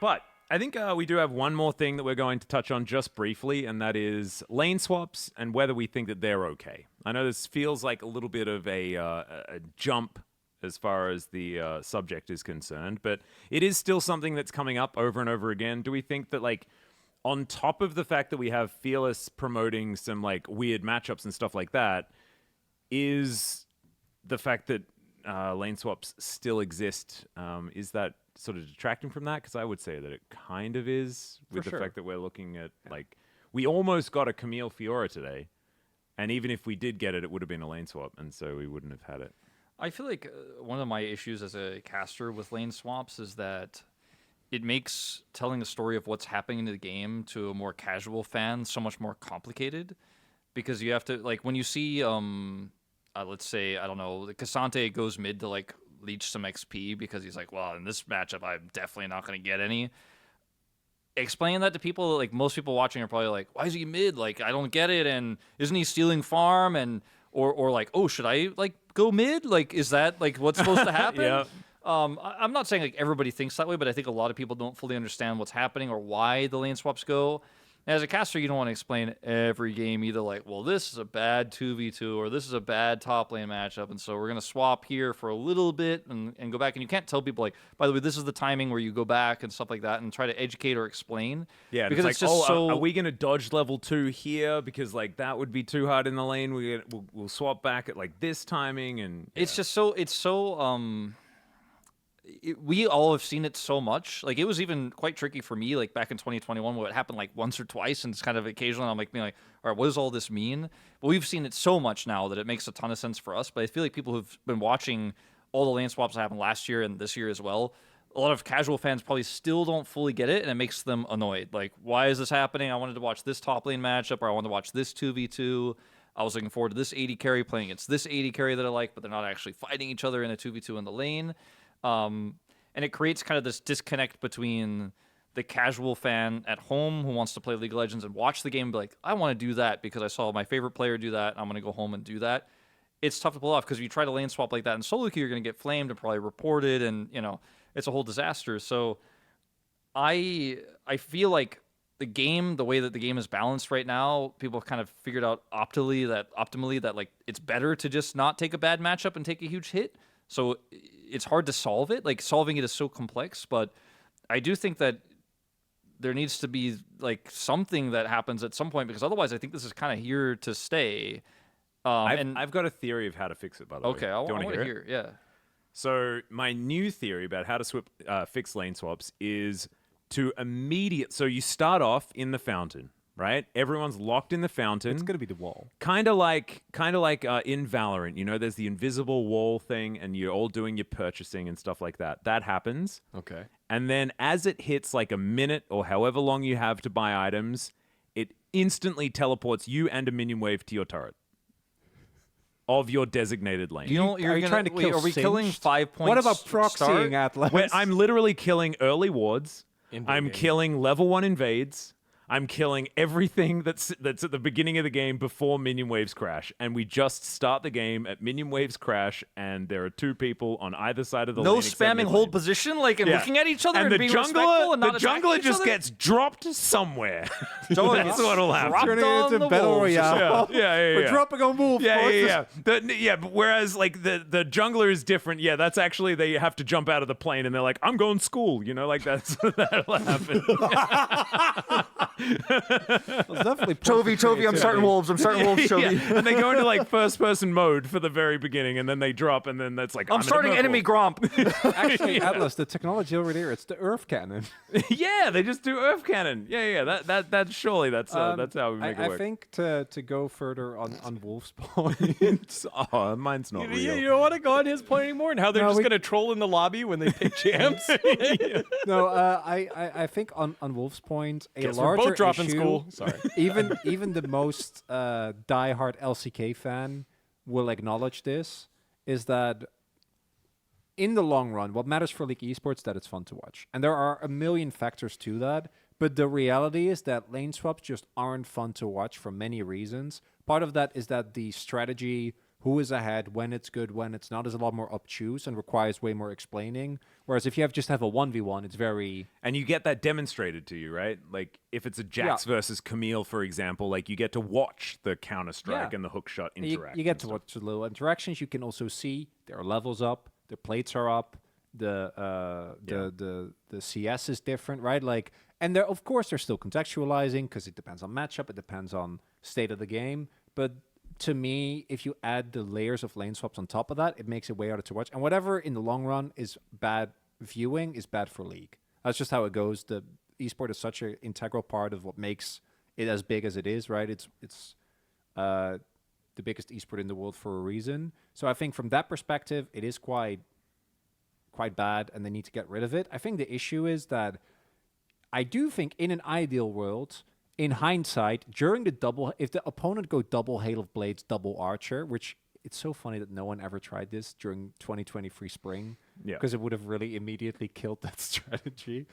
But I think we do have one more thing that we're going to touch on just briefly, and that is lane swaps and whether we think that they're okay. I know this feels like a little bit of a jump as far as the subject is concerned, but it is still something that's coming up over and over again. Do we think that, like, on top of the fact that we have Fearless promoting some, like, weird matchups and stuff like that, is the fact that lane swaps still exist, is that sort of detracting from that? Because I would say that it kind of is, with the fact that we're looking at, like, we almost got a Camille Fiora today, and even if we did get it, it would have been a lane swap, and so we wouldn't have had it. I feel like one of my issues as a caster with lane swaps is that it makes telling the story of what's happening in the game to a more casual fan so much more complicated, because you have to, like, when you see let's say, I don't know, Cassante goes mid to, like, leech some XP because he's like, well, in this matchup, I'm definitely not going to get any. Explaining that to people, like, most people watching are probably like, why is he mid? Like, I don't get it. And isn't he stealing farm? And, or like, oh, should I, like, go mid? Like, is that, like, what's supposed to happen? Yeah. I'm not saying, like, everybody thinks that way, but I think a lot of people don't fully understand what's happening or why the lane swaps go. As a caster, you don't want to explain every game either, like, well, this is a bad 2v2 or this is a bad top lane matchup, and so we're going to swap here for a little bit and go back. And you can't tell people, like, by the way, this is the timing where you go back and stuff like that and try to educate or explain. Yeah, because it's like, just so... are we going to dodge level 2 here? Because, like, that would be too hard in the lane. We'll swap back at, like, this timing. And yeah. We all have seen it so much. Like, it was even quite tricky for me, like, back in 2021, where it happened, like, once or twice, and it's kind of occasionally I'm, like, being like, all right, what does all this mean? But we've seen it so much now that it makes a ton of sense for us. But I feel like people who've been watching all the lane swaps that happened last year and this year as well, a lot of casual fans probably still don't fully get it, and it makes them annoyed. Like, why is this happening? I wanted to watch this top lane matchup, or I wanted to watch this 2v2. I was looking forward to this AD carry playing against this AD carry that I like, but they're not actually fighting each other in a 2v2 in the lane. And it creates kind of this disconnect between the casual fan at home who wants to play League of Legends and watch the game and be like, I want to do that because I saw my favorite player do that. I'm going to go home and do that. It's tough to pull off because if you try to lane swap like that in solo queue, you're going to get flamed and probably reported, and, you know, it's a whole disaster. So I feel like the game, the way that the game is balanced right now, people have kind of figured out optimally that like, it's better to just not take a bad matchup and take a huge hit. So it's hard to solve it. Like, solving it is so complex, but I do think that there needs to be, like, something that happens at some point, because otherwise I think this is kind of here to stay. I've got a theory of how to fix it, by the way. Okay, I want to hear it. Yeah. So my new theory about how to fix lane swaps is to so you start off in the fountain, right? Everyone's locked in the fountain. It's going to be the wall. Kind of like in Valorant, you know, there's the invisible wall thing, and you're all doing your purchasing and stuff like that. That happens. Okay. And then as it hits like a minute or however long you have to buy items, it instantly teleports you and a minion wave to your turret of your designated lane. You know, are you trying to kill Are we Singed? killing 5 points? What about proxying start? Atlas? I'm literally killing early wards. I'm game. killing level 1 invades. I'm killing everything that's at the beginning of the game before minion waves crash, and we just start the game at minion waves crash, and there are 2 people on either side of the lane. No spamming hold position, like, and looking at each other and the being respectful and not attacking jungler each just other? gets dropped somewhere. So That's what'll happen. Turning it on into the Battle wolves. Royale. Yeah. We're dropping on wolf. Yeah. But whereas, like, the jungler is different. Yeah, that's actually, they have to jump out of the plane, and they're like, I'm going school. You know, like, that'll happen. Definitely Chovy, I'm starting wolves. I'm starting wolves, Chovy. Yeah. And they go into, like, first-person mode for the very beginning, and then they drop, and then that's like, I'm starting enemy Gromp. Actually, Atlas, the technology over there, it's the Earth Cannon. Yeah, they just do Earth Cannon. Yeah. That's surely that's how we make it work. I think to go further on Wolf's point. Mine's not real. You don't want to go on his point anymore, and how they're just going to troll in the lobby when they pick champs. No, I think on Wolf's point, a Guess larger we're both dropping issue, school. Sorry. even the most diehard LCK fan will acknowledge this, is that in the long run, what matters for League Esports is that it's fun to watch. And there are a million factors to that, but the reality is that lane swaps just aren't fun to watch for many reasons. Part of that is that the strategy who is ahead, when it's good, when it's not, is a lot more obtuse and requires way more explaining. Whereas if you just have a 1v1, it's very... And you get that demonstrated to you, right? Like, if it's a Jax versus Camille, for example, like, you get to watch the counter-strike and the hook shot interact. You get to watch the little interactions. You can also see there are levels up, the plates are up, the CS is different, right? Like, and they're, of course, they're still contextualizing because it depends on matchup, it depends on state of the game. But to me, if you add the layers of lane swaps on top of that, it makes it way harder to watch. And whatever in the long run is bad viewing is bad for League. That's just how it goes. The esport is such an integral part of what makes it as big as it is, right? It's the biggest esport in the world for a reason. So I think from that perspective, it is quite bad, and they need to get rid of it. I think the issue is that I do think in an ideal world, in hindsight, during the double, if the opponent go double Hail of Blades, double Archer, which it's so funny that no one ever tried this during 2023 spring, because it would have really immediately killed that strategy.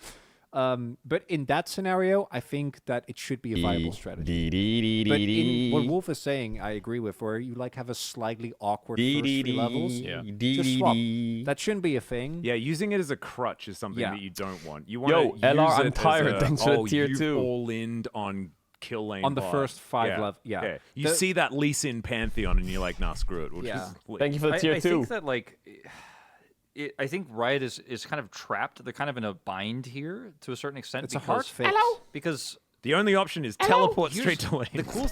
But in that scenario, I think that it should be a viable strategy. But in what Wolf is saying, I agree with, where you like have a slightly awkward first 3 levels, just swap. That shouldn't be a thing. Yeah, using it as a crutch is something that you don't want. You want to LR, use I'm it tired. as Thanks for the tier you 2. all in on kill lane on the bot. first 5 levels. Yeah. You see that Lee Sin Pantheon and you're like, nah, screw it. We'll just Thank you for the tier 2. I think that, like... I think Riot is kind of trapped. They're kind of in a bind here to a certain extent. It's a hard fix. Because the only option is teleport straight to lane. the cool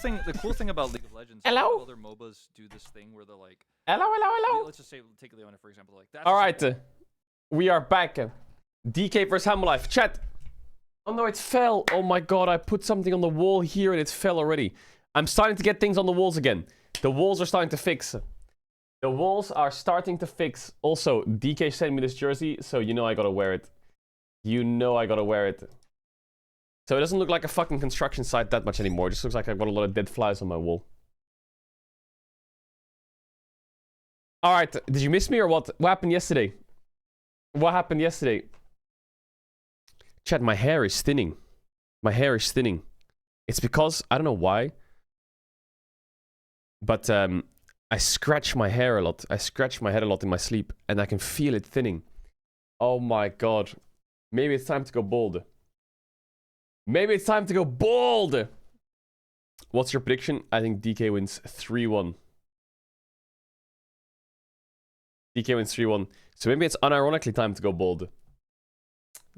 thing about League of Legends, other MOBAs do this thing where they're like, hello. let's just say, take Leona for example, like that. All right, we are back. DK versus Humble Life. Chat. Oh no, it fell. Oh my god, I put something on the wall here and it fell already. I'm starting to get things on the walls again. The walls are starting to fix. The walls are starting to fix. Also, DK sent me this jersey, so you know I gotta wear it. You know I gotta wear it. So it doesn't look like a fucking construction site that much anymore. It just looks like I've got a lot of dead flies on my wall. Alright, did you miss me or what? What happened yesterday? What happened yesterday? Chat, my hair is thinning. My hair is thinning. It's because, I don't know why, but I scratch my hair a lot. I scratch my head a lot in my sleep, and I can feel it thinning. Oh my god. Maybe it's time to go bald. Maybe it's time to go bald! What's your prediction? I think DK wins 3-1. DK wins 3-1. So maybe it's unironically time to go bald.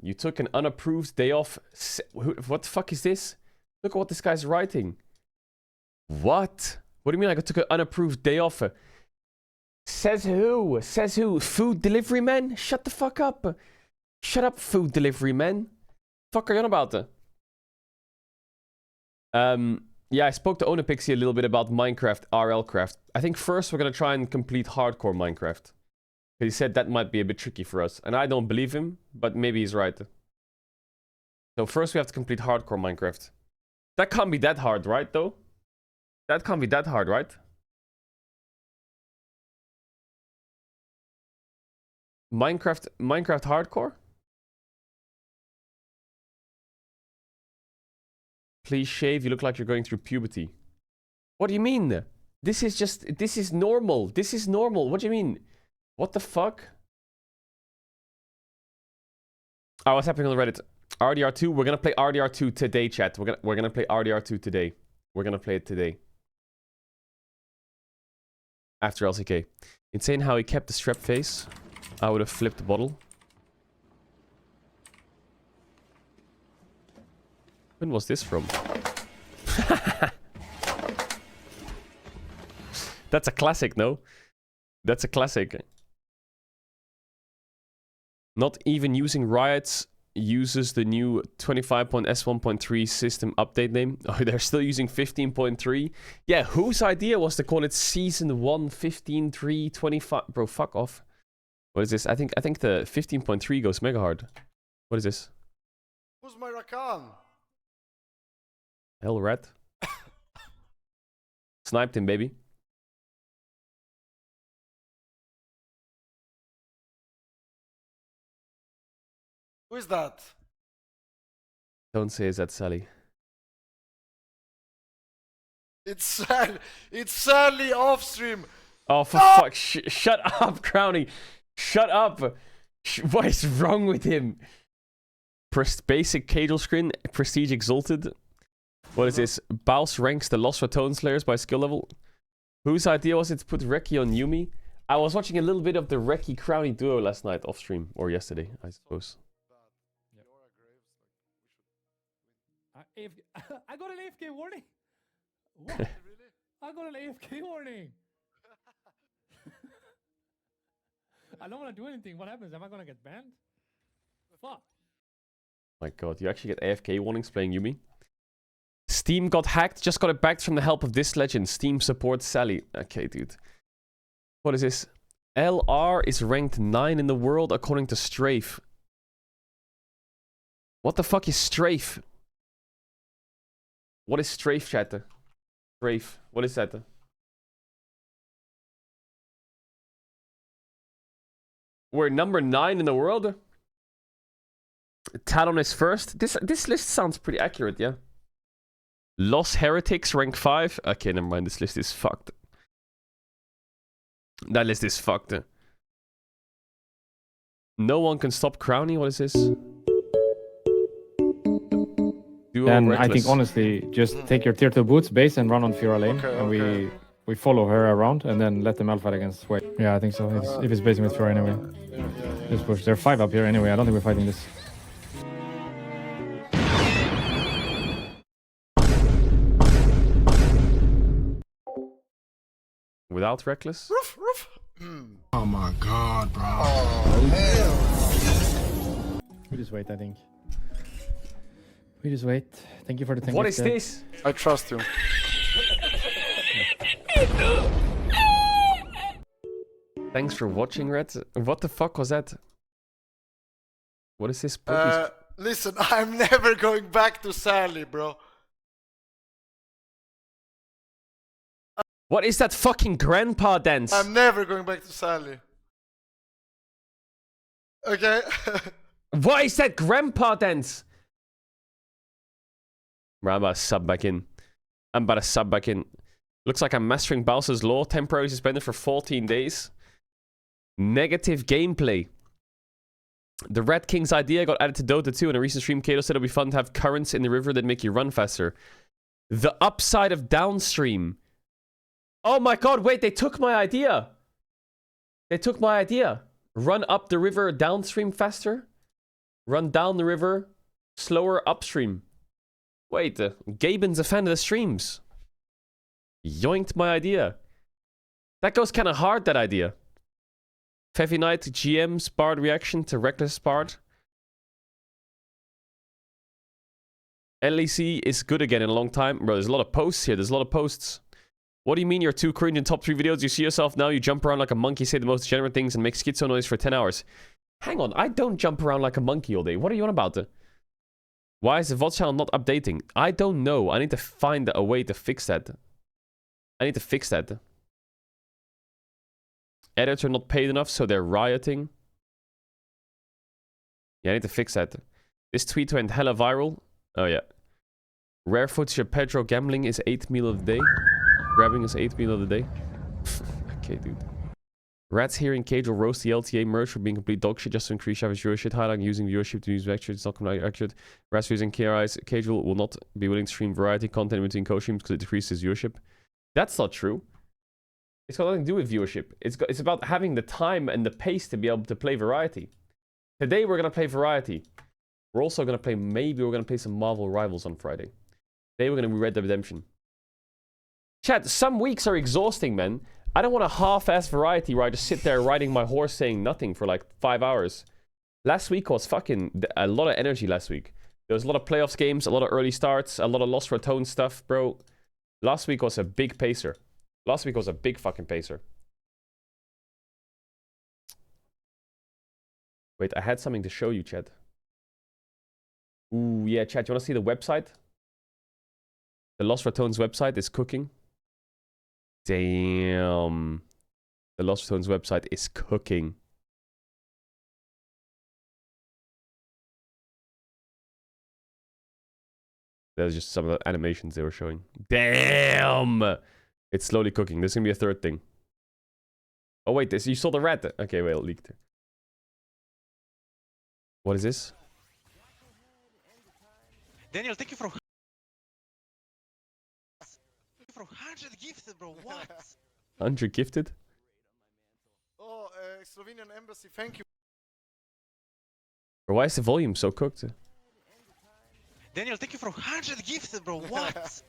You took an unapproved day off. What the fuck is this? Look at what this guy's writing. What? What do you mean I took an unapproved day off? Says who? Says who? Food delivery man? Shut the fuck up. Shut up, food delivery man. Fuck are you on about? Yeah, I spoke to Onapixie a little bit about Minecraft RLcraft. I think first we're gonna try and complete hardcore Minecraft. He said that might be a bit tricky for us. And I don't believe him, but maybe he's right. So first we have to complete hardcore Minecraft. That can't be that hard, right, though? That can't be that hard, right? Minecraft hardcore? Please shave, you look like you're going through puberty. What do you mean? This is normal. This is normal. What do you mean? What the fuck? Oh, what's happening on Reddit? RDR2, we're gonna play RDR2 today, chat. We're gonna play RDR2 today. We're gonna play it today. After LCK. Insane how he kept the strep face. I would have flipped the bottle. When was this from? That's a classic, no? That's a classic. Not even using Riot's uses the new 25.s1.3 system update name. Oh, they're still using 15.3. Yeah, whose idea was to call it Season 1 15.3.25? Bro, fuck off. What is this? I think the 15.3 goes mega hard. What is this? Who's my Rakan? Hell rat. Sniped him, baby. Who is that? Don't say is that Sally. It's Sally off stream. Oh, for fuck. Shut up, Crowny. Shut up. What is wrong with him? Basic Caedrel screen. Prestige exalted. What is this? Baus ranks the Lost Ratone Slayers by skill level. Whose idea was it to put Reki on Yumi? I was watching a little bit of the Reki Crowny duo last night off stream. Or yesterday, I suppose. I got an AFK warning. What? I got an AFK warning. I don't want to do anything. What happens? Am I gonna get banned? Fuck. My god, you actually get AFK warnings playing Yumi? Steam got hacked. Just got it back from the help of this legend. Steam supports Sally. Okay, dude. What is this? LR is ranked 9 in the world according to Strafe. What the fuck is Strafe? What is Strafe, chat? Strafe. What is that? We're number 9 in the world. Talon is first. This list sounds pretty accurate, yeah. Lost Heretics rank 5. Okay, never mind. This list is fucked. That list is fucked. No one can stop Crowny. What is this? Then I think honestly, just take your tier 2 boots base and run on Fiora lane, Okay, and okay. we follow her around, and then let them alpha against Sway. Yeah, I think so. If it's basing with Fiora anyway, just push. They're 5 up here anyway. I don't think we're fighting this. Without Reckless? Roof, roof. Oh my god, bro. Oh, hell. We just wait, I think. We just wait. Thank you for the thing. What is this? I trust you. Thanks for watching, Red. What the fuck was that? What is this? Listen, I'm never going back to Sally, bro. What is that fucking grandpa dance? I'm never going back to Sally. Okay? What is that grandpa dance? Bro, I'm about to sub back in. Looks like I'm mastering Bowser's Law. Temporarily suspended for 14 days. Negative gameplay. The Red King's idea got added to Dota 2 in a recent stream. Kato said it'll be fun to have currents in the river that make you run faster. The upside of downstream. Oh my god, wait, they took my idea. Run up the river downstream faster. Run down the river slower upstream. Wait, Gaben's a fan of the streams. Yoinked my idea. That goes kind of hard, that idea. Fevi Knight GM's Bard reaction to Reckless Bard. LEC is good again in a long time. Bro, there's a lot of posts here. What do you mean you're too cringe in top 3 videos? You see yourself now, you jump around like a monkey, say the most degenerate things, and make schizo noise for 10 hours. Hang on, I don't jump around like a monkey all day. What are you on about? Why is the VOD channel not updating? I don't know. I need to find a way to fix that. Editor not paid enough, so they're rioting. Yeah, I need to fix that. This tweet went hella viral. Oh, yeah. Rare footage Pedro gambling is 8 meal of the day. Grabbing is 8 meal of the day. Okay, dude. Rats hearing Caedrel roast the LTA merge for being complete dog shit just to increase average viewership. Highlighting using viewership to use lecture. It's not completely accurate. Rats using KRI's Caedrel will not be willing to stream variety content between co-streams because it decreases viewership. That's not true. It's got nothing to do with viewership. It's about having the time and the pace to be able to play variety. Today we're going to play variety. We're also going to play, maybe we're going to play some Marvel Rivals on Friday. Today we're going to be Red Dead Redemption. Chat, some weeks are exhausting, man. I don't want a half-ass variety where I just sit there riding my horse saying nothing for like 5 hours. Last week was fucking a lot of energy last week. There was a lot of playoffs games, a lot of early starts, a lot of Lost Ratone stuff, bro. Last week was a big pacer. Last week was a big fucking pacer. Wait, I had something to show you, chat. Ooh, yeah, chat, you want to see the website? The Lost Ratones website is cooking. Damn. The Lost Ratones website is cooking. There's just some of the animations they were showing. Damn! It's slowly cooking. There's gonna be a third thing. Oh wait, this you saw the red. Okay, wait, it leaked. What is this? Daniel, thank you for 100 gifted, bro. What? 100 gifted? Oh, Slovenian embassy, thank you. Or why is the volume so cooked? Daniel, thank you for 100 gifted, bro. What?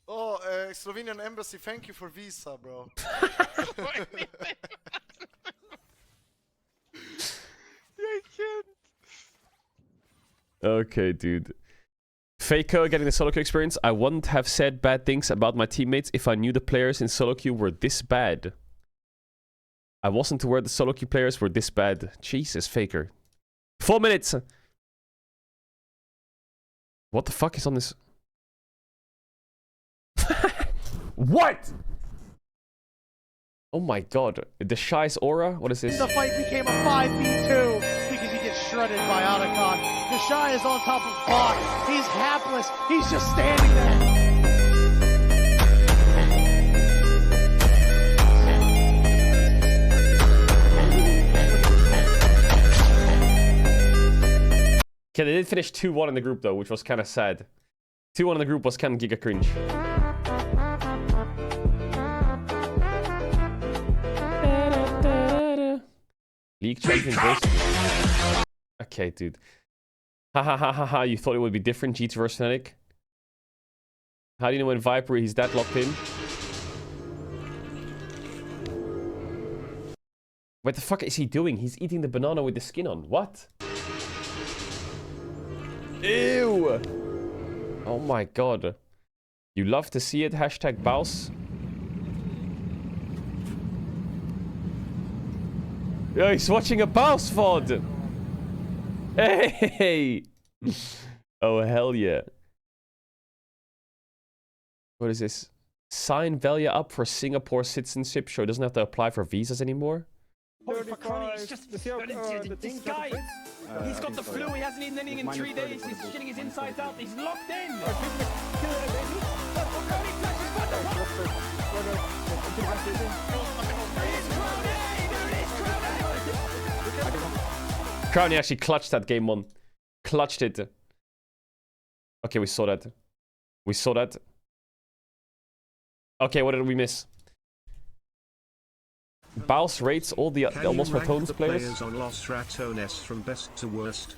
Oh, Slovenian embassy, thank you for visa, bro. I can't. Okay, dude. Faker getting the solo queue experience. I wouldn't have said bad things about my teammates if I knew the players in solo queue were this bad. I wasn't aware the solo queue players were this bad. Jesus, Faker. 4 minutes! What the fuck is on this? What? Oh my god. The Shy's aura? What is this? The fight became a 5v2 because he gets shredded by Otacon. The Shy is on top of Bach. He's hapless. He's just standing there. Okay, they did finish 2-1 in the group though, which was kind of sad. 2-1 in the group was kind of giga cringe. League champion versus... Okay, dude. Ha ha ha ha ha, you thought it would be different, G2 versus Fnatic? How do you know when Viper he's that locked in? What the fuck is he doing? He's eating the banana with the skin on. What? Ew! Oh my god. You love to see it, hashtag Baus. Yeah, he's watching a Baus VOD! Hey! Oh, hell yeah. What is this? Sign Velia up for Singapore citizenship. Show doesn't have to apply for visas anymore. This guy, he's got the flu, he hasn't eaten anything in 3 days, he's shitting his insides out, he's locked in! Crowny actually clutched that game on. Clutched it. Okay, we saw that. We saw that. Okay, what did we miss? Baus rates all the Lost Ratones players. On Lost Ratones from best to worst.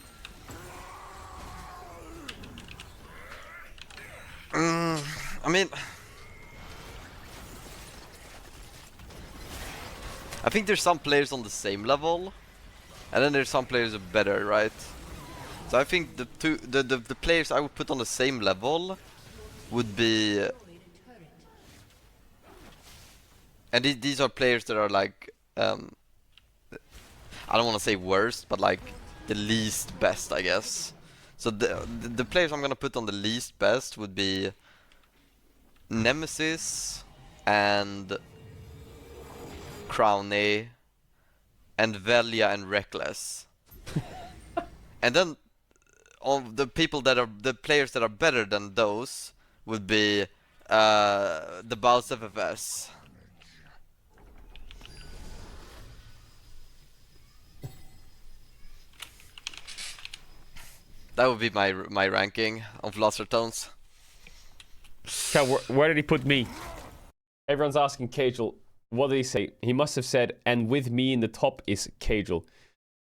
I mean, I think there's some players on the same level, and then there's some players who are better, right? So I think the players I would put on the same level would be, and these are players that are like, I don't want to say worst, but like the least best, I guess. So the players I'm gonna put on the least best would be Nemesis and Crowny and Velia and Reckless. And then of the people that are the players that are better than those would be the Baus FFS. That would be my ranking of Lost Ratones. Okay, where did he put me? Everyone's asking Caedrel. What did he say? He must have said, and with me in the top is Caedrel.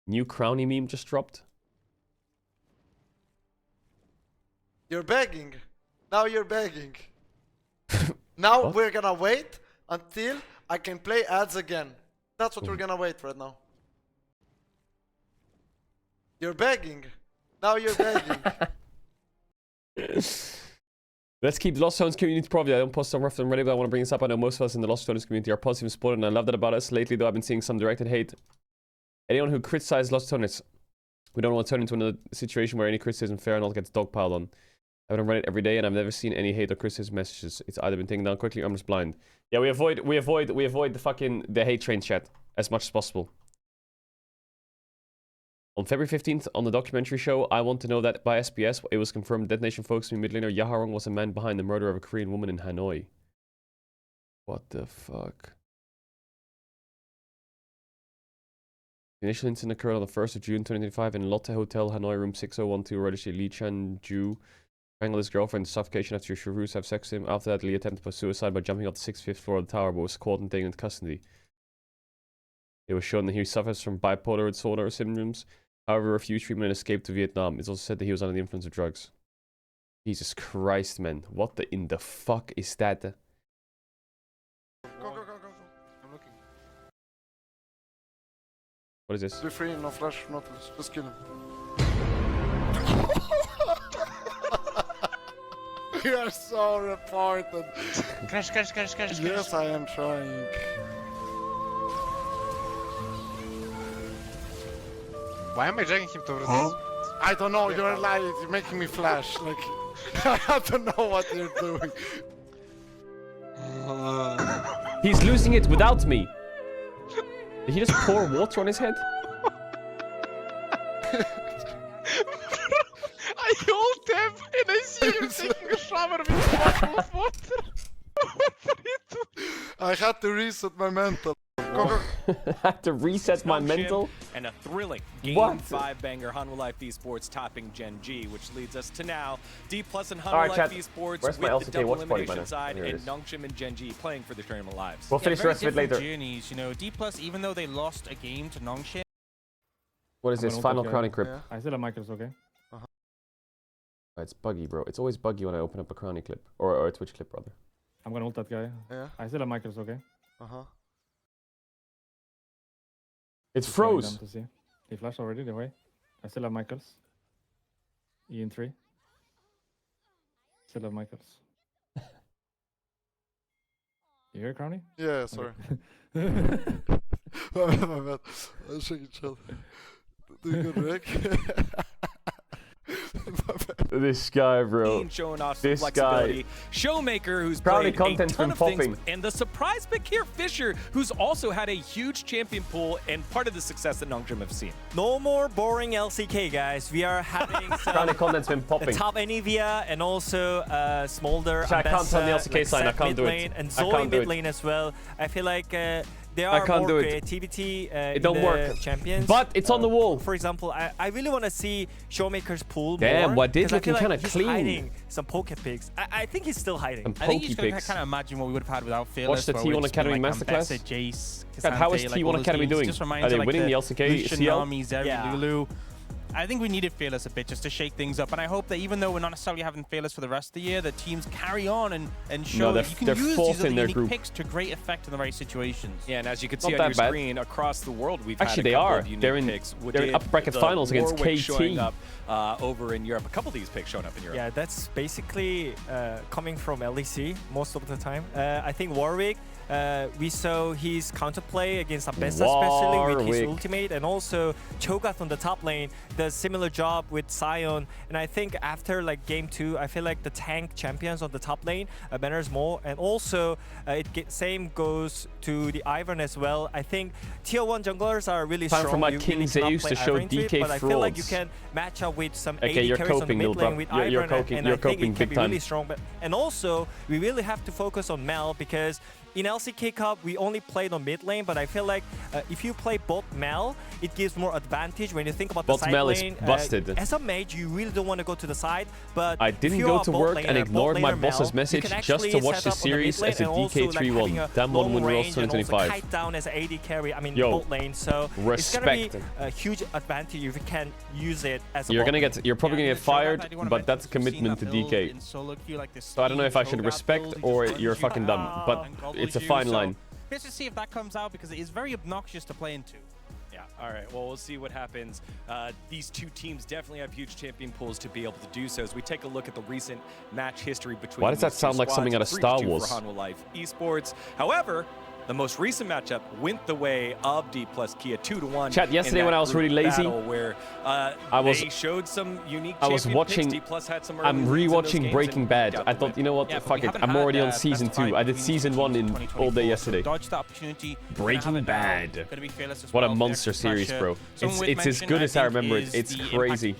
New Crowny meme just dropped. You're begging. Now you're begging. Now What? we're gonna wait until I can play ads again. That's what we're gonna wait right now. You're begging. Now you're begging. Let's keep the Lost Zones community private. I don't post so often already, but I want to bring this up. I know most of us in the Lost Zones community are positive and supportive, and I love that about us. Lately, though, I've been seeing some directed hate. Anyone who criticizes Lost Zones, we don't want to turn into another situation where any criticism, fair or not, gets dogpiled on. I've been on Reddit every day, and I've never seen any hate or criticism messages. It's either been taken down quickly or I'm just blind. Yeah, we avoid the hate train chat as much as possible. On February 15th, on the documentary show, I Want to Know That by SBS, it was confirmed Dead Nation folks mid-laner Yaharong was a man behind the murder of a Korean woman in Hanoi. What the fuck? The initial incident occurred on the 1st of June 2025 in Lotte Hotel, Hanoi, room 6012, registry Li Chan-ju. Strangled his girlfriend in suffocation after she refused to have sex with him. After that, Li attempted suicide by jumping off the 65th floor of the tower, but was caught and taken into custody. It was shown that he suffers from bipolar disorder symptoms. However, refused treatment and escaped to Vietnam. It's also said that he was under the influence of drugs. Jesus Christ, man. What in the fuck is that? Go. I'm looking. What is this? Be free, no flash, nothing. Just kill him. You are so reported. Crash. Yes, I am trying. Why am I dragging him towards this? I don't know, you're lying, you're making me flash. Like, I don't know what you're doing. He's losing it without me. Did he just pour water on his head? I ult him and I see him taking a shower with a bottle of water. What are you doing? I had to reset my mental. Go. I had to reset my mental. And a thrilling Game What? 5 banger, Hanwha Life Esports topping Gen G, which leads us to now D+ and Hanwha Alright, Life chat. Esports Where's my with the LCK double watch party elimination banner? side Here it and is. Nongshim and Gen G playing for the tournament lives. We'll finish the rest of it later. Journeys, you know, D+, even though they lost a game to Nongshim. What is this? Final crowning crypt. Yeah. I still have Michaels, okay? It's buggy, bro. It's always buggy when I open up a crowning clip. Or a Twitch clip, rather. I'm gonna ult that guy. Yeah. I still have Michaels, okay? It's Just going froze. down to see. He flashed already, the way. I still have Michaels. E in 3. Still have Michaels. You hear Crowny? Yeah, sorry. My bad. I'm shaking chill. Do you good, Rick? This guy, bro. Showing off This some flexibility. Showmaker, who's Crowley played a content's ton been of things, popping. and the surprise pick here, Fisher, who's also had a huge champion pool and part of the success that Nongshim have seen. No more boring LCK, guys. We are having Crowley some content's been popping. top Anivia and also Smolder. So I can't turn the Ambessa, LCK side, I Seth can't do mid it. lane, and I Zoe can't do mid it. lane as well. I feel like there I are can't more do it. creativity It in don't the work. champions. But it's on the wall. For example, I really want to see Showmaker's pool Damn, more. what did 'cause I looking feel kinda like he's clean. hiding some poke picks. I think he's still hiding. Some I think pokey he's going to picks. kind of imagine what we would have had without Fearless. Watch the where T1 we'd just been, Academy like, Masterclass. Ambessa, Jace, God, how is Cassante, like, T1 all those Academy teams. doing? Just reminds Are you they like winning the the LCK Lucian, CL? Nami, Zeri, Yeah. Lulu. I think we needed Fearless a bit just to shake things up, and I hope that even though we're not necessarily having Fearless for the rest of the year, that teams carry on and show that you can they're use fourth these other in their unique group. picks to great effect in the right situations. Yeah, and as you can Not see on that your bad. screen, across the world, we've Actually, had a they couple are. of unique They're in- picks. they're in upper bracket finals against Warwick KT. showing up over in Europe. A couple of these picks showing up in Europe. Yeah, that's basically coming from LEC most of the time. I think Warwick, we saw his counterplay against Ambessa, especially with his Warwick. ultimate, and also Cho'Gath on the top lane does similar job with Sion. And I think after like game 2, I feel like the tank champions on the top lane matters more. And also, same goes to the Ivern as well. I think tier 1 junglers are really Time strong. for my You King really cannot Zeus play to show Ivern into it, DK but I feel like you frauds. can match up with some Okay, AD you're carries on the coping, mid little lane bruv. with You're Ivern, coping- and you're I think coping it can big be time. really strong. And also, we really have to focus on Mel, because in LCK Cup, we only played on mid lane, but I feel like if you play bot Mel, it gives more advantage when you think about Bot the side Mel is lane. busted. As a mage, you really don't want to go to the side, but I if didn't you go are to bot work laner, and bot ignored my laner boss's Mel, message you can just to actually watch set the up on the mid series lane as a and also, like, DK3 having won. a Damn one long win Worlds range and also 2025. kite down as AD carry, I mean, Yo, bot lane, so it's gonna be respect. a huge advantage if you can use it as a You're bot gonna lane. get. You're probably gonna get fired, but that's commitment to DK. So I don't know if I should respect or you're fucking dumb, but it's a fine line. Let's just see if that comes out, because it is very obnoxious to play into. Yeah, all right. Well, we'll see what happens. These two teams definitely have huge champion pools to be able to do so. As we take a look at the recent match history between Why does that these two sound like something squads, out of Star 3-2 Wars? for Hanwha Life Esports. However, The most recent matchup went the way of D plus Kia 2-1. Chat, yesterday when I was really lazy, where they showed some unique I was watching, D plus had some I'm rewatching Breaking Bad. I thought, you know what, fuck it, I'm already on season 2. I did season 1 in all day yesterday. Breaking Bad. What a monster series, bro. It's as good as I remember it. It's crazy.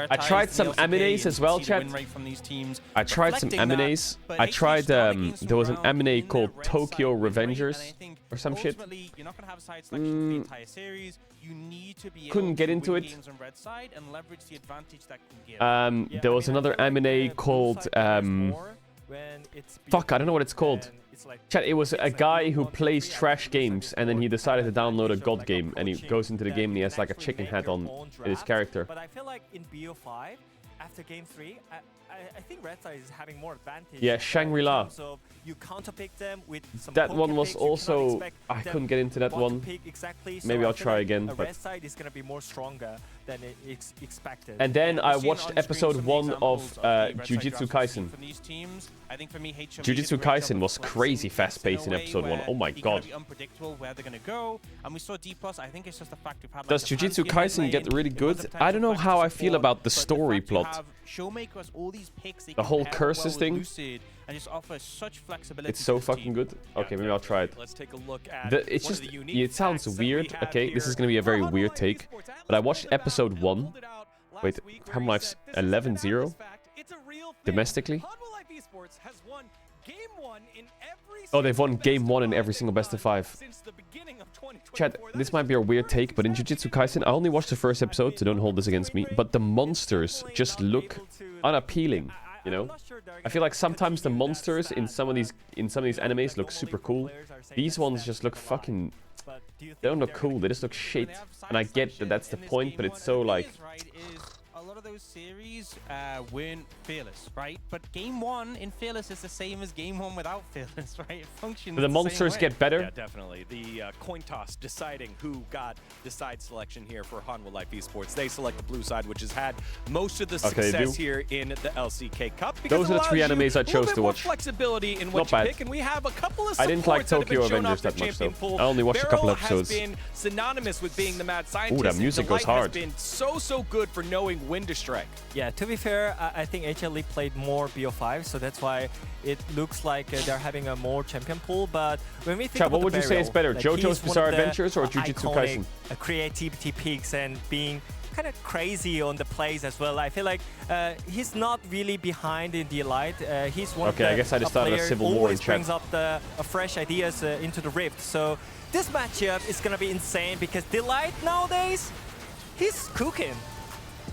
I tried some M&As as well, chat. I tried some M&As. I tried, there was an M&A called Tokyo Revengers or some shit. Couldn't get into it. There was another M&A called, fuck, I don't know what it's called. Chat, it was a guy who plays trash games and then he decided to download a god game and he goes into the game and he has like a chicken hat on his character. But I feel like in BO5, after game 3, I think Red Side is having more advantage. Yeah, Shangri-La. So you counterpick them with some that one was also... I couldn't get into that one. Exactly, so maybe I'll try again. But Red Side is going to be more stronger than expected. And then I watched episode 1 of Jujutsu Kaisen. Jujutsu Kaisen was crazy fast-paced in episode 1. Oh my god. Does Jujutsu Kaisen get really good? I don't know how I feel about the story plot. The whole curses thing. It's so fucking good. Okay, maybe I'll try it. Let's take a look at it's just, it sounds weird. Okay, this is gonna be a very weird take. But I watched episode 1. Wait, Humble Life's 11-0 domestically. Oh, they've won game 1 in every single best of 5. Chat, this might be a weird take, but in Jujutsu Kaisen, I only watched the first episode, so don't hold this against me. But the monsters just look unappealing, you know? I feel like sometimes the monsters in some of these animes look super cool. These ones just look fucking... They don't look cool, they just look shit. And I get that that's the point, but it's so like... A lot of those series weren't Fearless, right? But game 1 in Fearless is the same as game 1 without Fearless, right? It functions the monsters get better? Yeah, definitely. The coin toss deciding who got the side selection here for Hanwha Life Esports. They select the blue side, which has had most of the success here in the LCK Cup. Those are the 3 animes I chose to watch. Flexibility in what you pick, and we have a couple of I didn't like Tokyo Avengers that much, though. I only watched a couple episodes. Has been synonymous with being the mad scientist. Ooh, that music goes hard. Has been so good for knowing when to strike. Yeah, to be fair, I think HLE played more BO5, so that's why it looks like they're having a more champion pool. But when we think Chat, about what would you say is better, like JoJo's Bizarre Adventures or Jujutsu Kaisen? Creativity peaks and being kind of crazy on the plays as well. I feel like he's not really behind in the Elite. He's one of the I guess I just started a civil war in chat. Brings up the fresh ideas into the Rift. So this matchup is gonna be insane because the Elite nowadays, he's cooking.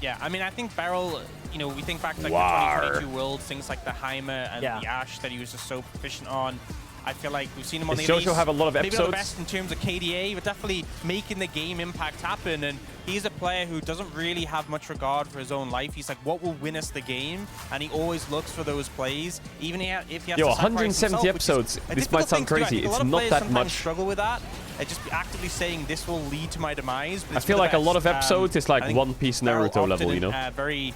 Yeah, I mean, I think Beryl, you know, we think back to like the 2022 Worlds, things like the Heimer and the Ashe that he was just so proficient on. I feel like we've seen him on the Does JoJo have a lot of maybe episodes? Not the best in terms of KDA, but definitely making the game impact happen. And he's a player who doesn't really have much regard for his own life. He's like, what will win us the game? And he always looks for those plays, even if he has to 170 episodes. This might sound crazy. It's not that much. Struggle with that. Just actively saying this will lead to my demise. I feel like a lot of episodes is like One Piece Naruto level, you know? Very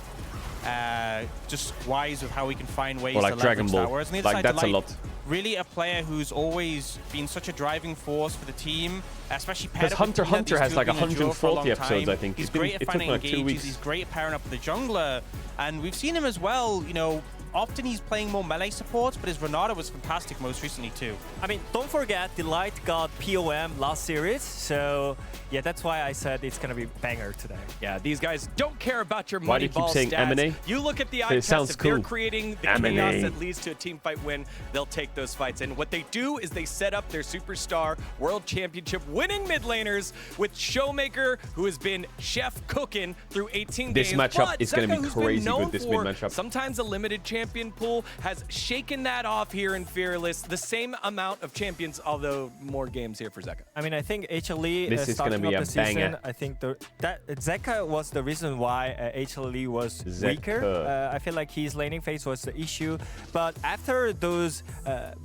just wise with how we can find ways or like to Dragon leverage Ball. That. Whereas Like that's a lot. Really a player who's always been such a driving force for the team, especially because Hunter x Hunter has like 140 episodes, I think. He's great at finding engages, he's great at pairing up with the jungler, and we've seen him as well, you know, often he's playing more melee supports, but his Renata was fantastic most recently too. I mean, don't forget, Delight got POM last series, so yeah, that's why I said it's gonna be banger today. Yeah, these guys don't care about your Why do money you keep ball saying stats. M&A? You look at the eye test, sounds if cool. they're creating the chaos that leads to a team fight win, they'll take those fights. And what they do is they set up their superstar world championship winning mid laners with Showmaker, who has been chef cooking through 18 this games. matchup But is going to be Zeka, crazy good, this mid matchup. Sometimes a limited champion pool has shaken that off here in Fearless. The same amount of champions, although more games here for Zeka. I mean, I think HLE this is going to be a banger. I think that Zeka was the reason why HLE was weaker. I feel like his laning phase was the issue. But after those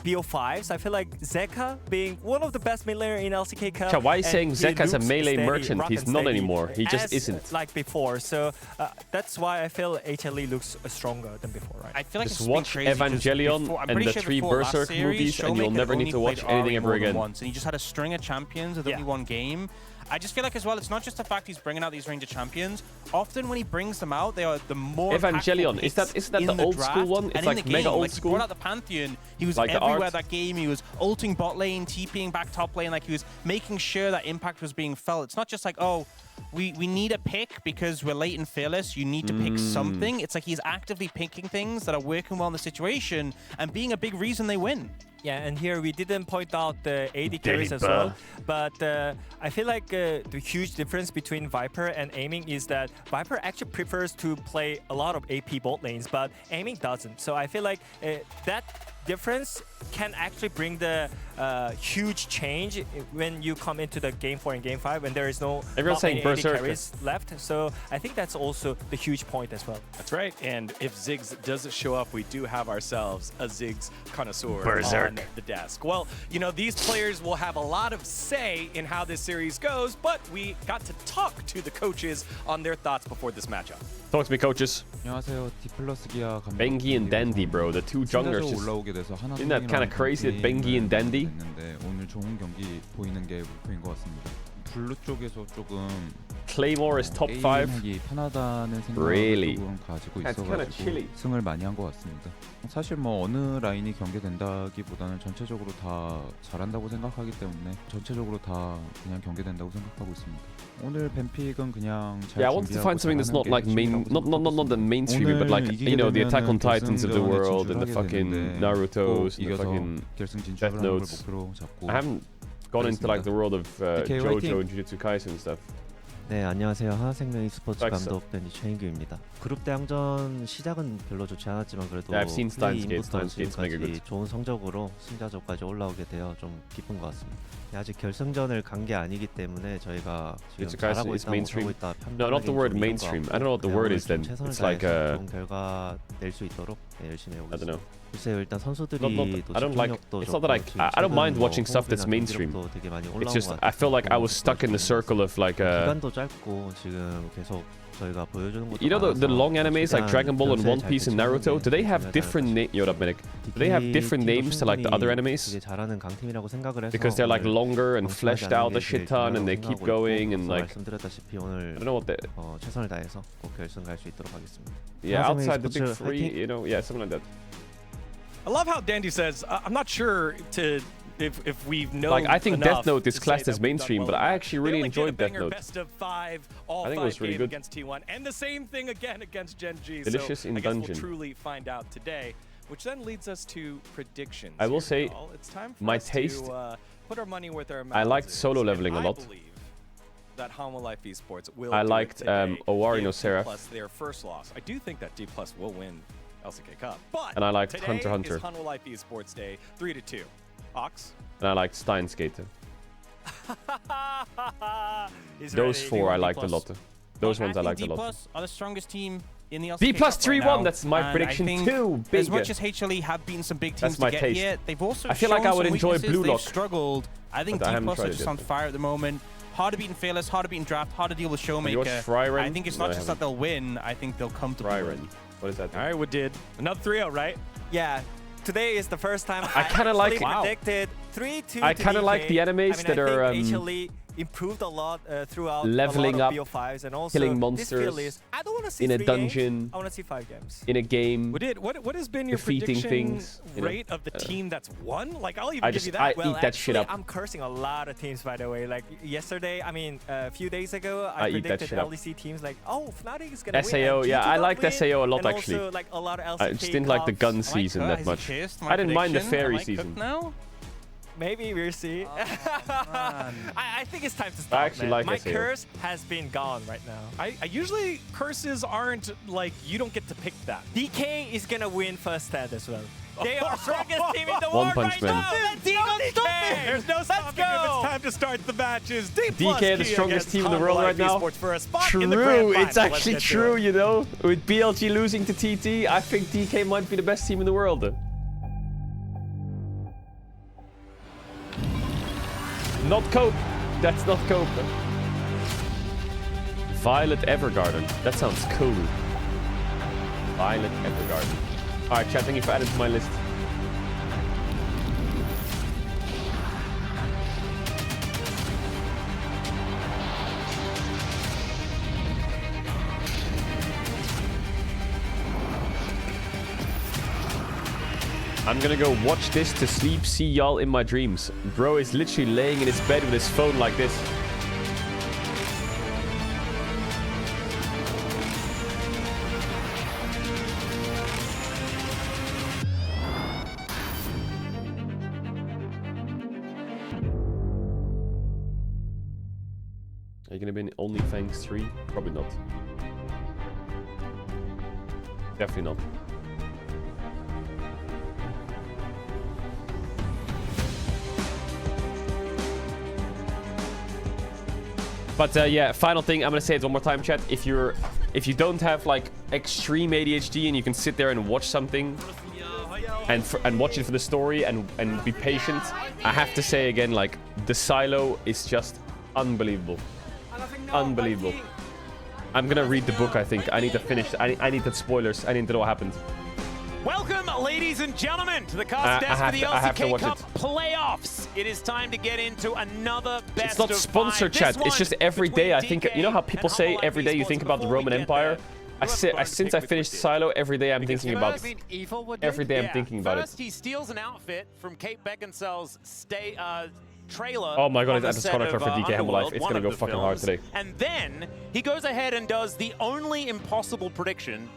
BO5s, I feel like Zeka being one of the best mid laner in LCK Cup. Why are you saying Zeka's a melee merchant? He's not anymore. He just isn't. Like before. So that's why I feel HLE looks stronger than before, right? feel like Just it's been watch crazy Evangelion before, I'm and pretty the sure 3 before last Berserk series, movies, and you'll Showmaker never need only to watch played anything Ari ever more than again. once, and he just had a string of champions with only one game. I just feel like as well, it's not just the fact he's bringing out these range of champions. Often when he brings them out, they are the more Evangelion, impactful isn't that in the old draft school one? and It's in like the mega game. old Like, school. He brought out the Pantheon. He was Like the everywhere art? that game. He was ulting bot lane, TPing back top lane. Like he was making sure that impact was being felt. It's not just like, oh, we need a pick because we're late and fearless. You need to pick something. It's like he's actively picking things that are working well in the situation and being a big reason they win. Yeah, and here we didn't point out the AD carries as well, but I feel like the huge difference between Viper and Aiming is that Viper actually prefers to play a lot of AP bot lanes, but Aiming doesn't. So I feel like that difference can actually bring the huge change when you come into the game 4 and game 5 when there is no Everyone's saying AD Berserk carries left. So I think that's also the huge point as well. That's right. And if Ziggs doesn't show up, we do have ourselves a Ziggs connoisseur Berserk on the desk. Well, you know, these players will have a lot of say in how this series goes, but we got to talk to the coaches on their thoughts before this matchup. Talk to me, coaches. 안녕하세요. 디플러스 기아 감독. Bengi and Dandy, bro. The 2 junglers. Just, 올라오게 돼서 하나 isn't that kind of crazy that Bengi and Dandy? 오늘 좋은 경기 보이는 게 목표인 것 같습니다. 블루 쪽에서 조금 Claymore is top 5. 게임하기 편하다는 생각을 Really? 조금 가지고 That's kinda chilly. 있어가지고 승을 많이 한 것 같습니다. 사실 뭐 어느 라인이 경계된다기보다는 전체적으로 다 잘한다고 생각하기 때문에 전체적으로 다 그냥 경계된다고 생각하고 있습니다. 오늘 뱀픽은 그냥 잘 Yeah, I wanted to find something that's not like main, not the mainstream, but like, 이기게 you know, the Attack on 되면은 Titans of the 결승전에 world and the 진출하게 fucking 되는데 Naruto's 꼭 and the 이겨서 fucking 결승 Death 진출하는 걸 Notes. 목표로 잡고 I haven't gone into like the world of DK JoJo 화이팅! and Jujutsu Kaisen and stuff. 네, 안녕하세요. 하나생명 e스포츠 Thanks, 감독 댄디 최인규입니다. 그룹 대항전 시작은 별로 좋지 않았지만 그래도 Yeah, I've seen Steins Gate. 플레이인부터 Steins Gate's mega 지금까지 good. 좋은 성적으로 승자조까지 올라오게 되어 좀 기쁜 것 같습니다. 아직 결승전을 간 게 아니기 때문에 저희가 지금 Jujutsu Kaisen 잘하고 is 있다고 mainstream. 하고 있다 No, not the word 판단하기는 좀 mainstream. 이른 것 I don't know what the 같고 word 그냥 is then. 오늘 좀 최선을 It's like 다해서 좋은 결과 낼 수 있도록 열심히 I 해보겠습니다. don't know. 글쎄요, 일단 선수들이 Not, 또 I don't like. 집중력도 It's not that 좋고 I don't mind 지금 watching stuff 최근 that's 뭐 mainstream. 경기력도 되게 많이 It's 올라온 just 것 I feel like I was 같고 stuck in the circle of like 기간도 짧고 지금 계속 저희가 보여주는 것도 you know the 많아서 long animes like 최대한 Dragon Ball and 연세에 One 잘 Piece and Naruto? Do they have different Yoda Medic? Do they have different names to like the other animes? 되게 잘하는 강팀이라고 생각을 해서 Because they're like 오늘 longer and 방심하지 fleshed out a 않는 게 shit 제일 ton and they 중요하다고 keep 생각하고 going 있고, and 앞서 like 말씀드렸다시피 오늘 I don't know what the 최선을 다해서 꼭 결승 갈 수 있도록 하겠습니다. yeah 하나생명 outside the big e스포츠 three, 화이팅! you know, yeah, something like that. I love how Dandy says, I'm not sure if we've known Like I think enough Death Note is to say classed that as we've done mainstream, well but in I that. actually They really only get a enjoyed Death banger Note. Best of 5, all I think it 5 was really game good. against T1, and the same thing again against Gen G. Delicious so in I guess dungeon. we'll truly find out today, which then leads us to predictions. I will here, say, y'all. It's time for my us taste. to put our money where our I mouths liked is, solo and leveling a I lot. believe that Hanwha Life Esports will I do it liked today, Owari give no Seraph. D+ their first loss. I do think that D+ will win LCK Cup, but And I liked today Hunter x Hunter. is Hanwha Life Esports Day, 3-2. Ox. And I liked Steins Gate. He's Those ready. 4 I liked a lot. Those ones I liked a D+ lot. are the strongest team in the LCK D+ Cup right 3-1, now, that's my and prediction I think too. As Big. much as HLE have been some big teams That's my to get taste. here, they've also I feel like shown I would some enjoy weaknesses. Blue They've Lock, struggled. I think but I D+ haven't are tried it just yet. on fire at the moment. Hard to beat in Fearless, hard to beat in Draft, hard to deal with Have you watched Showmaker. Fryren? I think it's No, not I just that haven't. they'll win, I think they'll come to Fryren. What is that? All right, we did another 3-0, right? Yeah, today is the first time I kinda like- actually Wow. predicted 3-2. I kinda like the animes I mean, that I are, think HLE improved a lot throughout leveling a up, lot of BO5s and also killing this monsters field is, I don't want to see in a 3 dungeon. games. I want to see 5 games. In a game. What has been your defeating prediction things, you know, rate of the team that's won? Like, I'll even I give just you that. Well, eat that shit actually, up. I'm cursing a lot of teams, by the way. Like yesterday, I mean, a few days ago, I I eat that predicted shit up. LEC teams like, oh, Fnatic is gonna SAO, win. yeah, I like liked SAO a lot and actually. Also, like, a lot of LCK I just didn't like the gun season that much. I didn't mind the fairy season. now? Maybe we'll see. I think it's time to stop. I actually man. like My SAO. curse has been gone right now. I usually curses aren't like you don't get to pick that. DK is gonna win first stand as well. They are strongest team in the One world Punch right Man. now. Let's go, DK! There's no stopping if it's time to start the matches. D+ DK, the Kia strongest against team in the Hanwha world Life right now. Esports for a spot in the grand True, final. it's actually Let's get to true, it. you know. With BLG losing to TT, I think DK might be the best team in the world. Not Cope. That's not Cope. Violet Evergarden. That sounds cool. Violet Evergarden. Alright, chat, thank you for adding to my list. I'm gonna go watch this to sleep, see y'all in my dreams. Bro is literally laying in his bed with his phone like this. Are you gonna be in OnlyFans 3? Probably not. Definitely not. But yeah, final thing, I'm gonna say it one more time, chat. If you don't have like extreme ADHD and you can sit there and watch something and watch it for the story and be patient, I have to say again, like the silo is just unbelievable. Unbelievable. I'm gonna read the book, I think. I need to finish. I need the spoilers. I need to know what happened. Welcome, ladies and gentlemen, to the cast desk for the LCK Cup playoffs. It is time to get into another best It's not sponsored, chat. It's just every day. I think, you know how people say every day you think about the Roman Empire? Since I finished Silo, every day I'm thinking about it. Every day I'm thinking about it. First, he steals an outfit from Kate Beckinsale's trailer. Oh my god, it's that's Connor for DK Hammer Life. It's gonna go fucking hard today. And then he goes ahead and does the only impossible prediction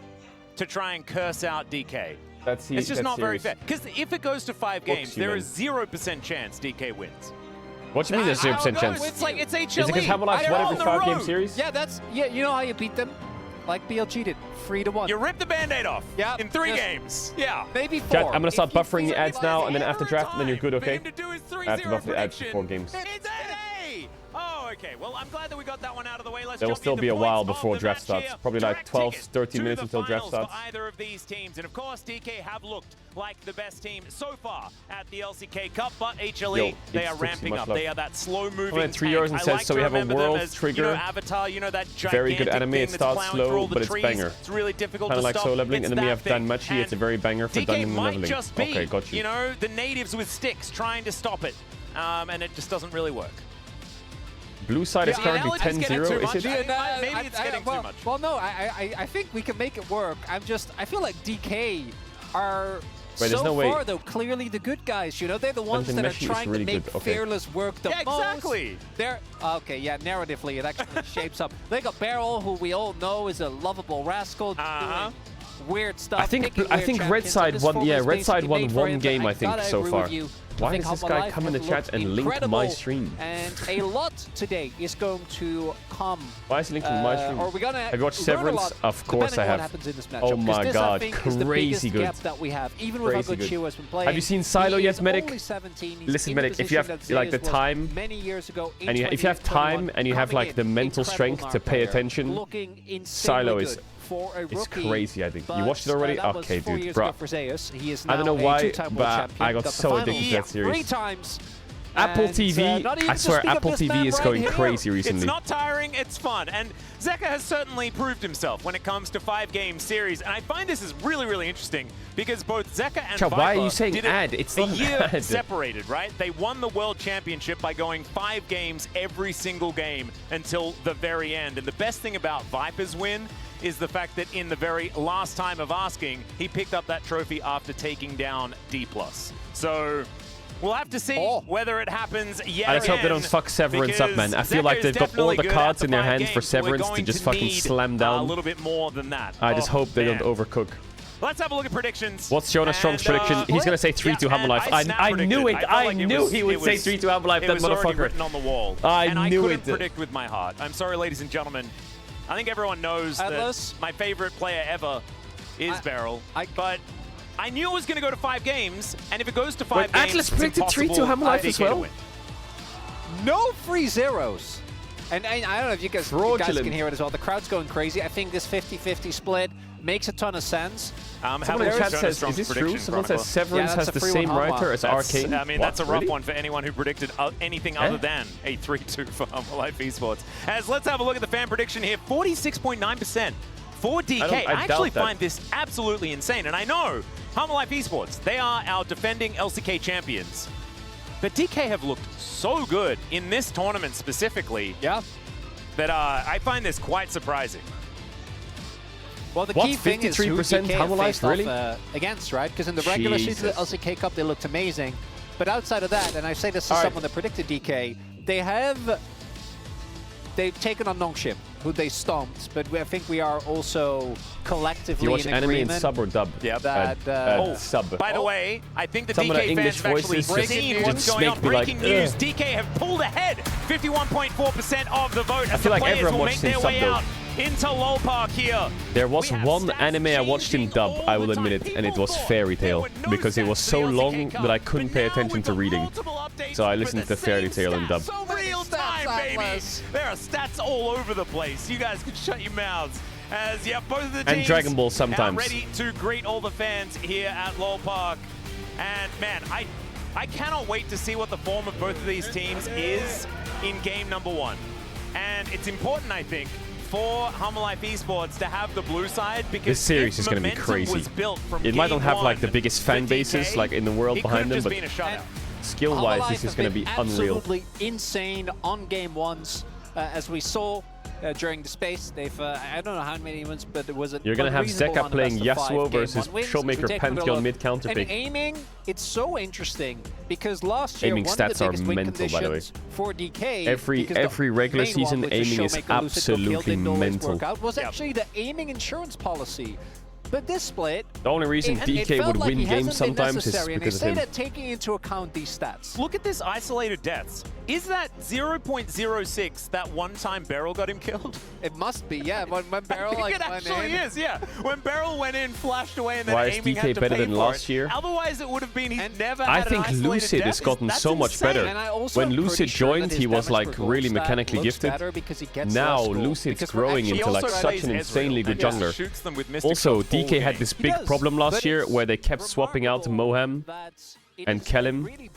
to try and curse out DK. It's just not very fair. Because if it goes to 5 games, there is 0% chance DK wins. What do you mean there's 0% chance? It's like, it's HLE. Is it because Hammer Life's won every 5-game series? Yeah, you know how you beat them? Like BLG did, 3-1. You rip the band-aid off in 3 games. Yeah. Maybe 4. Chat, I'm gonna start buffering the ads now, and then after draft, then you're good, okay? I have to buffer the ads for 4 games. Oh, okay. Well, I'm glad that we got that one out of the way. Let's There will still be a while before draft starts. Probably like 12, 13 minutes until draft starts. For either of these teams. And of course, DK have looked like the best team so far at the LCK Cup, but HLE, they are ramping up. They are that slow-moving 3 euros and says, so we have a world trigger. You know, Avatar, you know, that very good anime. It starts slow, but it's banger. It's really difficult Kind of like stop. solo leveling, and then we have Danmachi. It's a very banger for dungeon leveling. Just be, okay, got you. You know, the natives with sticks trying to stop it, and it just doesn't really work. Blue side is currently 10-0, is it? Maybe it's getting too much. Well, no, I think we can make it work. I feel like DK are far, though, clearly the good guys. You know, they're the ones that are trying to make Fearless work the most. Exactly. They're, okay, yeah, narratively, it actually shapes up. They got Beryl, who we all know is a lovable rascal, doing weird stuff. I think Red Side won. Yeah, Red Side won 1 game, I think, so far. Why does this guy come in the chat and link my stream? And a lot today is going to come. Why is he linking my stream? Have you watched Severance? Of course I have. Oh my god, crazy good. That we have, even with how good Chiu has been playing. Have you seen Silo yet, Medic? Listen, Medic, if you have like the time, and if you have time and you have like the mental strength to pay attention, Silo is. It's crazy, I think. You watched it already? Okay, dude, bro. I don't know why, but I got so addicted to that series. Apple TV, I swear, Apple TV is going crazy recently. It's not tiring, it's fun. And Zeka has certainly proved himself when it comes to 5-game series. And I find this is really, really interesting because both Zeka and Viper why are you saying did ad? It's not a year ad. separated, right? They won the World Championship by going 5 games every single game until the very end. And the best thing about Viper's win is the fact that in the very last time of asking, he picked up that trophy after taking down D+. So we'll have to see whether it happens yet I just hope they don't fuck Severance up, man. I feel like they've got all the cards in their hands for Severance to just fucking slam down. A little bit more than that. I just hope they don't overcook. Let's have a look at predictions. What's Jonas Strong's prediction? He's going to say 3-2 Hammer Life. I knew it. I knew he would say 3-2 Hammer Life, that motherfucker. It was already written on the wall. I knew it. I couldn't predict with my heart. I'm sorry, ladies and gentlemen. I think everyone knows that my favorite player ever is Beryl, but I knew it was going to go to 5 games, and if it goes to 5 games, Atlas predicted 3-2 Hammer Life as well. No free zeros. And I don't know if you guys can hear it as well. The crowd's going crazy. I think this 50-50 split makes a ton of sense. Someone in chat says, is this true? Someone says Severance has the same writer as Arcane. I mean, that's a rough one for anyone who predicted anything other than a 3-2 for Hammer Life Esports. As let's have a look at the fan prediction here. 46.9% for DK. I actually find this absolutely insane. And I know Humble Life Esports, they are our defending LCK champions. But DK have looked so good in this tournament specifically. Yeah. That I find this quite surprising. Well, the What, key thing is who 53% DK Humble Life, faced really? off against, right? Because in the regular season of the LCK Cup, they looked amazing. But outside of that, and I say this as someone that predicted DK, they've taken on Nongshim, who they stomped, but I think we are also collectively Do you watch in anime in agreement. sub or dub? Yep. Sub. By the way, I think the Some of the DK English fans have actually voices seen just what's going on. make me like, Breaking news, ugh. DK have pulled ahead 51.4% of the vote as feel the like players everyone will make watched in their sub way though. out into LoL Park here. There was one anime I watched in dub, I will admit it, and it was Fairy Tail, because it was so long that I couldn't pay attention to reading. So I listened to Fairy Tail in dub. Real time, baby. There are stats all over the place. You guys can shut your mouths. As both of the teams And Dragon Ball sometimes. are ready to greet all the fans here at LoL Park. And man, I cannot wait to see what the form of both of these teams is in game number 1. And it's important, I think, for Humble Life Esports to have the blue side because This series is going to be crazy. It might not have like the biggest fan bases like in the world behind them, but skill-wise, this is going to be unreal. Absolutely insane on game 1s, as we saw during the space. They've I don't know how many wins, but it was a You're going to have unreasonable Zeka run of playing best of 5 Yasuo game versus 1 wins. Showmaker We take Pantheon Caedrel. mid counter And pick. aiming, it's so interesting because last year Aiming one stats of the are biggest win mental, by the way. conditions for DK, Every because the regular main one, season which is aiming is Showmaker, Lucid, got killed, absolutely didn't always mental. work out, was actually the aiming insurance policy. But this split, The only reason it DK felt would like win he games hasn't been sometimes is necessary, because of and him. I say that taking into account these stats. Look at this isolated deaths. Is that 0.06 that one time Beryl got him killed? It must be, yeah. When Beryl I think it actually is, yeah. When Beryl went in, flashed away, and then Why is aiming DK had to better pay than for last it. year? Otherwise, it would have been he's never I had think an isolated Lucid death. has gotten That's so much insane. better. And I also When am pretty Lucid sure that joined, his he was damage like per really goal stat mechanically looks gifted. better because he gets Now less gold. Lucid's Because we're growing actually into like also such an plays insanely good Ezreal. jungler. Shoots them with Mystic Also, Shot full DK had game. this He big does, problem last but year it's where they kept swapping out Moham and Kelim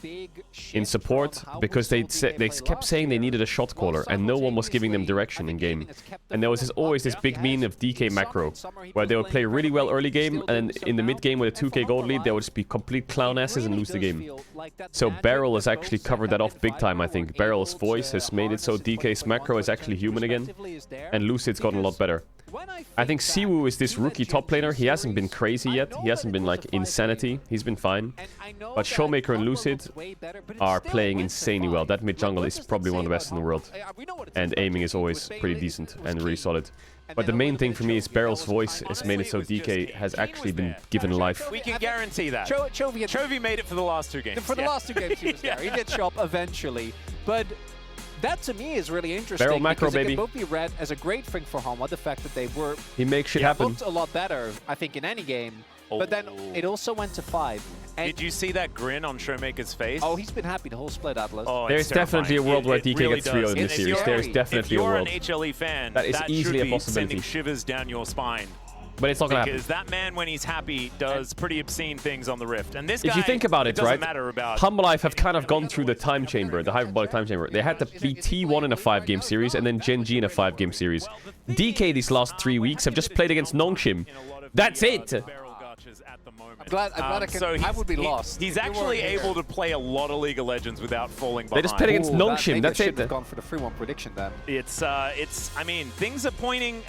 in support because they kept saying they needed a shot caller and no one was giving them direction in game. And there was always this big mean of DK macro where they would play really well early game and then in the mid game with a 2k gold lead they would just be complete clown asses and lose the game. So Beryl has actually covered that off big time, I think. Beryl's voice has made it so DK's macro is actually human again and Lucid's gotten a lot better. I think Siwoo is this rookie top laner. He hasn't been crazy yet. He hasn't been like insanity. He's been fine. But Showmaker and Lucid are playing insanely well. That mid jungle is probably one of the best in the world. And aiming is always pretty decent and really solid. But the main thing for me is Beryl's voice has made it so DK has actually been given life. We can guarantee that. Chovy made it for the last 2 games. For the last 2 games he was there. He did show up eventually. But that to me is really interesting. Beryl macro, because it baby. can both be read as a great thing for Honma, the fact that they were He makes shit happen. looked a lot better, I think, in any game. But then it also went to 5. And Did you see that grin on Showmaker's face? oh, he's been happy the whole split, Atlas. Oh, There's it's definitely a terrifying. world where It DK really gets 3-0 in does. this If series. you're- There's definitely if a you're world. an HLE fan, That is easily a should be possibility. sending shivers down your spine. But it's not gonna happen. Because that man, when he's happy, does pretty obscene things on the Rift. And this guy, If you think about it, doesn't right, matter about Humble Life have kind of gone through the time chamber, the hyperbolic time chamber. They had to be T1 in a 5-game series and then Gen G in a 5-game series. DK these last 3 weeks have just played against Nongshim. That's it! I'm glad I would be lost. He's actually able to play a lot of League of Legends without falling They behind. just played against Nongshim, that's it. have gone for the 3-1 prediction then. It's I mean, things are pointing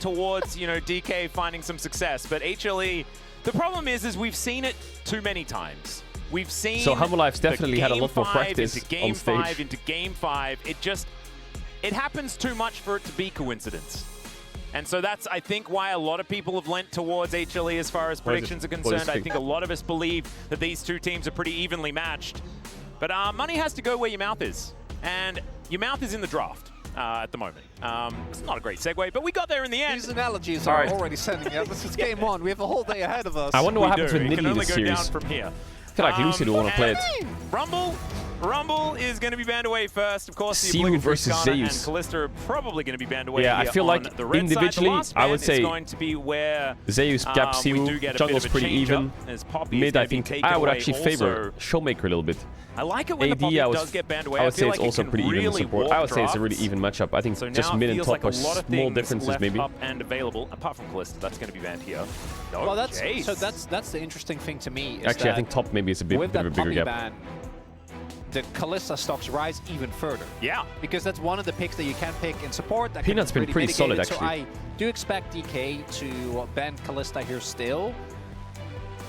towards, you know, DK finding some success, but HLE, the problem is we've seen it too many times. We've seen So Humble Life's definitely had a lot more Game 5 practice into Game on stage. 5 into Game 5. It happens too much for it to be coincidence. And so that's, I think, why a lot of people have lent towards HLE as far as predictions are concerned. I think a lot of us believe that these two teams are pretty evenly matched. But money has to go where your mouth is. And your mouth is in the draft at the moment. It's not a great segue, but we got there in the end. These analogies are already sending out. This is game 1. We have a whole day ahead of us. I wonder what happens with It can Nidalee only this go series. down from here. I feel like Lucid will want to play it. Rumble, Rumble is going to be banned away first. Of course, the Siu obligatory versus Skarner and Zeus. Kalista are probably going to be banned away. Yeah, I here feel on like the red individually, side. The last I would ban say is going to be where Zeus, Gap, we Siu, do get a jungle's bit of a pretty change-up, even. as Poppy is Mid, gonna I be think taken I would away actually also. favor Showmaker a little bit. I like it when the AD, Poppy I would, does get banned away. I would feel say like it's it also can pretty even really support. warp I would say it's a really drafts. even matchup. I think So just now mid it and feels top like are a lot of small things differences left maybe. up and available, apart from Kalista. That's going to be banned here. Oh, Well, that's Jace. so that's the interesting thing to me. Is Actually, I that think top maybe is a bit with of a that bigger Poppy gap. ban, the Kalista stocks rise even further. Yeah. Because that's one of the picks that you can pick in support. That Peanut's can been really pretty solid, mitigate it. actually. So I do expect DK to ban Kalista here still.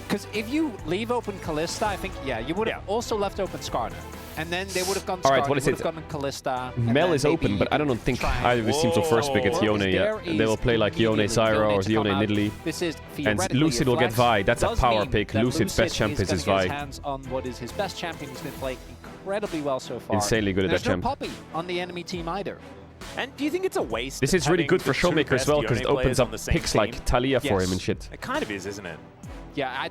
Because if you leave open Kalista, I think, yeah, you would have also left open Skarner. And then they would have gone Skarner, Alright, what is would it? have gone Kalista. and Mel then is open, maybe but I don't think either of these teams will first pick at Yone yet. And they will play like Yone Zyra or Yone Nidalee. This is And Lucid will get Vi. That's a power pick. Lucid's best champion is Vi. Vi. Hands on what is his best champion. He's been playing incredibly well so far. Insanely good at There's that champ. no Poppy on the enemy team either. And do you think it's a waste? This is really having good for the two Showmaker as best well because it Yone opens players up on the same picks team? like Talia for Yes. him and shit. It kind of is, isn't it? Yeah,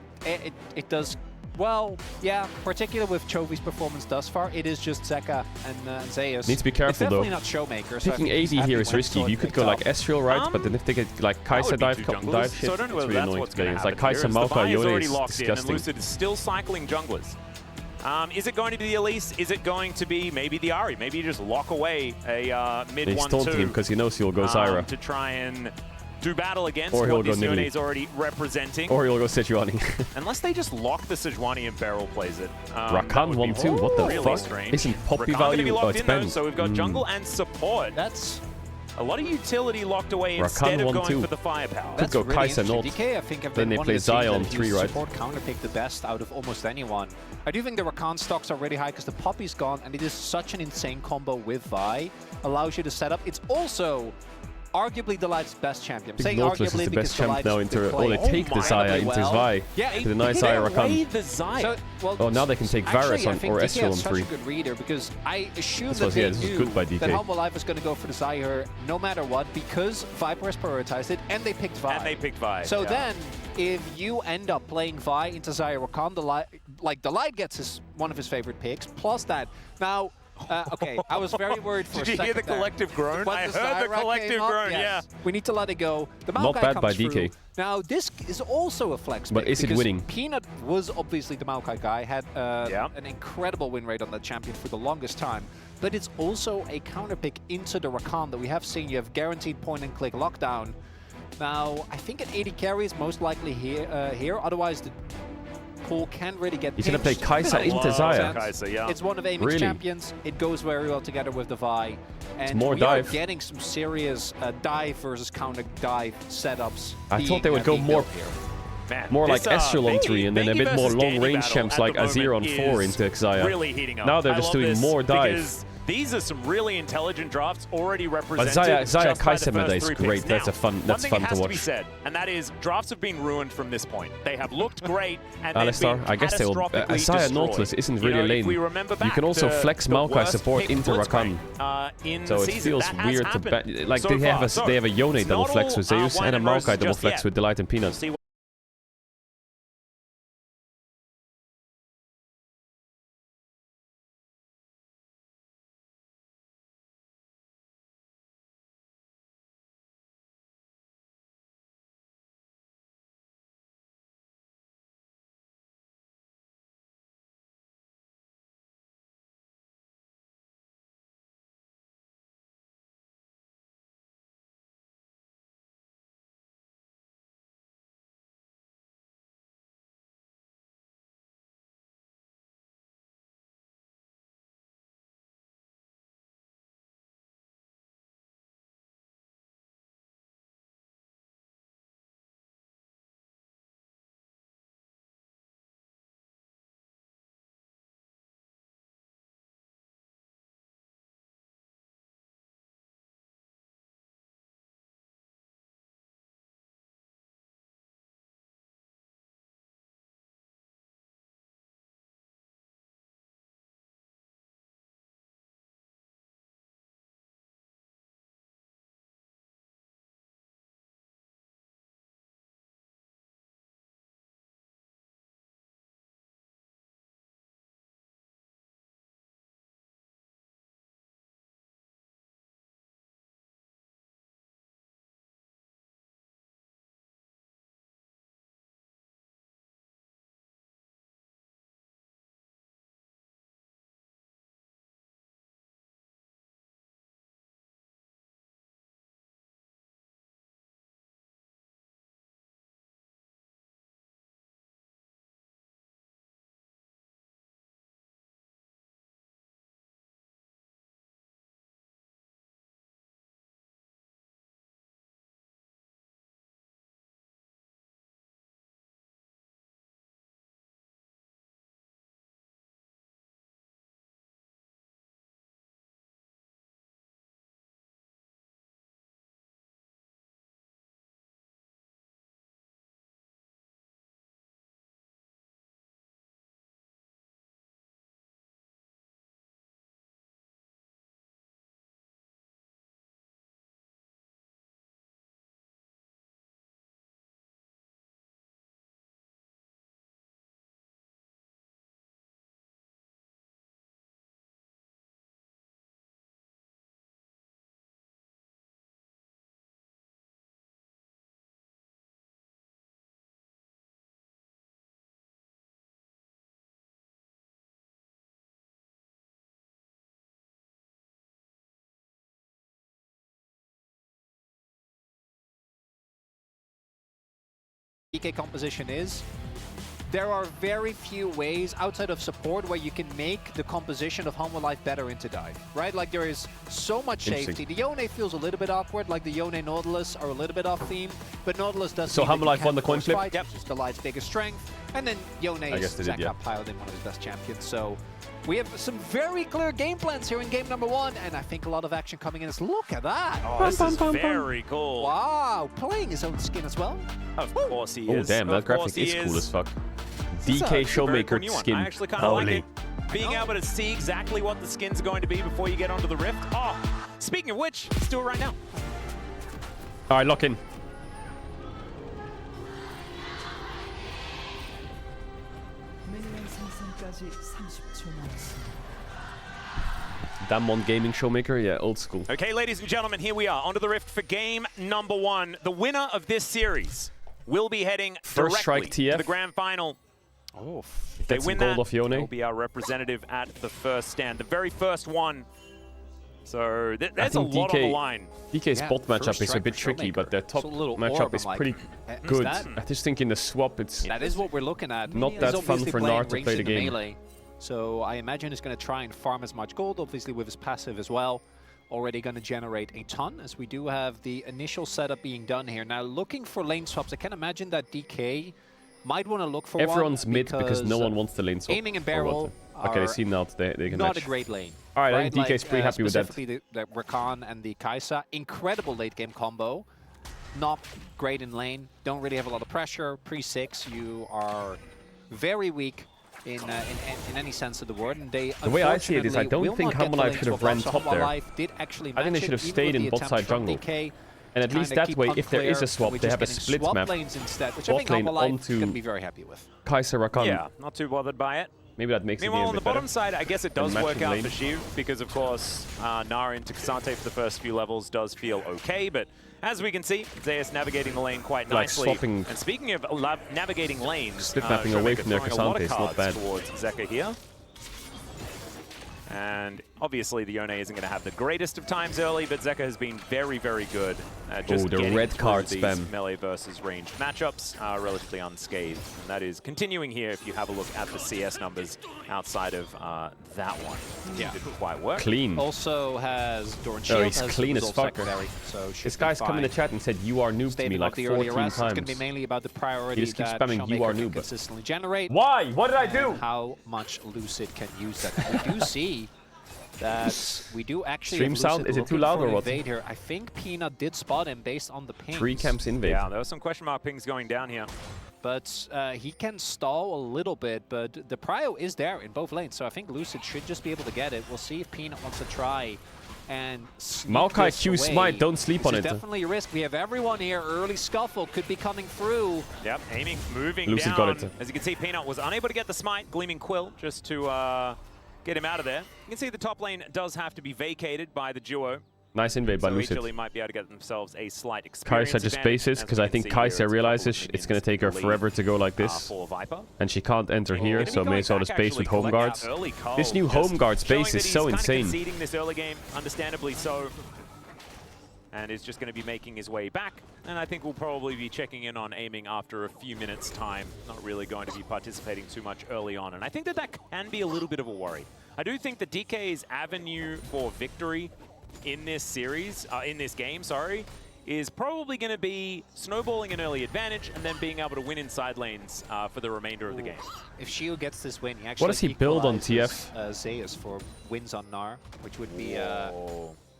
it does. Well, yeah, particularly with Chovy's performance thus far, it is just Zeka and Zeus. Need to be careful it's definitely though. not Showmaker. So I Picking think he's AD happy here is when risky. Sword You could picks go up. like Ezreal, right? But then if they get like That Kai'Sa would be dive, two dive junglers, shit, so I don't know it's whether really that's annoying what's to going play to against. happen Like here, Kai'Sa, as the Maokai, buy is Yone already is locked in, and disgusting. Lucid is still cycling junglers. Is it going to be the Elise? Is it going to be maybe the Ahri? Maybe you just lock away a mid He's 1-2 taunting him because he knows he'll go Zyra. to try and do battle against Or he'll what go this Yone Nidalee. is already representing. Or he'll go Sejuani. Unless they just lock the Sejuani and barrel plays it. Rakan 1-2, what the really fuck? strange. Isn't Poppy Rakan gonna be value? locked Oh, it's in though, Ben. so we've got jungle and support. That's a lot of utility locked away Rakan instead of going 1-2. for the firepower. Could go Kai'Sa and ult. DK, I think, have Then been they one play of the teams Zion that 3, used right? support counterpick the best out of almost anyone. I do think the Rakan stocks are really high because the Poppy's gone, and it is such an insane combo with Vi. Allows you to set up. It's also arguably Delight's best champion. I'm saying Nautilus arguably is the because best champ Delight's now been into. Oh, playing they take the Xayah into well. Zvi. Yeah, With a nice They Xayah away Rakan. the Xayah. So, well, Oh, now they can take actually, Varus I on think or DK Ezreal on has such 3. a good reader because I assume This that was- they yeah, this was knew good by DK. that Humble Life was going to go for the Zyre no matter what because Viper has prioritized it and they picked Vi. And they picked Vi. So yeah. then, if you end up playing Vi into Zyre Rakan, Delight gets one of his favorite picks. Plus that, now. Okay, I was very worried for a Did second. you hear the there. collective groan? When I the heard the Zyra collective came up, groan, yes, yeah. We need to let it go. The Not Maokai bad comes by through. DK. Now, this is also a flex But pick is it because winning? Peanut was obviously the Maokai guy, had an incredible win rate on that champion for the longest time. But it's also a counter pick into the Rakan that we have seen. You have guaranteed point-and-click lockdown. Now, I think an 80 carry is most likely here. Otherwise, the pool can really get He's gonna play pinched. Kai'Sa Makes into a lot of Xayah. sense. Kai'Sa, yeah. It's one of Amy's Really? champions. It goes very well together with the Vi. And more we dive. are getting some serious dive versus counter dive setups. I thought they would go being more built here. Man, More like this, Ezreal on Bengi- 3 and then a Bengi bit more versus Danny long-range battle champs at like the Azir on moment 4 is into Xayah. really heating up. Now they're I just love doing this more dive. because these are some really intelligent drafts already But represented. Xayah just by the Kai'Sa meta first is 3 great. picks. That's Now, a fun. one That's thing fun has to to be watch. said, and that is drafts have been ruined from this point. They have looked great, and they've Alistar, been I guess they will. catastrophically Xayah destroyed. Nautilus isn't You really know, a lane. if we remember You back can also to flex the Maokai worst support pick into Blitzcrank, Rakan. in So the it season. feels That has weird to happened like so they have far. a So they have a Yone it's double not flex all, with Zeus and a wine and Maokai roses double just flex yet. with Delight and Peanut. See DK composition is, there are very few ways outside of support where you can make the composition of Humble Life better into dive, right? Like there is so much safety. The Yone feels a little bit awkward, like the Yone Nautilus are a little bit off theme, but Nautilus does. So Humble Life won the coin flip? Yep. Which is the Light's biggest strength. And then Yone is piled in one of his best champions. So we have some very clear game plans here in game number 1, and I think a lot of action coming in. Look at that! Oh, this is very cool. Wow, playing his own skin as well. Of course he is. Oh damn, that graphic is cool as fuck. DK Showmaker skin. I actually kind of like it. Being able to see exactly what the skin's going to be before you get onto the Rift. Oh, speaking of which, let's do it right now. All right, lock in. Damwon Gaming Showmaker, yeah, old school. Okay, ladies and gentlemen, here we are onto the Rift for game number 1. The winner of this series will be heading First strike directly TF to the grand final. Oh, if they win gold that, off Yone. they'll be our representative at the first stand, the very first one. So there's a lot on the line. DK's bot matchup is a bit tricky, but their top matchup is pretty good. I just think in the swap, it's that is what we're looking at. Not that fun for Nar to play the game. Melee. So I imagine he's going to try and farm as much gold, obviously with his passive as well. Already going to generate a ton, as we do have the initial setup being done here. Now, looking for lane swaps, I can imagine that DK might want to look for Everyone's mid because no one wants the lane swap. Aiming and barrel okay, they see now they can not match. a great lane. All right, right? I think DK's pretty happy with that. Specifically the Rakan and the Kai'Sa, incredible late game combo. Not great in lane, don't really have a lot of pressure. Pre-6, you are very weak in any sense of the word. And they, the way I see it is I don't think Humble Life should have ran top there. I think they should have stayed in bot side jungle. And at least that way, if there is a swap, they have a split map. Instead, which I think Humble Life can be very happy with. Kai'Sa Rakan. Yeah, not too bothered by it. Maybe that makes it a Meanwhile, bit on the better. bottom side, I guess it does work out for Shiv, because of course, Nara into K'Sante for the first few levels does feel okay, but as we can see, Zeus navigating the lane quite nicely. Swapping, and speaking of navigating lanes, split mapping away from their K'Sante is not bad. Towards Zeka here. And obviously the Yone isn't going to have the greatest of times early, but Zeka has been very, very good at just getting red card these spam. melee versus ranged matchups relatively unscathed. And that is continuing here if you have a look at the CS numbers outside of that one. Yeah. Didn't quite work. Clean. Also has Doran Shield. Oh, he's clean as fuck. So this guy's come in the chat and said, "You are noob" to me like 14 times. It's going to be mainly about the priority he just keeps that spamming, "You are noob" consistently generate. Why? What did I do? How much Lucid can use that. We do see that we do actually stream sound, is it too loud or what? Here. I think Peanut did spot him based on the pings. 3 camps invade. Yeah, there was some question mark pings going down here. But he can stall a little bit, but the prio is there in both lanes, so I think Lucid should just be able to get it. We'll see if Peanut wants to try and Maokai Q Smite, don't sleep on it. Definitely a risk. We have everyone here. Early scuffle could be coming through. Yep, aiming, moving Lucid down. got it. As you can see, Peanut was unable to get the Smite. Gleaming Quill just to get him out of there. You can see the top lane does have to be vacated by the duo. Nice invade by so Lucid. Each might be able to get themselves a slight experience Kai'Sa just bases, because I think Kai'Sa realizes it's going to take her forever to go like this. And she can't enter here, so may as well just base with home guards. This new home guard space is so insane. Conceding this early game, understandably so. And is just going to be making his way back. And I think we'll probably be checking in on aiming after a few minutes' time. Not really going to be participating too much early on. And I think that that can be a little bit of a worry. I do think that DK's avenue for victory in this series, in this game, sorry, is probably going to be snowballing an early advantage and then being able to win in side lanes for the remainder of the game. If Shield gets this win, he actually what does he build on TF? Zeus for wins on Gnar, which would be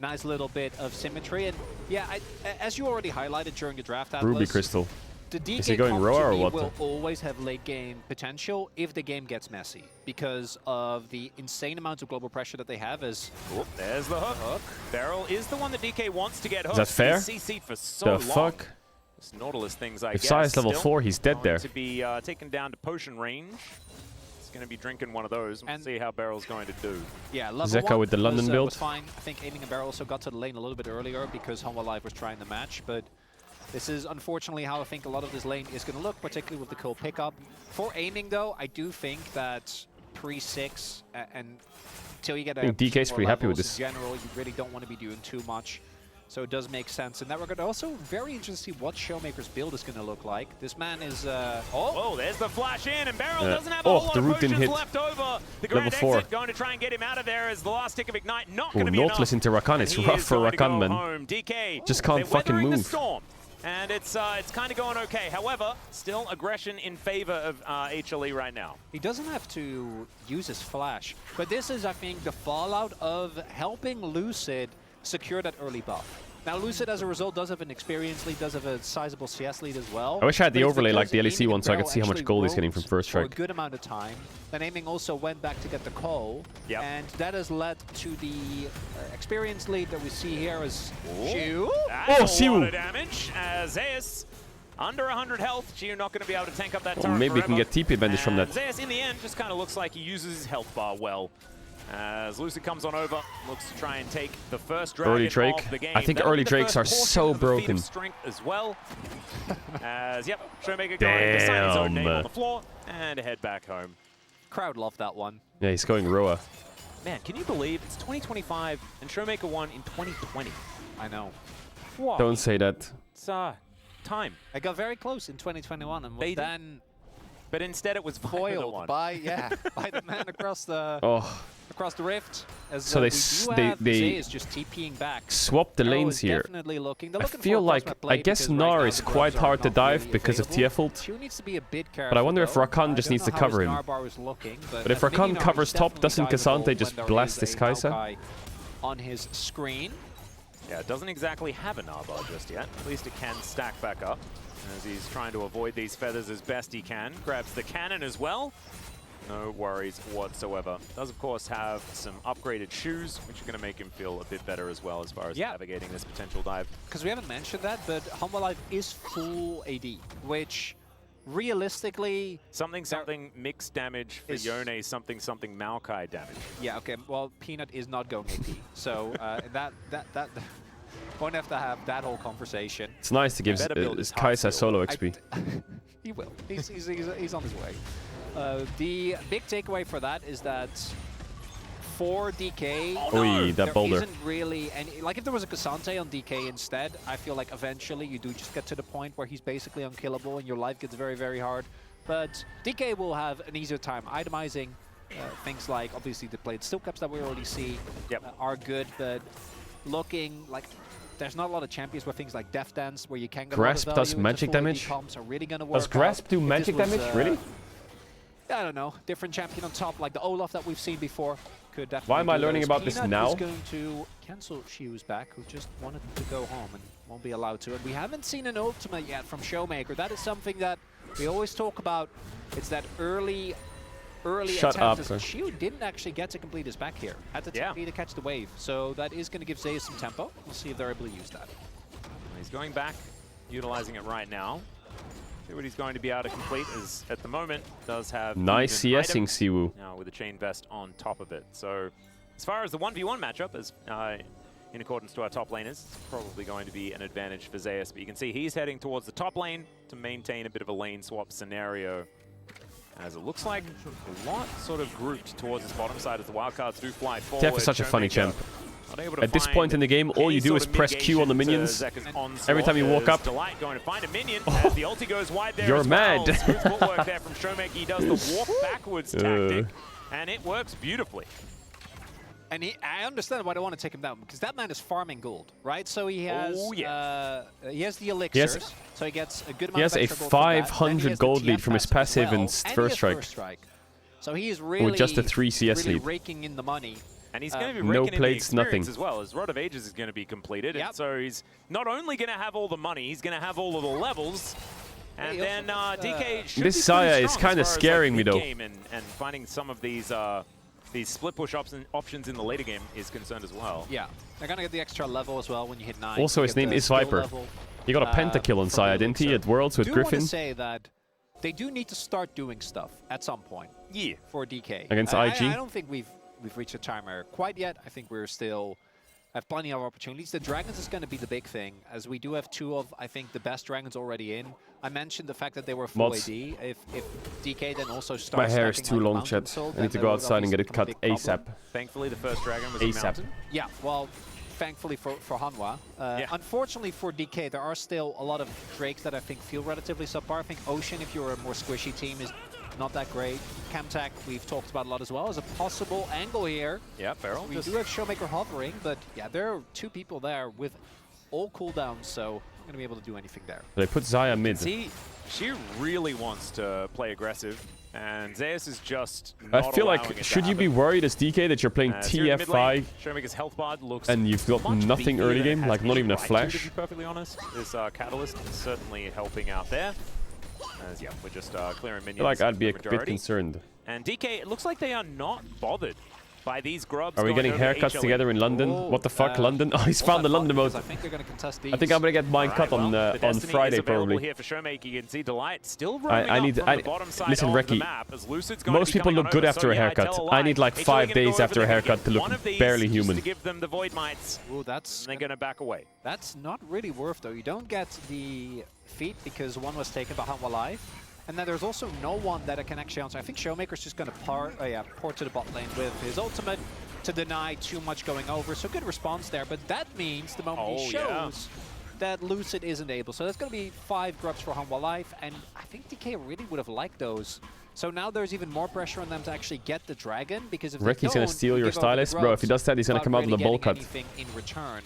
nice little bit of symmetry. And yeah, as you already highlighted during the draft, Atlas, Ruby Crystal. The DK is he going Roar or what? Will always have late game potential if the game gets messy because of the insane amounts of global pressure that they have. As there's the hook. Beryl is the one that DK wants to get hooked. Is that fair? He's CC'd for so the long. Fuck? This Nautilus things, I if guess. Sai is level still 4, he's dead there. To be taken down to potion range. He's going to be drinking one of those. We'll see how Beryl's going to do. Yeah, level Zeka with the London build. Was fine. I think Aiming and Beryl also got to the lane a little bit earlier because Humble Life was trying the match, but this is unfortunately how I think a lot of this lane is going to look, particularly with the kill pickup. For Aiming, though, I do think that pre-6 and until you get I think DK's pretty happy with this. In general, you really don't want to be doing too much. So it does make sense in that regard. Also, very interesting to see what Showmaker's build is going to look like. This man is... Oh, there's the flash in, and Beryl doesn't have a Oh, whole lot the of root didn't potions hit. left over. The Level grand 4. exit going to try and get him out of there as the last tick of Ignite not Oh, going to be Nautilus enough. into Rakan. It's And he rough is for going to go Rakan, man. home. DK, Just can't they're fucking weathering the move. storm. And it's kind of going okay. However, still aggression in favor of HLE right now. He doesn't have to use his flash, but this is, I think, the fallout of helping Lucid secure that early buff. Now, Lucid, as a result, does have an experience lead, does have a sizable CS lead as well. I wish I had the but it's overlay like because the LEC Aiming one and so I could Beryl see how much actually gold he's getting from roamed first for a strike. good amount of time. Then Aiming also went back to get the call, and that has led to the experience lead that we see here as Xiu. That's a lot of damage as Zeus under 100 health. Xiu not going to be able to tank up that turret Maybe he can forever. get TP advantage from that. And Zeus, in the end, just kind of looks like he uses his health bar well. As Lucid comes on over, looks to try and take the first dragon Early Drake. off the game. I think That'll early be the Drakes first are portion so of the feat of broken. strength as well. As, yep, Showmaker going to sign his own name on the floor and head back home. Crowd loved that one. Yeah, he's going Roa. Man, can you believe it's 2025 and Showmaker won in 2020? I know. Whoa. Don't say that. It's time. I got very close in 2021 and was then but instead it was foiled by by the man across the across the rift. As So we they is just TPing back. swap the Arrow lanes is here. Definitely looking. They're I looking feel for a like proximate play I guess because right Gnar now is the quite grubs are hard to not dive really because of available. TF ult. Xiu needs to be a bit careful. But I wonder if though. Rakan just I needs don't to know how cover his him. Gnar bar is looking, But if at the Rakan Gnar covers is top, doesn't definitely Cassante diveable just when there blast is this a Kai'Sa? Maokai on his screen. Yeah, it doesn't exactly have a Narbar just yet. At least it can stack back up as he's trying to avoid these feathers as best he can. Grabs the cannon as well. No worries whatsoever. Does, of course, have some upgraded shoes, which are going to make him feel a bit better as well as far as navigating this potential dive. Because we haven't mentioned that, but Humble Life is full AD, which realistically... Something mixed damage for Yone, something Maokai damage. Yeah, okay, well, Peanut is not going AP, so that won't have to have that whole conversation. It's nice to give Kai'Sa solo XP. He will. He's on his way. The big takeaway for that is that for DK, Oy, that there boulder. isn't really any... Like, if there was a Cassante on DK instead, I feel like eventually you do just get to the point where he's basically unkillable and your life gets very, very hard. But DK will have an easier time itemizing things like, obviously, the played still caps that we already see are good, but looking like... There's not a lot of champions where things like Death Dance, where you can get Grasp a lot of does value magic into full AD damage? comps are really gonna work Does Grasp out. do If magic this was, damage? Really? I don't know. Different champion on top, like the Olaf that we've seen before, could definitely. Why am I do learning those. about this Peanut now? is going to cancel Xiu's back, who just wanted to go home and won't be allowed to. And we haven't seen an ultimate yet from Showmaker. That is something that we always talk about. It's that early Shut attempt. up. Xiu didn't actually get to complete his back here. Had to TP to catch the wave. So that is going to give Zeus some tempo. We'll see if they're able to use that. He's going back, utilizing it right now. See what he's going to be able to complete is, at the moment, does have Nice even CSing Siwu. now with a chain vest on top of it. So as far as the 1v1 matchup, as in accordance to our top laners, it's probably going to be an advantage for Zeus. But you can see he's heading towards the top lane to maintain a bit of a lane swap scenario. As it looks like a lot sort of grouped towards his bottom side as the wildcards do fly forward. Def is such a funny champ. At this point in the game, all you do is press Q on the minions. Every time you walk up, Delight going to find a minion as the ulti goes wide there. You're as well. mad. Smooth footwork there from Showmaker. He does the walk backwards tactic, and it works beautifully. And I understand why they want to take him down, because that man is farming gold, right? So he has he has the elixirs, so he gets a good amount he has of a extra gold from that. Then he 500 has the gold lead TF from his passive as passive well, and he first has strike. first strike. So he is really, With just a 3 CS really lead. raking in the money. And he's going to be No raking in the plates, experience nothing. as well, as Rod of Ages is going to be completed. And so he's not only going to have all the money, he's going to have all of the levels. And then DK should This be Saya pretty is strong kinda as far as, scaring me, though. mid-game and finding some of these split push options in the later game is concerned as well. Yeah, they're going to get the extra level as well when you hit 9. Also, You his get name the is skill Viper. level, He got a pentakill on from Saya, the didn't he, elixir. at Worlds with I do Griffin? want to say that they do need to start doing stuff at some point. Yeah. For DK. Against I IG? don't think we've reached a timer quite yet. I think we're still have plenty of opportunities. The Dragons is going to be the big thing, as we do have 2 of, I think, the best Dragons already in. I mentioned the fact that they were full Mods. AD. If DK then also starts My hair is stacking too like a long, mountain chat. soul, I then need to that go would outside and get it obviously cut become a big ASAP. problem. Thankfully, the first dragon was a ASAP. mountain. Yeah, well, thankfully for Hanwha. Unfortunately for DK, there are still a lot of Drakes that I think feel relatively subpar. I think Ocean, if you're a more squishy team, is not that great. Camtech, we've talked about a lot as well, as a possible angle here. Yeah, Beryl. We do have Showmaker hovering, but yeah, there are 2 people there with all cooldowns, so I'm going to be able to do anything there. They put Xayah mid. See, she really wants to play aggressive, and Zeus is just not I feel allowing like, it to should you be happen. worried as DK that you're playing Here in the mid lane, TF5 Showmaker's health bar looks and you've got much nothing beefier early than it game, has like not any even a right flash? To be perfectly honest, this Catalyst is certainly helping out there. As yeah, we're just clearing I minions. feel like I'd be a the bit majority. concerned. And DK, it looks like they are not bothered by these grubs. Are we going getting over haircuts HLE. together in London? What the fuck, London? Oh, he's found the London mode. I think they're going to contest these. I think I'm gonna get mine cut on Friday probably. Here for Showmaker. You can see Delight still roaming I need. Listen, Reki. Most people look good after a haircut. I need like 5 days after a haircut to look barely human. To give them the Void Mites. Ooh, that's. And they're gonna back away. That's not really worth though. You don't get the feat because one was taken by Hanwha Life. And then there's also no one that I can actually answer. I think Showmaker's just going to port to the bot lane with his ultimate to deny too much going over. So good response there. But that means the moment he shows that Lucid isn't able. So that's going to be 5 grubs for Hanwha Life. And I think DK really would have liked those. So now there's even more pressure on them to actually get the dragon. Because if Reki's going to steal your stylist? Bro, if he does that, he's going to come out with a bowl cut. In return,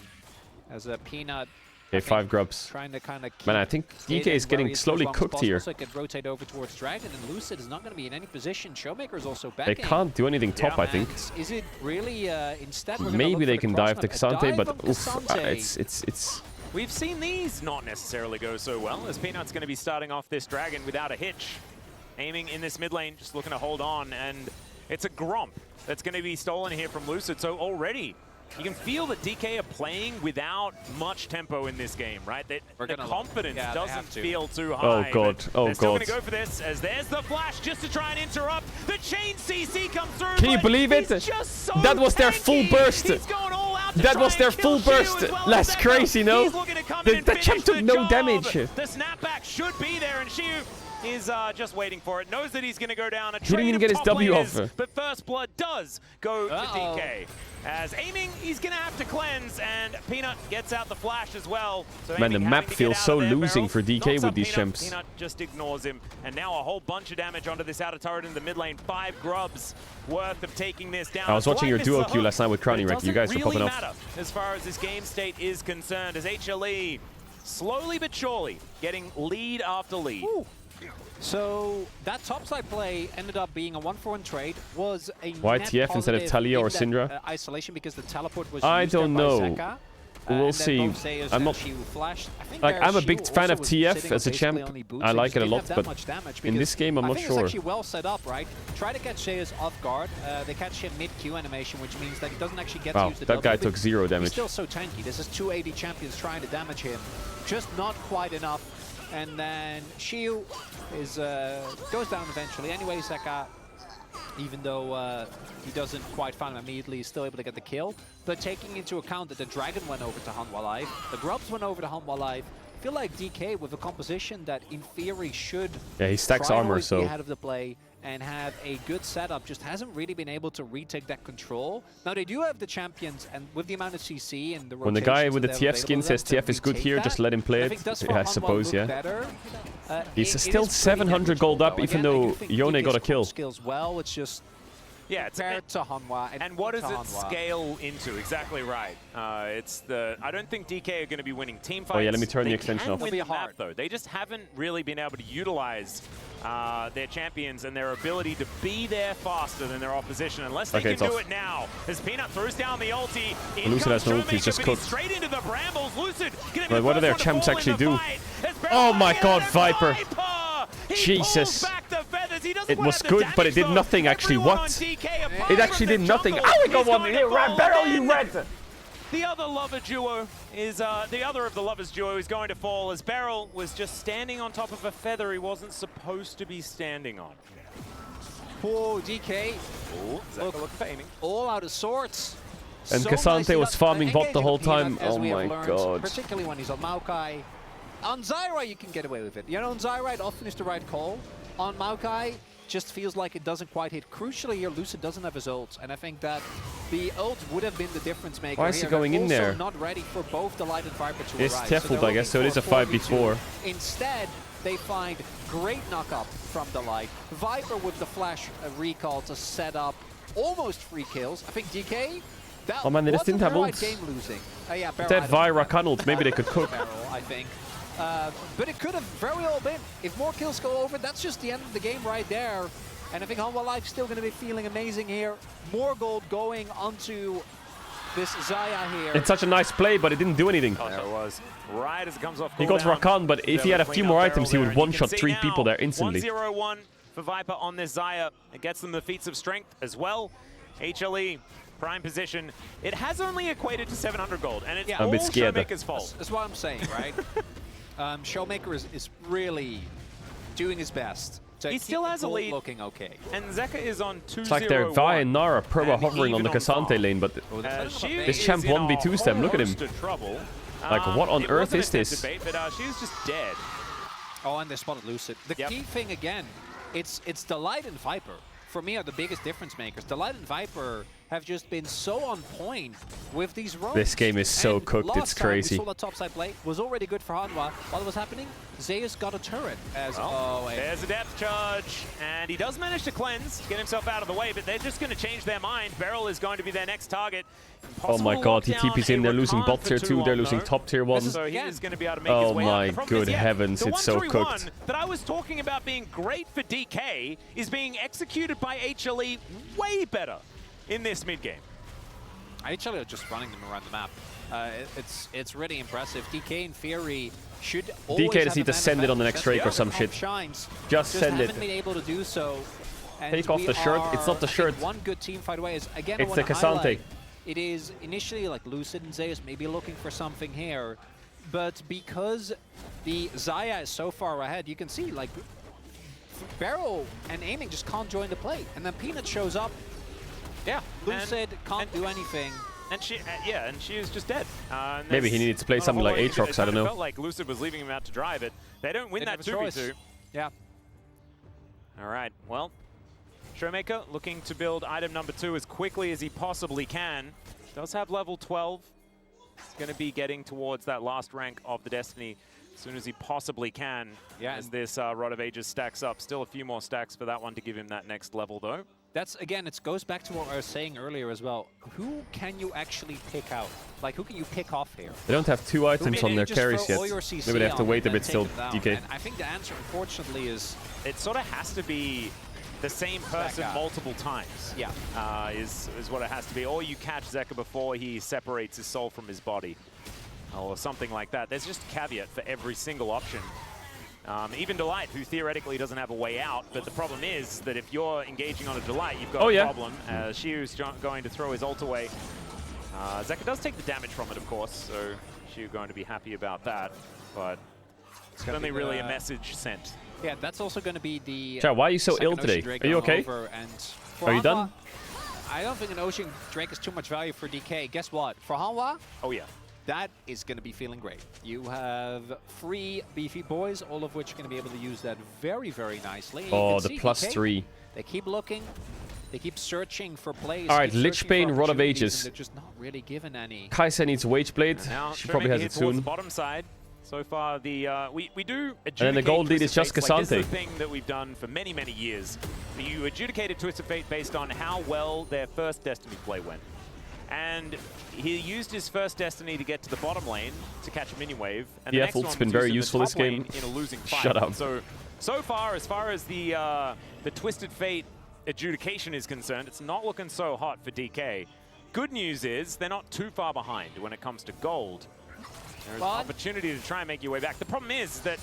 as a Peanut. Okay, 5 grubs. Trying to kind of Man, I think DK is getting slowly cooked here. So it could rotate over towards Dragon, and Lucid is not going to be in any position. Showmaker is also backing. They can't do anything top, I think. Is it really instead? Maybe they can dive the Kasante, but oof, it's. We've seen these not necessarily go so well, as Peanut's going to be starting off this Dragon without a hitch. Aiming in this mid lane, just looking to hold on, and it's a Gromp that's going to be stolen here from Lucid. So already, you can feel that DK are playing without much tempo in this game, right? The confidence doesn't feel too high. Oh god, oh they're still god. going to go for this, as there's the flash just to try and interrupt. The chain CC comes through. Can you believe it? That was their full burst. That was their full burst. That's crazy, no? The champ took no damage. The snapback should be there, and Shiu is just waiting for it. Knows that he's going to go down. He didn't even get his W off. But First Blood does go to DK. As aiming, he's going to have to cleanse, and Peanut gets out the flash as well. So Man, the map feels so losing for DK with these champs. Peanut just ignores him, and now a whole bunch of damage onto this outer turret in the mid lane. 5 grubs worth of taking this down. I was watching your duo queue last night with Crowny Wreck. You guys were popping off. As far as this game state is concerned, as HLE slowly but surely getting lead after lead. Ooh. So that topside play ended up being a 1-for-1 trade. Was a Why TF instead of Talia or Syndra? Isolation because the teleport was I used don't by know. Zeka. We'll see. I'm not. Like, I'm a big fan of TF as a champ. I like it a lot, but in this game, I'm not sure. It's actually well set up, right? Try to catch Zeus off guard. They catch him mid-Q animation, which means that he doesn't actually get to use the that guy W. took 0 damage. He's still so tanky. This is 280 champions trying to damage him. Just not quite enough. And then Shiu is goes down eventually. Anyway, Zeka, even though he doesn't quite find him immediately, he's still able to get the kill. But taking into account that the Dragon went over to Hanwha Life, the Grubs went over to Hanwha Life, I feel like DK with a composition that in theory should he stacks armor, be so ahead of the play and have a good setup, just hasn't really been able to retake that control. Now they do have the champions, and with the amount of CC and the when the guy with the TF skin says TF is good here, just let him play it. I suppose, yeah. He's still 700 gold up, even though Yone got a kill. Skills well, it's just compared to Hanwha. And what does it scale into? Exactly right. It's the. I don't think DK are going to be winning team fights. Oh yeah, let me turn the extension off. Win the map, though. They just haven't really been able to utilize their champions and their ability to be there faster than their opposition, unless they can do it now. As Peanut throws down the ulti, Lucid has no ulti, he's just cooked. Straight into the brambles. Lucid. But what do their champs actually do? Oh my God, Viper! Jesus. It was good, but it did nothing actually. What? It actually did nothing. Oh, we got one here. Barrel, you red! The other lover duo is, the other of the lovers duo is going to fall as Beryl was just standing on top of a feather he wasn't supposed to be standing on. Poor DK. Look for aiming. All out of sorts. And so Kasante was farming bot the whole time. Oh my God. Particularly when he's on Maokai. On Zyra, you can get away with it. You know, on Zyra, it often is the right call. On Maokai, just feels like it doesn't quite hit. Crucially here, Lucid doesn't have his ult, and I think that the ult would have been the difference maker. Why is he here. going in Also there? not ready for both the Light and Viper to It's arrive. Tefled, they're I guess, so looking it is a for 5v4. Instead, they find great knock-up from the Light. Viper with the flash recall to set up almost 3 kills. I think DK, that Oh man, they just didn't have right ults. game losing. Yeah, Barrel Dead had Vira can't ult, maybe they could cook. Barrel, I think. But it could have very well been. If more kills go over, that's just the end of the game right there. And I think Humble Life's still going to be feeling amazing here. More gold going onto this Zaya here. It's such a nice play, but it didn't do anything. There it was. Right as it comes off. He got Rakan, but if he had a few more items, he would one-shot 3 people there instantly. 1-0-1 for Viper on this Zaya. It gets them the feats of strength as well. HLE, prime position. It has only equated to 700 gold, and it's all Showmaker's fault. That's what I'm saying, right? Showmaker is really doing his best. He still has a lead. Looking okay. And Zeka is on 2-0-1. It's like they're Vi and Nara proper hovering on the Cassante lane, but this champ 1v2s them. Look at him. Like, what on earth is this? Debate, but she was just dead. Oh, and they spotted Lucid. The key thing again, it's the Light and Viper. For me, are the biggest difference makers. The Light and Viper have just been so on point with these roams. This game is so cooked, it's crazy. We saw that topside play was already good for Hanwha. While it was happening, Zeus got a turret. There's a depth charge, and he does manage to cleanse, get himself out of the way, but they're just going to change their mind. Beryl is going to be their next target. Oh my god, he TP's in, they're losing bot tier 2, they're losing top tier 1. So he is going to be able to make his way out. Oh my The problem good is, heavens, the it's so 1-3-1 cooked. that I was talking about being great for DK is being executed by HLE way better in this mid-game. HLE are just running them around the map. It's really impressive. DK in theory should always DK just need to send it on the next Drake or some shit. Shines. Just send it. Haven't been able to do so. And Take off the shirt. It's not the shirt. One good team fight away is again. It's the Cassante. It is initially like Lucid and Zeus maybe looking for something here, but because the Zaya is so far ahead, you can see like Barrel and Aiming just can't join the play, and then Peanut shows up. Yeah, Lucid can't do anything. And she, and she is just dead. Maybe he needed to play something like Aatrox, I don't know. It felt like Lucid was leaving him out to dry, but they don't win that 2v2. Yeah. All right, well, Showmaker looking to build item number 2 as quickly as he possibly can. Does have level 12. He's going to be getting towards that last rank of the Destiny as soon as he possibly can. Yeah, as this Rod of Ages stacks up. Still a few more stacks for that one to give him that next level, though. That's, again, it goes back to what I was saying earlier as well. Who can you actually pick out? Like, who can you pick off here? They don't have 2 items on their carries yet. Maybe they have to wait a bit still, DK. And I think the answer, unfortunately, is... It sort of has to be the same person multiple times. Yeah. Is what it has to be. Or you catch Zeka before he separates his soul from his body. Or something like that. There's just a caveat for every single option. Even Delight, who theoretically doesn't have a way out, but the problem is that if you're engaging on a Delight, you've got a problem. Shiu's going to throw his ult away. Zeka does take the damage from it, of course, so Shiu going to be happy about that, but it's only really a message sent. Yeah, that's also going to be the... Chad, why are you so ill today? Are you okay? Are you done? I don't think an Ocean Drake is too much value for DK. Guess what? For Hanwha, oh yeah, that is going to be feeling great. You have 3 beefy boys, all of which are going to be able to use that very, very nicely. Oh, the +3. They keep looking. They keep searching for plays. All right, Lichbane, Rod of Ages. They're just not really given any. Kaisa needs a Wage Blade. She probably has it soon. The bottom side. So far, we do adjudicate. And then the gold lead is just Cassante. Like, this is the thing that we've done for many, many years. You adjudicated Twisted Fate based on how well their first Destiny play went. And he used his first Destiny to get to the bottom lane to catch a minion wave. And the next Ult's one been was very used in useful this the top game. lane in a losing fight. Shut up. So far, as far as the Twisted Fate adjudication is concerned, it's not looking so hot for DK. Good news is they're not too far behind when it comes to gold. There's an opportunity to try and make your way back. The problem is that,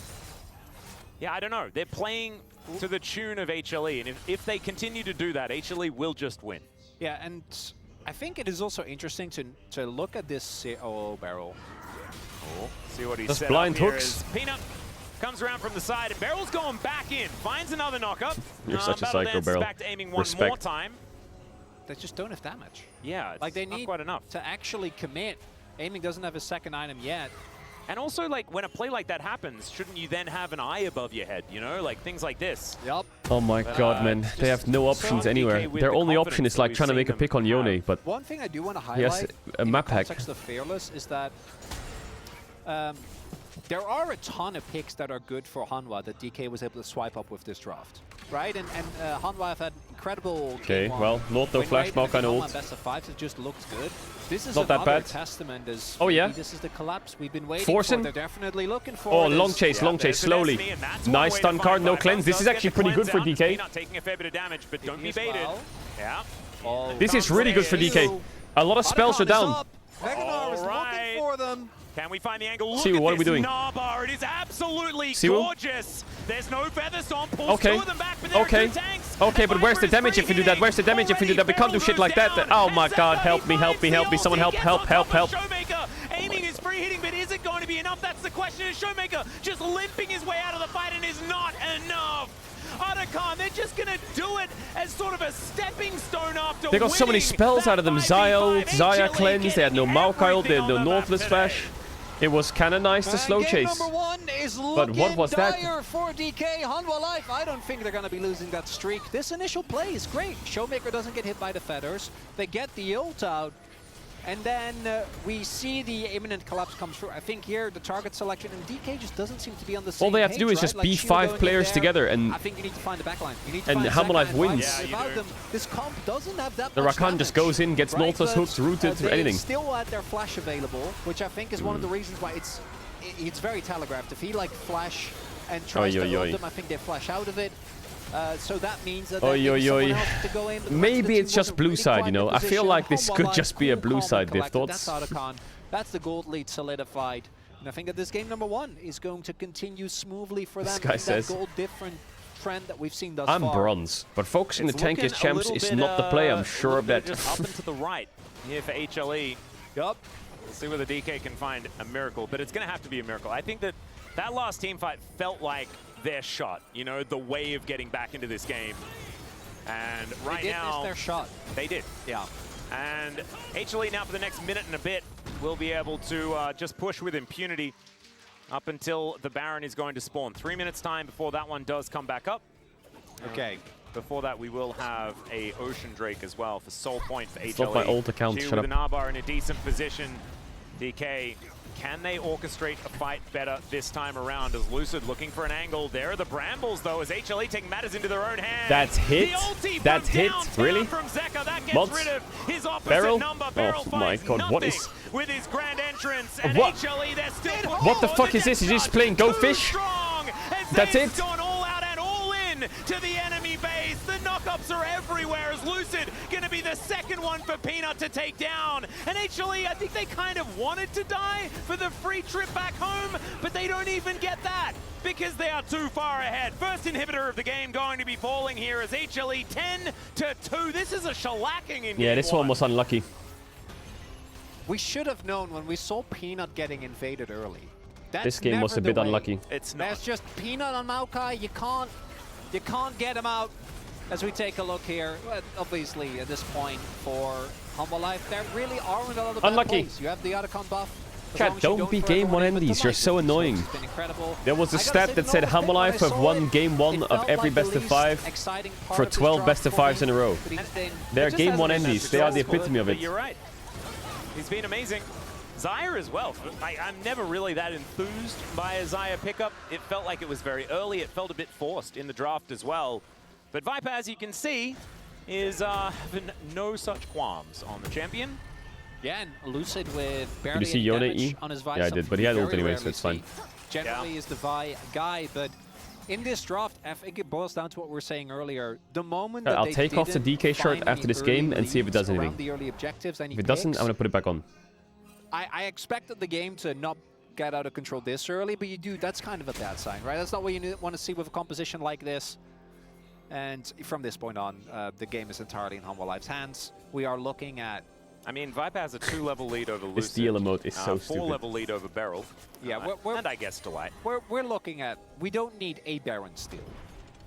yeah, I don't know. They're playing to the tune of HLE, and if they continue to do that, HLE will just win. Yeah, and I think it is also interesting to look at this. Oh, Barrel. Oh, see what he's Those set blind up here hooks. is Peanut comes around from the side, and Barrel's going back in. Finds another knockup. You're such a psycho, Barrel. Back to aiming one more time. They just don't have damage. Yeah, it's like they not need quite enough to actually commit. Aiming doesn't have a second item yet. And also, like, when a play like that happens, shouldn't you then have an eye above your head, you know? Like, things like this. Yep. Oh my god, man. They have no options anywhere. Their only option is, like, trying to make a pick on Yone, but... One thing I do want to highlight Yes, a map in the hack. context of Fearless is that there are a ton of picks that are good for Hanwha that DK was able to swipe up with this draft. Right? And Hanwha have had incredible Okay, game one well, not no win flash, rate, Maokai and no Hanwha ult. best of fives, it just looks good. This is Not that another bad. testament as Oh, yeah? maybe this is the collapse we've been waiting Force for. him. They're definitely looking for Oh, this. long chase, slowly. Nice stun card, no cleanse. This is actually pretty good for DK. Not taking a fair bit of damage, but don't be baited. Yeah. This is really good for DK. A lot of spells are down. Meganar is looking for them. Can we find the angle? Look Siwu, at what are we this doing? Narbar. It is absolutely Siwu? gorgeous. There's no Featherstorm. Pulls Okay. two of them back, but there are Okay. two tanks. Okay, but where's the damage if we do that? Where's the damage if we do that? We can't do shit like that. Oh my god, help me, help me, help me. Someone help, help, help, help. Showmaker aiming his free hitting, but is it going to be enough? That's the question. Is Showmaker just limping his way out of the fight and is not enough? Otacon, they're just gonna do it as sort of a stepping stone after They got so many spells out of them. Zaya ult, Zaya cleanse, they had no Maokai ult, they had no Northless Flash. It was kinda nice to slow Game chase. number one is But what was that? dire for DK. Hanwha Life, I don't think they're going to be losing that streak. This initial play is great. Showmaker doesn't get hit by the feathers. They get the ult out. And then we see the imminent collapse come through. I think here the target selection, and DK just doesn't seem to be on the same All they have to do page, is just right? be Like, Shield going 5 in players there. together and I think you need to find the backline. You need to and find Hanwha Life second wins. fights. Without them, this comp doesn't have that The much Rakan just damage, goes in, gets right? Northless, But, hooked, rooted, they anything. still had their flash available, which I think is one of the reasons why it's very telegraphed. If he like flash and tries to ult them, I think they flash out of it. So that means that Oi, oi, someone oi. else to go in. But the rest of Maybe the it's team just wasn't blue really side, quite you in know. I feel position. like this Hanwha could Life, just be a cool, blue calm, side and diff collected. thoughts. That's Otacon. That's the gold lead solidified. And I think that this game number one is going to continue smoothly for them. This guy in says, that gold different trend that we've seen thus I'm far. bronze, but focusing It's the tank as looking a champs little is bit, not the play, I'm sure of that. Just up and to the right here for HLE. Yup. We'll see whether DK can find a miracle, but it's going to have to be a miracle. I think that that last team fight felt like their shot, you know, the way of getting back into this game. And right They did now, miss their shot. They did. Yeah. And HLE now for the next minute and a bit will be able to just push with impunity up until the Baron is going to spawn. 3 minutes time before that one does come back up. Okay. Before that, we will have a Ocean Drake as well for Soul Point for HLE. It's not my old account, Q shut with up. an Arbar in a decent position. DK, can they orchestrate a fight better this time around as Lucid looking for an angle? There are the Brambles, though, as HLE take matters into their own hands. That's hit? The ulti That's from hit? downtown Really? From Zeka. That gets Mods? rid of his opposite Beryl? number. Oh Beryl my finds god, what nothing is... with his grand entrance. And What? HLE, they're still What the fuck is this? Is he just playing Go Fish? strong as That's they've it? gone all out and all in to the enemy base. The knockups are everywhere as Lucid going to be the second one for Peanut to take down. And HLE, I think they kind of wanted to die for the free trip back home, but they don't even get that because they are too far ahead. First inhibitor of the game going to be falling here as HLE 10-2. This is a shellacking in Yeah, game this one was unlucky. We should have known when we saw Peanut getting invaded early. That's This game was never a bit the way. unlucky. It's not. That's just Peanut on Maokai. You can't get him out. As we take a look here, well, obviously at this point for Hanwha Life, there really aren't a lot of bad Unlucky. plays. You have the Otacon buff. As Chat, long as you don't be for game everyone in, 1 but Endies. the You're Might so Wizards annoying. has been incredible. There was a I gotta stat say, that said no offense, Hanwha Life when I have saw won it, game 1 it of felt every like the best of least 5 exciting part for of this 12 draft best of for 5s in me, a row. but he's been- They're it just game hasn't 1 been Endies. They are the successful, epitome of but it. You're right. He's been amazing. Zaya as well. I'm never really that enthused by a Zaya pickup. It felt like it was very early. It felt a bit forced in the draft as well. But Viper, as you can see, is having no such qualms on the champion. Yeah, and Lucid with Did barely you see any Yone damage E? on his Vi. Yeah, I did, but he had ult something we anyway, so very it's fine. rarely see. Generally is the Vi guy, but in this draft, I think it boils down to what we were saying earlier. The moment that I'll they take off the didn't DK shirt find after any this game early and see if it does leads anything. around the early objectives, any If it doesn't, picks, I'm gonna put it back on. I expected the game to not get out of control this early, but you do. That's kind of a bad sign, right? That's not what you want to see with a composition like this. And from this point on, the game is entirely in Hanwha Life's hands. We are looking at... I mean, Viper has a 2-level lead over Lucid. This DL emote is so stupid. 4-level lead over Beryl. Yeah, and I guess Delight. We're looking at... We don't need a Baron steal.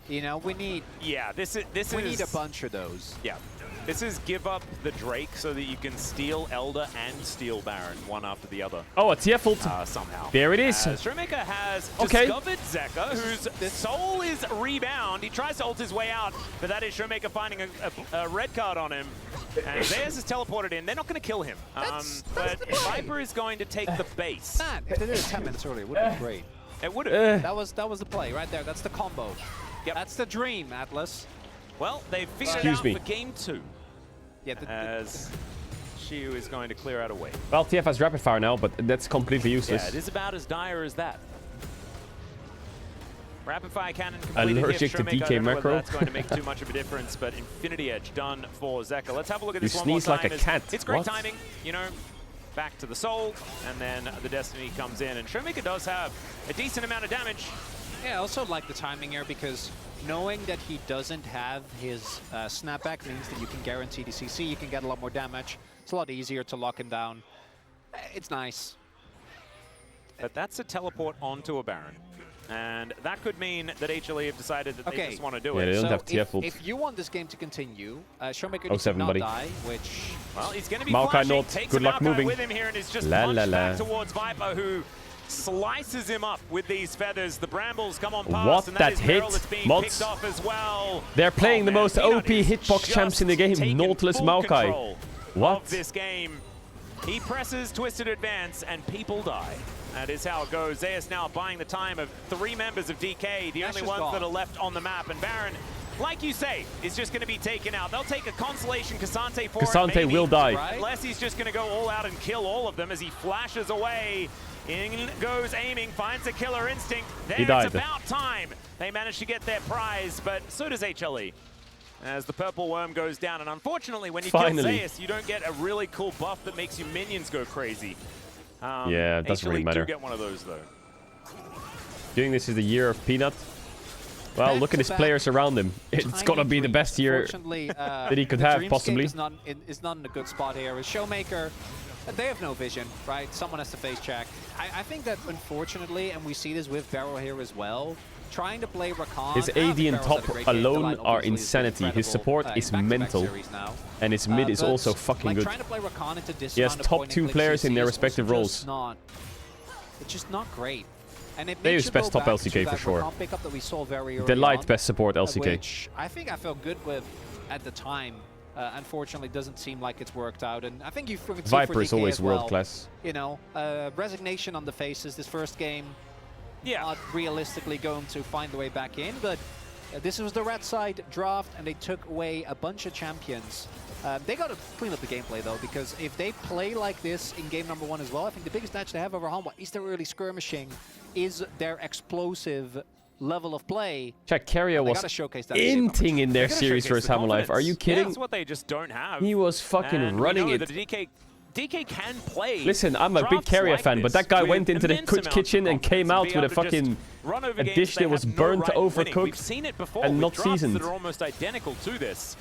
You know, we need... Yeah, this is... We need a bunch of those. Yeah. This is give up the Drake so that you can steal Elder and steal Baron one after the other. Oh, a TF ult. Somehow. There it is. Showmaker has discovered Zeka, whose soul is Rebound. He tries to ult his way out, but that is Showmaker finding a red card on him. And Zeus is teleported in. They're not going to kill him. But Viper is going to take the base. Man, if they did it 10 minutes earlier, it would have been great. It would have. That was the play right there. That's the combo. Yep. That's the dream, Atlas. Well, they've figured it out for game 2. Yeah, as Shiu is going to clear out a wave. Well, TF has rapid fire now, but that's completely useless. Yeah, it is about as dire as that. Rapid fire cannon completed. Allergic to DK I don't know macro. whether that's going to make too much of a difference, but Infinity Edge done for Zeka. Let's have a look at this one more sneeze time. like a cat. It's great What? timing, you know. Back to the soul, and then the Destiny comes in, and Showmaker does have a decent amount of damage. Yeah, I also like the timing here because knowing that he doesn't have his snapback means that you can guarantee the CC, you can get a lot more damage. It's a lot easier to lock him down. It's nice. But that's a teleport onto a Baron. And that could mean that HLE have decided that they just want to do it. They don't So have TF ult. if you want this game to continue, Showmaker Oh, needs to 7, not buddy. die, which... Well, he's going to be Maokai flashing, not. takes Good a luck Maokai moving. with him here and is just La, punched la, la. back towards Viper, who slices him up with these feathers. The brambles come on past, What? and That is hit? Meryl that's being Mods? picked off as well. They're playing the man, most Peanut OP is hitbox champs in the game. taking Nautilus full Maokai. control What? of this game. He presses Twisted Advance, and people die. That is how it goes. Zeus now buying the time of 3 members of DK, the only ones that are left on the map. And Baron, like you say, is just going to be taken out. They'll take a consolation Cassante for Cassante it, maybe, will die. right? Unless he's just going to go all out and kill all of them as he flashes away. In goes aiming, finds a killer instinct. There, He died. it's about time. They managed to get their prize, but so does HLE. As the purple worm goes down, and unfortunately when you kill Zeus, you don't get a really cool buff that makes your minions go crazy. Yeah, it doesn't really HLE matter. do get one of those though. Doing this is the year of Peanut. Well, look at his players around him. It's got to be the best year that he could have, possibly. Is not in a good spot here. With Showmaker, they have no vision, right? Someone has to face check. I think that, unfortunately, and we see this with Barrow here as well, trying to play Rakan. His AD and top alone are insanity. His support is mental. And his mid is also fucking good. Trying to play Rakan into this He has amount of top point 2 and click players in their CCs respective also roles. It's just not great. And it They makes use you best go top back LCK to for that sure. Rakan pickup that we saw very early The light on, best support LCK. which I think I felt good with at the time. Unfortunately, doesn't seem like it's worked out, and I think you see Viper for is DK always as well, world class. You know, resignation on the faces. This first game, not realistically going to find the way back in, but this was the red side draft, and they took away a bunch of champions. They got to clean up the gameplay though, because if they play like this in game number 1 as well, I think the biggest edge they have over Hanwha is their early skirmishing, is their explosive level of play. Check, Carrier was showcase that inting in their series versus Hammer Life. Are you kidding? Yeah, that's what they just don't have. He was fucking and running we know it. that DK can play. Listen, I'm a big drafts Carrier like fan, but this that guy with went into the immense amounts kitchen of and came confidence out to with be a able to just fucking run over a games dish they that was have no burnt right winning. overcooked We've seen it before and with not drafts seasoned. that are almost identical to this.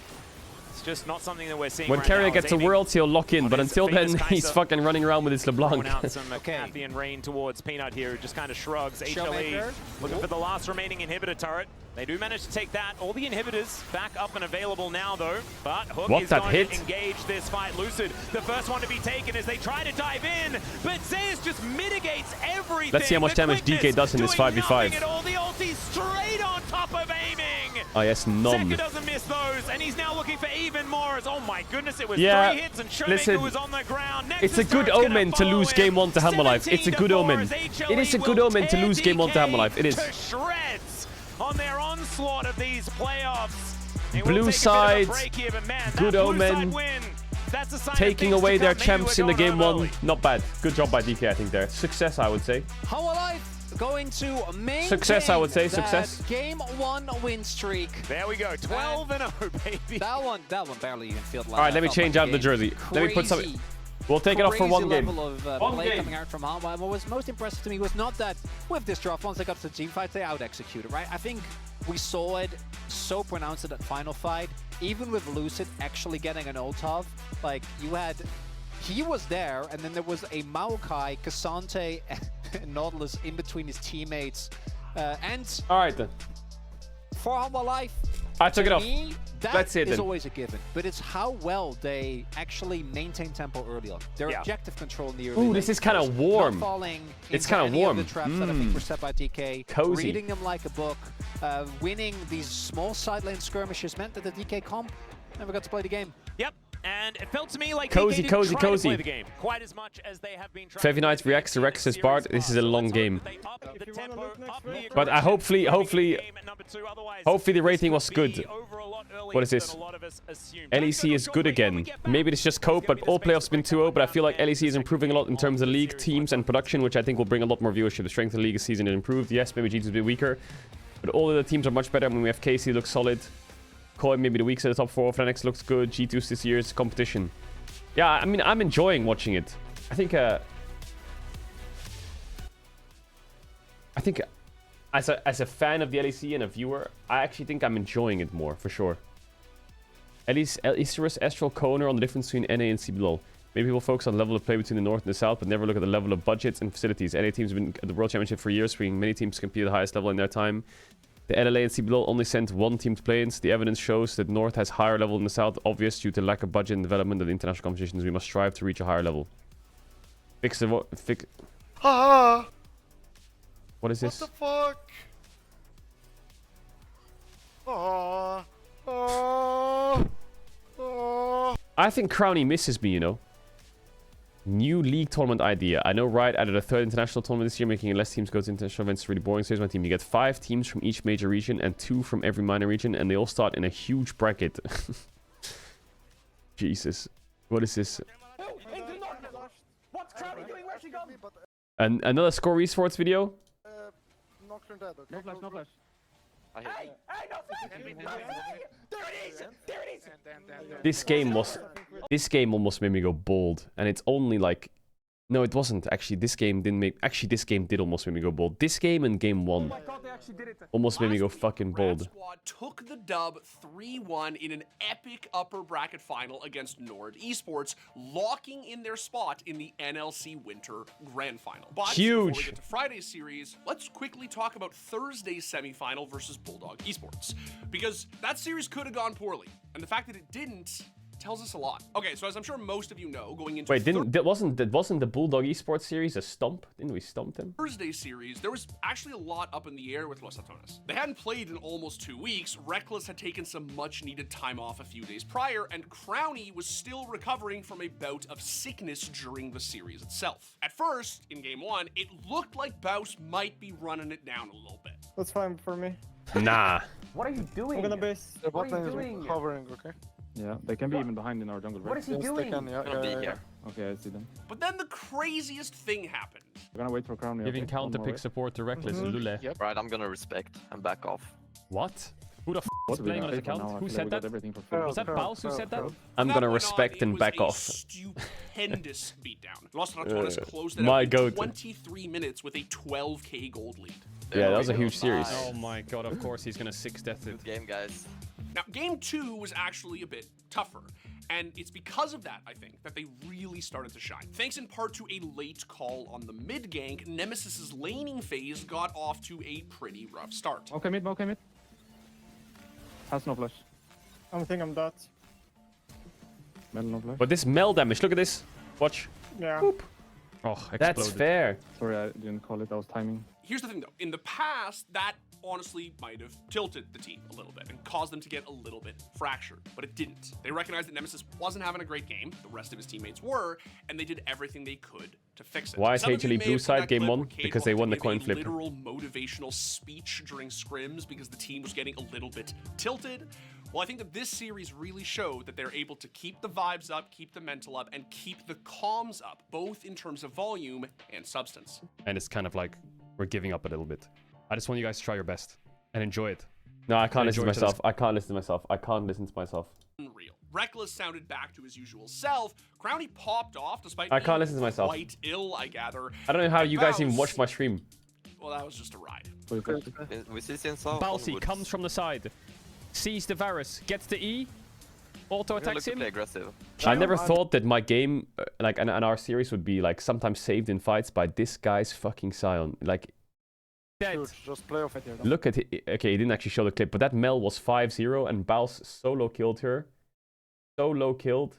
It's just not something that we're seeing When right Carrier now. gets a Worlds, he'll lock in, but until then, he's fucking running around with his Throwing LeBlanc. out some Cathian rain towards Peanut here, who just kind of shrugs. HLE looking for the last remaining inhibitor turret. They do manage to take that. All the inhibitors back up and available now, though. But Hook What, is that going hit? to engage this fight. Lucid, the first one to be taken as they try to dive in. But Zeus just mitigates everything. Let's see how much The damage quickness DK does in this doing 5v5. nothing at all. The ulti straight on top of aiming. Oh yes, none. Zeka doesn't miss those, and he's now looking for even more. As, oh my goodness, it was Yeah, 3 hits, and Showmaker listen, was on the ground. It's a good omen to lose game 1 to Hammer Life. It's a good omen. It is a good omen to lose game 1 to Hammer Life. It is. To shreds on their onslaught of these playoffs. They will Blue take a side, bit of a break here, but man, good that blue omen. side win, that's a sign of Taking things to away their come. Maybe champs we're in the going game home 1. early. Not bad. Good job by DK, I think there. Success, I would say. Hanwha Life going to maintain Success, I would say. that Success. game 1 win streak. There we go, 12-0, baby. That one barely even felt like. All right, let me change out the jersey. Let me put some. We'll take it off for one game. Level of play coming out from Hanwha. And what was most impressive to me was not that with this draft, once they got to the team fights, they out-executed, right? I think we saw it so pronounced in that final fight, even with Lucid actually getting an ultov. Like, he was there, and then there was a Maokai, Cassante, and Nautilus in between his teammates. And all right then. For Hanwha Life, I took it off. Me, that Let's see it is then. always a given, but it's how well they actually maintain tempo early on. Their objective control in the early Ooh, this is kind of warm. Not falling It's into kind of any warm. Of the traps that I think were set by DK. Cozy. Reading them like a book, winning these small side lane skirmishes meant that the DK comp never got to play the game. Yep. And it felt to me like Cozy, DK cozy, didn't try to cozy. play the game quite as much as they have been trying. Fevy Knight reacts to Rex's Bard. This is a long game. But I hopefully the rating was good. What is this? LEC is good again. Maybe it's just cope, but all playoffs have been 2-0, but I feel like LEC is improving a lot in terms of league, teams, and production, which I think will bring a lot more viewership. The strength of the league this season is improved. Yes, maybe G2 is a bit weaker, but all of the teams are much better. I mean, we have KC looks solid. Koi maybe the weak side of the top 4. Fnax looks good. G2's this year's competition. Yeah, I mean, I'm enjoying watching it. I think as a fan of the LEC and a viewer, I actually think I'm enjoying it more, for sure. At least Isurus, Estral, Koner on the difference between NA and CBLOL. Maybe people focus on the level of play between the North and the South, but never look at the level of budgets and facilities. NA teams have been at the World Championship for years, bringing many teams to compete at the highest level in their time. The LLA and CBLOL only sent one team to play-ins. The evidence shows that North has higher level than the South, obvious due to lack of budget and development of the international competitions. We must strive to reach a higher level. Fix the Ah! What is this? What the fuck? Oh, oh, oh. I think Crowny misses me, you know. New league tournament idea. I know Riot added a third international tournament this year, making less teams go to international events really boring. So here's my team. You get 5 teams from each major region and 2 from every minor region, and they all start in a huge bracket. Jesus. What is this? What's Crowny doing? Where's he gone? And another Score Esports video? No flash, no flash. Hey, no flash! There it is! There it is! This game almost made me go bald, and it's only like, no, it wasn't actually. This game didn't make. Actually, this game did almost make me go bald. This game and game 1 almost made me go fucking bald. Squad took the dub 3-1 in an epic upper bracket final against Nord Esports, locking in their spot in the NLC Winter Grand Final. But Huge. Before we get to Friday's series, let's quickly talk about Thursday's semifinal versus Bulldog Esports, because that series could have gone poorly, and the fact that it didn't tells us a lot. Okay, so as I'm sure most of you know, going into wasn't the Bulldog Esports series a stomp? Didn't we stomp them? Thursday series, there was actually a lot up in the air with Los Atones. They hadn't played in almost 2 weeks. Reckless had taken some much needed time off a few days prior, and Crowny was still recovering from a bout of sickness during the series itself. At first, in game 1, it looked like Baus might be running it down a little bit. That's fine for me. Nah. What are you doing? I'm gonna base. The bot lane is recovering, okay? Yeah, they can be even behind in our jungle, right? What is he doing? Okay, I see them. But then the craziest thing happened. We're gonna wait for Crown. Giving counter pick support to Reckless and Lule. Yep. Right, I'm gonna respect and back off. What? Who the f is What playing on his account? Who said that? Was that Baus who said that? I'm gonna respect and back off. Stupendous beatdown. Los Ratones closed it my out in goat. 23 minutes with a 12k gold lead. Yeah, that was a huge series. Oh my god, of course he's gonna 6-death it. Good game, guys. Now, game 2 was actually a bit tougher. And it's because of that, I think, that they really started to shine. Thanks in part to a late call on the mid gank, Nemesis's laning phase got off to a pretty rough start. Okay, mid. Has no flash. I think I'm dead. Mel no flash. But this Mel damage, look at this. Watch. Yeah. Boop. Oh, exploded. That's fair. Sorry, I didn't call it. I was timing. Here's the thing, though. In the past, that honestly might have tilted the team a little bit and caused them to get a little bit fractured, but it didn't. They recognized that Nemesis wasn't having a great game, the rest of his teammates were, and they did everything they could to fix it. Why is Some of you HLE may blue have seen side that game clip 1? where Cade Because they wanted won the to coin give a flip. literal motivational speech during scrims because the team was getting a little bit tilted. Well, I think that this series really showed that they're able to keep the vibes up, keep the mental up, and keep the comms up, both in terms of volume and substance. And it's kind of like we're giving up a little bit. I just want you guys to try your best and enjoy it. No, I can't And listen to enjoy myself. I can't listen to myself. Unreal. Reckless sounded back to his usual self. Crowny popped off despite I can't being listen to myself. quite ill, I gather. I don't know how And you guys even Baus- watch my stream. Well, that was just a ride. We see since how Balsi comes from the side, sees the Varus, gets the E, auto attacks him. Aggressive. I never thought that my game, like, and our series would be like sometimes saved in fights by this guy's fucking Sion. Like, Dude, just play off it here. Look at it. Okay, he didn't actually show the clip, but that Mel was 5-0 and Baus solo killed her. Solo killed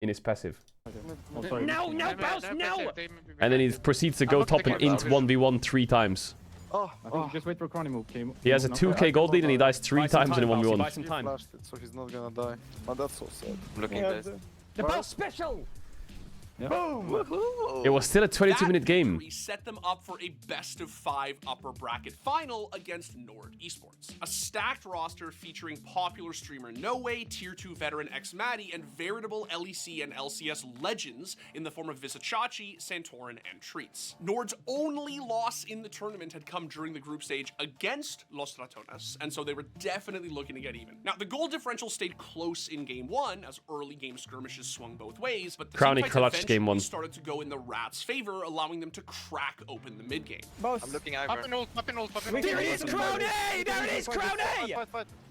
in his passive. No, Baus, no! And then he proceeds to go top and int 1v1 3 times. Oh, I think just wait for Crony move. He has a 2k gold lead and he dies 3 times in a 1v1. he flashed it, so he's not gonna die. Oh, that's so sad. Looking at this. The Baus special! Boom! It was still a 22-minute game. Set them up for a best-of-5 upper bracket final against Nord Esports. A stacked roster featuring popular streamer No Way, Tier 2 veteran Xmatty, and veritable LEC and LCS legends in the form of Visachachi, Santorin, and Treats. Nord's only loss in the tournament had come during the group stage against Los Ratones, and so they were definitely looking to get even. Now, the goal differential stayed close in Game 1, as early game skirmishes swung both ways, but the Crowny teamfights clutched Game 1. started to go in the Rats' favor, allowing them to crack open the mid game. I'm looking over. Up and ult. There it is, Crowny! There it is, Crowny!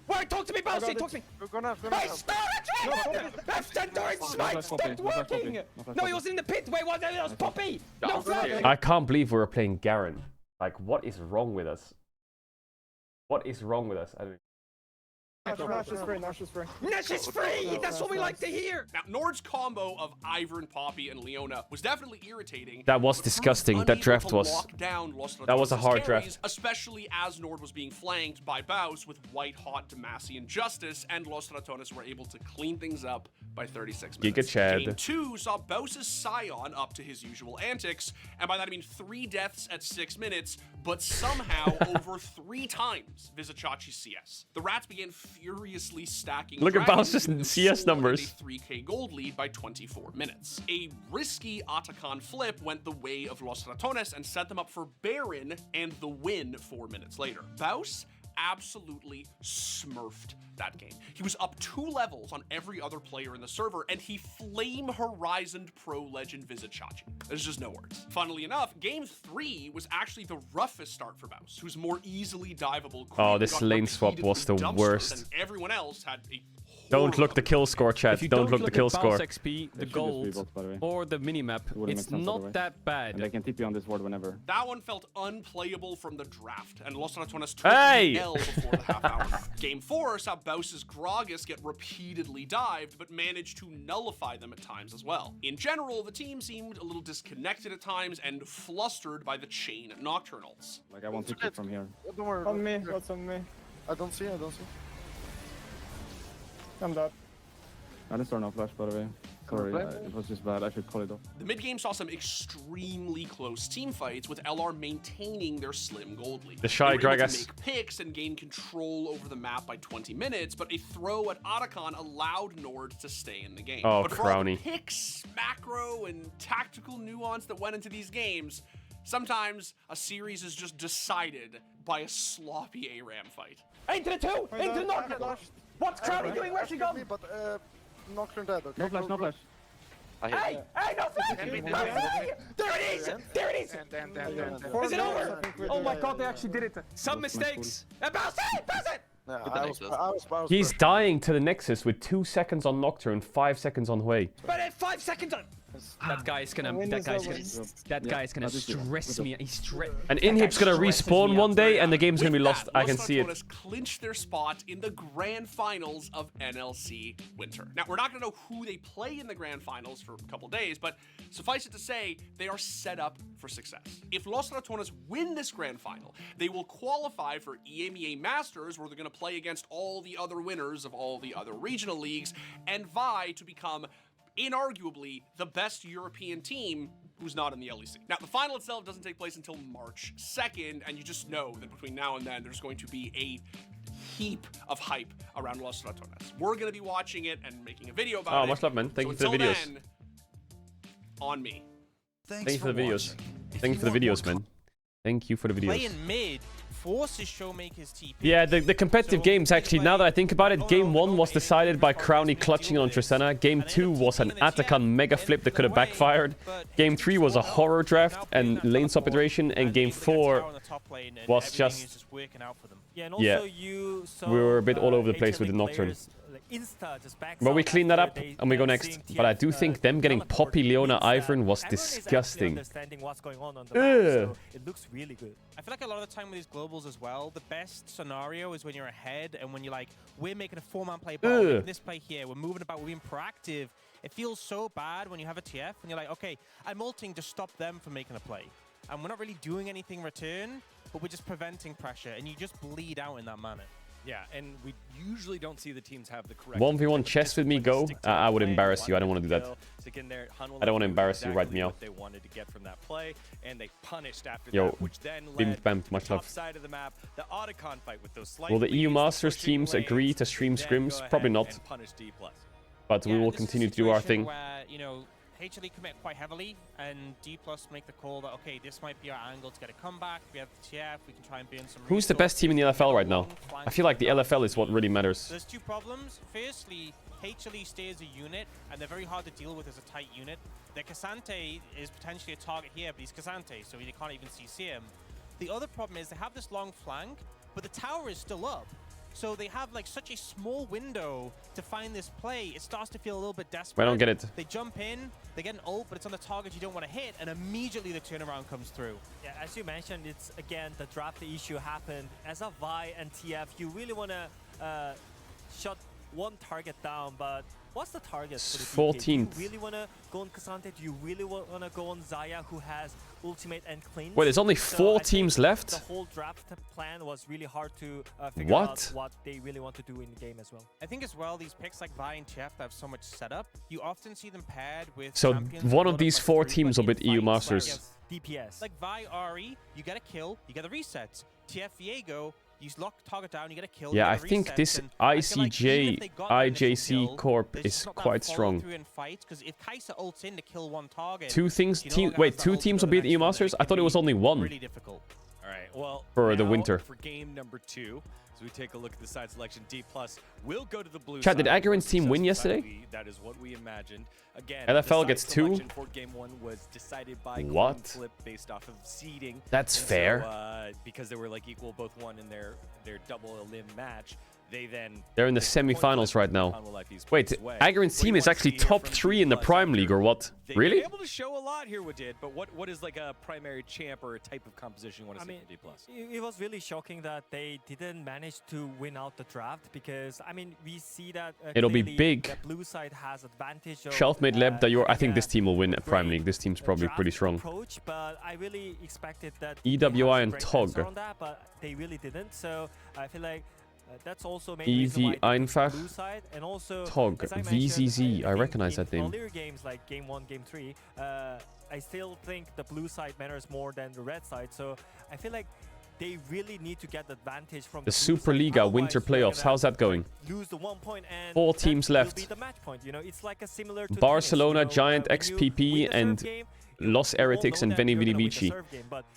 Wait, talk to me, Baus, talk to me! We're gonna have Hey, stop it! That's Santorin smite stopped working! No, he was in the pit! Wait, what? That was Poppy! No, Crowny! I can't believe we're playing Garen. Like, what is wrong with us? What is wrong with us? I don't... Nash is free, Nash is free. Nash is free! That's what we like to hear! Now, Nord's combo of Ivern, Poppy, and Leona was definitely irritating. That was disgusting. That draft was... That was a hard draft. Especially as Nord was being flanked by Baus with white-hot Demacian Justice, and Los Ratones were able to clean things up by 36 minutes. Giga Chad. Game 2 saw Baus's Scion up to his usual antics, and by that I mean 3 deaths at 6 minutes, but somehow over 3 times Visachachi's CS. The Rats began furiously stacking. Look at dragons Baus's with CS soul and numbers. a 3k gold lead by 24 minutes. A risky Atakan flip went the way of Los Ratones and set them up for Baron and the win 4 minutes later. Baus absolutely smurfed that game. He was up 2 levels on every other player in the server, and he flame horizoned pro legend Visachachi. There's just no words. Funnily enough, game 3 was actually the roughest start for Baus, whose more easily diveable Oh, this lane swap was the worst. And everyone else had a Don't look the kill score, chat. If you don't look the kill at score. Baus XP, the gold, or the minimap, it's not that bad. And they can TP on this ward whenever. That one felt unplayable from the draft, and Los Ratones took Hey! the L before the half hour. Game 4 saw Baus's Gragas get repeatedly dived, but managed to nullify them at times as well. In general, the team seemed a little disconnected at times and flustered by the chain nocturnals. Like, I want to kick from here. Don't worry. On me, what's on me? I don't see. I'm dead. I didn't start no flash, by the way. Sorry, it was just bad. I should call it off. The mid-game saw some extremely close team fights, with LR maintaining their slim gold lead. The shy They were able Gragas. to make picks and gain control over the map by 20 minutes, but a throw at Atakan allowed Nord to stay in the game. Oh, but for all the Crowny. picks, macro, and tactical nuance that went into these games, sometimes a series is just decided by a sloppy ARAM fight. Into the 2! Into the Nocturne! What's Crowny doing? Where's she gone? But Nocturne dead. Okay. No flash, no flash. Hey! Hey, no flash! There it is! There it is! Is it over? Oh my god, they actually did it. Some mistakes. Bounce it! Bounce it! He's dying to the Nexus with 2 seconds on Nocturne, 5 seconds on Hui. But at 5 seconds on... That guy's gonna stress me. He's And Inhib's gonna respawn one day and the game's gonna be lost. I can see it. Los Ratones clinched their spot in the grand finals of NLC Winter. Now, we're not gonna know who they play in the grand finals for a couple days, but suffice it to say, they are set up for success. If Los Ratones win this grand final, they will qualify for EMEA Masters, where they're gonna play against all the other winners of all the other regional leagues and vie to become inarguably the best European team who's not in the LEC. Now, the final itself doesn't take place until March 2nd, and you just know that between now and then, there's going to be a heap of hype around Los Ratones. We're going to be watching it and making a video about it. Oh, much love, man. Thank you for the until videos. then, on me. Thank you for the videos. Thank you for the videos, man. Thank you for the videos. Playing mid forces Showmaker's TP. Yeah, the competitive games, actually, now that I think about it, Game 1 was decided by Crowny clutching on Tristana. Game 2 was an Atakan mega flip that could have backfired. Game 3 was a horror draft and lane swap iteration. And Game 4 was just... Yeah, and also we were a bit all over the place with the Nocturne. But we clean that up and we go next. But I do think them getting Poppy, Leona, Ivern was disgusting. What's going on the map, so it looks really good. I feel like a lot of the time with these globals as well, the best scenario is when you're ahead and when you're like, we're making a 4-man play ball, making this play here, we're moving about, we're being proactive. It feels so bad when you have a TF and you're like, okay, I'm ulting to stop them from making a play. And we're not really doing anything in return, but we're just preventing pressure, and you just bleed out in that manner. Yeah, and we usually don't see the teams have the correct 1v1 chess with me, go. I would embarrass you. I don't want to do that. I don't want to embarrass you right now. They wanted to get from that play, and they punished after Yo, that, which then Bim led Bam, much the top love. side of the map, the Otacon fight with those slight Will the EU leads, Masters pushing teams lanes, agree to stream then scrims? go Probably ahead not. and punish D+. But we will continue to do our thing. Where, you know, HLE commit quite heavily, and D+ make the call that, okay, this might be our angle to get a comeback. We have the TF, we can try and burn some. Who's the best team in the LFL right now? I feel like the LFL is what really matters. There's two problems. Firstly, HLE stays a unit, and they're very hard to deal with as a tight unit. Their Cassante is potentially a target here, but he's Cassante, so you can't even CC him. The other problem is they have this long flank, but the tower is still up. So they have like such a small window to find this play. It starts to feel a little bit desperate. I don't get it. They jump in, they get an ult, but it's on the target you don't want to hit, and immediately the turnaround comes through. Yeah, as you mentioned, it's again the draft issue happened. As a Vi and TF, you really want to shut one target down, but what's the target for the DK? 14th. Do you really want to go on Cassante? Do you really want to go on Xayah, who has ultimate and cleanse? Wait, there's only So 4 I teams think left? The whole draft plan was really hard to figure out what they really want to do in the game as well. I think as well, these picks like Vi and TF that have so much setup, you often see them paired with So champions one with of a these lot 4 plus teams will three, beat but in EU fights, Masters. DPS. Like Vi Ari, you get a kill, you get the resets. TF Viego, you lock target down, you get a kill. Yeah, you I get the think resets, this and I feel like even if they got that initial IJC kill, Corp there's is just not that quite strong. follow-through in fights, 'cause if Kai'Sa ults in to kill one target, Two things. you no longer Wait, have that 2 ult to teams go will to the beat EU next one, Masters? and I it thought it can was be only 1 really difficult. All right, well, for the now winter. For game number 2, as we take a look at the side selection, D+ will go to the blue Chat, side. did Agarin's team win yesterday? That is what we imagined. Again, LFL the gets side 2? selection for game 1 was decided by coin What? flip based off of seeding. That's And fair. So, because they were like equal, both won in their double elim match. They're in the semi-finals right now. Wait, Agarin's team is actually top 3 in the Prime League, or what? Really? They're able to show a lot here with it, but what is like a primary champ or a type of composition you want to see for D+? It was really shocking that they didn't manage to win out the draft because, I mean, we see that It'll be clearly big. the blue side has advantage of Shelf-made Leb, I think this team will win at Prime League. This team's probably pretty strong. approach, but I really expected that EWI and they had a great Tog. answer on that, but they really didn't. So I feel like that's also maybe EV Einfach, blue side, and also Tog, as I mentioned, VZZ. I think recognize in that name. earlier games like game 1, game 3, I still think the blue side matters more than the red side. So I feel like they really need to get the advantage from The blue side. Superliga Winter Otherwise, they're Playoffs. gonna How's that going? lose the 1 point, and 4 that teams will left. be the match point. You know, it's like a similar to Barcelona, tennis, you know, Giant, when you XPP, win the and serve game, Los Heretics and Veni Vidi Vici.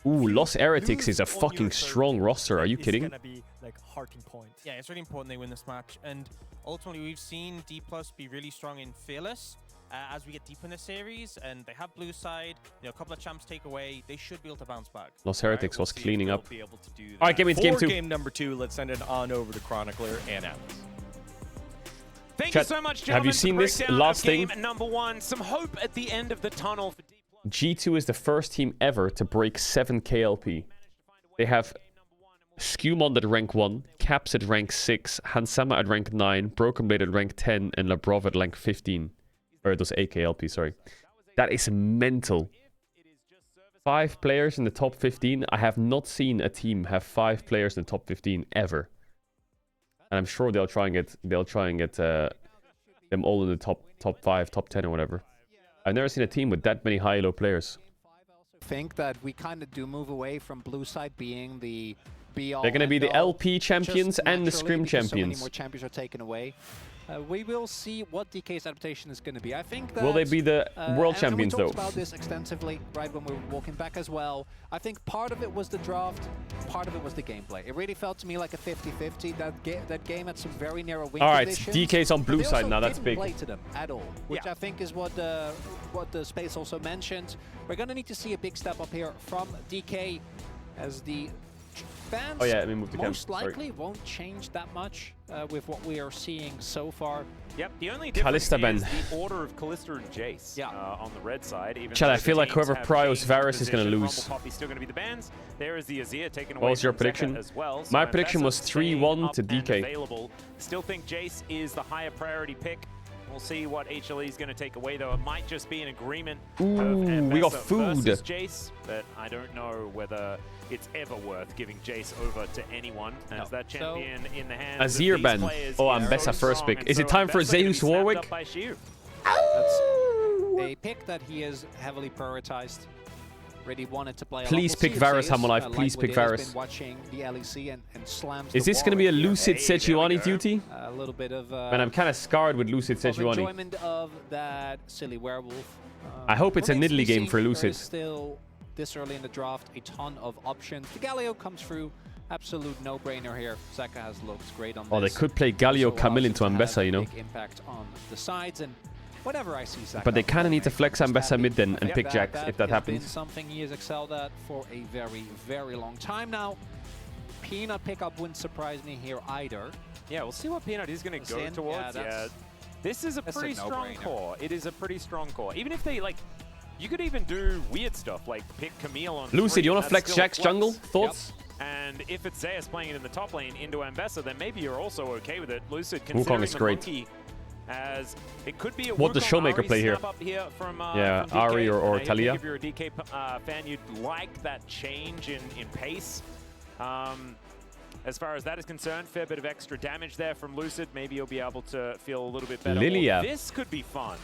Ooh, Los Heretics is a fucking strong roster. Are you kidding? It's gonna be like hearting point. Yeah, it's really important they win this match, and ultimately we've seen D+ be really strong in Fearless as we get deep in the series, and they have blue side, you know, a couple of champs take away, they should be able to bounce back. Los Heretics was cleaning up. Be able to do All right, get me into game 2. game number 2, let's send it on over to Chronicler and Atlas. Thank Chat, you so much, have gentlemen. you seen for the this breakdown last of game thing? number 1. Some hope at the end of the tunnel for D+. G2 is the first team ever to break 7 KLP. They have Skewmond at rank 1, Caps at rank 6, Hansama at rank 9, Broken Blade at rank 10, and Labrov at rank 15. Or it was 8 KLP, sorry. That is mental. 5 players in the top 15. I have not seen a team have 5 players in the top 15 ever. And I'm sure they'll try and get them all in the top 5, top 10 or whatever. I've never seen a team with that many high-low players. Think that we kind of do move away from blue side being the be-all. They're going to be the LP champions just and the naturally Scrim because so many champions. more champions are taken away. We will see what DK's adaptation is going to be. I think that... Will they be the world champions, and we though? talked about this extensively, right, when we were walking back as well. I think part of it was the draft, part of it was the gameplay. It really felt to me like a 50-50. That game had some very narrow win All right, conditions, DK's on but blue they side also now. That's didn't big. play to them at all, which I think is what the space also mentioned. We're going to need to see a big step up here from DK as the Bans Oh yeah, let me move the camera. most likely won't change that much with what we are seeing so far. Yep, the only difference Kalista is ban. the order of Kalista and Jace on the red side. Even Chad, though I the feel like teams whoever have priors changed Varus is going to position, lose. Rumble Poppy's still going to be the bans. There is the Azir taken away What was your from Zeka prediction? as well. So My prediction was Ambessa staying 3-1 up to and DK. available. Still think Jace is the higher priority pick. We'll see what HLE is going to take away, though. It might just be an agreement of Ooh, we got Ambessa food. versus Jace, but I don't know whether it's ever worth giving Jace over to anyone as that champion in the hands Azir of these ban. players Oh, is Ambessa so first strong, pick. and Is it so time for Ambessa gonna be Zeus snapped Warwick? up by Shiu. That's a pick that he has heavily prioritized. Really wanted to play. Please pick Varus, Hamalife. Please pick Varus. Been watching the LEC and slams Is the this going to be a Warwick here. Lucid Sejuani duty? A little bit of Man, I'm kind of scarred with Lucid Sejuani. enjoyment of that silly werewolf. I hope it's a Remains to be Nidalee game seen. for There Lucid. is still this early in the draft a ton of options. The Galio comes through, absolute no-brainer here. Zeka has looked great on this. Oh, they could play Galio Camille into Ambessa, you know. Big impact on the sides, and whenever I see Zeka, But they kind of need to flex Ambessa mid then and pick Jax if that has been happens. something he has excelled at for a very, very long time now. Peanut pickup wouldn't surprise me here either. Yeah, we'll see what Peanut is going to go Sin, towards. yeah, This is a that's a pretty strong no-brainer. core. It is a pretty strong core. Even if they, like, you could even do weird stuff, like pick Camille on Lucid, 3, you want to that's flex still a Jax flex. jungle? Thoughts? And if it's Zeus playing it in the top lane into Ambessa, then maybe you're also okay with it. Lucid, Wukong considering is the great. monkey as it could be a What does Wukong Showmaker Ahri play here? snap up here from, Yeah, from DK. Ahri or I think Talia. If you're a DK fan, you'd like that change in pace. As far as that is concerned, fair bit of extra damage there from Lucid. Maybe you'll be able to feel a little bit better. Lilia. Or this could be fun,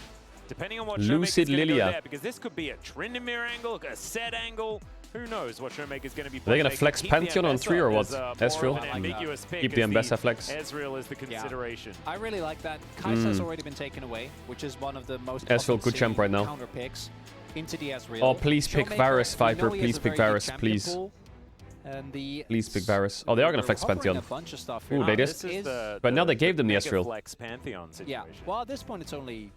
depending on what Lucid Showmaker's gonna Lilia. go there, because this could be a Tryndamere angle, a set angle. Who knows what Showmaker's going to be Are they playing. going to flex keep the Pantheon on Ambessa 3 or what? as, more Ezreal? of an ambiguous pick Keep the as Ambessa flex. Ezreal is the consideration. I really like that. Kai'Sa's already been taken away, which is one of the most Ezreal, good champ right now. counter picks into the Ezreal. Oh, please pick Showmaker, Varus, we know Viper. he has Please a pick very good Varus, champion please. pool, and the Please pick Varus. Oh, they are going to flex hovering Pantheon. a bunch of stuff here. Ooh, they This did. is the, But now they gave them the mega Ezreal. flex Pantheon situation. Yeah. Well, at this point, it's only,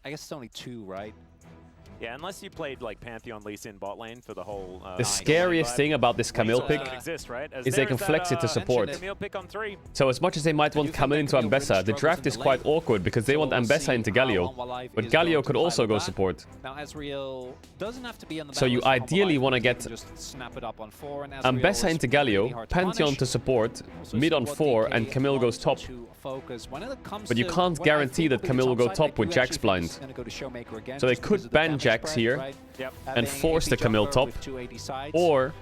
I guess it's only 2, right? Yeah, unless you played like Pantheon Lee Sin bot lane for the whole. The scariest thing about this Camille pick is they can flex it to support. Camille pick on 3. So as much as they might want Camille into Ambessa, the draft is quite awkward because they want Ambessa into Galio. But Galio could also go support. Now Ezreal doesn't have to be on the So you battle list for ideally Humble want to Life, get you can just snap it up on 4 and Ezreal Ambessa is into really Galio, hard to Pantheon punish. to support, Also mid see on what 4, DK and Camille goes top. wants to focus. When it comes But you to can't what I guarantee think that will be Camille will go top side, top with I do Jax actually think blind. it's gonna go to Showmaker again, So they just because could of the ban damage Jax spread, here right? Yep. and Having force AP the Camille jungler top, with 280 sides. or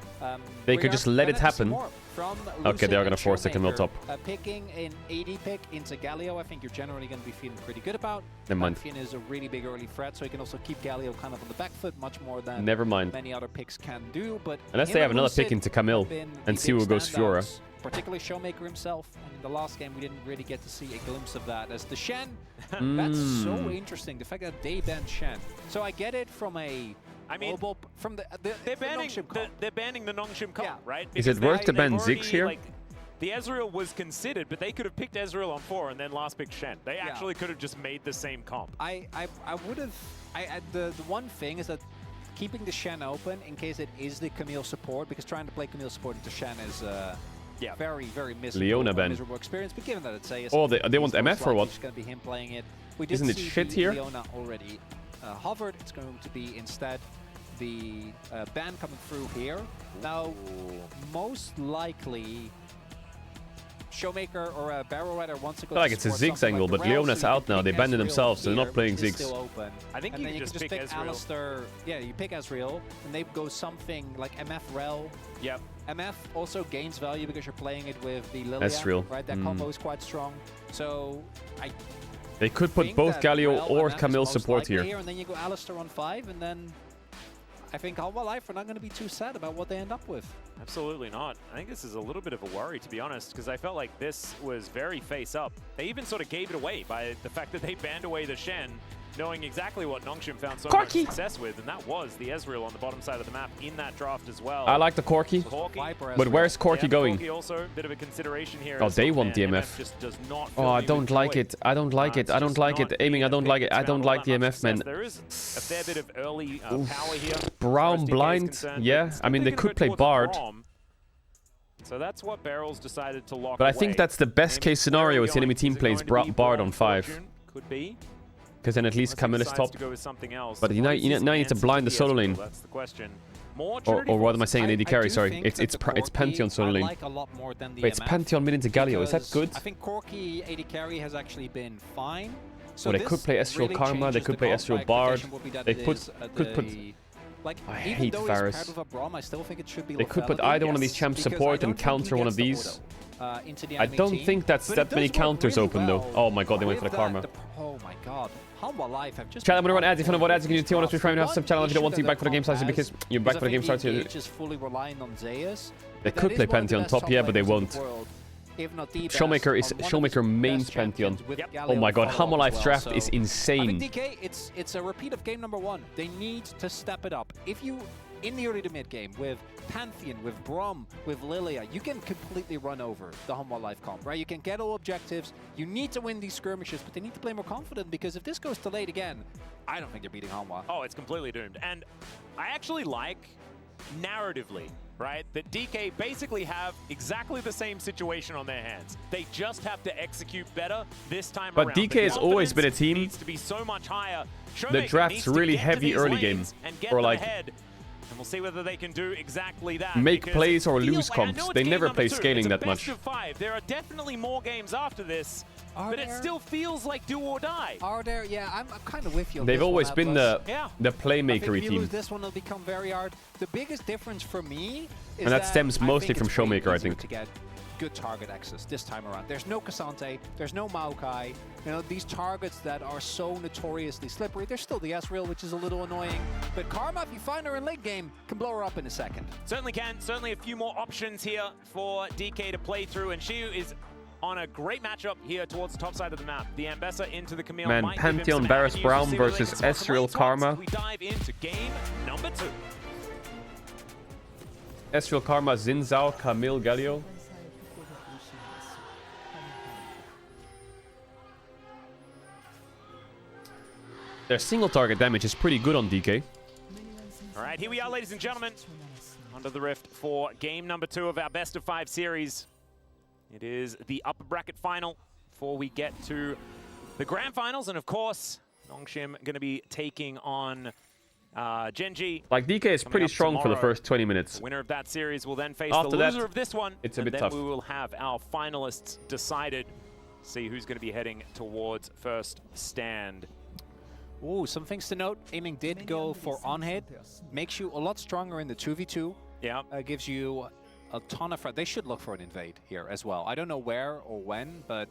they could we just are let it gonna see happen. more from Okay, they are Lucid going to force the and Camille Showmaker. top. Picking an 80 pick into Galio, I think you're generally going to be feeling pretty good about. Never mind. Pantheon is a really big early threat, so you can also keep Galio kind of on the back foot much more than Never mind. many other picks can do. But Unless him they have and another Lucid pick into Camille have been and the see big who goes Fiora. standouts, particularly Showmaker himself. And in the last game, we didn't really get to see a glimpse of that. As the Shen, that's so interesting. The fact that they banned Shen. So I get it from a mobile, from they're banning the Nongshim comp, right? Is it Because worth to ban they've Ziggs already, here? like, the Ezreal was considered, but they could have picked Ezreal on 4 and then last picked Shen. They actually could have just made the same comp. I would have. The one thing is that keeping the Shen open in case it is the Camille support, because trying to play Camille support into Shen is very, very Leona ban. miserable experience. But given that it's AS, Oh, they want MF or what? It's going to be him playing it. We did Isn't it see shit the here? Leona already hovered. It's going to be instead the ban coming through here. Now, most likely, Showmaker or a Barrel Rider wants to go. I feel like it's a Ziggs angle, but Leona's out now. They banned themselves, so they're not playing Ziggs. I think and you then can just pick Ezreal. Alistair. Yeah, you pick Ezreal, and they go something like MF Rel. Yep. MF also gains value because you're playing it with the Lilia. Ezreal. Right, that combo is quite strong. So They could put think both that Galio Rel or MF is Camille most support likely here. And then you go Alistair on 5, and then I think Humble Life are not going to be too sad about what they end up with. Absolutely not. I think this is a little bit of a worry, to be honest, because I felt like this was very face up. They even sort of gave it away by the fact that they banned away the Shen, knowing exactly what Nongshim found so much success with, and that was the Ezreal on the bottom side of the map in that draft as well. I like the Corki. But where's Corki going? Corki also a bit of a consideration here. Oh, they want DMF. Just does not Oh, I don't like it. I don't like it. I don't like it. Aiming, I don't like it. I don't like the MF, man. There is a fair bit of early power here. Brown blind. Yeah, I mean, they could play Bard. So that's what Barrels decided to lock But I away. think that's the best case scenario is the enemy team plays Bard on 5. Could be. Because then at least Camille is top. To go with something else. But now you need to blind the solo lane. That's the question. Or what am I saying? An AD carry, sorry. It's Pantheon solo lane. like a lot more than the Wait, it's MF Pantheon mid into Galio. Is that because good? I think Corki AD carry has actually been fine. So Well, they could play Ezreal really Karma, they changes could the play comp. Ezreal My Bard. expectation would be that They it could is, put. like, I even hate though it's Varus. part of a Braum, I still think it should be They could put either one of these champs because support I and don't think counter he one of gets the these. auto, into the I enemy don't team, think that's but that it many does work counters really open though. well Oh my god, they went for with the that- Karma. Oh my god. Humble Life have just Chat, I'm been gonna run ads. If you know what ads, you can do cross. T1 to try and have some channel if you don't want to Issue be back for the game starts that because you're Comp back has for the game is I starts. think the Engage is fully relying on Zeus. They That could is play one of the Pantheon best top, yeah, but they laners in the won't. world, if not the best, Showmaker is on one of Showmaker his mains best Pantheon. champions with Oh Galio my god, follow-up Humble as Life well, draft so is I think insane. DK, it's a repeat of game number 1. They need to step it up. If you, in the early to mid game, with Pantheon, with Braum, with Lilia, you can completely run over the Humble Life comp, right? You can get all objectives. You need to win these skirmishes, but they need to play more confident because if this goes to late again, I don't think they're beating Hanwha. Oh, it's completely doomed. And I actually like, narratively, right, that DK basically have exactly the same situation on their hands. They just have to execute better this time But around. DK The has always been a confidence team needs to be so much higher. that Showmaker drafts needs to really get to heavy these early game. lanes and get Or them like ahead. And we'll see whether they can do exactly that. make because plays or it feels lose like- I comps. know it's They game never number play 2. scaling It's a that best much. of 5. There are definitely more games after this, but it still feels like do or die. Are there? Yeah, I'm kind of with you on They've this one, always been Atlas. the I think playmakery if you lose team. this one, it'll become very hard. The biggest difference for me is And that stems I mostly think from it's way Showmaker, I easier think. to get good target access this time around. There's no Cassante, there's no Maokai. You know, these targets that are so notoriously slippery. There's still the Ezreal, which is a little annoying. But Karma, if you find her in late game, can blow her up in a second. Certainly can. Certainly a few more options here for DK to play through, and she is on a great matchup here towards the top side of the map. The Ambessa into the Camille. Man, might give him Pantheon some Varus avenues Braum to see whether they versus can score some Ezreal late swaps Karma. as we dive into game number 2. Ezreal Karma, Xin Zhao, Camille, Galio. Their single target damage is pretty good on DK. All right, here we are, ladies and gentlemen, under the rift for game number 2 of our best of 5 series. It is the upper bracket final before we get to the grand finals, and of course, Nongshim going to be taking on Genji. Like DK is pretty strong for the first 20 minutes. The winner of that series will then face After the that, loser of this one, it's a and bit then tough. we will have our finalists decided. See who's going to be heading towards first stand. Ooh, some things to note. Aiming did go for on-hit. Makes you a lot stronger in the 2v2. Yeah. Gives you a ton of... They should look for an invade here as well. I don't know where or when, but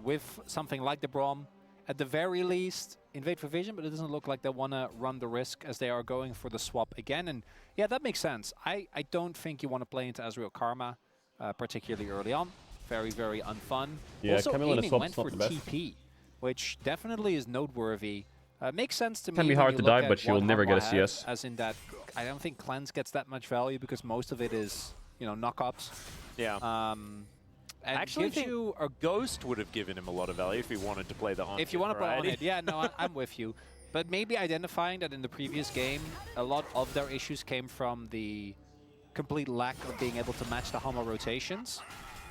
with something like the Braum, at the very least, invade for vision, but it doesn't look like they want to run the risk as they are going for the swap again. And yeah, that makes sense. I don't think you want to play into Ezreal Karma, particularly early on. Very, very unfun. Yeah, also, Camille in a aiming swap's went not for the best. TP, which definitely is noteworthy. Makes sense to me. Can be when hard you to look die, at but she will what never get a Hanwha has, CS. As in that, I don't think Cleanse gets that much value because most of it is, you know, knockups. Yeah. And I actually gives think you a Ghost would have given him a lot of value if he wanted to play the on. if you want to play on it, yeah, no, I'm with you. But maybe identifying that in the previous game, a lot of their issues came from the complete lack of being able to match the Hanwha rotations.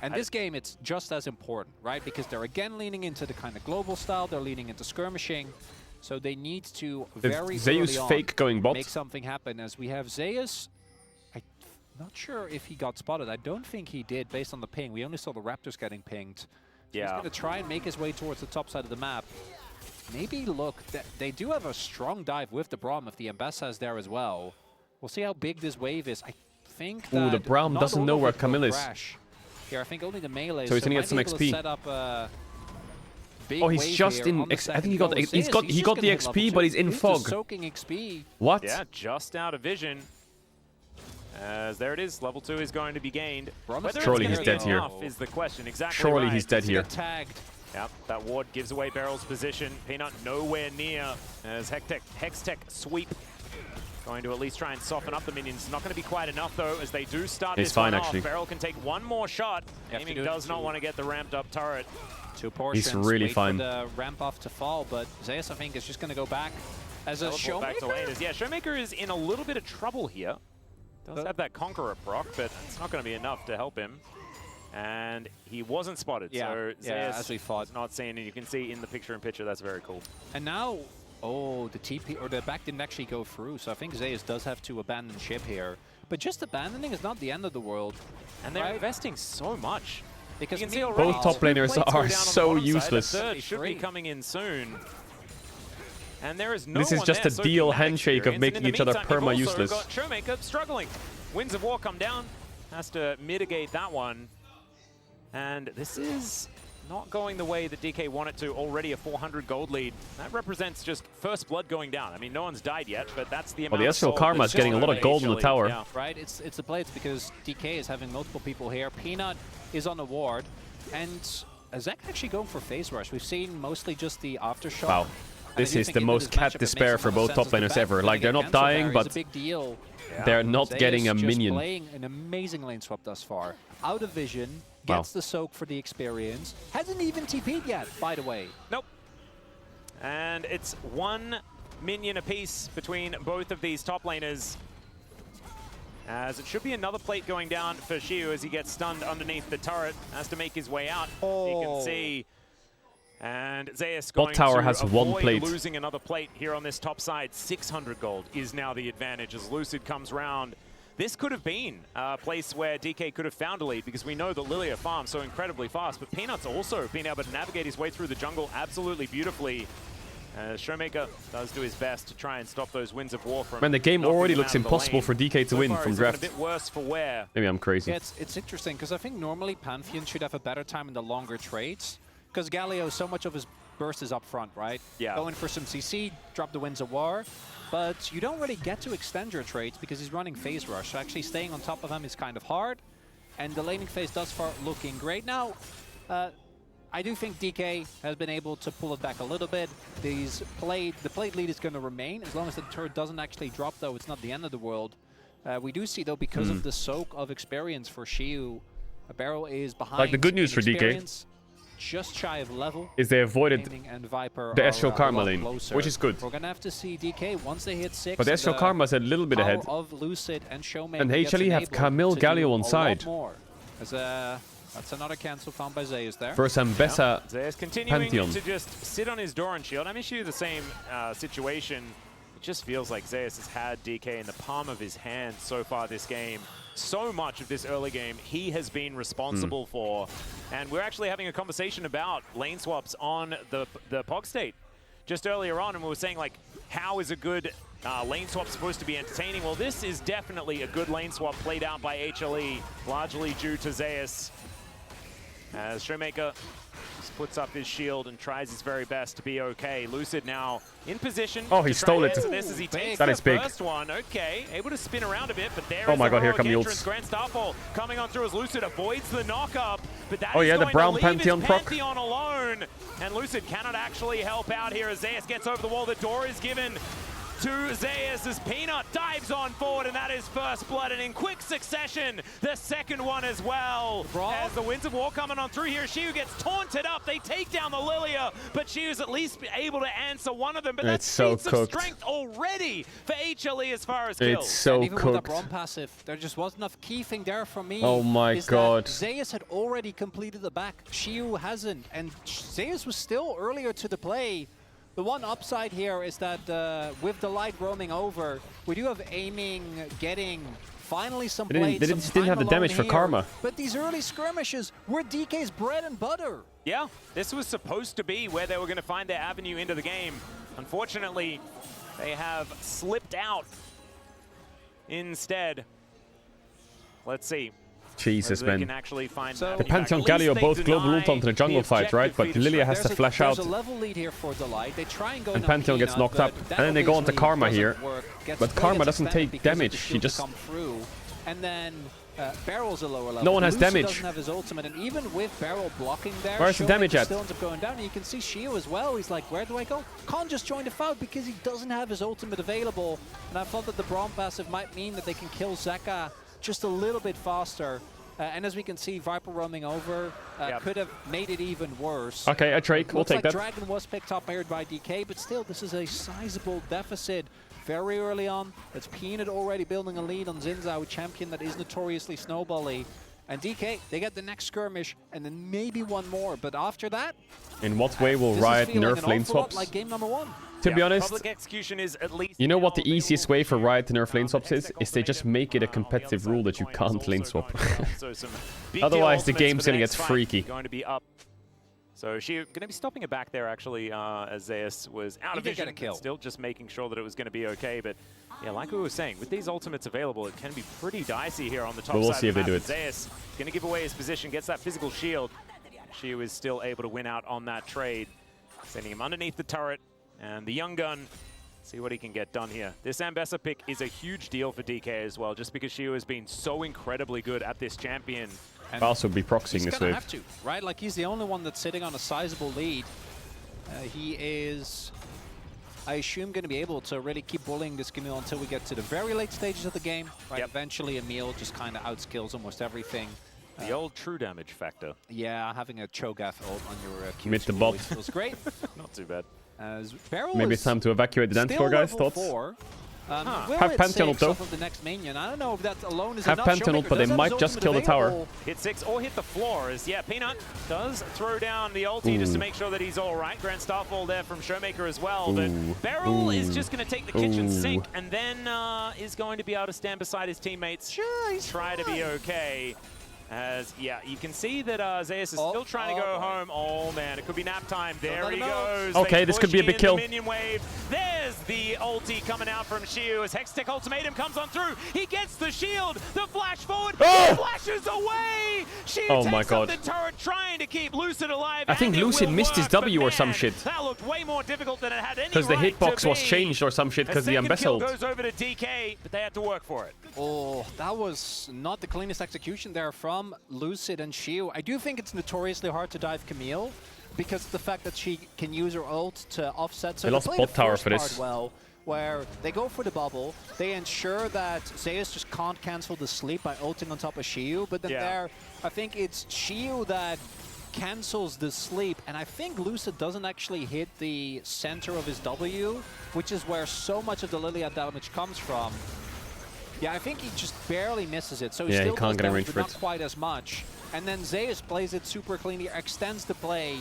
And this game, it's just as important, right? Because they're again leaning into the kind of global style, they're leaning into skirmishing. So they need to very Zeus early on fake going bot? make something happen. As we have Zeus, I'm not sure if he got spotted. I don't think he did based on the ping. We only saw the Raptors getting pinged. So he's Yeah. going to try and make his way towards the top side of the map. Maybe look, they do have a strong dive with the Braum if the Ambessa is there as well. We'll see how big this wave is. I think Ooh, that the Braum not doesn't all know of where it will Camille is. crash. Here, I think only the melee. So he's gonna might get some be able to XP. set up a big Oh, he's wave just here in. on the I think second he got. go. He's Zeus, got. he's He just got gonna the hit level XP, 2. but he's in He's fog. just soaking XP. What? Yeah, just out of vision. As there it is, level 2 is going to be gained. Whether Surely it's he's gonna dead be here. enough is the question. Exactly. Surely right. he's dead here. Tagged. Yep, that ward gives away Barrel's position. Peanut nowhere near as Hextech sweep. Going to at least try and soften up the minions. Not going to be quite enough though, as they do start He's this fine, one actually. off. Barrel can take one more shot. You have to Aiming do it does not to- want to get the ramped up turret. 2 portions. really wait fine. For the ramp off to fall, but Zeus, I think, is just going to go back as a Teleport back to Showmaker. lane. Yeah, Showmaker is in a little bit of trouble here. Does have that Conqueror proc, but it's not going to be enough to help him. And he wasn't spotted, so Zeus as we thought. was not seen, and you can see in the picture-in-picture, that's very cool. And now, the TP, or the back didn't actually go through, so I think Zeus does have to abandon ship here. But just abandoning is not the end of the world. And they're investing so much. Because you can see already both top laners are so useless. The third should be coming in soon. And there is no This is one just there a deal handshake of experience. making each other perma You've useless. also got Showmaker struggling. Winds of War come down, has to mitigate that one. And this is not going the way that DK wanted to. Already a 400 gold lead. That represents just first blood going down. I mean, no one's died yet, but that's the amount. Well, the Ezreal Karma is getting a lot of gold in the tower. Yeah. Right, it's the play. It's because DK is having multiple people here. Peanut is on the ward, and Zek actually going for phase rush. We've seen mostly just the aftershock. Wow. This is the most cat despair for both top laners ever. Like, they're not dying, but they're not getting a minion. Playing an amazing lane swap thus far. Out of vision, gets the soak for the experience. Hasn't even TP'd yet, by the way. Nope. And it's one minion apiece between both of these top laners. As it should be another plate going down for Xiu as he gets stunned underneath the turret. Has to make his way out. You can see. And Zeus going tower to has avoid one plate. losing another plate here on this top side. 600 gold is now the advantage as Lucid comes round. This could have been a place where DK could have found a lead because we know that Lilia farms so incredibly fast, but Peanut's also been able to navigate his way through the jungle absolutely beautifully. Showmaker does do his best to try and stop those Winds of War from... Man, the game already looks knocking him out of the impossible lane. for DK to win from draft. A bit worse for Where. Maybe I'm crazy. Yeah, it's interesting because I think normally Pantheon should have a better time in the longer trades because Galio, so much of his burst is up front, right? Yeah. Going for some CC, drop the Winds of War, but you don't really get to extend your trades because he's running phase rush. So actually staying on top of him is kind of hard, and the laning phase does far looking great. Now, I do think DK has been able to pull it back a little bit. The plate lead is going to remain. As long as the turret doesn't actually drop, though, it's not the end of the world. We do see, though, because of the soak of experience for Xiu, a barrel is behind. Like, the good news for DK, just shy of level, is they avoided and Viper the Ezreal are Karma a lot lane, closer. which is good. We're going to have to see DK once they hit 6. But the Ezreal Karma's a little bit ahead. Of Lucid and Showmaker And they gets actually have enabled Camille to do Galio on a lot side. more. That's another cancel found by Zeus there. Versus Ambessa Zeus continuing Pantheon. to just sit on his Doran shield. I'm issue the same situation. It just feels like Zeus has had DK in the palm of his hand so far this game. So much of this early game he has been responsible for. And we're actually having a conversation about lane swaps on the POG state just earlier on, and we were saying, like, how is a good lane swap supposed to be entertaining? Well, this is definitely a good lane swap played out by HLE, largely due to Zeus. As Showmaker just puts up his shield and tries his very best to be okay. Lucid now in position. Oh, he stole it. This as he takes That the is big. first one. Okay, able to spin around a bit, but there Oh is my the God, here heroic come the entrance. ults. Grand Starfall coming on through as Lucid avoids the knock-up, but that Oh is yeah, the going brown to leave Pantheon his proc. Pantheon alone. And Lucid cannot actually help out here as Zeus gets over the wall. The door is given to Zeus as Peanut dives on forward, and that is first blood, and in quick succession, the second one as well. As the Winds of War coming on through here, Xiu gets taunted up. They take down the Lilia, but Xiu's at least able to answer one of them. But that's so feats of cooked. strength already for HLE as far as kills. It's so and even with cooked. the Braum passive, there just wasn't enough key thing there for me. Oh my is God. That Zeus had already completed the back. Xiu hasn't, and Zeus was still earlier to the play. The one upside here is that with the light roaming over, we do have aiming, getting finally some plates. They just didn't have the damage for Karma. But these early skirmishes were DK's bread and butter. Yeah, this was supposed to be where they were going to find their avenue into the game. Unfortunately, they have slipped out instead. Let's see. Jesus, whether they man. can actually find The Pantheon Galio both global ult onto the jungle fight, right? But Lilia has to flash out. There's a level lead here for Delight. They try and go And on Pantheon gets Peanut, knocked up. but that And then they go onto obviously Karma here. doesn't work. But Karma doesn't take damage. She just... come through. And then Barrel's a lower level. No one has Lucid damage. doesn't have his ultimate, and even with Barrel blocking there, Where's the damage Showmaker at? still ends up going down. And you can see Xiu as well. He's like, where do I go? Can't just join the fight because he doesn't have his ultimate available. And I thought that the Braum passive might mean that they can kill Zeka just a little bit faster. And as we can see, Viper roaming over could have made it even worse. Okay, a Drake. We'll take that. Dragon was picked up aired by DK, but still, this is a sizable deficit very early on. It's Peanut already building a lead on Zinzao, a champion that is notoriously snowbally. And DK, they get the next skirmish, and then maybe one more. But after that, in what way will Riot nerf lane swaps? Like game number 1. To be honest, public execution is at least, you know what the easiest way for Riot to nerf lane swaps is? They just make it a competitive rule that you can't lane swap. Otherwise, the game's gonna get freaky. Going to be up. So she going to be stopping it back there, actually, as Zeus was out of vision. Still just making sure that it was going to be okay. But yeah, like we were saying, with these ultimates available, it can be pretty dicey here on the top side. We'll see if they do it. Zeus going to give away his position, gets that physical shield. Shiu is still able to win out on that trade, sending him underneath the turret. And the young gun, see what he can get done here. This Ambessa pick is a huge deal for DK as well, just because Shiu has been so incredibly good at this champion. I'll also be proxying this wave. Have to, right? Like, he's the only one that's sitting on a sizable lead. He is, I assume, going to be able to really keep bullying this Camille until we get to the very late stages of the game. Right? Eventually, Emil just kind of outskills almost everything. The old true damage factor. Yeah, having a Cho'Gath ult on your Q2 Mid the bot. feels great. Not too bad. Maybe it's time to evacuate the dance floor, guys. Thoughts? Have Pantheon ult though. The next minion. I don't know if that alone is have enough. Pantheon ult, but they might just kill the tower. Hit 6 or hit the floor, as Peanut does throw down the ulti just to make sure that he's all right. Grand Starfall there from Showmaker as well. But Beryl is just going to take the kitchen sink and then is going to be able to stand beside his teammates. Try to be okay. As, you can see that Zeus is still trying to go home. Oh, man, it could be nap time. There he goes. Okay, this could be a big kill. Minion wave. There's the ulti coming out from Shiu as Hextech Ultimatum comes on through. He gets the shield. The flash forward. He flashes away. Shiu takes up the turret, trying to keep Lucid alive. I think Lucid missed his W or some shit. That looked way more difficult than it had any because the hitbox was changed or some shit because the Ambessa ult goes over to DK, but they had to work for it. Oh, that was not the cleanest execution there from Lucid and Shiu. I do think it's notoriously hard to dive Camille because of the fact that she can use her ult to offset. So they lost bot tower for this. Well, where they go for the bubble, they ensure that Zeus just can't cancel the sleep by ulting on top of Shiu, but then there, I think it's Shiu that cancels the sleep, and I think Lucid doesn't actually hit the center of his W, which is where so much of the Lilia damage comes from. Yeah, I think he just barely misses it, so he still can't get in range but for not quite as much. And then Zeus plays it super cleanly, extends the play,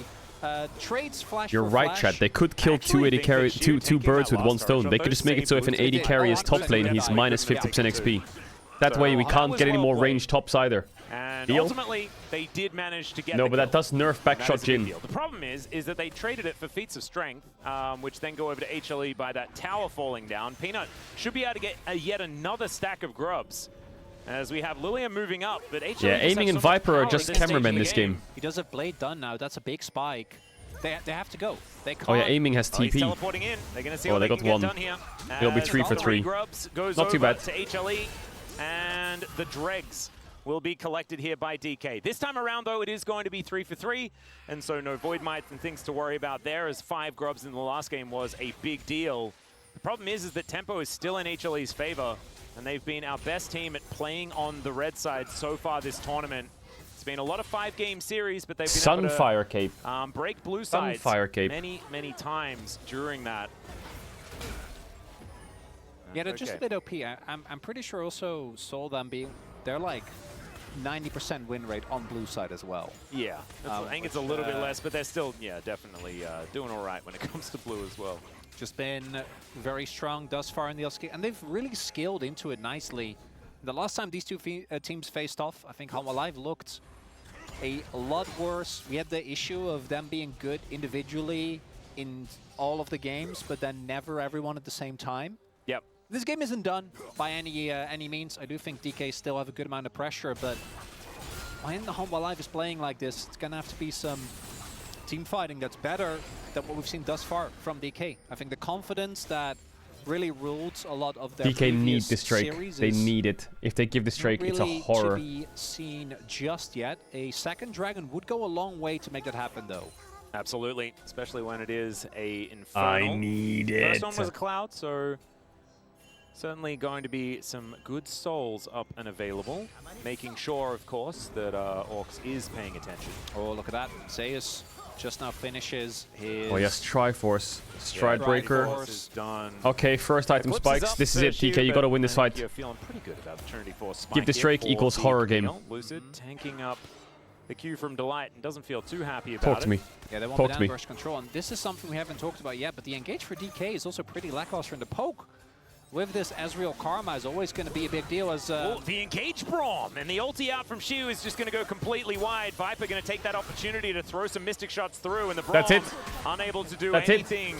trades flash. You're right, chat. They could kill two birds with one stone. They could just make it so if an AD carry is top lane, he's minus 50% XP. That way we can't get any more ranged tops either. And ultimately, they did manage to get but that does nerf backshot Jin. The problem is that they traded it for feats of strength, which then go over to HLE by that tower falling down. Peanut should be able to get yet another stack of grubs, as we have Lilia moving up. But HLE Aiming and Viper are just cameramen this game. He does have Blade done now. That's a big spike. They have to go. They can't. Aiming has TP. He's teleporting in. They're going to see what they can get done here. It'll be 3 for 3. Not too bad. To HLE, and the dregs will be collected here by DK. This time around, though, it is going to be 3 for 3, and so no Void Mites and things to worry about there, as 5 grubs in the last game was a big deal. The problem is that tempo is still in HLE's favor, and they've been our best team at playing on the red side so far this tournament. It's been a lot of 5-game series, but they've been able to Sunfire Cape. Break blue sides Cape. many times during that. Yeah, they're just a bit OP. I'm pretty sure also saw them being, they're like 90% win rate on blue side as well. Yeah, I think it's a little bit less, but they're still, definitely doing all right when it comes to blue as well. Just been very strong thus far in the LCK, and they've really skilled into it nicely. The last time these two teams faced off, I think Hanwha Live looked a lot worse. We had the issue of them being good individually in all of the games, but then never everyone at the same time. Yep. This game isn't done by any means. I do think DK still have a good amount of pressure, but when the Hanwha Live is playing like this, it's going to have to be some team fighting that's better than what we've seen thus far from DK. I think the confidence that really ruled a lot of their DK need this Drake. series They need it. If they give this Drake, really it's a horror. To be seen just yet. A second dragon would go a long way to make that happen, though. Absolutely, especially when it is a Infernal. I need it. First one was a Cloud, so Certainly going to be some good souls up and available, making sure, of course, that Orcs is paying attention. Oh, look at that. Zeus just now finishes his... Oh yes, Triforce. Stride Breaker. Is done. Okay, first item spikes. This is it, DK. You gotta win this fight. You're feeling pretty good about the Trinity Force. Give this Drake equals horror game. Lucid tanking up the Q from Delight and doesn't feel too happy about Talk to me. Yeah, they want Talk the to me. down burst control, and this is something we haven't talked about yet, but the engage for DK is also pretty lackluster in the poke. With this Ezreal Karma is always going to be a big deal as... Oh, the engage Braum, and the ulti out from Shu is just going to go completely wide. Viper going to take that opportunity to throw some Mystic shots through, and the Braum That's it. unable to do That's anything.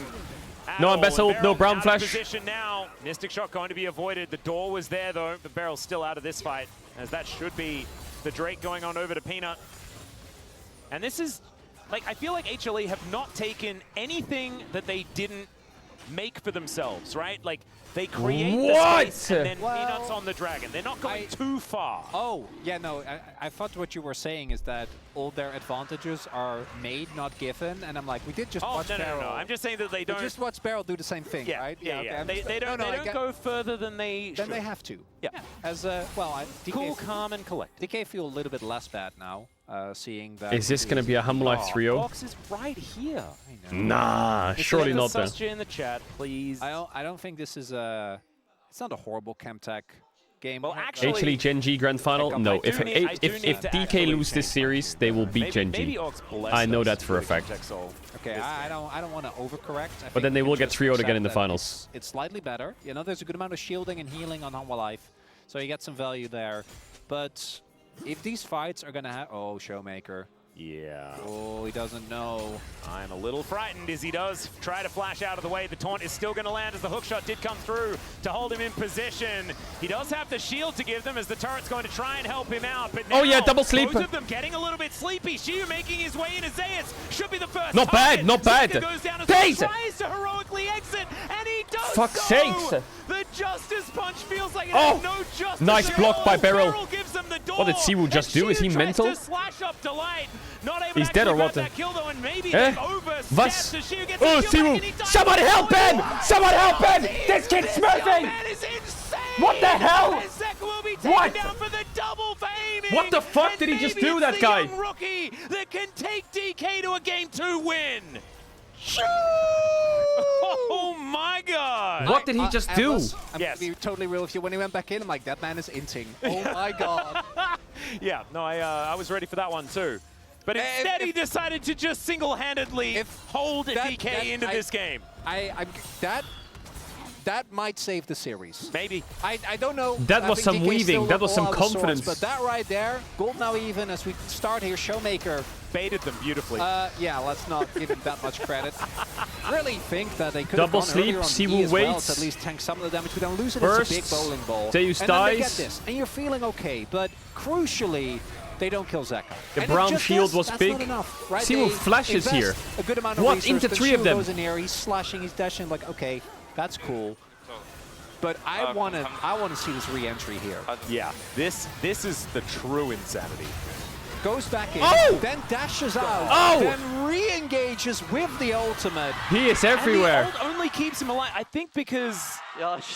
No embezzle, no Brown Flash. Position now. Mystic shot going to be avoided. The door was there though. The barrel's still out of this fight, as that should be the Drake going on over to Peanut. And this is, like, I feel like HLE have not taken anything that they didn't make for themselves, right? Like, they create the space and then Peanuts on the dragon. They're not going too far. Oh, yeah, no, I thought what you were saying is that all their advantages are made, not given, and I'm like, we did just watch Barrel. No. I'm just saying that they don't... We just watch Barrel do the same thing, right? Yeah. Okay, They don't go further than they should. Then they have to. Yeah. As, well, DK cool, calm, and collected. DK feel a little bit less bad now, seeing that... Is this going to be a Humble Life 3-0? Box is right here. Nah, surely not though. In the chat, please. I don't think this is a... It's not a horrible Chemtech game. Well, actually, Gen G Grand Final? No. If DK lose this series, they will beat Gen G. I know that for a fact. Okay, I don't want to overcorrect. But then they will get 3-0'd again in the finals. It's slightly better. You know, there's a good amount of shielding and healing on Hanwha Life, so you get some value there. But if these fights are gonna have... Oh, Showmaker. Yeah. Oh, he doesn't know. I'm a little frightened as he does try to flash out of the way. The taunt is still going to land as the hookshot did come through to hold him in position. He does have the shield to give them as the turret's going to try and help him out. But now, oh yeah, double sleep. Both of them getting a little bit sleepy. Shu making his way into Zeus. Should be the first. Not bad, not bad. Goes down as well, tries to heroically exit, and he does. Fuck's sakes. The Justice Punch feels like it has no justice. Nice block by Beryl. Gives them the door. What did Siwu just do? Is he mental? To slash up Delight. Not able He's to dead or what? Kill, though, and maybe Was? Oh, Siwu! Someone help him! Someone help him! This kid's smurfing! What the hell? What? What the fuck did he just do, that guy? Rookie that can take DK to a Game 2 win. Oh my god! What did he just do? I'm gonna be totally real with you. When he went back in, I'm like, that man is inting. Oh my god. Yeah, no, I was ready for that one too. But instead, he decided to just single-handedly hold DK into this game. That might save the series. Maybe. I don't know. That was some weaving. That was some confidence. But that right there, gold now even as we start here. Showmaker baited them beautifully. Yeah, let's not give him that much credit. Really think that they could double have gone sleep. Siwu waits to at least tank some of the damage. We don't lose it. It's a big bowling ball. Zeus and then they get dies. this, and you're feeling okay. But crucially, they don't kill Zeka. The brown shield was big. Right? Siwu flashes here. A good amount of what? resource, Into 3 of them. Goes in here, he's slashing, he's dashing. Like, okay, that's cool. But I want to see this re-entry here. Yeah, this is the true insanity. Goes back in, then dashes Oh! out, then re-engages with the ultimate. He is everywhere. And the ult only keeps him alive, I think, because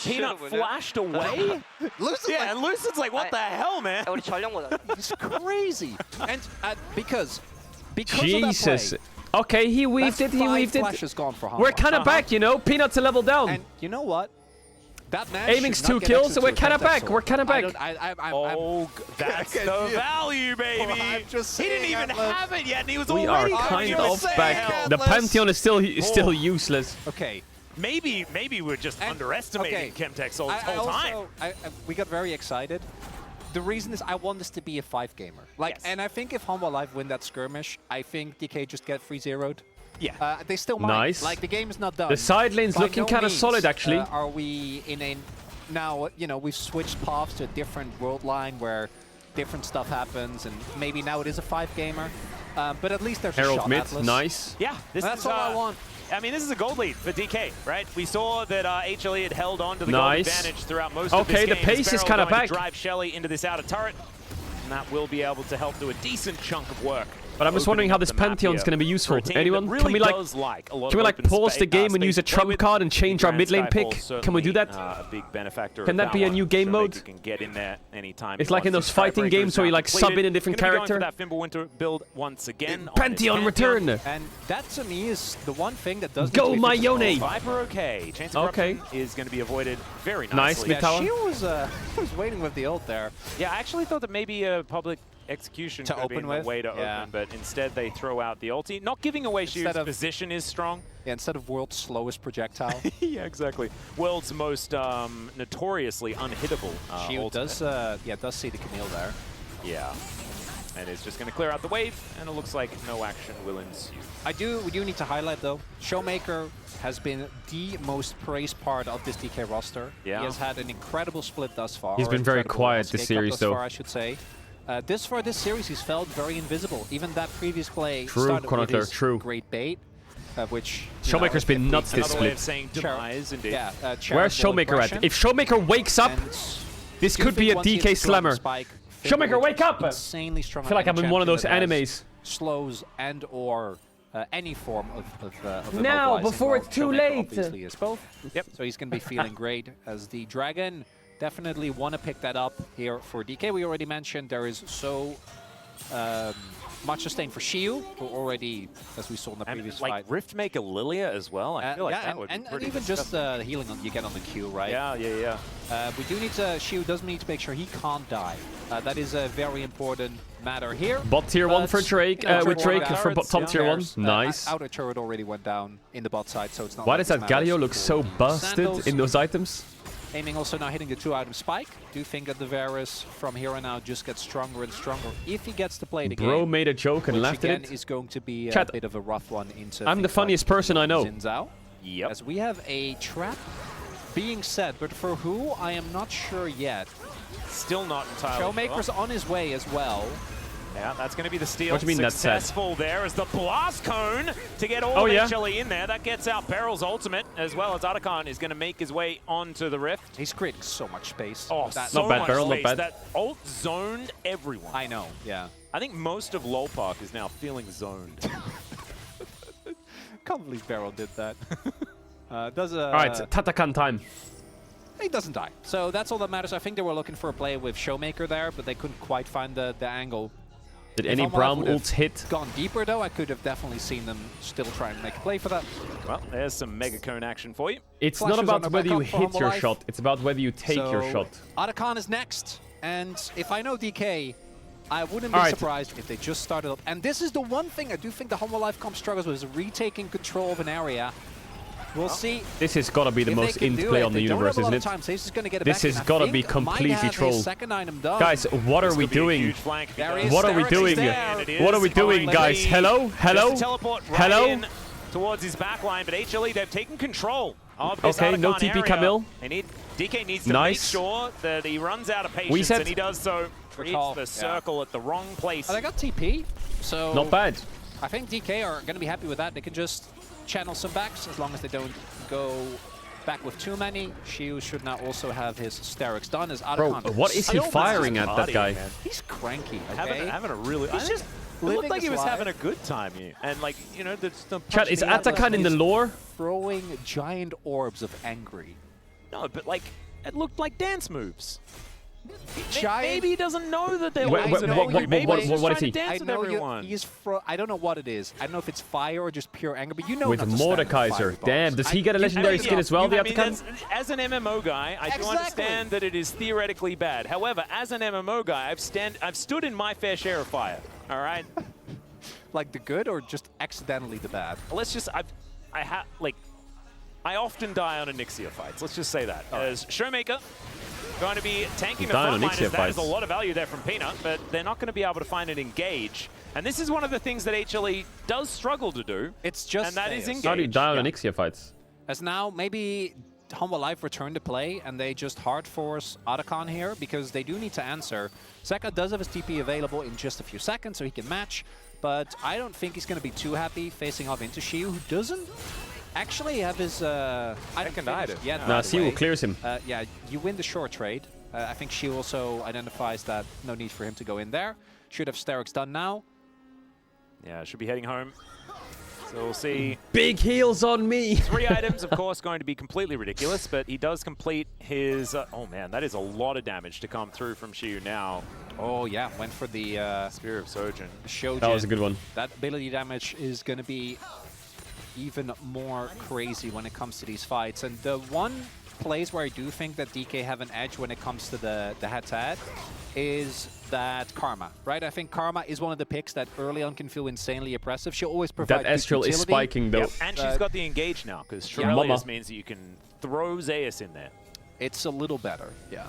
Peanut flashed away. And Lucid's like, what the hell, man? It's crazy. And because Jesus. of that play, okay, he weaved it, he weaved it. Gone for we're kind of back, you know? Peanut's a level down. And you know what? That man Aiming's 2 kills, so we're kind of back. We're kind of back. That's the value, baby. He didn't even have it yet, and he was already kind of back. The Pantheon is still useless. Okay. Maybe we're just underestimating Chemtech Soul this whole time. We got very excited. The reason is I want this to be a 5-gamer. And I think if Hanwha Live win that skirmish, I think DK just get 3-0'd. Yeah. They still might. Nice. Like, the game is not done. The side lane's looking kind of solid, actually. Are we in a... Now, you know, we've switched paths to a different world line where different stuff happens, and maybe now it is a 5-gamer. But at least there's Herald a shot, mid, Atlas. nice. Yeah, that's all I want. I mean, this is a gold lead for DK, right? We saw that HLE had held on to the gold advantage throughout most of this game. Okay, the pace is kind of back. Drive Shelly into this outer turret, and that will be able to help do a decent chunk of work But I'm just wondering how this Pantheon's going to be useful. Anyone? Really can we like pause the game and use a trump card and change our mid lane pick? Can we do that? A big benefactor Can that be a new game mode? Can get in there anytime. It's like in those fighting games where you like sub in a different character. That Fimbulwinter build once again. Pantheon return. And that to me is the one thing that does. Go my Yone. Viper okay. Chance of corruption is going to be avoided very nicely. Yeah, she was waiting with the ult there. Yeah, I actually thought that maybe a public execution could be a way to open, but instead they throw out the ulti, not giving away Shiu's position is strong. Yeah, instead of world's slowest projectile. Yeah, exactly. World's most notoriously unhittable Shiu does see the Camille there. Yeah. And is just going to clear out the wave, and it looks like no action will ensue. We do need to highlight, though, Showmaker has been the most praised part of this DK roster. Yeah. He has had an incredible split thus far. He's been very quiet this series, though. I should say. This series, he's felt very invisible. Even that previous play started with his great bait, which... Showmaker's been nuts this split. Way of saying demise, indeed. Yeah, where's Showmaker at? If Showmaker wakes up, this could be a DK slammer. Showmaker, wake up! Insanely strong. I feel like I'm in one of those animes. Slows and or any form of now, before it's too late. Obviously is both. Yep. So he's going to be feeling great as the Dragon. Definitely want to pick that up here for DK. We already mentioned there is so much sustain for Shiu, who already, as we saw in the previous fight. Riftmaker Lilia as well. I feel like that would be pretty even just healing you get on the Q, right? Yeah. We do need to, Shiu does need to make sure he can't die. That is a very important matter here. Bot tier 1 for Drake, with Drake for top tier 1. Nice. Outer turret already went down in the bot side, so it's not. Why does that Galio look so busted in those items? Aiming also now hitting the 2-item spike. Do think that the Varus from here on out just gets stronger and stronger if he gets to play the game. Bro made a joke and laughed at it. Is going to be a bit of a rough one into. I'm the funniest person I know. Yep. As we have a trap being set, but for who I am not sure yet. Still not entirely. Showmaker's on his way as well. Yeah, that's going to be the steal. What do you mean Successful there as the blast cone to get all of HLE in there. That gets out Beryl's ultimate, as well as Otacon is going to make his way onto the rift. He's creating so much space. Oh, not bad, Beryl, not bad. That ult zoned everyone. I know, yeah. I think most of LoL Park is now feeling zoned. Can't believe Beryl did that. All right, Tatakan time. He doesn't die. So that's all that matters. I think they were looking for a play with Showmaker there, but they couldn't quite find the angle. Did any Braum ults hit? Gone deeper though, I could have definitely seen them still try and make a play for that. Well, there's some Mega Cone action for you. It's not about whether you hit your shot, it's about whether you take your shot. Otacon is next, and if I know DK, I wouldn't be surprised if they just started up. And this is the one thing I do think the Humble Life comp struggles with, is retaking control of an area. We'll see. This has got to be the most int play on the universe, isn't it? This has got to be completely troll. Guys, what are we doing? What are we doing? What are we doing, guys? Hello? Hello? Hello? Towards his backline, but HLE, they've taken control of this Okay, no TP area. Camille. DK needs to make sure that he runs out of patience, and he does so. Creates the circle at the wrong place. They got TP, so not bad. I think DK are going to be happy with that. They can just channel some backs as long as they don't go back with too many. Shiu should now also have his Sterix done as Otacon. Bro, what is he firing at, that guy? Man. He's cranky, okay? Having a really... It looked like he was having a good time here. And like, you know, the Chat, is Otacon in the lore? Throwing giant orbs of angry. No, but like, it looked like dance moves. Maybe he doesn't know that they're what is he? I don't know what it is. I don't know if it's fire or just pure anger, but you know. With Mordekaiser. Damn, does he get a legendary skin as well, the Otacon? As an MMO guy, I do understand that it is theoretically bad. However, as an MMO guy, I've stood in my fair share of fire. All right? Like the good or just accidentally the bad? Let's just, I often die on Onyxia fights. Let's just say that. As Showmaker going to be tanking the front line, that is a lot of value there from Peanut, but they're not going to be able to find an engage. And this is one of the things that HLE does struggle to do. It's just and that is engage. How do you die on Onyxia fights? As now, maybe Humble Life return to play, and they just hard force Otacon here, because they do need to answer. Zeka does have his TP available in just a few seconds, so he can match, but I don't think he's going to be too happy facing off into Shiu, who doesn't actually have his second item. Yeah, nah, Shiu clears him. Yeah, you win the short trade. I think Shiu also identifies that no need for him to go in there. Should have Sterix done now. Yeah, should be heading home. So we'll see. Big heals on me. 3 items, of course, going to be completely ridiculous, but he does complete his... oh, man, that is a lot of damage to come through from Xiu now. Oh, yeah, went for the... Spear of Sojin. Shojin. That was a good one. That ability damage is going to be even more crazy when it comes to these fights. And the one place where I do think that DK have an edge when it comes to the head-to-head is that Karma, right? I think Karma is one of the picks that early on can feel insanely oppressive. She'll always provide That Astral is spiking, though. Yep. And she's got the engage now, because Shurelius means that you can throw Zeus in there. It's a little better, yeah.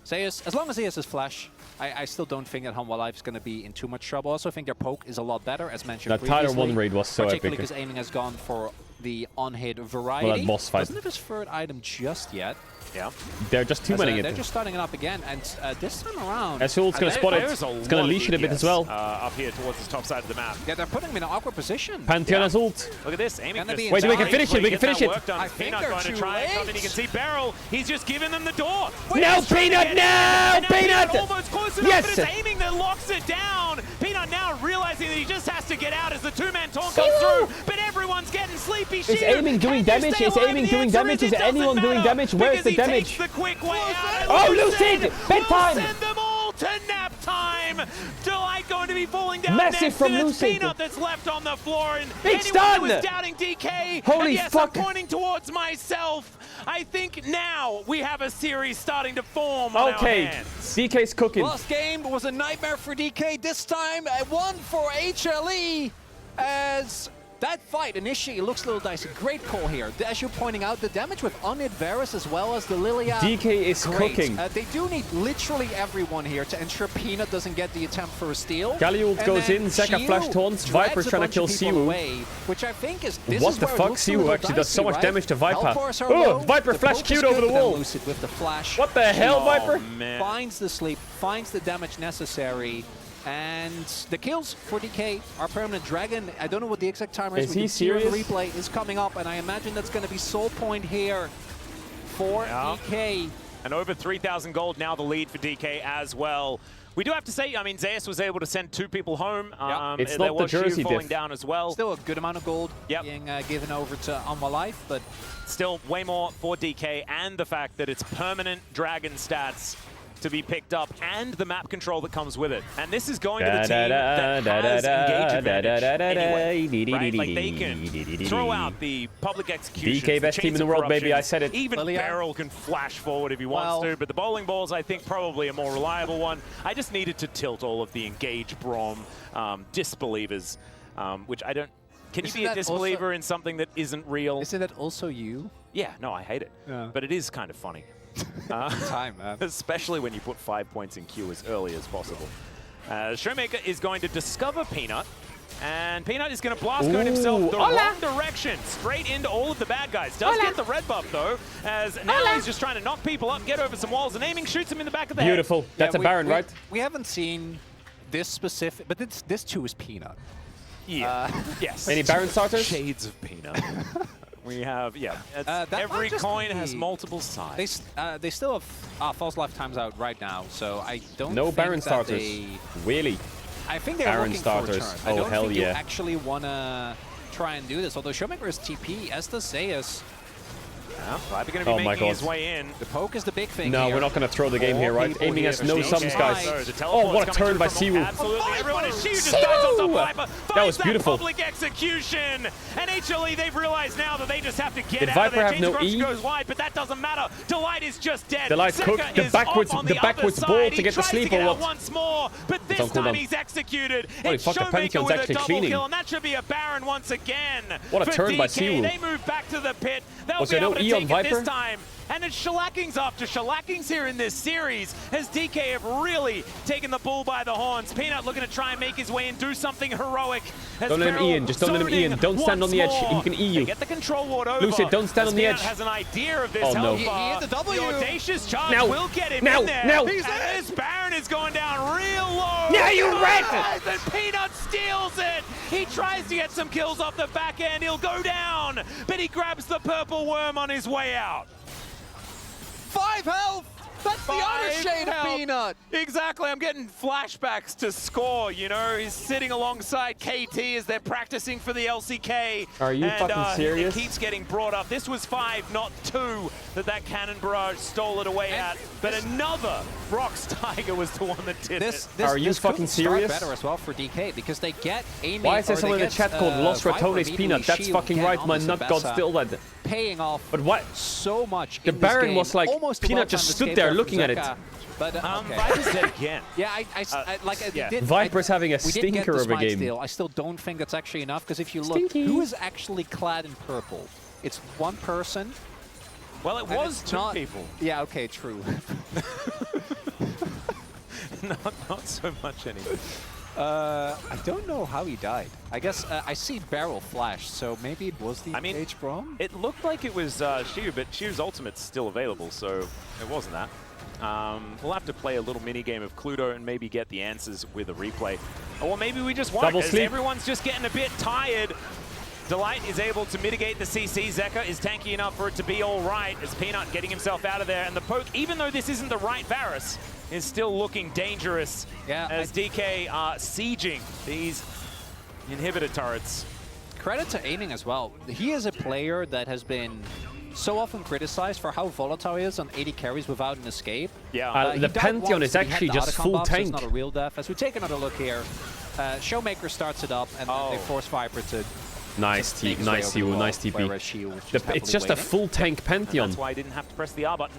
Zeus, as long as Zeus is flash, I still don't think that Hanwha Life is going to be in too much trouble. I also think their poke is a lot better, as mentioned That previously. Tyler 1 raid was so particularly epic. because aiming has gone for the on-hit variety. Well, that boss fight. Doesn't have his third item just yet. Yeah. They're just too many. They're just starting it up again, and this time around... Azul's going to spot it. It's going to leash it a bit as well. Up here towards the top side of the map. Yeah, they're putting him in an awkward position. Pantheon has ult. Look at this, aiming just... Wait, we can finish it, we can finish it. I think Peanut they're going to too try and come in. late. You can see Beryl. He's just giving them the door. No, Peanut, no! Peanut! Almost close enough, Yes! but it's aiming that locks it down. Peanut now realizing that he just has to get out as the two-man taunt comes through, but everyone's getting sleepy. Is aiming doing damage? Is aiming doing damage? Is anyone doing damage? Where's the damage? The quick way out. Oh, Lucid! Bedtime! Send them all to nap time. Delight going to be falling down Massive next, from and it's Lucid. Peanut that's left on the floor. And Big anyone stun! who was doubting DK, Holy and yes, fuck. I'm pointing towards myself. I think now we have a series starting to form on our hands. DK's cooking. Last game was a nightmare for DK. This time, one for HLE, as that fight initially looks a little dicey. Great call here. As you're pointing out, the damage with on-hit Varus as well as the Lilia. DK is great. cooking. They do need literally everyone here to ensure Peanut doesn't get the attempt for a steal. Galliult And goes then in, Zeka Xiu flash taunts, drags Viper's a trying to bunch kill of people Siwu. away, which I think is this What is the where it fuck? looks a Siwu little actually does so dicey, much right? damage to Viper. Hellforce are Oh, low. Viper The flash poke is queued good, over the but then wall. Lucid with the flash. What the hell, Viper? Man. Finds the sleep, finds the damage necessary, and the kills for DK are permanent. Dragon, I don't know what the exact timer is. Is We he can see it in serious? replay is coming up, and I imagine that's going to be soul point here for DK. And over 3,000 gold now the lead for DK as well. We do have to say, I mean, Zeus was able to send 2 people home. It's there not the was Xiu jersey falling diff. down as well. Still a good amount of gold being given over to Hanwha Life, but Still way more for DK, and the fact that it's permanent Dragon stats to be picked up, and the map control that comes with it. And this is going to the team that has engage advantage anyway, right? Like they can throw out the public executions, DK best the team in chains the of world, baby, corruptions. I said it. Even Lilia. Beryl can flash forward if he wants to, but the bowling balls, I think, probably a more reliable one. I just needed to tilt all of the engage Brom disbelievers, which I don't... Can you Isn't be a that disbeliever also- in something that isn't real? isn't that also you? Yeah, no, I hate it. Yeah. But it is kind of funny. Time, man. Especially when you put 5 points in queue as early as possible. Showmaker is going to discover Peanut, and Peanut is going to blast cone himself the wrong direction, straight into all of the bad guys. Does get the red buff, though, as now he's just trying to knock people up, get over some walls, and aiming shoots him in the back of the Beautiful. That's a Baron, right? We haven't seen this specific, but this too is Peanut. Yeah. Yes. Any Baron starters? Shades of Peanut. We have, That every might just coin be- has multiple sides. They still have false lifetimes out right now, so I don't. No think Baron that starters. they- Really? I think they're Baron looking starters. for a turn. Oh, I don't hell think yeah. you actually wanna try and do this. Although Showmaker is TP, as does Zeus. Viper going to be Oh my making his God. way in. The poke is the big thing No, here. we're not going to throw the game here, right? people Aiming here has to no stay sums, okay. guys. So the Oh, what a teleport's turn coming by through from Siwu. Absolutely everyone is Xiu just dives on top of Viper. That Finds was beautiful. public execution. And HLE, they've realized now that they just have to get Did out Viper of there. have Chains no of Corruption E? goes wide, but that doesn't matter. Delight is just dead. Delight's Zeka cooked. The is backwards- off on the the backwards other ball side. to He get the tries sleep to get or out what? once more, but It's this on cooldown. time he's executed. Holy It's fuck, the Showmaker Pantheon's with a actually double cleaning. kill, and that should be a Baron once again. What a for turn by DK. Siwu. They move back to the pit. They'll Was be there able no to E on take it this Viper? time. And it's shellackings after shellackings here in this series, as DK have really taken the bull by the horns. Peanut looking to try and make his way and do something heroic. as Don't let him Beryl E in, just don't let him E in. zoning Don't stand on the edge, once he more. can E you. They get the control ward over. Lucid, don't stand as on the Peanut edge. has an idea of this. Oh, no. He Hellfire. hit the W. The audacious charge Now. will get him Now. in there. Now. And this Baron is going down real low. Now you red! And Peanut steals it. He tries to get some kills off the back end. He'll go down, but he grabs the purple worm on his way out. 5 health! That's the other shade of Help. Peanut. Exactly, I'm getting flashbacks to Score, you know? He's sitting alongside KT as they're practicing for the LCK. Are you fucking serious? It keeps getting brought up. This was 5, not 2, that Cannon Barrage stole it away at. But another Brock's Tiger was the one that did it. Are you fucking serious? Better as well for DK because they get aiming. Why is there someone in the chat called Lost Ratone's Peanut? That's fucking right, my nut got still dead. Paying off But what? so much. The in this Baron game. was like, Almost a Peanut well-timed just stood escape there from looking at it. Zeka, But okay. Viper's dead again. Yeah, I did. Viper's having a we did get stinker the of a smite game. Steal. I still don't think that's actually enough because if you look, Stinky. who is actually clad in purple? It's one person. Well, it and was it's 2 not, people. Yeah, okay, true. not so much anymore. I don't know how he died. I guess I see barrel flash, so maybe it was the H Brom? It looked like it was Shu, but Shu's ultimate's still available, so it wasn't that. We'll have to play a little mini game of Cluedo and maybe get the answers with a replay. Or maybe we just won't, Double as sleep. everyone's just getting a bit tired. Delight is able to mitigate the CC. Zeka is tanky enough for it to be all right as Peanut getting himself out of there. And the poke, even though this isn't the right Varus, is still looking dangerous as DK are sieging these inhibitor turrets. Credit to aiming as well. He is a player that has been so often criticized for how volatile he is on 80 carries without an escape. Yeah. He the died Pantheon once, is but he had actually the just Otacon full buff, so tank. it's not a real death. As we take another look here, Showmaker starts it up and then they force Viper to Nice make his way nice over the TP, wall, nice whereas TP. Shield was just It's just happily a full tank Pantheon. That's why I didn't have to press the R button.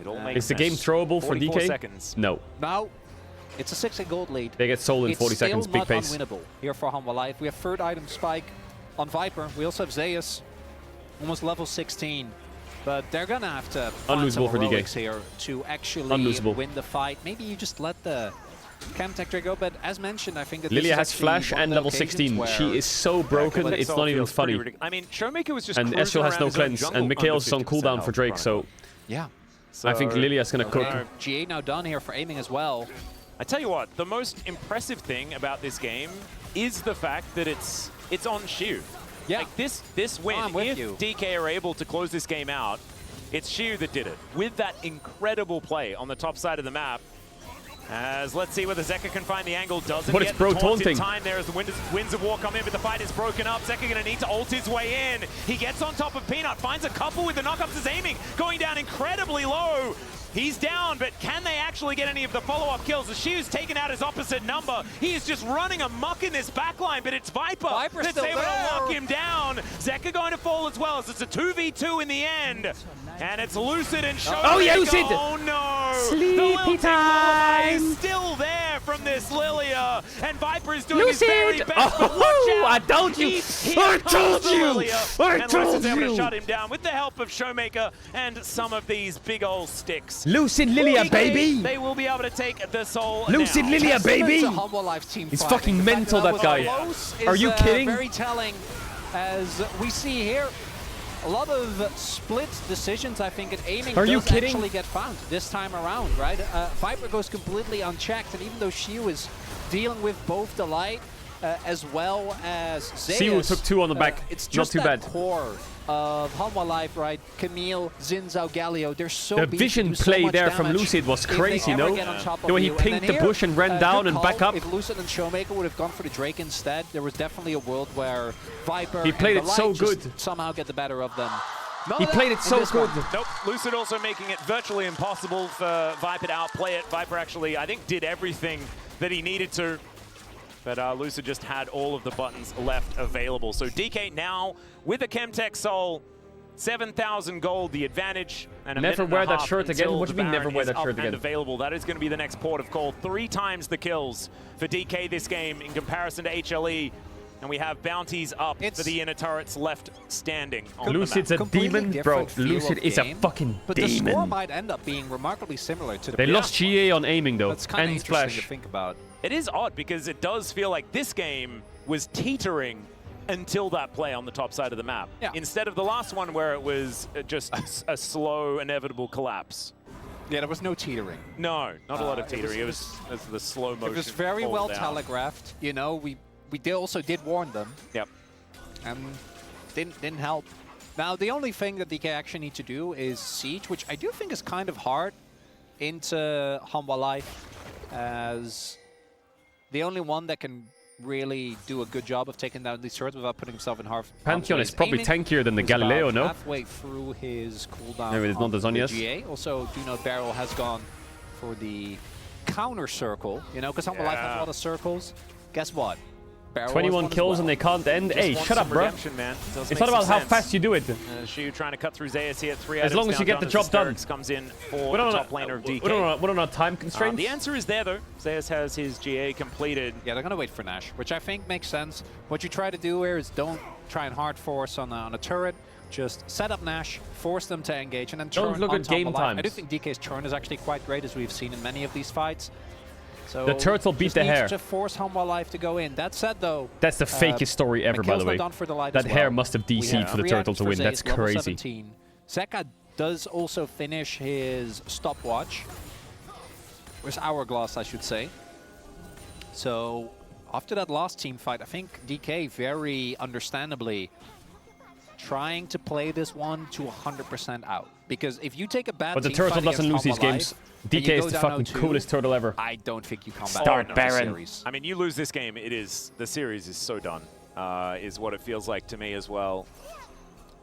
It all makes Is the game sense. throwable for 44 DK? seconds. No. Now, it's a 6 gold lead. They get sold in 40 seconds, It's big still not pace. unwinnable here for Humble Life. We have third item Spike on Viper. We also have Zeus, almost level 16. But they're going to have to find some Unlosable for DK. heroics here to actually Unlosable. win the fight. Maybe you just let the Camtech Drake go, but as mentioned, I think that Lilia this has is flash actually and one of level the 16. occasions She where- is so broken, Clinic it's Soul not even feels pretty funny. ridiculous. I mean, Showmaker was just And cruising Ezreal has around no his own cleanse, jungle and Mikhail's on under 50% cooldown for health, Drake, so Yeah. I think Lilia's gonna cook. GA now done here for aiming as well. I tell you what, the most impressive thing about this game is the fact that it's on Shu. Yeah. Like this win, I'm with if you. DK are able to close this game out, it's Shu that did it with that incredible play on the top side of the map. As let's see whether Zeka can find the angle. Doesn't But get it's Bro the taunt in taunting. time there as the winds of war come in, but the fight is broken up. Zeka gonna need to ult his way in. He gets on top of Peanut, finds a couple with the knockups, is aiming, going down incredibly low. He's down, but can they actually get any of the follow-up kills? The Shu's taken out his opposite number. He is just running amok in this backline, but it's Viper Viper's that's still able to there. lock him down. Zeka going to fall as well, as it's a 2v2 in the end. And it's Lucid and Showmaker. Oh, yeah, Lucid! Oh no! Sleepy the lilting lullaby is time! still there from this Lilia, and Viper is doing Lucid! his very best, but watch Oh, out! I told you! I told the you! Lilia, I and told Lucid's able to you! shut him down with the help of Showmaker and some of these big old sticks. Lucid Lilia, DK, baby! They will be able to take the soul Lucid now. Lilia, baby! It's a Humble Life team He's fight. fucking The fact mental, that that guy. was close Are is, you kidding? Very telling, as we see here. A lot of split decisions, I think, at aiming Are you does kidding? actually get found this time around, right? Viper goes completely unchecked, and even though Shiu is dealing with both Delight as well as Zeus, Siwu took 2 on the back. it's Not just too that bad. core of Humble Life, right? Camille, Zinzao, Galio, they're so The beefy, vision do so play much there from damage Lucid was if they crazy, ever no? get on top of The way he you. And pinked then the here, bush and ran down good and call. back up. If Lucid and Showmaker would have gone for the Drake instead, there was definitely a world where Viper He played and it so Delight just good. somehow get the better of them. He played it so good. Nope, Lucid also making it virtually impossible for Viper to outplay it. Viper actually, I think, did everything that he needed to. But Lucid just had all of the buttons left available. So DK now, with a Chemtech Soul, 7,000 gold, the advantage. And a Never minute wear and a that half shirt again? until What do the you mean never Baron wear is that up shirt and again? available. That is going to be the next port of call. 3 times the kills for DK this game in comparison to HLE. And we have bounties up for the inner turrets left standing on Lucid's the a map. demon, bro. Different feel Lucid of is a game, fucking but the score demon. might end up being remarkably similar to the They lost GA on aiming though, That's kind of and interesting Flash. to think about. It is odd because it does feel like this game was teetering until that play on the top side of the map. Yeah. Instead of the last one where it was just a slow, inevitable collapse. Yeah, there was no teetering. No, not a lot of teetering. It was the slow motion. It was very fall well down. telegraphed. You know, we also did warn them. Yep. And didn't help. Now, the only thing that DK actually need to do is siege, which I do think is kind of hard into Hanwha Life, as the only one that can really do a good job of taking down these turrets without putting himself in harm's Pantheon is probably Aiming tankier than the was Galileo, about no? halfway through his cooldown. Maybe it's not the Zhonya's. GA. Also, do note Barrel has gone for the counter circle, you know, because Hanwha Life has a lot of circles. Guess what? Barrel 21 kills and they can't end. Hey, shut up, bro. Man. It's not about how fast you do it. Shu trying to cut through Zeus here. 3 As long as you get the job done. Comes in for the top laner of DK. We're on a time constraint. The answer is there, though. Zeus has his GA completed. Yeah, they're going to wait for Nash, which I think makes sense. What you try to do here is don't try and hard force on a turret. Just set up Nash, force them to engage, and then turn Don't look on at game Hanwha Life. times. I do think DK's turn is actually quite great, as we've seen in many of these fights. So The turrets will beat just the needs hair. to force Hanwha Life to go in. That said, though, That's the fakest story ever, by the way. done for the light That as hair well. must have We DC'd for the three turtle items to for win. That's Zeus, level crazy. 17. Zeka does also finish his stopwatch. His hourglass, I should say. So after that last team fight, I think DK very understandably trying to play this one to 100% out. Because if you take a bad But the team turtle fight doesn't lose against these Hanwha games. Life, and DK you is go the down fucking 0-2, coolest turtle ever. I don't think you come back. Start in the Baron. series. I mean, you lose this game, the series is so done, is what it feels like to me as well.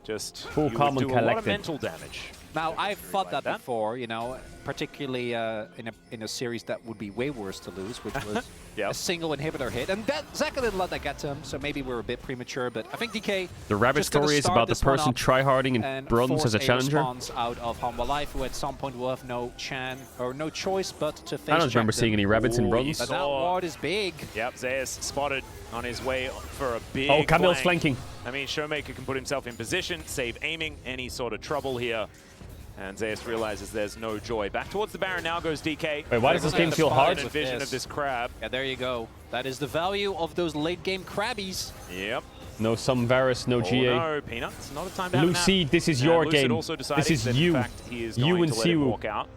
Just Cool, you calm, would and do a lot of collected. mental damage. Now, I've fought that that. before, you know, particularly in a series that would be way worse to lose, which was a single inhibitor hit. And that Zeka didn't let that get to him, so maybe we're a bit premature. But I think DK... The rabbit just gonna story is start about the this one person up tryharding in and bronze force as a challenger. response out of Hanwha Life, who at some point will have no choice but to face I don't remember check seeing them. any rabbits in bronze. But that ward is big. Yep, Zeus spotted on his way for a big Oh, Camille's flank. flanking. I mean, Showmaker can put himself in position, save aiming, any sort of trouble here. And Zeus realizes there's no joy. Back towards the Baron now goes DK. Wait, why does this game feel hard? A vision of this crab. Yeah, there you go. That is the value of those late game crabbies. Yep. No some Varus, no GA. Oh no, Peanuts, not a time to have a nap. Lucy, this is your Lucid game. also deciding This is that, you. In fact, he is You going and to let him Siwu. walk out.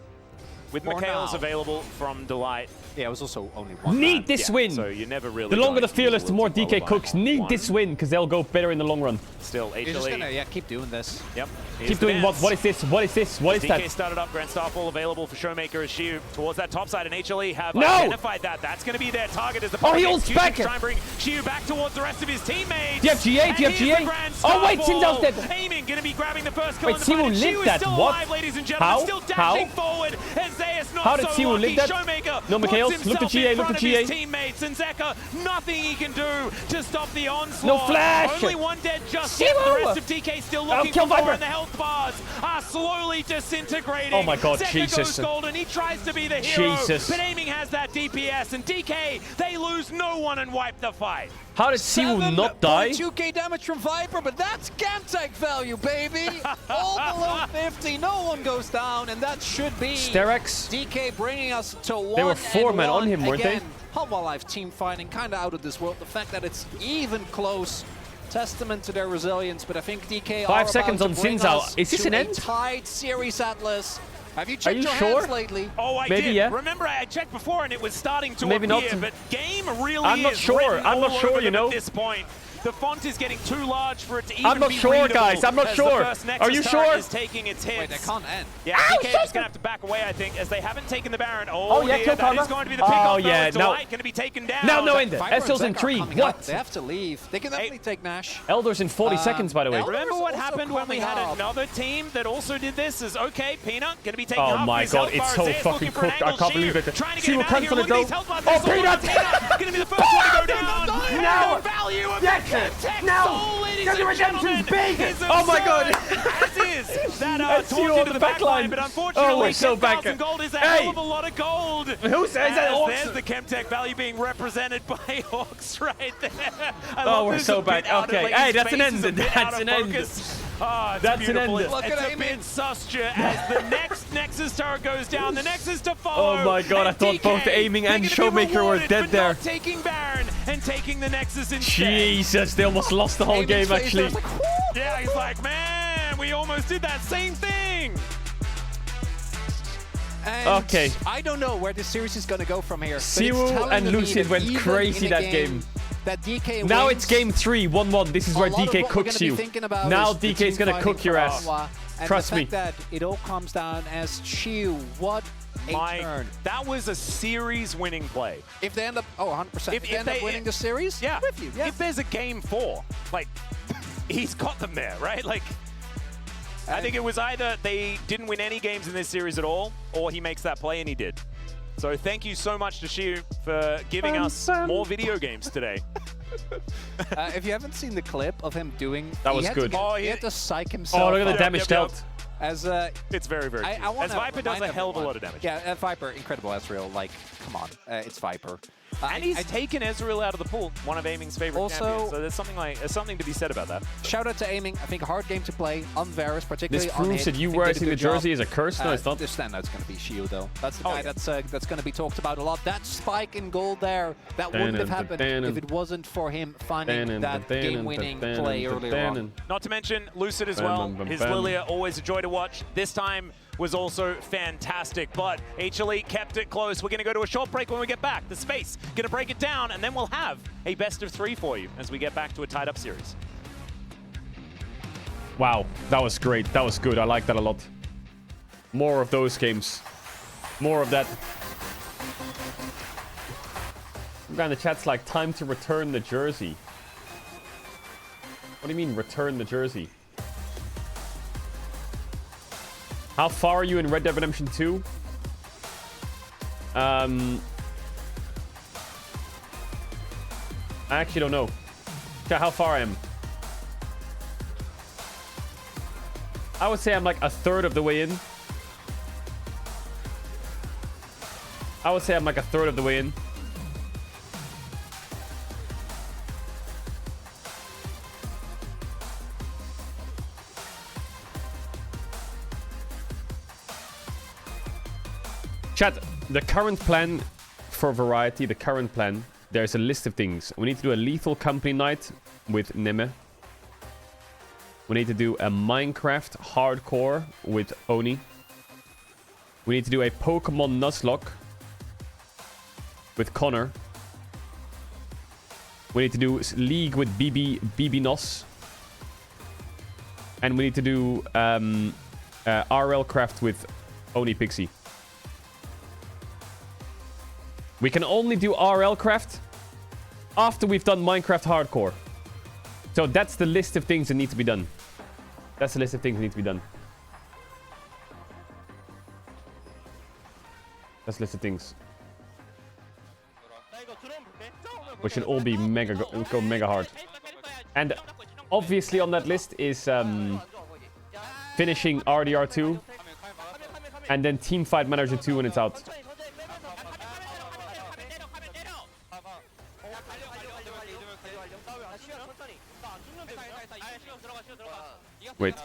With For Mikhail's now. available from Delight. Yeah, it was also only one. Need this win! So you never really The longer going the to use fearless, the more Wilton DK Lullaby cooks. on Need one. this win, because they'll go better in the long run. Still, You're just HLE. gonna keep doing this. Yep. Here's Keep the doing what? dance. What is this? What is this? What is DK that? started up, Grand Starfall available for Showmaker as Shiu towards that top side, and HLE have No! identified that. That's going to be their target as the Oh, he Pocket ults choosing back! to try and bring Shiu back towards the rest of his teammates. Do you have GA? And Do you have here's GA? the Grand Oh, wait, Starfall. Sinzal's dead. Aiming, going to be grabbing the first kill Wait, in the fight, Siwu and lived Shiu that. is still What? alive, ladies and gentlemen. How? Still dashing How? forward, and Zeus not How did so Siwu lucky. live that? Showmaker No, puts Mikhails, look at himself GA, in look front at of his GA. teammates, and Zeka, nothing he can do to stop the onslaught. No flash! Only one dead just yet. The Siwu! rest of DK still Oh, looking kill for more, Viper! and the health bars are slowly disintegrating. Oh my God, Zeka Jesus. goes golden. He tries to be the hero, Jesus. but aiming has that DPS, and DK, they lose no one and wipe the fight. How did Siwu not die? 2k damage from Viper, but that's Gamtech value, baby! All below 50, no one goes down, and that should be Sterex? DK bringing us to 1-1. They were 4 men on him, weren't they? Again, Hanwha Life team fighting kind of out of this world. The fact that it's even close, testament to their resilience, but I think DK 5 are seconds about on to bring Sinzao. us Is this to an a end? tied series, Atlas. Have you checked you your sure? hands lately? Oh, I Maybe, did. yeah. Remember, I checked before, and it was starting to Maybe appear, not. but game really I'm not is sure. written I'm not all sure, over you them know. at this point. The font is getting too large for it to even I'm not be sure, readable guys. I'm not as sure. The first Nexus Are you turret sure? is taking its hits. Wait, they can't end. Yeah, DK is just going to have to back away, I think, as they haven't taken the Baron. Oh, yeah, dear, kill that Karma. is going to be the Oh, pickoff. yeah, It's now- Delight going to be taken down. Now, no end. Viper and Estel's in Zeka are 3. coming What? up. They have to leave. They can definitely take Nash. Elder's in 40 seconds, by the way. Elder- Remember what also happened when we coming had up. another team that also did this? Is okay, Peanut going to be taking Oh half my of his God, health it's bar. so Zeus fucking looking for an cooked. I angle. can't believe Shiu it. Trying to Siwu get him out of here. cancel Look it, at these though. health bars. Oh, There's all Peanut! Going to be the first one to go down. Now! The value of Yes! the Tech Now! Soul, ladies Get the and redemption's gentlemen, big! is Oh my God! absurd, as is that That's you taunt on into the the back backline, line. but unfortunately, Oh, we're so back. 10,000 gold is a Hey! hell of a lot of gold. Who says that? As Orcs? There's the Chemtech value being represented by Orcs right there. I Oh, love we're this so a bit back. out of, Okay. like, Hey, his that's an face end. is a bit That's out of an end. focus. Oh, it's That's an beautiful. end. It's, Look it's at a Amy. bit susture as the next Nexus turret goes down. The Nexus to follow. Oh my God, I and thought DK, both aiming they're and gonna be Showmaker were rewarded dead for there. not taking Baron and taking the Nexus instead. Jesus, they almost lost the whole Aiming's game, face actually. was like, whoo! Yeah, he's like, man, we almost did that same thing. And Okay. I don't know where this series is going to go from here. but it's Siwu telling and me Lucid that went even crazy in a that game. that DK Now wins, it's game 3, 1-1. This is where a lot of DK what we're cooks gonna be you. thinking about Now is the DK is team gonna fighting cook your for ass. Hanwha, and Trust the me. fact that it all comes down as Shiu. What a turn. That was a series-winning play. If they end up, 100%. If they end up winning the series, yeah. with you. Yeah. If there's a game 4, like, he's got them there, right? Like, I think it was either they didn't win any games in this series at all, or he makes that play, and he did. So thank you so much to Shiu for giving us more video games today. If you haven't seen the clip of him doing, That was he had good. He had to psych himself. Oh, look at the up. damage dealt. As it's very, very I cool. wanna As Viper does a remind hell of a everyone. lot of damage. Yeah, Viper, incredible Ezreal. Like, come on, it's Viper. And he's taken Ezreal out of the pool, one of Aiming's favorite Also- champions. So there's something to be said about that. Shout out to Aiming. I think a hard game to play on Varus, particularly This on proves it. that you I think wearing did a the good job. jersey is a curse. No, it's not. This standout's going to be Shiu, though. That's the Oh, guy yeah. that's going to be talked about a lot. That spike in gold there, that wouldn't have happened if it wasn't for him finding that game-winning play earlier on. Not to mention Lucid as well. His Lilia, always a joy to watch. This time was also fantastic, but H Elite kept it close. We're going to go to a short break when we get back. The space, going to break it down, and then we'll have a best of 3 for you as we get back to a tied-up series. Wow, that was great. That was good. I like that a lot. More of those games. More of that. Some guy in the chat's like, time to return the jersey. What do you mean, return the jersey? How far are you in Red Dead Redemption 2? I actually don't know. Check how far I am. I would say I'm like a third of the way in. I would say I'm like a third of the way in. Chat, the current plan for variety, the current plan, there's a list of things. We need to do a lethal company night with Neme. We need to do a Minecraft hardcore with Oni. We need to do a Pokemon Nuzlocke with Connor. We need to do League with BB Nos. And we need to do RL Craft with Oni Pixie. We can only do RL Craft after we've done Minecraft Hardcore. So that's the list of things that need to be done. That's the list of things that need to be done. That's the list of things. Which should all be mega go mega hard. And obviously on that list is finishing RDR2 and then Teamfight Manager 2 when it's out. Wait.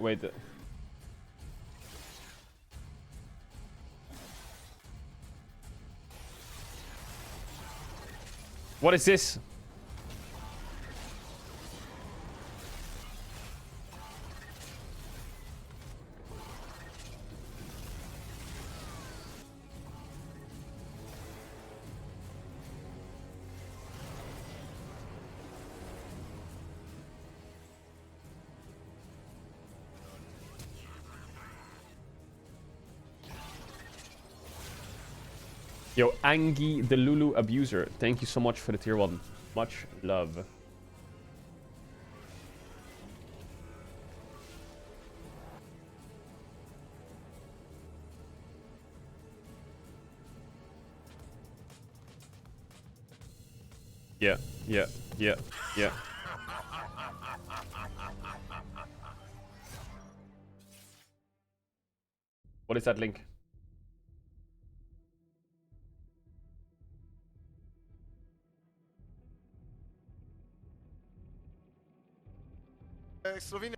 Wait. What is this? Yo, Angie the Lulu Abuser, thank you so much for the tier 1. Much love. Yeah. What is that link? Slovenia.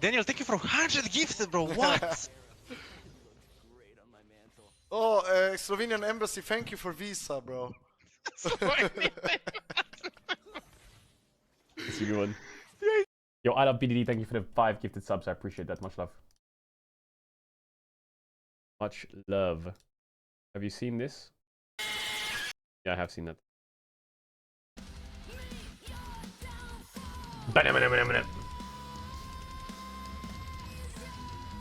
Daniel, thank you for 100 gifts, bro. What? Oh, Slovenian embassy, thank you for visa, bro. It's a good one. Yo, I love BDD. Thank you for the 5 gifted subs. I appreciate that. Much love. Much love. Have you seen this? Yeah, I have seen that.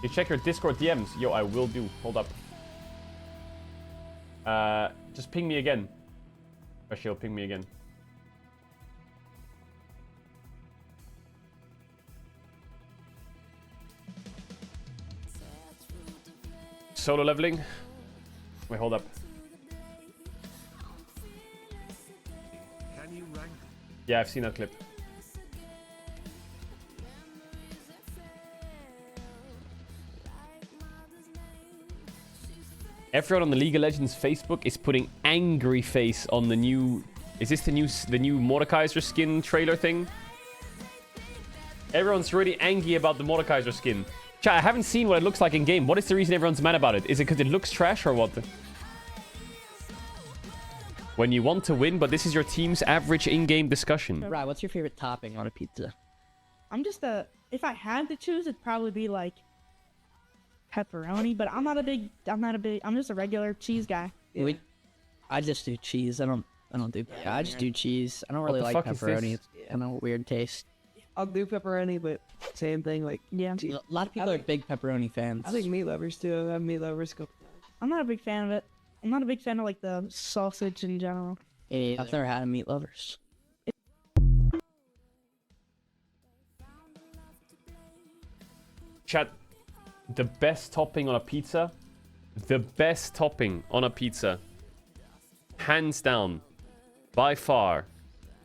You check your Discord DMs. Yo, I will do. Hold up. Just ping me again. Actually, ping me again. Solo leveling. Wait, hold up. Can you rank? Yeah, I've seen that clip. Everyone on the League of Legends Facebook is putting angry face on the new... Is this the new Mordekaiser skin trailer thing? Everyone's really angry about the Mordekaiser skin. Chat, I haven't seen what it looks like in game. What is the reason everyone's mad about it? Is it because it looks trash or what? When you want to win, but this is your team's average in-game discussion. Right, what's your favorite topping on a pizza? I'm just if I had to choose, it'd probably be like pepperoni, but I'm just a regular cheese guy. Yeah. I just do cheese. I don't do. Yeah, I just do cheese. I don't really like pepperoni. It's kind of weird taste. I'll do pepperoni, but same thing. Like yeah, a lot of people are big pepperoni fans. I think meat lovers too. I have meat lovers go. I'm not a big fan of it. I'm not a big fan of like the sausage in general. I've never had a meat lovers. Chat, the best topping on a pizza. The best topping on a pizza. Hands down. By far.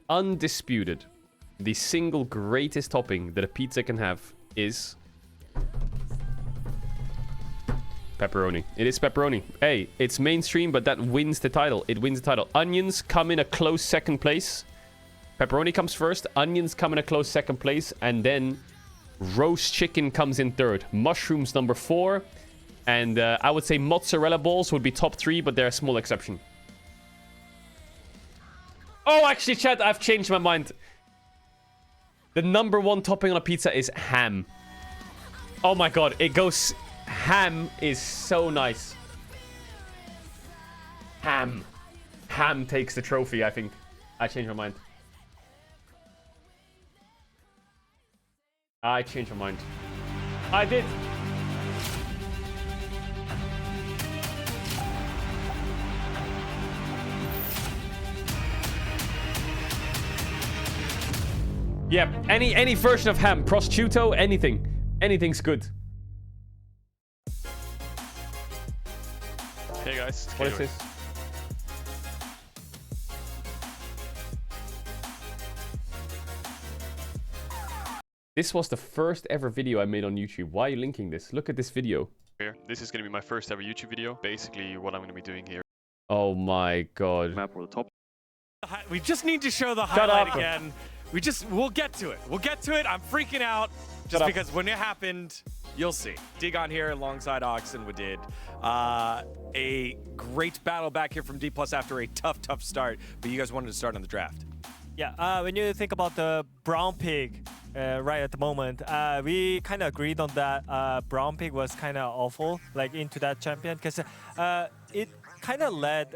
Undisputed. The single greatest topping that a pizza can have is pepperoni. It is pepperoni. Hey, it's mainstream, but that wins the title. It wins the title. Onions come in a close second place. Pepperoni comes first. Onions come in a close second place. And then roast chicken comes in third. Mushrooms number 4. And I would say mozzarella balls would be top 3, but they're a small exception. Oh, actually, chat, I've changed my mind. The number 1 topping on a pizza is ham. Oh my god, it goes... Ham is so nice. Ham. Ham takes the trophy, I think. I changed my mind. I changed my mind. I did. Yeah, any version of ham, prosciutto, anything. Anything's good. Hey guys, what is this? This was the first ever video I made on YouTube. Why are you linking this? Look at this video. Here, this is gonna be my first ever YouTube video. Basically, what I'm gonna be doing here. Oh my god. Map for the top. We just need to show the highlight again. We'll get to it. We'll get to it. I'm freaking out just because when it happened, you'll see. Digon here alongside Ox and Wadid. A great battle back here from D+ after a tough start, but you guys wanted to start on the draft. Yeah, when you think about the brown pig right at the moment, we kind of agreed on that brown pig was kind of awful, like into that champion, because it kind of led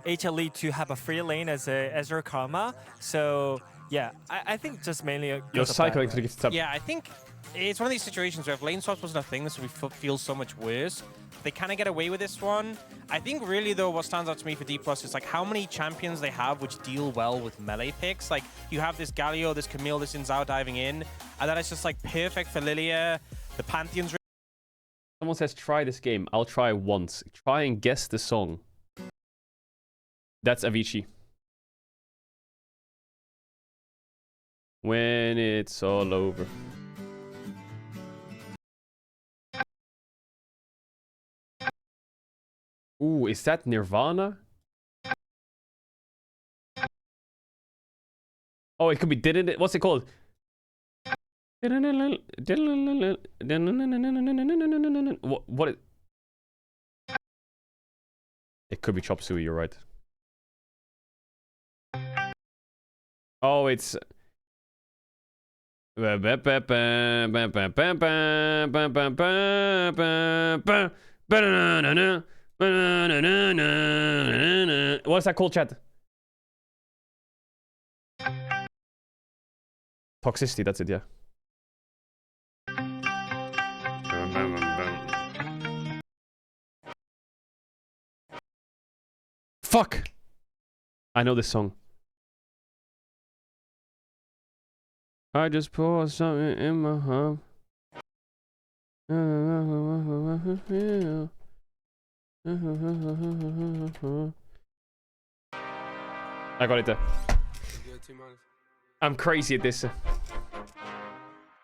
HLE to have a free lane as a Ezra Karma. So yeah, I think just mainly you're cycling to get stuff. Yeah, I think it's one of these situations where if lane swaps wasn't a thing, this would feel so much worse. They kind of get away with this one. I think really though, what stands out to me for D+ is like how many champions they have which deal well with melee picks. Like you have this Galio, this Camille, this Inzao diving in, and that is just like perfect for Lilia. The Pantheon's. Someone says try this game. I'll try once. Try and guess the song. That's Avicii. When it's all over. Ooh, is that Nirvana? Oh, it could be Didn't It? What's it called? What is... It could be Chop Suey, you're right. Oh, it's... What's that called, chat? Toxicity, that's it, yeah. Fuck! I know this song. I just poured something in my heart. I got it there. I'm crazy at this.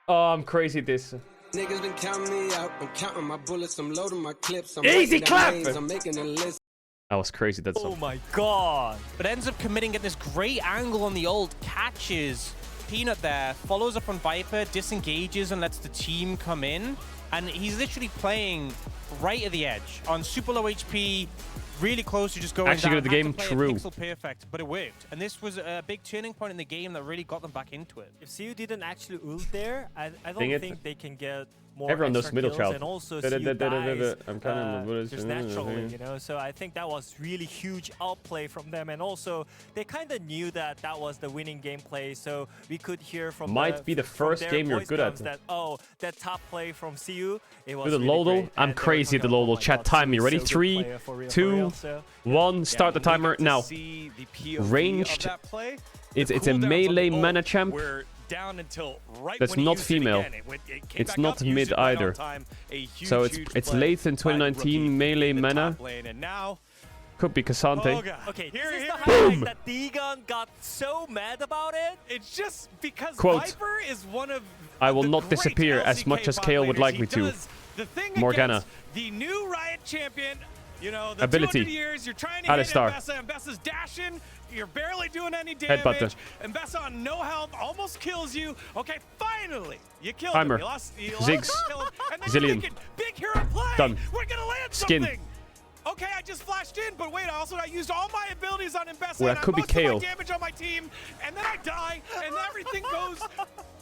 Oh, I'm crazy at this. Niggas been counting me out. I'm counting my bullets. I'm loading my clips. I'm easy clap! I'm making a list. That was crazy, that song. Oh my god. But ends up committing, getting this great angle on the ult, catches Peanut there, follows up on Viper, disengages and lets the team come in. And he's literally playing right at the edge on super low HP, really close to just going actually down. Good at the game, true. Pixel perfect, but it worked. And this was a big turning point in the game that really got them back into it. If CU didn't actually ult there, I don't think they can get more everyone knows middle child. And also CU dies I'm counting my bullets. just naturally, you know. So I think that was really huge outplay from them, and also they kind of knew that that was the winning gameplay. So we could hear from might be the first game you're good at. That that top play from CU. It was with the really Lodal, great. I'm crazy at the Lodal. Chat, time me. Ready? 3, 2, 1. Start the timer now. Ranged. It's a melee mana champ. Down until right that's when not female. It's not mid either. So it's late in 2019 melee mana. Could be Cassante. Okay, here's the highlight that Degon got so mad about it. It's just because Quote, Viper is one of I will not disappear as much as Kale would like me to. Morgana. The new Riot champion, you know, the ability. 200 years, you're trying to hit Mbessa. Mbessa's dashing. You're barely doing any damage. Mbessa on no health almost kills you. Okay, finally, you killed him. You lost Ziggs. and then Zillion. Big hero play. Done. We're gonna land Skin. something. Okay, I just flashed in, but wait, I used all my abilities on Mbessa. Well, that could be Kale. Damage on my team, and then I die, and everything goes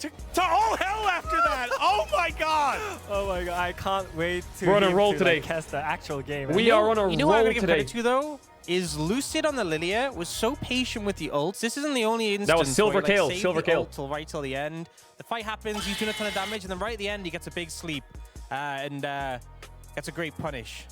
to all hell after that. Oh my god! Oh my god, I can't wait to. We're on a roll today. Cast the actual game. We are on a roll today. You know what I'm gonna give credit to though? Is Lucid on the Lilia was so patient with the ults. This isn't the only instance that was Silver Kale. Silver Kale till right till the end. The fight happens. He's doing a ton of damage, and then right at the end he gets a big sleep and gets a great punish.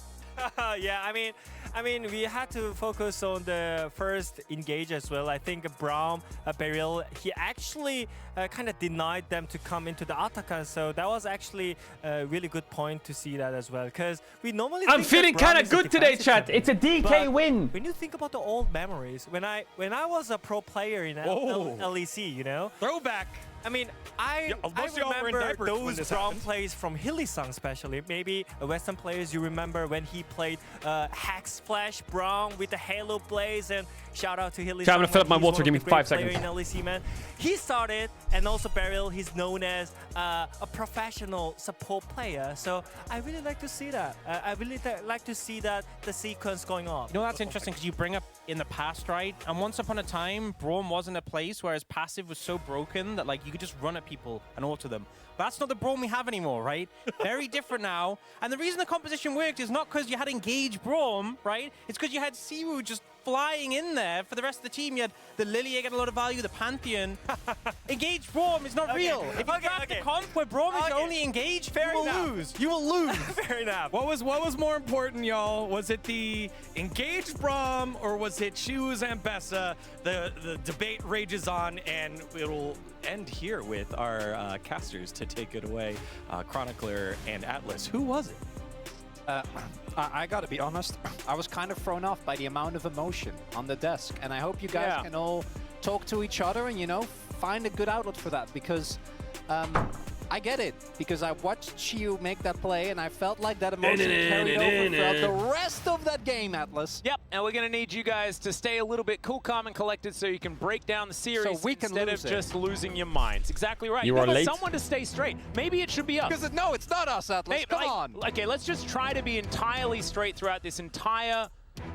Yeah, I mean, we had to focus on the first engage as well. I think Braum, Beryl, he actually kind of denied them to come into the Ataka, so that was actually a really good point to see that as well. Because we normally I'm feeling kind of good today, chat. It's a DK win. When you think about the old memories, when I was a pro player in LEC, you know, throwback. I mean, I remember those Braum plays from Hillisang especially. Maybe Western players, you remember when he played Hack Splash Braum with the Halo Blaze, and shout out to Hillisang. I'm gonna fill up my water, give me 5 seconds. In LEC, man. He started, and also Beryl, he's known as a professional support player. So I really like to see that. I really like to see that the sequence going on. You know, that's interesting because you bring up in the past, right? And once upon a time, Braum was in a place where his passive was so broken that like you could just run at people and auto them. But that's not the Braum we have anymore, right? Very different now. And the reason the composition worked is not because you had engaged Braum, right? It's because you had Siwu just flying in there for the rest of the team. You had the Lilia get a lot of value, the Pantheon. Engaged Braum is not real. If you draft a comp where Braum is only engaged, you will lose. You will lose. Fair enough. What was more important, y'all? Was it the engaged Braum or was it Shoes and Bessa? The debate rages on, and it'll end here with our casters to take it away, Chronicler and Atlas. Who was it? I gotta be honest, I was kind of thrown off by the amount of emotion on the desk, and I hope you guys can all talk to each other and, you know, find a good outlet for that, because I get it, because I watched you make that play, and I felt like that emotion carried over throughout the rest of that game, Atlas. Yep, and we're going to need you guys to stay a little bit cool, calm, and collected so you can break down the series we can instead of lose it. just losing your minds. Exactly right. You are late. Someone to stay straight. Maybe it should be us. Because no, it's not us, Atlas. Hey, Come on. Okay, let's just try to be entirely straight throughout this entire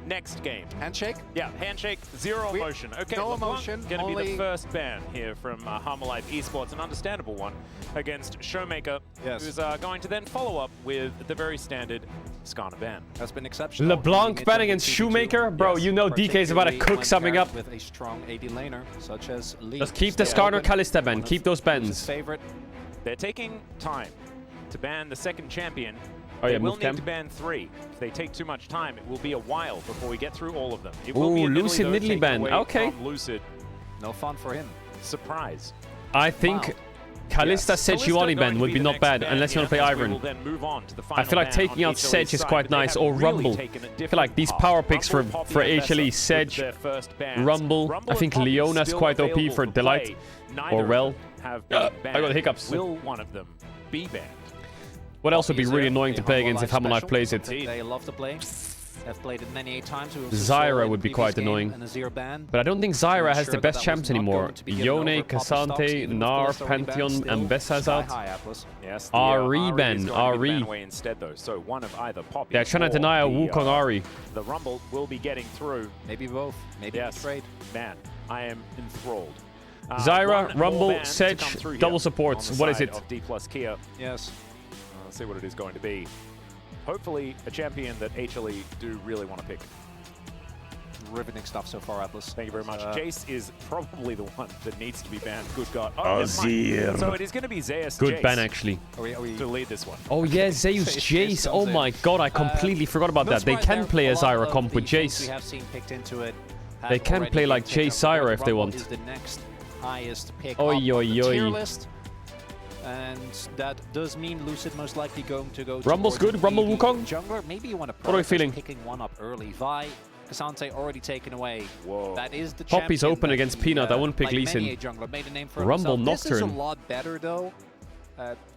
next game. Handshake? Yeah, handshake, zero emotion. Okay, no LeBlanc emotion, Gonna be only- the first ban here from Harmer Life Esports, an understandable one, against Showmaker, who's going to then follow up with the very standard Skarner ban. Has been exceptional. LeBlanc ban against Shoemaker? Bro, you know DK's about to cook something up. With a strong AD laner, such as Lee. Just keep the Skarner Kalista ban. Keep those bans. Favorite. They're taking time to ban the second champion. Oh, yeah, they will move need cam. to ban 3. If they take too much time, it will be a while before we get through all of them. It Ooh, will be a Lucid Nidalee, though, Nidalee taken ban. away Okay. from Lucid. No fun for him. Surprise. I think Kalista Sejuani ban would be not bad, unless you want to play Iron. I feel like taking out Sedge is quite nice, or Rumble. I feel like these power picks for HLE, Sedge, Rumble. I think Leona's quite OP for Delight, or Rel. I got hiccups. Will one of them be banned? What else would be really annoying to play against if Hammer Life plays it? They love to play. Have played it many times. Zyra would be quite annoying. But I don't think Zyra has the best champs anymore. Yone, Cassante, Gnar, Pantheon, and Bessa's out. Yes, Ari ban. Ari. Instead, though. So one of either Poppy They're trying to deny a Wukong Ari. The Rumble will be getting through. Maybe both. Maybe trade. Man, I am enthralled. Zyra, Rumble, Sedge, double supports. What is it? Of D plus Kia. Yes. Let's see what it is going to be. Hopefully, a champion that HLE do really want to pick. Riveting stuff so far, Atlas. Thank you very much. Jace is probably the one that needs to be banned. Good God. Azir. So it is going to be Zeus Good Jace ban, actually. to lead this one. Oh yeah, Zeus Jace. Oh my god, I completely forgot about that. They can play a Zyra comp with Jace. We have seen picked into it. They can play like Jace Zyra if they want. Is the next highest pick Oi, up on the oi, tier oi. list. And that does mean Lucid most likely going to go Rumble's towards good. Rumble AD Wukong. Jungler. Maybe you want to What are we feeling? picking one up early. Vi, Cassante already taken away. Whoa. That is the Poppy's champion open that against he, Peanut. I wouldn't pick like Lee many Sin. a jungler, made a name for Rumble himself. This is a Nocturne. lot better though.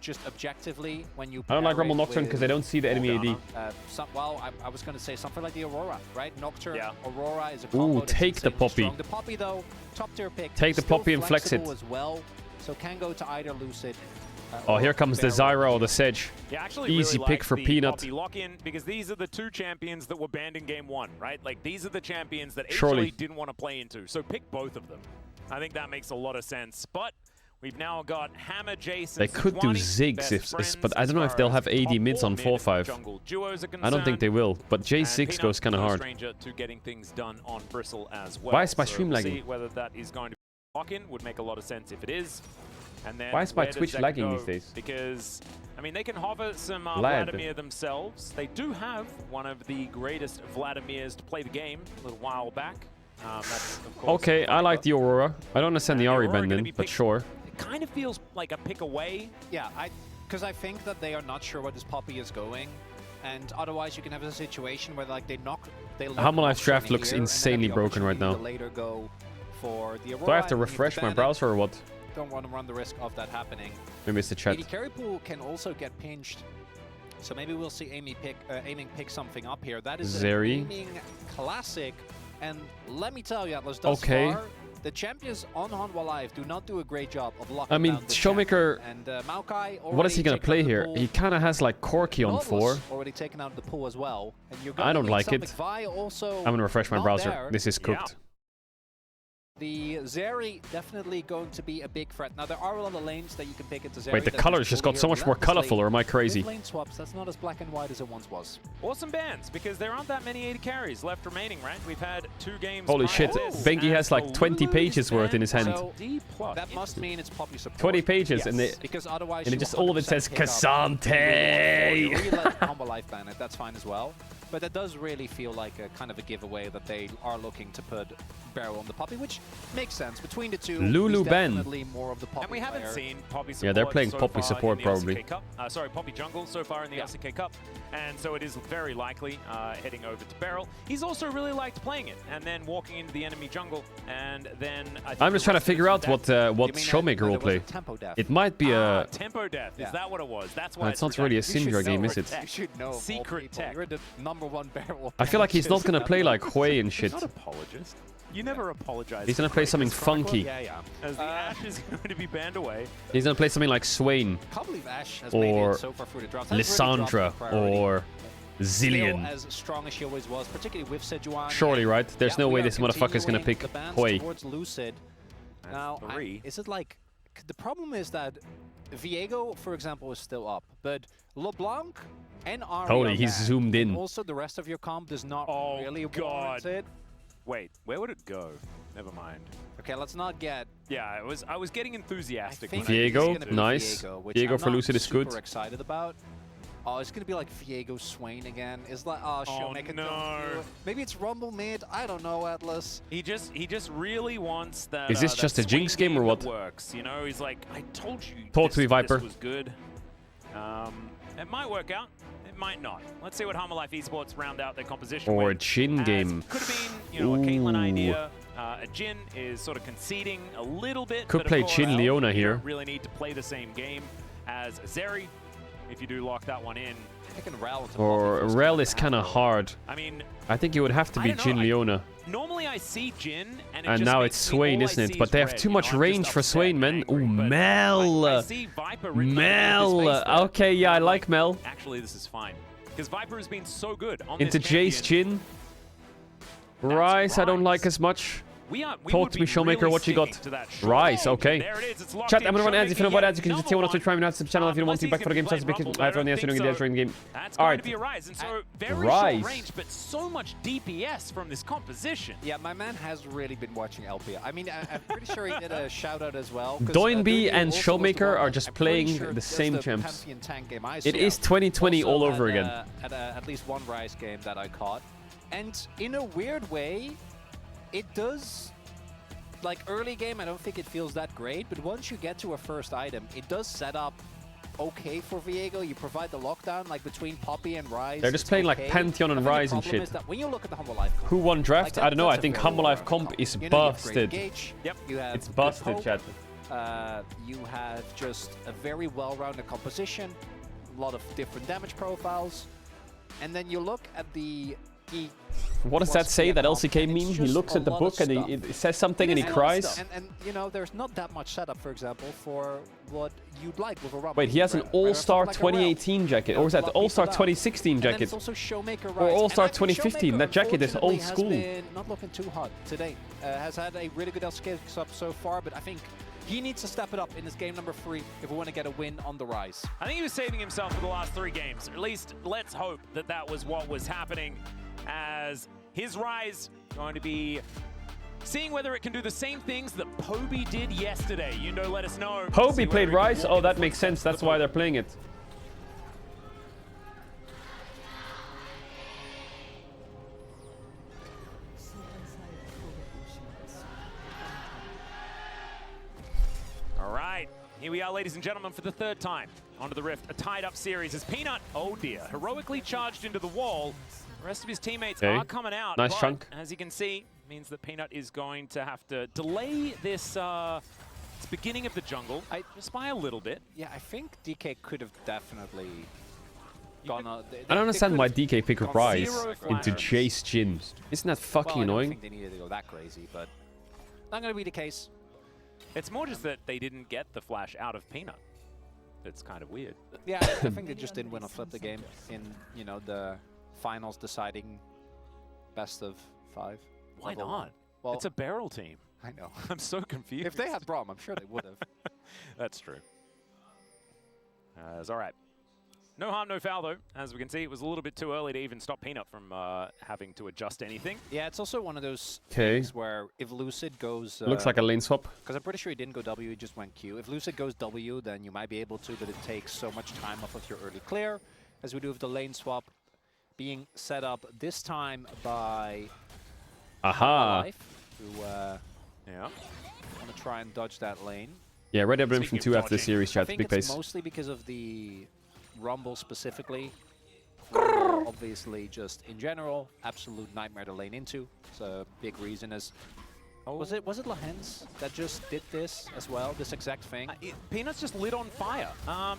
Just objectively, when you I don't like pair Rumble it Nocturne because I don't see the enemy AD. well, I was going to say something like the Aurora, right? Nocturne, Yeah. Aurora is a combo that's take the insanely Poppy. strong. The Poppy, though, top tier pick. Take the still Poppy and flex it. flexible as well, so can go to either Lucid. Oh, here comes the Zyra or the Sedge. Yeah, actually Easy really pick like for the Peanut. Poppy lock-in because these are the two champions that were banned in game 1, right? Like, these are the champions that Surely. HLE didn't want to play into. So pick both of them. I think that makes a lot of sense. But we've now got Hammer, Jace, They and could do Sejuani, Ziggs, best but I friends don't know as if they'll far have as AD top mids or on mid 4-5. jungle duos are I don't think they will, but Jace And 6 Peanut, goes kind of no hard. stranger to getting things done on Bristle as well. Why is my So stream we'll lagging? see whether that is going to be lock-in. Would make a lot of sense if it is. And then Why is my where does Twitch that lagging go? these days? Because, I mean, they can hover some Vlad. Vladimir themselves. They do have one of the greatest Vladimirs to play the game a little while back. That's, of course, Okay, I like the Aurora. I don't understand the Ari band in, but sure. It kind of feels like a pick away. Yeah, because I think that they are not sure where this Poppy is going, and otherwise you can have a situation where like they Hammer Life Nocturne draft looks here, and then insanely have the broken right opportunity now. to later go for the Do I Aurora, have to and if refresh you my ban it, browser or what? Don't want to run the risk of that happening. Maybe it's the chat. AD carry pool can also get pinched, so maybe we'll see aiming pick something up here. That is Zeri. an aiming classic, and let me tell you, Atlas, Okay. far, the champions on Hanwha Live do not do a great job of locking I mean, down the Showmaker, champion. And Maokai what is he going to play here? He kind of has like Corki on 4. already taken out of the pool as well. And you're I don't need like something. it. Vi also I'm going to refresh my not browser. there. This is cooked. The Zeri definitely going to be a big threat. Now there are a lot of lanes that you can pick into Zeri. Wait, the that colors just got so much more colorful, or am I crazy? With lane swaps, that's not as black and white as it once was. Awesome bans, because there aren't that many AD carries left remaining, right? We've had 2 games. Holy prior shit, to this, Bengi and has like 20 pages worth in his hand. So that must mean it's Poppy support. 20 pages, Yes, and because otherwise it you just all of it 100% says pick up Cassante. You really let Hanwha Life ban it, that's fine as well. But that does really feel like a kind of a giveaway that they are looking to put Barrow on the Poppy, which Makes sense. Between the two, Lulu he's Ben. definitely more of the Poppy And we haven't player. seen Poppy support. Yeah, they're playing so Poppy far support in the probably. LCK Cup. Sorry, Poppy jungle so far in the LCK Cup, and so it is very likely heading over to Beryl. He's also really liked playing it, and then walking into the enemy jungle, and then I'm just trying to figure out what Showmaker will play. It might be a tempo death. Is that what it was? That's why it's not really a Syndra game, is it? You should know. Secret tech. You're the #1 Beryl. I feel like he's not gonna play like Hui and shit. He's not apologist. You never apologize. He's gonna play something funky. Yeah. As the Ashe is going to be banned away. He's gonna play something like Swain, Can't believe Ashe has made or it so far through the draft. Lissandra, or Zillion. As strong as she always was, particularly with Sejuani. Surely, right? There's no way this motherfucker's gonna pick Hui. Towards Lucid. Now, is it like the problem is that Viego, for example, is still up, but LeBlanc and Ari. Holy, he's zoomed in. Also, the rest of your comp does not really warrant it. Wait, where would it go? Never mind. Okay, let's not get. Yeah, I was getting enthusiastic. Viego, nice. Viego for Lucid is good. Super excited about. Oh, it's gonna be like Viego Swain again. It's like Showmaker. No. Maybe it's Rumble mid. I don't know, Atlas. He just really wants that. Is this just a Jinx game or what? That works, you know. He's like, I told you. Talk to me, Viper. This was good. It might work out. It might not. Let's see what Humble Life Esports round out their composition Or a with. Jhin game. Could have been, you know, a Caitlyn idea. A Jhin is sort of conceding a little bit. Could but of play course, Jhin Leona you here. don't really need to play the same game as Zeri. If you do lock that one in. Or Rel is kind of hard. I mean, I think it would have to be Jhin Leona. Normally I see Jhin, and, And now it's Swain, isn't it? But they have too much range for Swain, man. Ooh, Mel. Mel. Okay, yeah, I like Mel. Actually, this is fine. Because Viper has been so good on Into this Jace Jhin. Rise, I don't like as much. Talk to me, Showmaker, what you got? Rise, okay. Chat, I'm gonna run ads. If you know what ads, you can just tell one of the try me not to channel if you don't want to back for the game. So I throw the answer during the game. That's All going right. to be a Rise, and so very Rise. short range, but so much DPS from this composition. Yeah, my man has really been watching LP. I mean, I'm pretty sure he did a shout out as well. Doinby and Showmaker are just playing the same champs. It is 2020 all over again. At least one Rise game that I caught. And in a weird way, it does... Like early game, I don't think it feels that great, but once you get to a first item, it does set up okay for Viego. You provide the lockdown like between Poppy and Rise. They're just playing like Pantheon and Rise and shit. When you look at the Humble Life comp, Who won draft? like I don't know. I that's a think very Humble Life well-run comp is You know, you have great busted. engage, Yep. You have It's good busted, hope, chat. You have just a very well-rounded composition, a lot of different damage profiles, and then you look at the... What does that say, that LCK meme? He looks at the book and it says something and he cries? And you know, there's not that much setup, for example, for what you'd like with a Rumble. Wait, he has an All-Star 2018 jacket. Or is that the All-Star 2016 jacket? It's also Showmaker Or Rise. All-Star And I think 2015. That jacket is old school. Has been not looking too hot today. Has had a really good LCK sub so far, but I think he needs to step it up in this game number 3 if we want to get a win on the Rise. I think he was saving himself for the last 3 games. Or at least let's hope that that was what was happening, as his Rise going to be seeing whether it can do the same things that Poby did yesterday. You know, let us know. Poby played Rise? Oh, that makes sense. That's why they're playing it. All right, here we are, ladies and gentlemen, for the 3rd time onto the Rift. A tied-up series as Peanut, oh dear, heroically charged into the wall. The rest of his teammates Okay. are coming out. Nice but, chunk. as you can see, means that Peanut is going to have to delay this beginning of the jungle just by a little bit. Yeah, I think DK could have definitely gone on. I don't understand why DK picked Rise into Jace Jhin. Isn't that fucking I don't annoying? think they needed to go that crazy, but not going to be the case. It's more just that they didn't get the flash out of Peanut. It's kind of weird. Yeah, I think they just didn't win or flip the game in, you know, the finals deciding best of 5. Why level not? 1. Well, It's a barrel team. I know. I'm so confused. If they had Braum, I'm sure they would have. That's true. It's all right. No harm, no foul, though. As we can see, it was a little bit too early to even stop Peanut from having to adjust anything. Yeah, it's also one of those Okay. things where if Lucid goes... Looks like a lane swap. Because I'm pretty sure he didn't go W, he just went Q. If Lucid goes W, then you might be able to, but it takes so much time off of your early clear, as we do with the lane swap being set up this time by Aha. Life, who Yeah. Want to try and dodge that lane. Yeah, Red Dead Redemption 2 after the series, I chat. think Big it's pace. mostly because of the Rumble specifically. Rumble, obviously, just in general, absolute nightmare to lane into. It's a big reason. As was it Lahens that just did this as well? This exact thing. Peanut's just lit on fire.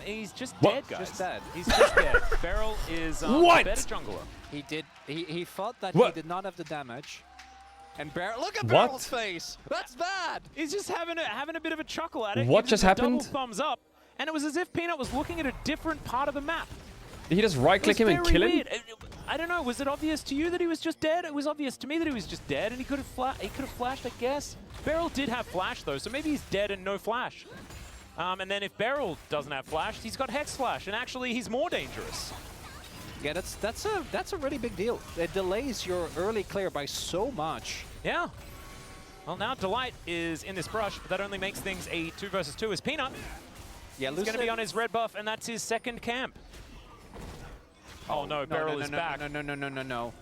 He's just What? dead, guys. Just dead. He's just dead. Beryl is What? a better jungler. He did. He thought that What? he did not have the damage. And look at What? Beryl's face. That's bad. He's just having a bit of a chuckle at it. What Gives just him a happened? Double thumbs up, and it was as if Peanut was looking at a different part of the map. Did he just right-click him and kill him? Weird. I don't know. Was it obvious to you that he was just dead? It was obvious to me that he was just dead, and he could have flashed, I guess. Beryl did have flash though, so maybe he's dead and no flash. And then if Beryl doesn't have flash, he's got Hex Flash, and actually he's more dangerous. Yeah, that's a really big deal. It delays your early clear by so much. Yeah. Well, now Delight is in this brush, but that only makes things a 2 versus 2 as Peanut. Yeah, he's going to be on his red buff, and that's his second camp. Oh no, Beryl is back. No.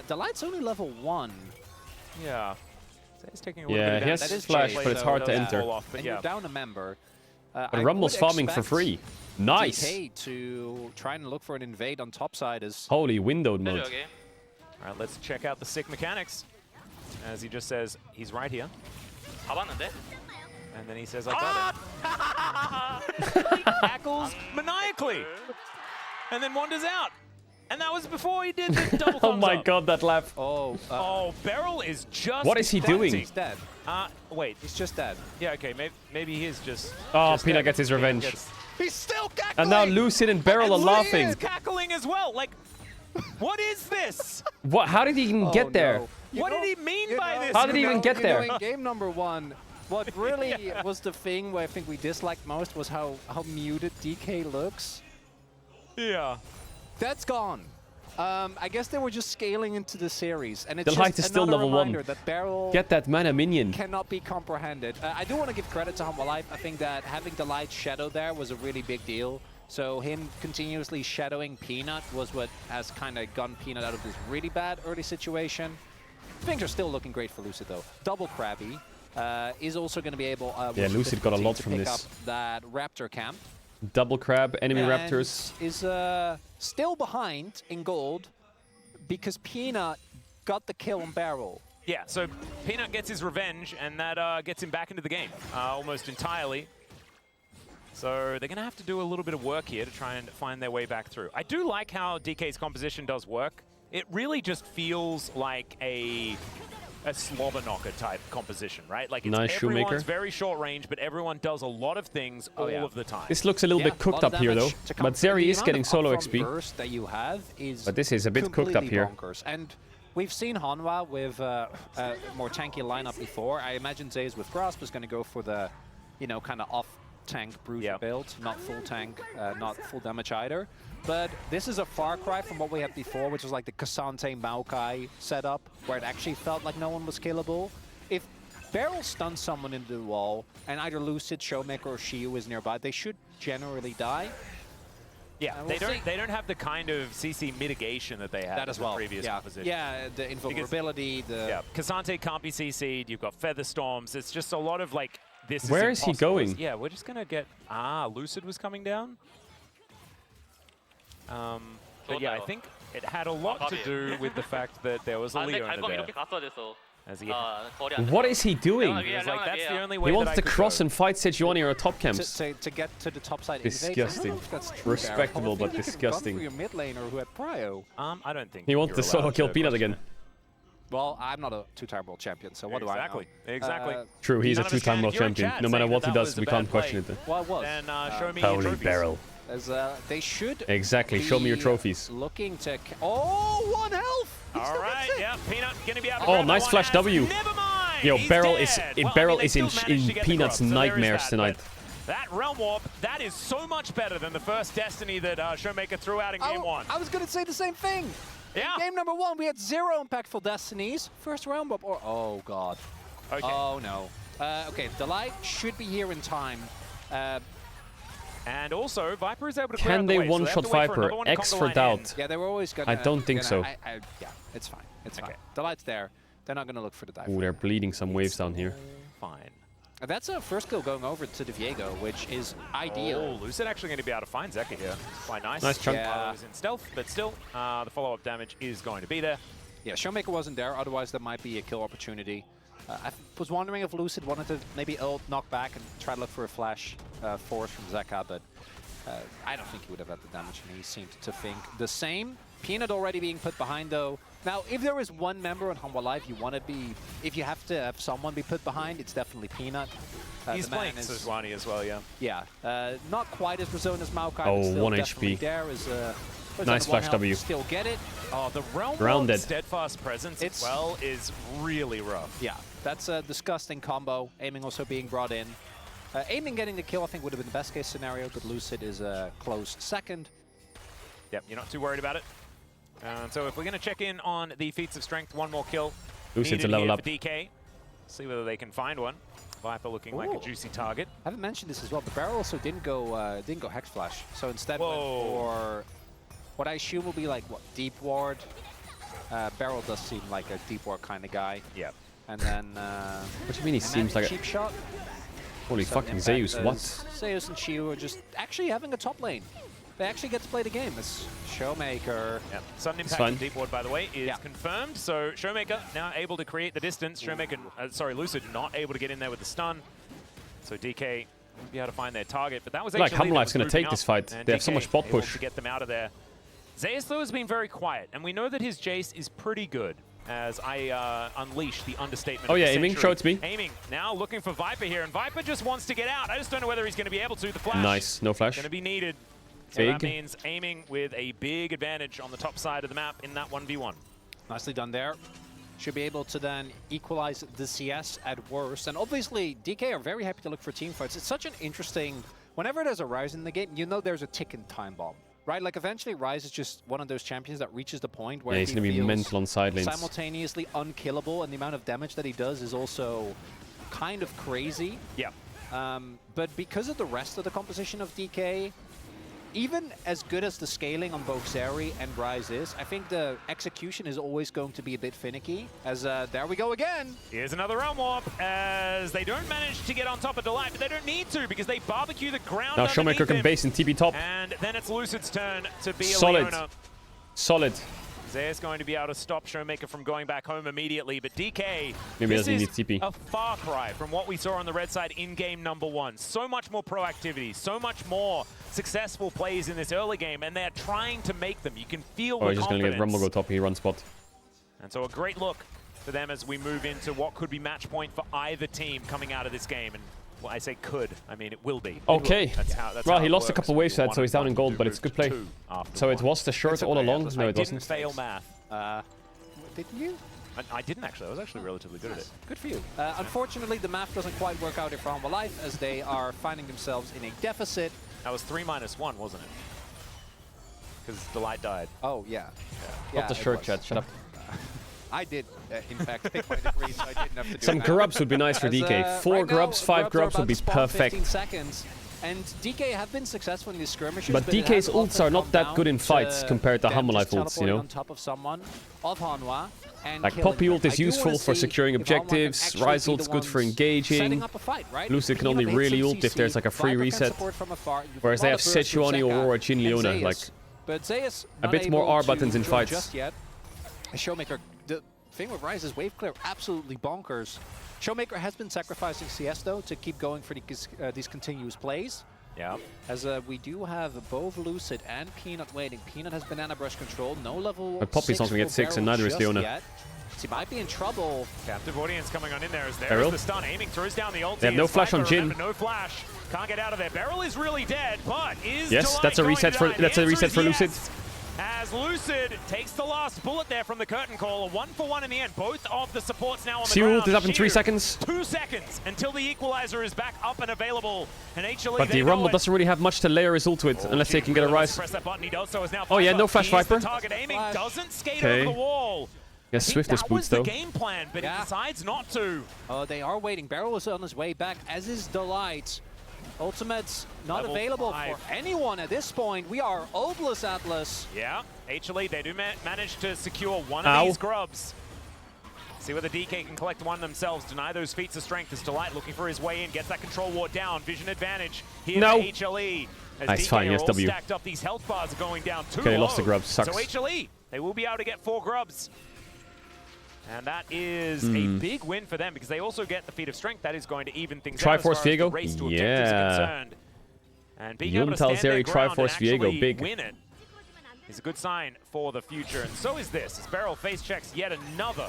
Delight's only level 1. Yeah. So he's taking a little bit of Yeah, he damage. has flash, but it's hard to enter. And you're down a member. But Rumble's farming for free. Nice. DK to try and look for an invade on top side is... Holy windowed mode. All right, let's check out the sick mechanics. As he just says, he's right here. And then he says, I got him. He cackles maniacally. And then wanders out. And that was before he did the double thumbs Oh my up. god, that laugh. Oh, Beryl is just... What is he doing? He's dead. Wait. He's just dead. Yeah, okay, maybe he is just... Oh, just Peanut dead. gets his revenge. He's still cackling! And now Lucid and Beryl are laughing. He's cackling as well. Like, what is this? What? How did he even get there? What did he mean by this? How did he even get there? In game number 1, what really was the thing where I think we disliked most was how muted DK looks. Yeah. That's gone. I guess they were just scaling into the series, and it's Delight just is still another level 1. reminder that Beryl Get that mana minion. cannot be comprehended. I do want to give credit to Humble Life. I think that having Delight shadow there was a really big deal. So him continuously shadowing Peanut was what has kind of gotten Peanut out of this really bad early situation. Things are still looking great for Lucid though. Double Krabby is also going to be able Yeah, Lucid got a lot from pick this. up that Raptor camp. Double crab, enemy And raptors. is still behind in gold because Peanut got the kill on Beryl. Yeah, so Peanut gets his revenge, and that gets him back into the game almost entirely. So they're going to have to do a little bit of work here to try and find their way back through. I do like how DK's composition does work. It really just feels like a slobber knocker type composition, right? Like it's Nice everyone's Shoemaker. very short range, but everyone does a lot of things all of the time. This looks a little bit cooked up here though. But Zeri is getting solo XP. Burst that you have is But this is a bit cooked up here. bonkers. And we've seen Hanwha with a more tanky lineup before. I imagine Zaze with Grasp is going to go for the, you know, kind of off-tank bruiser build, not full tank, not full damage either. But this is a far cry from what we had before, which was like the K'Sante Maokai setup, where it actually felt like no one was killable. If Beryl stuns someone into the wall, and either Lucid, Showmaker, or Shiyu is nearby, they should generally die. Yeah, they don't have the kind of CC mitigation that they had That as in well. the previous composition. Yeah, the invulnerability, Yeah, K'Sante can't be CC'd, you've got Feather Storms, it's just a lot of like, this is Where is he impossible. going? Yeah, we're just gonna get, Lucid was coming down. But yeah, I think it had a lot to do with the fact that there was a Leo under there. As he What is he doing? He was like, that's the only way He that wants I to could cross go. and fight Sejuani or top camps. To get to the top side. Disgusting. I don't know if that's true, Respectable, Beryl. but I think disgusting. you could run for your mid laner who had Prio. I don't think He wants you're to solo allowed kill to Peanut question again. Well, I'm not a two-time world champion, so what do I know? Exactly. True, he's a None of us two-time can. world If you're in champion. chat No matter saying what he that does, was a we bad can't play, question it. Well, it was. Then show me your Holy trophies. barrel. As they should Exactly, show me your be trophies. looking to... Oh, 1 health! All right, yeah, Peanut gonna be able to Oh, grab nice that flash one. W. Never mind. Yo, He's Beryl dead. is Well, Beryl I mean, is they in still managed to get the Peanut's grub, so there is nightmares that, tonight. but That Realm Warp, that is so much better than the first Destiny that Showmaker threw out in Game 1. I was going to say the same thing. Yeah. In game number 1, we had 0 impactful Destinies. First round up, or oh god. Okay. Oh no. Okay, Delight should be here in time. And also, Viper is able to clear Can out the they way, so one-shot have to wait for Viper? another one X Conga for line doubt. Yeah, they were always gonna. I don't think so. Yeah, it's fine. It's fine. Delight's there. They're not gonna look for the dive. Ooh, they're bleeding some waves down here. fine. That's a first kill going over to the Viego, which is ideal. Oh, Lucid actually going to be able to find Zeka here. Quite nice. Nice chunk. Yeah. Was in stealth, but still, the follow-up damage is going to be there. Yeah, Showmaker wasn't there, otherwise there might be a kill opportunity. I was wondering if Lucid wanted to maybe ult, knock back, and try to look for a flash force from Zeka, but I don't think he would have had the damage, and he seemed to think the same. Peanut already being put behind, though. Now, if there is one member on Hanwha Live you want to be, if you have to have someone be put behind, it's definitely Peanut. He's playing Sejuani as well, yeah. Yeah, not quite as resilient as Maokai, Oh, but still 1 definitely HP. there is Nice flash W. Still get it. Oh, the Realm Grounded. Steadfast Presence as well is really rough. Yeah, that's a disgusting combo. Aiming also being brought in. Aiming getting the kill, I think, would have been the best case scenario, but Lucid is a close second. Yep, you're not too worried about it. So if we're going to check in on the feats of strength, one more kill. Lucid's a level up. For DK. See whether they can find one. Viper looking like a juicy target. I haven't mentioned this as well, but Barrel also didn't go Hex Flash. So instead went for what I assume will be like, what, Deep Ward. Barrel does seem like a Deep Ward kind of guy. Yeah. And then... what do you mean he seems like a... cheap shot? Holy fucking Zeus, what? Zeus and Chiu are just actually having a top lane. They actually get to play the game. It's Showmaker. Yep. Sudden impact on Deep Ward, by the way, is confirmed. So Showmaker now able to create the distance. Showmaker, Lucid not able to get in there with the stun. So DK won't be able to find their target. But that was Like actually Hamlife's going to take this fight. They have so much bot push. To get them out of there. Zeus, though, has been very quiet. And we know that his Jace is pretty good. As I unleash the understatement. Oh yeah, aiming, show it to me. Aiming, now looking for Viper here, and Viper just wants to get out. I just don't know whether he's going to be able to. The flash. Nice, no flash. Going to be needed. So Big. that means aiming with a big advantage on the top side of the map in that 1v1. Nicely done there. Should be able to then equalize the CS at worst. And obviously, DK are very happy to look for team fights. It's such an interesting... Whenever there's a Ryze in the game, you know there's a ticking time bomb. Right, like eventually Ryze is just one of those champions that reaches the point where he's going to be mental on side lanes. Simultaneously unkillable, and the amount of damage that he does is also kind of crazy. Yeah. But because of the rest of the composition of DK, even as good as the scaling on both Zeri and Ryze is, I think the execution is always going to be a bit finicky. As there we go again. Here's another Realm Warp, as they don't manage to get on top of Delight, but they don't need to because they barbecue the ground. Now Showmaker can base in TP top. And then it's Lucid's turn to be Solid. a Leona. Solid. Zeus going to be able to stop Showmaker from going back home immediately, but DK, Maybe this doesn't is need TP. a far cry from what we saw on the red side in game number 1. So much more proactivity, so much more successful plays in this early game, and they're trying to make them. You can feel the he's just going to get Rumble go top, he runs spot. And so a great look for them as we move into what could be match point for either team coming out of this game. And well, I say could, I mean it will be. Okay. Well, he lost a couple waves set, so he's down in gold, but it's good play. So it was the shirt all along? No, it wasn't. I didn't fail math. Didn't you? I didn't actually. I was actually relatively good at it. Good for you. Unfortunately, the math doesn't quite work out for Hanwha Life as they are finding themselves in a deficit. That was 3-1, wasn't it? Because Delight died. Oh, yeah. Not the shirt, chat. Shut up. I did, in fact, pick my degree, so I didn't have to do Some grubs would be nice for DK. 4 grubs, 5 grubs would be perfect. 15 seconds. And DK have been successful in these skirmishes, but DK's ults are not that good in fights compared to Hanwha Life ults, you know? On top of someone of Hanwha and like Poppy ult is useful for securing objectives, Ryze ult's good for engaging, Lucid can only really ult if there's like a free reset, whereas they have Sejuani, Aurora, Jhin, Leona, like a bit more R buttons in fights. Just yet. Showmaker, the thing with Ryze is wave clear absolutely bonkers. Showmaker has been sacrificing CS though to keep going for these continuous plays. Yeah. As we do have both Lucid and Peanut waiting. Peanut has banana brush control, no level. But Poppy's not going to get 6 and neither is Leona. Yet. He might be in trouble. Captive audience coming on in there as there is the stun. Aiming throws down the ulti. They have no flash on Jhin. No flash. Can't get out of there. Beryl is really dead, but is yes, that's a reset for Lucid. As Lucid takes the last bullet there from the curtain call, a 1-for-1 in the end. Both of the supports now on the ground. Ult is up in 3 seconds. 2 seconds until the equalizer is back up and available. And HLE, but the Rumble doesn't really have much to layer his ult with, unless they can get a Ryze. Press that button. He does so. Is now oh yeah, no flash Viper. Target aiming doesn't skate over the wall. Yeah, swiftness boots though. That was the game plan, but he decides not to. Oh, they are waiting. Beryl is on his way back, as is Delight. Ultimate's not Level available 5. for anyone at this point. We are ultless, Atlas. Yeah, HLE, they do manage to secure one of these grubs. See whether DK can collect one themselves, deny those feats of strength as Delight looking for his way in, gets that control ward down, vision advantage here for HLE. As Nice, DK fine, are yes, all W. stacked up, these health bars are going down too Okay, low. lost the grubs, sucks. So HLE, they will be able to get 4 grubs. And that is a big win for them because they also get the feat of strength. That is going to even things out as far as Triforce the Viego? race to objectives are concerned. And being able to stand their ground and Triforce Viego, actually big. win it is a good sign for the future. And so is this. As Beryl face checks yet another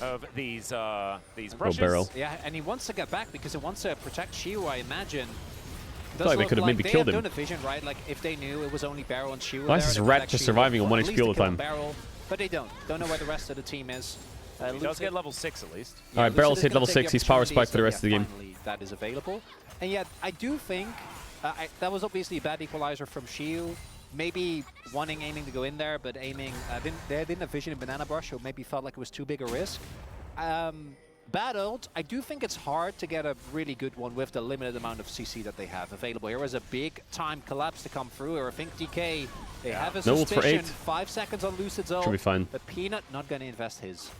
of these brushes. Beryl. Yeah, and he wants to get back because he wants to protect Shiu, I imagine. I feel like they could have maybe killed him. They have done a vision, right? Like, if they knew it was only Beryl and Shiu. Why is this rat just surviving on 1 HP all the time? Beryl, but they don't. Don't know where the rest of the team is. He does get level 6 at least. All right, Beryl's hit level 6. He's power spike for the rest of the game. That is available. And yet, I do think that was obviously a bad equalizer from Shiu. Maybe aiming to go in there, but aiming, they didn't have vision in Banana Brush, so maybe felt like it was too big a risk. Bad ult, I do think it's hard to get a really good one with the limited amount of CC that they have available. Here is a big time collapse to come through, or I think DK, they have a suspicion. 5 seconds on Lucid's ult. Should be fine. But Peanut not going to invest his.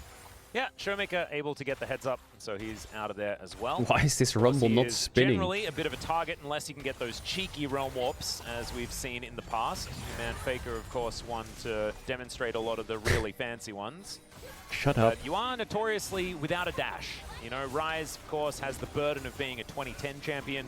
Yeah, Showmaker able to get the heads up, so he's out of there as well. Why is this Rumble not spinning? Generally a bit of a target unless you can get those cheeky realm warps, as we've seen in the past. Man Faker, of course, one to demonstrate a lot of the really fancy ones. Shut up. But you are notoriously without a dash. You know, Rise, of course, has the burden of being a 2010 champion.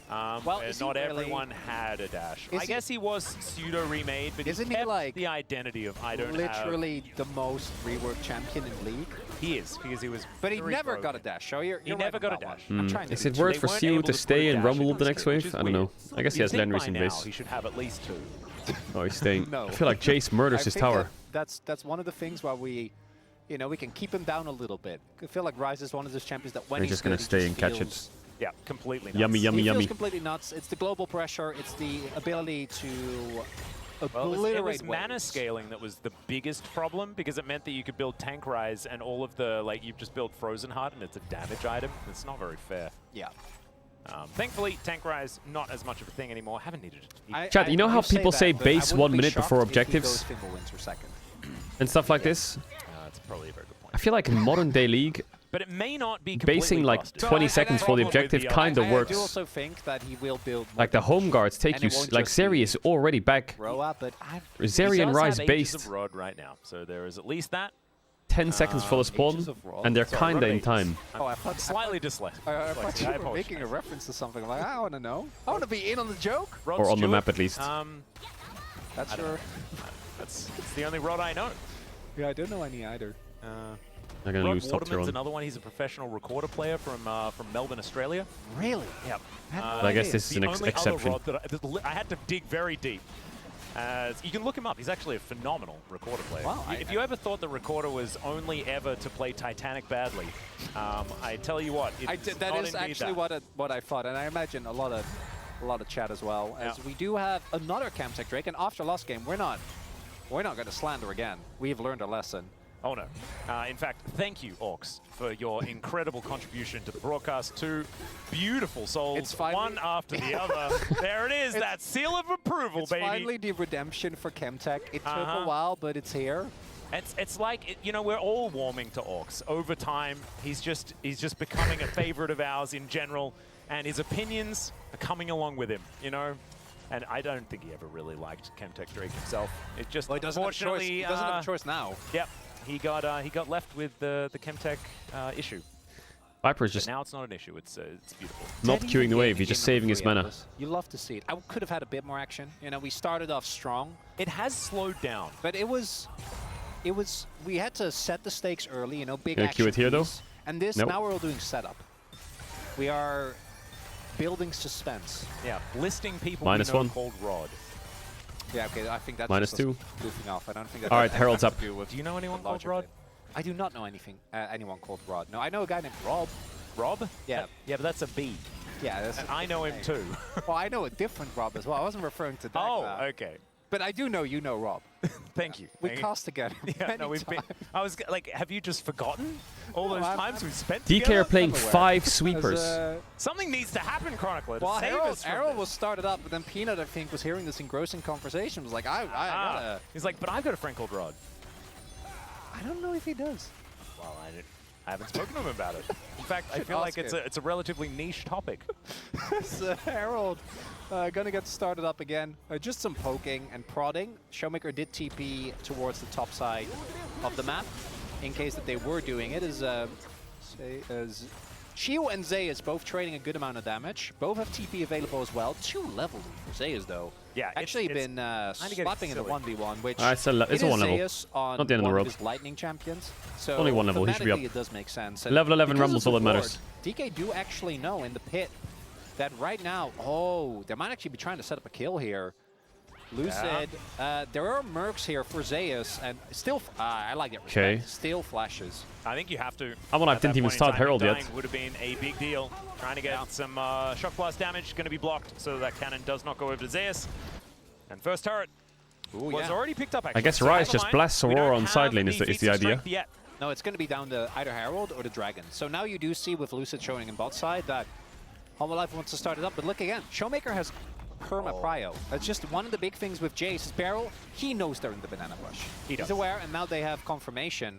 Well, not everyone had a dash. I guess he was pseudo-remade, but isn't he kept he like the identity of I don't literally the most reworked champion in League? He is, because he was But he never got a dash, so you're He never got a dash. I'm trying to Is it worth for Siu to stay and rumble up the next wave? I don't know. I guess he has legendaries in base. He should have at least 2. Oh, he's staying. No. I feel like Jace murders his tower. That's one of the things where we can keep him down a little bit. I feel like Rise is one of those champions that when he's just going to stay and catch it. Yeah, completely nuts. Yummy, yummy, he yummy. feels completely nuts. It's the global pressure. It's the ability to obliterate it was mana waves. scaling that was the biggest problem because it meant that you could build Tank Rise and all of the, like, you've just built Frozen Heart and it's a damage item. It's not very fair. Yeah. Thankfully, Tank Rise, not as much of a thing anymore. Haven't needed it. Chat, you know how people say base 1 minute before objectives? Second. And stuff like this? That's probably a very good point. I feel like in modern day League, but it may not be basing like busted. 20 seconds for the objective kind of works. I do also think that he will build Like the home guards take you, like Zeri is already back. Zeri and Rise based. Rod right now, so there is at least that. 10 seconds for the spawn, and they're kinda in time. Oh, I thought slightly dyslexic. I thought you were making a reference to something. I'm like, I want to know. I want to be in on the joke. Or on the map at least. That's your. That's the only Rod I know. Yeah, I don't know any either. I'm gonna lose top tier Waterman's on. another one. He's a professional recorder player from Melbourne, Australia. Really? Yep. But I guess this is an exception. I had to dig very deep. You can look him up. He's actually a phenomenal recorder player. Wow, if you ever thought the recorder was only ever to play Titanic badly, I tell you what, that is actually what I thought, and I imagine a lot of chat as well. As we do have another Camtech Drake, and after last game, we're not going to slander again. We've learned a lesson. Oh no. In fact, thank you, Orcs, for your incredible contribution to the broadcast. 2 beautiful souls, one after the other. There it is, that seal of approval, baby. It's finally the redemption for Chemtech. It took a while, but it's here. It's like, you know, we're all warming to Orcs. Over time, he's just becoming a favorite of ours in general, and his opinions are coming along with him, you know? And I don't think he ever really liked Chemtech Drake himself. It just, well, he doesn't have a choice. He doesn't have a choice now. Yep. He got left with the Chemtech issue. Viper's just now it's not an issue. It's beautiful. Not queuing the wave. He's just saving his mana. You love to see it. I could have had a bit more action. You know, we started off strong. It has slowed down, but it was. We had to set the stakes early. You know, big Gonna action. queue it here though. And this nope. Now we're all doing setup. We are building suspense. Yeah, listing people -1 called Rod. Yeah, okay, I think that's -2. goofing off. I don't think that. All right, Herald's up. Do you know anyone called Rod? I do not know anyone called Rod. No, I know a guy named Rob. Rob? Yeah. Yeah, but that's a B. Yeah, that's and I know him too. Well, I know a different Rob as well. I wasn't referring to that. Oh, okay. But I do know you know Rob. Thank you. We cast together. Yeah, no, we've been. I was like, have you just forgotten all those times we've spent DK together? are playing 5 sweepers. Something needs to happen, Chronicler. Well, Harold was started up, but then Peanut, I think, was hearing this engrossing conversation. Was like, I gotta. He's like, but I've got a friend called Rod. I don't know if he does. Well, I haven't spoken to him about it. In fact, I feel like it's a relatively niche topic. So Herald gonna get started up again. Just some poking and prodding. Showmaker did TP towards the top side of the map in case that they were doing it. Shio and Zeus both trading a good amount of damage. Both have TP available as well. 2 levels for Zeus though. Yeah, actually been slapping in the 1v1, which it's a 1 level. Zeus on Not the end of the world. his lightning champions. So only 1 level. He should be up. It does make sense. And Level 11 because Rumble's of all that support, matters. DK do actually know in the pit that right now, they might actually be trying to set up a kill here. Lucid, there are mercs here for Zeus, and still, I like it. Okay. Still flashes. I think you have to. I didn't even start Herald yet. Would have been a big deal. Trying to get some shock blast damage, going to be blocked, so that cannon does not go over to Zeus. And first turret was already picked up. Actually. I guess Rise just blasts Aurora on side lane is the idea. No, it's going to be down to either Herald or the Dragon. So now you do see with Lucid showing in bot side that Homolife wants to start it up, but look again, Showmaker has perma prio. That's just one of the big things with Jace. His barrel, he knows they're in the banana bush. He's aware, and now they have confirmation.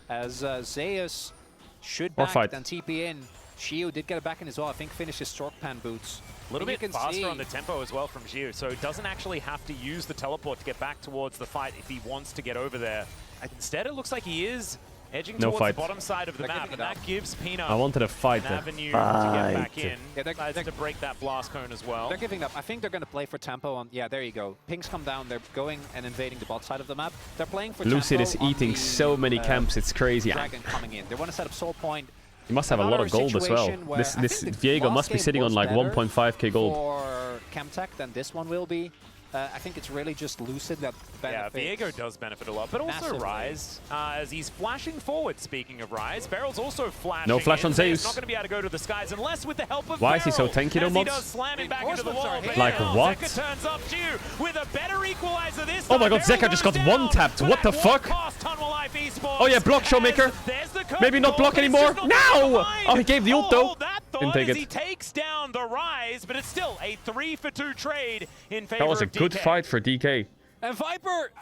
As Zeus should back and TP in. Shio did get it back in as well. I think finished his Stork Pan boots. A little bit faster on the tempo as well from Shio, so he doesn't actually have to use the teleport to get back towards the fight if he wants to get over there. Instead, it looks like he is edging towards the bottom side of the map, and that gives Peanut I wanted a fight an avenue to get back in. Decides to break that blast cone as well. They're giving up. I think they're going to play for tempo on... Yeah, there you go. Pings come down. They're going and invading the bot side of the map. They're playing for Lucid tempo is eating so many camps. It's crazy. Dragon coming in. They want to set up Soul Point. He must have a lot of gold as well. This Viego must be sitting on like 1.5k gold. For Chemtech than this one will be. I think it's really just Lucid that benefits. Yeah, Viego does benefit a lot, but also massively. Rise, as he's flashing forward. Speaking of Rise, Barrel's also flashing. No flash on Zeus. He's not going to be able to go to the skies unless with the help of Why is he so tanky though, mods? He does slam him back into the wall. Like what? Zeka turns up to you with a better equalizer this Oh my god, Zeka just got one-tapped. What the fuck? Oh yeah, block Showmaker. Maybe not block anymore. No! Oh, he gave the ult though. Didn't take it. He takes down the Rise, but it's still a 3-for-2 trade in favor That was a of good DK. fight for DK. And Viper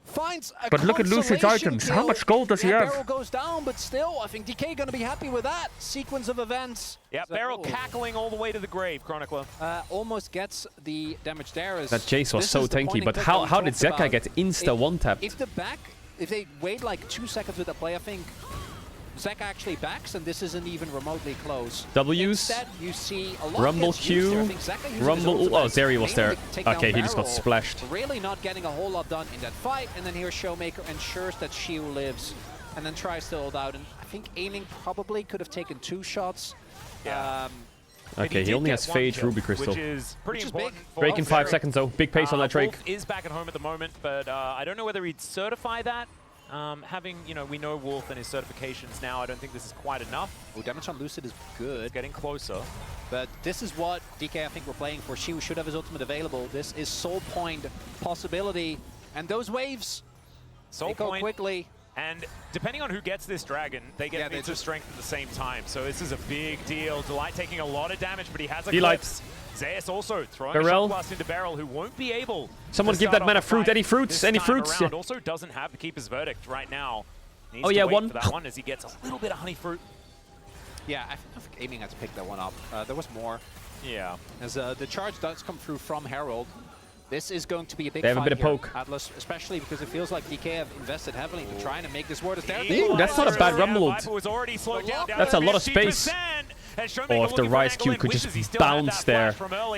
finds a But look at Lucid's items. How much gold does he have? Barrel goes down, but still, I think DK going to be happy with that sequence of events. Yeah, Barrel cackling all the way to the grave, Chronicler. Almost gets the damage there. That Jace was so tanky, but how did Zeka get insta one-tapped? If they wait like 2 seconds with the play, I think Zeka actually backs, and this isn't even remotely close. W's. Instead, you see a lot Rumble of hits used there. I Q. think Zeka uses Rumble. his Oh, Zeri was there. Okay, he just got Barrel. splashed. Really not getting a whole lot done in that fight, and then here Showmaker ensures that Shio lives, and then tries to hold out. And I think aiming probably could have taken 2 shots. Yeah. Okay, he only has Phage, Ruby Crystal. Which is pretty important. Drake in 5 seconds though. Big pace on that Drake. Wolf is back at home at the moment, but I don't know whether he'd certify that. We know Wolf and his certifications now. I don't think this is quite enough. Oh, damage on Lucid is good. It's getting closer. But this is what DK, I think, we're playing for. Shio should have his ultimate available. This is Soul Point possibility. And those waves, Soul go Point quickly. And depending on who gets this dragon, they get Means of Strength at the same time. So this is a big deal. Delight taking a lot of damage, but he has a Eclipse. Zeus also throwing a shot blast into Barrel, who won't be able Someone to give that start man a off the fruit. fight Any fruits? Any fruits? around. Also doesn't have the Keeper's Verdict right now. Needs Oh to yeah, wait one. for that one as he gets a little bit of honey fruit. Yeah, I think aiming had to pick that one up. There was more. Yeah. As the charge does come through from Herald. This is going to be a big They have a fight bit of here, poke. Atlas, especially because it feels like DK have invested heavily into trying to make this worth it. Ooh, that's not a bad Rumble ult. That's a lot of space. Oh, if the Rise Q could just bounce there.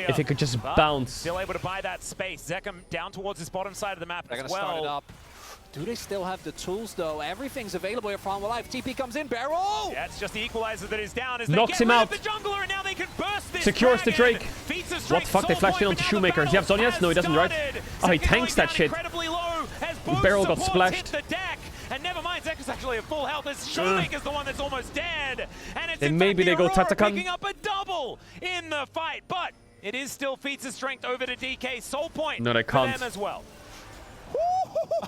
If it could just bounce. Still able to buy that space. Zekem down towards his bottom side of the map They're as going to well. start it up. Do they still have the tools, though? Everything's available here for Life. TP comes in, Barrel! Yeah, it's just the equalizer that is down as Knocks they him get rid out. of the jungler, and now they can burst this Secures the dragon. Drake. Feats the What strength, the fuck? They Soul flashed in Point, onto but now the Shoemaker. Does he have battle Zhonya's? No, he doesn't, right? has Oh, he started. tanks that shit. Incredibly low as both Barrel got supports splashed. hit the deck. And never mind, Zeka's actually at full health as Shoemaker's the one that's almost dead. And it's Then in maybe fact they go the Aurora Tatakan. picking up a double in the fight, but it is still Feats of Strength over to DK. Soul Point No, they for can't. them as well.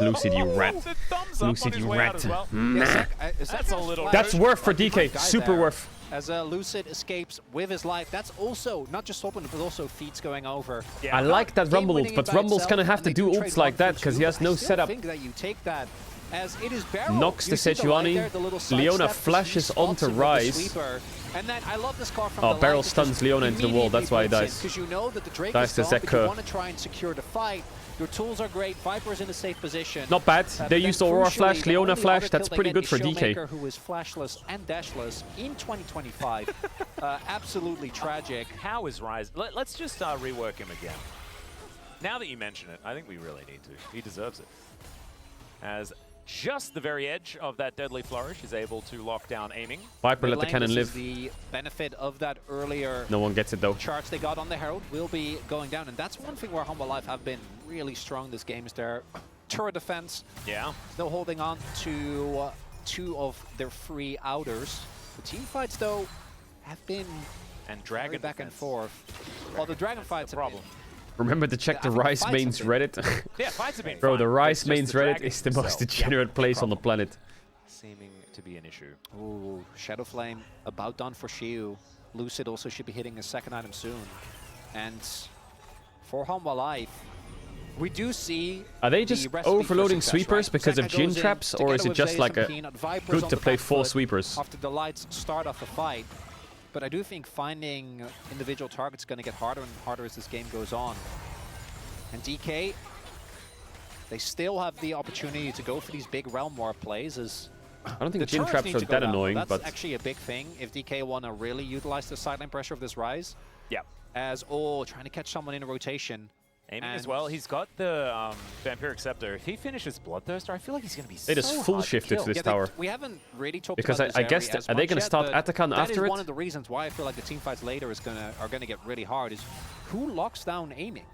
Lucid, you rat. The thumbs up Lucid, on his you way out rat. as well. Nah. That's a little... That's worth for DK. Super worth. As Lucid escapes with his life, that's also not just open, but also Feats going over. I like that Rumble ult, but Rumble's gonna have to do ults like that because he has no setup. I think that you take that As it is Beryl. Knocks the You see the line Sejuani. there, the little side Leona step, so she flashes spots onto him with the Rise. sweeper. And then I love this call from Oh, the Beryl line stuns Leona into the wall. That's why he dies. Because you know that the Drake Dies is to gone, but you Zeka. want to try and secure the fight. Your tools are great. Viper's in a safe position. Not bad. They used Aurora Flash, the Leona only Flash. other That's kill they pretty get good is for DK. Showmaker, who is flashless and dashless in 2025. Absolutely tragic. How is Rise? Let's just rework him again. Now that you mention it, I think we really need to. He deserves it. As just the very edge of that deadly flourish is able to lock down aiming. Viper let the cannon live. The benefit of that earlier No one gets it though. charge they got on the Herald will be going down, and that's one thing where Humble Life have been really strong this game is their turret defense. Yeah. Still holding on to 2 of their 3 outers. The team fights though have been Dragon back and forth. Well, the Dragon fights the problem. Remember to check the Rise mains Reddit. Yeah, fights have been Bro, fine. the Rise It's just mains the Reddit Dragon is the most himself. degenerate place on the planet. Seeming to be an issue. Ooh, Shadow Flame about done for Shiu. Lucid also should be hitting a second item soon. And for Humble Life, we do see. Are they just overloading sweepers because of Jin traps, or is it just like a good to play 4 sweepers? After the lights start off the fight. But I do think finding individual targets is going to get harder and harder as this game goes on. And DK, they still have the opportunity to go for these big Realm War plays as I don't think the Jin turrets traps need are to go that down. annoying, That's but actually a big thing if DK want to really utilize the sideline pressure of this Rise. Yeah. As trying to catch someone in a rotation. Aiming as well. He's got the Vampiric Scepter. If he finishes Bloodthirster, I feel like he's going to be they just full shifted to this tower. We haven't really talked because about I guess are they going to start Atakan after That is it? one of the reasons why I feel like the team fights later are going to get really hard. Is who locks down aiming?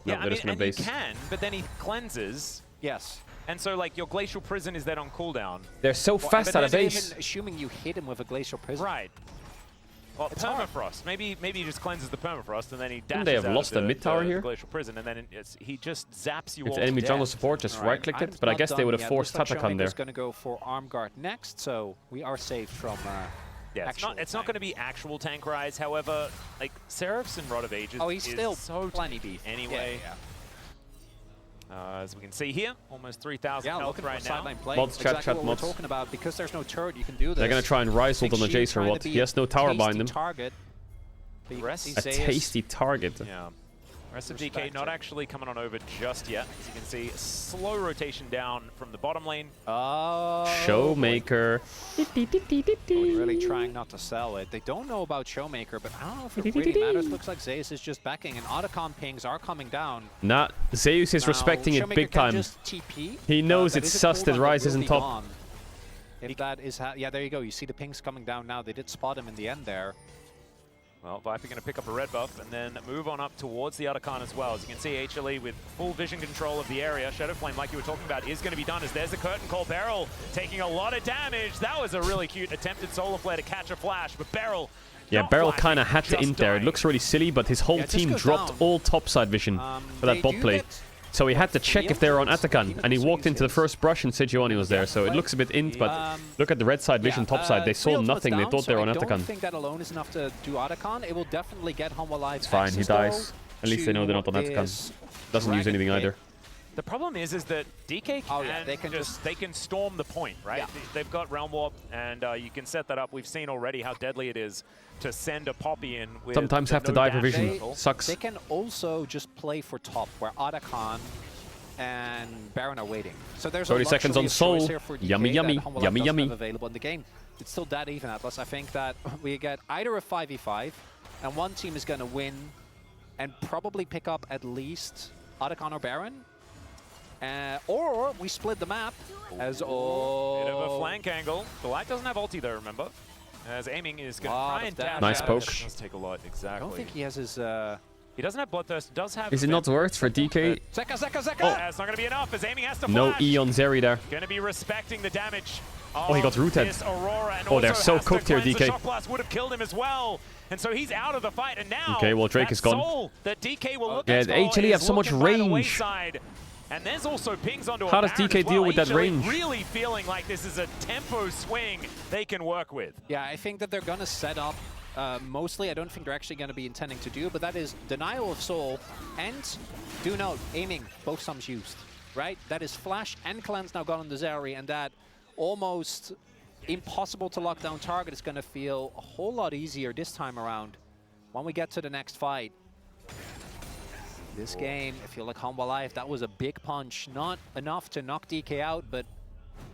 No, yeah, I mean, and you can, but then he cleanses. Yes. And so, like, your Glacial Prison is then on cooldown. They're so fast out of base. Even assuming you hit him with a Glacial Prison. Right. Well, it's Permafrost. Maybe he just cleanses the Permafrost and then he dashes they have out lost of the mid tower here? Glacial Prison, and then he just zaps you all If the to enemy death. jungle support just right-clicked it, but I guess they would have forced Tatakan there. Is going to go for Arm Guard next, so we are saved from. Yeah, it's not going to be actual tank Rise. However, like Seraph's and Rod of Ages he's is still so plenty beef anyway. Yeah. As we can see here, almost 3,000 health right now. Play. Mods, exactly chat, what mods. we're talking about. Because there's no turret, you can do this. They're going to try and Rise ult on the Jace or what? He has no tower behind him. Target. A tasty target. Yeah. Rest of DK not actually coming on over just yet. As you can see, slow rotation down from the bottom lane. Showmaker. Really trying not to sell it. They don't know about Showmaker, but I don't know if it really matters. Looks like Zeus is just backing, and Otacon pings are coming down. Nah, Zeus is respecting it big time. Just TP, He knows it's sus that Rise isn't top. Gone. If that is, yeah, there you go. You see the pings coming down now. They did spot him in the end there. Well, Viper going to pick up a red buff and then move on up towards the Otacon as well. As you can see, HLE with full vision control of the area. Shadow Flame, like you were talking about, is going to be done as there's a curtain call. Beryl taking a lot of damage. That was a really cute attempted solar flare to catch a flash, but Beryl. Yeah, Beryl kind of had to int there. It looks really silly, but his whole team dropped all topside vision for that bot play. So he had to check if they were on Atakan, and he walked into the first brush and Sejuani was there. So it looks a bit int, but look at the red side vision topside. They saw nothing. They thought they were on I Atakan. don't think that alone is enough to do Otacon. It will definitely get Humble Life. It's fine, he dies. At least they know they're not on Atakan. Doesn't use anything either. The problem is that DK they can storm the point, right? Yeah. They've got Realm Warp, and you can set that up. We've seen already how deadly it is to send a Poppy in with sometimes have to die for vision. Sucks. They can also just play for top, where Otacon and Baron are waiting. So there's 30 seconds on Soul. Yummy, yummy, yummy, yummy. Available in the game. It's still that even, Atlas. I think that we get either a 5v5, and one team is going to win and probably pick up at least Otacon or Baron. Or we split the map as Bit of a flank angle. The Light doesn't have ulti though, remember? As aiming is going to try and dash nice out. poke. It does take a lot, exactly. I don't think he has his... He doesn't have Bloodthirst, does have... Is it not worth for DK? Zeka! Yeah, it's not going to be enough as aiming has to flash. No E on Zeri there. Going to be respecting the damage. Oh, he got rooted. Oh, they're so cooked here, DK. The Shock Blast would have killed him as well. And so he's out of the fight, and now okay, well, Drake is gone. Soul that DK will look yeah, at the HLE have so much range. And there's also pings onto How does DK deal with that range? Really feeling like this is a tempo swing they can work with. Yeah, I think that they're going to set up mostly. I don't think they're actually going to be intending to do, but that is Denial of Soul and do note, aiming, both sums used. right? That is Flash and Cleanse now gone on the Zeri, and that almost impossible to lock down target is going to feel a whole lot easier this time around when we get to the next fight. This game, I feel like Humble Life, that was a big punch. Not enough to knock DK out, but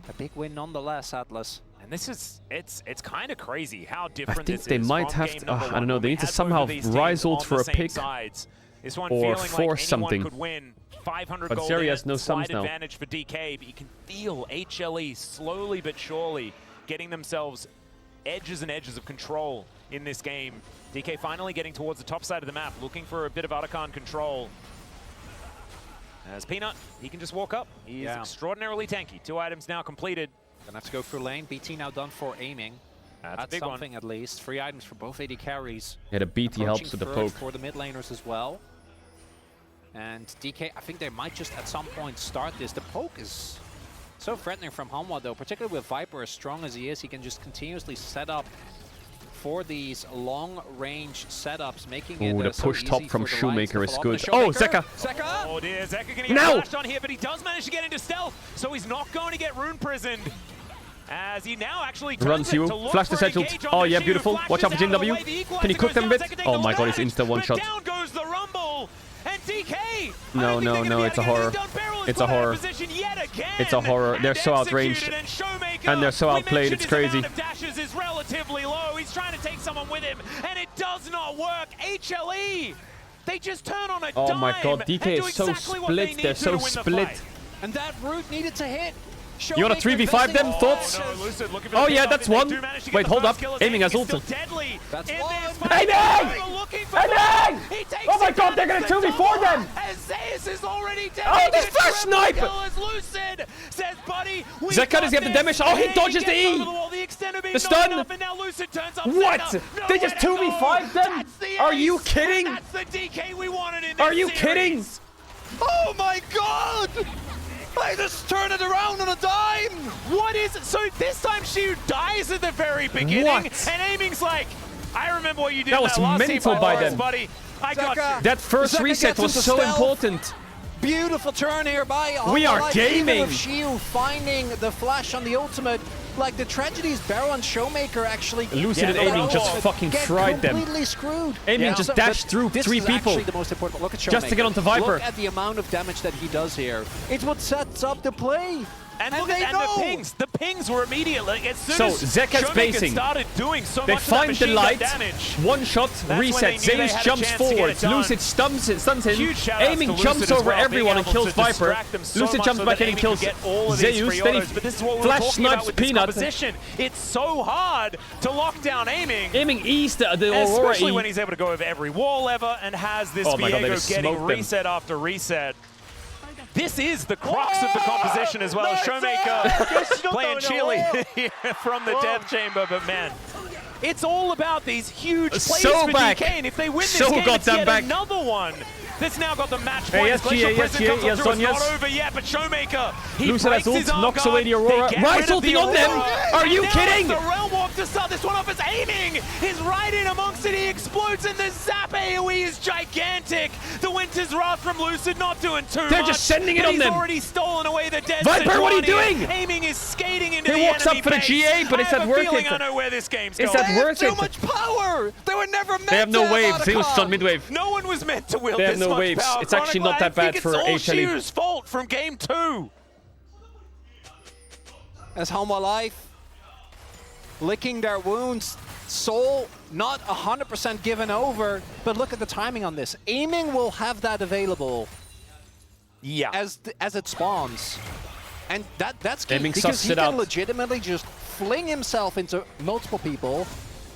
a big win nonetheless, Atlas. And this is, it's kind of crazy how different I think this they is might from have game to, number I don't one know, when they we need to had both somehow of these rise teams ult on for the a same pick sides. This one or feeling force like something. could win. 500 But gold Zeri in, has no slight sums now. advantage for DK, but you can feel HLE slowly but surely getting themselves edges and edges of control in this game. DK finally getting towards the top side of the map, looking for a bit of Otacon control. As Peanut, he can just walk up. He is extraordinarily tanky. 2 items now completed. Gonna have to go through lane. BT now done for aiming. That's a big something one. at least. 3 items for both AD carries. Yeah, the BT helps with the Approaching poke. for the mid laners as well. And DK, I think they might just at some point start this. The poke is so threatening from Hanwha though, particularly with Viper as strong as he is. He can just continuously set up for these long-range setups, making it the so push easy top for from the Lions Shoemaker to is follow up. good. The Oh, Shoemaker. Zeka! Oh dear, Zeka gonna get No! flashed on here, but he does manage to get into stealth, so he's not going to get rune prisoned. As he now actually Runs you, flash the settled. Oh yeah, beautiful. Watch out for Jin W. Can you cook them a bit? Oh my god, he's insta one shot. Down goes the Rumble, and DK. No, no, no, it's a horror. It's a horror. It's a horror. They're so outranged. And they're so outplayed, it's crazy. Dashes is relatively low. He's trying to take someone with him, and it does not work. HLE, they just turn on a dime. Oh my god, DK is so split. They're so split. And that route needed to hit. You want to 3v5 them? Thoughts? Oh yeah, that's one. Wait, hold up. Aiming as ult. That's one. Aiming! Aiming! Oh my god, they're gonna 2v4 them! Oh, this flash snipe! Zeka does get the damage. Oh, he dodges the E! The stun! What? They just 2v5 them? Are you kidding? Are you kidding? Oh my god! I just turn it around on a dime! What is it? So this time she dies at the very beginning, What? and Aiming's like, I remember what you did That was last mental team by Forest, them. buddy. I got you. That first Zeka reset gets was into so stealth. important. Beautiful turn here by We are Hanwha. gaming. Even with Shield finding the flash on the ultimate, like the tragedies Barrow and Showmaker actually Lucid and Aiming just fucking fried them. completely screwed. Aiming just dashed through this 3 is people. actually the most important. Look at Showmaker. Just to get onto Viper. Look at the amount of damage that he does here. It's what sets up the play. And look at the pings. The pings were immediate. Like, as soon as Zeka's Showmaker basing. started doing so They much of find that the machine gun light, damage. one shot, That's reset. when they knew they Zeus had a jumps chance to get forward, it done. Lucid stuns him, Huge shout-outs Aiming to jumps Lucid as over well, everyone being and able kills to Viper. distract them so Lucid much jumps so back that in and Aiming kills could get all of these Zeus, free then autos, he but this is what we were flash talking about snipes with this Peanut. composition. It's so hard to lock down Aiming. Aiming east, the Aurora Especially E. when he's able to go over every wall ever and has this Oh my God, they Viego just getting smoked them. reset after reset. This is the crux of the composition as well. Showmaker playing Chile from the death chamber, but man, it's all about these huge plays So for back. DK, and if they win this So game, got it's them yet back. another one that's now got the match Hey, point. yes, Glacial GA, yes, Prison GA, comes on yes, through. Don, It's yes. not over yet, but Showmaker, he Lucid has breaks ult, his arm knocks guard. away the Aurora. They get Right rid of ulting the on them. Aurora. Are you Now kidding? it's the Realm Walk to start this one off as Aiming is right in amongst it. He explodes, and the Zap AoE is gigantic. The Winter's Wrath from Lucid not doing too much. They're just sending it but on he's them. already stolen away the dead Viper, what are you Sejuani. doing? Aiming is skating into He the walks up enemy for the base. GA, but is I that have worth a feeling it? I know where this game's Is going. that worth Too it? much power! They were never meant They have no to waves. Zeus Otacon. on mid wave. No one was meant to wield They have this no much waves. power. It's actually not that bad for I think it's all HLE. Shiu's fault from game 2. As Hanwha Life licking their wounds. Soul not 100% given over, but look at the timing on this. Aiming will have that available. Yeah. As it spawns. And that's key Aiming because sussed he it can out. legitimately just fling himself into multiple people,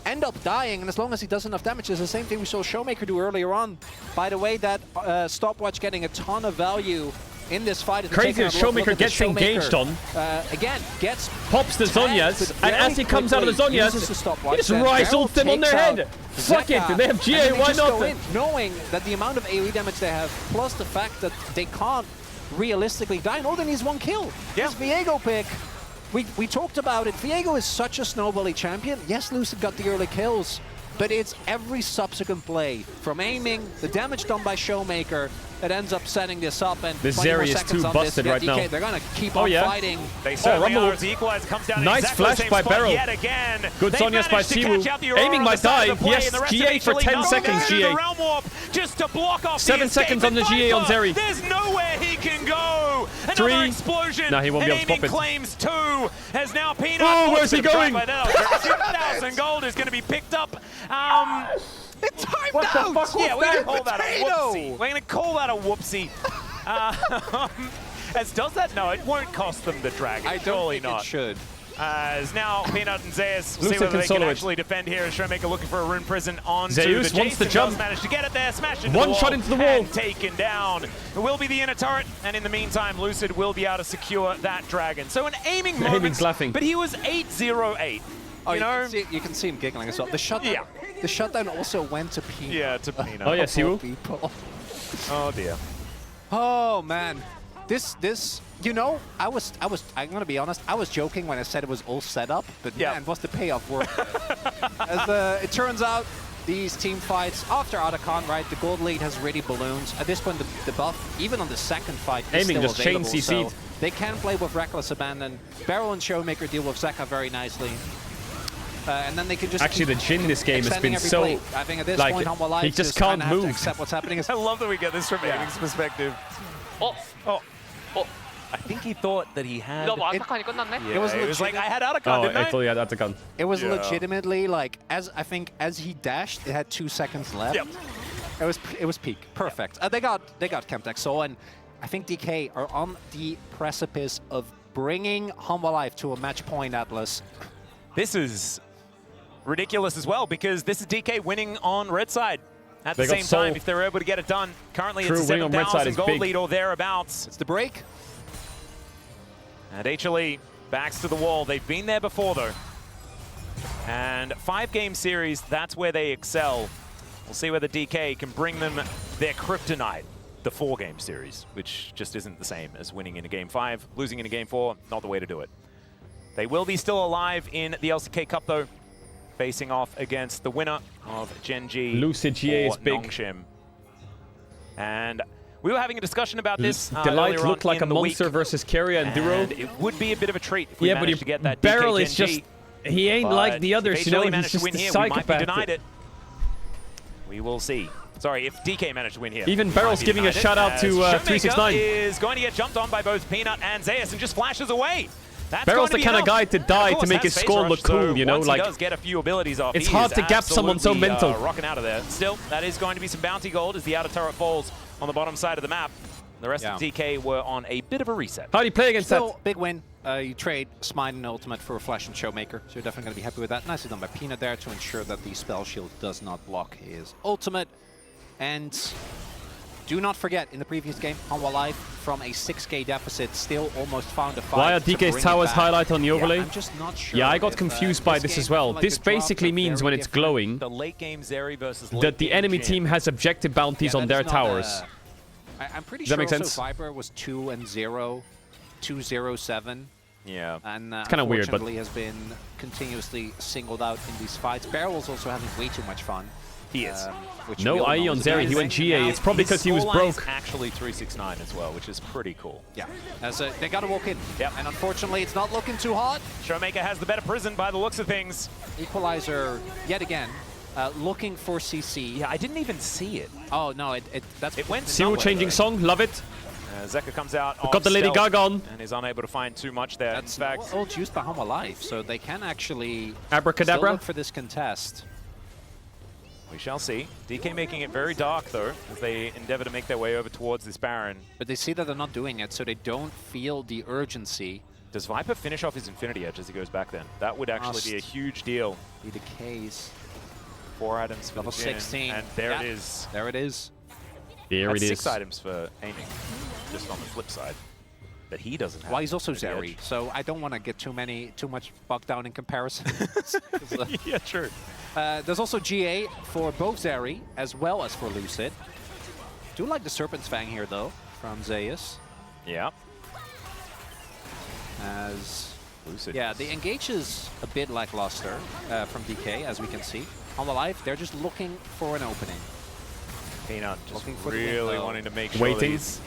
end up dying, and as long as he does enough damage, it's the same thing we saw Showmaker do earlier on. By the way, that stopwatch getting a ton of value in this fight. Crazy as Showmaker gets engaged on. Again, gets pops the Zhonyas, and as he comes out of the Zhonyas, he just rise ults them on their head. Fuck it, they have GA, why not? Knowing that the amount of AoE damage they have, plus the fact that they can't realistically die, all they need is one kill. This Viego pick, we talked about it. Viego is such a snowbally champion. Yes, Lucid got the early kills, but it's every subsequent play, from aiming, the damage done by Showmaker, that ends up setting this up. And This 20 more Zeri is seconds too on busted this. right now. They're gonna keep on fighting. They certainly Rumble. are as the equalizer comes down. Nice exactly the flash same by spot Barrel. Yet again. Good They've Sonya's by managed to Siwu. catch out the Aurora Aiming on my the side of dive. the play, Yes, and the rest GA of for HLE 10 not seconds, going to GA. the realm warp just to block off 7 the seconds on the GA on Zeri. There's nowhere he can go. Another 3. explosion. Nah, he won't be able to aiming pop it. claims 2. As now Peanut. Oh, where's he going? 2,000 gold is going to be picked up. It's timed what out! The fuck was we're going to call that a Potato! whoopsie. We're going to call that a whoopsie. As does that? No, it won't cost them the dragon. I don't Surely think not. it should. As now Peanut and Zeus will see Lucid whether they can solo it. actually defend here. As Showmaker looking for a rune prison on Zeus the wants to Jason jump. does manage to get it there, smash into One the wall, shot into the wall. and taken down. It will be the inner turret, and in the meantime, Lucid will be able to secure that dragon. So an aiming moment, Aiming's laughing. but he was 8-0-8. Oh, you know? you can see him giggling as well. The shutdown, the shutdown also went to Peanut. Yeah, to Peanut. Oh yeah, Siwu. People. Oh dear. Oh man, this. You know, I'm gonna be honest, I was joking when I said it was all set up, but man, was the payoff worth it? As it turns out, these team fights, after Otacon, right, the gold lead has really ballooned. At this point, the buff, even on the second fight, is Aiming still just chain available, CC'd. so they can play with Reckless Abandon. Barrel and Showmaker deal with Zeka very nicely. And then they can just Actually, the Jhin this game has extending been every so... play. I think at this like, point, Humble Life he just can't kinda have to move. accept what's happening. I love that we get this from Aiming's perspective. I think he thought that he had... It was like, I had Otacon, Oh, didn't I thought he had Otacon. It was Yeah. legitimately like, as he dashed, it had 2 seconds left. Yep. It was peak, perfect. They got Chemtech Soul, and I think DK are on the precipice of bringing Humble Life to a match point, Atlas. This is ridiculous as well, because this is DK winning on red side. At the They got same Soul. time, if they're able to get it done, currently True, it's a winning on red side 7,000 is gold big. lead or thereabouts. It's the break. And HLE backs to the wall. They've been there before, though. And 5-game series, that's where they excel. We'll see whether DK can bring them their kryptonite, the 4-game series, which just isn't the same as winning in a Game 5. Losing in a Game 4, not the way to do it. They will be still alive in the LCK Cup, though, facing off against the winner of Genji Lucid GA or is big. Nongshim. And we were having a discussion about this Delight earlier looked on like in a the monster week. versus Keria and Duro. And it would be a bit of a treat if we Yeah, but managed to get that Barrel DK is just... Genji. He ain't But like the others, if you know? HLE He's managed just to win a here, we might be psychopath. denied it. We will see. Sorry, if DK managed to win here. Even we Barrel's might be giving a denied it, shout out as to Showmaker 369. is going to get jumped on by both Peanut and Zeus and just flashes away. That's Barrel's going the to be kind of enough. guy to And die of to course, make has his phase score rush, look cool, so you know? once Like, he does get a few abilities off, it's he hard is to gap someone so absolutely, mental. rocking out of there. Still, that is going to be some bounty gold as the outer turret falls on the bottom side of the map. The rest of DK were on a bit of a reset. How do you play against that? Still, big win. You trade Smite and Ultimate for a Flash and Showmaker, so you're definitely going to be happy with that. Nicely done by Peanut there to ensure that the spell shield does not block his ultimate. And do not forget, in the previous game, Humble Life, from a 6k deficit, still almost found a fight. Why are to DK's bring it towers back. highlight on the overlay? Yeah, I'm just not sure. Yeah, I got if, confused by this game as well. felt like This the drops basically are means very when it's different. glowing The late game Zeri versus that the enemy team has objective bounties on their towers. I'm pretty Does that sure make also sense? Viper was 2-0, 2-0-7. Yeah. And It's kinda weird, but- unfortunately has been continuously singled out in these fights. Barrel's also having way too much fun. He is. Which No we all IE know on is Zeri, he amazing. went GA. It's probably His because he was scoreline is broke. actually 369 as well, which is pretty cool. Yeah, as they got to walk in. Yep. And unfortunately, it's not looking too hot. Showmaker has the better prison by the looks of things. Equalizer yet again, looking for CC. Yeah, I didn't even see it. Oh no, it went Siwu somewhere, changing though. song, love it. Zeka comes out. Got the Lady stealth Gaga on. and is unable to find too much there. That's in fact, all juiced by Humble Life, so they can actually Abracadabra. still look for this contest. we shall see. DK making it very dark though, as they endeavor to make their way over towards this Baron. But they see that they're not doing it, so they don't feel the urgency. Does Viper finish off his Infinity Edge as he goes back then? That would actually be a huge deal. Be the case. 4 items for Level the Jhin, 16. and there Yeah, it is. There it is. There That's it 6 is. items for aiming, just on the flip side. That he doesn't have. Well, he's also Infinity Zeri, Edge. so I don't want to get too much bogged down in comparison. Yeah, true. There's also GA for both Zeri as well as for Lucid. Do like the Serpent's Fang here though, from Zeus. Yeah. As Lucid. Yeah, the engage is a bit lackluster from DK, as we can see. On the live, they're just looking for an opening. Peanut just Looking for the really window. wanting to make sure that he's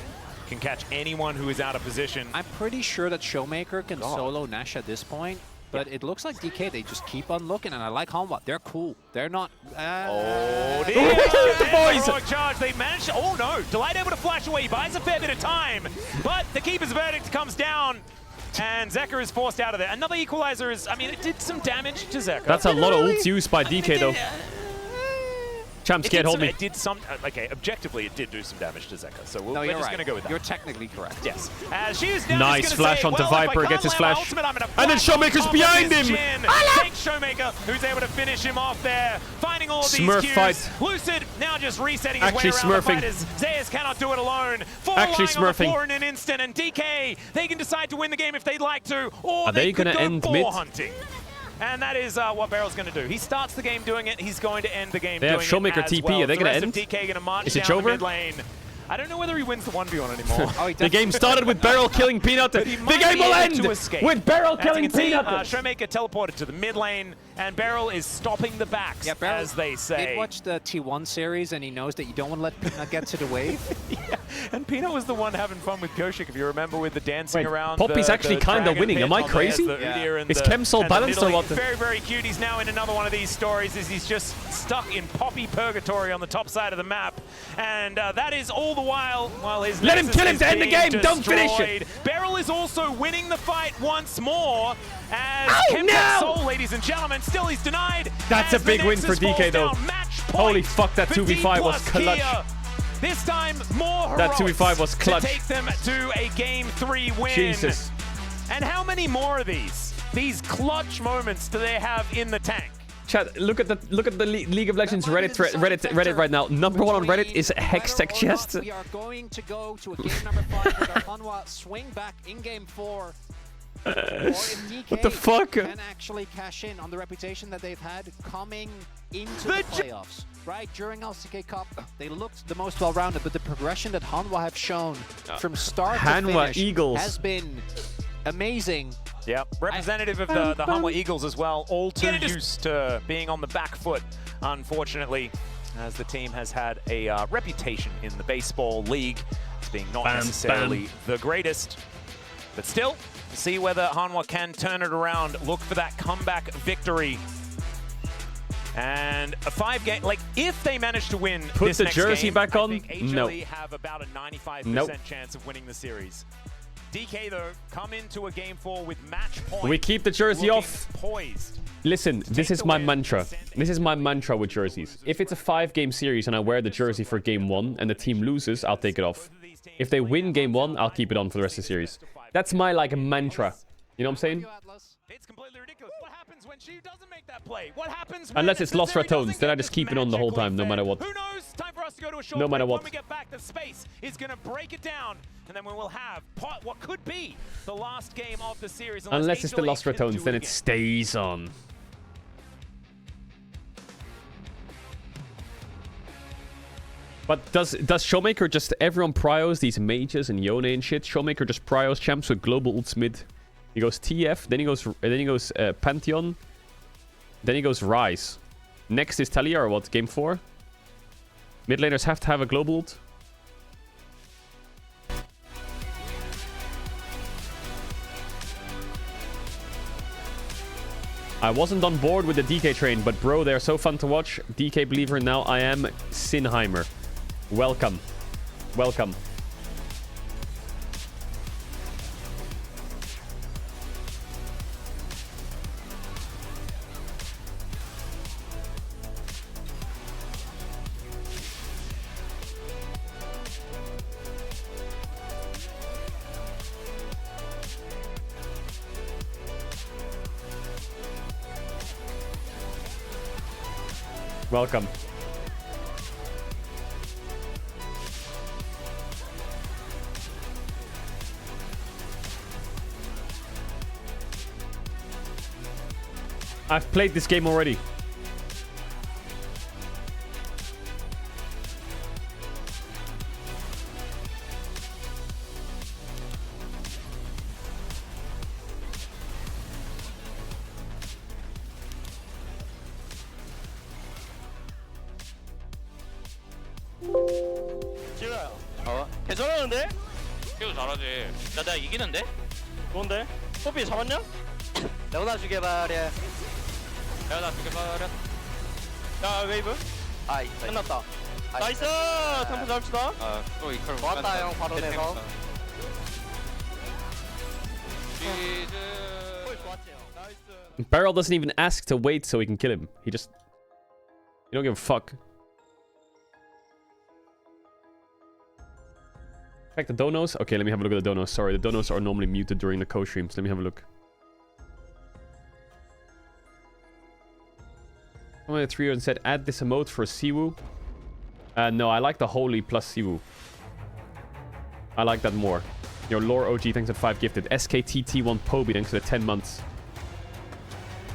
can catch anyone who is out of position. I'm pretty sure that Showmaker can solo Nash at this point, but it looks like DK, they just keep on looking, and I like Hanwha. They're cool. They're not... Oh, dear. The boys! Heroic charge. They managed to... Oh, no. Delight able to flash away. He buys a fair bit of time, but the Keeper's verdict comes down, and Zeka is forced out of there. Another equalizer is... I mean, it did some damage to Zeka. That's a lot of ults used by DK, though. Champ scared, hold me. It did some... Okay, objectively, it did do some damage to Zeka, so we're just going to go with that. You're technically correct. Yes. She is now nice flash onto Viper, gets his flash. And then Showmaker's behind him! Thanks, Showmaker, who's able to finish him off there. Finding all of these Smurf cues. fight. Lucid now just resetting his Actually way around smurfing. the fighters. Zayas cannot do it alone. Actually Lying on the smurfing. floor in an instant, and DK, they can decide to win the game if they'd like to, or Are they could gonna go end boar mid? hunting. And that is what Barrel's going to do. He starts the game doing it. He's going to end the game They doing have Showmaker it as TP. well. Are they The gonna rest of end? DK going to march Is it down the Chover? mid lane. I don't know whether he wins the 1v1 anymore. The game started with Barrel killing Peanut. The game will end with Barrel killing Peanut. Showmaker teleported to the mid lane, and Barrel is stopping the backs, as they say. Did watch the T1 series, and he knows that you don't want to let Peanut get to the wave. Yeah, and Peanut was the one having fun with Koshik, if you remember, with the dancing around. Poppy's actually kind of winning. Am I crazy? Is Kemsol balanced or what? Very, very cute. He's now in another one of these stories as he's just stuck in Poppy purgatory on the top side of the map. And that is all the while his Let him Nexus kill him is to end the being game. Don't finish destroyed. it. Barrel is also winning the fight once more as Oh, no! Soul, ladies and gentlemen, still he's denied. That's a as the big win for Nexus falls DK, though. down. Match Holy point fuck, that for 2v5 was D+ clutch. Kia. This time, more That heroics 2v5 was clutch. to take them to a Game 3 win. Jesus. And how many more of these clutch moments do they have in the tank? Chat, look at the League of Legends Reddit right now. Number one on Reddit is Hextech Chest. We are going to go to a game number 5 with our Hanwha swing back in game 4. Or if DK What the fuck? can actually cash in on the reputation that they've had coming into the playoffs. Right, during LCK Cup, they looked the most well-rounded, but the progression that Hanwha have shown from start to Hanwha finish Eagles has been amazing. Yeah, representative of the Hanwha Eagles as well, all too used to being on the back foot, unfortunately, as the team has had a reputation in the baseball league as being not necessarily the greatest. But still, see whether Hanwha can turn it around, look for that comeback victory. And a 5-game, like, if they manage to win Put this the next jersey game, back on? I think No. HLE have about a 95% Nope. chance of winning the series. DK, though, come into a game 4 with match point. We keep the jersey off. Poised. Listen, this is my mantra. This is my mantra with jerseys. If it's a 5-game series and I wear the jersey for game 1 and the team loses, I'll take it off. If they win game 1, I'll keep it on for the rest of the series. That's my, like, mantra. You know what I'm saying? It's completely ridiculous. What happens when she doesn't make that play? What happens when Unless it's lost ratones, then I just keep it on the whole time, no matter what. Who knows? Time for us to go to a short No matter break. what. When we get back, the space is going to break it down, and then we will have what could be the last game of the series. Unless it's the HLE lost can do ratones, then it again. stays on. But does Showmaker just everyone prios these mages and Yone and shit? Showmaker just prios champs with global ults mid. He goes TF, then he goes Pantheon, then he goes Rise. Next is Talia or what? Game 4. Mid laners have to have a global ult. I wasn't on board with the DK train, but bro, they're so fun to watch. DK believer, now I am Sinheimer. Welcome. Welcome. Welcome. I've played this game already. 개잘하는데? 피우 잘하지. 야, 내가 이기는데? 뭔데? 뽀삐 잡았냐? 레오나 죽여버려. 레오나 죽여버려. 야, 웨이브. 아, 있어. 끝났다. 나이스! 템포 잡읍시다. 또 이컬. 좋았다, 형. 바로 내서. Barrel doesn't even ask to wait so he can kill him. He just... You don't give a fuck. Check the donos. Okay, let me have a look at the donos. Sorry, the donos are normally muted during the co-streams. Let me have a look. Someone at 3 said, add this emote for Siwu. No, I like the Holy plus Siwu. I like that more. Your lore OG, thanks at 5 gifted. SKTT1 Poby, thanks for the 10 months.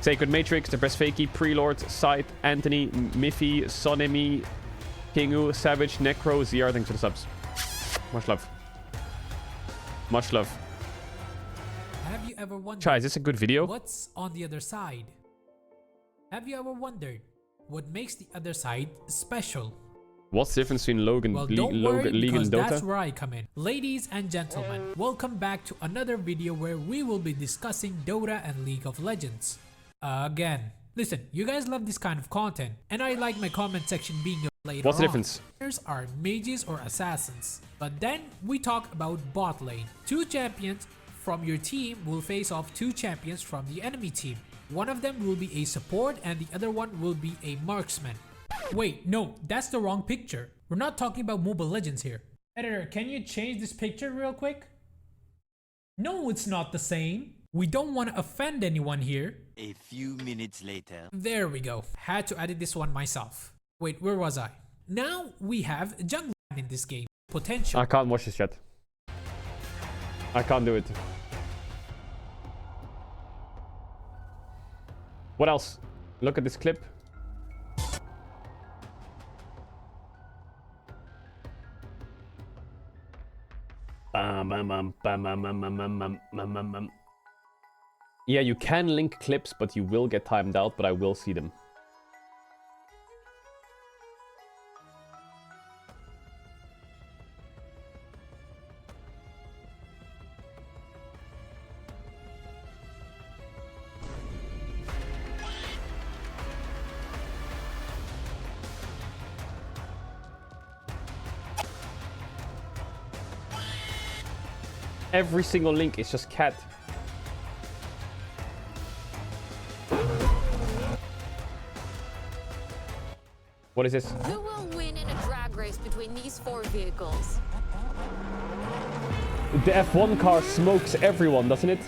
Sacred Matrix, the Best Fakey, Prelord, Scythe, Anthony, Miffy, Sonemi, Kingu, Savage, Necro, ZR, thanks for the subs. Much love. Much love. Have you ever wondered, Chai, is this a good video? what's on the other side? Have you ever wondered what makes the other side special? What's the difference between League and Dota? That's where I come in. Ladies and gentlemen, welcome back to another video where we will be discussing Dota and League of Legends. Again. Listen, you guys love this kind of content, and I like my comment section being later What's the on. difference? Are mages or assassins. But then we talk about bot lane. 2 champions from your team will face off 2 champions from the enemy team. One of them will be a support and the other one will be a marksman. Wait, no, that's the wrong picture. We're not talking about Mobile Legends here. Editor, can you change this picture real quick? No, it's not the same. We don't want to offend anyone here. A few minutes later. There we go. Had to edit this one myself. Wait, where was I? Now we have jungler in this game. Potential. I can't watch this yet. I can't do it. What else? Look at this clip. Yeah, you can link clips, but you will get timed out, but I will see them. Every single link is just cat. What is this? Who will win in a drag race between these 4 vehicles? The F1 car smokes everyone, doesn't it?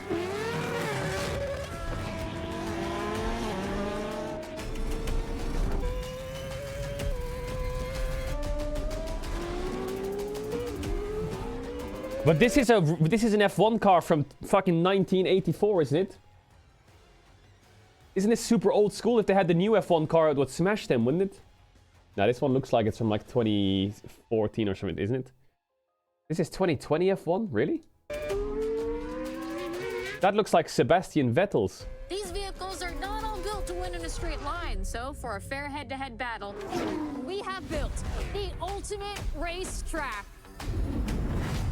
But this is an F1 car from fucking 1984, isn't it? Isn't it super old school? If they had the new F1 car, it would smash them, wouldn't it? Now this one looks like it's from like 2014 or something, isn't it? This is 2020 F1, really? That looks like Sebastian Vettel's. These vehicles are not all built to win in a straight line, so for a fair head-to-head battle, we have built the ultimate race track.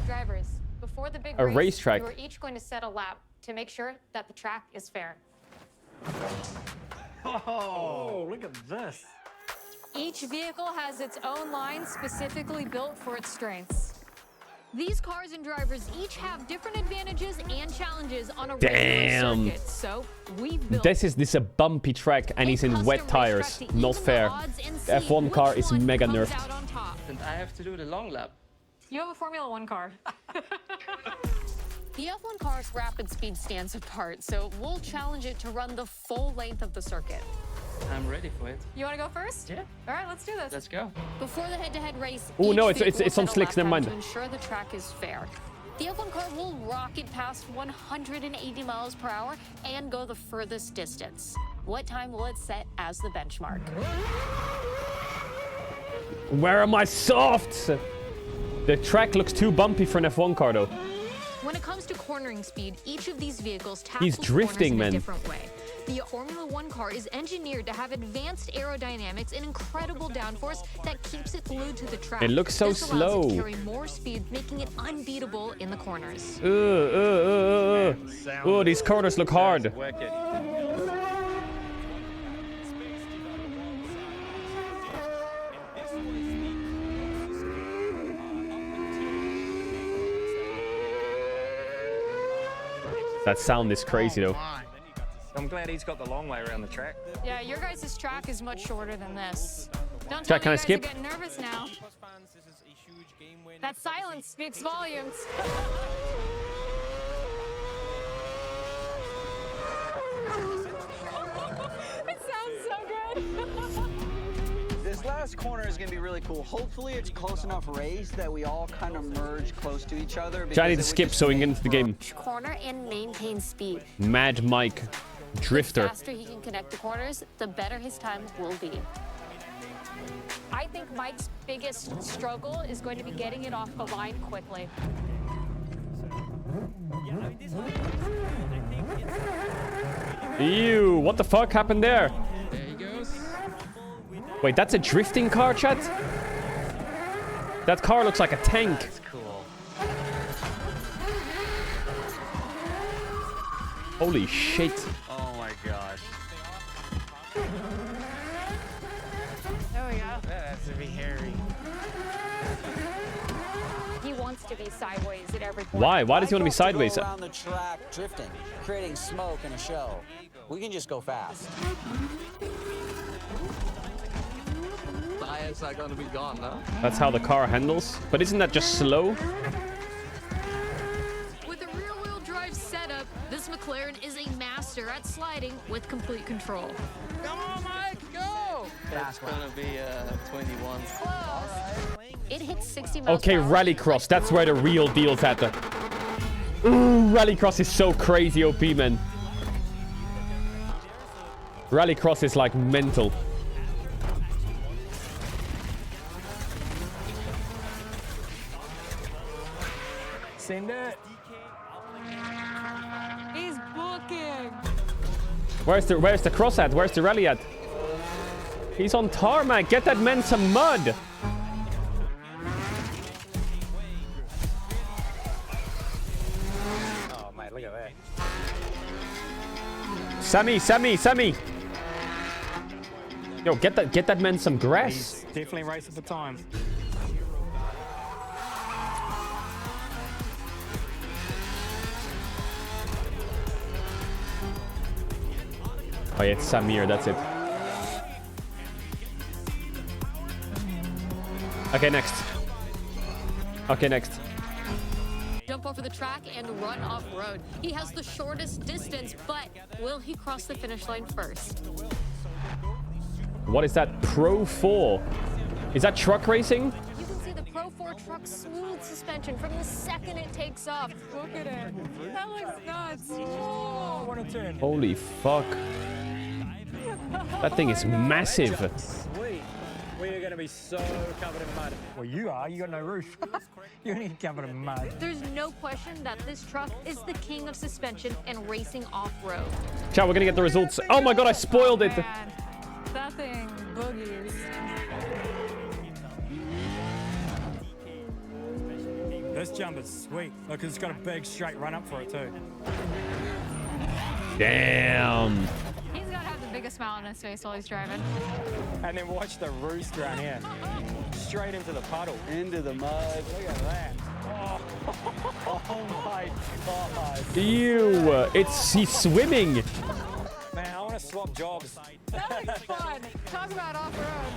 Drivers, before the big racetrack. you are each going to set a lap to make sure that the track is fair. Oh, look at this. Each vehicle has its own line specifically built for its strengths. These cars and drivers each have different advantages and challenges on a regular circuit. So we've built This is a bumpy track and he's in wet tires. Not fair. The F1 car is mega nerfed. And I have to do the long lap. You have a Formula 1 car. The F1 car's rapid speed stands apart, so we'll challenge it to run the full length of the circuit. I'm ready for it. You want to go first? Yeah. All right, let's do this. Let's go. Before the head-to-head race, Oh no, each it's vehicle on will set a slicks. lap Never mind. time to ensure the track is fair. The F1 car will rocket past 180 miles per hour and go the furthest distance. What time will it set as the benchmark? Where are my softs? The track looks too bumpy for an F1 car though. When it comes to cornering speed, each of these vehicles tackles He's drifting, corners in man. a different way. The Formula One car is engineered to have advanced aerodynamics and incredible downforce that keeps it glued to the track. It looks so this allows slow. it to carry more speed, making it unbeatable in the corners. Oh, these corners look hard. That sound is crazy though. I'm glad he's got the long way around the track. Yeah, your guys' track is much shorter than this. Don't Jack, can I tell me you guys skip? are getting nervous now. That silence speaks volumes. It sounds so good. This last corner is going to be really cool. Hopefully it's close enough raised that we all kind of merge close to each other. I need to skip so we can get into the game. Corner and maintain speed. Mad Mike. Drifter. The faster he can connect the corners, the better his time will be. I think Mike's biggest struggle is going to be getting it off the line quickly. Ew, what the fuck happened there? There he goes. Wait, that's a drifting car, chat? That car looks like a tank. That's cool. Holy shit. Oh my gosh. There we go. That has to be hairy. He wants to be sideways at every point. Why? Why does he want to be sideways? Go around the track drifting, creating smoke and a show. We can just go fast. Tires are gonna be gone now. That's how the car handles. But isn't that just slow? With a rear-wheel drive setup, this McLaren is a master at sliding with complete control. Come on, Mike, go! It's gonna be 21. It hits 60 miles Okay, per hour. Rallycross. That's where the real deal's at. Ooh, Rallycross is so crazy, OP, man. Rallycross is like mental. Send it. He's booking. Where's the cross at? Where's the rally at? He's on tarmac. Get that man some mud. Oh mate, look at that. Sammy. Yo, get that man some grass. He's definitely racing for time. Oh yeah, it's Samir, that's it. Okay, next. Jump over the track and run off-road. He has the shortest distance, but will he cross the finish line first? What is that? Pro 4? Is that truck racing? You can see the Pro 4 truck's smooth suspension from the second it takes off. Look at it. That looks nuts. Oh, what a turn. Holy fuck. That thing is massive. Sweet. We are going to be so covered in mud. Well, you are. You got no roof. You're going to get covered in mud. There's no question that this truck is the king of suspension and racing off-road. Chat, we're gonna get the results. Oh my god, I spoiled it. Man, that thing boogies. This jump is sweet. Look, it's got a big straight run up for it too. Damn. He's got to have the biggest smile on his face while he's driving. And then watch the roost run here. Straight into the puddle. Into the mud. Look at that. Oh my god. Ew. He's swimming. Man, I want to swap jobs. That looks fun. Talk about off-road.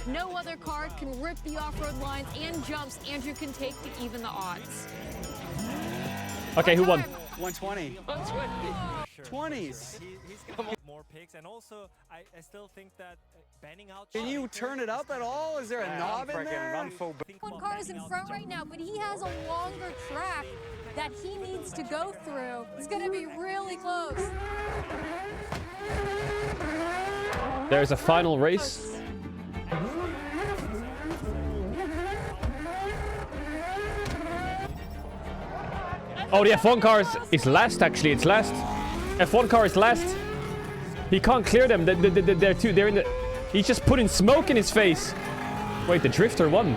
No other car can rip the off-road lines and jumps Andrew can take to even the odds. Okay, who won? 120. 20s. He's got more picks, and also I still think that banning out. Can you turn it up at all? Is there a knob in there? One car is in front right now, but he has a longer track that he needs to go through. It's going to be really close. There's a final race. Oh, the F1 car is last, actually. It's last. F1 car is last. He can't clear them. They're two. They're in the... He's just putting smoke in his face. Wait, the drifter won.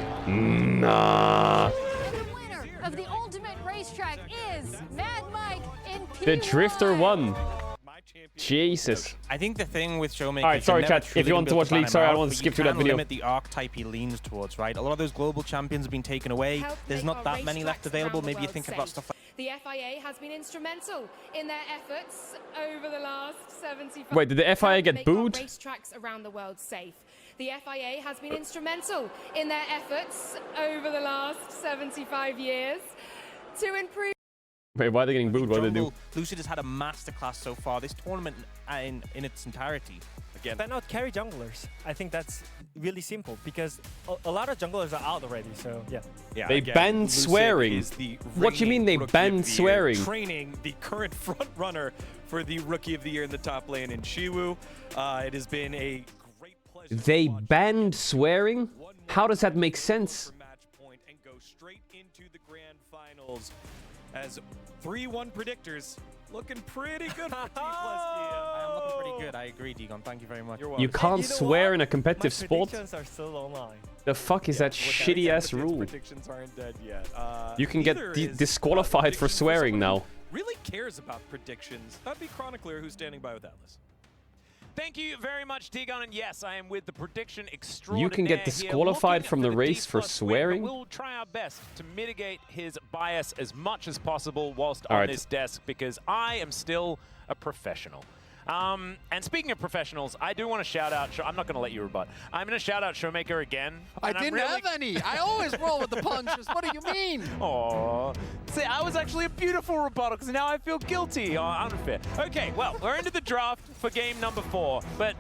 Nah. The winner of the ultimate racetrack is Mad Mike in P1. The drifter won. Jesus. I think the thing with Showmaker... Alright, sorry chat, if you want to watch League, sorry, I don't want to skip through that video. Limit the archetype he leans towards, right? A lot of those global champions have been taken away. There's not that many left available. Maybe you think about stuff like... The FIA has been instrumental in their efforts over the last 75... Wait, did the FIA get booed? Racetracks around the world safe. The FIA has been instrumental in their efforts over the last 75 years to improve... Wait, why are they getting booed? What did they do? Lucid has had a masterclass so far. This tournament in its entirety. Again, ban out carry junglers. I think that's really simple because a lot of junglers are out already. So yeah. They banned swearing. What do you mean they banned swearing? Training the current front runner for the Rookie of the Year in the top lane in Shiwu. It has been a great pleasure. They banned swearing? How does that make sense? Match point and go straight into the grand finals as 3-1 predictors. Looking pretty good for T+D. I am looking pretty good. I agree, Degon. Thank you very much. You can't swear in a competitive sport? Predictions are still online. The fuck is that shitty-ass rule? Predictions aren't dead yet. You can get disqualified for swearing now. Really cares about predictions. That'd be Chronicler who's standing by with Atlas. Thank you very much, Tegon. And yes, I am with the prediction extraordinaire. You can get disqualified from the race for swearing? We'll try our best to mitigate his bias as much as possible whilst on this desk, because I am still a professional. And speaking of professionals, I do want to shout out... I'm not going to let you rebut. I'm going to shout out Showmaker again. I didn't have any. I always roll with the punches. What do you mean? Aww. See, I was actually a beautiful rebuttal because now I feel guilty. Oh, unfair. Okay, well, we're into the draft for game number 4, but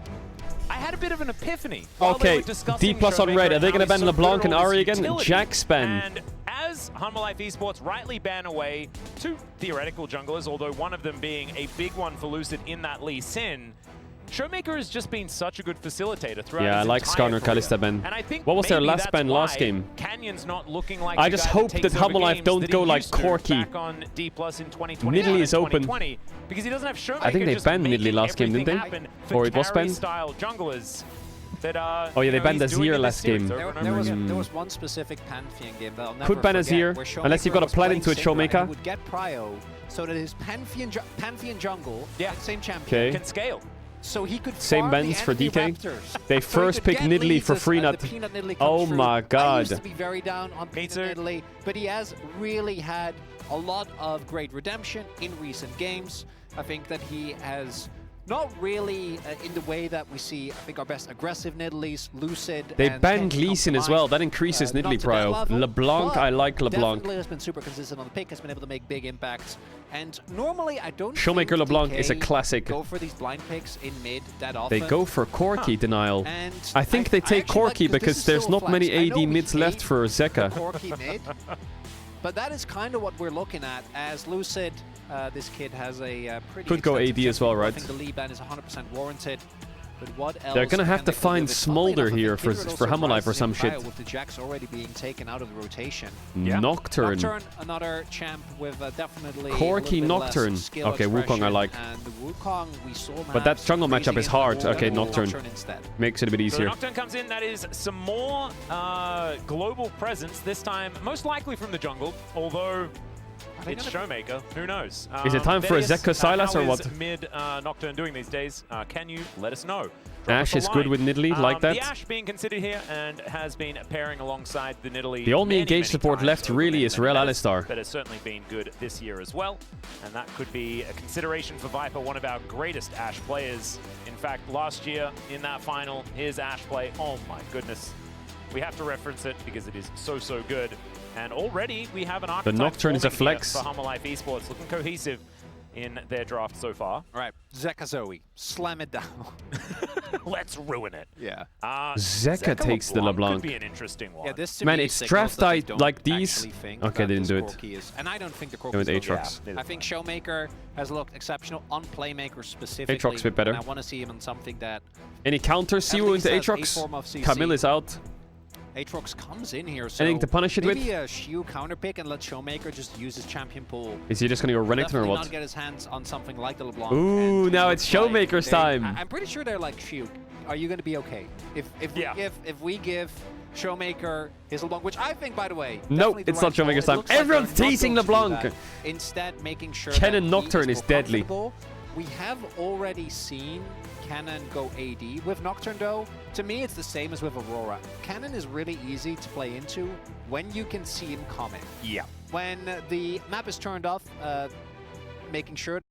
I had a bit of an epiphany. Okay, D+ on red. Are they going to ban LeBlanc and Ari again? Jack's ban. And as Humble Life Esports rightly ban away 2 theoretical junglers, although one of them being a big one for Lucid in that Lee Sin, Showmaker has just been such a good facilitator throughout his I like Skarner Kalista ban. And I think what was their last that's ban last why game? Canyon's not looking like I just hope that Humble Life don't go like Corky. Back on D+ in 2020 Nidalee is open. Because he doesn't have Showmaker. I think they banned Nidalee last game, didn't they? Or it was banned? Style junglers that oh yeah, they banned Azir last game. There was one specific Pantheon game that I'll never Could ban Azir, unless you've got a plan into it, Showmaker. Would get Prio so that his Pantheon jungle, same champion, can scale. So he could same bans for DK. Raptors. They first picked Nidalee for free nut. Oh my god. I used to be very down on Peanut Nidalee, but he has really had a lot of great redemption in recent games. I think that he has not really in the way that we see, I think, our best aggressive Nidalees, Lucid. They banned Lee Sin as well. That increases Nidalee prio. LeBlanc, I like LeBlanc. Definitely has been super consistent on the pick, has been able to make big impacts. And normally, I don't Showmaker think LeBlanc DK is a classic. Go for these blind picks in mid that often. They go for Corky denial. And I think they take Corky because there's not many AD mids left for Zeka. Corky mid. But that is kind of what we're looking at as Lucid. This kid has a pretty... Could go AD as well, right? I think the lead ban is 100% warranted. But what else? They're gonna have to find Smolder here for Humble Life or some shit. With the Jacks already being taken out of the rotation. Nocturne. Nocturne, another champ with definitely Corky Nocturne. Okay, Wukong I like. And Wukong we saw. But that jungle matchup is hard. Okay, Nocturne makes it a bit easier. So Nocturne comes in. That is some more global presence. This time, most likely from the jungle. Although it's Showmaker. Who knows? Is it time for a Zeka Sylas or what? Mid Nocturne doing these days? Can you let us know? Ash is good with Nidalee, like that. The Ash being considered here and has been pairing alongside the Nidalee. The only engaged support left really is Rel Alistar. That has certainly been good this year as well. And that could be a consideration for Viper, one of our greatest Ash players. In fact, last year in that final, his Ash play, oh my goodness. We have to reference it because it is so, so good. And already we have an archetype. The Nocturne is a flex for Humble Life Esports, looking cohesive in their draft so far. All right, Zeka Zoe, slam it down. Let's ruin it. Yeah. Zeka takes the LeBlanc. Could be an interesting one. Yeah, this man, it's draft night like these. Okay, they didn't do it. And I don't think the Corki They went is Aatrox. I think Showmaker has looked exceptional on Playmaker specifically. Aatrox a bit better. And I want to see him in something that... Any counters, Siwu into Aatrox? Camille is out. Aatrox comes in here, so Anything to punish it with? maybe a Shiu counter pick and let Showmaker just use his champion pool. Is he just gonna go Renekton or what? Not get his hands on something like the LeBlanc. Ooh, now it's Showmaker's time. I'm pretty sure they're like, Shiu, are you gonna be okay? If we give Showmaker his LeBlanc, which I think, by the way, no, it's not Showmaker's time. Everyone's teasing LeBlanc. Instead, making sure Kennen that Nocturne is deadly. We have already seen Kennen go AD with Nocturne, though. To me, it's the same as with Aurora. Kennen is really easy to play into when you can see him coming. Yeah. When the map is turned off, making sure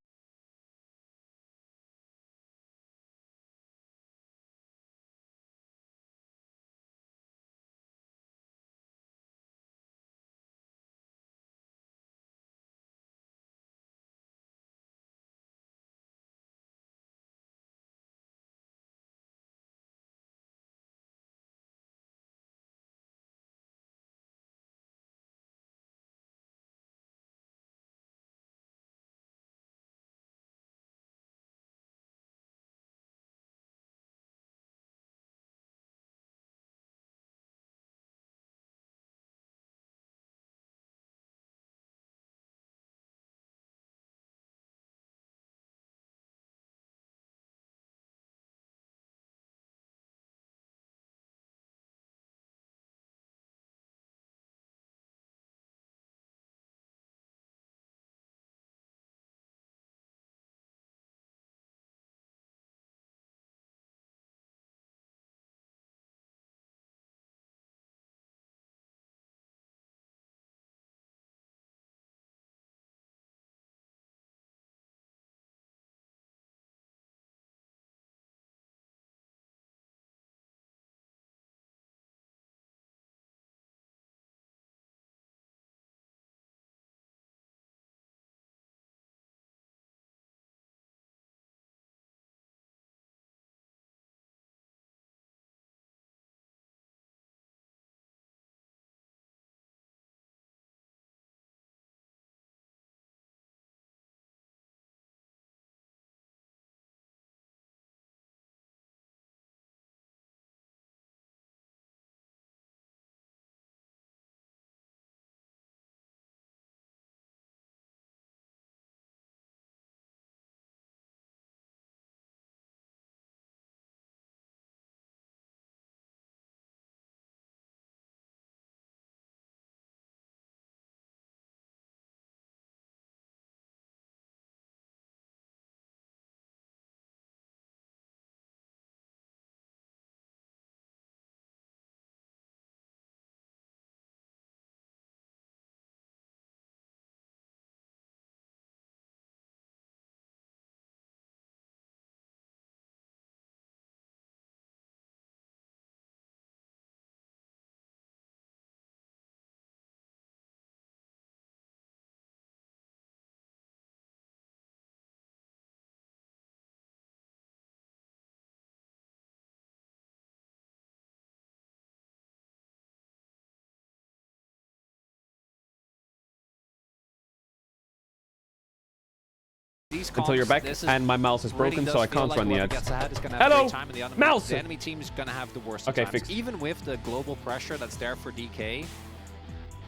Until you're back, and my mouse is broken, so I can't run the ads. Hello, mouse. The enemy team is gonna have the worst. Okay, times. fixed. Even with the global pressure that's there for DK,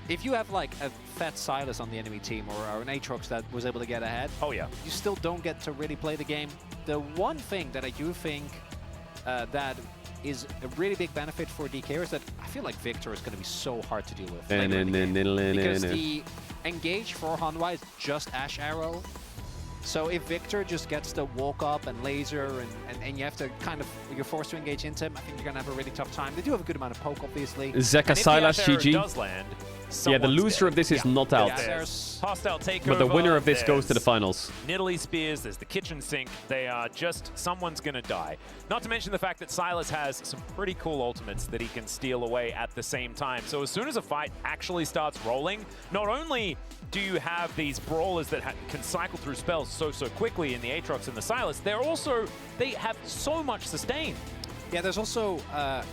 if you have like a fat Silas on the enemy team or an Aatrox that was able to get ahead, oh yeah, you still don't get to really play the game. The one thing that I do think that is a really big benefit for DK is that I feel like Victor is going to be so hard to deal with. Because the engage for Hanwha is just Ash Arrow. So if Victor just gets the walk up and laser and you have to kind of, you're forced to engage into him, I think you're going to have a really tough time. They do have a good amount of poke, obviously. Zeka Silas GG. Yeah, the loser of this is not out. Hostile takeover. But the winner of this goes to the finals. Nidalee Spears, there's the kitchen sink. They are just, someone's going to die. Not to mention the fact that Silas has some pretty cool ultimates that he can steal away at the same time. So as soon as a fight actually starts rolling, not only do you have these brawlers that can cycle through spells so quickly in the Aatrox and the Silas, they have so much sustain. Yeah, there's also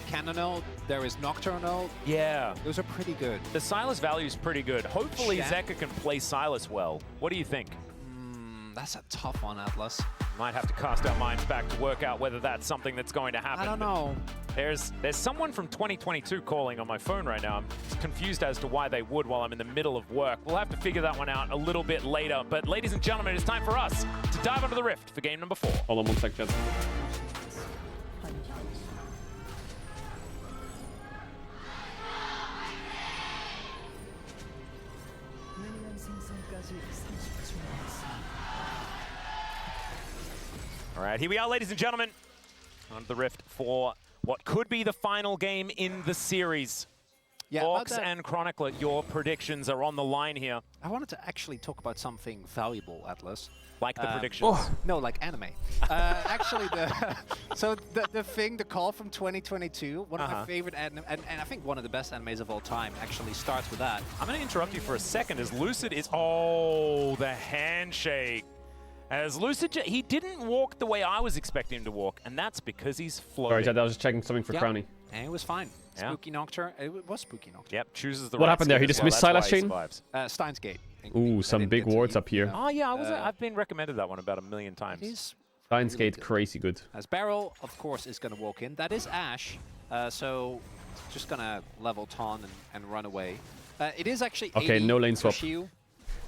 Cannonal, there is Nocturnal. Yeah. Those are pretty good. The Silas value is pretty good. Hopefully Zeka can play Silas well. What do you think? That's a tough one, Atlas. Might have to cast our minds back to work out whether that's something that's going to happen. I don't know. There's someone from 2022 calling on my phone right now. I'm confused as to why they would while I'm in the middle of work. We'll have to figure that one out a little bit later. But ladies and gentlemen, it's time for us to dive onto the Rift for game number 4. Hold on one sec, chat. All right, here we are, ladies and gentlemen, on the Rift for what could be the final game in the series. Yeah, Orcs and Chronicler, your predictions are on the line here. I wanted to actually talk about something valuable, Atlas. Like the predictions? No, like anime. Actually, the call from 2022, one of my favorite anime, and I think one of the best animes of all time, actually starts with that. I'm going to interrupt you for a second as Lucid is... Oh, the handshake. As Lucid, he didn't walk the way I was expecting him to walk, and that's because he's floating. Sorry, I was just checking something for Crowny. And it was fine. Spooky Nocturne. It was Spooky Nocturne. Yep, chooses the What right happened there? He skin as dismissed well. Silas Chain? Steins Gate. Ooh, some big wards up here. Oh, yeah, I've been recommended that one about 1,000,000 times. Steins Gate, crazy good. As Barrel, of course, is going to walk in. That is Ashe, so just going to level Ton and run away. It is actually Okay, no lane swap. Shiu.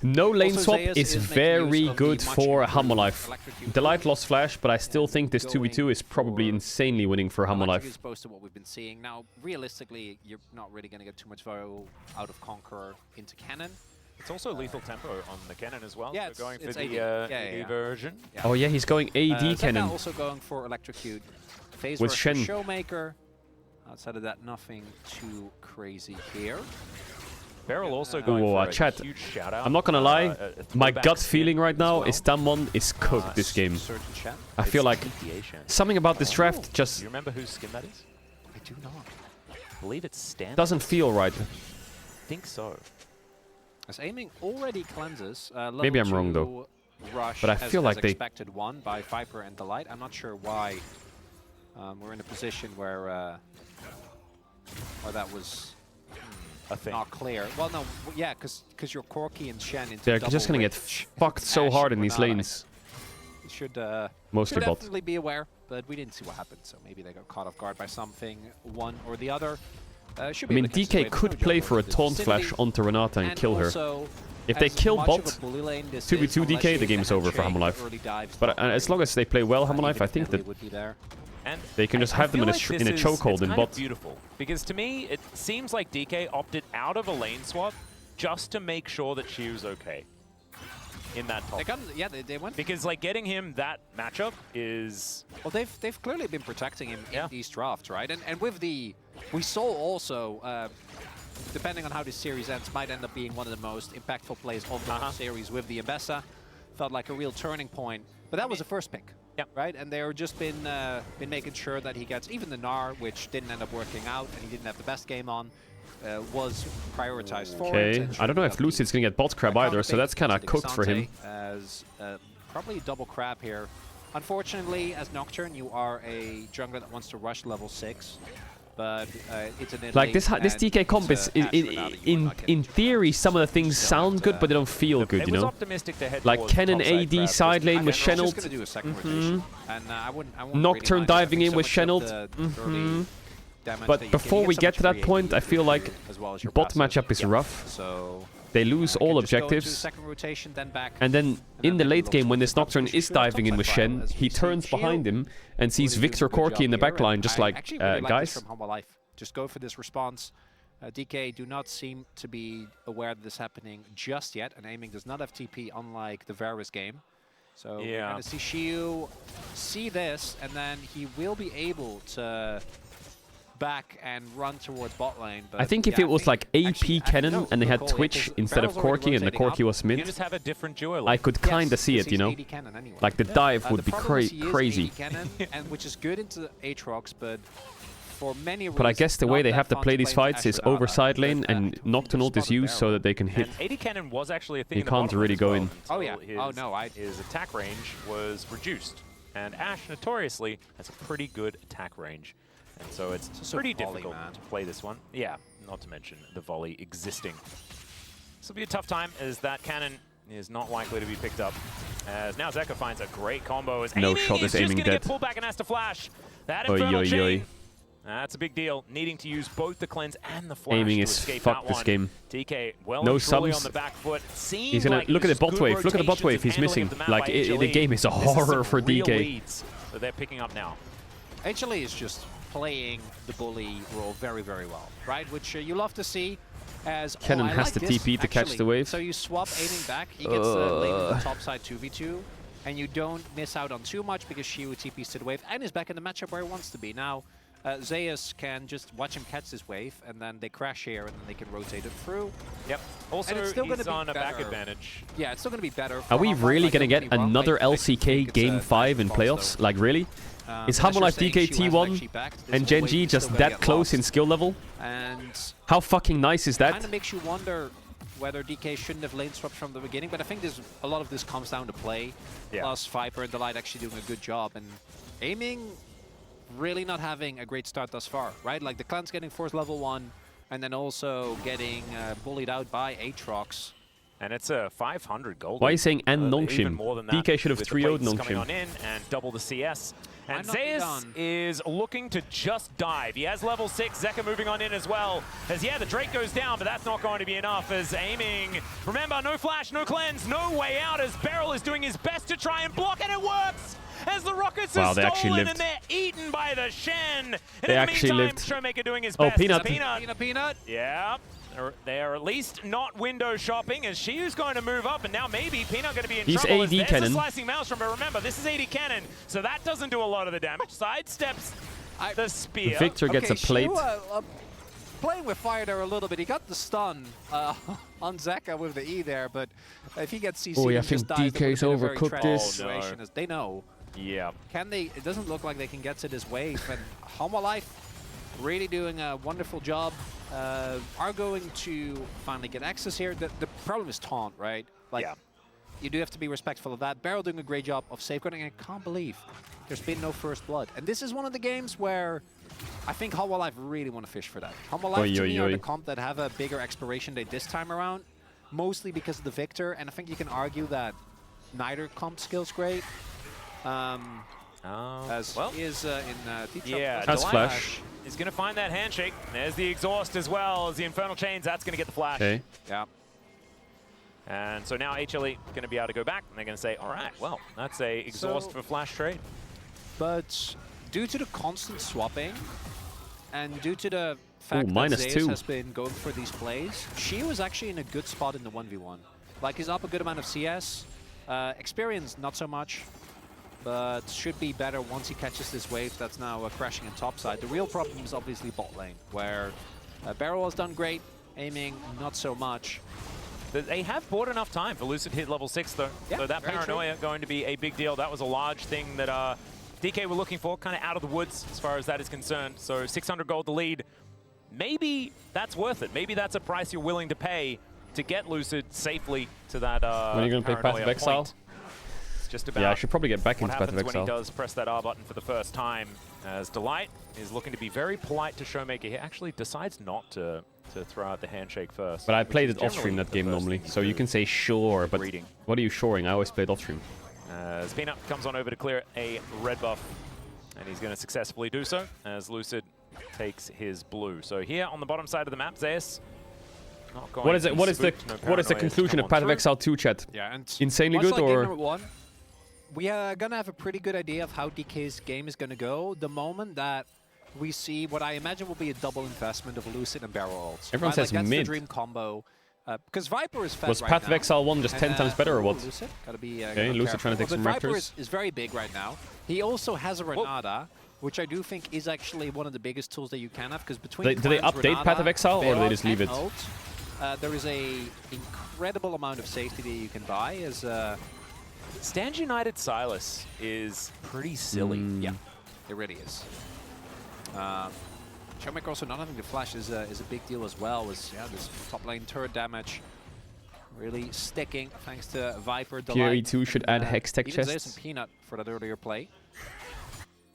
No lane Also, swap Zeus is is making very use of good the much for improved Hammerlife. Electrocute. Delight lost flash, but I still think this 2v2 is probably insanely winning for Electrocute Hammerlife. is opposed to what we've been seeing. Now, realistically, you're not really going to get too much value out of Conqueror into Cannon. It's also lethal tempo on the cannon as well. Yeah, so going for it's the AD. AD version. Yeah. Oh yeah, he's going AD Zeka cannon. also going for Electrocute. Phase With rush Shen. for Showmaker. Outside of that, nothing too crazy here. Barrel also going for a chat. huge shout out. I'm not gonna lie, my throwback gut skin feeling right now as is Damwon is cooked this game. Surgeon Shen. I feel like TPA Shen. something about this draft just Do you remember whose skin that is? I do not. I believe it's Stand. doesn't feel right. I think so. As aiming already cleanses. Maybe I'm wrong though. Rush But I feel like they expected one by Viper and Delight. I'm not sure why we're in a position where that was a thing. Not clear. Well, no, yeah, because you're Corki and Shen into They're double just gonna get rich. fucked so Ashe hard in or these not, lanes. Should Mostly bot. definitely be aware, but we didn't see what happened, so maybe they got caught off guard by something, one or the other. I mean, DK could play for a taunt flash onto Renata and kill her. If they kill bot, 2v2 DK, the game's over for Hammerlife. But as long as they play well Hammerlife, I think that And they can just have them in a chokehold in bot. Beautiful, because to me it seems like DK opted out of a lane swap just to make sure that she was okay in that top. They went because like getting him that matchup is well. They've clearly been protecting him in these drafts, right? And with the we saw also. Depending on how this series ends, might end up being one of the most impactful plays of the whole series with the Ambessa. Felt like a real turning point. But that was the first pick, right? And they've just been making sure that he gets even the Gnar, which didn't end up working out, and he didn't have the best game on, was prioritized for it. Okay, I don't know if Lucid's gonna get bot crab either, so that's kind of cooked for him. As probably a double crab here. Unfortunately, as Nocturne, you are a jungler that wants to rush level 6. But it's an like this DK comp is in theory some of the things sound good, but they don't feel good, you know. Like Cannon AD side lane with Shenald, Nocturne diving in with Shenald. But before we get to that point, I feel like bot matchup is rough. They lose all objectives, and then in the late game when this Nocturne is diving in with Shen, he turns behind him and sees Victor Corki in the backline, just like, guys. Just go for this response. DK do not seem to be aware that this is happening just yet, and aiming does not have TP, unlike the Varus game. So we're going to see Shiu see this, and then he will be able to back and run towards bot lane. But I think if it was like AP Cannon and they had Twitch instead of Corki and the Corki was mid, just have a different duo. I could kind of see it, you know? Like the dive would be crazy. And which is good into Aatrox, but for many reasons, but I guess the way they have to play these fights is over side lane and Nocturne ult is used so that they can hit. And AD Cannon was actually a thing you can't really go in. Oh yeah. His attack range was reduced, and Ashe notoriously has a pretty good attack range. And so it's pretty difficult to play this one. Yeah, not to mention the volley existing. This will be a tough time as that cannon is not likely to be picked up. As now Zeka finds a great combo. As No aiming shot is just aiming gonna dead. get pulled back and has to flash. That Oy, infernal oy, chain. oy. That's a big deal. Needing to use both the cleanse and the flash Aiming to is escape fucked that this one. game. DK well No and truly subs. on the back foot. He's gonna look at the bot wave. Look at the bot wave. He's missing. Like the game is a horror for DK. Leads that they're picking up now. HLE is just playing the bully role very, very well, right? Which you love to see. As Kennen I has like to this, TP to catch actually. the wave. So you swap aiming back. He gets lane on the top side 2v2, and you don't miss out on too much because Shiu TPs to the wave and is back in the matchup where he wants to be. Now, Zeus can just watch him catch this wave, and then they crash here, and then they can rotate it through. Yep. Also, and it's still he's be on a back better. advantage. Yeah, it's still going to be better. Are we really gonna get another LCK Game 5 in playoffs? Like really? Is Humble Life DK T1 and Gen G just that close in skill level? And how fucking nice is that? Kind of makes you wonder whether DK shouldn't have lane swapped from the beginning, but I think a lot of this comes down to play. Yeah. Plus Viper and Delight actually doing a good job, and aiming really not having a great start thus far, right? Like the clan's getting forced level 1, and then also getting bullied out by Aatrox. And it's a 500 gold. Why are you saying and Even Nongshim? more than that, DK should have with the 3-0'd plates coming on Nongshim. in and double the CS. And Might not be Zeus done. is looking to just dive. He has level 6. Zeka moving on in as well. As yeah, the Drake goes down, but that's not going to be enough. As aiming, remember, no flash, no cleanse, no way out. As Beryl is doing his best to try and block, and it works. As the rockets are stolen and they're eaten by the Shen. And They in the actually meantime, lived. Showmaker doing his Oh, best. Peanut. Peanut. Yeah. They are at least not window shopping, as Shiu's going to move up, and now maybe Peanut going to be in He's trouble. AD There's cannon. a slicing maelstrom, but remember, this is AD cannon, so that doesn't do a lot of the damage. Sidesteps the spear. Victor gets a plate. Shiu, playing with fire there a little bit. He got the stun on Zeka with the E there, but if he gets CC, Oh, yeah, I he just think dies. DK's overcooked this. Situation, as they know. Yeah. Can they? It doesn't look like they can get to this wave, and Humble Life really doing a wonderful job. Are going to finally get access here. The problem is taunt, right? Like, you do have to be respectful of that. Beryl doing a great job of safeguarding. I can't believe there's been no first blood. And this is one of the games where I think Humble Life really want to fish for that. Humble Life to me are the comp that have a bigger expiration date this time around, mostly because of the Victor. And I think you can argue that neither comp skill's great. As well, he is in yeah, that's flash. He's going to find that handshake. There's the exhaust as well as the Infernal Chains. That's going to get the flash. Okay. Yeah. And so now HLE going to be able to go back, and they're going to say, all right, well, that's a exhaust for flash trade. But due to the constant swapping, and due to the fact that Zeus -2. has been going for these plays, Shiu was actually in a good spot in the 1v1. Like, he's up a good amount of CS. Experience, not so much. But should be better once he catches this wave that's now crashing in topside. The real problem is obviously bot lane, where Beryl has done great, aiming not so much. They have bought enough time for Lucid hit level 6, though. Yeah, so that very paranoia going to be a big deal. That was a large thing that DK were looking for, kind of out of the woods as far as that is concerned. So 600 gold to lead. Maybe that's worth it. Maybe that's a price you're willing to pay to get Lucid safely to that When are you going to play Path of Exile? Just about Yeah, I should probably get back into what Path of happens when Exile. he does press that R button for the first time, as Delight is looking to be very polite to Showmaker. He actually decides not to throw out the handshake first. But I which played is it off stream generally that the game first normally, thing so you can say sure, but reading. what are you shoring? I always played off stream. As Peanut comes on over to clear a red buff, and he's going to successfully do so as Lucid takes his blue. So here on the bottom side of the map, Zeus. What is the conclusion of Path of Exile 2, chat? Yeah, and insanely much good like game or number 1, we are gonna have a pretty good idea of how DK's game is gonna go the moment that we see what I imagine will be a double investment of Lucid and Barrel ults. Everyone says that's mid. the dream combo. Because Viper is fed Was right Path of now. Exile 1 just 10 times better or what? Lucid, gotta be Okay, Lucid trying to take but some Viper Raptors. is very big right now. He also has a Renata, which I do think is actually one of the biggest tools that you can have, because between Do they clans, update Renata, Path of Exile, or do they just leave and it? ult, there is a incredible amount of safety that you can buy as Stand United Silas is pretty silly. Yeah, it really is. Showmaker also not having the flash is a big deal as well. As this top lane turret damage really sticking thanks to Viper. PRE2 should add Hex Tech even Zeus chests. and Peanut for that earlier play.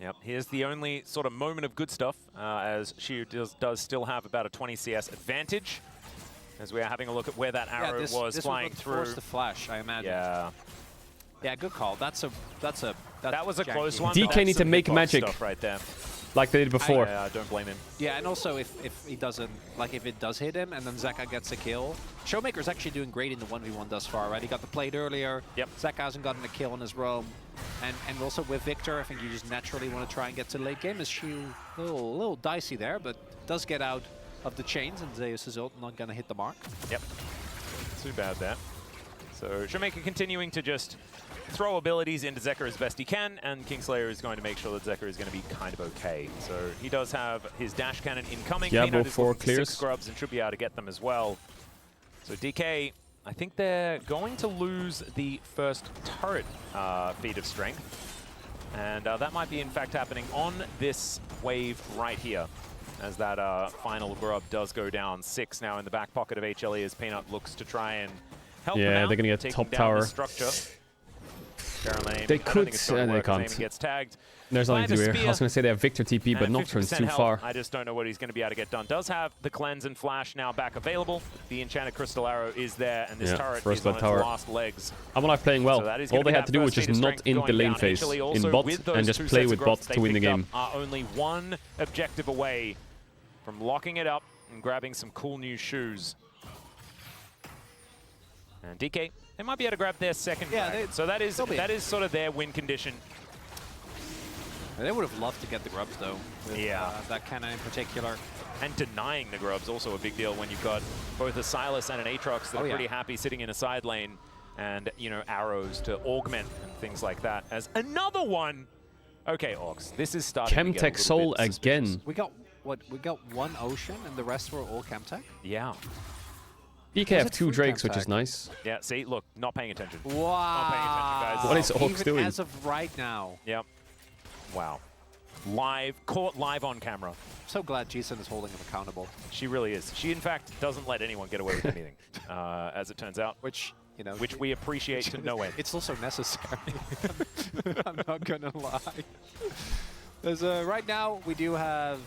Yep, here's the only sort of moment of good stuff, as Shiu does still have about a 20 CS advantage, as we are having a look at where that arrow was this flying would through. force the flash, I imagine. Yeah. Yeah, good call. That was a close one. DK need to make magic stuff right there. like they did before. I don't blame him. Yeah, and also if he doesn't, like if it does hit him and then Zeka gets a kill, Showmaker's actually doing great in the 1v1 thus far, right? He got the plate earlier. Yep. Zeka hasn't gotten a kill on his roam. And also with Victor, I think you just naturally want to try and get to the late game. Is she a little dicey there, but does get out of the chains, and Zeus' ult not going to hit the mark. Yep. Too bad there. So Showmaker continuing to just throw abilities into Zeka as best he can, and Kingslayer is going to make sure that Zeka is going to be kind of okay. So he does have his dash cannon incoming. Yeah, Peanut both is 4 looking for clears. 6 scrubs and should be able to get them as well. So DK, I think they're going to lose the first turret feat of strength. And that might be in fact happening on this wave right here, as that final grub does go down. 6 now in the back pocket of HLE as Peanut looks to try and help them out, they're gonna get taking top down tower. the structure. Caroline, They I don't could, think it's gonna and they work as can't. Amy gets tagged. There's nothing to do Find a here. I was spear, going to say they have Victor TP, but and Nocturne's 50% too health. far. I just don't know what he's going to be able to get done. Does have the cleanse and flash now back available. The enchanted crystal arrow is there, and this turret first is on blood its tower. last legs. Hammerlife playing well. So that is All gonna they be had that to do was first just feat of not strength in the going lane down. phase HLE in also bot with those and just 2 play sets with of grubs bot they to win the picked up game. are only one objective away from locking it up and grabbing some cool new shoes. And DK, they might be able to grab their second dragon. So that is sort of their win condition. They would have loved to get the grubs though. With, that cannon in particular. And denying the grubs also a big deal when you've got both a Silas and an Aatrox that are pretty happy sitting in a side lane, and arrows to augment and things like that. As another one. Okay, Ox, this is starting to get a Chemtech little Soul bit suspicious. again. We got what? We got 1 Ocean and the rest were all Chemtech? Yeah. DK have 2 Drakes, which is nice. Yeah, see, look, not paying attention. Wow. Not paying attention, guys. What is Ox Even doing? as of right now. Yep. Wow. Caught live on camera. So glad Jason is holding him accountable. She really is. She, in fact, doesn't let anyone get away with anything, as it turns out. Which we appreciate to no end. It's also necessary. I'm not gonna lie. There's right now we do have.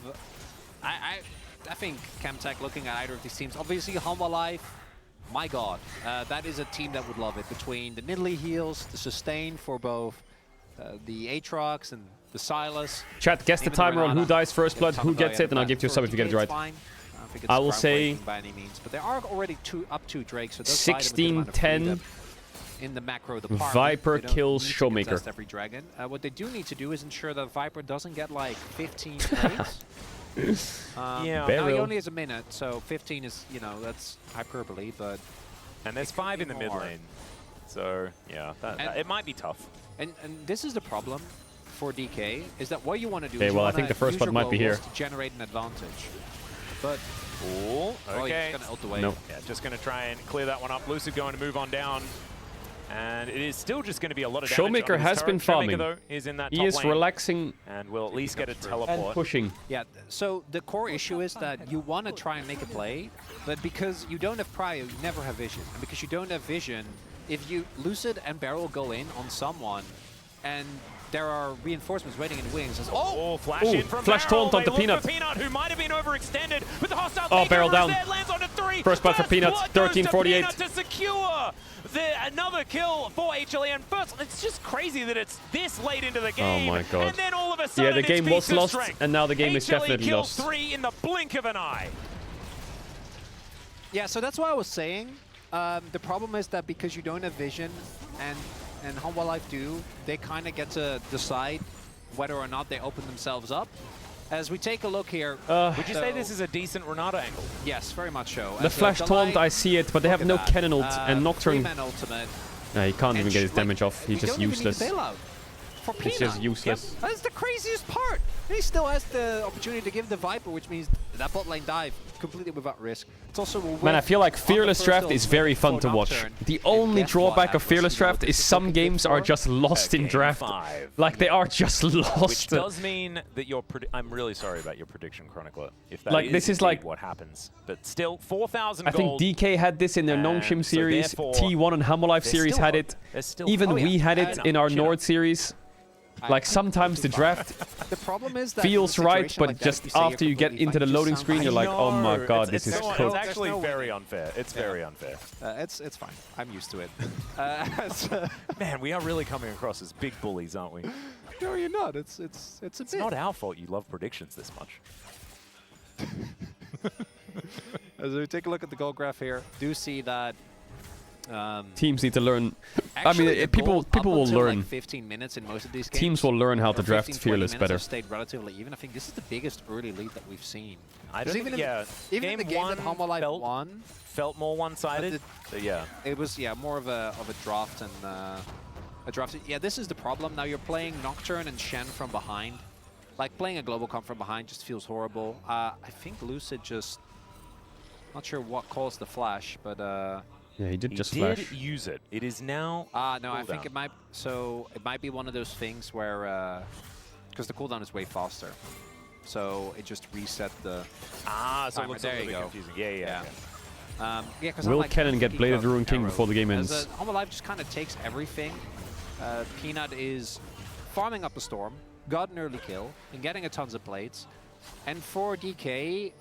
I think Chemtech looking at either of these teams. Obviously, Humble Life. My God, that is a team that would love it. Between the Nidalee heals, the sustain for both the Aatrox and the Silas. Chat, guess the timer on who dies first blood, who gets it, and I'll give you a sub if you get it right. I will say by any means, but there are already up 2 Drakes, so 16-10. In the macro department. Viper kills Showmaker. Every dragon. What they do need to do is ensure that Viper doesn't get like 15 plays. Yeah. Now he only has a minute, so 15 is, that's hyperbole, but... And there's 5 in the mid lane. So, yeah, it might be tough. And this is the problem for DK, is that what you want to do is you I think the first blood might be here. To generate an advantage. But... Cool. Okay. He's going to ult away. Nope. Yeah, just going to try and clear that one up. Lucid going to move on down. And it is still just going to be a lot of damage. Showmaker has been farming. Showmaker, though, is in that he top is lane relaxing. and will at least get a teleport. And pushing. Yeah, so the core issue is that you want to try and make a play, but because you don't have prio, you never have vision. And because you don't have vision, if you Lucid and Barrel go in on someone, and there are reinforcements waiting in wings. Flash in from Flash Barrel. taunt onto They look Peanut. for Peanut, who might have been overextended, but the hostile Barrel down. there, lands onto 3. First blood for Peanut, 13:48. To secure another kill for HLE. And first, it's just crazy that it's this late into the game. Oh my God. And then all of a sudden, the game was lost, strength. and now the game is HLE definitely kills lost. 3 in the blink of an eye. Yeah, so that's what I was saying. The problem is that because you don't have vision, and Humble Life do, they kind of get to decide whether or not they open themselves up. As we take a look here... Would you say this is a decent Renata angle? Yes, very much so. The flash taunt, I see it, but they have no cannon ult, and Nocturne... ultimate. Nah, he can't even get his damage off. He's just useless. For He's just useless. Yep. That's the craziest part. He still has the opportunity to give the Viper, which means that bot lane dive completely without risk. It's also Man, I feel like Fearless Draft is very fun to watch. The only drawback of Fearless Draft is some games are just lost in draft. 5. Like, they are just lost. Which does mean that your I'm really sorry about your prediction, Chronicler. If that like, this is like what happens. But still, 4,000 I think DK had this in their Nongshim series. T1 and Hammerlife series had it. Even we had it in our Nord series. Like sometimes the draft The problem is that feels in a right, situation but like that, just if you say you're after you get completely into the fine, you loading sound screen, you're like, oh my god, this is it's cooked. actually very unfair. It's very unfair. It's fine. I'm used to it. Man, we are really coming across as big bullies, aren't we? No, you're not. It's not our fault you love predictions this much. As we take a look at the goal graph here, do see that Teams need to learn. actually, I mean, the people goal will up until, learn. like 15 minutes in most of these games. Teams will learn how to or draft 15, 20 Fearless minutes better. have stayed relatively even. I think this is the biggest early lead that we've seen. I 'Cause don't even think, in, yeah. even in the game that Homo Life won, felt more one-sided. But yeah, it was more of a draft and a draft. Yeah, this is the problem. Now you're playing Nocturne and Shen from behind. Like playing a global comp from behind just feels horrible. I think Lucid just not sure what caused the flash, but yeah, he did just did flash. use it. It is now. No, I think it might. So it might be one of those things where because the cooldown is way faster, so it just reset the. So it looks there a you little go. bit confusing. Yeah. Yeah, Will Cannon get Bladed Ruin King before the game ends? Homo Life just kind of takes everything. Peanut is farming up a storm, got an early kill, and getting a tons of plates. And for DK,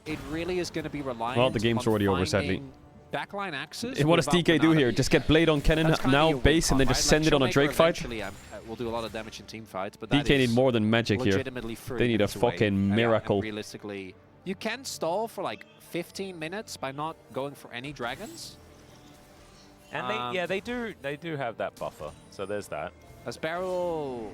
it really is going to be reliant. Well, the game's already over, sadly. Backline axes. What does DK do here? Just get Blade on Cannon now, base, and then just send it on a Drake fight? We'll do a lot of damage in team fights, but DK need more than magic here. legitimately 30 They need a minutes away. fucking miracle. And realistically, you can stall for like 15 minutes by not going for any dragons. And they do have that buffer. So there's that. As Barrel.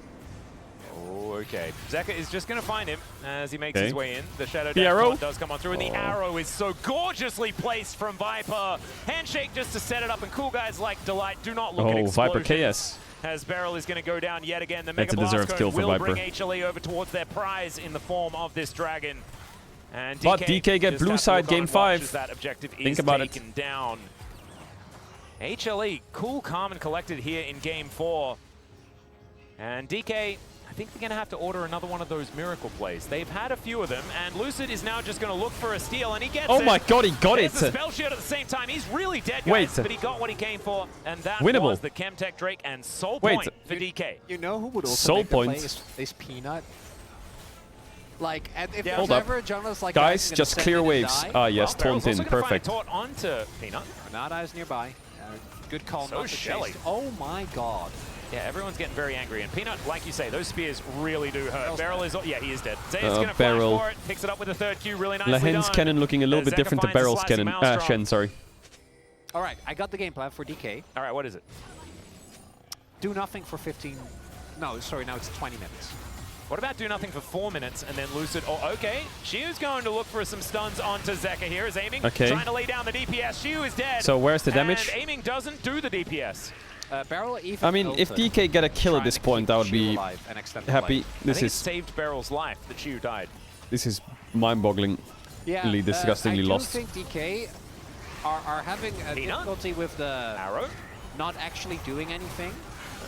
Oh, okay. Zeka is just going to find him as he makes his way in. The Shadow The Dash arrow? does come on through, and the arrow is so gorgeously placed from Viper. Handshake just to set it up, and cool guys like Delight do not look at explosions. Viper KS. As Beryl is going to go down yet again. The That's Mega a deserved Blast kill Cone for will Viper. bring HLE over towards their prize in the form of this dragon. And But DK get just blue has to side look on game and watch 5. as that objective Think is about it. taken down. HLE, cool, calm, and collected here in game 4. And DK, I think they're going to have to order another one of those miracle plays. They've had a few of them, and Lucid is now just going to look for a steal, and he gets it. Oh my god, he got There's it! the spell shield at the same time. He's really dead, guys, Wait. but he got what he came for, and that Winnable. was the Chemtech Drake and Soul Wait. Point for DK. You know who would also Soul make the play Point. is Peanut. Like, and if Hold there's up. ever a jungler's like Guys, that, just send clear in and waves. die, Ah, yes, Barrel's taunt also in. gonna Perfect. find taunt onto Peanut. Not eyes nearby. Good call. So not to Shelly. chase. Oh my god. Yeah, everyone's getting very angry. And Peanut, like you say, those spears really do hurt. Beryl is, yeah, he is dead. Zayas going to flash Barrel. for it, picks it up with a third Q, really nicely Lahen's done. cannon looking a little bit Zeka different to finds a Barrel's slicing cannon. maelstrom. Shen, sorry. All right, I got the game plan for DK. All right, what is it? Do nothing for 15. No, sorry, now it's 20 minutes. What about do nothing for 4 minutes and then Lucid? Oh, okay. Shiu's going to look for some stuns onto Zeka here. Is aiming, Okay. trying to lay down the DPS. Shiu is dead. So where's the damage? And aiming doesn't do the DPS. Barrel even I mean, if ulted, DK get a kill at trying this to point, keep I would Shiu be alive and extend the happy. play. I This think it is saved Barrel's life that Shiu died. mind-bogglingly disgustingly I lost. do think DK are having a Peanut? difficulty with the Arrow? not actually doing anything.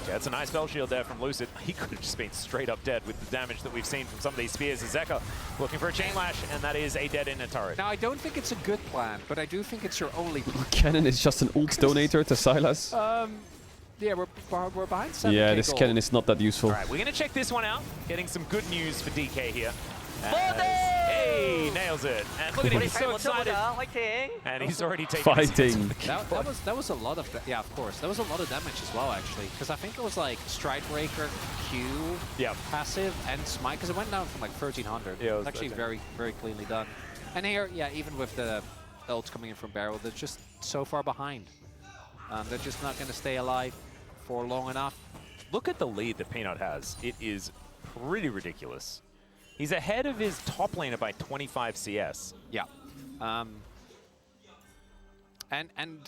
Yeah, it's a nice spell shield there from Lucid. He could have just been straight up dead with the damage that we've seen from some of these spears. Zeka looking for a chain lash, and that is a dead in a turret. Now, I don't think it's a good plan, but I do think it's your only plan. Cannon is just an ult donator to Silas. Yeah, we're behind 7K Yeah, this gold. cannon is not that useful. All right, we're going to check this one out. Getting some good news for DK here. Hey, nails it. And look at him, he's so excited. And he's already taken Fighting. That was a lot of yeah, of course. That was a lot of damage as well, actually, because I think it was like Strikebreaker, Q, passive, and Smite, because it went down from like 1300. Yeah, it was actually very, very cleanly done. And here, yeah, even with the ults coming in from Barrel, they're just so far behind. They're just not going to stay alive for long enough. Look at the lead that Peanut has. It is pretty ridiculous. He's ahead of his top laner by 25 CS. Yeah. And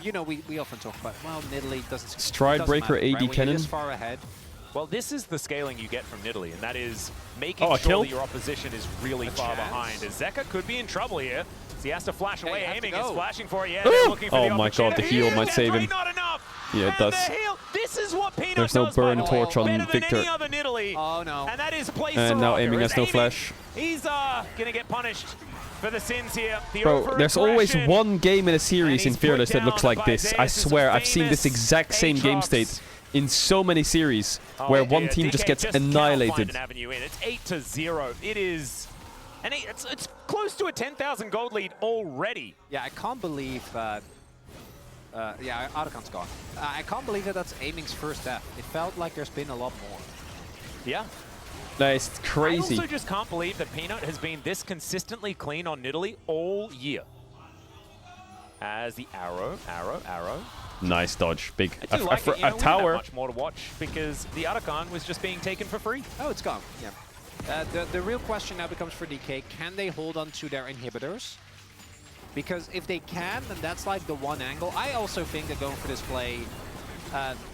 you know, we often talk about, well, Nidalee doesn't Stridebreaker matter, AD right? When you're cannon. this far ahead. Well, this is the scaling you get from Nidalee, and that is making a sure kill? that your opposition is really far behind. As Zeka could be in trouble here. So he has to flash away. Aiming is flashing for it. Yeah, they're looking for the Oh my god, the heal might save him. Not enough. Yeah, it does. The heal. This is what Peanut There's no does, by burn the way. torch on Better than Victor. any other Nidalee. Oh no. And that is place And now Soraka. aiming has no Aiming, flash. He's gonna get punished for the sins here. The Bro, there's always over-aggression. one game in a series in he's put Fearless that down looks like by this. I Zayas' swear, I've seen this famous exact same game Aatrox. state in so many series where one team just gets annihilated. An avenue in. It's 8-0. It is, and it's close to a 10,000 gold lead already. Yeah, I can't believe that. Yeah, Arakan's gone. I can't believe that that's Aiming's first death. It felt like there's been a lot more. Yeah. That's crazy. I also just can't believe that Peanut has been this consistently clean on Nidalee all year. As the arrow. Nice dodge. Big. I do like it. You know, a tower. We don't have much more to watch because the Arakan was just being taken for free. Oh, it's gone. Yeah. The real question now becomes for DK, can they hold on to their inhibitors? Because if they can, then that's like the one angle. I also think that going for this play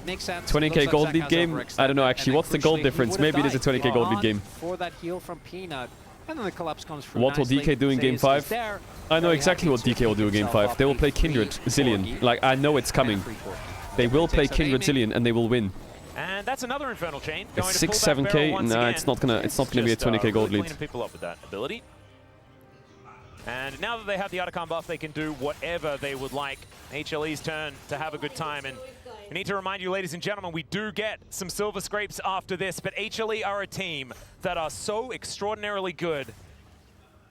makes sense. 20k gold lead game? I don't know actually. What's the gold difference? Maybe it is a 20k gold lead game. For that heal from Peanut, and then the collapse comes through. What will DK do in game 5? I know exactly what DK will do in game 5. They will play Kindred Zillion. Like, I know it's coming. They will play Kindred Zillion and they will win. And that's another Infernal Chain. It's 6-7k. Nah, it's not gonna be a 20k gold lead. Cleaning people up with that ability. And now that they have the Arakan buff, they can do whatever they would like. HLE's turn to have a good time. And we need to remind you, ladies and gentlemen, we do get some silver scrapes after this, but HLE are a team that are so extraordinarily good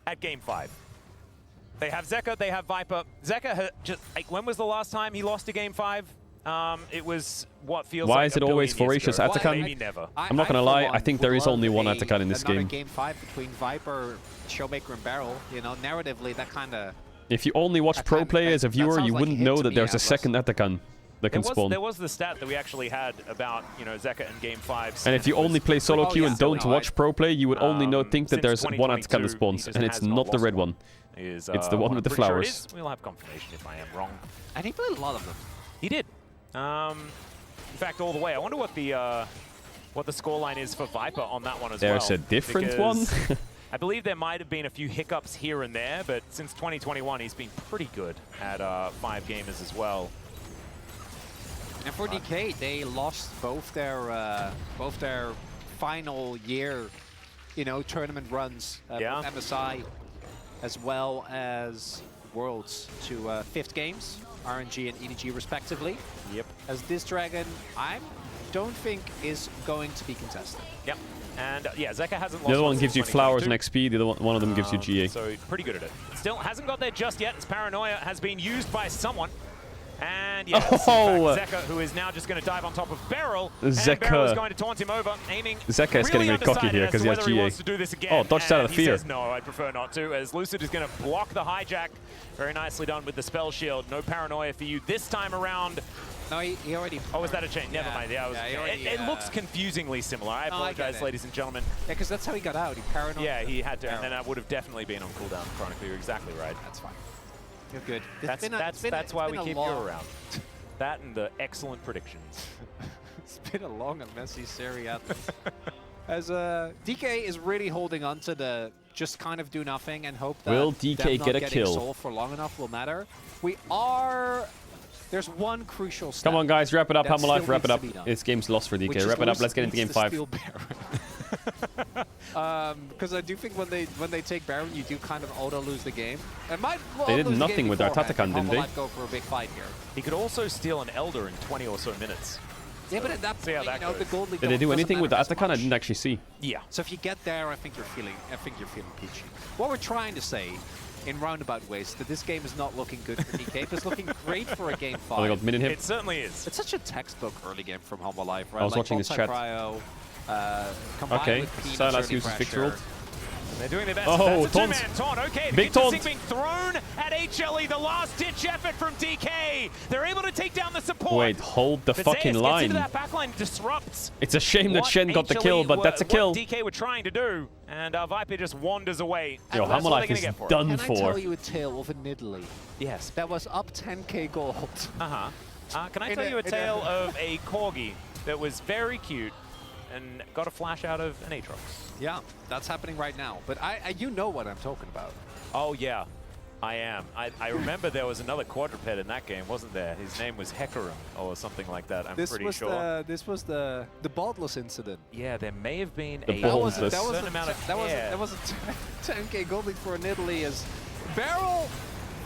at game 5. They have Zeka, they have Viper. Zeka, just like, when was the last time he lost a game 5? It was what feels like. Why is it always Voracious Atakan? Maybe never. I'm not gonna lie, I think there is only one Atakan in this game. Game 5 between Viper, Showmaker, and Barrel. You know, narratively, that kind of. If you only watch pro play as a viewer, you wouldn't know that there's a second Atakan that can spawn. There was the stat that we actually had about, you know, Zeka in game 5. And if you only play solo queue and don't watch pro play, you would only think that there's one Atakan that spawns, and it's not the red one. It's the one with the flowers. We'll have confirmation if I am wrong. And he played a lot of them. He did. In fact, all the way. I wonder what the scoreline is for Viper on that one as well. There's a different one? I believe there might have been a few hiccups here and there, but since 2021, he's been pretty good at 5 gamers as well. And for DK, they lost both their final year, you know, tournament runs with MSI, as well as Worlds to 5th games, RNG and EDG respectively. Yep. As this Dragon, I don't think is going to be contested. Yep. And yeah, Zeka hasn't lost. The other one gives you flowers and XP, the other one of them gives you GA. So he's pretty good at it. Still hasn't got there just yet. His Paranoia has been used by someone. And yeah, Zeka, who is now just going to dive on top of Beryl. Zeka. And Beryl is going to taunt him over, aiming. Zeka is getting really cocky here because he has GA. Oh, dodged out of the fear. He says, no, I'd prefer not to, as Lucid is going to block the hijack. Very nicely done with the spell shield. No Paranoia for you this time around. No, he already... Oh, was that a chain? Never mind. Yeah, it looks confusingly similar. I apologize, ladies and gentlemen. Yeah, because that's how he got out. He paranoid. Yeah, he had to, and then that would have definitely been on cooldown. Chronically, you're exactly right. That's fine. You're good. That's why we keep you around. That and the excellent predictions. It's been a long and messy series. As DK is really holding on to the just kind of do nothing and hope that will DK get a kill Soul for long enough will matter. We are. There's one crucial step. Come on, guys, wrap it up. Humble Life, wrap it up. This game's lost for DK. Wrap it up. Let's get into game 5. Because I do think when they take Baron, you do kind of auto lose the game. They did nothing with their Tatakan, didn't they? Go for a big fight here. He could also steal an Elder in 20 or so minutes. Yeah, but at that point, you know, the gold league. Did they do anything with the Atakan? I didn't actually see. Yeah. So if you get there, I think you're feeling peachy. What we're trying to say, in roundabout ways, that this game is not looking good for DK, but it's looking great for a game 5. Oh, they got minion hit. It certainly is. It's such a textbook early game from Humble Life, right? I was watching his chat. Okay, Silas uses Fixed World. They're doing their best. Oh, that's a two-man taunt. Okay, big taunt being thrown at HLE. The last-ditch effort from DK. They're able to take down the support. Wait, hold the fucking line. That backline disrupts. It's a shame that Shen got the kill, but that's a kill. What DK were trying to do, and Viper just wanders away. Yo, Humble Life is done for. Can I tell you a tale of a Nidalee? Yes. That was up 10k gold. Can I tell you a tale of a Corgi that was very cute and got a flash out of an Aatrox? Yeah, that's happening right now. But you know what I'm talking about. Oh, yeah, I am. I remember there was another quadruped in that game, wasn't there? His name was Hecarim or something like that, I'm pretty sure. This was the Baldless incident. Yeah, there may have been a certain amount of that was a 10k gold league for a Nidalee as Beryl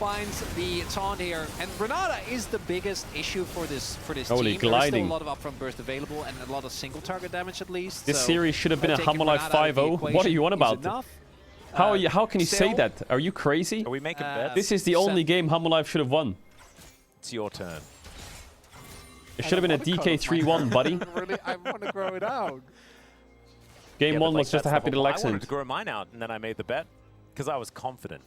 finds the taunt here, and Renata is the biggest issue for this Holy team. gliding. There's still a lot of upfront burst available and a lot of single target damage at least. This so series should have been a taking Hammerlife Renata out of the 5-0. What are you on equation about? is enough. How can you say still- that? Are you crazy? Are we making bets? This is the only game Hammerlife should have won. It's your turn. It should have been a DK 3-1, buddy. I want to grow it out. Game Yeah, 1 but, like, was just a that's happy the whole little point. I wanted accident. to grow mine out, and then I made the bet because I was confident.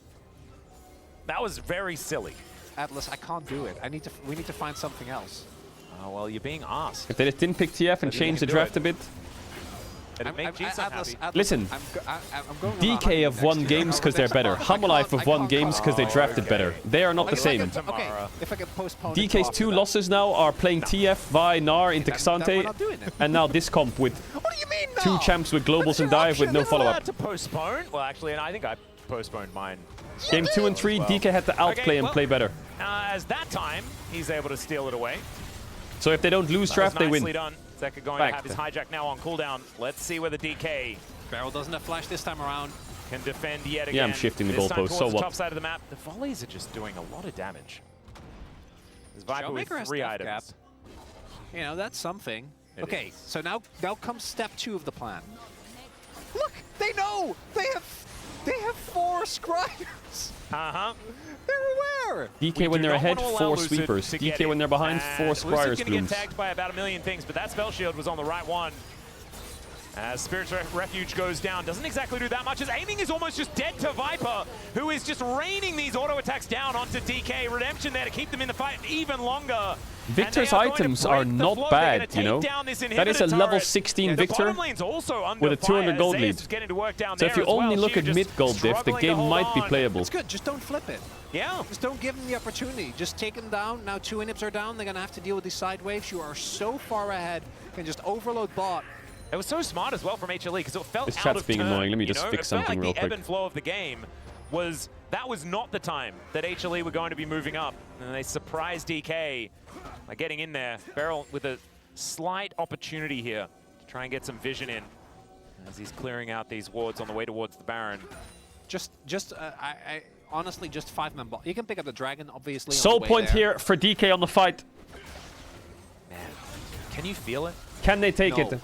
That was very silly. Atlas, I can't do it. We need to find something else. Oh, well, you're being asked. If they just didn't pick TF and But you change the can do draft it. a bit. It'd make G Atlas, happy. Listen, I'm going on DK have won games because they're better. Hammerlife have won games because they drafted better. They are not the same. Okay, if I can postpone DK's 2 losses now are playing TF, Vi, Gnar, into then we're Xante, not doing it. and now this comp with What do you mean 2 champs with globals and dive with no Allowed follow-up. to postpone. Well, actually, and I think I postponed mine. Game 2 and 3, well. DK had to outplay and well, play better. As that time, he's able to steal it away. So if they don't lose That draft, was they nicely win. done. Zeka going Fact. to have his hijack now on cooldown. Let's see whether DK Barrel doesn't have flash this time around. can defend yet again. Yeah, I'm shifting the This time goalpost, towards so the what? top side of the map. The volleys are just doing a lot of damage. There's Viper with Showmaker has 3 death items. gap. You know, that's something. It okay, is. so now comes step 2 of the plan. Look, they know! They have 4 scryers! Uh-huh. They're aware! DK when do they're not ahead, want to 4 allow Lucid sweepers. to get DK when in. they're behind, 4 Lucid's Scryers going to get blooms. tagged by about a million things, but that spell shield was on the right one. As Spirit's Refuge goes down, doesn't exactly do that much, as aiming is almost just dead to Viper, who is just raining these auto attacks down onto DK. Redemption there to keep them in the fight even longer. Victor's items are not bad, you know. That is a level 16 Victor with a 200 gold lead. So if you only look at mid gold diff, the game might be playable. It's good, just don't flip it. Yeah. Just don't give them the opportunity. Just take them down. Now 2 inhibs are down. They're going to have to deal with these side waves. You are so far ahead. You can just overload bot. It was so smart as well from HLE because it felt This out chat's of being turn, annoying. Let me you just know? fix It felt something like real the quick. ebb and flow of the game was that was not the time that HLE were going to be moving up, and they surprised DK by getting in there. Beryl with a slight opportunity here to try and get some vision in as he's clearing out these wards on the way towards the Baron. I honestly, just 5-man bot. You can pick up the dragon, obviously. Soul on the way point there. here for DK on the fight. Man, can you feel it? Can they take No. it?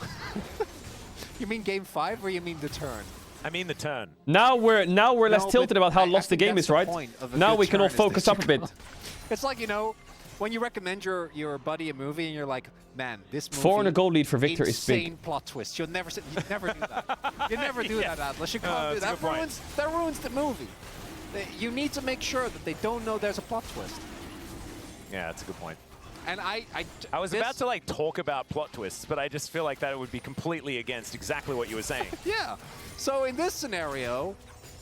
You mean game 5 or you mean the turn? I mean the turn. Now we're less No, tilted but about how I lost the think game that's is, the right? point of a Now good we can all turn is that focus you up a bit. It's like, you know, when you recommend your buddy a movie and you're like, man, this movie... 400 gold lead for Victor is insane big. plot twist. You'll never do that. You never do Yeah. that, Atlas. You can't do that's a that. good point. That ruins the movie. You need to make sure that they don't know there's a plot twist. Yeah, that's a good point. And I was about to like talk about plot twists, but I just feel like that would be completely against exactly what you were saying. Yeah. So in this scenario,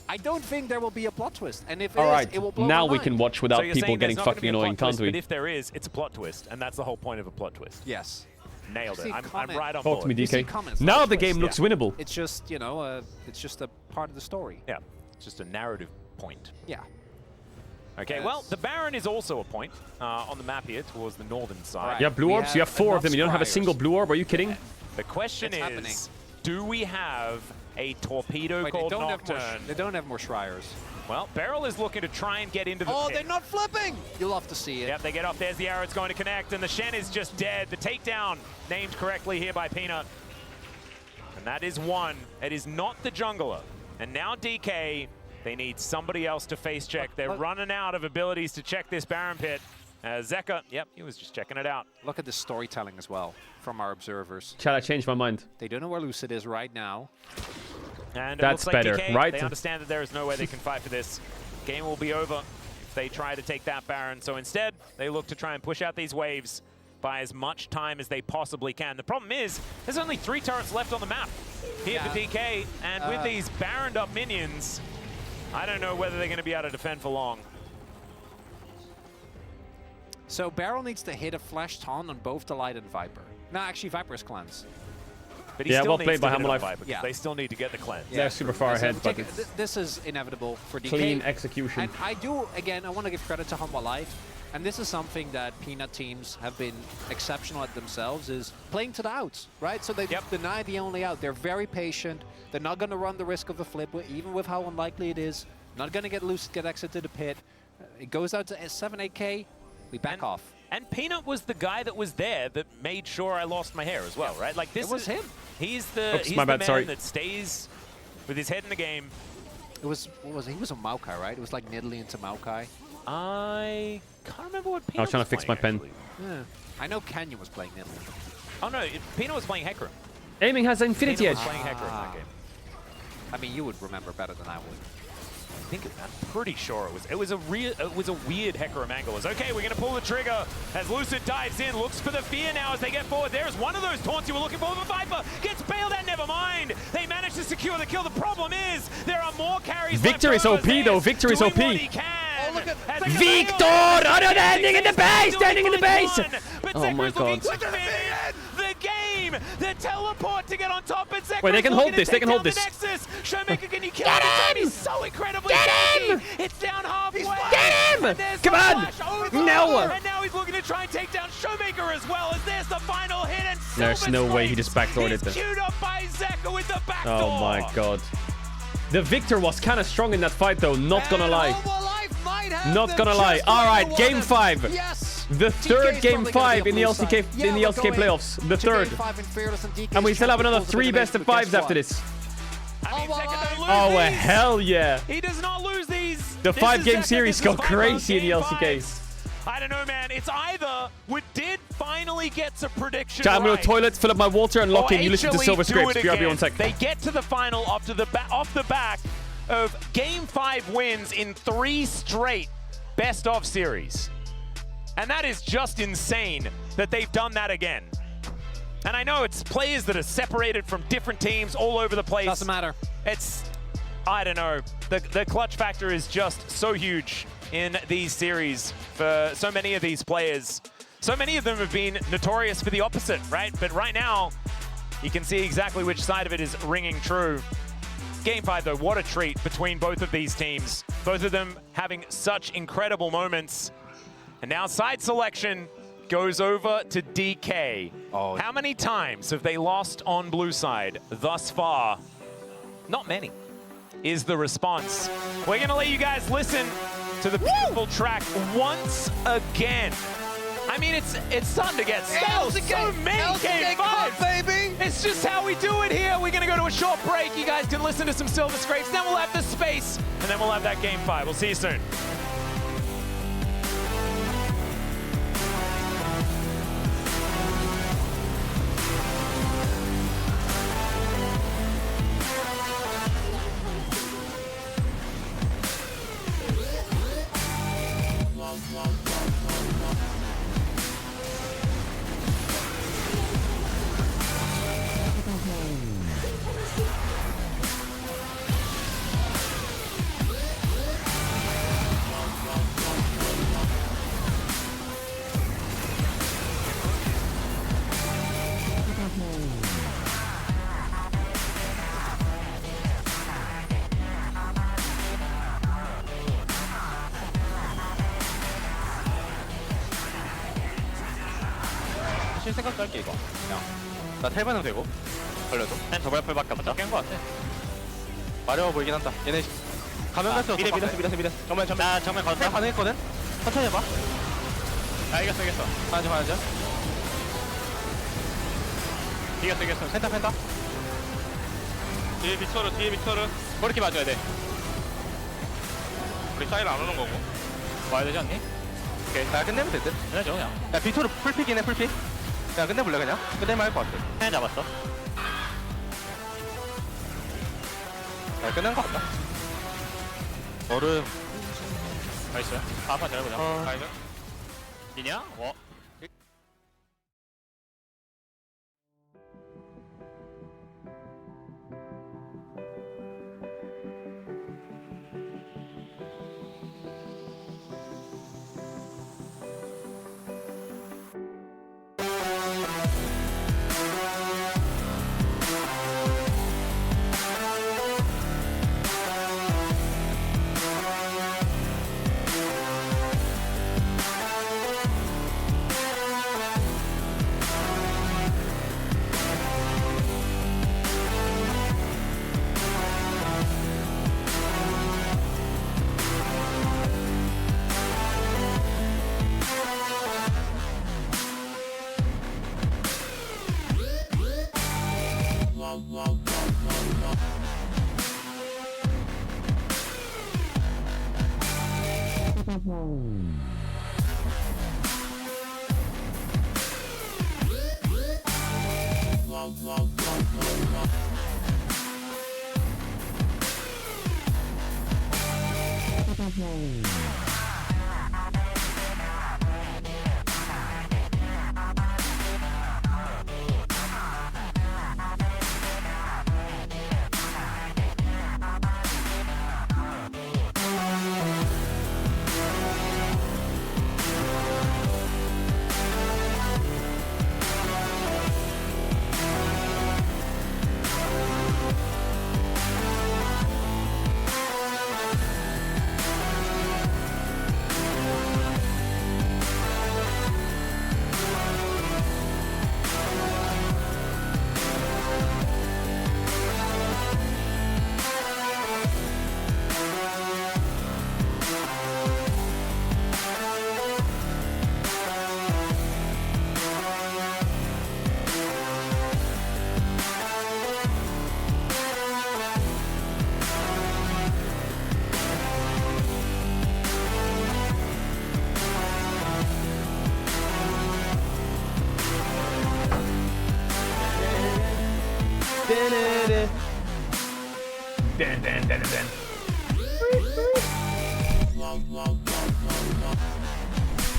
I don't think there will be a plot twist. And if it All is, right, it will blow now my we mind. can watch without So you're people saying getting there's not gonna fucking be a plot annoying, twist, can't we? But if there is, it's a plot twist, and that's the whole point of a plot twist. Yes. Nailed it. See, I'm comment. right on Talk board. to me, You see DK. comments, Now not the a game twist. looks winnable. It's just, you know, it's just a part of the story. Yeah, it's just a narrative point. Yeah. Okay, well, the Baron is also a point on the map here towards the northern side. Right. You have blue We orbs? You have 4 of enough them. You don't have a scryers. single blue orb? Are you kidding? The question It's is, happening. do we have a torpedo Wait, called they Nocturne? don't have more Shriers. Well, Beryl is looking to try and get into the Oh, pit. they're not flipping! You'll have to see it. Yep, they get off. There's the arrow. It's going to connect, and the Shen is just dead. The takedown named correctly here by Peanut. And that is 1. It is not the jungler. And now DK, they need somebody else to face check. They're running out of abilities to check this Baron pit. Zeka, yep, he was just checking it out. Look at the storytelling as well from our observers. Chat, I changed my mind. They don't know where Lucid is right now. And That's it looks like better, DK, right? They understand that there is no way they can fight for this. Game will be over if they try to take that Baron. So instead, they look to try and push out these waves by as much time as they possibly can. The problem is, there's only 3 turrets left on the map here for DK, and with these Baroned up minions, I don't know whether they're going to be able to defend for long. So Barrel needs to hit a flash taunt on both the Light and Viper. No, actually Viper's cleanse. But he Yeah, still well needs played to by hit it on Hammerlife. Viper, because Yeah. they still need to get the cleanse. They're super far So ahead, but it's this is inevitable for DK. clean execution. And I do, again, I want to give credit to Humble Life. And this is something that Peanut teams have been exceptional at themselves, is playing to the outs, right? So they deny the only out. They're very patient. They're not going to run the risk of a flip, even with how unlikely it is. Not going to get loose, get exit to the pit. It goes out to 7-8K. We back off. And Peanut was the guy that was there that made sure I lost my hair as well, right? Like this was him. He's the man that stays with his head in the game. It was, what was it? He was on Maokai, right? It was like Nidalee into Maokai. I can't remember what Peanut I was trying to fix my pen. Yeah. I know Canyon was playing Nidalee. Oh no, Peanut was playing Hecarim. Aiming has Infinity Peanut Edge. was playing Hecarim in that game. I mean, you would remember better than I would. I'm pretty sure it was a weird Hecarim angle. It was, okay, we're gonna pull the trigger as Lucid dives in, looks for the fear now as they get forward. There's one of those taunts you were looking for. The Viper gets bailed out, never mind. They managed to secure the kill. The problem is there are more carries. Victor is OP though. Victor is OP. Oh, look at Victor! Oh no, standing in the base! Standing in the base! Oh my god. The game! The teleport to get on top. And wait, they can hold this. They can hold this. Showmaker, can you kill him? He's so incredibly tanky. It's down halfway. Get him! Come on! No! And now he's looking to try and take down Showmaker as well. As there's the final hit. And there's no way he just backdoored it. Queued up by Zeka with the backdoor. Oh my god. The Victor was kind of strong in that fight though. Not gonna lie. Not gonna lie. All right, game 5. Yes. The third game 5 in the LCK playoffs. The third. And we still have another 3 best of 5s after this. Oh hell yeah! He does not lose these. The 5-game series go crazy in the LCKs. I don't know, man. It's either we did finally get a prediction. I'm going to toilet, fill up my water, and lock in. You listen to Silver Scrapes. BRB 1 sec. They get to the final off the back of Game 5 wins in 3 straight best of series. And that is just insane that they've done that again. And I know it's players that are separated from different teams all over the place. Doesn't matter. It's, I don't know. The clutch factor is just so huge in these series for so many of these players. So many of them have been notorious for the opposite, right? But right now, you can see exactly which side of it is ringing true. Game 5, though, what a treat between both of these teams. Both of them having such incredible moments. And now side selection goes over to DK. Oh. How many times have they lost on blue side thus far? Not many, is the response. We're gonna let you guys listen to the beautiful track once again. I mean, it's starting to get stale. So many Game 5, baby. It's just how we do it here. We're gonna go to a short break. You guys can listen to some Silver Scrapes. Then we'll have the space, and then we'll have that Game 5. We'll see you soon. 칠 생각도 할게 이거. 그냥 나 텔반응 되고 걸려도. 난 저발풀밖에 없다. 깬거 같아. 마려워 보이긴 한다. 얘네 가면 갈수록 미드. 정면. 나 정면 걸었다. 가능했거든. 천천히 해봐. 아 이겼어. 가야죠. 이겼어. 펜타. 뒤에 빅토르. 그렇게 맞아야 돼. 우리 사이를 안 오는 거고. 와야 되지 않니? 오케이. 나 끝내면 될 듯. 끝내죠 그냥. 야 빅토르 풀픽이네 풀픽. 야 끝내볼래 그냥? 끝내면 할 것 같아. 하나 잡았어. 야 끝낸 것 같다. 얼음. 나이스. 다음판 잘해보자. 나이스. 이냐?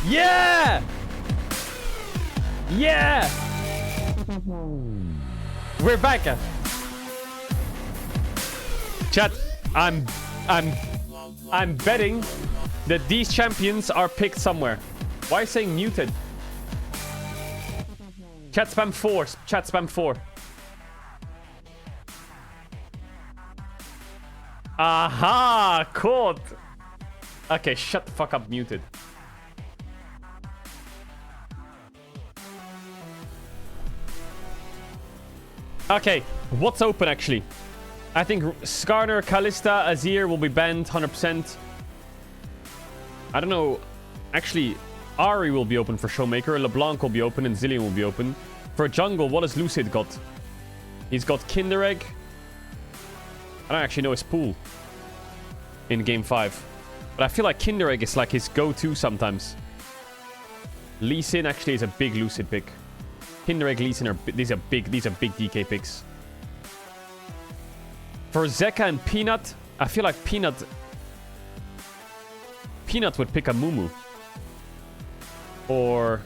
Yeah! Yeah! We're back. Chat, I'm betting that these champions are picked somewhere. Why saying muted? Chat spam 4. Chat spam 4. Aha! Caught! Okay, shut the fuck up, muted. Okay, what's open actually? I think Skarner, Kalista, Azir will be banned 100%. I don't know. Actually, Ahri will be open for Showmaker, LeBlanc will be open, and Zilean will be open. For jungle, what has Lucid got? He's got Kinder Egg. I don't actually know his pool in Game 5. But I feel like Kinder Egg is like his go-to sometimes. Lee Sin actually is a big Lucid pick. Kinder Egg, Lee Sin these are big DK picks. For Zeka and Peanut, I feel like Peanut would pick a Mumu. Or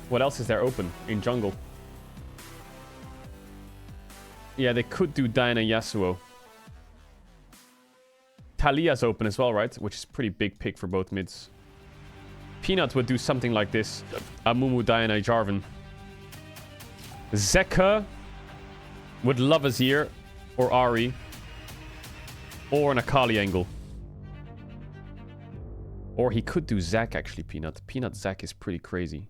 what else is there open in jungle? Yeah, they could do Diana Yasuo. Talia's open as well, right? Which is a pretty big pick for both mids. Peanut would do something like this. Amumu, Diana, Jarvan. Zeka would love Azir or Ahri. Or an Akali angle. Or he could do Zac actually, Peanut. Peanut Zac is pretty crazy.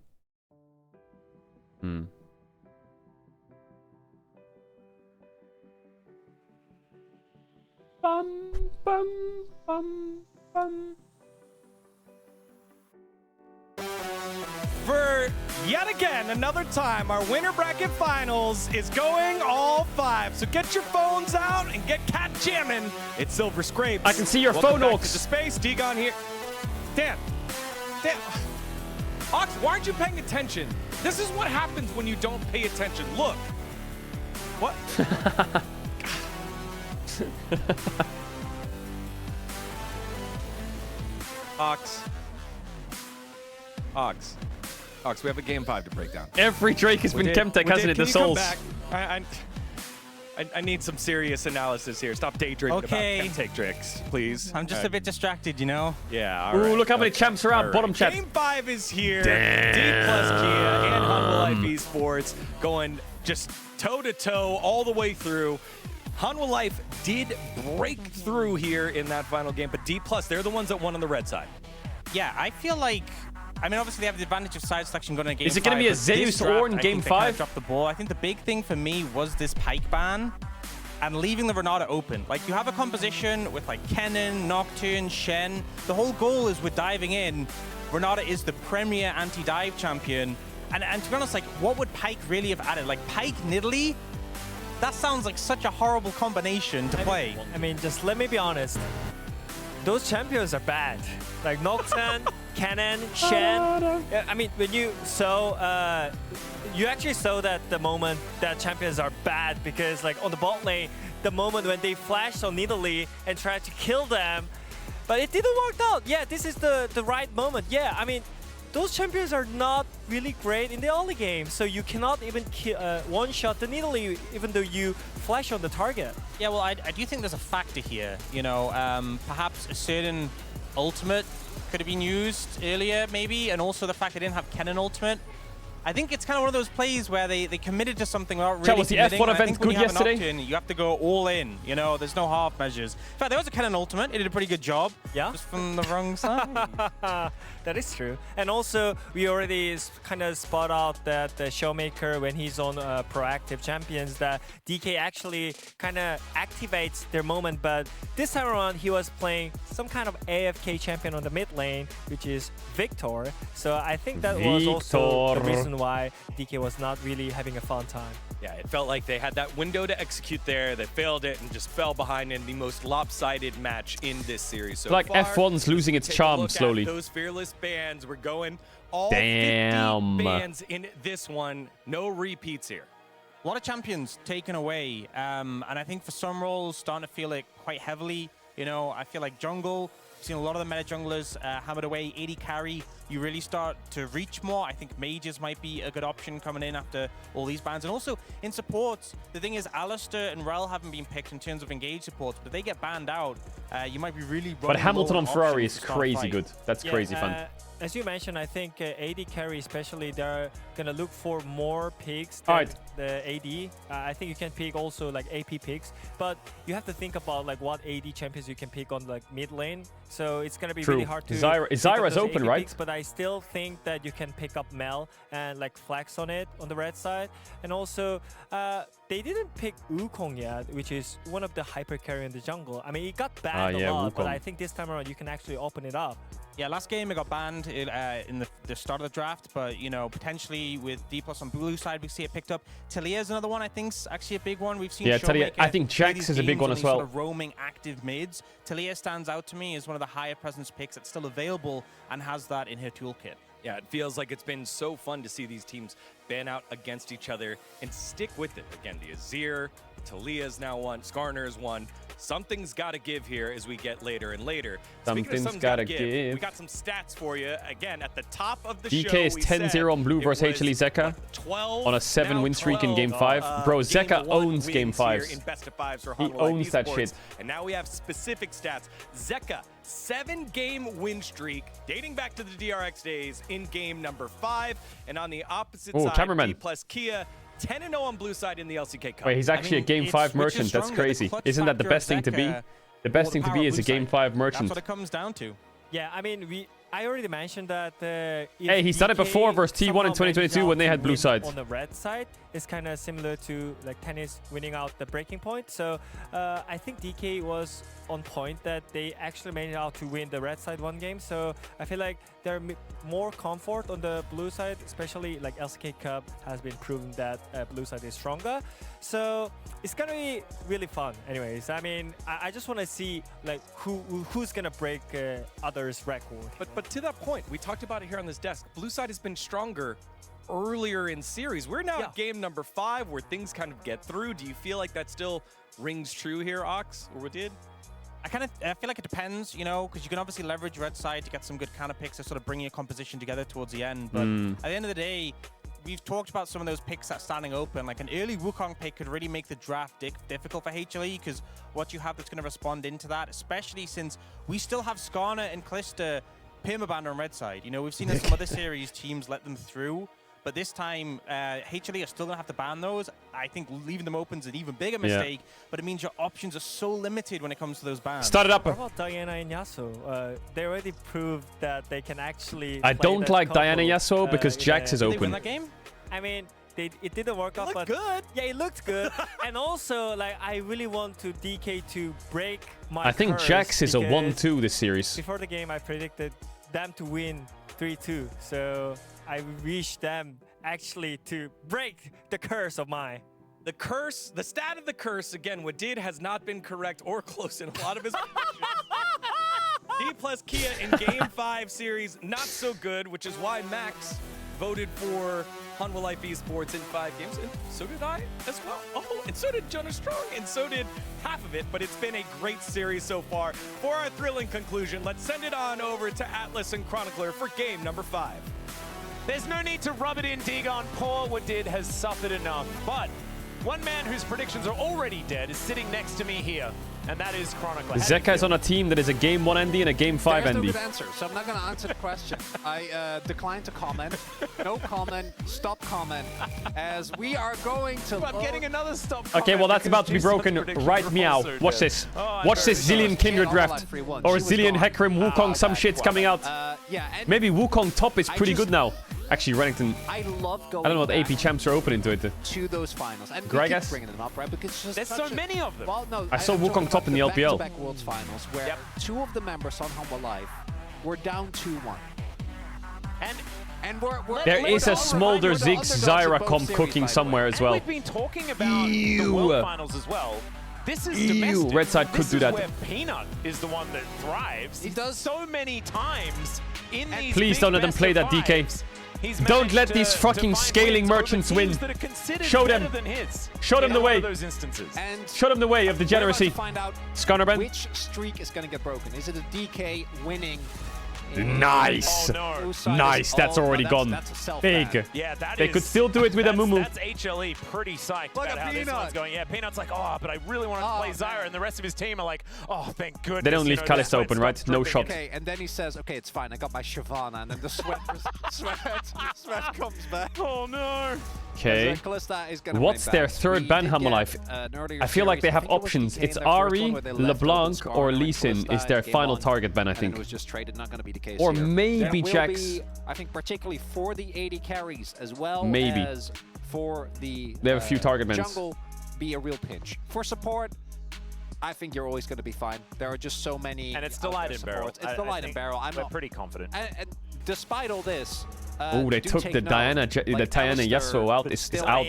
Bum, bum, bum, bum. For yet again, another time, our winner bracket finals is going all 5. So get your phones out and get cat jamming. It's Silver Scrapes. I can see your Welcome phone, back Ox. to the space. Degon here. Dan. Ox, why aren't you paying attention? This is what happens when you don't pay attention. Look. What? Ox, we have a game 5 to break down. Every Drake has been Chemtech, hasn't it? The souls. I need some serious analysis here. Stop daydreaming about Chemtech Drakes, please. I'm just a bit distracted, you know? Yeah, all Ooh, right. look how many champs are out. Bottom chat. Game 5 is here. Damn. D plus Kia and Hanwha Life Esports going just toe-to-toe all the way through. Hanwha Life did break through here in that final game, but D plus, they're the ones that won on the red side. Yeah, I feel like... I mean, obviously, they have the advantage of side selection going into Game 5. Is it going to be a Zeus Ornn in Game 5? Dropped the ball. I think the big thing for me was this Pyke ban and leaving the Renata open. Like, you have a composition with, like, Kennen, Nocturne, Shen. The whole goal is with diving in, Renata is the premier anti-dive champion, And to be honest, like, what would Pyke really have added? Like, Pyke Nidalee? That sounds like such a horrible combination to play. I mean, just let me be honest. Those champions are bad. Like Nocturne, Cannon, Shen. I mean, when you saw, you actually saw that the moment that champions are bad because, like, on the bot lane, the moment when they flashed on Nidalee and tried to kill them, but it didn't work out. Yeah, this is the right moment. Yeah, I mean, those champions are not really great in the early game, so you cannot even one-shot the Nidalee even though you flash on the target. Yeah, well, I do think there's a factor here. You know, perhaps a certain ultimate could have been used earlier, maybe, and also the fact they didn't have Cannon ultimate. I think it's kind of one of those plays where they committed to something without really was the committing. F1 event good yesterday? Nocturne, you have to go all in. You know, there's no half measures. In fact, there was a Cannon ultimate. It did a pretty good job. Yeah. Just from the wrong side. That is true. And also, we already kind of spot out that the Showmaker, when he's on proactive champions, that DK actually kind of activates their moment. But this time around, he was playing some kind of AFK champion on the mid lane, which is Victor. So I think that was also the reason why DK was not really having a fun time. Yeah, it felt like they had that window to execute there. They failed it and just fell behind in the most lopsided match in this series so like far. F1's losing its charm slowly. Those fearless bans, we're going all Damn. 50 bans in this one. No repeats here. A lot of champions taken away, and I think for some roles, starting to feel it quite heavily. You know, I feel like jungle, we've seen a lot of the meta junglers hammered away. AD carry, you really start to reach more. I think mages might be a good option coming in after all these bans. And also in supports, the thing is, Alistair and Rel haven't been picked in terms of engaged supports, but if they get banned out, you might be really running. But Hamilton low on Ferrari options is to start crazy fight. good. That's crazy fun. As you mentioned, I think AD carry especially, they're going to look for more picks than the AD. I think you can pick also like AP picks, but you have to think about like what AD champions you can pick on like mid lane. So it's going to be really hard to Zyra's open, right? Picks, but I still think that you can pick up Mel and like flex on it on the red side. And also, they didn't pick Wukong yet, which is one of the hyper carry in the jungle. I mean, it got banned a lot, but I think this time around you can actually open it up. Yeah, last game it got banned in the start of the draft, but you know, potentially with D+ on blue side, we see it picked up. Talia is another one I think's actually a big one. We've seen Talia. I think Jax is a big one as well. Sort of roaming active mids. Talia stands out to me as one of the higher presence picks that's still available and has that in her toolkit. Yeah, it feels like it's been so fun to see these teams ban out against each other and stick with it. Again, the Azir, Talia's now one, Skarner's one. Something's got to give here as we get later and later. Something's got to give. We got some stats for you. Again, at the top of the DK show, is 10-0 on blue versus HLE Zeka on a 7-win streak in Game 5. Bro, Zeka owns Game 5s. In best of fives for He owns that shit. And now we have specific stats. Zeka, 7-game win streak dating back to the DRX days in game number 5. And on the opposite side, cameraman. D+ Kia, 10-0 on blue side in the LCK Cup. Wait, he's actually a Game 5 merchant. That's crazy. Isn't that the best thing to be? The best thing to be is a Game 5 merchant. That's what it comes down to. Yeah, I mean, I already mentioned that. Hey, he's done it before versus T1 in 2022 when they had blue sides. On the red side, it's kind of similar to like tennis winning out the breaking point. So I think DK was on point that they actually made it out to win the red side one game. So I feel like they're more comfort on the blue side, especially like LCK Cup has been proven that blue side is stronger. So it's gonna be really fun. Anyways, I mean, I just want to see like who's gonna break others' record. But to that point, we talked about it here on this desk. Blue side has been stronger earlier in series. We're now at game number 5 where things kind of get through. Do you feel like that still rings true here, Ox, or what did? I feel like it depends, you know, because you can obviously leverage red side to get some good counter picks to sort of bring your composition together towards the end. But at the end of the day, we've talked about some of those picks that's standing open. Like an early Wukong pick could really make the draft difficult for HLE because what you have that's going to respond into that, especially since we still have Skarner and Kalista permaban on red side. You know, we've seen in some other series teams let them through. But this time, HLE are still going to have to ban those. I think leaving them open is an even bigger mistake, but it means your options are so limited when it comes to those bans. Start it up. What about Diana and Yasuo? They already proved that they can actually I don't like Diana Yasuo because Jax is Did they open. win that game? I mean, it didn't work out, but good. Yeah, it looked good. And also, like, I really want to DK to break my I think curse Jax is a because 1-2 this series. Before the game, I predicted them to win 3-2. So I wish them actually to break the curse of mine. The curse, the stat of the curse, again, Wadid has not been correct or close in a lot of his predictions. D plus Kia in Game 5 series, not so good, which is why Max voted for Hanwha Life Esports in 5 games, and so did I as well. Oh, and so did Jonah Strong, and so did half of it, but it's been a great series so far. For our thrilling conclusion, let's send it on over to Atlas and Chronicler for game number 5. There's no need to rub it in, Digon. Poor Wadid has suffered enough, but one man whose predictions are already dead is sitting next to me here, and that is Chronicler. Zeka is on a team that is a Game 1 Andy and a Game 5 There's Andy. no good answer, so I'm not going to answer the question. I decline to comment. No comment. Stop comment. As we are going to... I'm getting another stop comment. Okay, well that's about to be broken right meow. Watch this. Watch this Zillion Kindred draft. Or Zillion Hecarim Wukong, some shit's coming out. Maybe Wukong top is pretty good now. Actually, Renekton, I love going I don't know what AP champs are open into it. to those finals. And Greg we keep S? bringing them up, right? Because it's There's so many of them. Well, no, I saw I'm Wukong talking top in the about LPL. back-to-back Worlds finals where 2 of the members on Hanwha Life were down 2-1. And we're There is a Smolder Ziggs Zyra comp cooking somewhere as well. We've been talking about the World Finals as well. This is domestic. Red side could do that. This is where Peanut is the one that thrives. He does so many times in these Please don't let them play that, DK. Don't let these fucking scaling merchants win. Show them. Show them the way. Show them the way of degeneracy. Skarnerben. Which streak is going to get broken? Is it a DK winning? Nice. Nice. That's already gone. Big. Yeah, they could still do it with a Mumu. That's HLE pretty psyched about how this one's going. Yeah, Peanut's like, oh, but I really want to play Zyra, and the rest of his team are like, oh, thank goodness. They don't leave Kalista open, right? No shot. Okay, and then he says, okay, it's fine. I got my Shyvana, and then the sweat comes back. Oh, no. Okay. What's their third ban, Hanwha Life? I feel like they have options. It's Ari, LeBlanc, or Lee Sin is their final target ban, I think. Or maybe Jax. I think particularly for the AD carries as well as for the they have a few target bans. Jungle be a real pinch. For support, I think you're always going to be fine. There are just so many. And it's the light and barrel. It's the light and barrel. I'm pretty confident. And despite all this, oh, they took the Diana Yasuo out. It's out.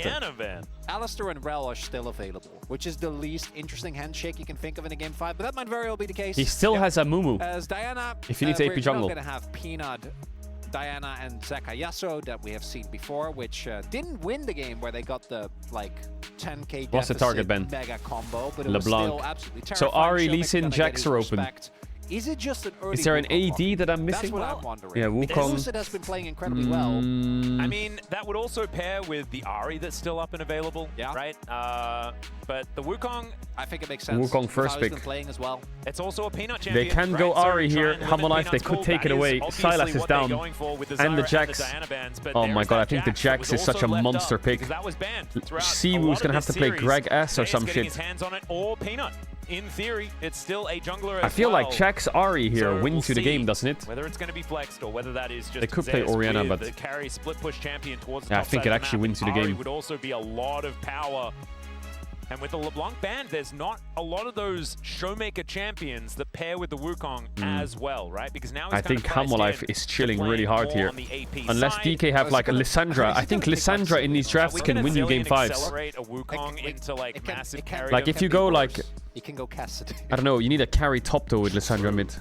Alistair and Rel are still available, which is the least interesting handshake you can think of in a Game 5, but that might very well be the case. He still has a Mumu. As Diana, if he needs AP jungle. We're going to have Peanut, Diana, and Zeka Yasuo that we have seen before, which didn't win the game where they got the, like, 10k What's the target, Ben? mega combo, but it LeBlanc. was still absolutely terrifying. So Ari, Lee Sin, Jax are open. Is it just an early Is there an Wukong AD that I'm missing? That's what I'm wondering. Yeah, Wukong. Lucid has been playing incredibly well. I mean, that would also pair with the Ari that's still up and available, right? But the Wukong... I think it makes sense. Wukong first pick. Playing as well. It's also a Peanut champion. They can go Ari here. Hanwha Life, they could take it away. Sylas is down. And the Jax. Oh my god, I think the Jax is such a monster pick. Siwoo's going to have to play Greg S or some shit. In theory, it's still a jungler as I feel like Jax Ari here wins you the game, doesn't it? Whether it's going to be flexed or whether that is just they could play Orianna, but the carry split push champion towards the yeah, I top think side it of the actually map. wins you the Ari game. Would also be a lot of power. And with the LeBlanc band, there's not a lot of those Showmaker champions that pair with the Wukong as well, right? Because now I think Hanwha Life is chilling really hard here. Unless DK have like a Lissandra. I think Lissandra in these drafts can win you game 5s. Accelerate a Wukong into like massive carry. Like if you go like... You can go Cassidy. I don't know, you need a carry top though with Lissandra mid.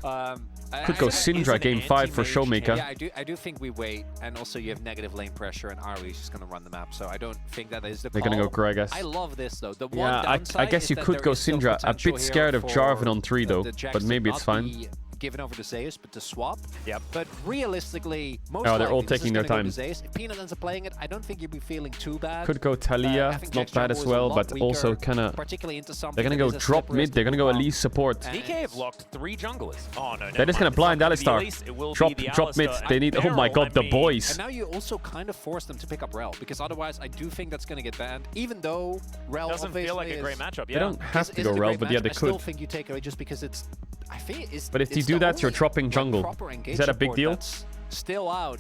Could go Syndra game 5 for Showmaker. Yeah, I do think we wait, and also you have negative lane pressure, and Ari is just going to run the map, so I don't think that is the They're going to go Gragas. I love this, though. The yeah, I guess you could go Syndra. A bit scared of Jarvan on 3, though, but maybe it's fine. Given over to Zeus, but to swap. Yep. But realistically, most they're all likely taking their time. If Peanut ends up playing it, I don't think you'd be feeling too bad. Could go Talia, not bad as well, but also kind of... They're going to go drop mid, they're going to go Elise support. DK have locked 3 junglers. Oh, no, they're just going to blind Alistar. Drop mid, they need... Oh my god, the boys. And now you also kind of force them to pick up Rel, because otherwise I do think that's going to get banned, even though Rel doesn't feel like a great matchup. They don't have to go Rel, but yeah, they could. I still think you take it away just because it's... I think it's... But if you do that, you're dropping jungle. Is that a big deal? Still out.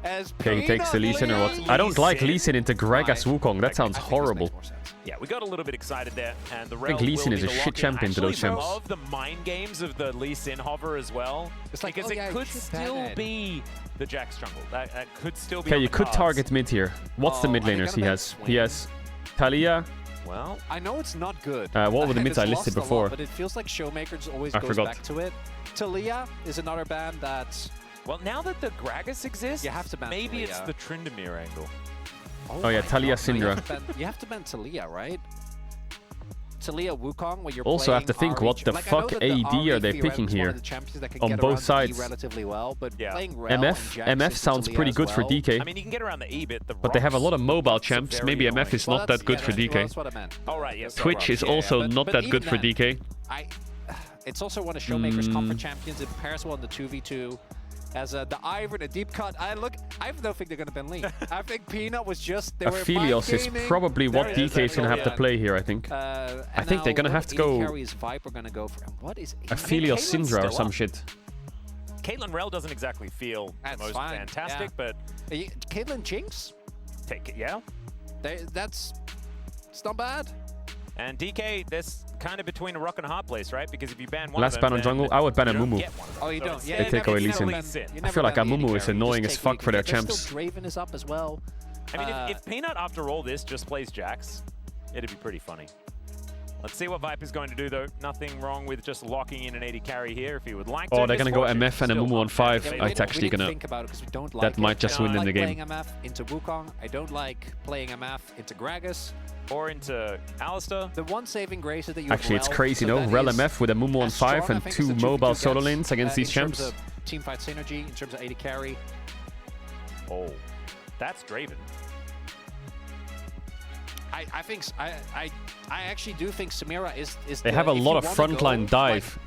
As Okay, he takes the Lee Sin or what? I don't like Lee Sin into Gragas Wukong. That sounds horrible. Yeah, we got a little bit excited there, and the I think Lee Sin is a shit champion to those champs. I love the mind games of the Lee Sin hover as well, like, because it could still be the Jax jungle. That could still be. Okay, you could target mid here. What's the mid laners he has? He has Talia. Well, I know it's not good. What were the mids I listed before? But it feels like Showmakers always I goes forgot. back to it. Talia is another ban that's... Well, now that the Gragas exists, you have to ban maybe Talia. it's the Tryndamere angle. Oh yeah, Talia Syndra. You have to ban Talia, right? Talia Wukong, where you're Also have to think, what the fuck AD are they picking here? On both sides. Relatively well, but playing MF sounds pretty good for DK. I mean, you can get around the E bit. But they have a lot of mobile champs. Maybe MF is not that good for DK. All right, yes. Twitch is also not that good for DK. It's also one of Showmakers' comfort champions. It pairs well in the 2v2. As the Ivern, a deep cut. I don't think they're going to ban Lee. I think Peanut was just... Aphelios is probably what DK is going to have to play here, I think. I think they're going to have to go... Aphelios Syndra or some shit. Caitlyn Rell doesn't exactly feel the most fantastic, but... Caitlyn Jinx? Take it, yeah. It's not bad. And DK, this kind of between a rock and a hard place, right? Because if you ban one Last of them, ban on jungle, I would ban a Mumu. Oh, you don't? They take away Lee Sin. I feel like a Mumu is annoying as fuck for their champs. Draven is up as well. I mean, if Peanut, after all this, just plays Jax, it'd be pretty funny. Let's see what Viper's going to do, though. Nothing wrong with just locking in an AD carry here if he would like to. Oh, they're going to go MF and a Mumu on 5. It's actually going to... That might just win in the game. I don't like playing MF into Wukong. I don't like playing MF into Gragas. Or into Alistair. The one saving grace is that you Actually, it's crazy, no? Rel MF with a Mumu on 5 and 2 mobile solo lanes against these champs. In terms of teamfight synergy, in terms of AD carry. Oh, that's Draven. I actually do think Samira is they have a lot of frontline dive.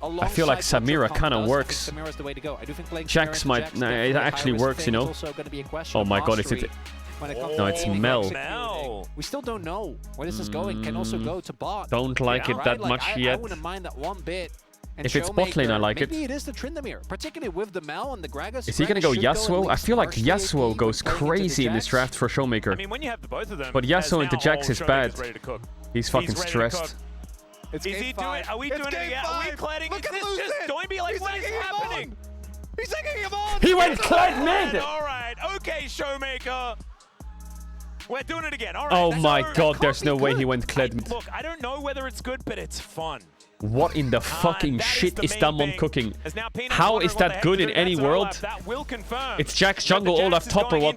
I feel like Samira kind of works. Samira's the way to go. I do think playing Jax might... Nah, it actually works, you know? Oh my god, is it... No, it's Mel. We still don't know where this is going. Can also go to bot. Don't like it that much yet. I wouldn't mind that one bit. And if it's bot lane, I like it. Maybe it is the Tryndamere, particularly with the Mel and the Gragas. Is he gonna go Yasuo? I feel like Yasuo goes crazy in this draft for Showmaker. I mean, when you have the both of them, but Yasuo into Jax is bad. He's fucking stressed. Is he doing? Are we doing it again? Are we cladding? Is this just going to be like what is happening? He's taking him on. He went Kled mid. All right, okay, Showmaker. We're doing it again. All right. Oh my god, there's no way he went Kled mid. Look, I don't know whether it's good, but it's fun. What in the fucking shit is Damon cooking? How is that good in any world? It's Jax jungle, Olaf top or what?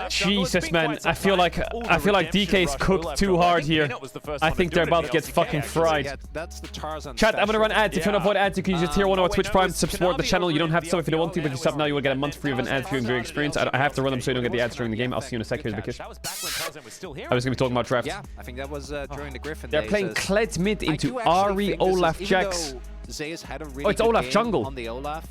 Jesus, man, I feel like DK's cooked too hard here. I think they're about to get fucking fried. Chat, I'm gonna run ads. If you want to avoid ads, you can use your tier 1 or Twitch Prime to support the channel. You don't have to sub if you don't want to, but if you sub now, you will get a month free of an ad-free viewing experience. I have to run them so you don't get the ads during the game. I'll see you in a sec. Here's the kiss. I was gonna be talking about draft. Yeah, I think that was during the Griffin. They're playing Kled mid into Ari, Olaf, Jax. Zeus had a really oh, it's Olaf jungle. On the Olaf.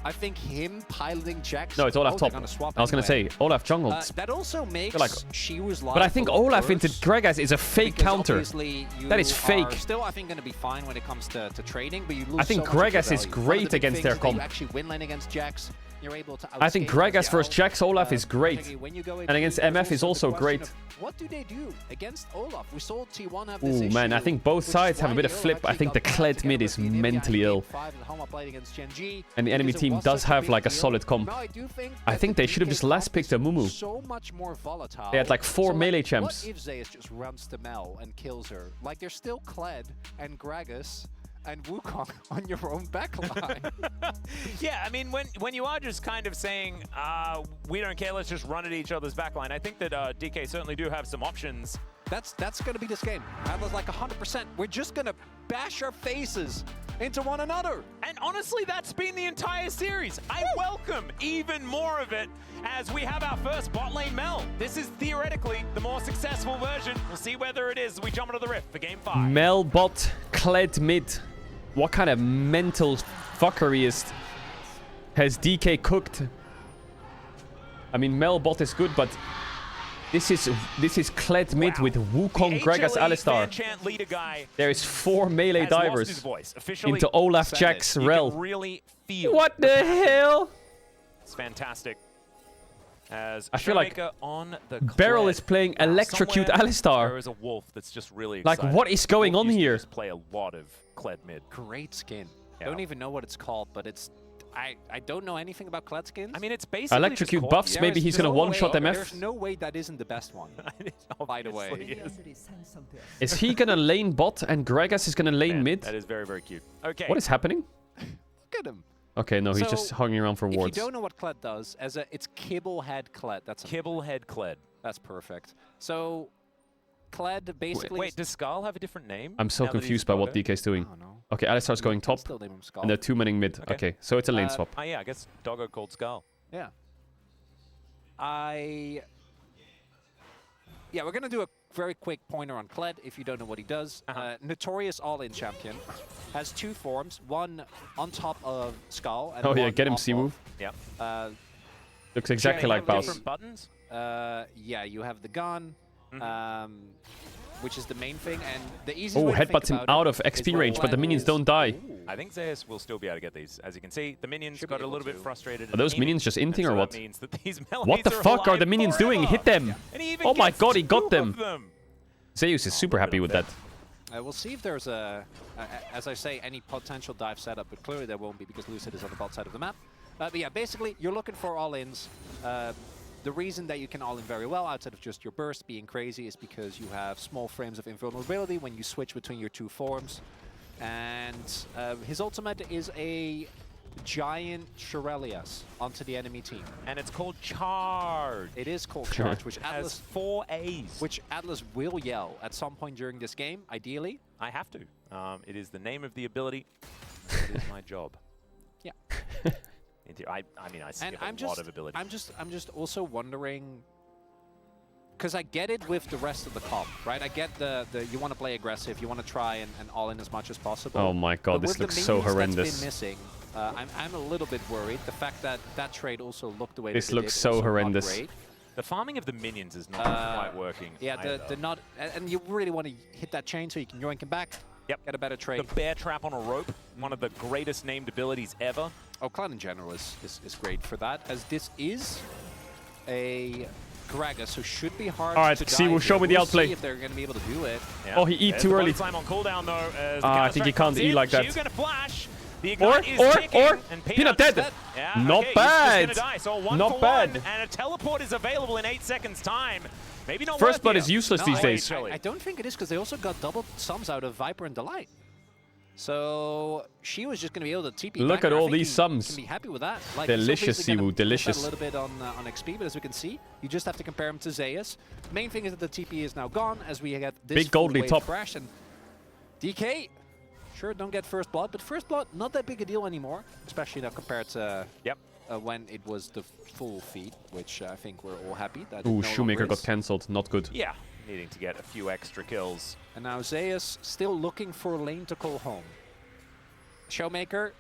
I think him piloting Jax. No, it's Olaf top. I was gonna say Olaf jungle. That also makes she was. But I think Olaf into Gragas is a fake counter. That is fake. Still, I think going to be fine when it comes to trading, but you lose. I think Gragas is great against their comp. You actually win lane against Jax. You're able to. I think Gragas versus Jax Olaf is great, and against MF is also great. What do they do against Olaf? We saw T1 have this issue. Man, I think both sides have a bit of flip. I think the Kled mid is mentally ill. And the enemy team does have like a solid comp. I think they should have just last picked a Mumu. So much more volatile. They had like 4 melee champs. What if Zeus just runs to Mel and kills her? Like there's still Kled and Gragas and Wukong on your own backline. Yeah, I mean, when you are just kind of saying, we don't care, let's just run at each other's backline, I think that DK certainly do have some options. That's going to be this game. That was like 100%. We're just going to bash our faces into one another. And honestly, that's been the entire series. I welcome even more of it as we have our first bot lane Mel. This is theoretically the more successful version. We'll see whether it is as we jump into the rift for game 5. Mel bot, Kled mid. What kind of mental fuckery has DK cooked? I mean, Mel bot is good, but this is Kled mid with Wukong, Gragas, Alistar. There is 4 melee divers into Olaf, Jax, Rel. Really feel what the hell? It's fantastic. As I feel like Showmaker on the Beryl is playing Electrocute There Alistar. is a wolf that's just really Like, excited. what is going Wolf on used to here? just play a lot of Kled mid. Great skin. Yeah. Don't even know what it's called, but it's... I don't know anything about Kled skins. I mean, it's basically Electrocute buffs, maybe he's gonna one-shot MF. There's no way that isn't the best one, by the way. Is he gonna lane bot and Gragas is gonna lane mid? That is very, very cute. Okay. What is happening? Look at him. Okay, no, he's So, just hanging around for If wards. you don't know what Kled does, it's Kibble Head Kled. That's Kibble Head Kled. That's perfect. So, Kled basically... Wait, does Skal have a different name? I'm so now that he's confused a by what doggo? DK's doing. Okay, Alistar's going top, still name him Skal. and they're two manning mid. Okay, so it's a lane swap. Oh yeah, I guess Doggo called Skal. Yeah. Yeah, we're going to do a very quick pointer on Kled, if you don't know what he does. Notorious all-in champion. Has two forms, one on top of Skal. And Oh yeah, one get him off C-move. Yep. Looks exactly like Baus. Different buttons? Yeah, you have the gun, which is the main thing, and the easiest Oh, way to think headbutts him about out it of is XP roll range, but the one minions is- don't die. I think Zeus will still be able to get these. As you can see, the minions Should be got a able little bit to. frustrated. Are those minions just inting or what? That means that these What the Melanies fuck are the alive minions doing? forever. Hit them! And he even Oh my gets god, he two got of them! Zeus is super happy with that. We'll see if there's as I say, any potential dive setup, but clearly there won't be because Lucid is on the bot side of the map. But yeah, basically, you're looking for all-ins. The reason that you can all-in very well, outside of just your burst being crazy, is because you have small frames of invulnerability when you switch between your two forms. And his ultimate is a giant Shurelias onto the enemy team. And it's called Charge. It is called Charge, which Has Atlas 4 A's. Which Atlas will yell at some point during this game, ideally. I have to. It is the name of the ability. It is my job. Yeah. I mean, I skip And a lot of abilities. I'm just also wondering, because I get it with the rest of the comp, right? I get the you want to play aggressive, you want to try and all in as much as possible. Oh my god, But this with the looks so minions horrendous. That's been missing, I'm a little bit worried. The fact that that trade also looked the way This that it looks did, so also not horrendous. great. The farming of the minions is not quite working. Yeah, either. the not, and you really want to hit that chain so you can yoink him back. Yep. Get a better trade. The bear trap on a rope, one of the greatest named abilities ever. Oh, Clan in general is great for that, as this is a Gragas who should be hard Alright, to see, dive we'll show here. me the We'll outplay. see if they're going to be able to do it. Yeah. Oh, he eat There's too the early. time on cooldown though. As the I counter think he strike comes can't E in. like that. Shiu's gonna flash. The ignite is ticking, and Peanut dead. Yeah, Not okay, bad. He's just gonna die. So one Not for bad. one, and a teleport is available in 8 seconds time. Maybe not First worth blood it. is useless No, these I- days. I don't think it is, because they also got double sums out of Viper and Delight. So she was just going to be able to TP Look back, at and I all think these he sums. Can be happy with that. Like, Delicious, he's obviously gonna Siwu, build that delicious. A little bit on XP, but as we can see, you just have to compare him to Zeus. Main thing is that the TP is now gone, as we get this Big goldly full wave top. crash, and DK. Sure, don't get first blood, but first blood not that big a deal anymore, especially now compared to when it was the full feed, which I think we're all happy that. it Ooh, no Shoemaker longer got is. cancelled. Not good. Yeah, needing to get a few extra kills. And now Zeus still looking for a lane to call home. Showmaker.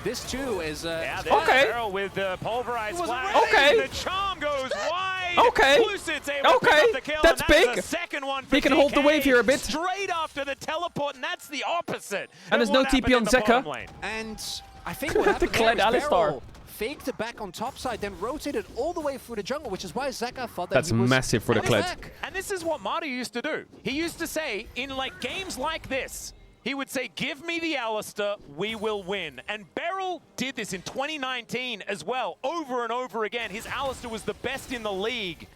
This too is Yeah, Okay. Caedrel with the pulverized flash. Okay. The charm goes wide. Okay. Lucid's able to pick up the kill, That's and that is big. a second one for He can hold the DK wave here a bit. Straight after the teleport, and that's the opposite. And there's of no what TP happened on in the Zeka. bottom lane. And I think what happened Kled there is Alistar. Beryl faked it back on top side, then rotated all the way through the jungle, which is why Zeka thought that That's he was massive for the on his Kled. back. And this is what Mario used to do. He used to say, in like games like this, he would say, give me the Alistar, we will win. And Beryl did this in 2019 as well, over and over again. His Alistar was the best in the league.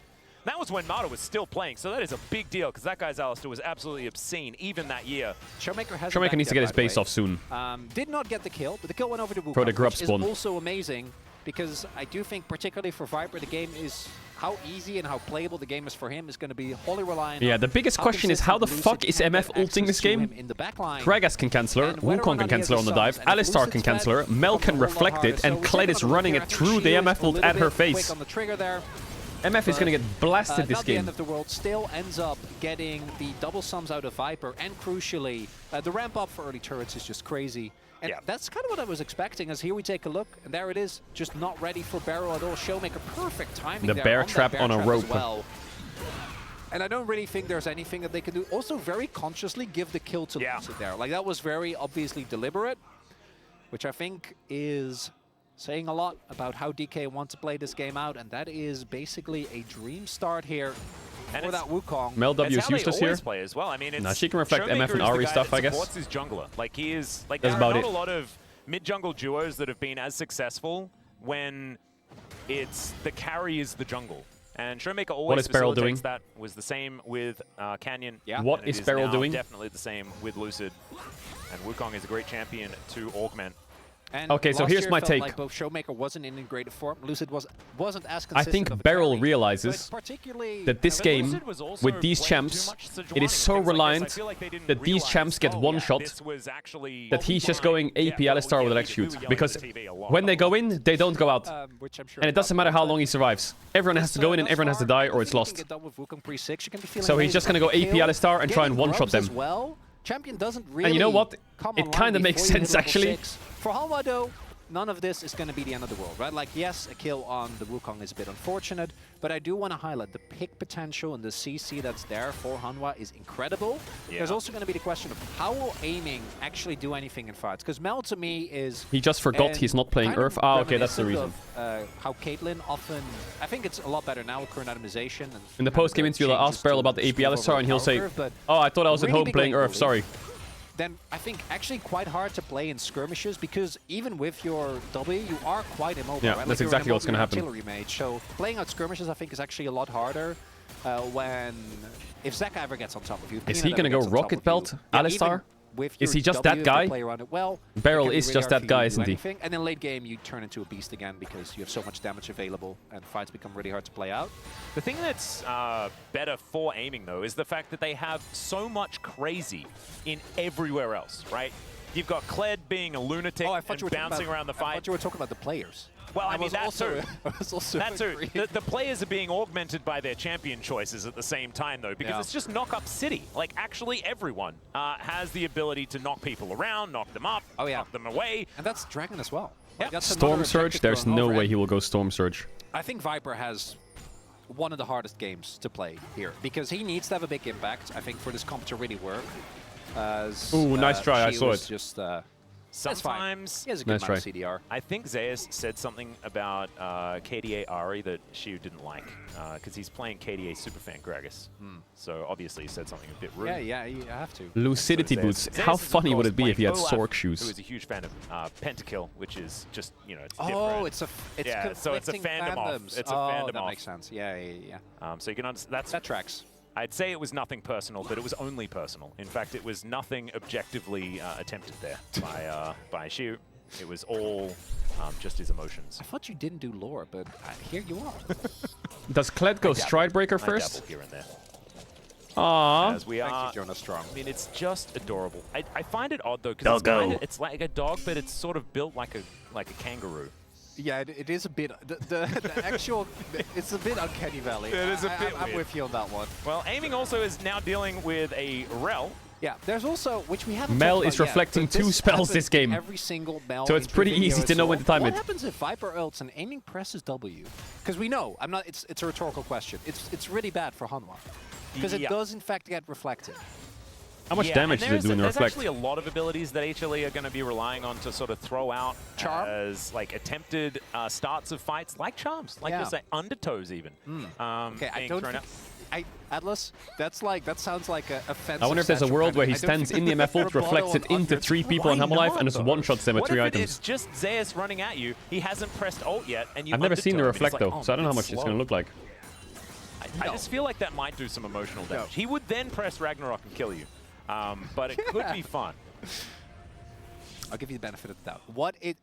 That was when Mario was still playing, so that is a big deal, because that guy's Alistar was absolutely obscene, even that year. Showmaker needs to get his base off soon. Did not get the kill, but the kill went over to Wukong, Pro the grub which spawn. is also amazing, because I do think, particularly for Viper, the game is how easy and how playable the game is for him is going to be wholly reliant Yeah, on the biggest how question is how the consistent fuck Lucid is can MF get ulting access this to game? him in the backline. Gragas can cancel her, And whether or Wukong not can he has cancel her on the the dive, subs, and if Alistar can Lucid's cancel her, fed, Mel becomes can a whole lot reflect harder. it, So and we're Kled taking is a look running here. it I think through the Shiu is MF a ult little at her bit quick face. on the trigger there. MF is gonna get blasted this Not the game. end of the world. Still ends up getting the double sums out of Viper, and crucially, the ramp up for early turrets is just crazy. And that's kind of what I was expecting, as here we take a look, and there it is, just not ready for Beryl at all. Showmaker, perfect timing The there bear on that trap bear on a trap rope. as well. And I don't really think there's anything that they can do. Also, very consciously give the kill to Lucid there. Like, that was very obviously deliberate, which I think is saying a lot about how DK want to play this game out, and that is basically a dream start here for that Wukong. It's Mel W is how they useless here. always play as well. I mean, it's She can reflect Showmaker MF and is the Ari guy stuff, that I guess. supports his jungler. Like, he is... Like, That's there are about not it. a lot of mid-jungle duos that have been as successful when it's the carry is the jungle. And Showmaker always is Beryl doing? facilitates that. Was the same with Canyon. Yeah. What and it is Beryl now doing? Definitely the same with Lucid. And Wukong is a great champion to augment. And Okay, so last here's year my felt take. Like both Showmaker wasn't in great form. Lucid wasn't as I consistent think of a Beryl carry, realizes but particularly that this but game, Lucid was also with these playing champs, too much Sejuani it is and so things like this. I reliant feel like they didn't that these champs get one shot, that he's just going AP Alistar with an X shoot. Because when they go in, they don't go out. which I'm sure And it doesn't matter how long he survives. Everyone has to go in and everyone has to die or it's lost. So he's just going to go AP Alistar and try and one-shot them. Well, Champion doesn't really. And you know what? Come It online kind of makes before you hit sense, level actually. 6. For Hanwha, though, none of this is going to be the end of the world, right? Like, yes, a kill on the Wukong is a bit unfortunate, but I do want to highlight the pick potential and the CC that's there for Hanwha is incredible. Yeah. There's also going to be the question of how will aiming actually do anything in fights? Because Mel, to me, is... He just forgot and he's not playing kind of Earth. Ah, okay, that's the reminiscent reason. of, how Caitlyn often... I think it's a lot better now with current atomization. And In the post-game interview, I'll ask Beryl about the AP Alistar and he'll say, oh, I thought I was at really home big playing lane Earth, sorry. then I think actually quite hard to play in skirmishes because even with your W, you are quite immobile. Yeah, right? that's Like, you're an exactly what's immobile gonna happen. artillery mage. So playing out skirmishes, I think, is actually a lot harder if Zeka ever gets on top of you. Is Peanut he ever going to go gets on top Rocket of Belt, you. Yeah, Alistar? even with Is your he just W, that if you guy? play around it well, Beryl it can is be just really that hard guy, for you to isn't do he? anything. And then late game, you turn into a beast again because you have so much damage available and fights become really hard to play out. The thing that's better for aiming, though, is the fact that they have so much crazy in everywhere else, right? You've got Kled being a lunatic and bouncing around the fight. I thought you were talking about the players. Well, I mean, was that also- too. I was also That too. agreeing. The players are being augmented by their champion choices at the same time, though, because Yeah. it's just knock-up city. Like, actually everyone has the ability to knock people around, knock them up, knock them away. And that's Dragon as well. Yeah. That's Storm another Surge? objective There's going no over. way And he will go Storm Surge. I think Viper has one of the hardest games to play here because he needs to have a big impact, I think, for this comp to really work. As, Ooh, nice try, I Shi saw was it. Just, that's fine. Sometimes He has a good Nice amount of try. CDR. I think Zeus said something about KDA Ari that Shiu didn't like, because he's playing KDA Superfan Gragas. So obviously he said something a bit rude. Yeah, you have to. Lucidity So Boots. Zeus How is, of funny would course, it be if he had playing Sork Olaf, shoes? Who is a huge fan of Pentakill, which is just, you know, it's Oh, different. it's yeah, so it's a conflicting fandom off. fandoms. It's a Oh, fandom that off. makes sense. Yeah. So you can understand That tracks. I'd say it was nothing personal, but it was only personal. In fact, it was nothing objectively attempted there by Shiu. It was all just his emotions. I thought you didn't do lore, but here you are. Does Kled go I dabble. Stride Breaker I first? dabble here and there. Aww. As we Thank are, you, Jonas Strong. I mean, it's just adorable. I find it odd though, because it's like a dog, but it's sort of built like a kangaroo. Yeah, it is a bit. The actual, it's a bit uncanny valley. It is a bit I'm weird. with you on that one. Well, aiming also is now dealing with a Rel. Yeah, there's also, which we haven't Mel talked is about yet, reflecting but 2 this spells this happens game. Every single Mel So it's pretty interview easy to know when to time what it. happens if Viper ults and aiming presses W? Because we know, I'm not. It's a rhetorical question. It's really bad for Hanwha because it Yeah. does in fact get reflected. How much Yeah, damage and does it do in the there's reflect? actually a lot of abilities that HLE are going to be relying on to sort of throw out Charm? as like attempted starts of fights, like charms, like Yeah. you'll say undertows even. Okay, I being don't. thrown Think, out. Atlas, that sounds like a offensive. I wonder if there's a satchel world kind where of- he I don't stands think in the MF ult, rebuttal reflects it on into under- 3 people in Why Humble Life, not, and just though? one-shots them with What 3 if items. it's just Zeus running at you? He hasn't pressed ult yet, and you I've never seen the undertow him, and reflect it's like, though, oh, so I don't know how it's much it's slow. going to look like. I just feel like that might do some emotional damage. He would then press Ragnarok and kill you, but it could be fun. I'll give you the benefit of the doubt.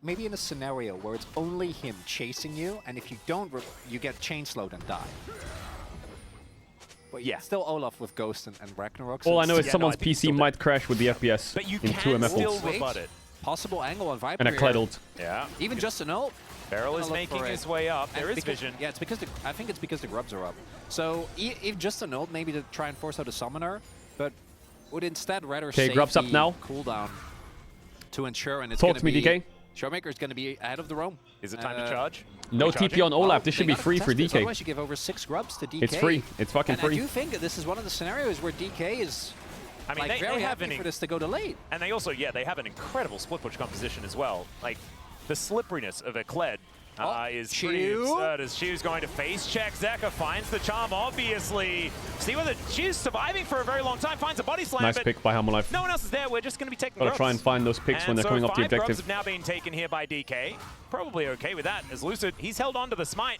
Maybe in a scenario where it's only him chasing you, and if you don't, you get chain slowed and die. But yeah, still Olaf with Ghost and Ragnarok. so All I know it's- is someone's PC might crash with the FPS But you in 2 can MF still ults. rebut it. Possible angle on Viper. And a here. Kled ult. Yeah. Even just an ult. Beryl is Gonna look making for his it. way up. And There is because- vision. Yeah, it's because I think it's because the grubs are up. So if just an ult, maybe to try and force out a summoner, but would instead rather Okay, save grubs up the now. cooldown to ensure, and it's Talk gonna to me, be, DK. Showmaker is going to be ahead of the roam. Is it time to charge? No Are we TP on charging? Olaf. This should be free for DK. Otherwise, you give over 6 grubs to DK. It's free. It's fucking and free. I do think that this is one of the scenarios where DK is I mean, like, they very have happy an for this to go to late. And they also, yeah, they have an incredible split push composition as well. Like, the slipperiness of a Kled is pretty absurd as Shu's going to face check. Zeka finds the charm, obviously. See whether Shu's surviving for a very long time, finds a body slam. Nice but pick by Hammerlife. no one else is there. We're just going to be taking Gotta grubs. try and find those picks when they're coming up the Five grubs objective. have now been taken here by DK. Probably okay with that, as Lucid, he's held on to the smite.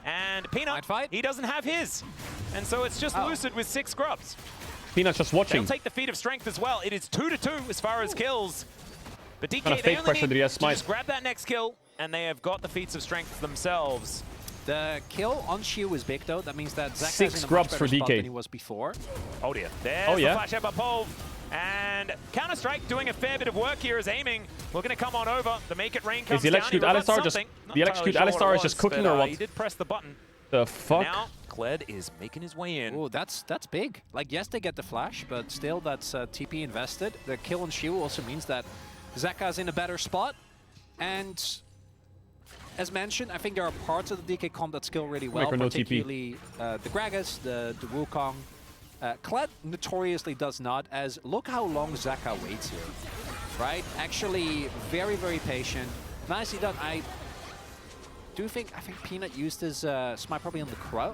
And Peanut, he doesn't have his. And so it's just Lucid with 6 grubs. Peanut's just watching. They'll take the feat of strength as well. It is 2-2 as far as kills. But DK, Kind of they fake only pressure need that he has to smite. just grab that next kill, and they have got the feats of strength themselves. The kill on Shu is big though. That means that Zeka 6 is in a grubs much for better spot DK. than he was before. Oh dear. There's the flash out by Pov. And Counter-Strike doing a fair bit of work here as aiming. Looking to come on over. The Make It Rain comes Is the Electrocute down. He Alistar reverts just... something. Not The Electrocute entirely sure Alistar what is it just was, cooking but, or what? He did press the button. The fuck? Now, Kled is making his way in. Oh, that's big. Like, yes, they get the flash, but still, that's TP invested. The kill on Shu also means that Zeka's in a better spot. And as mentioned, I think there are parts of the DK comp that skill really well, Micro no TP. particularly the Gragas, the Wukong. Kled notoriously does not, as look how long Zeka waits here, right? Actually, very, very patient. Nicely done. I think Peanut used his smite probably on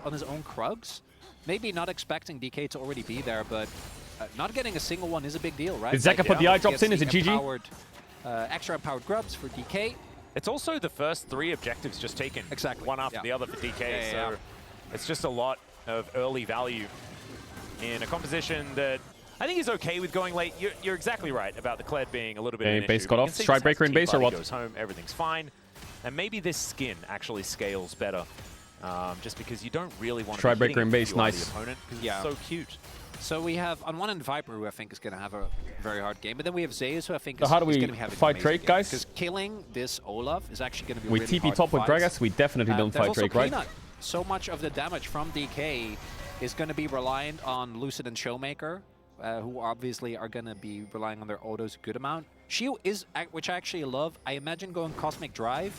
on his own Krugs. Maybe not expecting DK to already be there, but not getting a single one is a big deal, right? Did Zeka put the eye drops in? Is it GG? Extra empowered grubs for DK. It's also the first 3 objectives just taken. Exactly. One after the other for DK. So it's just a lot of early value in a composition that I think is okay with going late. You're exactly right about the Kled being a little bit of an base issue. got You off. can see Stride this breaker as in base or T-Buddy what? goes home, everything's fine. And maybe this skin actually scales better. Just because you don't really want to Stride be breaker in hitting base, you on nice. the opponent, 'cause Yeah. it's so cute. So we have on one end Viper, who I think is going to have a very hard game, but then we have Zeus, who I think So is, how do is we going to be having fight an amazing Drake, game. guys? Because killing this Olaf is actually going to be We really TP hard top to with fight. Gragas, we definitely don't There's fight also Drake, right? Peanut. So much of the damage from DK is going to be reliant on Lucid and Showmaker, who obviously are going to be relying on their autos a good amount. Shield is, which I actually love. I imagine going Cosmic Drive.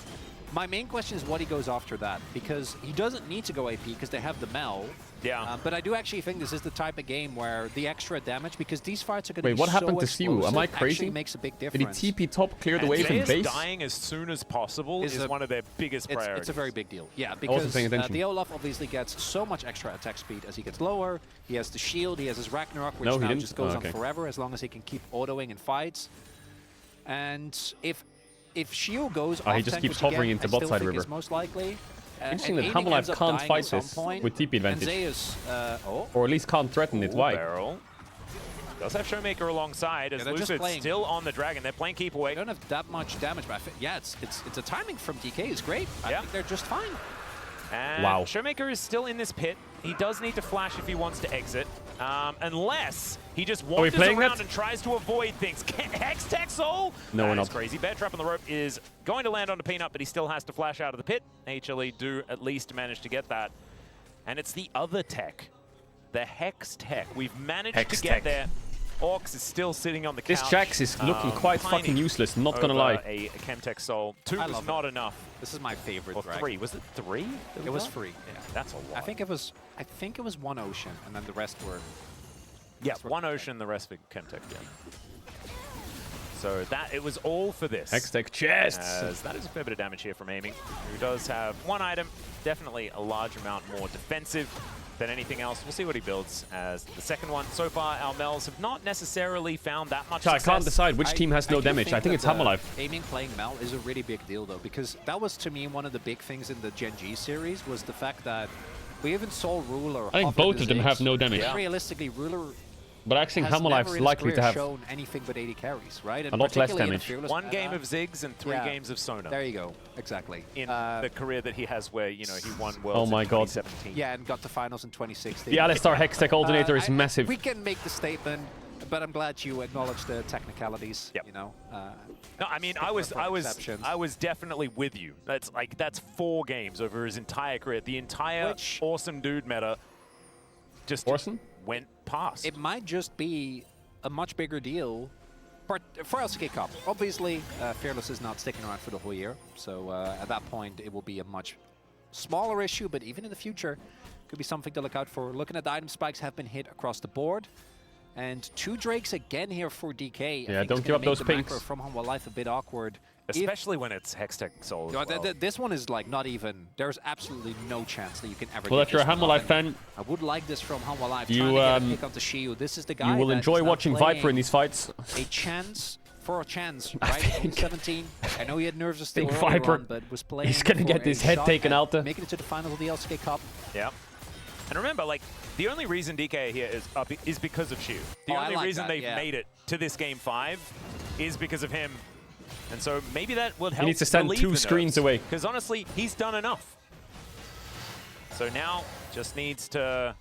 My main question is what he goes after that, because he doesn't need to go AP because they have the Mel. Yeah. But I do actually think this is the type of game where the extra damage, because these fights are going to be Wait, what happened so to Siu? Am I explosive, crazy? actually makes a big Did difference. he TP top, clear the And way from Zeus base? dying as soon as possible is a- one of their biggest priorities. It's a very big deal. Yeah, wasn't because paying attention. the Olaf obviously gets so much extra attack speed as he gets lower. He has the shield, he has his Ragnarok, which No, he now didn't? just goes Oh, okay. on forever as long as he can keep autoing in fights. And if Shield goes Oh, he off just tank, keeps which hovering again, into I still bot side think river. is most likely. Interesting and that Aiding Hammerlife ends up can't dying fight at some this point, with TP and advantage. Zeus, Or at least can't threaten it. Why? Barrel. Does have Showmaker alongside as they're just Lucid's playing. still on the dragon. They're playing keep away. They don't have that much damage, but yeah, it's a timing from DK is great. I think they're just fine. And Wow. Showmaker is still in this pit. He does need to flash if he wants to exit. Unless he just we wanders playing around that? and tries to avoid things. Hex Tech Soul? No, we're That is not. crazy. Bear Trap on the rope is going to land onto Peanut, but he still has to flash out of the pit. HLE do at least manage to get that. And it's the other tech, the Hex Tech. We've managed Hex to get Tech. there. Orcs is still sitting on the couch. This Jax is looking quite pining fucking useless, not gonna over lie. A Chemtech Soul. 2 I was love not enough. This is my favorite Or drag. 3. Was it 3? It was free. Yeah. That's a lot. I think it was one ocean, and then the rest were. Yeah, one ocean, the rest for Chemtech, yeah. So it was all for this. Hextech chests! As that is a fair bit of damage here from aiming. Who does have one item, definitely a large amount more defensive than anything else. We'll see what he builds as the second one. So far, our Mels have not necessarily found that much I success. can't decide which team has no do damage. I think it's that Hammerlife. Aiming playing Mel is a really big deal, though, because that was, to me, one of the big things in the Gen G series was the fact that we even saw Ruler. I think Hoff both and of them Ziggs. have no damage. Yeah. Realistically, Ruler But I think has never Hammerlife's in his likely career to have shown anything but 80 carries, right? And a lot less particularly in a damage. fearless One meta. game of Ziggs and 3 games of Sona. There you go. Exactly. In the career that he has where, you know, he won Worlds Oh my in God. 2017. Yeah, and got to finals in 2016. The Alistar Hextech alternator is massive. We can make the statement, but I'm glad you acknowledge the technicalities. Yep. You know. No, I mean, I was definitely with you. That's 4 games over his entire career. The entire awesome dude meta just went past. It might just be a much bigger deal for LCK Cup. Obviously, Fearless is not sticking around for the whole year, so at that point it will be a much smaller issue, but even in the future, could be something to look out for. Looking at the item spikes have been hit across the board, and 2 Drakes again here for DK. Yeah, don't give up those pinks. From Humble Life a bit awkward, Especially when it's Hextech Soul as well. This one is like not even, there's absolutely no chance that you can ever Well, get if you're a this Humble one. Life fan, I would like this from Humble Life. you, trying to get a pick up the Shield. This is the guy you will that enjoy is now watching playing Viper in these fights. a chance for a chance, right? 17. I know he had nerves still earlier Viper, on, but was playing. he's gonna get his head taken out there. Making it to the finals of the LCK Cup. Yeah. And remember, like, the only reason DK here is up is because of Shu. The only reason they've made it to this Game 5 is because of him. And so maybe that would help. He needs to stand 2 screens away. Because honestly, he's done enough. So now just needs to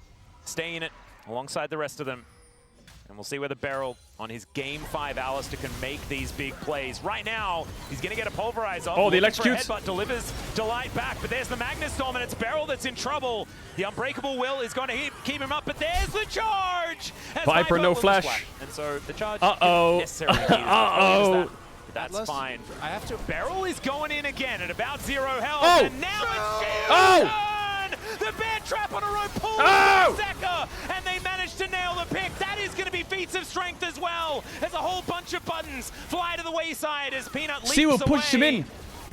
stay in it alongside the rest of them. And we'll see whether Beryl on his Game 5 Alistair can make these big plays. Right now, he's going to get a Pulverize off. Oh, the Looking for a electrocutes. headbutt, delivers Delight back, but there's the Magnus Storm, and it's Beryl that's in trouble. The Unbreakable Will is going to keep him up, but there's the charge! As Viper, no will flash. splat. And so the charge Uh-oh. isn't necessarily needed. Uh-oh. That's Atlas, fine. I have to. Beryl is going in again at about 0 health, Oh! and now it's Shield! Oh! The bear trap on a rope pulls Oh! Zeka, and they managed to nail the pick. That is going to be feats of strength as well. There's a whole bunch of buttons fly to the wayside as Peanut leaps Siwa away. pushed him in.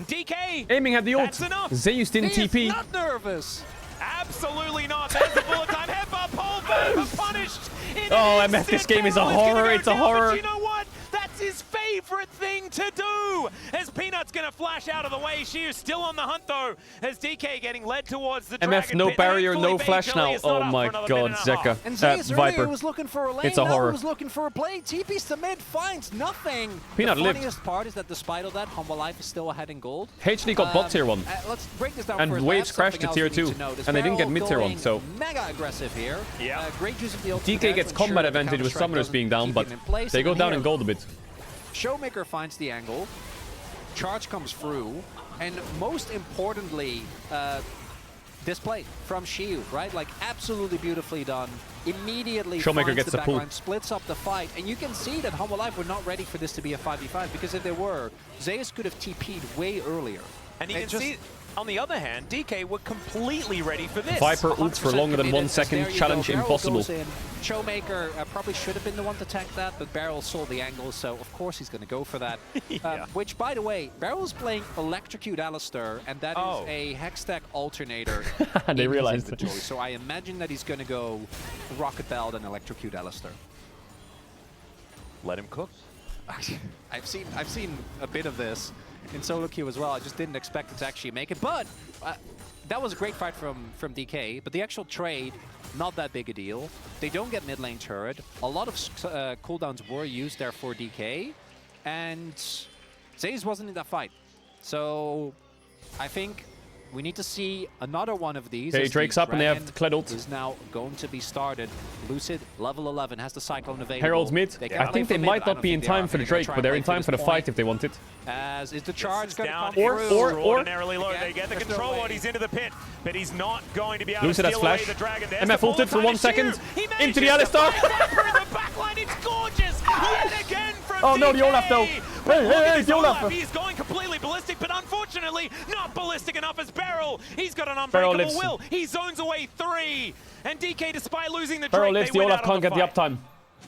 DK, Aiming at the ult. that's enough. Zeus didn't He TP. is not nervous. Absolutely not. There's the bullet time. Headbutt, pole Viper punished. In Oh, an MF, this instant. game is a Beryl gonna horror. go It's a down, horror. But you know what? That's his favorite thing to do. As Peanut's going to flash out of the way. She is still on the hunt, though, as DK getting led towards the MF, dragon no pit. barrier, Thankfully, no flash Bakeley now. is not Oh up my for another god, minute and a Zeka. half. And Zeus earlier Viper. was looking for a lane. It's a now horror. he was looking for a play. TP's to mid, finds nothing. Peanut the lived. funniest part is that despite all that, Humble Life is still ahead in gold. HD got bot tier 1. Let's break this down And first. Waves I have crashed to something tier else we 2, need to note. and they didn't get Beryl mid tier 1, going so mega aggressive here. Yeah. Great use of the ultimate DK gets to ensure combat that the advantage with Counter-Strike summoners being doesn't down, keep but him in place. they go And down here, in gold a bit. Showmaker finds the angle. Charge comes through, and most importantly, this play from Shiu, right? Like absolutely beautifully done. Immediately Showmaker finds gets the the pull. backline, splits up the fight, and you can see that Humble Life were not ready for this to be a 5v5, because if they were, Zeus could have TP'd way earlier. And you can see, on the other hand, DK were completely ready for this. Viper ults for longer than 1 second. Challenge impossible. Showmaker probably should have been the one to tank that, but Beryl saw the angle, so of course he's going to go for that. Yeah. Which, by the way, Beryl's playing Electrocute Alistair, and that is a Hextech alternator. They in his realized it. inventory. So I imagine that he's going to go Rocket Belt and Electrocute Alistair. Let him cook. I've seen a bit of this in solo queue as well. I just didn't expect it to actually make it, but that was a great fight from DK. But the actual trade, not that big a deal. They don't get mid lane turret. A lot of cooldowns were used there for DK, and Zeus wasn't in that fight. So I think we need to see another one of these. Okay, as Drake's the up and they have Dragon Kled ult. is now going to be started. Lucid, level 11, has the Cyclone available. Herald's mid. They can I play think they for mid, might but I not don't be in think they are. time for the They're gonna Drake, try but and they're play in time for the this fight point. if they want it. As is the charge going to come Down through. extraordinarily low. Again, They get the there's no control way. while he's into the pit, but he's not going to be able Lucid to has steal away flash. the dragon. There's MF the ulted for bullet 1 time. second. He Into manages the to Alistar. find Viper in the backline. It's gorgeous. Yet again from Oh no, the DK. Olaf though. But Hey, look at hey, this the Olaf. Olaf. He's going completely ballistic, but unfortunately not ballistic enough as Beryl. He's got an Beryl unbreakable lives. will. He zones away 3. And DK, despite losing the Beryl Drake, lives, they the win Olaf out on can't the get the fight. uptime.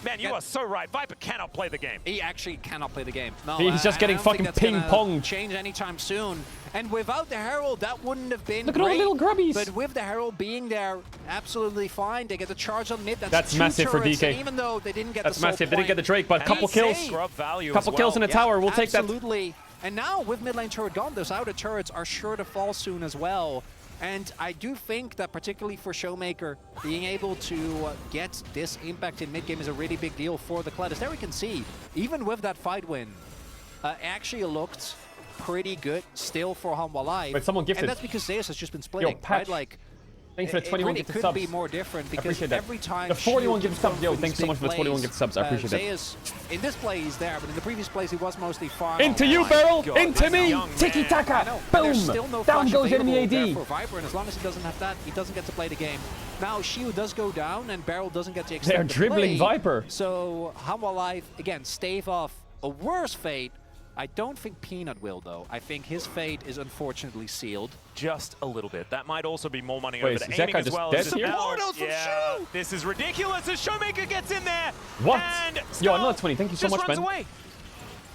Man, you are so right. Viper cannot play the game. He actually cannot play the game. No, He's just I getting don't think fucking that's gonna ping-ponged. change anytime soon. And without the Herald, that wouldn't have been Look at all the great. little grubbies. But with the Herald being there, absolutely fine. They get the charge on mid. That's two massive for turrets, DK. and even though they didn't get That's the soul massive. They didn't point, get the Drake, but a couple kills. Scrub value Couple as kills well. in a tower. We'll take that. Absolutely. And now with mid lane turret gone, those outer turrets are sure to fall soon as well. And I do think that particularly for Showmaker, being able to get this impact in mid-game is a really big deal for the Kled. As there we can see, even with that fight win, actually looked pretty good still for Humble Life. Wait, someone gifted. And that's because Zeus has just been splitting, Patch. right? Like, Thanks for the 21 it really gifted could subs. be more different because Appreciate that. every time The 41 Shield gifted subs. goes Yo, for thanks these so much for the big 41 plays, gifted subs. I appreciate that. Zeus, in this play he's there, but in the previous plays he was mostly far. Into you, Beryl! Into me! Tiki taka! Boom! Down goes enemy AD! For Viper, and as long as he doesn't have that, he doesn't get to play the game. Now Shiu does go down, and Beryl doesn't get to extend They're the dribbling play. Viper. So Humble Life again stave off a worse fate. I don't think Peanut will, though. I think his fate is unfortunately sealed. Just a little bit. That might also be more money Wait, over is to aiming Zeka as just well. dead As here? yeah, this is ridiculous as Showmaker gets in there. What? And Yo, another 20. Thank you so just much, runs man. away.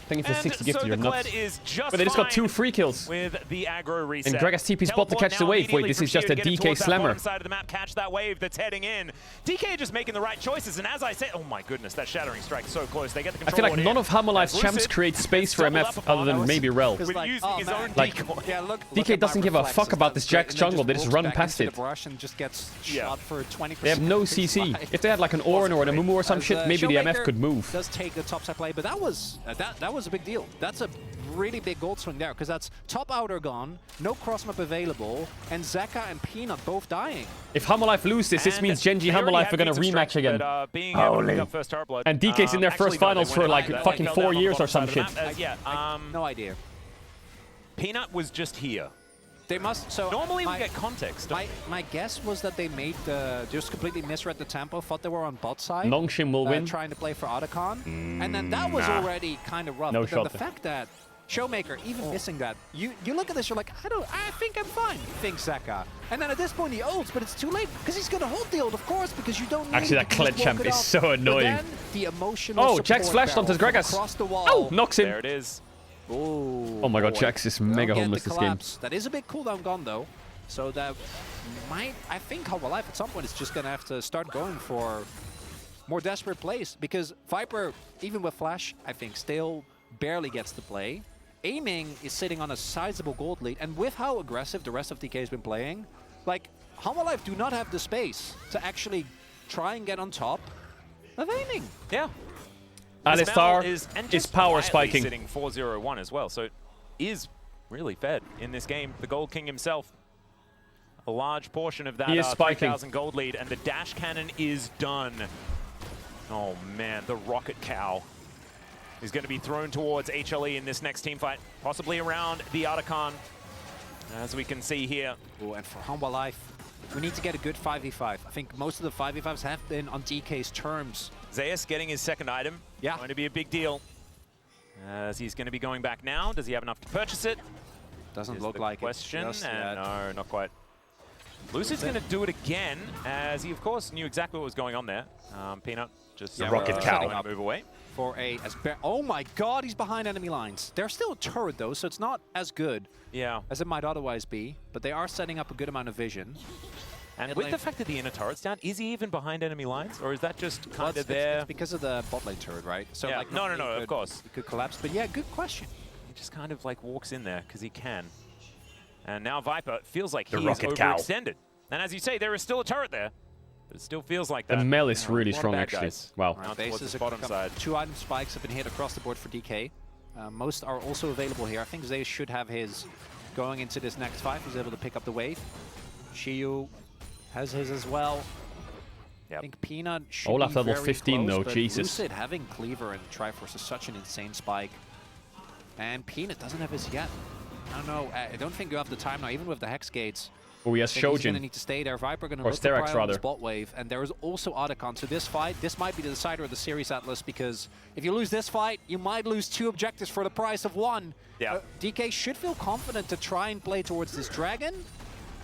think it's a 60 gifted. So You're the nuts. Kled is just But they just got 2 free kills. with the aggro reset. And Gragas TP spot to catch the wave. Wait, this is just a DK slammer. Side of the map, catch that wave that's heading in. DK just making the right choices, and as I said, oh my goodness, that shattering strike so close. They get the I feel control. like none of Hammerlife's champs create space for MF other than maybe Rel. With using his own Like, DK doesn't give a fuck about this Jax jungle. They just run past it. And just gets shot for 20%. They have no CC. If they had like an Orin or an Amumu or some shit, maybe the MF could move. Does take the top side play, but that was a big deal. That's a really big gold swing there, because that's top outer gone, no cross map available, and Zeka and Peanut both dying. If Hammerlife lose this means Genji Hammerlife are gonna rematch again. Holy. And DK's in their first finals for like fucking 4 years or some shit. No idea. Peanut was just here. They must. So normally we get context. My guess was that they made just completely misread the tempo. Thought they were on bot side. Nongshim will win. Trying to play for Otacon, and then that was already kind of rough. No but shot. Then the fact that Showmaker even missing that, you look at this, you're like, I think I'm fine. Think Zeka, and then at this point he ults, but it's too late because he's gonna hold the ult, of course, because you don't. Actually, that Kled champ is so annoying. But then the emotional Jax flashed onto his Gragas. Across the wall. Oh, knocks him. There it is. Oh my god, Jax is mega homeless this game. That is a big cooldown gone though, so that might, I think Half-Life at some point is just gonna have to start going for more desperate plays, because Viper, even with Flash, I think still barely gets to play. Aiming is sitting on a sizable gold lead, and with how aggressive the rest of DK has been playing, like Half-Life do not have the space to actually try and get on top of aiming. Yeah. Alistar is is power spiking. Sitting 4-0-1 as well, so it is really fed in this game. The Gold King himself, a large portion of that 3,000 gold lead, and the dash cannon is done. Oh man, the rocket cow is going to be thrown towards HLE in this next team fight, possibly around the Otacon, as we can see here. Oh, and for Half-Life, we need to get a good 5v5. I think most of the 5v5s have been on DK's terms. Zeus getting his second item. Yeah. Going to be a big deal. As he's going to be going back now. Does he have enough to purchase it? Doesn't look like question. Just No, not quite. Lucid's going to do it again, as he, of course, knew exactly what was going on there. Peanut just rocket cow. Move away. For oh my god, he's behind enemy lines. They're still a turret though, so it's not as good as it might otherwise be, but they are setting up a good amount of vision. And with the fact that the inner turret's down, is he even behind enemy lines, or is that just kind of there? It's because of the bot lane turret, right? So yeah. like, No, of course. It could collapse, but yeah, good question. He just kind of like walks in there because he can. And now Viper feels like he's rocket cow. overextended. And as you say, there is still a turret there. But it still feels like that. The Mel is really strong, actually. Wow. Now towards the bottom side. 2 item spikes have been hit across the board for DK. Most are also available here. I think Zay should have his going into this next fight. He's able to pick up the wave. Shiyu has his as well. Yep. I think Peanut should Olaf be level very 15 close, though, but Jesus. Lucid having Cleaver and Triforce is such an insane spike. And Peanut doesn't have his yet. I don't know. I don't think you have the time now, even with the Hex Gates. Oh, he has He's going to Shojin. need to stay there. Viper going to Or look for Sterak's, Prio on this rather. bot wave. And there is also Otacon. So this fight, this might be the decider of the series, Atlas, because if you lose this fight, you might lose 2 objectives for the price of 1. Yeah. DK should feel confident to try and play towards this dragon.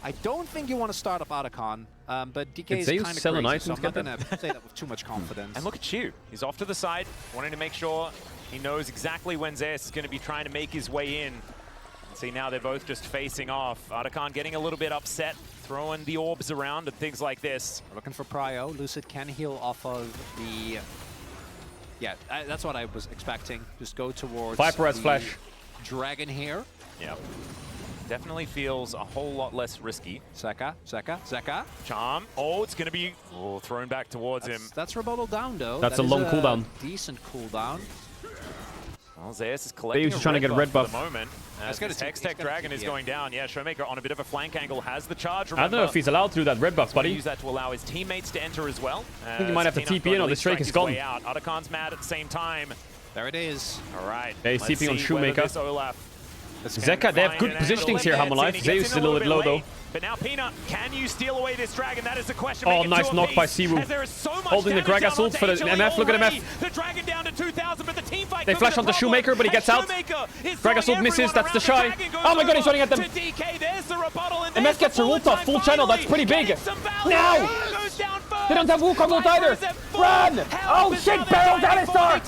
I don't think you want to start up Otacon, but DK is kind of crazy, so I'm not going to say that with too much confidence. And look at you. He's off to the side, wanting to make sure he knows exactly when Zeus is going to be trying to make his way in. See, now they're both just facing off. Otacon getting a little bit upset, throwing the orbs around and things like this. We're looking for Prio. Lucid can heal off of the... Yeah, that's what I was expecting. Just go towards Viper has flash. Dragon here. Yeah. Definitely feels a whole lot less risky. Zeka. Charm. Oh, it's going to be thrown back towards him. That's rebuttal down, though. That's a long cooldown. Decent cooldown. Well, Zeus is collecting He's trying to get a red buff. at the moment. As this Hextech Dragon is going down. Yeah, Showmaker on a bit of a flank angle has the charge. Remember, I don't know if he's allowed to do that red buff, buddy. Use that to allow his teammates to enter as well. I think he might have to TP in or this Drake is gone. Otacon's mad at the same time. There it is. All right. Yeah, he's TPing on Shoemaker. Olaf Zeka, they have good positionings here, Hammerlife. Zeus is a little bit low, though. But now Peanut, can you steal away this dragon? That is the question. Oh, nice knock by Siwu. Holding the Gragas ult for the MF. Look at MF. The dragon down to 2,000, but the team fight. They flash onto Shoemaker, but he gets out. Gragas ult misses. That's the shy. Oh my god, he's running at them. MF gets her ult off. Full channel. That's pretty big. Now! They don't have Wukong ult either. Run! Oh shit, Barrel Alistar!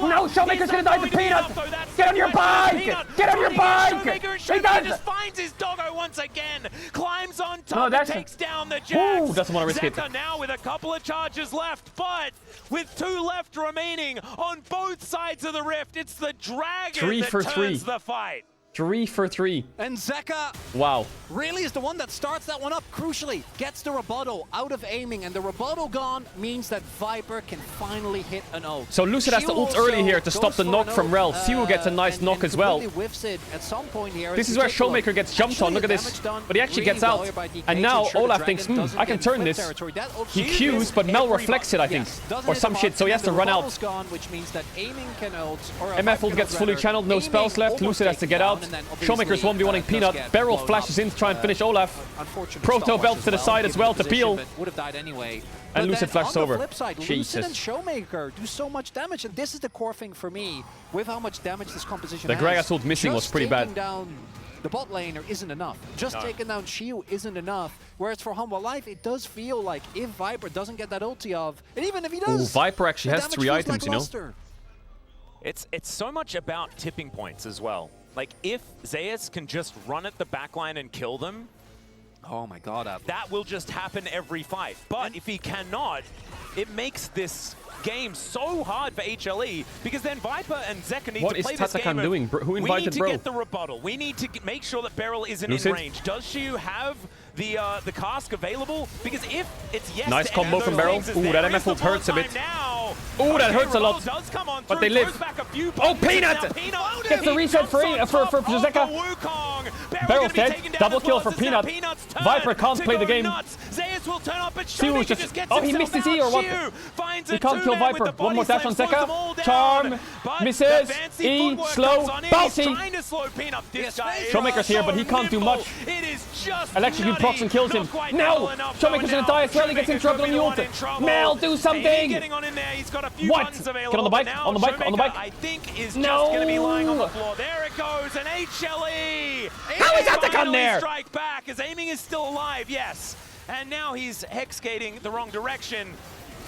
No, Showmaker's gonna die to Peanut! Get on your bike! Get on your bike! He just finds his doggo once again. Climbs on top and takes down the Jax. Ooh, doesn't want to risk it. Zeka now with a couple of charges left, but with 2 left remaining on both sides of the rift, it's the dragon that turns the fight. 3 for 3. And Zeka wow. really is the one that starts that one up. Crucially, gets the rebuttal out of aiming, and the rebuttal gone means that Viper can finally hit an ult. So Lucid has to ult early here to stop the knock from Rel. Siwu gets a nice knock as well. Whiffs it at some point here. This is where Showmaker gets jumped on. Look at this. But he actually gets out. And now Olaf thinks, I can turn this. He Qs, but Mel reflects it, I think. Or some shit, so he has to run out. MF ult gets fully channeled, no spells left. Lucid has to get out. Showmaker's 1v1ing Peanut. Beryl flashes in to try and finish Olaf. Proto belts to the side as well to peel. And Lucid flashes over. Lucid and Showmaker do so much damage, and this is the core thing for me with how much damage this composition has. The Gragas ult missing was pretty bad. Down the bot laner isn't enough. Just taking down Shiu isn't enough. Whereas for Humble Life, it does feel like if Viper doesn't get that ulti off, and even if he does, ooh, Viper actually has 3 items, you know? It's so much about tipping points as well. Like, if Zeus can just run at the backline and kill them, oh my god, that will just happen every fight. But if he cannot, it makes this game so hard for HLE, because then Viper and Zeka need to play this game. What is Tatakan doing? Who invited Bro? We need to get the rebuttal. We need to make sure that Beryl isn't in range. Does Shiu have the cask available? Because if it's yes, nice combo from Beryl. Ooh, that MF ult hurts a bit. Ooh, that hurts a lot. But they live. Oh, Peanut! Gets the reset for Zeka. Beryl's dead. Double kill for Peanut. Viper can't play the game. Siwu just... Oh, he missed his E or what? He can't kill Viper. One more dash on Zeka. Charm. Misses. E. Slow. Bouncy. Showmaker's here, but he can't do much. Electrocute procs and kills him. No! Showmaker's gonna die as well. He gets interrupted on the ult. Mel, do something! What? Get on the bike. On the bike. On the bike. I think is just going to be lying on the floor. There it goes, an HLE. How is Tatakan there? Strike back. His aiming is still alive, yes. And now he's hex skating the wrong direction.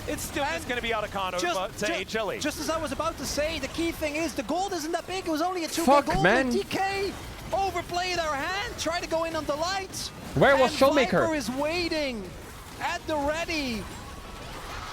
It's still just going to be Atacano to HLE. Just as I was about to say, the key thing is the gold isn't that big. It was only a 2k gold. Man. DK overplayed our hand, tried to go in on the lights. Where was Showmaker? Viper is waiting at the ready.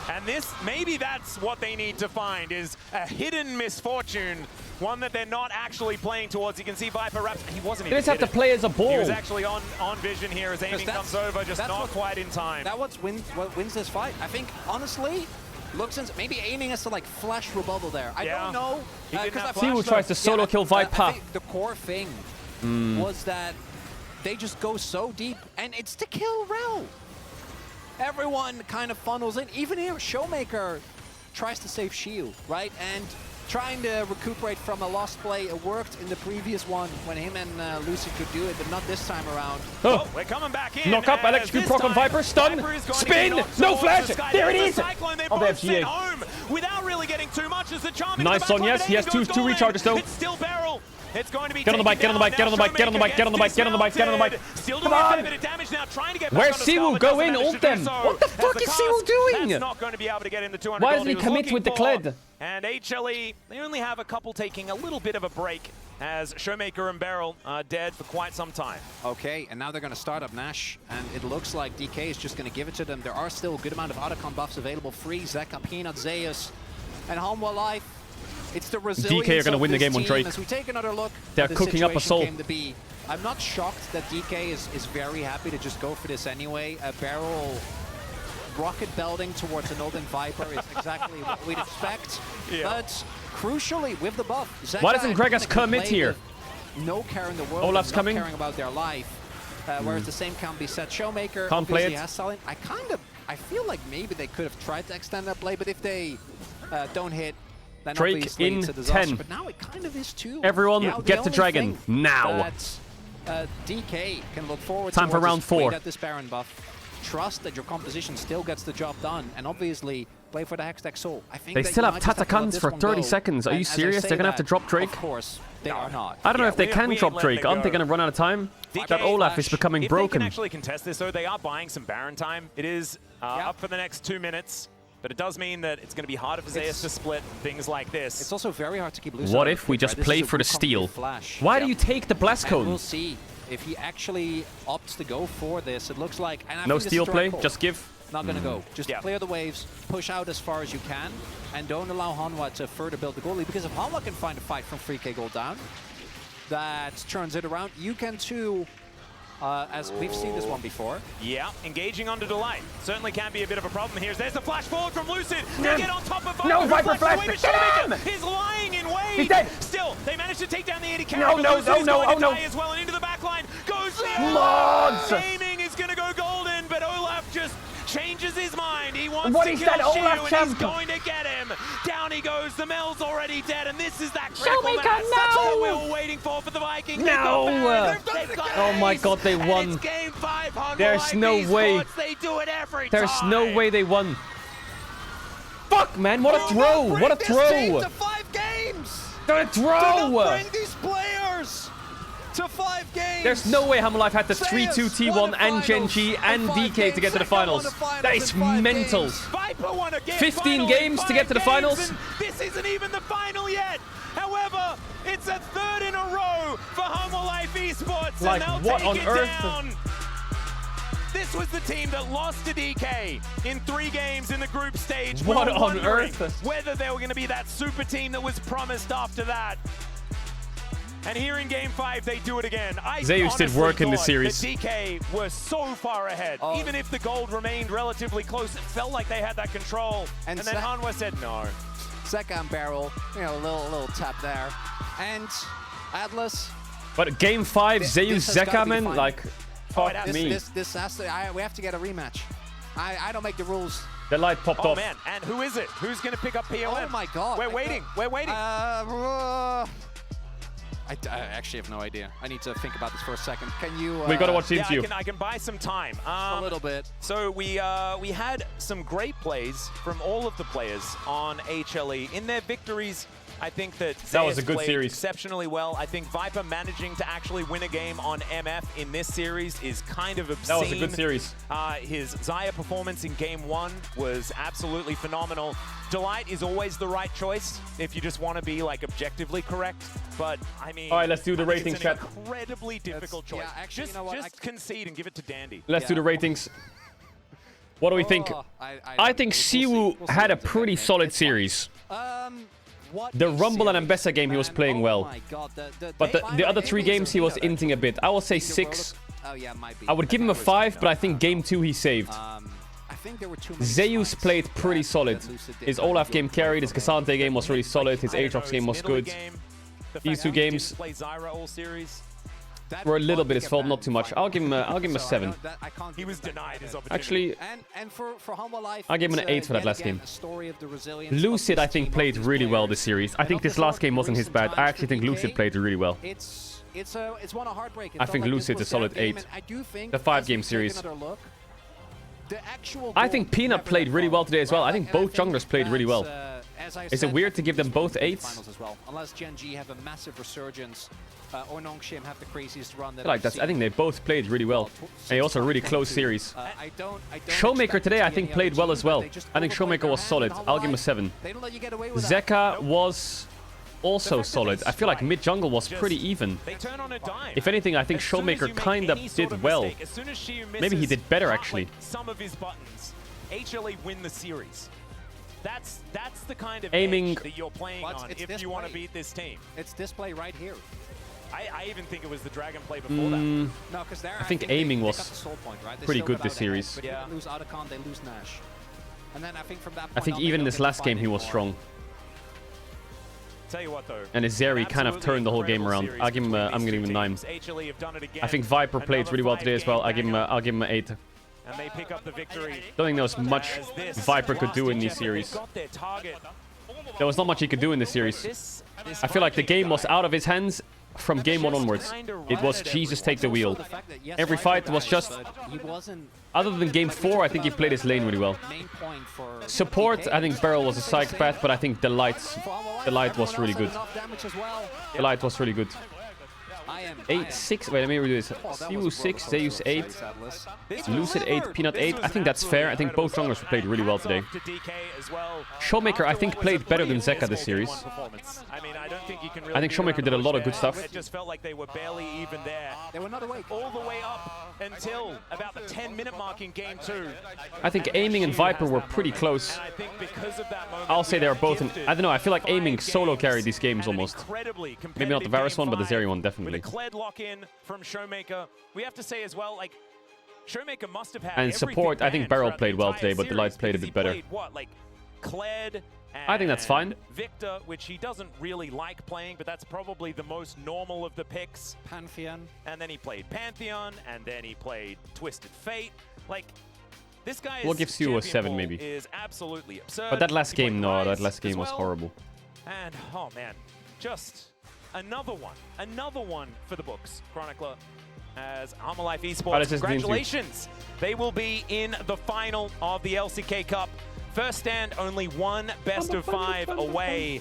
And this, maybe that's what they need to find, is a hidden misfortune, one that they're not actually playing towards. You can see Viper wraps. He wasn't even They just have to play as a ball. He was actually on vision here as aiming comes over, just not quite in time. That's what wins this fight. I think, honestly, Luxon's maybe aiming us to like flash rebuttal there. I don't know. Siwu tries to solo kill Viper. I think the core thing was that they just go so deep, and it's to kill Rel. Everyone kind of funnels in. Even here, Showmaker tries to save Shiu, right? And trying to recuperate from a lost play. It worked in the previous one when him and Lucy could do it, but not this time around. Oh, we're coming back in. Knock up, electrocute proc on Viper, stun, spin, no flash. There it is. Oh, they have GA. Without really getting too much as the charm. Nice on, yes. He has two recharges though. It's still Beryl. It's going to be get on the bike, get on the bike, get on the bike, get on the bike, get on the bike, get on the bike, get on the bike. Still doing a bit of damage now, trying to get back. Where's Siwu? Go in, ult them. What the fuck is Siwu doing? That's not going to be able to get in the 200. Why doesn't he commit with the Kled? And HLE, they only have a couple taking a little bit of a break as Showmaker and Beryl are dead for quite some time. Okay, and now they're going to start up Nash, and it looks like DK is just going to give it to them. There are still a good amount of Otacon buffs available. Free, Zeka, Peanut, Zeus, and Homwa Life. It's the resilience DK are going to win the game on Drake. As we take another look, they're cooking up a soul. I'm not shocked that DK is very happy to just go for this anyway. A Beryl rocket belting towards an Olden Viper is exactly what we'd expect. But crucially, with the buff, Zeka why doesn't Gragas commit here? No care in the world. Olaf's coming. Caring about their life. Whereas the same can be said. Showmaker can't play it. Has Silent. I feel like maybe they could have tried to extend that play, but if they don't hit, then Drake in 10. But now it kind of is too. Everyone get the dragon now. DK can look forward Time for round 4. At this Baron buff. Trust that your composition still gets the job done, and obviously play for the Hextech Soul. I think They that still you have might just to let Tatacans this for one 30 go. seconds. Are you And as I serious? say They're going to have to that, drop Drake? Of course, they are not. I don't know if they can we ain't drop letting Drake. it Aren't they go. going to run out of time? DK That Olaf is becoming if broken. they can actually contest this, though, they are buying some Baron time. It is up for the next 2 minutes, but it does mean that it's going to be harder for Zeus to split things like this. It's also very hard to keep loose. What if we just play for the steal? Why do you take the Blast And Cone? we'll see if he actually opts to go for this. It looks like... And I No think this is steal the play? right call. Just give? Not going to go. Just clear the waves, push out as far as you can, and don't allow Hanwha to further build the goal lead, because if Hanwha can find a fight from 3k gold down, that turns it around. You can too, as we've seen this one before. Yeah, engaging onto Delight. Certainly can be a bit of a problem here. There's the flash forward from Lucid. They get on top of Viper. No, Viper flash. flash. He's lying in wave. He's dead. Still, they managed to take down the 80 carry. No, but no, Lucid's no, no, going oh, to no. die as well, and into the back line goes Mods. Aiming is going to go golden, but Olaf just changes his mind. He wants What to is kill that Shiu, Olaf and champ? he's going to get him. Down he goes. The Mel's already dead, and this is that Showmaker, critical match. That's what we no. were waiting for the Vikings. No. Oh my god, they won. It's game 5, Hanwha There's no Life way. Esports. They do it every There's time. no way they won. Fuck, man. What a throw. What a throw. To 5 games! What a Do throw. not bring these players to 5 games! There's no way Hammerlife had the 3-2 T1 and Gen G and DK to get to the finals. That is mental. Viper won a game 15 games to get to the finals. This isn't even the final yet. However, it's a 3rd in a row for Hanwha Life Esports, Like, and they'll what take on it earth? down. This was the team that lost to DK in 3 games in the group stage. We What were on wondering earth? whether they were going to be that super team that was promised after that. And here in Game 5, they do it again. I Zeus did honestly work in this thought series. that DK were so far ahead. Even if the gold remained relatively close, it felt like they had that control. And then Hanwha said no. Second barrel, you know, a little tap there. And Atlas. But game 5, Zeus this has gotta Zeka, be man, final. like, fuck me. This has to, we have to get a rematch. I don't make the rules. The light popped Oh off. man, and who is it? Who's going to pick up POM? Oh my god. We're waiting. We're waiting. I actually have no idea. I need to think about this for a second. Can you... We gotta watch the interview. I can buy some time. a little bit. So we had some great plays from all of the players on HLE. In their victories, I think that was Zeus a good played series. exceptionally well. I think Viper managing to actually win a game on MF in this series is kind of obscene. That was a good series. His Xayah performance in Game 1 was absolutely phenomenal. Delight is always the right choice if you just want to be like objectively correct. But I mean, All right, let's do the ratings, it's chat. an incredibly difficult choice. yeah, actually, just you know what? just concede and give it to Dandy. Let's do the ratings. What do we think? I think Siwu had a pretty solid series. The Rumble and Ambessa game, he was playing well. But the other 3 games, he was inting a bit. I will say 6. I would give him a 5, but I think game 2 he saved. Zeus played pretty solid. His Olaf game carried, his Cassante game was really solid, his Aatrox game was good. These 2 games were a little bit his fault, not too much. I'll give him a 7. He was denied his opportunity. Actually, and for Hanwha Life, I'll give him an 8 for that last game. Lucid, I think, played really well this series. I think this last game wasn't his bad. I actually think Lucid played really well. It's one of heartbreak. I think Lucid's a solid 8. The 5-game series. I think Peanut played really well today as well. I think both junglers played really well. Is it weird to give them both 8s? Unless Gen G have a massive resurgence, or Nongshim have the craziest run that I think they both played really well. And also a really close series. I don't Showmaker today, I think, played well as well. I think Showmaker was solid. I'll give him a 7. Zeka was also solid. I feel like mid-jungle was pretty even. If anything, I think Showmaker kind of did well. Maybe he did better, actually. Some of his buttons, HLE win the series. That's the kind of Aiming edge that you're playing on if you want to beat this team. It's this play right here. I even think it was the Dragon play before that. No, because I think aiming was pretty good this series. They lose Otacon, they lose Nash. And then I think from that point I think even in this last game he was strong. Tell you what though. And Azeri kind of turned the whole game around. I'm gonna give him a 9. I think Viper played really well today as well. I'll give him an 8. And they pick up the victory. Don't think there was much Viper could do in this series. There was not much he could do in this series. I feel like the game was out of his hands from game 1 onwards, it was Jesus take the wheel. Every fight was just... Other than game 4, I think he played his lane really well. Support, I think Beryl was a psychopath, but I think the light was really good. The light was really good. 8-6. Wait, let me redo this. Siwu 6, Zeus 8, Lucid 8, Peanut 8. I think that's fair. I think both junglers played really well today. Showmaker, I think, played better than Zeka this series. I think Showmaker did a lot of good stuff. It just felt like they were barely even there. They were not awake all the way up until about the 10-minute mark in game 2. I think Aiming and Viper were pretty close. I'll say they were both in... I don't know, I feel like Aiming solo carried these games almost. Maybe not the Varus one, but the Zeri one, definitely. Kled lock-in from Showmaker. We have to say as well, like, Showmaker must have had and support, I think Beryl played well today, but the Light played a bit better. Like Kled I think that's fine. Victor, which he doesn't really like playing, but that's probably the most normal of the picks. Pantheon. And then he played Pantheon, and then he played Twisted Fate. Like, this guy we'll give Siwu a 7 maybe. Is absolutely absurd. But that last game, no, that last game was horrible. And, oh man, just another one for the books. Chronicler as Life Esports. Congratulations! They will be in the final of the LCK Cup. First stand, only one best of 5 away.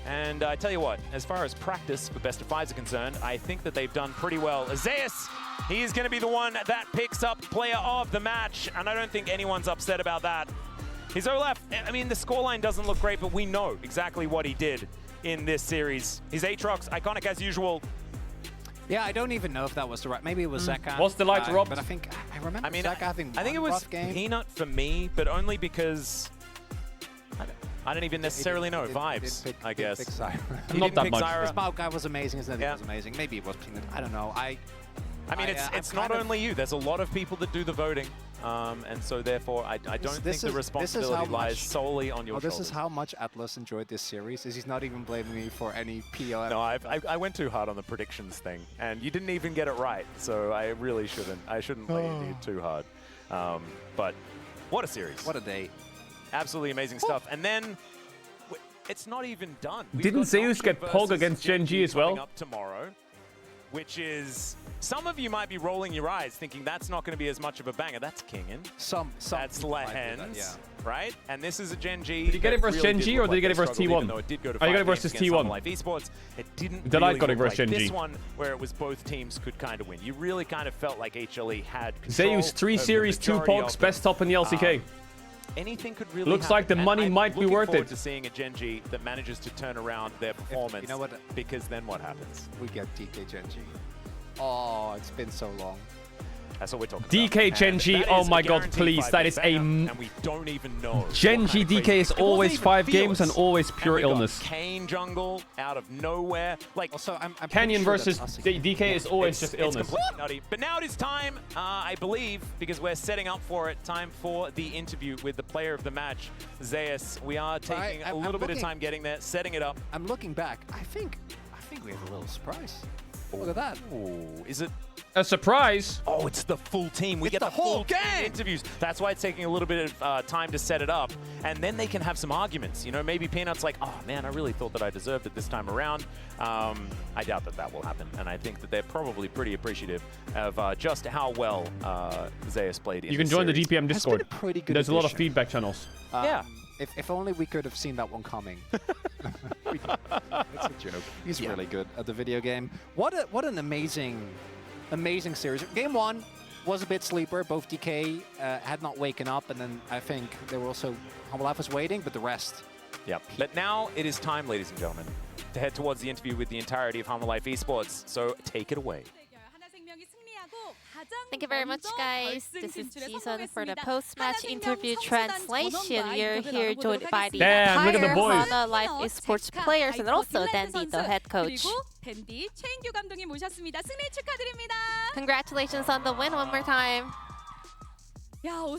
And I tell you what, as far as practice for best of 5s are concerned, I think that they've done pretty well. Zeus, he's going to be the one that picks up player of the match, and I don't think anyone's upset about that. His Olaf, I mean, the scoreline doesn't look great, but we know exactly what he did in this series. His Aatrox, iconic as usual. Yeah, I don't even know if that was the right. Maybe it was Zeka. What's the light robbed? But I think I remember Zeka having I think it was Peanut for me, but only because I don't even necessarily know. Vibes, I guess. Not that much. This Mao guy was amazing. His was amazing. Maybe it was Peanut. I don't know. I mean, it's not only you. There's a lot of people that do the voting. And so therefore, I don't think the responsibility lies solely on your shoulders. This is how much Atlas enjoyed this series, is he's not even blaming me for any PLM. No, I went too hard on the predictions thing, and you didn't even get it right, so I really shouldn't. I shouldn't lay into you too hard. But what a series. What a day. Absolutely amazing stuff. And then, it's not even done. Didn't Zeus get Pog against Gen G as well? Up tomorrow, which is... Some of you might be rolling your eyes thinking that's not going to be as much of a banger. That's Kingin. That's Lehens, right? And this is a Gen G. Did you get it versus Gen G or did you get it versus T1? Though it did go to you got it versus T1. Life Esports. It didn't Delight really got it look versus like Gen G. This one where it was both teams could kind of win. You really kind of felt like HLE had control. Zeus 3 series, 2 Pogs, best top in the LCK. Anything could really looks happen. like the money might be worth it. To seeing a Gen G that manages to turn around their performance. You know what? Because then what happens? We get DK Gen G. Oh, it's been so long. That's what we're talking DK about. Gen G, oh my god, please. That is a... And we don't even know. Gen G DK is always 5 games and always pure illness. Kane jungle out of nowhere. Like, also, I'm Canyon sure versus DK is always just illness. It's completely nutty. But now it is time, I believe, because we're setting up for it, time for the interview with the player of the match, Zeus. We are taking a little bit of time getting there, setting it up. I'm looking back. I think we have a little surprise. Look at that. Ooh, is it a surprise? Oh, it's the full team. We get the whole game interviews. That's why it's taking a little bit of time to set it up. And then they can have some arguments. You know, maybe Peanut's like, oh man, I really thought that I deserved it this time around. I doubt that that will happen. And I think that they're probably pretty appreciative of just how well Zeus played in You can join the DPM Discord. Pretty good There's a lot of feedback channels. Yeah. If only we could have seen that one coming. That's a joke. He's really good at the video game. What an amazing series. Game 1 was a bit sleeper. Both DK had not waken up, and then I think they were also Humble Life was waiting, but the rest. Yep. But now it is time, ladies and gentlemen, to head towards the interview with the entirety of Humble Life Esports. So take it away. Thank you very much, guys. This is Jason for the post-match interview translation. We are here joined by the entire Humble Life Esports players and also Dandy, the head coach. Congratulations on the win one more time. After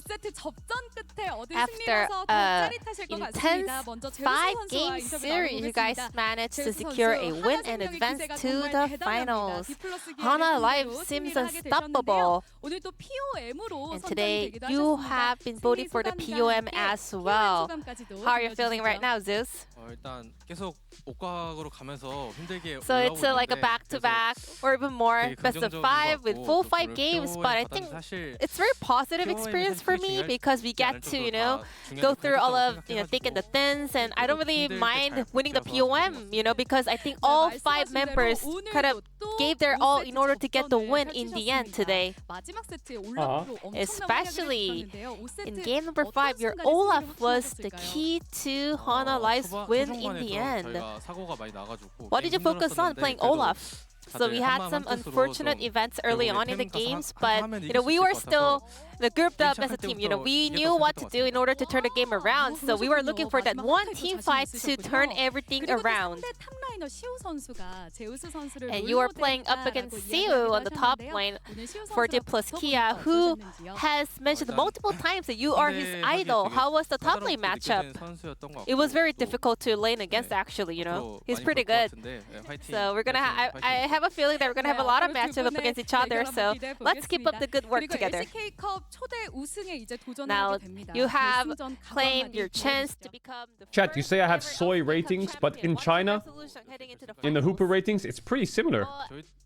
an intense 5-game series, you guys managed to secure a win and advance to the finals. Hana Life seems unstoppable. And today, you have been voting for the POM as well. How are you feeling right now, Zeus? 일단 계속 옥각으로 가면서 힘들게 So it's like a back-to-back or even more best of 5 with full 5 games, but I think it's a very positive experience for me because we get to, you know, go through all of, you know, thick and the thins, and I don't really mind winning the POM, you know, because I think all 5 members kind of gave their all in order to get the win in the end today. Especially in game number 5, your Olaf was the key to Hana Life's win in the end. What did you focus on playing Olaf? So we had some unfortunate events early on in the games, but you know, we were still grouped up as a team. You know, we knew what to do in order to turn the game around. So we were looking for that one team fight to turn everything around. And you were playing up against Siu on the top lane for D plus Kia, who has mentioned multiple times that you are his idol. How was the top lane matchup? It was very difficult to lane against, actually, you know. He's pretty good. So we're gonna I have a feeling that we're gonna have a lot of matchups up against each other, so let's keep up the good work together. Now, you have claimed your chance to become the Chat, you say I have soy ratings, but in China, in the Hooper ratings, it's pretty similar.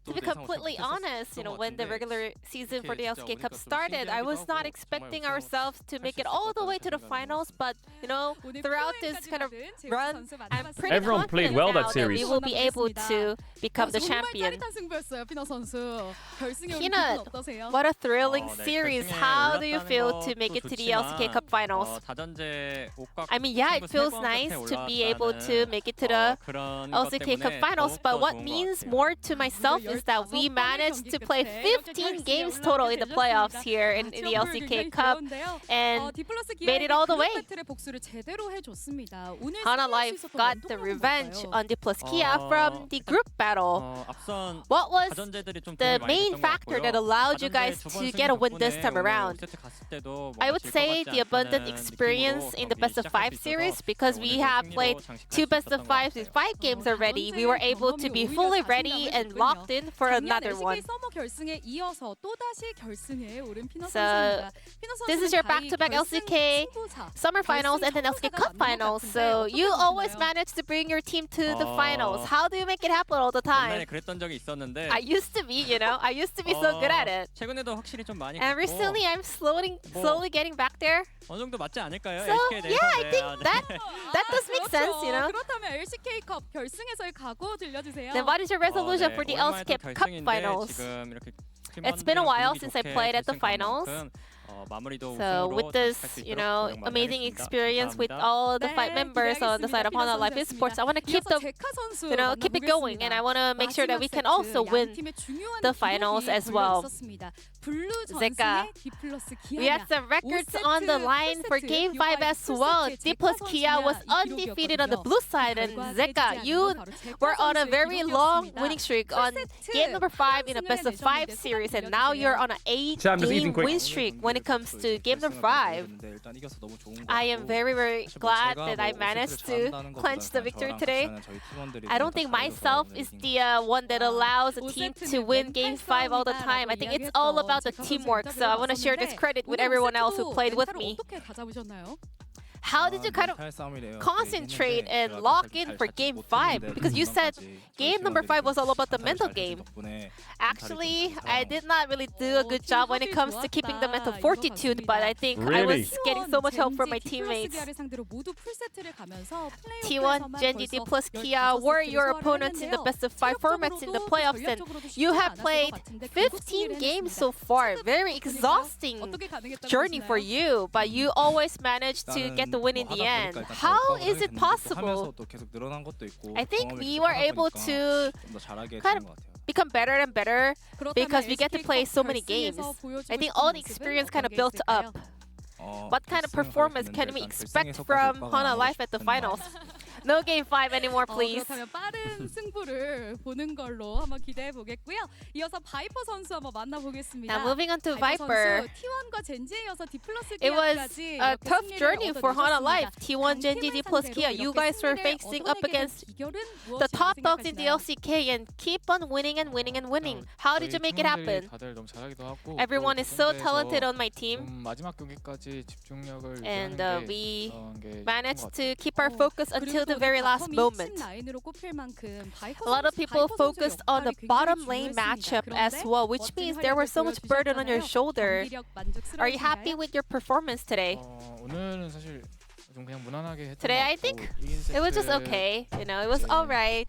To be completely honest, you know, when the regular season for the LCK Cup started, I was not expecting ourselves to make it all the way to the finals, but, you know, throughout this kind of run, I'm pretty Everyone played well that series. We will be able to become the champion. Peanut, what a thrilling series. How do you feel to make it to the LCK Cup finals? I mean, yeah, it feels nice to be able to make it to the LCK Cup finals, but what means more to myself is that we managed to play 15 games total in the playoffs here in the LCK Cup and made it all the way. Hana Life got the revenge on D plus Kia from the group battle. What was the main factor that allowed you guys to get a win this time around? I would say the abundant experience in the best of 5 series, because we have played 2 best of 5s with 5 games already. We were able to be fully ready and locked in for another one. So this is your back-to-back LCK Summer Finals and then LCK Cup Finals. So you always manage to bring your team to the finals. How do you make it happen all the time? I used to be, you know, I used to be so good at it. And recently I'm slowly getting back there. So yeah, I think that does make sense, you know. Then what is your resolution for the LCK Cup Finals? It's been a while since I played at the finals. So with this, you know, amazing experience with all the 5 members on the side of Hana Life Esports, I want to keep them, you know, keep it going, and I want to make sure that we can also win the finals as well. Zeka, we had some records on the line for Game 5 as well. D plus Kia was undefeated on the blue side, and Zeka, you were on a very long winning streak on game number 5 in a best of 5 series, and now you're on an 8-game win streak when it comes to game number 5. I am very, very glad that I managed to clinch the victory today. I don't think myself is the one that allows a team to win game 5 all the time. I think it's all about the teamwork, so I want to share this credit with everyone else who played with me. How did you kind of concentrate and lock in for game 5? Because you said game number 5 was all about the mental game. Actually, I did not really do a good job when it comes to keeping the mental fortitude, but I think I was getting so much help from my teammates. T1, Genji, D plus Kia were your opponents in the best of 5 formats in the playoffs, and you have played 15 games so far. Very exhausting journey for you, but you always managed to get the win in the end. How is it possible? I think we were able to kind of become better and better because we get to play so many games. I think all the experience kind of built up. What kind of performance can we expect from Hana Life at the finals? No game 5 anymore, please. 그렇다면 빠른 승부를 보는 걸로 한번 기대해 보겠고요. 이어서 바이퍼 선수 한번 만나보겠습니다. Now moving on to 바이퍼 Viper. 선수 T1과 젠지에 이어서 D+ It was 기아까지 a 이렇게 tough 승리를 journey for Hana 얻어내셨습니다. Life. T1, Genji, D+ Kia. You guys were facing up against the top dogs in the LCK and keep on winning and winning and winning. How did you make it happen? Everyone is so talented on my team. And we managed to keep our focus until the very last moment. A lot of people focused on the bottom lane matchup as well, which means there was so much burden on your shoulder. Are you happy with your performance today? Today, I think it was just okay. You know, it was alright.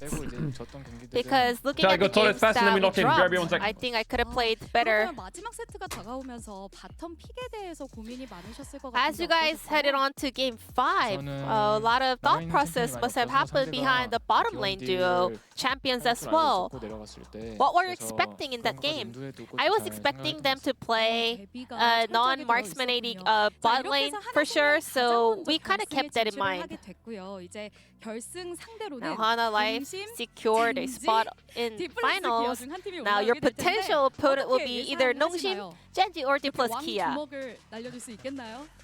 Because looking at the games that we dropped, I think I could have played better. As you guys headed on to game 5, a lot of thought process must have happened behind the bottom lane duo champions as well. What were you expecting in that game? I was expecting them to play non-marksman AD bot lane for sure, so we kind of kept that in mind. Now Hana Life secured a spot in finals. Now your potential opponent will be either Nongshim, Genji, or D+ Kia.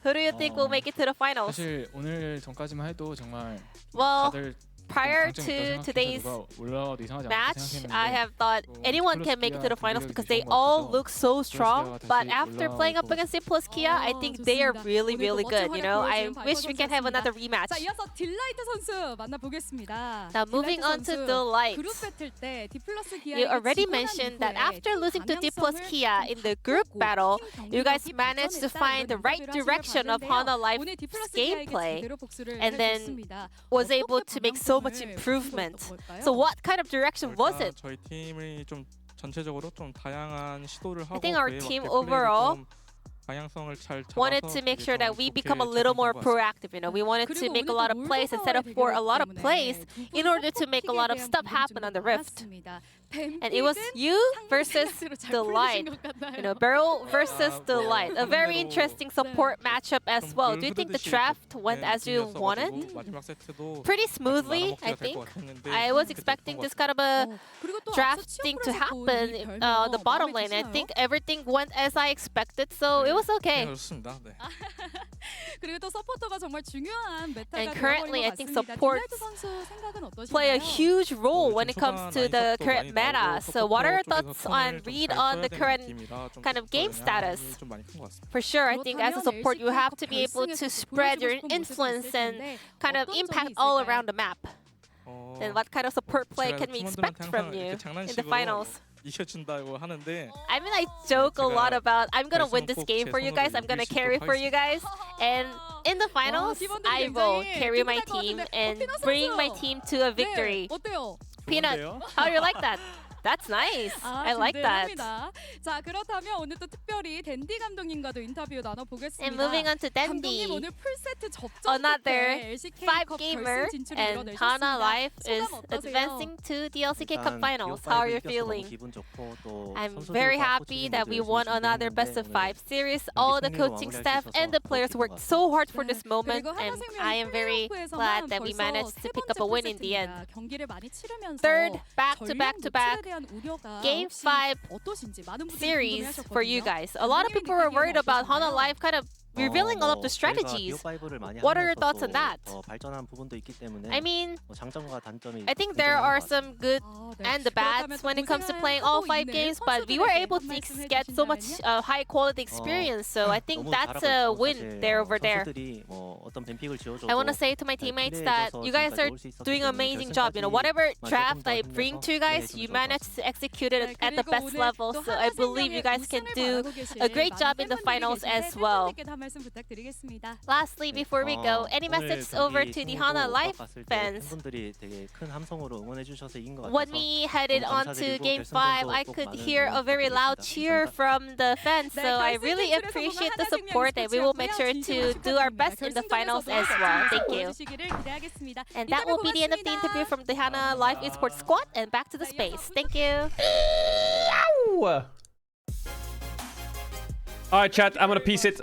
Who do you think will make it to the finals? Well, prior to today's match, I have thought anyone can make it to the finals because they all look so strong. But after playing up against D+ Kia, I think they are really, really good. You know, I wish we can have another rematch. Now moving on to Delight. You already mentioned that after losing to D+ Kia in the group battle, you guys managed to find the right direction of Hana Life's gameplay and then was able to make so much improvement. So what kind of direction was it? I think our team overall wanted to make sure that we become a little more proactive. You know, we wanted to make a lot of plays and set up for a lot of plays in order to make a lot of stuff happen on the Rift. And it was you versus Delight. You know, Beryl versus Delight. A very interesting support matchup as well. Do you think the draft went as you wanted? Pretty smoothly, I think. I was expecting this kind of a drafting to happen on the bottom lane. I think everything went as I expected, so it was okay. And currently, I think supports play a huge role when it comes to the current meta. So what are your thoughts on read on the current kind of game status? For sure, I think as a support, you have to be able to spread your influence and kind of impact all around the map. Then what kind of support play can we expect from you in the finals? I mean, I joke a lot about I'm gonna win this game for you guys, I'm gonna carry for you guys, and in the finals, I will carry my team and bring my team to a victory. Peanut, how do you like that? That's nice. I like that. And moving on to Dandy, another 5 gamer, and Hana Life is advancing to the LCK Cup Finals. How are you feeling? I'm very happy that we won another best of 5 series. All the coaching staff and the players worked so hard for this moment, and I am very glad that we managed to pick up a win in the end. Third back-to-back Game 5 series for you guys. A lot of people were worried about Hana Life kind of revealing all of the strategies. What are your thoughts on that? I mean, I think there are some good and the bads when it comes to playing all 5 games, but we were able to get so much high quality experience, so I think that's a win there over there. I want to say to my teammates that you guys are doing an amazing job. You know, whatever draft I bring to you guys, you managed to execute it at the best level, so I believe you guys can do a great job in the finals as well. Lastly, before we go, any message over to the Hana Life fans? When we headed on to Game 5, I could hear a very loud cheer from the fans, so I really appreciate the support, and we will make sure to do our best in the finals as well. Thank you. And that will be the end of the interview from the Hana Life Esports squad, and back to the space. Thank you. Alright, chat, I'm gonna piece it.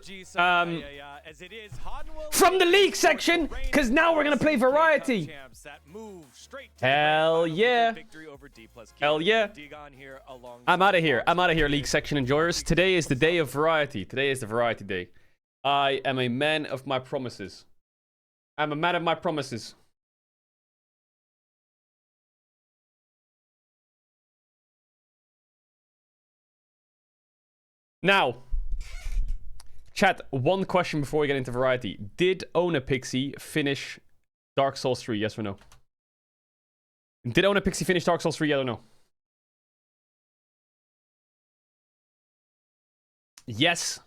as it is Hanwha From the league section, because now we're going to play variety. Hell yeah. Hell yeah. I'm out of here. I'm out of here, league section enjoyers. Today is the day of variety. Today is the variety day. I am a man of my promises. I'm a man of my promises. Now, chat, one question before we get into variety. Did Ona Pixie finish Dark Souls 3, yes or no? Did Ona Pixie finish Dark Souls 3, yes or no? Yes.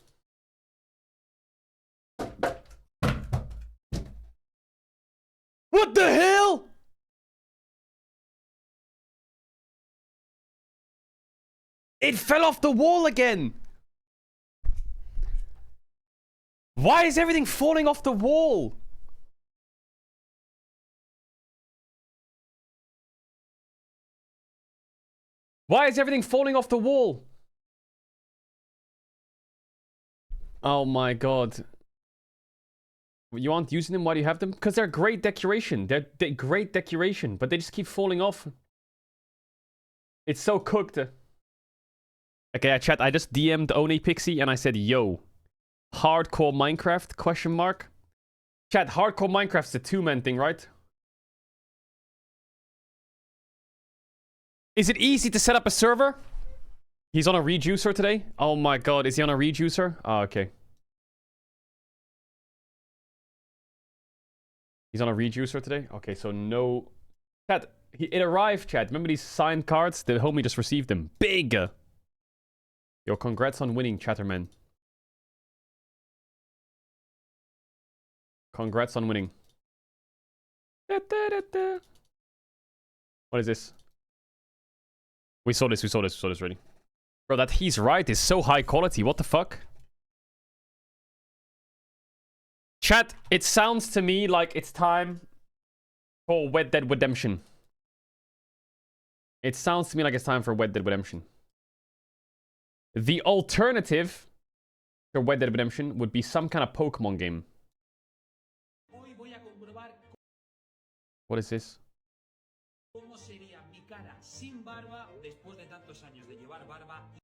What the hell? It fell off the wall again. Why is everything falling off the wall? Why is everything falling off the wall? Oh my god. You aren't using them? Why do you have them? Because they're great decoration. They're great decoration, but they just keep falling off. It's so cooked. Okay, chat, I just DM'd Oni Pixie and I said, yo. Hardcore Minecraft, question mark. Chat, hardcore Minecraft's a two-man thing, right? Is it easy to set up a server? He's on a rejuicer today? Oh my god, is he on a rejuicer? Oh, okay. He's on a rejuicer today? Okay, so no... Chat, it arrived, chat. Remember these signed cards? The homie just received them. Big! Yo, congrats on winning, Chatterman. Congrats on winning. What is this? We saw this already. Bro, that he's right is so high quality. What the fuck? Chat, it sounds to me like it's time for Red Dead Redemption. It sounds to me like it's time for Red Dead Redemption. The alternative to Red Dead Redemption would be some kind of Pokemon game. What is this?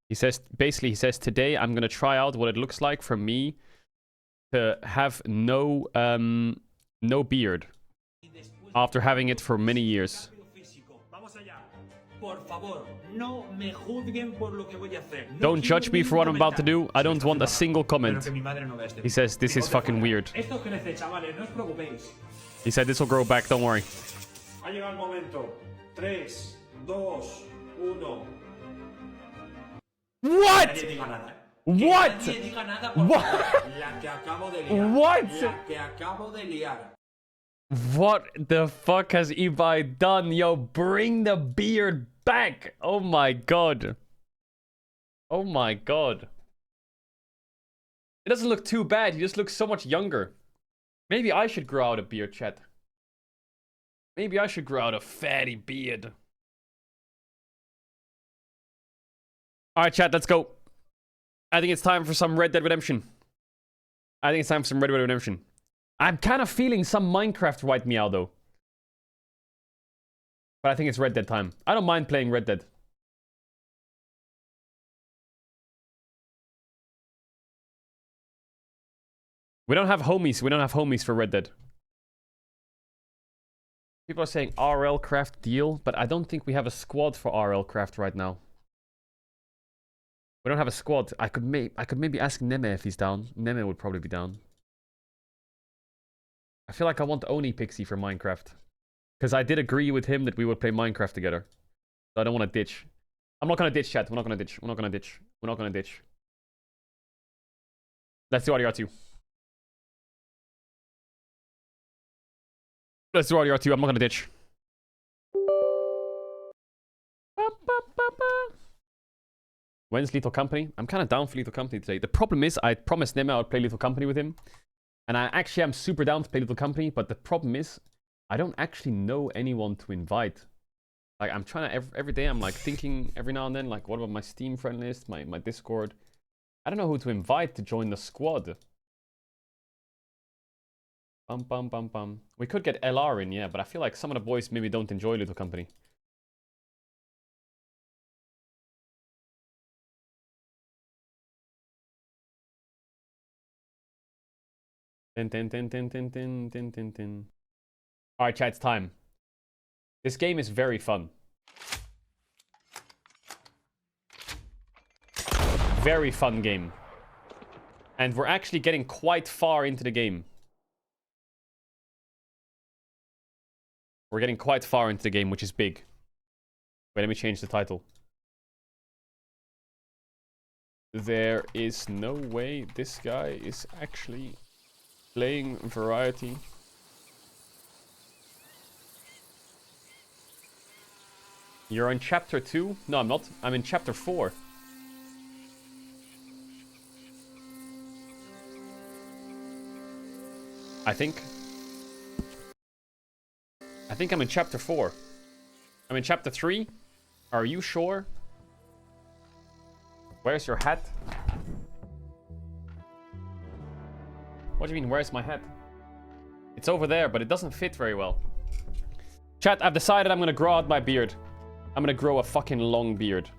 He says, basically, he says, today I'm gonna try out what it looks like for me to have no beard after having it for many years. Don't judge me for what I'm about to do. I don't want a single comment. He says, this is fucking weird. He said, this will grow back, don't worry. What? What? What? What the fuck has Ibai done? Yo, bring the beard back. Oh my god. Oh my god. It doesn't look too bad. He just looks so much younger. Maybe I should grow out a beard, chat. Maybe I should grow out a fatty beard. Alright, chat, let's go. I think it's time for some Red Dead Redemption. I'm kind of feeling some Minecraft right meow, though. But I think it's Red Dead time. I don't mind playing Red Dead. We don't have homies. We don't have homies for Red Dead. People are saying RL Craft deal, but I don't think we have a squad for RL Craft right now. We don't have a squad. I could maybe ask Neme if he's down. Neme would probably be down. I feel like I want Oni Pixie for Minecraft. Because I did agree with him that we would play Minecraft together. So I don't want to ditch. I'm not going to ditch, chat. We're not going to ditch. We're not going to ditch. We're not going to ditch. Let's do RDR2. Let's do RDR2. I'm not going to ditch. When's Lethal Company? I'm kind of down for Lethal Company today. The problem is, I promised Neme I would play Lethal Company with him. And I actually am super down to play Lethal Company. But the problem is, I don't actually know anyone to invite. Like, I'm trying to, every day I'm like thinking every now and then, like, what about my Steam friend list, my Discord? I don't know who to invite to join the squad. Bum, bum, bum, bum. We could get LR in, yeah, but I feel like some of the boys maybe don't enjoy Ludo Company. Tin, tin, tin, tin, tin, tin, tin, tin, tin. Alright, chat, it's time. This game is very fun. Very fun game. And we're actually getting quite far into the game. We're getting quite far into the game, which is big. Wait, let me change the title. There is no way this guy is actually playing variety. You're on chapter 2? No, I'm not. I'm in chapter 4. I think I'm in chapter 4. I'm in chapter 3. Are you sure? Where's your hat? What do you mean, where's my hat? It's over there, but it doesn't fit very well. Chat, I've decided I'm gonna grow out my beard. I'm gonna grow a fucking long beard.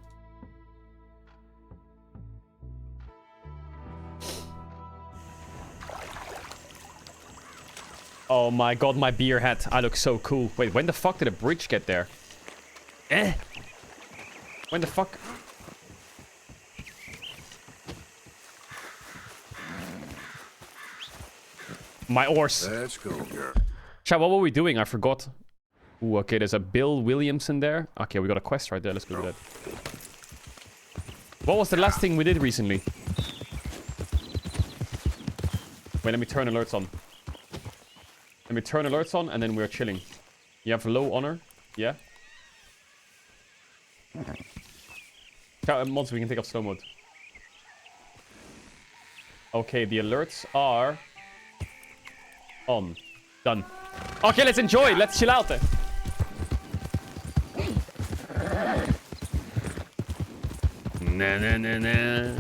Oh my god, my beer hat. I look so cool. Wait, when the fuck did a bridge get there? When the fuck? My oars. Let's go, girl. Chat, what were we doing? I forgot. Ooh, okay, there's a Bill Williamson there. Okay, we got a quest right there. Let's go do that. What was the last thing we did recently? Wait, let me turn alerts on. Let me turn alerts on, and then we're chilling. You have low honor? Yeah? Mods, we can take off slow mode. Okay, the alerts are on. Done. Okay, let's enjoy. Let's chill out there. Na na na na.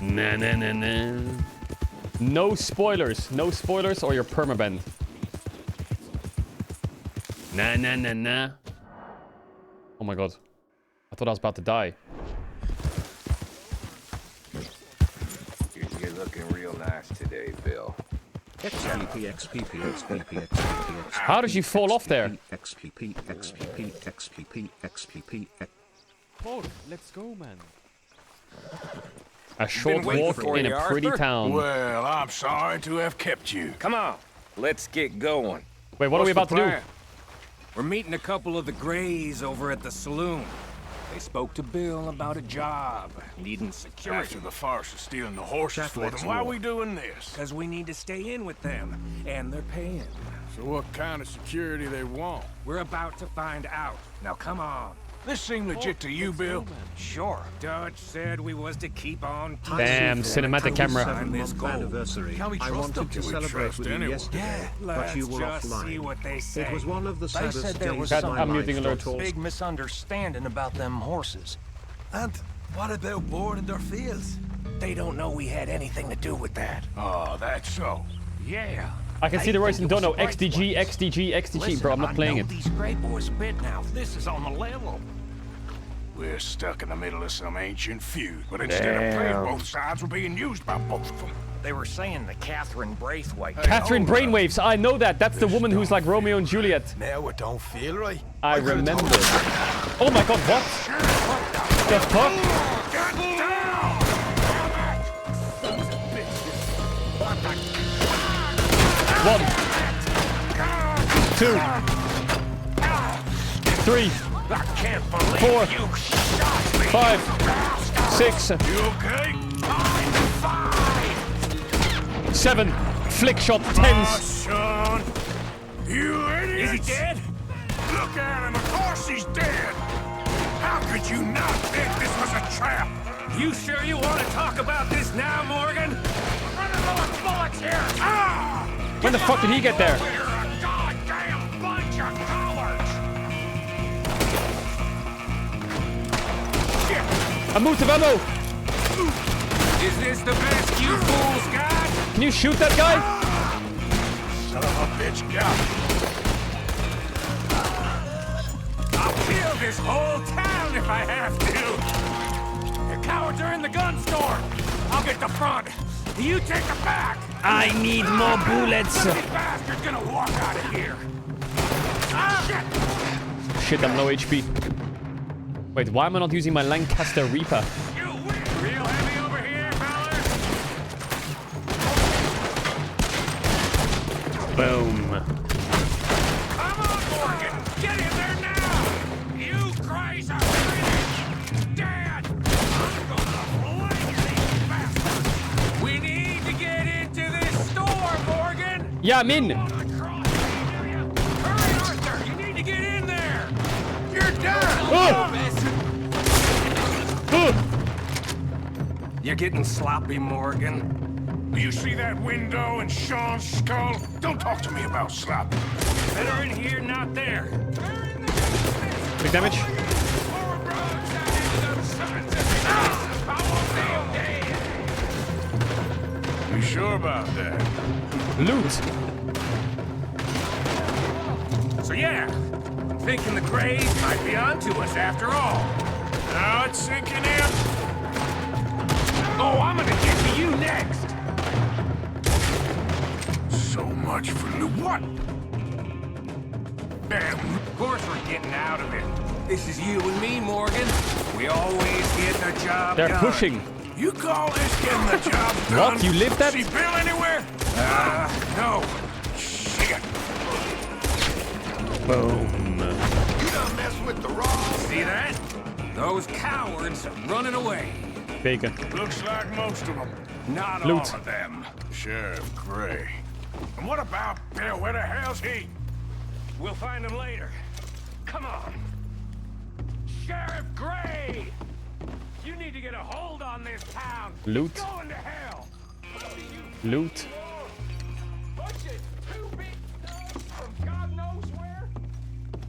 Na na na na. No spoilers. No spoilers or you're permabanned. Na na na na. Oh my god. I thought I was about to die. You're looking real nice today, Bill. XPP, XPP, XPP, XPP. How did you fall off there? XPP, XPP, XPP, XPP. Oh, let's go, man. A short walk in a pretty town. Well, I'm sorry to have kept you. Come on, let's get going. Wait, what are we about to do? We're meeting a couple of the Greys over at the saloon. They spoke to Bill about a job, needing security. After the farce of stealing the horses for them, why are we doing this? Because we need to stay in with them, and they're paying. So what kind of security they want? We're about to find out. Now come on. This seem legit to you, Bill? Sure. Dutch said we was to keep on. Damn, cinematic camera. Anniversary. I wanted to celebrate with you yesterday, but you were offline. What they say. It was one of the saddest days there was of some my life. big misunderstanding about them horses. And what about boarding their fields? They don't know we had anything to do with that. Oh, that's so. Yeah. I can see the Royce and Dono. XDG, XDG, XDG. Listen, bro, I'm not playing I know it. These Grey boys a bit now. This is on the level. We're stuck in the middle of some ancient feud, but instead of playing both sides, we're being used by both of them. They were saying the Catherine Braithwaite. Catherine Brainwaves. I know that. That's the woman who's like Romeo and Juliet. Now it don't feel right. I remember. Oh my god, what? The fuck? One, 2, 3, 4, 5, 6, 7, flick shot, 10s. Son, you idiot! Is he dead? Look at him, of course he's dead! How could you not think this was a trap? You sure you want to talk about this now, Morgan? We're running low on bullets here! Ah! When the fuck did he get there? You're a goddamn bunch of cowards! Shit! I'm moved to ammo! Is this the best you fools got? Can you shoot that guy? It's got me. I'll kill this whole town if I have to. The cowards are in the gun store. I'll get the front. You take the back. I need more bullets. This bastard's gonna walk out of here. Ah, Shit, I'm low HP. Wait, why am I not using my Lancaster Reaper? you win. Real heavy over here, fellas. Boom. Come on, Morgan. Get in there now. You crazy finished. Dad, I'm gonna blame these bastards. We need to get into this store, Morgan. Yeah, I'm in. Hurry, Arthur. You need to get in there. You're done. You're getting sloppy, Morgan. Do you see that window and Sean's skull? Don't talk to me about slop. Better in here, not there. Big damage. You sure about that? Loot. So yeah, I'm thinking the Greys might be onto us after all. Now it's sinking in. Oh, I'm gonna get to you next. So much for loot. What? Damn, of course we're getting out of it. This is you and me, Morgan. We always get the job They're done. pushing. You call this getting the job done? What? You lived that? See Bill anywhere? No. Shit. Boom. You done messed with the raw. See that? Those cowards are running away. Bacon. Looks like most of them. Not Loot. all of them. Sheriff Gray. And what about Bill? Where the hell's he? We'll find him later. Come on. Sheriff Gray! You need to get a hold on this town. Loot. It's going to hell. Loot. Bunch of two big thugs from God knows where.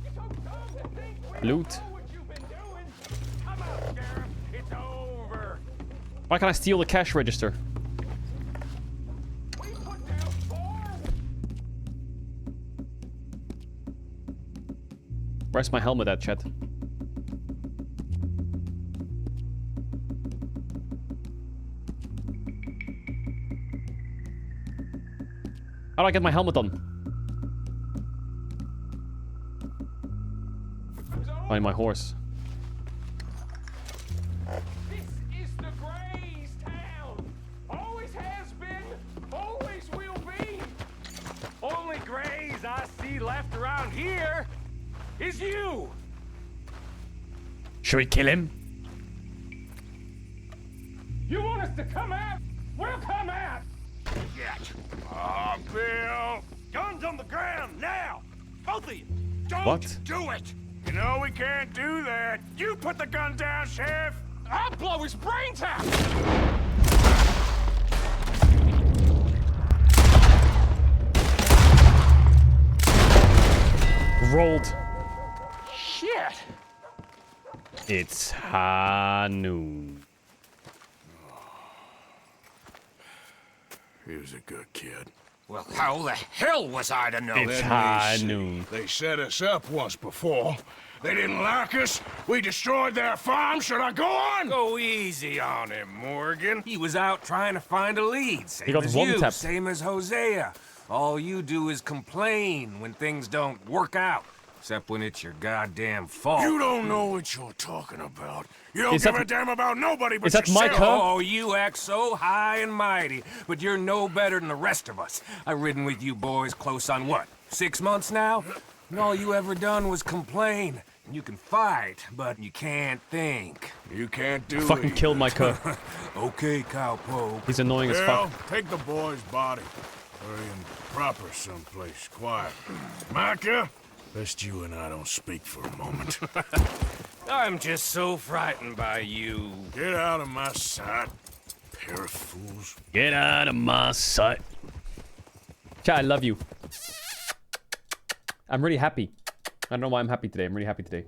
You're so dumb to think we Loot. know what you've been doing. Come on, Sheriff. It's over. Why can't I steal the cash register? Where's my helmet at, chat? How do I get my helmet on? Find my horse. This is the Greys town. Always has been, always will be. Only Greys I see left around here is you. Should we kill him? You want us to come out? We'll come out. Yet. Bill. Guns on the ground now. Both of you. Don't What? do it. You know we can't do that. You put the gun down, Sheriff. I'll blow his brains out. Rolled. Shit. It's high noon. He was a good kid. Well, how the hell was I to know? It's Let me high see. noon. They set us up once before. They didn't like us. We destroyed their farm. Should I go on? Go easy on him, Morgan. He was out trying to find a lead. Same He got as one you, tap. same as Hosea. All you do is complain when things don't work out. Except when it's your goddamn fault. You don't know what you're talking about. You don't Is give that- a damn about nobody but is that yourself. Micah? Oh, you act so high and mighty, but you're no better than the rest of us. I've ridden with you boys close on what, 6 months now? And all you ever done was complain. You can fight, but you can't think. You can't do Fucking it. killed Micah. Okay, cowpoke. He's annoying as fuck. Take the boy's body. Bury him proper someplace quiet. Micah, best you and I don't speak for a moment. I'm just so frightened by you. Get out of my sight, pair of fools. Get out of my sight. Chat, I love you. I'm really happy. I don't know why I'm happy today. I'm really happy today.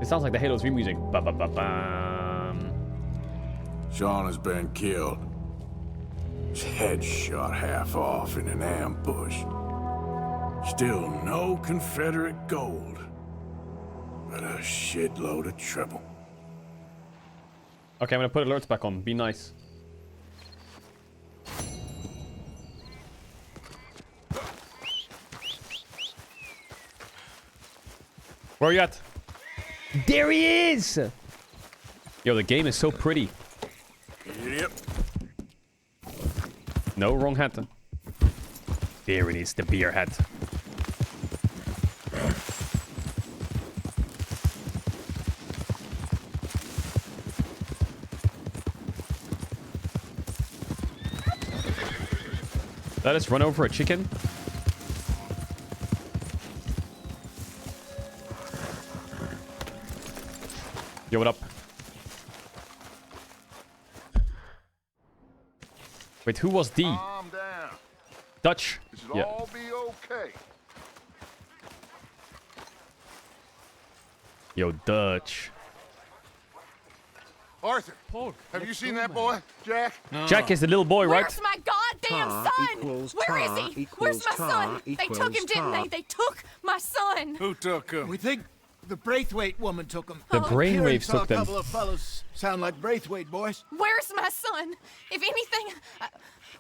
It sounds like the Halo 3 music. Ba-ba-ba-bam. Sean has been killed. His head shot half off in an ambush. Still no Confederate gold, but a shitload of trouble. Okay, I'm gonna put alerts back on. Be nice. Where are you at? There he is! Yo, the game is so pretty. Yep. No, wrong hat. There it is, the beer hat. Let us run over a chicken. Yo, what up? Wait, who was D? Calm down. Dutch. This Yeah. all be okay. Yo, Dutch. Arthur, have you seen that boy, Jack? Jack is the little boy, right? Where's my goddamn son? Where is he? Where's my son? They took him, didn't they? They took my son. Who took him? We think the Braithwaite woman took him. The brainwaves took them. A couple of fellows sound like Braithwaite boys. Where's my son? If anything,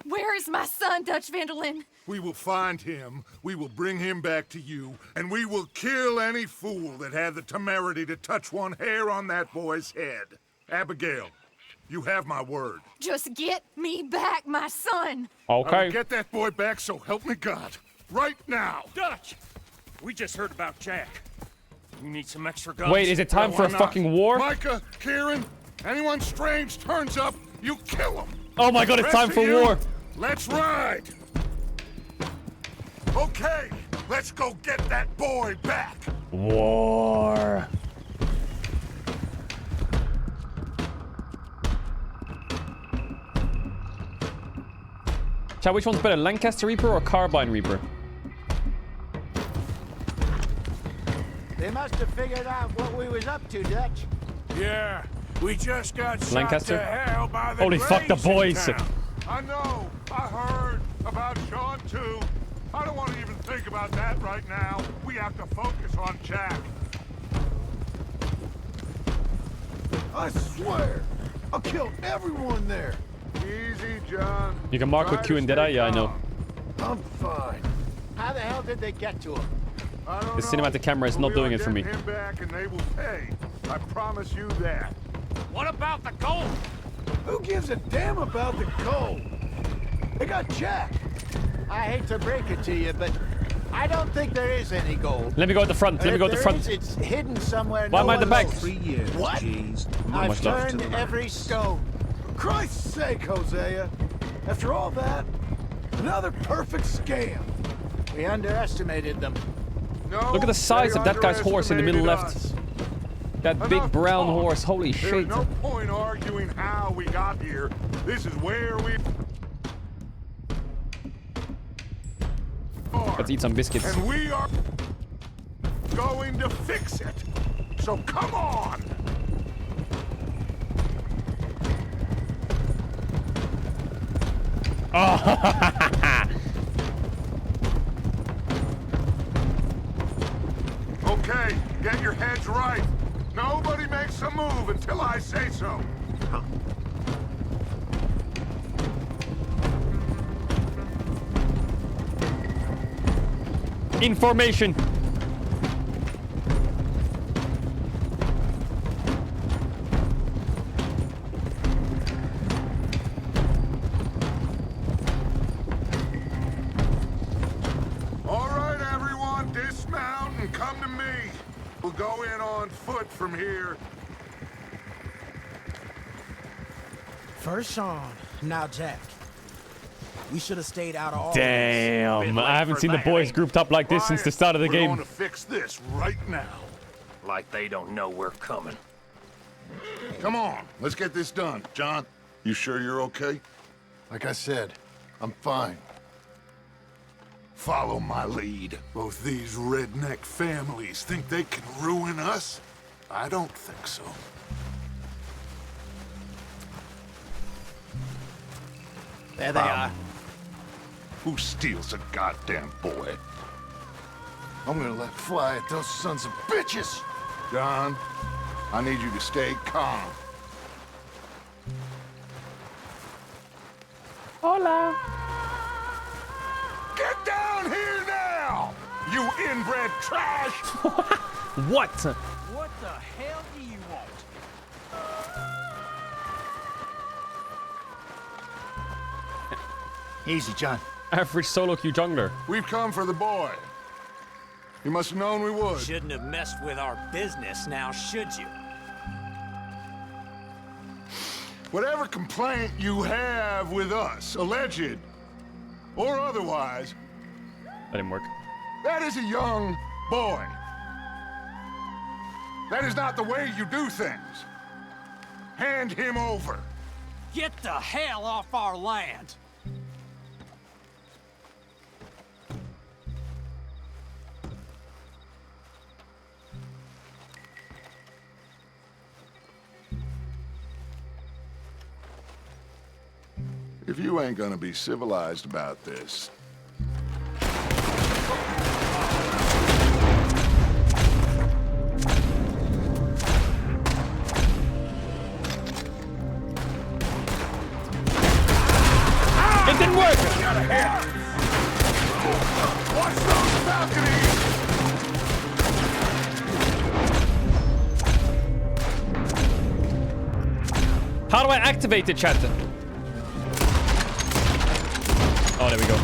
where is my son, Dutch Vanderlyn? We will find him, we will bring him back to you, and we will kill any fool that had the temerity to touch one hair on that boy's head. Abigail, you have my word. Just get me back my son. I Okay. will get that boy back, so help me God. Right now. Dutch, we just heard about Jack. You need some extra guns. Wait, is it time for a fucking war? Micah, Kieran, anyone strange turns up, you kill him. Oh my god, it's Rest time of for you, war. Let's ride. Okay, let's go get that boy back. War. Chat, which one's better, Lancaster Reaper or Carbine Reaper? They must have figured out what we was up to, Dutch. Yeah, we just got shot Lancaster? to hell by the Holy fuck, the Grays in boys. town. I know, I heard about Sean too. I don't want to even think about that right now. We have to focus on Jack. I swear, I'll kill everyone there. Easy, John. You can mark with Q and Deadeye? Yeah, I know. I'm fine. How the hell did they get to him? I don't The know, cinematic camera is but not we doing are it for me. getting him back and they will pay. I promise you that. What about the gold? Who gives a damn about the gold? They got Jack. I hate to break it to you, but I don't think there is any gold. Let me go at the front. Let me go at the front. It's hidden somewhere. Why am I at the back? 3 years, What? jeez. I've much love turned every stone. For Christ's sake, Hosea. After all that, another perfect scam. We underestimated them. No, Look at the size they of that guy's horse in the middle underestimated left. us. That big Enough brown talk. horse. Holy There's shit. no point arguing how we got here. This is where we are. Let's eat some biscuits. And we are going to fix it. So come on. Okay, get your heads right. Nobody makes a move until I say so. Information. All right, everyone, dismount and come to me. We'll go in on foot from here. First Sean, now Jack. We should have stayed out of all Damn. I haven't seen the boys grouped up like this since the start of the We're going game. to fix this right now. Like they don't know we're coming. Come on, let's get this done. John, you sure you're okay? Like I said, I'm fine. Follow my lead. Both these redneck families think they can ruin us? I don't think so. There they are. Who steals a goddamn boy? I'm gonna let fly at those sons of bitches! Don, I need you to stay calm. Hola. Get down here now! You inbred trash! What? What the hell do you want? Easy, John. Average solo queue jungler. We've come for the boy. You must have known we would. Shouldn't have messed with our business now, should you? Whatever complaint you have with us, alleged or otherwise, That didn't work. that is a young boy. That is not the way you do things. Hand him over. Get the hell off our land! If you ain't gonna be civilized about this, It didn't work! watch those balconies! How do I activate it, chat? Oh, there we go.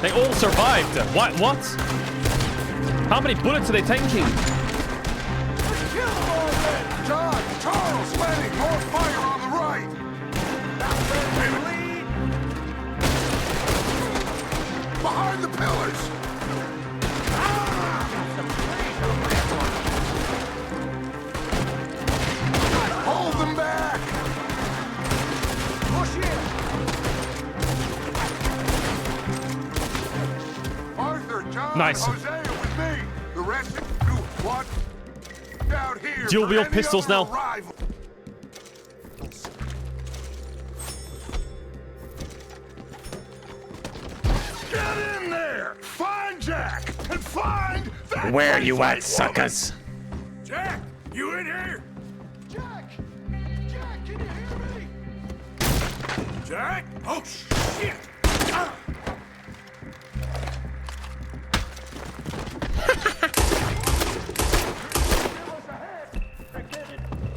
They all survived. What? How many bullets are they tanking? Kill them all then! John, Charles, Lenny, more fire on the right! Behind the pillars! Hold them back! Push in! Arthur, John, Nice. Hosea with me! The rest of you, what? Out here Dual for wield any pistols other now. arrival. Get in there! Find Jack! And find that Where you at, woman! suckers? Jack, you in here? Jack! Jack, can you hear me? Jack? Oh, shit! Ah!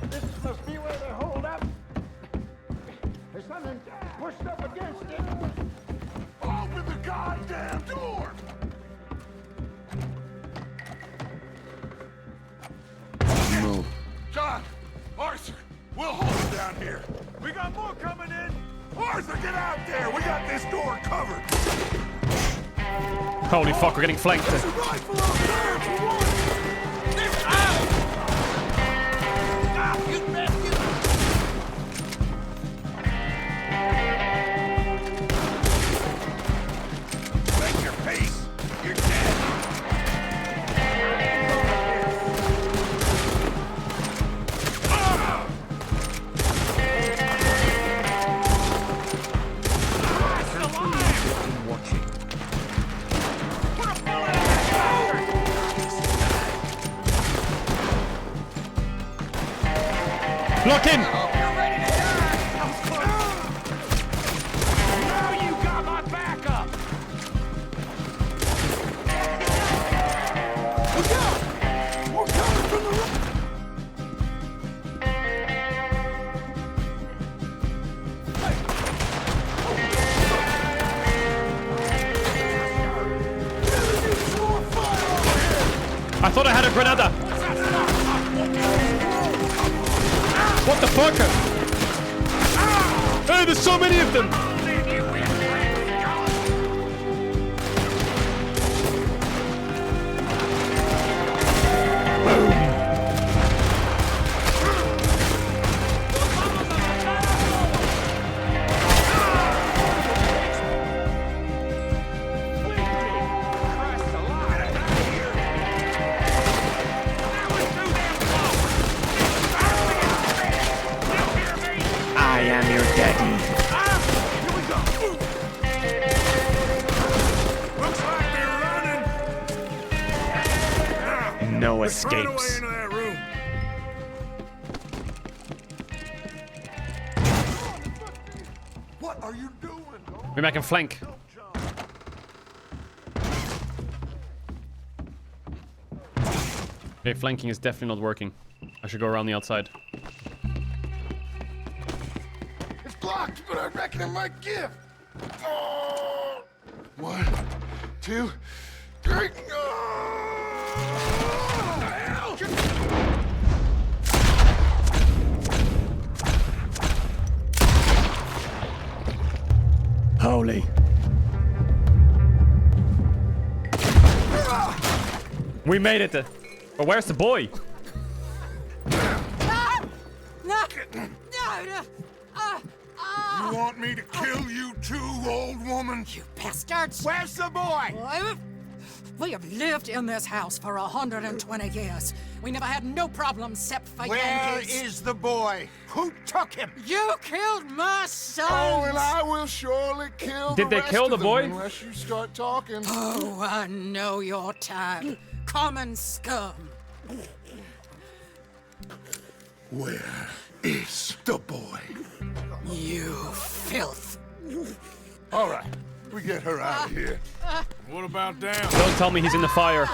This must be where they hold up. There's something pushed up against it. Open the goddamn door! Move. John! Arthur! We'll hold him down here! We got more coming in! Arthur, get out there! We got this door covered! Holy fuck, we're getting flanked. There's a rifle out there if you want it! This out! Ah, you bastard! Make your peace! You're dead! Ah! Watching. Lock in! You're ready to die! I'm close. Now you got my backup! Look out! We're coming from the right! I thought I had a grenada. What the fuck? Hey, there's so many of them. Here we go. Looks like they're running. No Let's run away escapes. into that room. What are you doing? Maybe I can flank. Okay, flanking is definitely not working. I should go around the outside. It's blocked, but I reckon it might give. Oh. 1, 2, 3. Holy. We made it. But where's the boy? You want me to kill you too, old woman? You bastards! Where's the boy? We have lived in this house for 120 years. We never had no problems except for Where Yankees. is the boy? Who took him? You killed my son! Oh, and I will surely kill Did the they rest kill the of them boy? unless you start talking. Oh, I know your type. Common scum. Where is the boy? You filth. All right, we get her out of here. What about down? Don't tell me he's in the fire.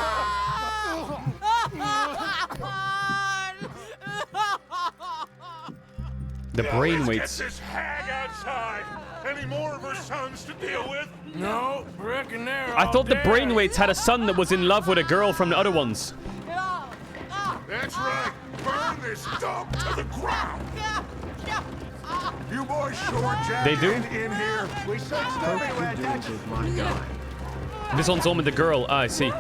The brain weights. Get this hag outside. Any more of her sons to deal with? No, reckon they're I all thought the dead. brainweights had a son that was in love with a girl from the other ones. That's right. Burn this dump to the ground. You boys sure jack They do? In here. We searched everywhere, Dutch. My guy. This one's home with the girl. Ah, I see. You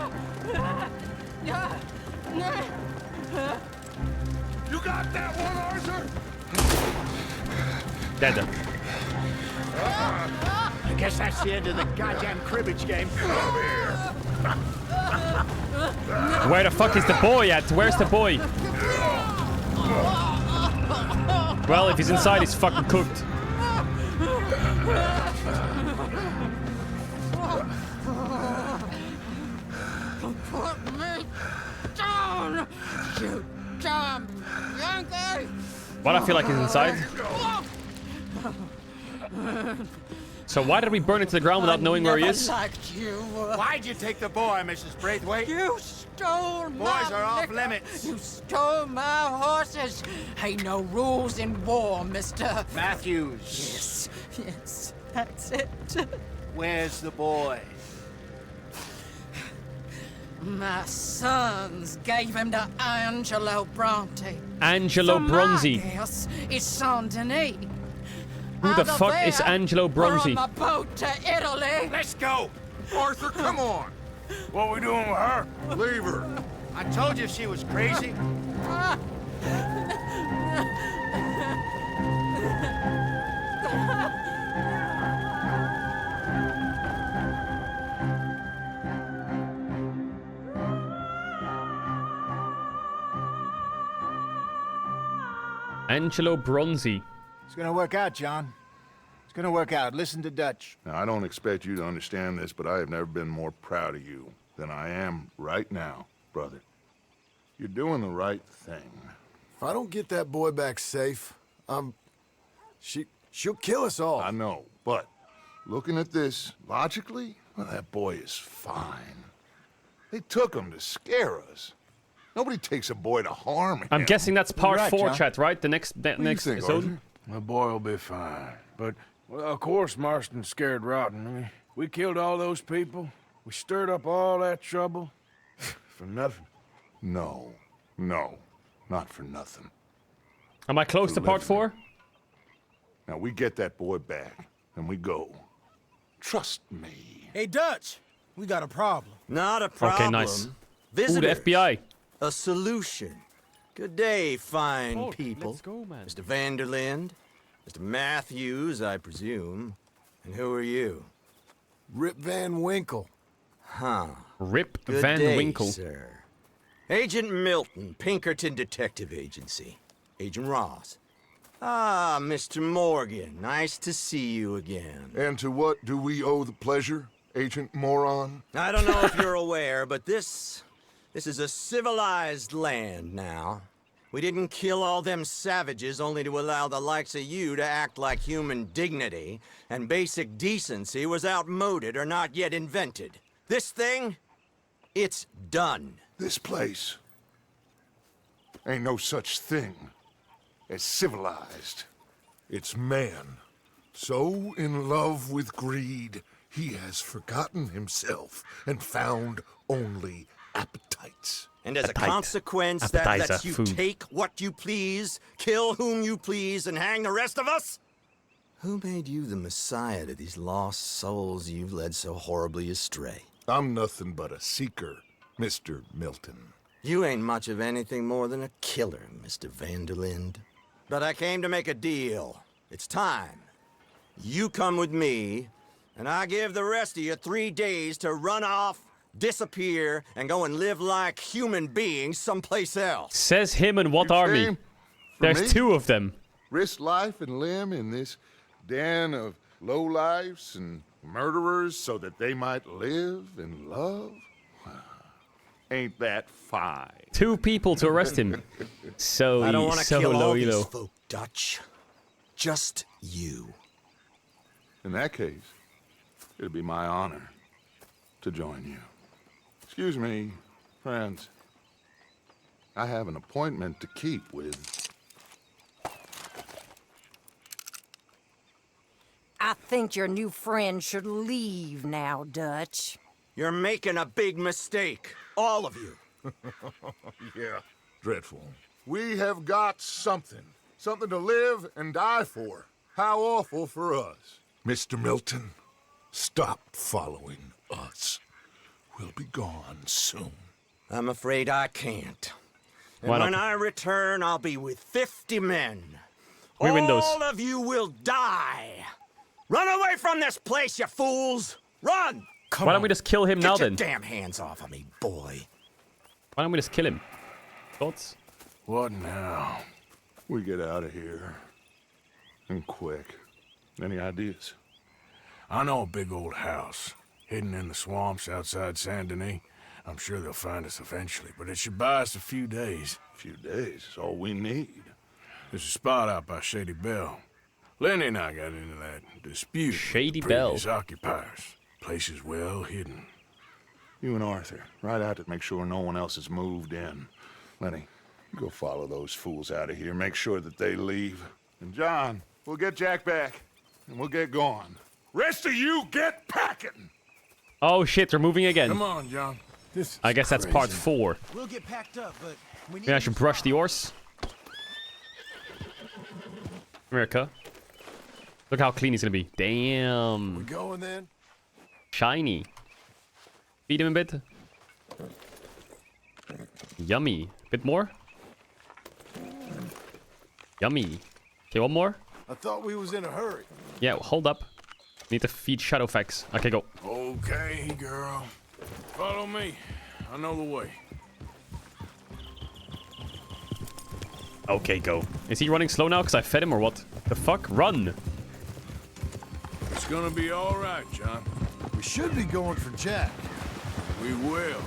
got that one, Arthur? Dead. I guess that's the end of the goddamn cribbage game. Come here. Where the fuck is the boy at? Where's the boy? Well, if he's inside, he's fucking cooked. Put me down, you dumb Yankee! What? I feel like he's inside. So why did we burn it to the ground without knowing where he is? Liked you. Why'd you take the boy, Mrs. Braithwaite? You stole my Boys are off liquor. limits. You stole my horses. Ain't no rules in war, Mr. Matthews. Yes, yes, that's it. Where's the boy? My sons gave him to Angelo Bronte. Angelo Bronzi. My guess is Saint Denis. Who the fuck is Angelo Bronzi? We're on the boat to Italy. Let's go. Arthur, come on. What we doing with her? Leave her. I told you she was crazy. Angelo Bronzi. It's gonna work out, John. It's gonna work out. Listen to Dutch. Now, I don't expect you to understand this, but I have never been more proud of you than I am right now, brother. You're doing the right thing. If I don't get that boy back safe, she'll kill us all. I know, but looking at this logically, well, that boy is fine. They took him to scare us. Nobody takes a boy to harm him. I'm guessing that's part Right, 4, John. chat, right? The next do you next think, episode. Arthur? The boy will be fine. But, well, of course, Marston's scared rotten. I mean, we killed all those people. We stirred up all that trouble. For nothing. No, not for nothing. Am I close to part 4? Now, we get that boy back, and we go. Trust me. Hey, Dutch, we got a problem. Not a problem. Okay, nice. Ooh, Visitors. the FBI. A solution. Good day, fine Oh, people. let's go, man. Mr. Vanderlind, Mr. Matthews, I presume. And who are you? Rip Van Winkle. Huh. Rip Good Van day, Winkle. sir. Agent Milton, Pinkerton Detective Agency. Agent Ross. Ah, Mr. Morgan. Nice to see you again. And to what do we owe the pleasure, Agent Moron? I don't know if you're aware, but this is a civilized land now. We didn't kill all them savages only to allow the likes of you to act like human dignity, and basic decency was outmoded or not yet invented. This thing, it's done. This place ain't no such thing as civilized. It's man, so in love with greed, he has forgotten himself and found only appetites. And as a consequence, that lets you take what you please, kill whom you please, and hang the rest of us? Who made you the messiah to these lost souls you've led so horribly astray? I'm nothing but a seeker, Mr. Milton. You ain't much of anything more than a killer, Mr. Vanderlind. But I came to make a deal. It's time. You come with me, and I give the rest of you 3 days to run off, disappear, and go and live like human beings someplace else. Says him and what army? There's me? 2 of them. Risk life and limb in this den of lowlifes and murderers so that they might live and love? Ain't that fine? 2 people to arrest him. So I don't want to kill all these low. folk, Dutch. Just you. In that case, it'd be my honor to join you. Excuse me, friends. I have an appointment to keep with... I think your new friend should leave now, Dutch. You're making a big mistake. All of you. Yeah, dreadful. We have got something. Something to live and die for. How awful for us. Mr. Milton, stop following us. We'll be gone soon. I'm afraid I can't. And Why not? when I return, I'll be with 50 men. We win those. All of you will die. Run away from this place, you fools! Run! Why don't we just kill him now Get your then? damn hands off of me, boy. Why don't we just kill him? Thoughts? What now? We get out of here. And quick. Any ideas? I know a big old house, hidden in the swamps outside Saint Denis. I'm sure they'll find us eventually, but it should buy us a few days. A few days is all we need. There's a spot out by Shady Bell. Lenny and I got into that dispute Shady with the Bell. previous occupiers. Place is well hidden. You and Arthur, ride out to make sure no one else has moved in. Lenny, you go follow those fools out of here. Make sure that they leave. And John, we'll get Jack back, and we'll get going. Rest of you, get packing! Oh shit, they're moving again. Come on, John. I guess that's part 4. We'll get packed up, but we need Maybe I should brush the horse. America. Look how clean he's gonna be. Damn. We going then? Shiny. Feed him a bit. Yummy. Bit more. Yummy. Okay, one more. I thought we was in a hurry. Yeah, hold up. Need to feed Shadowfax. Okay, go. Okay, girl. Follow me. I know the way. Okay, go. Is he running slow now because I fed him or what? The fuck? Run! It's gonna be all right, John. We should be going for Jack. We will.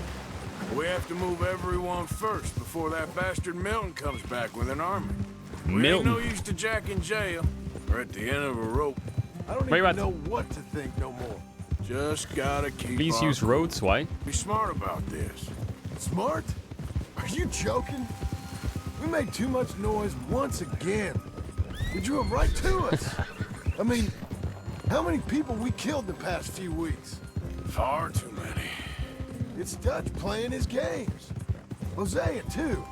We have to move everyone first before that bastard Milton comes back with an army. We ain't Milton. no use to Jack in jail. We're at the end of a rope. I don't Where you even at? know what to think no more. Just gotta keep Please our use roads. Why? Be smart about this. Smart? Are you joking? We made too much noise once again. We drew them right to us. I mean, how many people we killed the past few weeks? Far too many. It's Dutch playing his games. Hosea, too.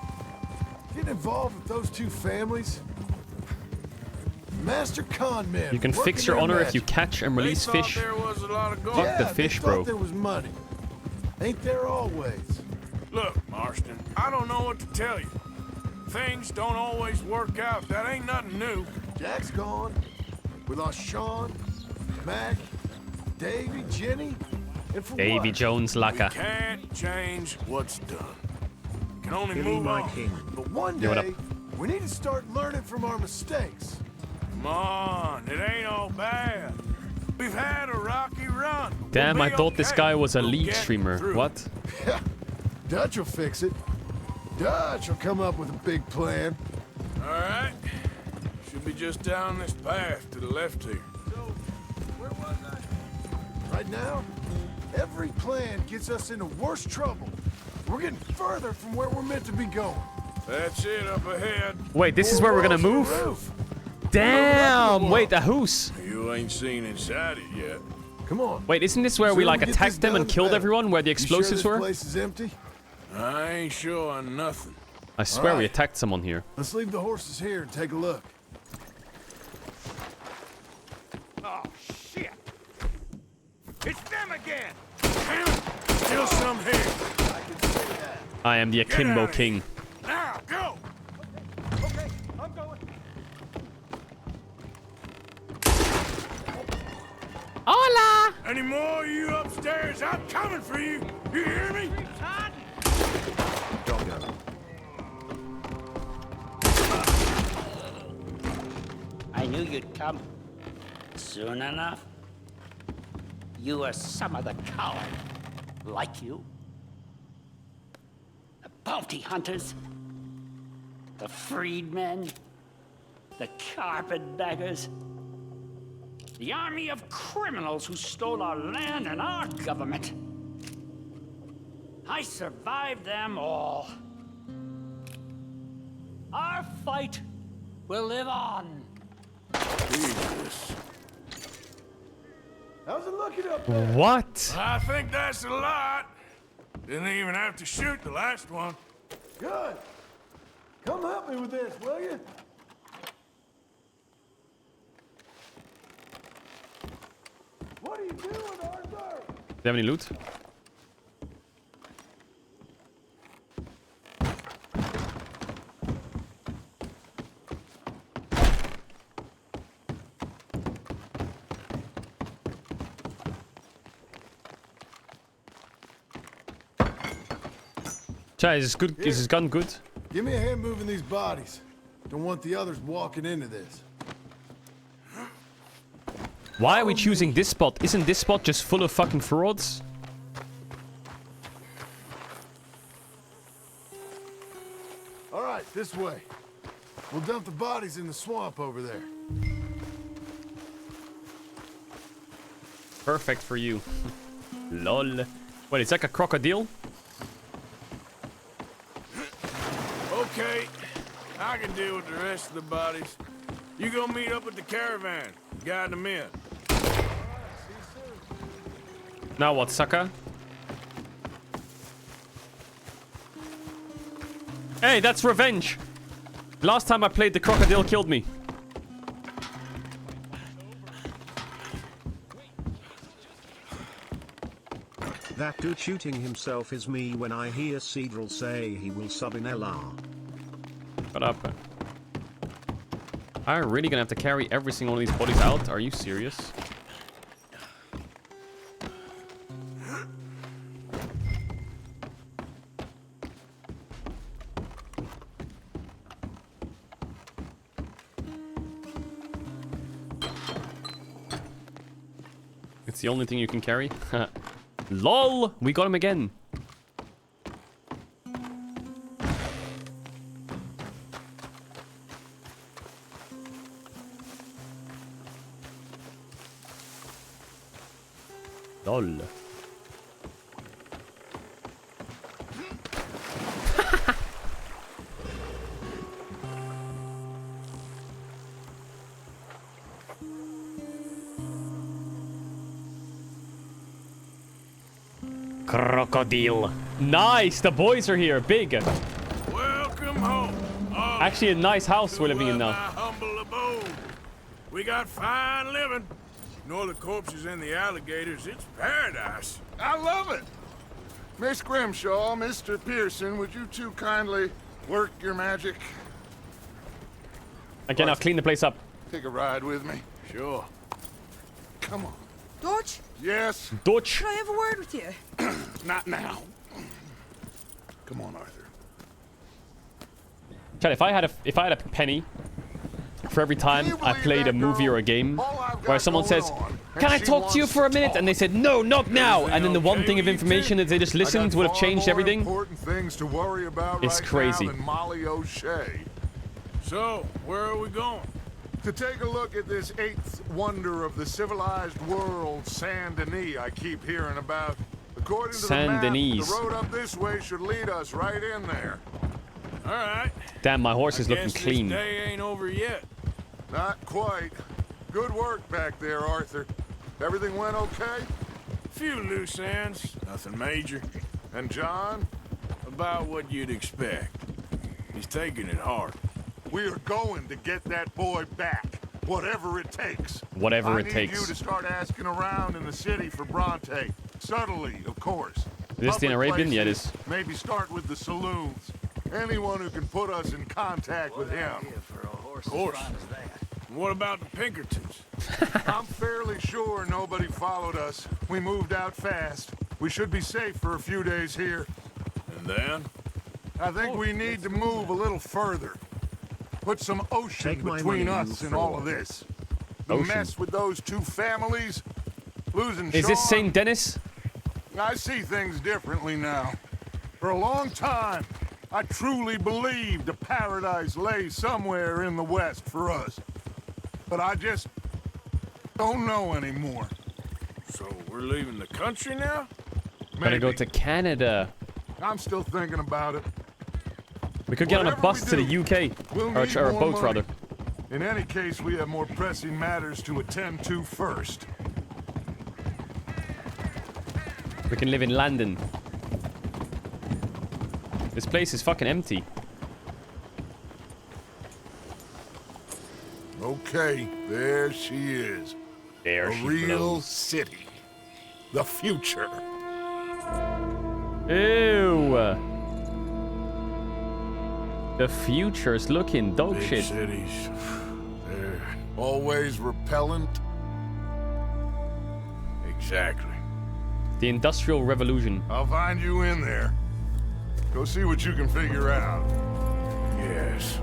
Getting involved with those 2 families. Master con men. You can fix your honor if you catch and release fish. There was a lot of gold. Fuck the fish, they bro. thought there was money. Ain't there always? Look, Marston, I don't know what to tell you. Things don't always work out. That ain't nothing new. Jack's gone. We lost Sean, Mac, Davy, Jenny, and for Davy what? Jones Laka. We can't change what's done. Can only Billy move my on. king. But one Yeah, what day, We need to start learning from our mistakes. Come on, it ain't all bad. We've had a rocky run. Damn, We'll I be thought this okay. guy was a We'll league get streamer. through. What? Yeah, Dutch will fix it. Dutch will come up with a big plan. All right. Should be just down this path to the left here. So, where was I? Right now, every plan gets us into worse trouble. We're getting further from where we're meant to be going. That's it up ahead. Wait, this is where we're gonna move? Damn! Wait, a who's? You ain't seen inside it yet. Come on. Wait, isn't this where we like attacked them and killed everyone where the explosives you sure were? this place is empty? I ain't sure on nothing. I swear we Alright. attacked someone here. Let's leave the horses here and take a look. Oh, shit! It's them again! Damn it! Still some here. I can see that. I am the Akimbo outta King. Now, go! Okay, I'm going. Hola! Any more of you upstairs? I'm coming for you! You hear me? Doggo. I knew you'd come. Soon enough. You are some of the coward. Like you. The bounty hunters. The freedmen. The carpetbaggers. The army of criminals who stole our land and our government. I survived them all. Our fight will live on. Jesus. How's it looking up there? What? I think that's a lot. Didn't even have to shoot the last one. Good. Come help me with this, will you? What are you doing, Arthur? Do you have any loot? Chai, is this good? Is this gun good? Give me a hand moving these bodies. Don't want the others walking into this. Why are we choosing this spot? Isn't this spot just full of fucking frauds? All right, this way. We'll dump the bodies in the swamp over there. Perfect for you. Lol. Wait, it's like a crocodile? Okay, I can deal with the rest of the bodies. You go meet up with the caravan. Guide them in. Now what, sucker? Hey, that's revenge! Last time I played, the crocodile killed me. That dude shooting himself is me when I hear Caedrel say he will sub in LR. Shut up. Are you really gonna have to carry every single one of these bodies out? Are you serious? It's the only thing you can carry? LOL! We got him again. LOL. Crocodile. Nice! The boys are here. Big. Welcome home. Oh, Actually, a nice house we're living in my now. humble abode. We got fine living. Ignore the corpses and the alligators. It's paradise. I love it. Miss Grimshaw, Mr. Pearson, would you two kindly work your magic? Again, I'll clean the place up. Take a ride with me? Sure. Come on. Dodge? Yes? Dutch. Can I have a word with you? Not now. Come on, Arthur. Chad, if I had a penny for every time I played a movie or a game where someone says, "Can I talk to you for a minute?" and they said, "No, not now," and then the one thing of information that they just listened would have changed everything. Important things to worry about It's crazy. than Molly O'Shea. So, where are we going? To take a look at this 8th wonder of the civilized world, Saint Denis, I keep hearing about. According to Saint the map, Denis. the road up this way should lead us right in there. All right. Damn, my horse is looking Guess clean. This day ain't over yet. Not quite. Good work back there, Arthur. Everything went okay? Few loose ends, nothing major. And John? About what you'd expect. He's taking it hard. We are going to get that boy back, whatever it takes. Whatever it I need takes. you to start asking around in the city for Bronte. Subtly, of course. Is this the Public Arabian? Yeah, it places, is. Maybe start with the saloons. Anyone who can put us in contact with him. Of course. What about the Pinkertons? I'm fairly sure nobody followed us. We moved out fast. We should be safe for a few days here. And then? I think we need to move a little further. Put some ocean Take my between money, us you and all fraud. of this. The Ocean. mess with those two families, losing Is this Sean, Saint Denis? I see things differently now. For a long time, I truly believed a paradise lay somewhere in the west for us. But I just don't know anymore. So we're leaving the country now? Gotta go to Canada. I'm still thinking about it. We could get on a Whatever bus we to the do, UK. we'll Or need a more boat, money. rather. In any case, we have more pressing matters to attend to first. We can live in London. This place is fucking empty. Okay, there she is. There A she real blows. city. The future. Ew. The future's looking dog Big shit. cities. They're always repellent. Exactly. The Industrial Revolution. I'll find you in there. Go see what you can figure out. Yes.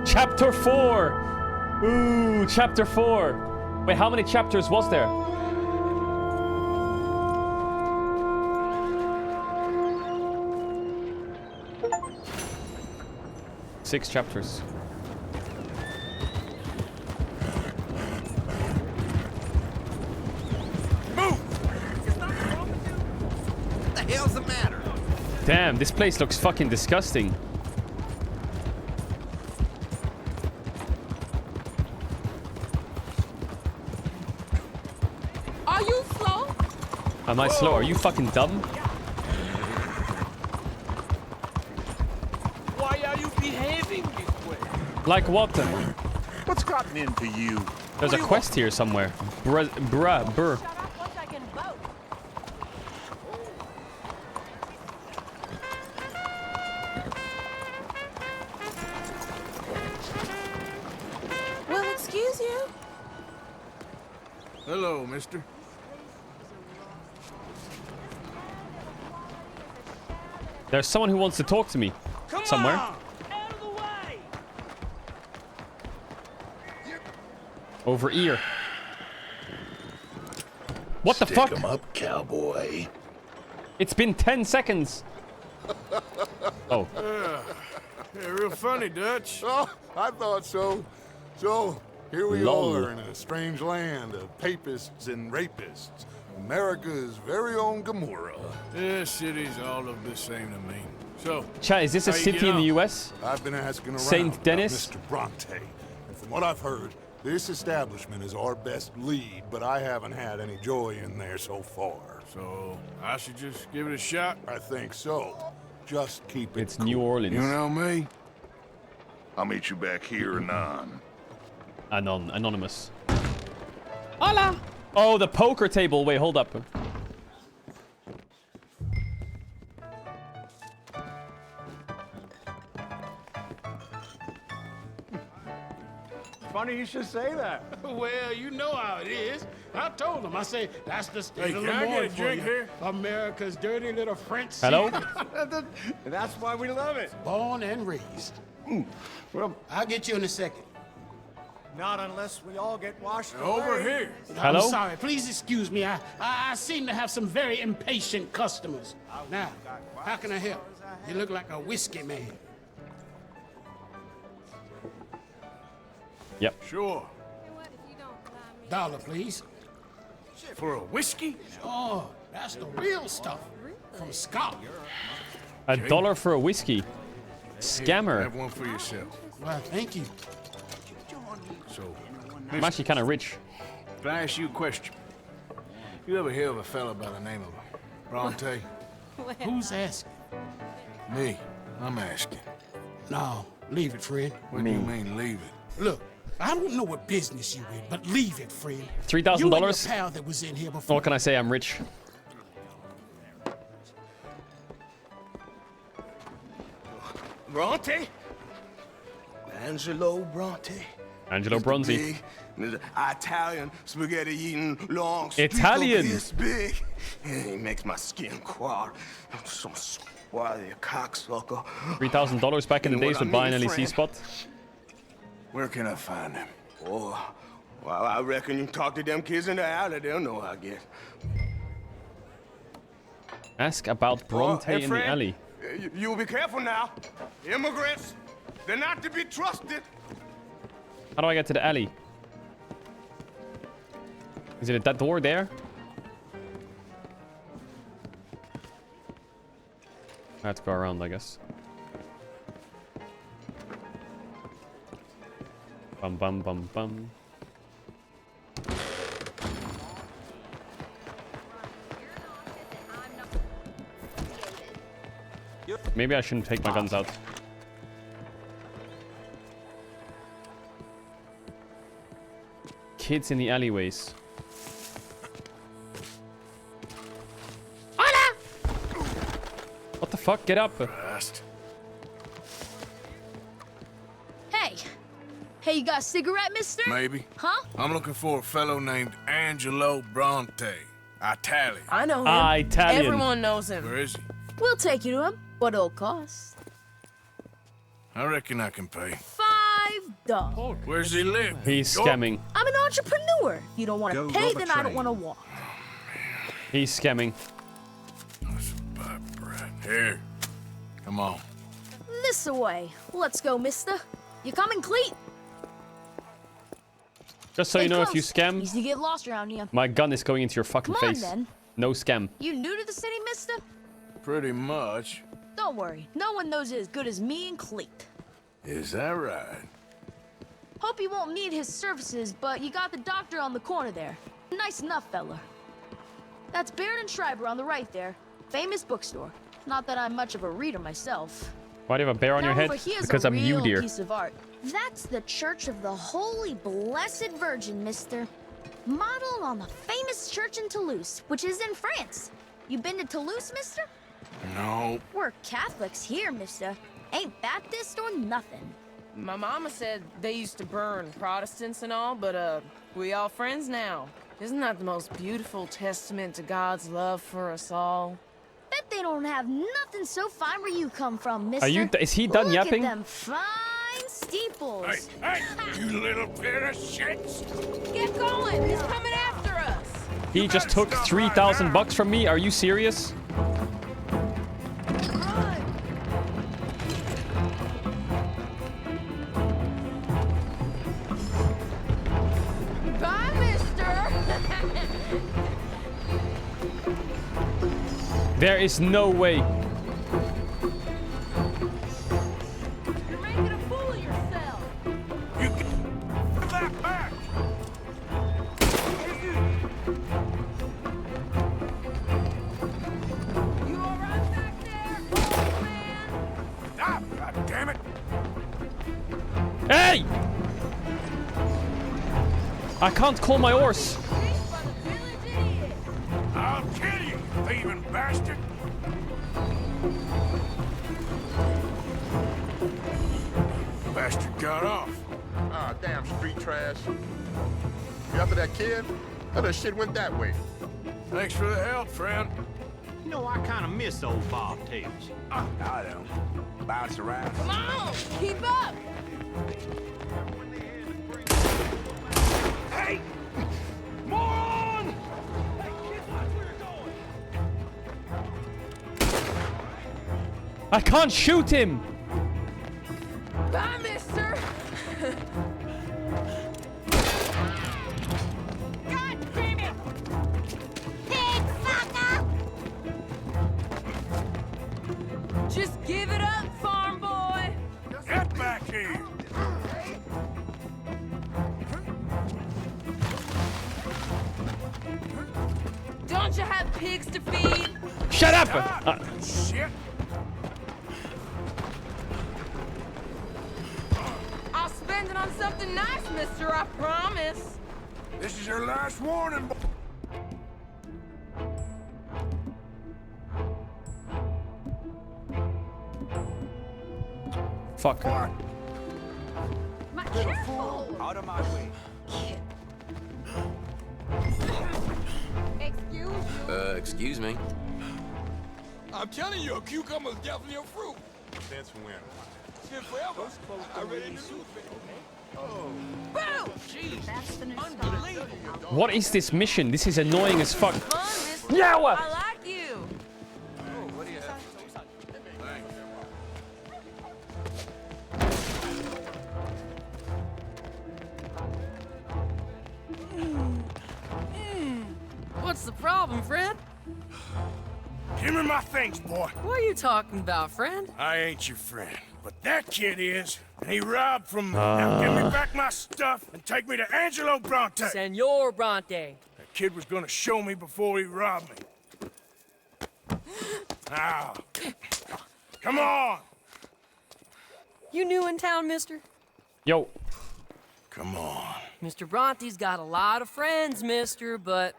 Chapter 4! Ooh, Chapter 4. Wait, how many chapters was there? Six chapters. What the hell's the matter? Damn, this place looks fucking disgusting. Are you slow? Am I slow? Are you fucking dumb? Why are you behaving this way? Like what? What's gotten into you? There's a quest here somewhere. Brr. Once I can vote. Well, excuse you. Hello, mister. There's someone who wants to talk to me. Somewhere. Over ear. What the fuck? Stick 'em up, cowboy. It's been 10 seconds. Oh. Yeah, real funny, Dutch. Oh, I thought so. So, here we Lol. are in a strange land of papists and rapists. America's very own Gomorrah. Yeah, cities all look the same to me. So, Chat, is this a how you city get in the on? US? I've been asking around Saint about Denis? Mr. Bronte, and from what I've heard, this establishment is our best lead, but I haven't had any joy in there so far. So, I should just give it a shot? I think so. Just keep it It's New Orleans. You know me? I'll meet you back here anon. Anonymous. Hola! Oh, the poker table. Wait, hold up. Funny you should say that. Well, you know how it is. I told him. I said, that's the state of can I Lemoyne get a for drink you. here? America's dirty little French Hello? secret. That's why we love it. Born and raised. Well, I'll get you in a second. not unless we all get washed Over away. here. Hello? I'm sorry. Please excuse me. I seem to have some very impatient customers. Now, how can I help? You look like a whiskey man. Yep. Sure. $1, please. For a whiskey? Oh, that's the real stuff. From Scotland. $1 for a whiskey. Here, Scammer. have one for yourself. Well, thank you. So, I'm actually kind of rich. can I ask you a question? You ever hear of a fella by the name of Bronte? Who's asking? Me. I'm asking. No, leave it, friend. What do you mean, leave it? Look, I don't know what business you in, but leave it, friend. $3,000? You and your pal that was in here before. What can I say? I'm rich. Bronte? Angelo Bronte. Angelo Bronzi. Big, Italian spaghetti eating long streak Italian. This big. He makes my skin crawl. Some swarthy cocksucker. $3,000 back in the days would buy an LEC spot. Where can I find him? Oh, well, I reckon you talk to them kids in the alley, they'll know, I guess. Ask about Bronte hey, in Fred, the alley. You'll be careful now. Immigrants, they're not to be trusted. How do I get to the alley? Is it at that door there? I have to go around, I guess. Bum bum bum bum. Maybe I shouldn't take my guns out. Kids in the alleyways. What the fuck? Get up! Hey. Hey, you got a cigarette, mister? Maybe. Huh? I'm looking for a fellow named Angelo Bronte. Italian. I know him. Italian. Everyone knows him. Where is he? We'll take you to him. What it'll cost? I reckon I can pay. $5. Where's he live? He's scamming. I'm an entrepreneur. If you don't want Go to pay, rob a then I don't train. want to walk. He's scamming. Here. Come on. This away. Let's go, mister. You coming, Cleet? Just so Stay you know, if you close. scam, Easy to get lost around here. my gun is going into your fucking Come on, face. then. No scam. You new to the city, mister? Pretty much. Don't worry. No one knows it as good as me and Cleet. Is that right? Hope you won't need his services, but you got the doctor on the corner there. Nice enough, fella. That's Baird and Schreiber on the right there. Famous bookstore. Not that I'm much of a reader myself. Why do you have a bear on your Now head? over here's Because a I'm you, real dear. piece of art. That's the Church of the Holy Blessed Virgin, mister. Modeled on the famous church in Toulouse, which is in France. You been to Toulouse, mister? No. We're Catholics here, mister. Ain't Baptist or nothing. My mama said they used to burn Protestants and all, but we all friends now. Isn't that the most beautiful testament to God's love for us all? Bet they don't have nothing so fine where you come from, mister. Are you? Is he done Look yapping? at them fine steeples. Hey, you little pair of shits! Get going! He's coming after us! He just took $3,000 from me. Are you serious? Bye, mister! There is no way. You're making a fool of yourself! You get that back! You alright back there, old man? Stop, goddammit! Hey! I can't call my horse. I'll kill you, thieving bastard! Bastard got off. Ah, damn street trash. You after that kid? That shit went that way. Thanks for the help, friend. You know, I kind of miss old bobtails. I don't. Bounce around. Come on, keep up. Hey! Moron! I can't shoot him! Bye, mister. God damn it! Big fucker! Just give it up, farm boy. Get back here! Don't you have pigs to feed? Shut up! Shit! I'll spend it on something nice, mister, I promise. This is your last warning, boy. Fuck. Careful! Out of my way. Excuse you. Excuse me. I'm telling you, a cucumber's definitely a fruit. Since when? Since forever. I read it in the newspaper. Boo! Jeez, That's the new unbelievable. What is this mission? This is annoying as fuck. Fun, mister. Yeah, what? I like you. Oh, what do you have? What's the problem, friend? Give me my things, boy. What are you talking about, friend? I ain't your friend, but that kid is. And he robbed from me. Now give me back my stuff and take me to Angelo Bronte. Senor Bronte. That kid was gonna show me before he robbed me. Now, come on. You new in town, mister? Yo. Come on. Mr. Bronte's got a lot of friends, mister, but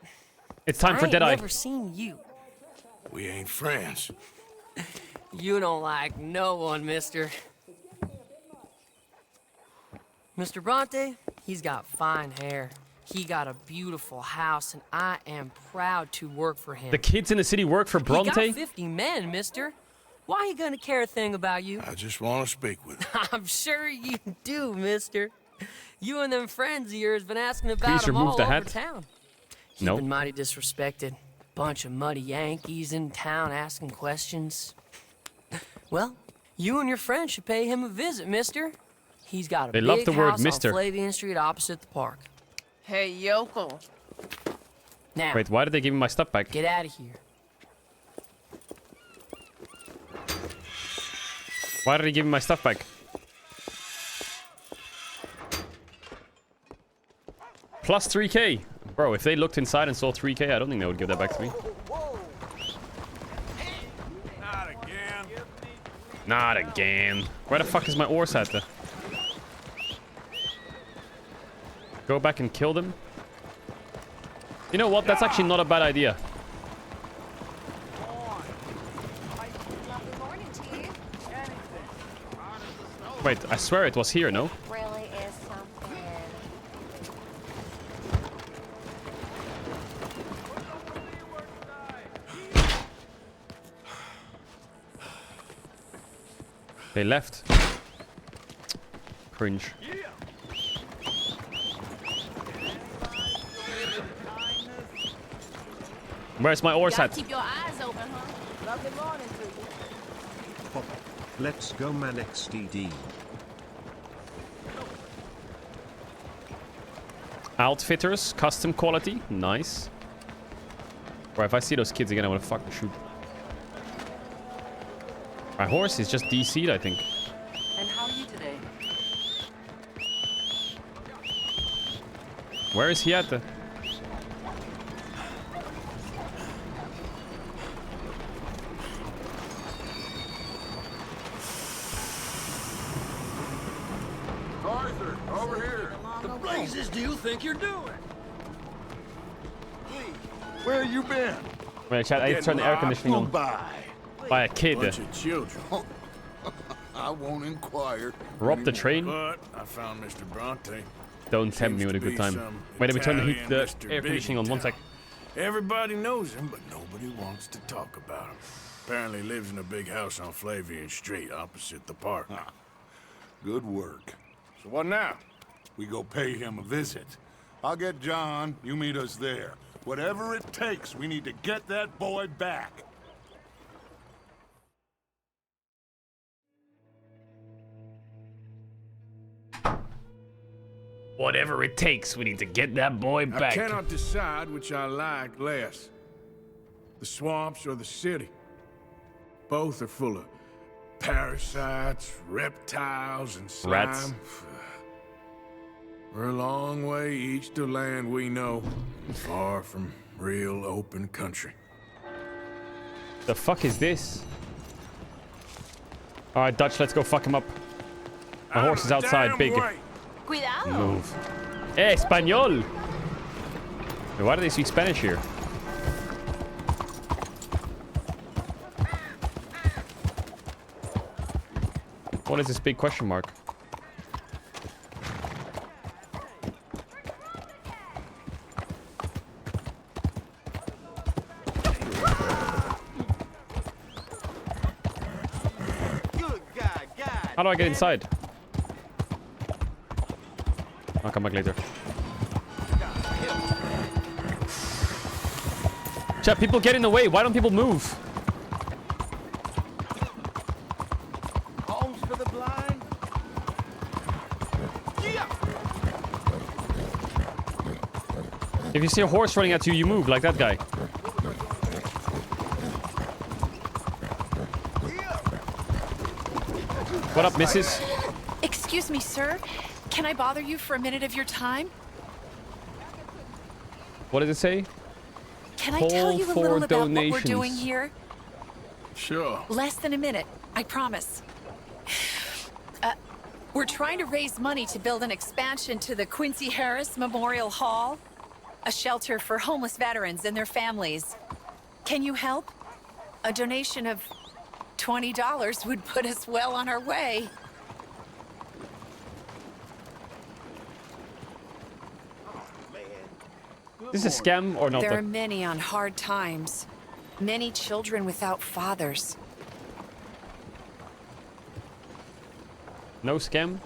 It's time for I ain't Deadeye. never seen you. We ain't friends. You don't like no one, mister. Mr. Bronte, he's got fine hair. He got a beautiful house, and I am proud to work for him. The kids in the city work for He Bronte? got 50 men, mister. Why he gonna care a thing about you? I just want to speak with him. I'm sure you do, mister. You and them friends of yours been asking about Please him remove all the over hat. town. He's No. been mighty disrespected. Bunch of muddy Yankees in town asking questions. Well, you and your friend should pay him a visit, mister. He's got a They big love the word house mister. on Flavian Street opposite the park. Hey, yokel. Now, Wait, why did they give me my stuff back? get out of here. Why did he give me my stuff back? Plus 3k. Bro, if they looked inside and saw 3k, I don't think they would give that back to me. Not again. Not again. Where the fuck is my ores at? Go back and kill them? You know what? That's actually not a bad idea. Wait, I swear it was here, no? Really is something. They left. Cringe. Where's my ores Gotta at? keep your eyes open, huh? Lovely morning to you. Let's go, man. XDD. Outfitters, custom quality. Nice. Bro, if I see those kids again, I want to fucking shoot. My horse is just DC'd, I think. And how are you today? Where is he at? Arthur, over here. The blazes do you think you're doing? Where you been? Wait, chat, I need to turn the air conditioning on. By By a kid. Bunch of children. I won't inquire. Rob the train? But I found Mr. Bronte. Don't tempt me with a good time. Wait, let me turn the air conditioning on 1 sec. Everybody knows him, but nobody wants to talk about him. Apparently lives in a big house on Flavian Street opposite the park. Good work. So what now? We go pay him a visit. I'll get John, you meet us there. Whatever it takes, we need to get that boy back. Whatever it takes, we need to get that boy back. I cannot decide which I like less. The swamps or the city. Both are full of parasites, reptiles, and slime. Rats. We're a long way east of land we know, far from real open country. The fuck is this? Alright, Dutch, let's go fuck him up. My horse is outside, big. Cuidado. Move. Eh, Espanol! Why do they speak Spanish here? What is this big question mark? How do I get inside? I'll come back later. Chat, people get in the way. Why don't people move? Homes for the blind. Yeah. If you see a horse running at you, you move like that guy. What up, missus? Excuse me, sir. Can I bother you for a minute of your time? What does it say? Can I tell you a little about what we're doing here? Sure. Less than a minute, I promise. We're trying to raise money to build an expansion to the Quincy Harris Memorial Hall, a shelter for homeless veterans and their families. Can you help? A donation of $20 would put us well on our way. Is this a scam or not? There are many on hard times. Many children without fathers. No scam?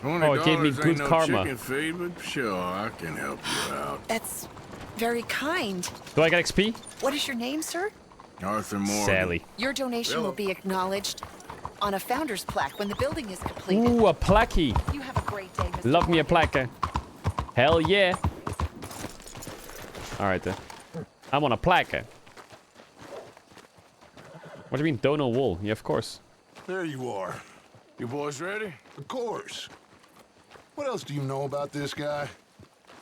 Oh, it gave me good karma. Chicken feed, but sure, I can help you out. That's very kind. Do I get XP? What is your name, sir? Arthur Morgan. Sally. Your donation will be acknowledged on a founder's plaque when the building is completed. Ooh, a plaque. You have a great day, Mr. Love me a plaque. Hell yeah. Alright then. I'm on a plaque. What do you mean, dono wool? Yeah, of course. There you are. You boys ready? Of course. What else do you know about this guy?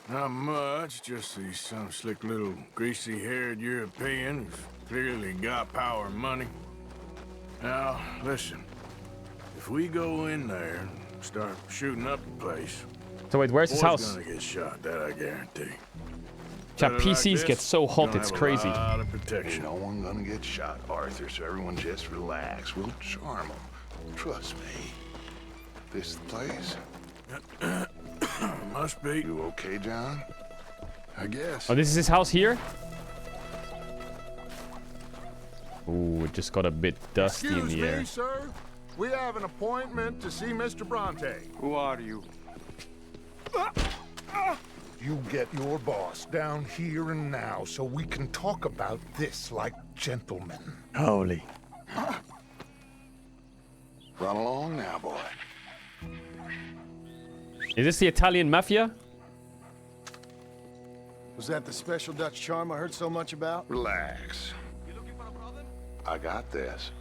Not much, just he's some slick little greasy-haired European who's clearly got power and money. Now, listen. If we go in there and start shooting up the place... So wait, where's his house? Gonna get shot, that I guarantee. Chat, PCs get so hot, it's crazy. A lot of protection. No one gonna get shot, Arthur, so everyone just relax. We'll charm them. Trust me. This the place? Must be. You okay, John? I guess. Oh, this is his house here? Ooh, it just got a bit dusty in the air. Excuse me, sir. We have an appointment to see Mr. Bronte. Who are you? You get your boss down here and now so we can talk about this like gentlemen. Holy. Run along now, boy. Is this the Italian mafia? Was that the special Dutch charm I heard so much about? Relax. I got this.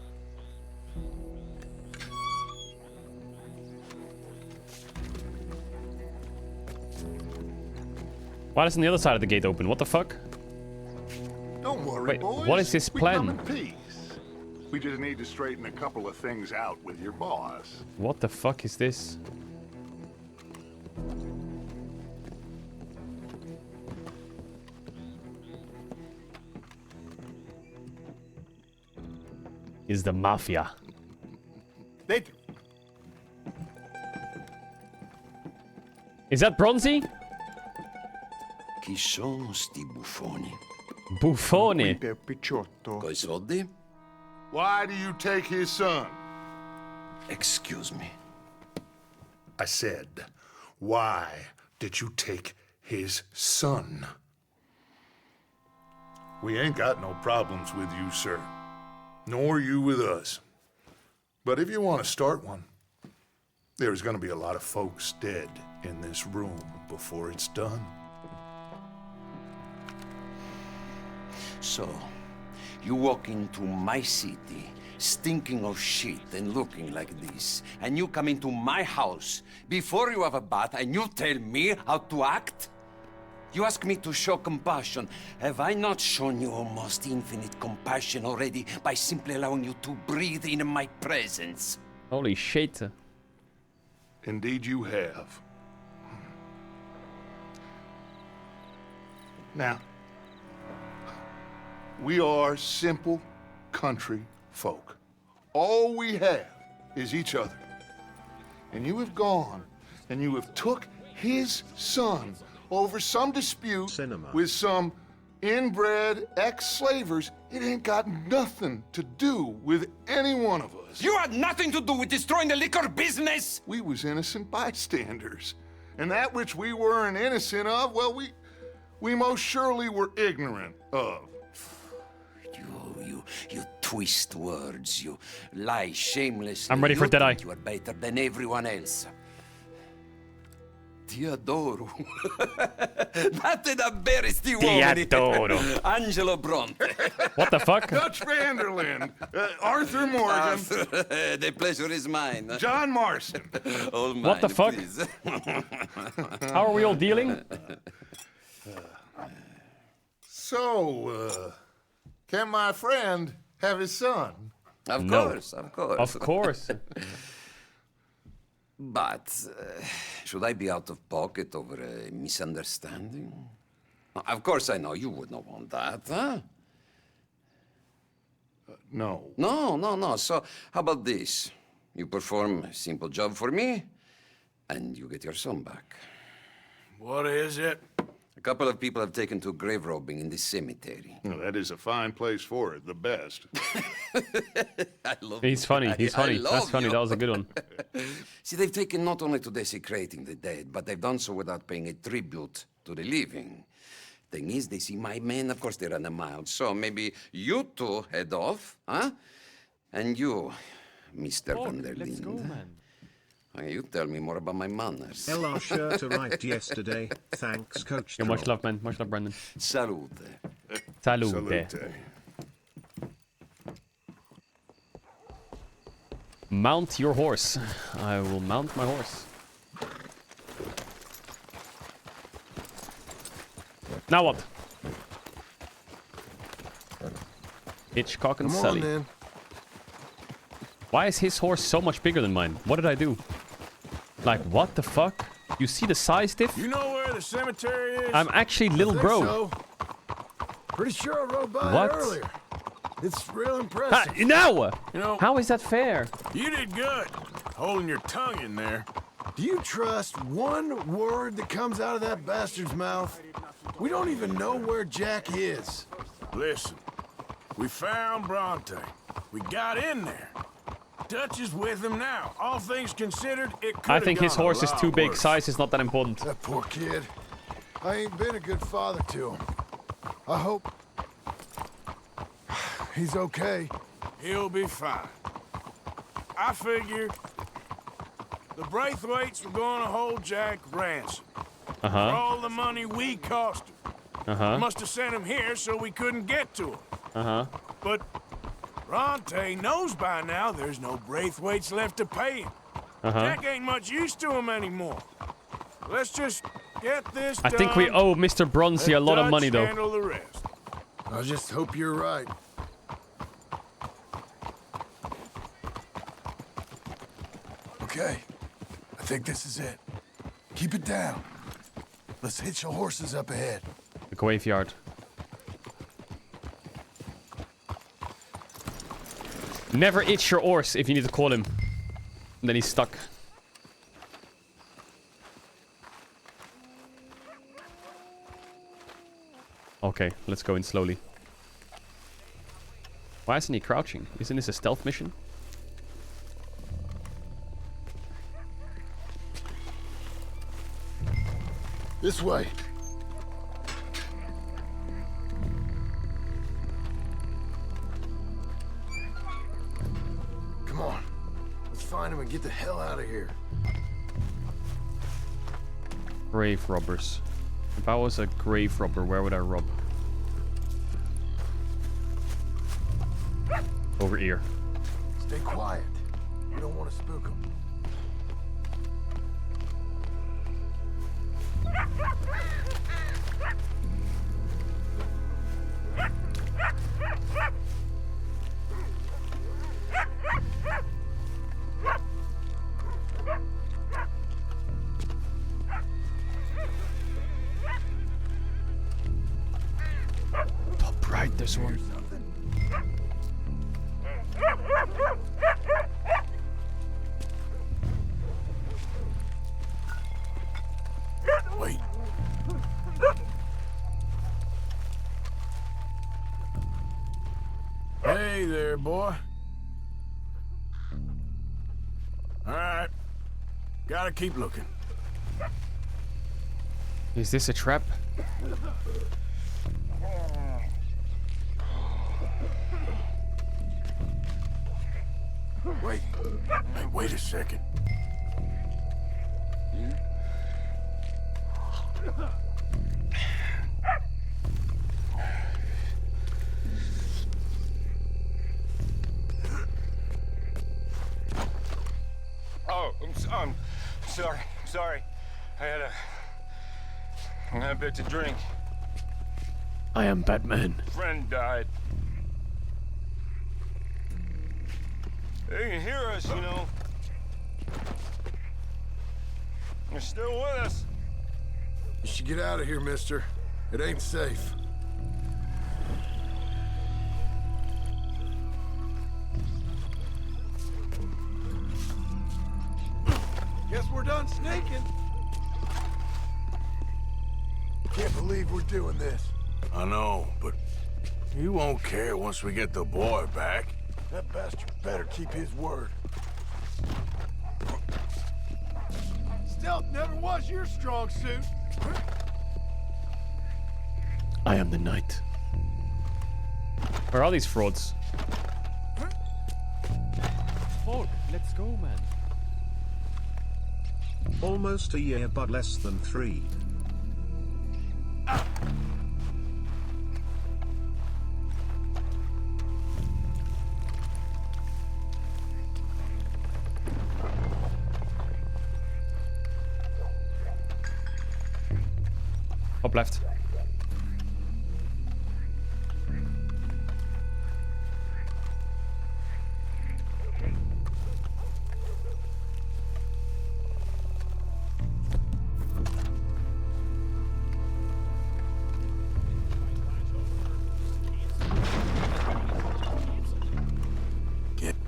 Why isn't the other side of the gate open? What the fuck? Don't worry, Wait, boys. what is this We come plan? in peace. We just need to straighten a couple of things out with your boss. What the fuck is this? is the mafia. Is that Bronzy? Chi sono sti buffoni? Buffoni. Coi soldi? Why do you take his son? Excuse me. I said, why did you take his son? We ain't got no problems with you, sir. Nor you with us. But if you want to start one, there's gonna be a lot of folks dead in this room before it's done. So, you walk into my city, stinking of shit and looking like this, and you come into my house before you have a bath and you tell me how to act? You ask me to show compassion. Have I not shown you almost infinite compassion already by simply allowing you to breathe in my presence? Holy shit. Indeed you have. Now, we are simple country folk. All we have is each other. And you have gone and you have took his son over some dispute with some inbred ex-slavers. It ain't got nothing to do with any one of us. You had nothing to do with destroying the liquor business! We was innocent bystanders. And that which we weren't innocent of, well, we most surely were ignorant of. You twist words, you lie shamelessly. I'm ready for Deadeye. You are better than everyone else. Ti adoro. Date da bere sti uomini. adoro. Angelo Bronte. What the fuck? Dutch Vanderlyn. Arthur Morgan. The pleasure is mine. John Marston. All mine, What the fuck? please. How are we all dealing? So, can my friend have his son? Of No. course, of course. Of course. But should I be out of pocket over a misunderstanding? Of course I know you would not want that, huh? No. No. So how about this? You perform a simple job for me, and you get your son back. What is it? A couple of people have taken to grave robbing in this cemetery. Well, that is a fine place for it, the best. I love He's you. funny. He's I funny. love That's funny. you. That was a good one. See, they've taken not only to desecrating the dead, but they've done so without paying a tribute to the living. Thing is, they see my men, of course they run a mile. So maybe you two head off, huh? And you, Mr. van der Let's go, Linde. man. You tell me more about my manners. LR shirt arrived yesterday. Thanks, Coach. Yeah, much love, man. Much love, Brandon. Salute. Salute. Salute. Mount your horse. I will mount my horse. Now what? Hitchcock and Come Sully. on, then. Why is his horse so much bigger than mine? What did I do? Like, what the fuck? You see the size diff? You know where the cemetery is? I'm actually little Think bro. so. Pretty sure I rode by What? it earlier. It's real impressive. No! You know, How is that fair? you did good, holding your tongue in there. Do you trust one word that comes out of that bastard's mouth? We don't even know where Jack is. Listen, we found Bronte. We got in there. Dutch is with him now. All things considered, it could I think his horse is too big. Worse. Size is not that important. That poor kid. I ain't been a good father to him. I hope he's okay. He'll be fine. I figure the Braithwaites were going to hold Jack ransom for all the money we cost him. We must have sent him here so we couldn't get to him. But Bronte knows by now there's no Braithwaites left to pay him. Jack ain't much use to him anymore. Let's just get this I think we done. owe Mr. Bronzy a Let lot of Dutch money, though. handle the rest. I just hope you're right. Okay, I think this is it. Keep it down. Let's hitch the horses up ahead. The graveyard. Never itch your oars if you need to call him. And then he's stuck. Okay, let's go in slowly. Why isn't he crouching? Isn't this a stealth mission? This way. Come on. Let's find him and get the hell out of here. Grave robbers. If I was a grave robber, where would I rob? Over here. Stay quiet. We don't want to spook him. Top right, there's one. Wait. Hey there, boy. All right. Gotta keep looking. Is this a trap? Wait. Hey, wait a second. Oh, I'm sorry. I had a bit to drink. I am Batman. Friend died. They can hear us, you know. They're still with us. You should get out of here, mister. It ain't safe. Guess we're done sneaking. Can't believe we're doing this. I know, but you won't care once we get the boy back. That bastard better keep his word. Stealth never was your strong suit. I am the knight. Where are these frauds? Paul, let's go, man. Almost a year, but less than 3. Top left.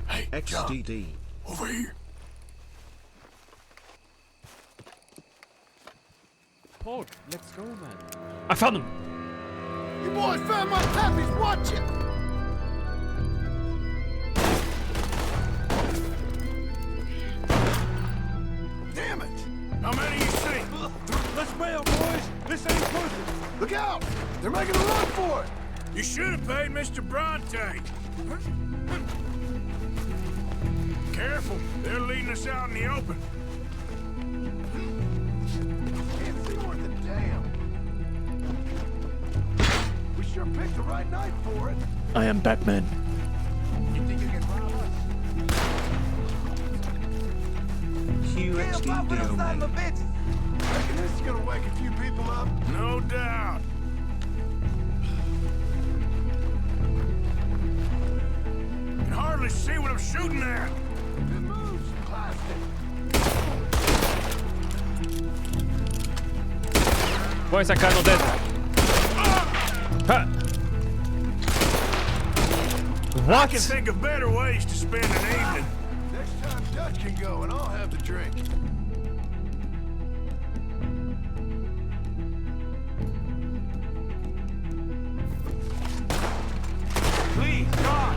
Hey, XDD. Over here. Paul, let's go, man. I found him. You boys found my puppies. Watch it. Damn it. How many you see? Let's bail, boys. This ain't pushing. Look out. They're making a run for it. You should have paid Mr. Bronte. Careful, they're leading us out in the open. Can't see worth a damn. We sure picked the right night for it. I am Batman. You think you can rob us? QXD deal, mate. Reckon this is gonna wake a few people up. No doubt. Can hardly see what I'm shooting at. Good moves, plastic. Why is that guy not dead? Ha! What? I can think of better ways to spend an evening. Next time Dutch can go and I'll have the drink. Please, God.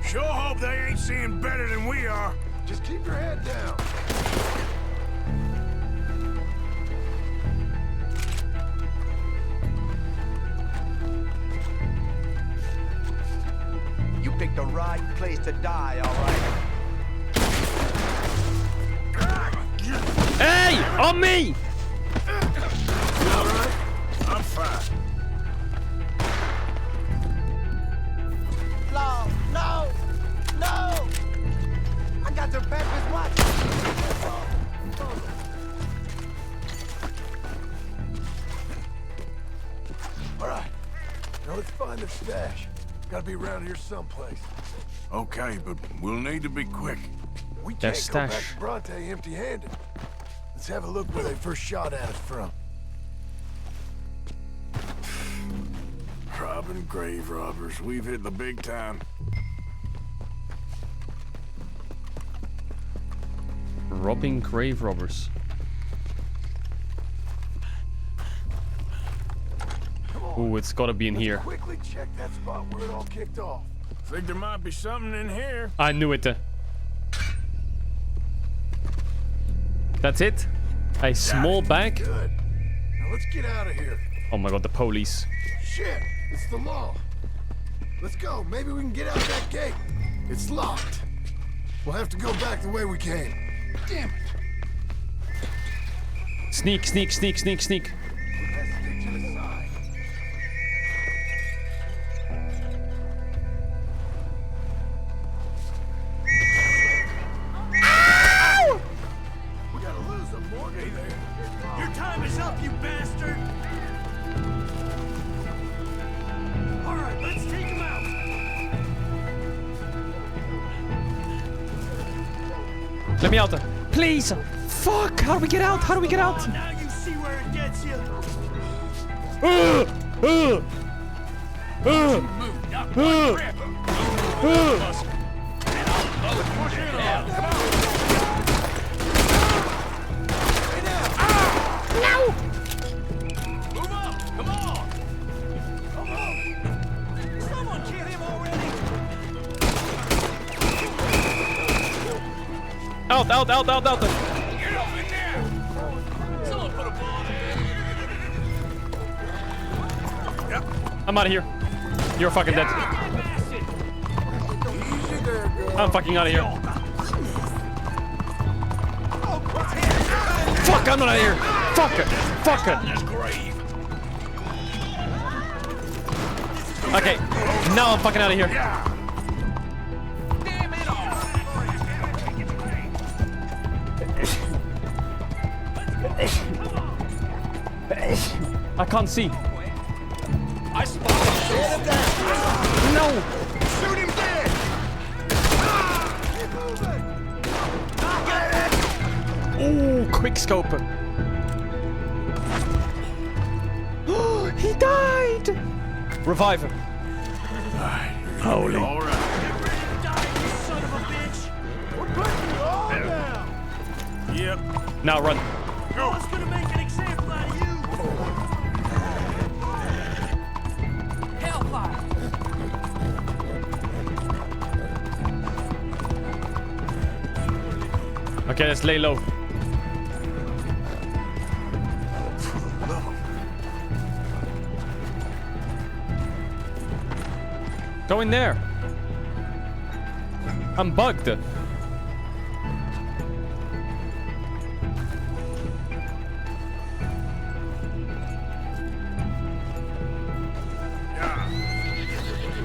Sure hope they ain't seeing better than we are. Just keep your head down. You picked the right place to die, all right. Hey! On me! You all right? I'm fine. No! No! No! I got the papers watching. All right. Now let's find their stash. Gotta be around here someplace. Okay, but we'll need to be quick. We Their can't go back stash. to Bronte empty-handed. Let's have a look where they first shot at us from. Robbing grave robbers. We've hit the big time. Robbing grave robbers. Ooh, it's gotta be in here. Quickly check that spot where it all kicked off. Think there might be something in here. I knew it. That's it? A small bag? Good. Now let's get out of here. Oh my god, the police. Shit, it's the law. Let's go. Maybe we can get out that gate. It's locked. We'll have to go back the way we came. Damn it. Sneak, sneak, sneak, sneak, sneak. Let's stick to the side. We gotta lose them, Morgan. Your time is up, you bastard! All right, let's take him out. Let me out. Please! Fuck! How do we get out? How do we get out? Now you see where it gets you. Move up! Come on! Come on! Someone kill him already! Out, out, out, out, out. Get over there! Someone put a ball in. I'm out of here. You're fucking dead. I'm fucking out of here. Fuck, I'm not out of here. Fuck it. Fuck it. Okay, now I'm fucking out of here. I can't see. I spotted him. No. Shoot him dead! Ooh, quick scope. He died. Revive him. Holy. All right. Get ready to die, you son of a bitch! We're putting you all down! Yep. Now run. No one's gonna make an example out of you! Hellfire! Okay, let's lay low. Go in there. I'm bugged.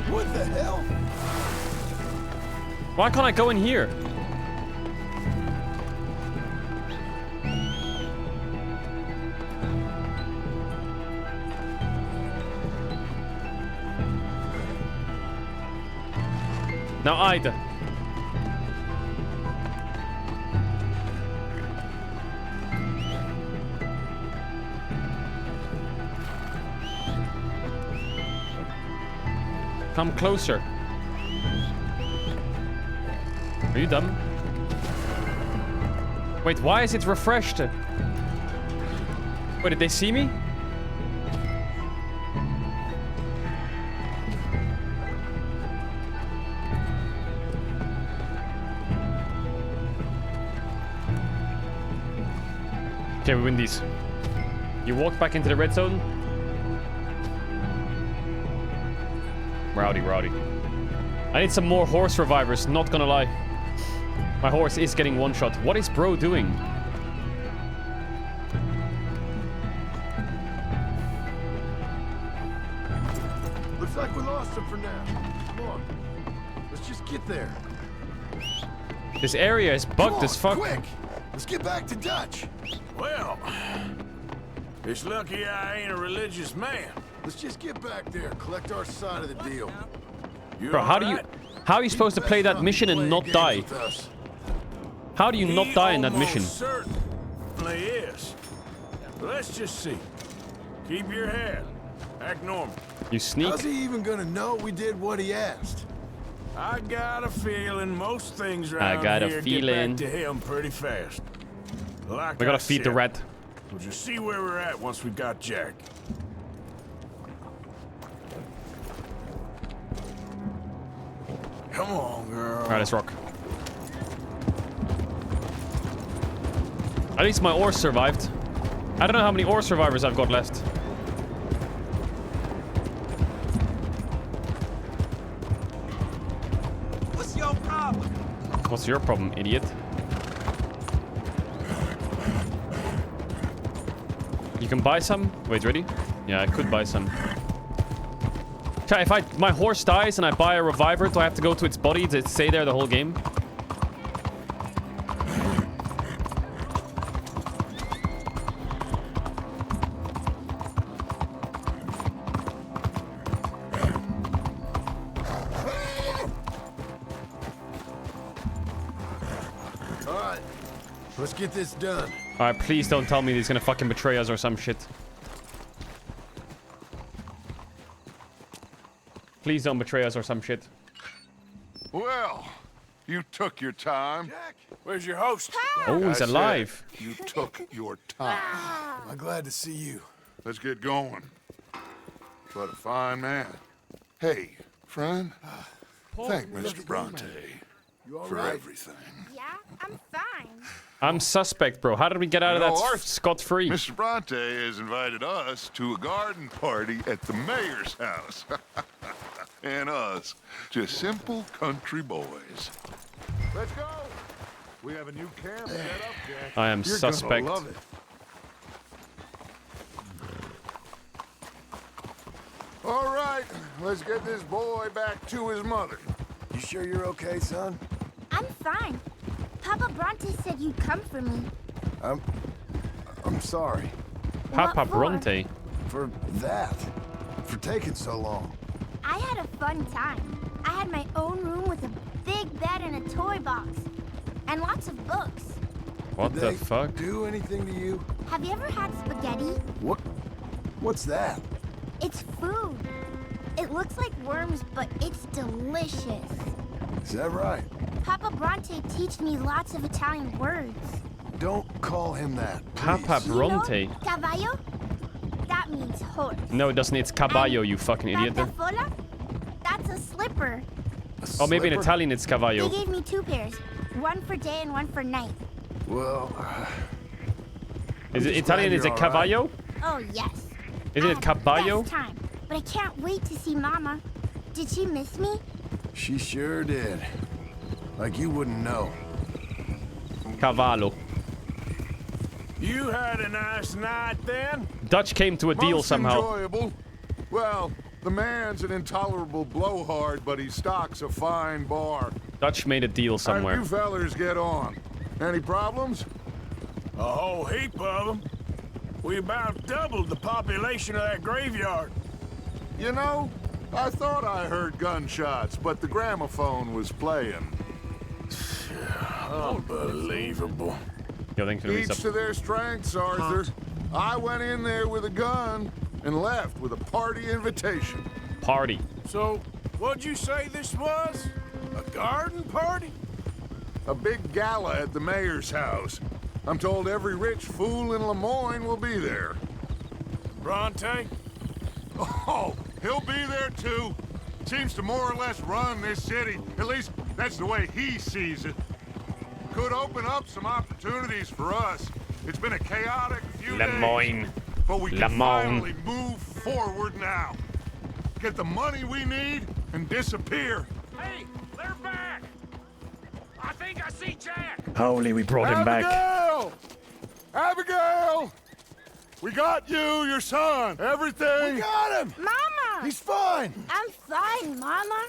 What the hell? Why can't I go in here? Now either. Come closer. Are you dumb? Wait, why is it refreshed? Wait, did they see me? Okay, we win these. You walk back into the red zone. Rowdy. I need some more horse revivers, not gonna lie. My horse is getting one shot. What is bro doing? Looks like we lost him for now. Come on. Let's just get there. This area is bugged as fuck. Quick! Let's get back to Dutch. Well, it's lucky I ain't a religious man. Let's just get back there, collect our side of the deal. Bro, how are you supposed to play that mission and not die? How do you not die in that mission? Certainly is. Let's just see. Keep your head. Act normal. You sneak. How's he even gonna know we did what he asked? I got a feeling most things around I got a here feeling. get back to him pretty fast. Like We gotta I feed the said, rat. We'll just see where we're at once we got Jack. Come on, girl. Alright, let's rock. At least my ore survived. I don't know how many ore survivors I've got left. What's your problem? What's your problem, idiot? You can buy some? Wait, ready? Yeah, I could buy some. Okay, if my horse dies and I buy a reviver, do I have to go to its body to stay there the whole game? Alright, let's get this done. Alright, please don't tell me he's gonna fucking betray us or some shit. Please don't betray us or some shit. Well, you took your time. Jack, where's your host? Oh, he's I said alive. You took your time. I'm glad to see you. Let's get going. What a fine man. Hey, friend. Thank Mr. Bronte for everything. Yeah, I'm fine. I'm suspect, bro. How did we get out of that scot-free? Mr. Bronte has invited us to a garden party at the mayor's house. And us, just simple country boys. Let's go. We have a new camp set up, Jack. I am You're suspect. gonna love it. All right, let's get this boy back to his mother. You sure you're okay, son? I'm fine. Papa Bronte said you'd come for me. I'm sorry. Papa Bronte? For that. For taking so long. I had a fun time. I had my own room with a big bed and a toy box. And lots of books. What the fuck? Do anything to you? Have you ever had spaghetti? What's that? It's food. It looks like worms, but it's delicious. Is that right? Papa Bronte teach me lots of Italian words. Don't call him that. Papa Bronte? You know, cavallo? That means horse. No, it doesn't. It's cavallo, you fucking idiot. Pantafola? That's a slipper. Oh, maybe in Italian it's cavallo. They gave me 2 pairs. One for day and one for night. Well... Is it Italian? Is it cavallo? Oh, yes. Isn't it caballo? Best time. But I can't wait to see Mama. Did she miss me? She sure did. Like you wouldn't know. Cavallo. You had a nice night then? Dutch came to a deal Most somehow. Enjoyable. Well, the man's an intolerable blowhard, but he stocks a fine bar. Dutch made a deal How somewhere. you fellers get on? Any problems? A whole heap of them. We about doubled the population of that graveyard. You know, I thought I heard gunshots, but the gramophone was playing. Unbelievable. Yo, thanks for the Each resub. to their strengths, Arthur. I went in there with a gun and left with a party invitation. party. So, what'd you say this was? A garden party? A big gala at the mayor's house. I'm told every rich fool in Lemoyne will be there. Bronte? Oh, he'll be there too. Seems to more or less run this city. At least, that's the way he sees it. Could open up some opportunities for us. It's been a chaotic few Lemoyne. days. But we can finally move forward now. Get the money we need and disappear. Hey, they're back! I think I see Jack! Holy, we brought him back. Abigail! Abigail! We got you, your son, everything. We got him! Mama! He's fine! I'm fine, Mama.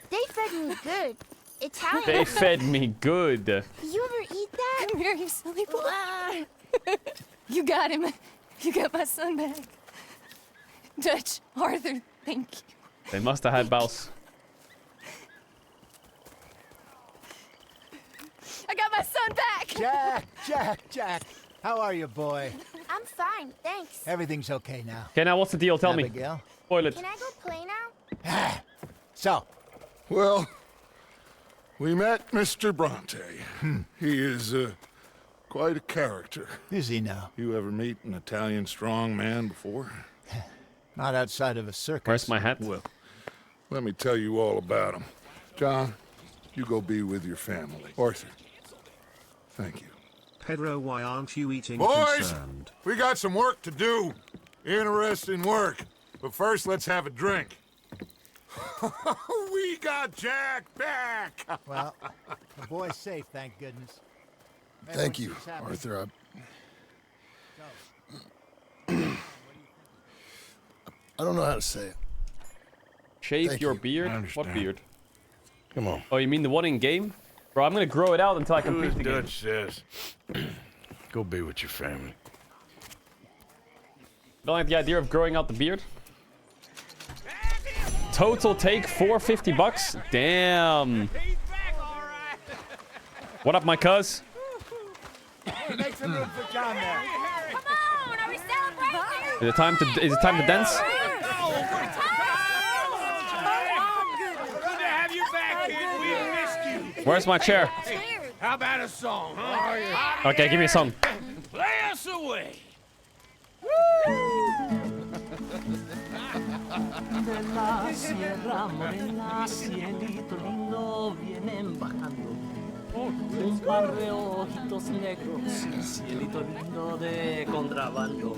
They fed me good. Italian. They fed me good. You ever eat that? Come here, you silly boy. You got him. You got my son back. Dutch, Arthur, thank you. They must have had bells. I got my son back. Jack. How are you, boy? I'm fine, thanks. Everything's okay now. Okay, now what's the deal? Tell Abigail? me. Spoil it. Can I go play now? So, Well, we met Mr. Bronte. He is quite a character. is he now? You ever meet an Italian strong man before? Not outside of a circus. Where's my hat? Well, let me tell you all about him. John, you go be with your family. Arthur, thank you. Pedro, why aren't you eating Boys, concerned? we got some work to do. Interesting work. But first, let's have a drink. We got Jack back! Well, the boy's safe, thank goodness. Thank you, Arthur. I don't know how to say it. Shave Thank your you. beard? I understand. What beard? Come on. Oh, you mean the one in game? Bro, I'm gonna grow it out until I complete the game. Dutch says. Go be with your family. Don't like the idea of growing out the beard? Total take $450. Damn. What up, my cuz? Make some room for John there. Come on, are we celebrating? Is it time to dance? Good to have you back, kid. We missed you. Where's my chair? Hey, how about a song, huh? Okay, give me a song. Play us away. De la sierra morena, cielito lindo, vienen bajando. Un par de ojitos negros, cielito lindo de contrabando.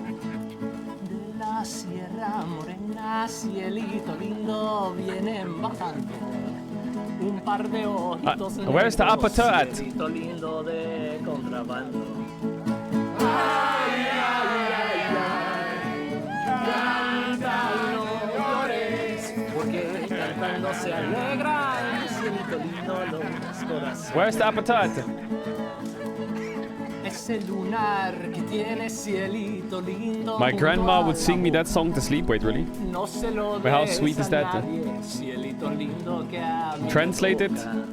De la sierra morena, cielito lindo, vienen bajando. Un par de ojitos negros, where's the aperture at? cielito lindo de contrabando. Canta y no llores, porque cantando se alegra, cielito lindo los corazones. Where's the appetite? Ese lunar que tiene cielito lindo. My grandma would sing me that song to sleep. Wait, really? No se lo But how sweet is that? nadie, cielito lindo que a mí me Translate it. toca.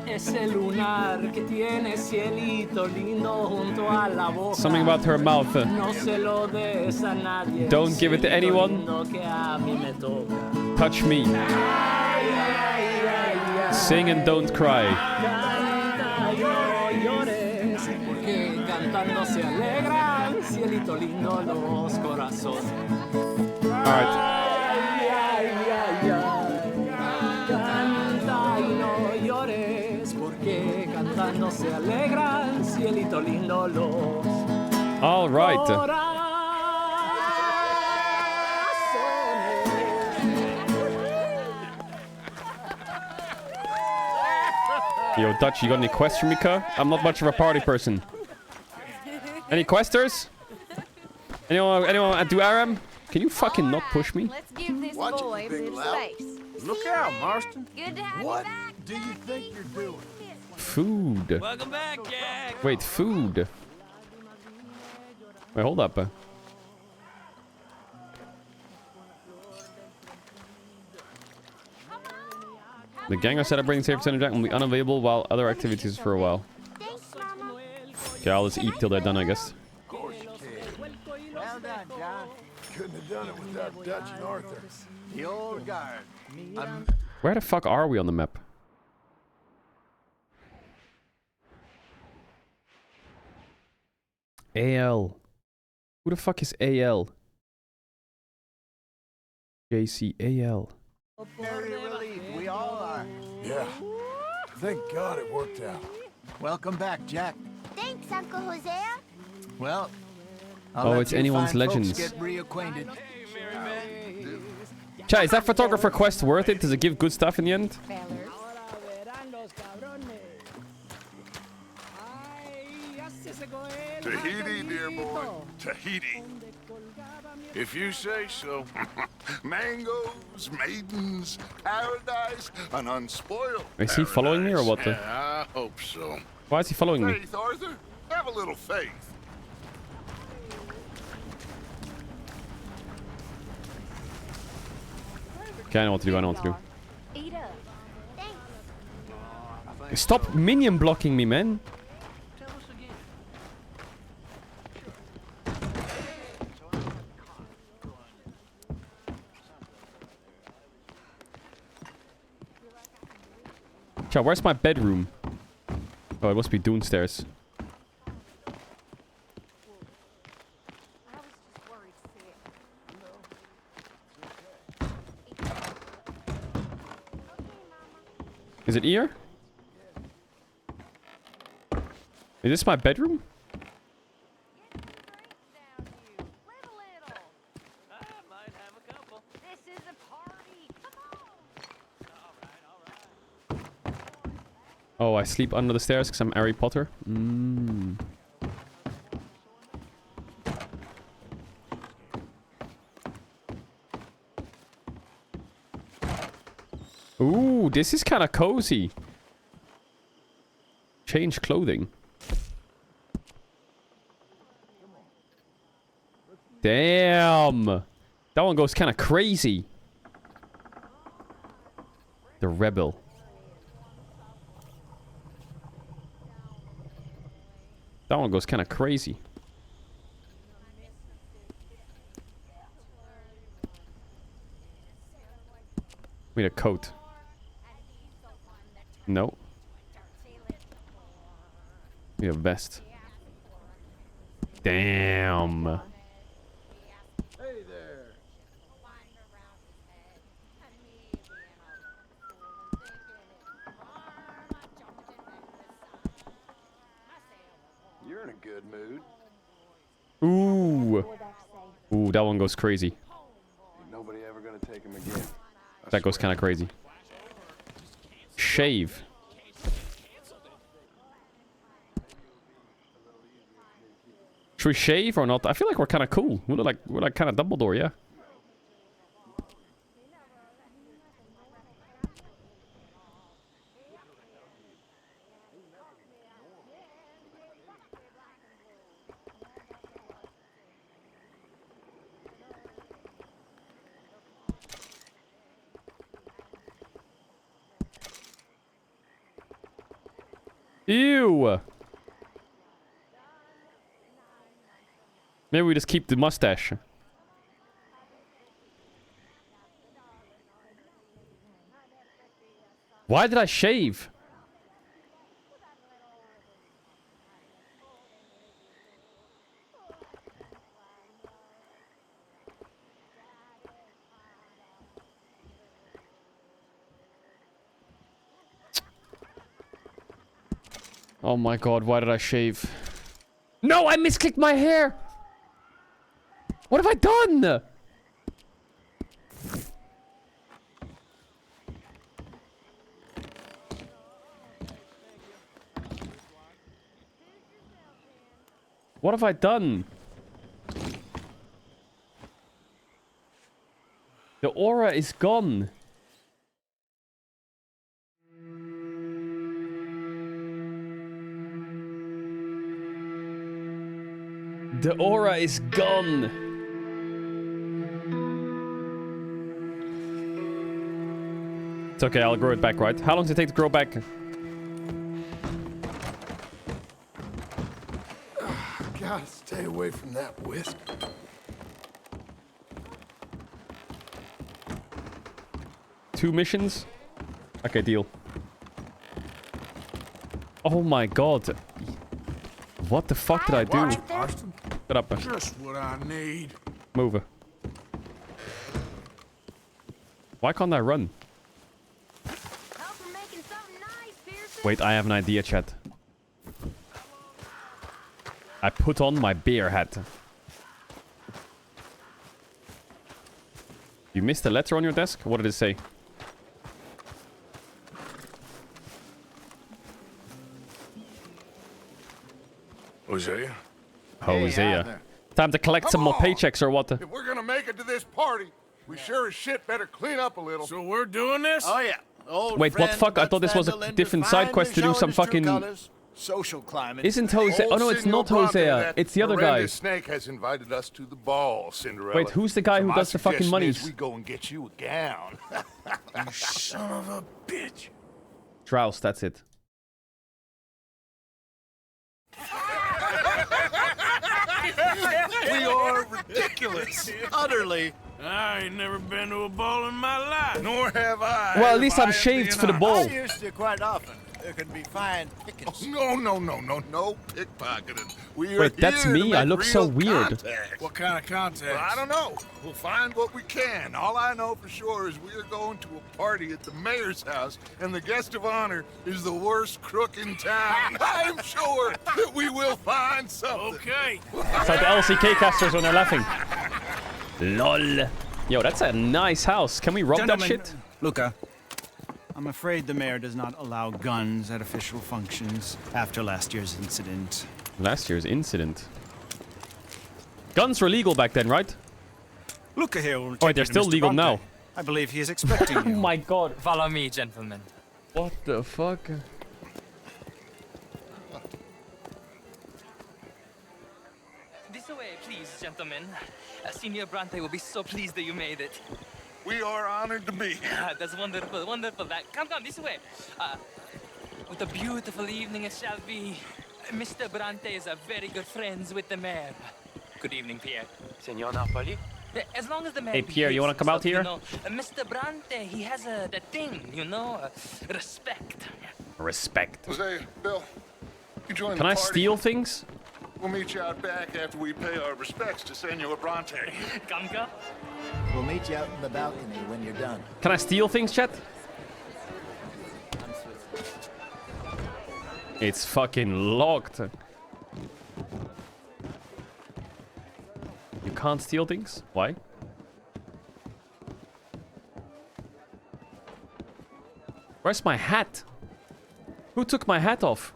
Ese lunar que tiene cielito lindo junto a la boca. Something about her mouth. No se lo des a nadie. Don't give it to cielito anyone. lindo que a mí me toca. Touch me. Sing and don't cry. Canta y no llores, porque cantando se alegran, cielito lindo los corazones. Alright. Ay, ay, ay, ay. Canta y no llores, porque cantando se alegran, cielito lindo los Alright. Yo, Dutch, you got any quests for me, cuh? I'm not much of a party person. Any questers? Anyone do Aram? Can you fucking not push me? Let's give this boy a bit of space. Look out, Marston. Good to have What you back. do you think you're doing? Food. Welcome back, Jack. Wait, food. Wait, hold up. The gang are celebrating Safe Return of Jack and will be unavailable while other activities for a while. Okay, I'll just eat till they're done, I guess. Well done, John. Couldn't have done it without Dutch and Arthur. The old guard. Where the fuck are we on the map? AL. Who the fuck is AL? JC AL. Very relieved. We all are. Yeah. Thank God it worked out. Welcome back, Jack. Thanks, Uncle Hosea. Well, Oh, it's anyone's legends. Get reacquainted. Chat, is that photographer quest worth it? Does it give good stuff in the end? Tahiti, dear boy. Tahiti. If you say so. Mangoes, maidens, paradise, an unspoiled Is he following me or what? Yeah, I hope so. Why is he following me? Faith, Arthur. Have a little faith. Okay, I know what to do, I know what to do. Stop minion blocking me, man. Chat, where's my bedroom? Oh, it must be downstairs. Is it here? Is this my bedroom? Oh, I sleep under the stairs because I'm Harry Potter. Ooh, this is kind of cozy. Change clothing. Damn. That one goes kind of crazy. The rebel. That one goes kind of crazy. We need a coat. No. We have a vest. Damn. Hey there. You're in a good mood. Ooh. Ooh, that one goes crazy. Ain't nobody ever gonna take him again. That goes kind of crazy. Shave. Should we shave or not? I feel like we're kind of cool. We're like kind of Dumbledore, yeah. Ew. Maybe we just keep the mustache. Why did I shave? Oh my god, why did I shave? No, I misclicked my hair! What have I done? What have I done? The aura is gone. The aura is gone. It's okay, I'll grow it back, right? How long does it take to grow back? Gotta stay away from that whisk. 2 missions. Okay, deal. Oh my god. What the fuck did I do? Shut up. Just what I need. Move. Why can't I run? Wait, I have an idea, chat. I put on my bear hat. You missed a letter on your desk? What did it say? Hosea? Hosea. Time to collect some more paychecks or what? If we're gonna make it to this party, we sure as shit better clean up a little. So we're doing this? Oh yeah. Old Wait, what the fuck? I thought this was a different side quest to do some fucking... Social climate. Isn't Hosea? Oh no, it's not Hosea. It's the other guy. Snake has invited us to the ball, Cinderella. Wait, who's the guy who does the fucking monies? We go and get you a gown. You son of a bitch. Strauss, that's it. We are ridiculous. Utterly. I ain't never been to a ball in my life. Nor have I. Well, at least I'm shaved for the ball. I used to quite often. There could be fine pickets. Oh, no pickpocketing. Wait, that's me? I look so weird. Contact. What kind of contact? Well, I don't know. We'll find what we can. All I know for sure is we're going to a party at the mayor's house, and the guest of honor is the worst crook in town. I'm sure that we will find something. Okay. It's like the LCK casters when they're laughing. LOL. Yo, that's a nice house. Can we rob that shit? Luca. I'm afraid the mayor does not allow guns at official functions after last year's incident. Last year's incident? Guns were legal back then, right? Luca here will Oh, wait, they're still legal now. I believe he is expecting you. Oh my god. Follow me, gentlemen. What the fuck? This way, please, gentlemen. Senior Bronte will be so pleased that you made it. We are honored to be. That's wonderful, wonderful. Come, this way. What a beautiful evening it shall be. Mr. Bronte is a very good friends with the mayor. Good evening, Pierre. Senor Napoli? As long as the mayor... Hey, Pierre, you want to come out here? You know, Mr. Bronte, he has the thing, you know, respect. Respect. Jose, Bill, you join Can the I party? steal things? We'll meet you out back after we pay our respects to Senor Bronte. Come. We'll meet you out in the balcony when you're done. Can I steal things, chat? It's fucking locked. You can't steal things? Why? Where's my hat? Who took my hat off?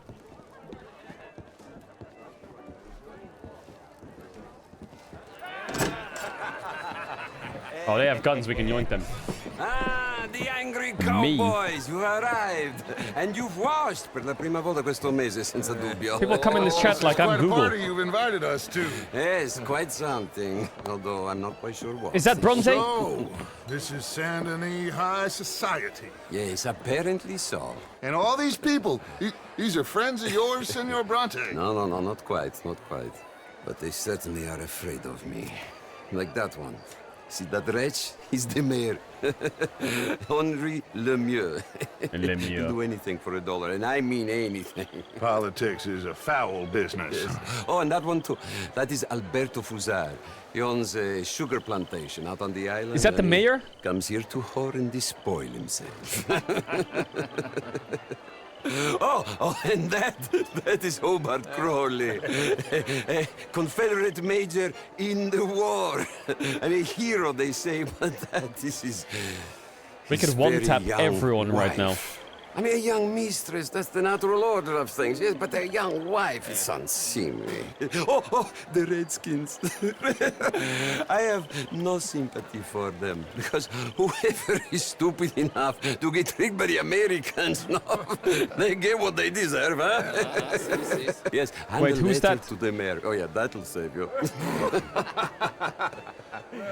Oh, they have guns. We can yoink them. Ah, the angry cowboys, you arrived. And you've washed per la prima volta questo mese, senza dubbio. People come in this chat like I'm Google. Party you've invited us to. Yes, quite something. Although I'm not quite sure what. Is that Bronze? So, this is Saint Denis High Society. Yes, apparently so. And all these people, these are friends of yours, Senor Bronte? No, not quite, not quite. But they certainly are afraid of me. Like that one. See that wretch? He's the mayor. Henri Lemieux. Lemieux. He'll do anything for $1, and I mean anything. Politics is a foul business. Yes. Oh, and that one too. That is Alberto Fusar. He owns a sugar plantation out on the island. Is that the mayor? Comes here to whore and despoil himself. Oh, and that is Hobart Crawley, a Confederate major in the war. And a hero, they say, but this is... We could one-tap everyone right now. I mean, a young mistress, that's the natural order of things, yes, but a young wife is unseemly. Oh, the Redskins. I have no sympathy for them, because whoever is stupid enough to get tricked by the Americans, no, they get what they deserve, huh? Yes, wait, who's that? To the mayor. Oh, yeah, that'll save you.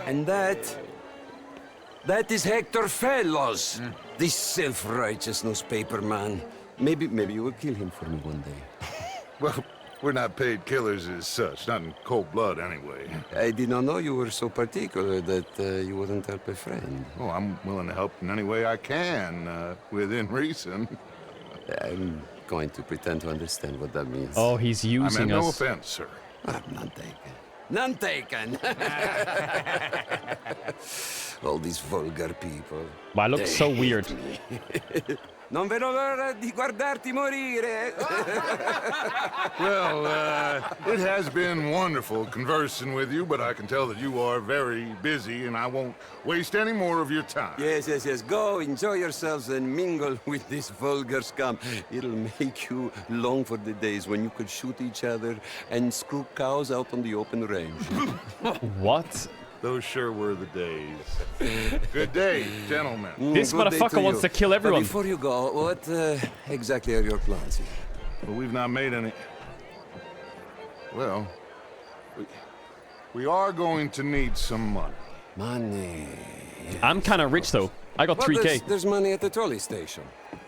And that is Hector Fellows, this self-righteous newspaper man. Maybe you will kill him for me one day. Well, We're not paid killers as such, not in cold blood anyway. I did not know you were so particular that you wouldn't help a friend. Oh, I'm willing to help in any way I can, within reason. I'm going to pretend to understand what that means. Oh, he's using us. No offense, sir. None taken. None taken. All these vulgar people. Wow, it looks so weird. Non vedo l'ora di guardarti morire. Well, it has been wonderful conversing with you, but I can tell that you are very busy, and I won't waste any more of your time. Yes. Go, enjoy yourselves, and mingle with this vulgar scum. It'll make you long for the days when you could shoot each other and screw cows out on the open range. What? Those sure were the days. Good day, gentlemen. This motherfucker wants to kill everyone. But before you go, what exactly are your plans here? Well, we've not made any... Well, we are going to need some money. Money. I'm kind of rich, though. I got 3K. There's money at the trolley station.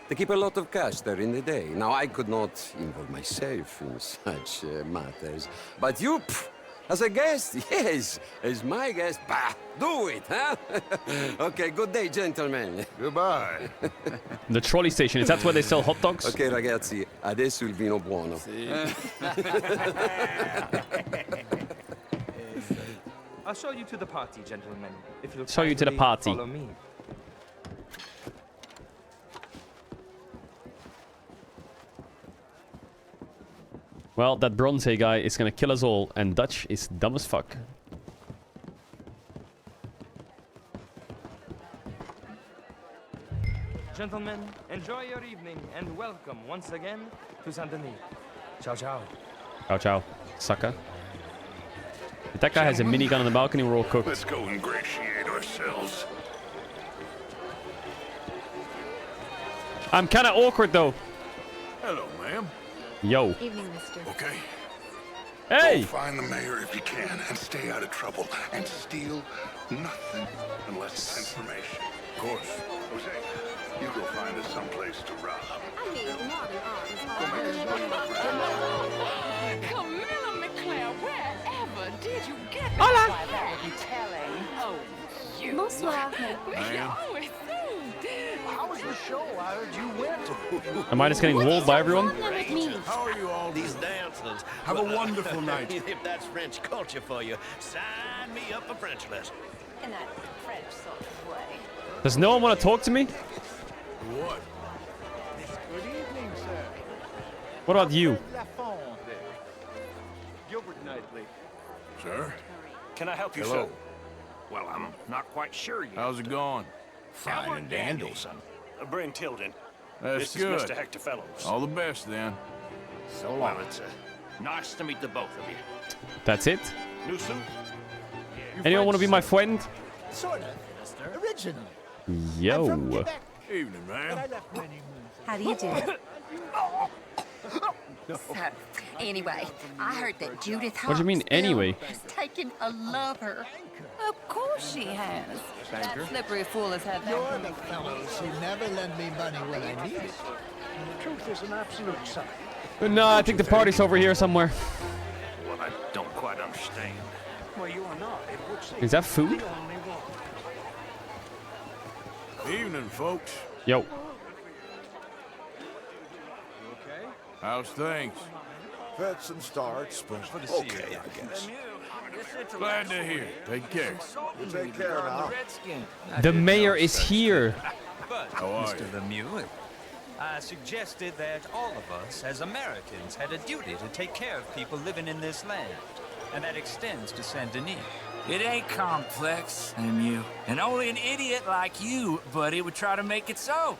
They keep a lot of cash there in the day. Now, I could not involve myself in such matters. But you... As a guest, yes. As my guest, bah, do it, huh? Okay, good day, gentlemen. Goodbye. The trolley station, is that where they sell hot dogs? Okay, ragazzi, adesso il vino buono. I'll show you to the party, gentlemen. If you'll Show you to the kindly party. Follow me. Well, that Bronze guy is gonna kill us all, and Dutch is dumb as fuck. Gentlemen, enjoy your evening and welcome once again to Saint Denis. Ciao, ciao. Ciao, ciao, sucker. If that guy has a minigun on the balcony, we're all cooked. Let's go ingratiate ourselves. I'm kind of awkward, though. Hello, ma'am. Yo. Evening, mister. Okay. Hey! Go find the mayor if you can and stay out of trouble and steal nothing unless it's information. Of course. Jose, you go find us someplace to rob. Camilla McClare, wherever did you get this? Hola. Why, that would be telling. Oh, you. Bonsoir. How was the show I heard you went to? Am I just getting walled by everyone? How are you all these dancers? Have a wonderful night. If that's French culture for you, sign me up for French lesson. In that French sort of way. Does no one want to talk to me? What? Good evening, sir. What about you? Gilbert Knightley. Sir? Can I help you, Hello. sir? Well, I'm not quite sure yet. How's it going? Fine and dandy, son. Bryn Tilden. That's this good. is Mr. Hector Fellows. All the best, then. So long. Well, it's nice to meet the both of you. That's it? New suit? Anyone want to be my friend? Sort of. Originally. Yo. Evening, man. How do you do? So, anyway, I heard that Judith What do you mean, anyway? has taken a lover. Of course she has. That slippery fool has had You're that. the fellows who never lend me money when I need it. The truth is an absolute science. No, I think the party's over here somewhere. Well, I don't quite understand. Well, you are not. It would seem Is that food? the only one. Evening, folks. Yo. Okay. How's things? Fits and starts, but okay, I guess. Glad to hear. Take care. You take care now. The mayor is here. But, How are Mr. you? Lemieux, I suggested that all of us, as Americans, had a duty to take care of people living in this land. And that extends to Saint Denis. It ain't complex, Lemieux. And only an idiot like you, buddy, would try to make it so.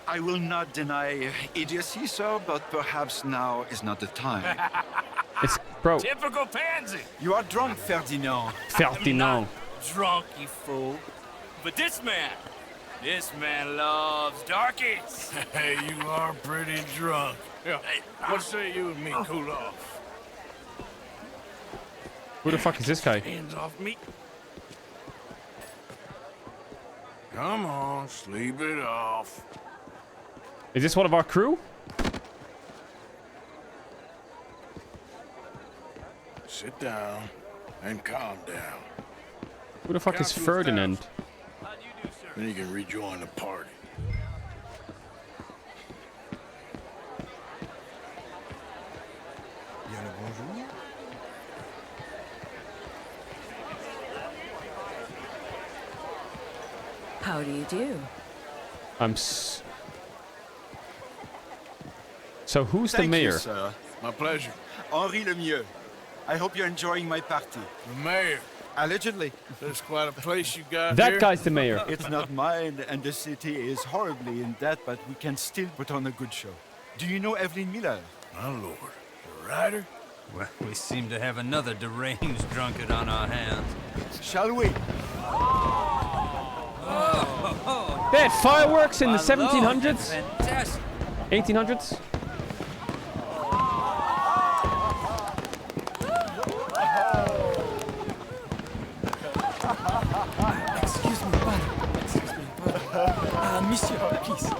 I will not deny idiocy, sir, but perhaps now is not the time. It's bro. Typical pansy. You are drunk, Ferdinand. Ferdinand. Drunk, you fool. But this man loves darkies. Hey, you are pretty drunk. Yeah. What say you and me cool off? Who the fuck is this guy? Hands off me. Come on, sleep it off. Is this one of our crew? sit down and calm down. Who the fuck is Ferdinand? Then you can rejoin the party. How do you do? So who's the Thank mayor? You, sir. My pleasure. Henri Lemieux. I hope you're enjoying my party. The mayor. Allegedly. There's quite a place you got That here. guy's the mayor. It's not mine, and the city is horribly in debt, but we can still put on a good show. Do you know Evelyn Miller? My lord. The writer? Well, we seem to have another deranged drunkard on our hands. Shall we? They had fireworks in the 1700s? Fantastic. 1800s? Excuse me, brother. Excuse me, brother. Monsieur, please.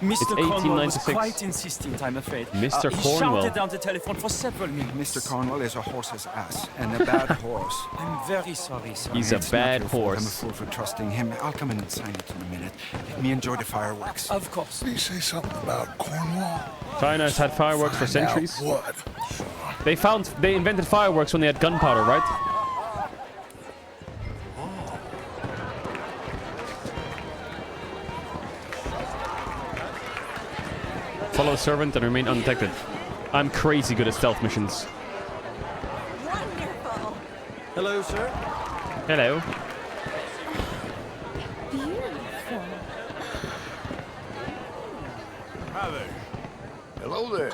Mr. Cornwall was 1896. quite insistent, I'm afraid. Mr. He Cornwall. shouted down the telephone for several minutes. Mr. Cornwall is a horse's ass, and a bad horse. I'm very sorry, sir. He's a It's bad not your fault. I'm a horse. fool for trusting him. I'll come in and sign it in a minute. Let me enjoy the fireworks. Of course. Did he say something about Cornwall? China has had fireworks for Find out centuries. what? They invented fireworks when they had gunpowder, right? Follow a servant and remain undetected. I'm crazy good at stealth missions. Wonderful. Hello, sir. Hello. Beautiful. Hi there. Hello there.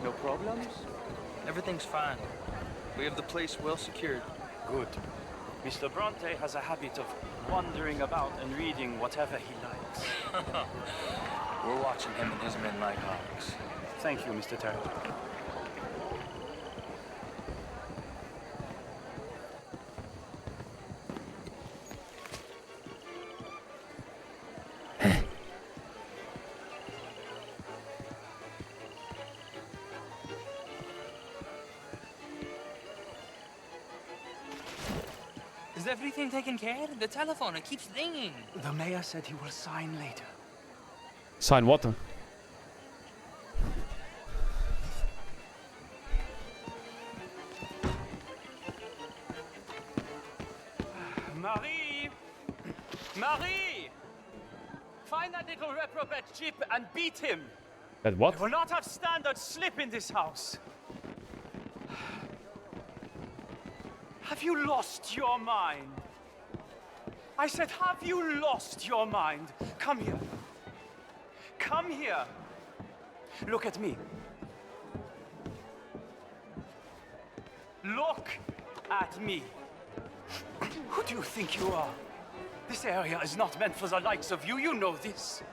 No problems? Everything's fine. We have the place well secured. Good. Mr. Bronte has a habit of wandering about and reading whatever he likes. We're watching him and his men like hawks. Thank you, Mr. Turner. Is everything taken care of? The telephone, it keeps ringing. The mayor said he will sign later. Sign what? Marie! Marie! Find that little reprobate Chip and beat him. That what? We will not have standard slip in this house. Have you lost your mind? I said, have you lost your mind? Come here. Come here. Look at me. Look at me. Who do you think you are? This area is not meant for the likes of you. You know this.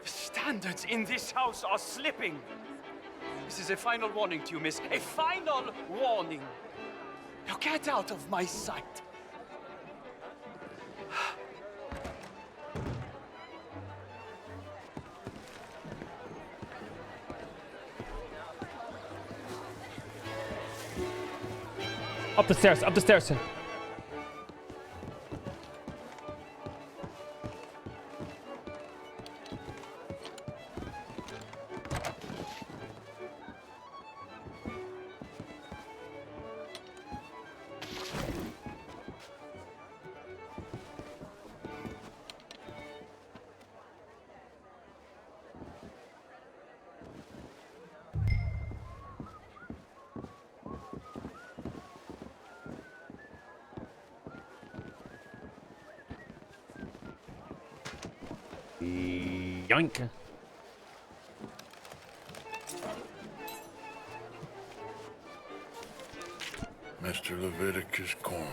The standards in this house are slipping. This is a final warning to you, miss. A final warning. Now get out of my sight. Up the stairs, up the stairs. Yoink. Mr. Leviticus Cornwall.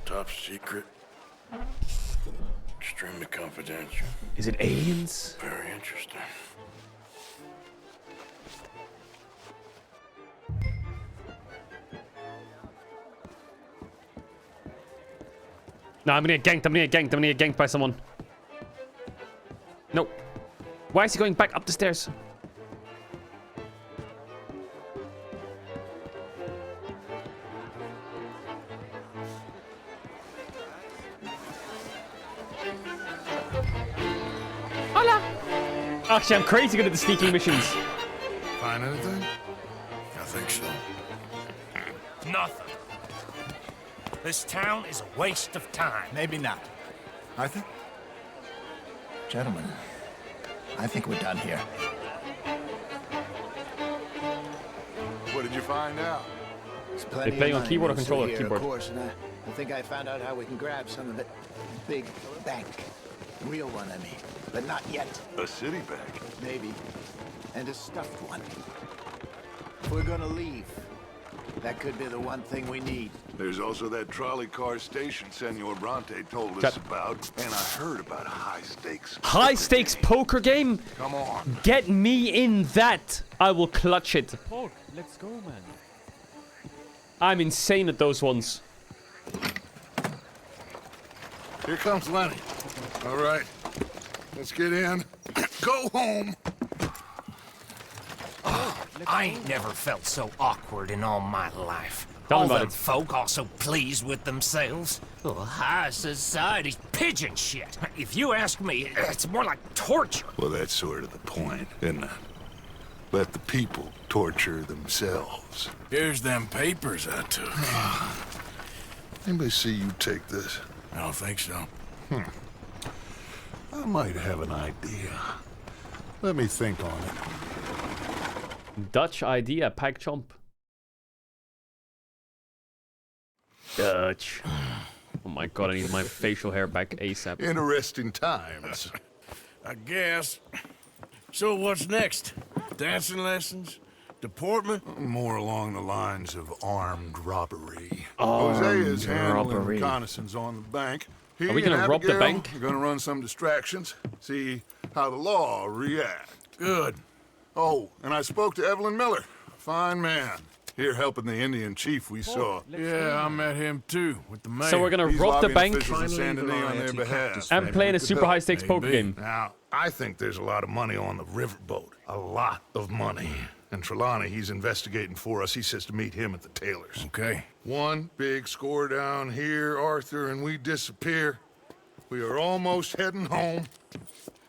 Top secret. Extremely confidential. Is it aliens? Very interesting. No, I'm gonna get ganked. I'm gonna get ganked by someone. Nope. Why is he going back up the stairs? Hola. Actually, I'm crazy good at the sneaking missions. Find anything? I think so. Nothing. This town is a waste of time. Maybe not. Arthur? Gentlemen, I think we're done here. What did you find out? Plenty They play of on money keyboard or mostly controller? here, Keyboard. Of course, and I think I found out how we can grab some of it. Big bank. Real one, I mean. But not yet. A city bank? Maybe. And a stuffed one. If we're gonna leave, that could be the one thing we need. There's also that trolley car station Senor Bronte told us about, and I heard about a high-stakes... High-stakes poker game? Come on. Get me in that. I will clutch it. Paul, let's go, man. I'm insane at those ones. Here comes Lenny. All right. Let's get in. Go home. I ain't never felt so awkward in all my life. Tell me All about them it. folk all so pleased with themselves. Oh, high society's pigeon shit. If you ask me, it's more like torture. Well, that's sort of the point, isn't it? Let the people torture themselves. Here's them papers I took. Anybody see you take this? I don't think so. I might have an idea. Let me think on it. Dutch idea, pack chomp. Dutch. Oh my god, I need my facial hair back ASAP. Interesting times. I guess. So what's next? Dancing lessons? Deportment? More along the lines of armed robbery. Armed Jose is handling robbery. reconnaissance on the bank. He Are we gonna and rob the Abigail bank? are gonna run some distractions, see how the law react. Good. Oh, and I spoke to Evelyn Miller. Fine man. Here helping the Indian chief we saw. Yeah, I met him too, with the mayor. So we're gonna He's rob the lobbying bank officials in Saint Denis on their behalf. and playing a super high stakes poker game. Now, I think there's a lot of money on the riverboat. A lot of money. And Trelawney, he's investigating for us. He says to meet him at the Taylor's. Okay. One big score down here, Arthur, and we disappear. We are almost heading home.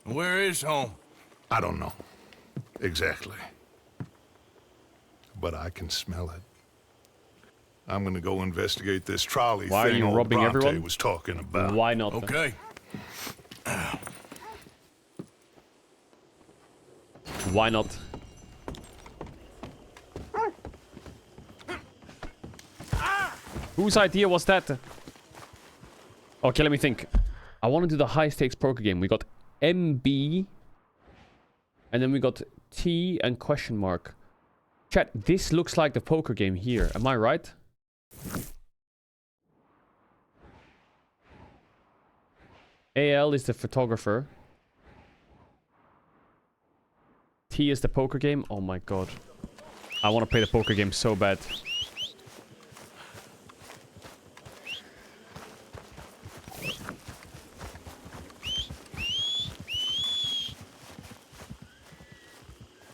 Where is home? I don't know. Exactly. But I can smell it. I'm gonna go investigate this trolley Why are thing you old robbing Bronte everyone? was talking about. Why not? Okay. Why not? Whose idea was that? Okay, let me think. I want to do the high stakes poker game. We got MB. And then we got T and question mark. Chat, this looks like the poker game here. Am I right? AL is the photographer. T is the poker game. Oh my god. I want to play the poker game so bad.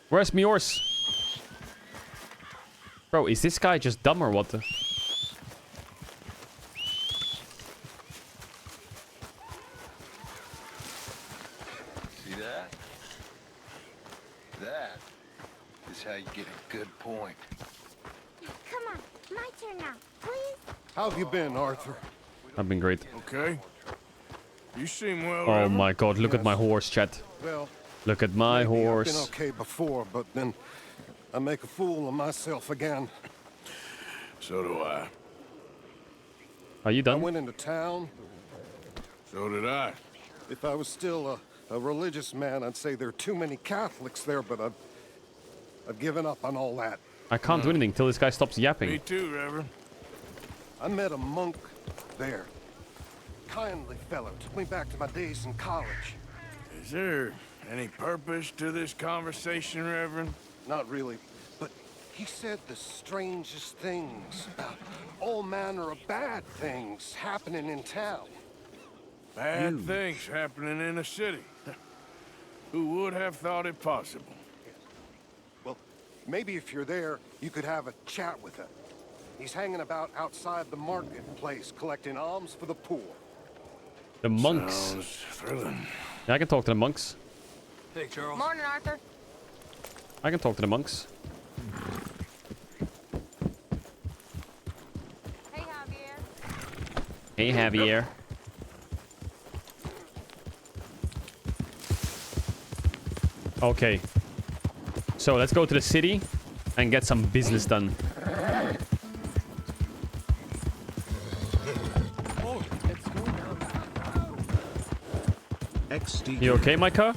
Where's my horse? Bro, is this guy just dumb or what? See that? That is how you get a good point. Come on, my turn now, please. How have you been, Arthur? I've been great. Okay. You seem well. Oh Reverend. my god, look at my horse, chat. Well, Look at my maybe I've horse. been okay before, but then I make a fool of myself again. So do I. Are you I done? went into town. So did I. If I was still a religious man, I'd say there are too many Catholics there, but I've given up on all that. I can't do anything till this guy stops Me yapping. too, Reverend. I met a monk there. Kindly fellow, took me back to my days in college. Is there any purpose to this conversation, Reverend? Not really, but he said the strangest things about all manner of bad things happening in town. Bad things happening in the city. Who would have thought it possible? Well, maybe if you're there, you could have a chat with him. He's hanging about outside the marketplace, collecting alms for the poor. The monks. Sounds thrilling. Yeah, I can talk to the monks. Hey, Charles. Morning, Arthur. I can talk to the monks. Hey, Javier. Hey, Javier. Okay. So let's go to the city and get some business done. You okay, my car?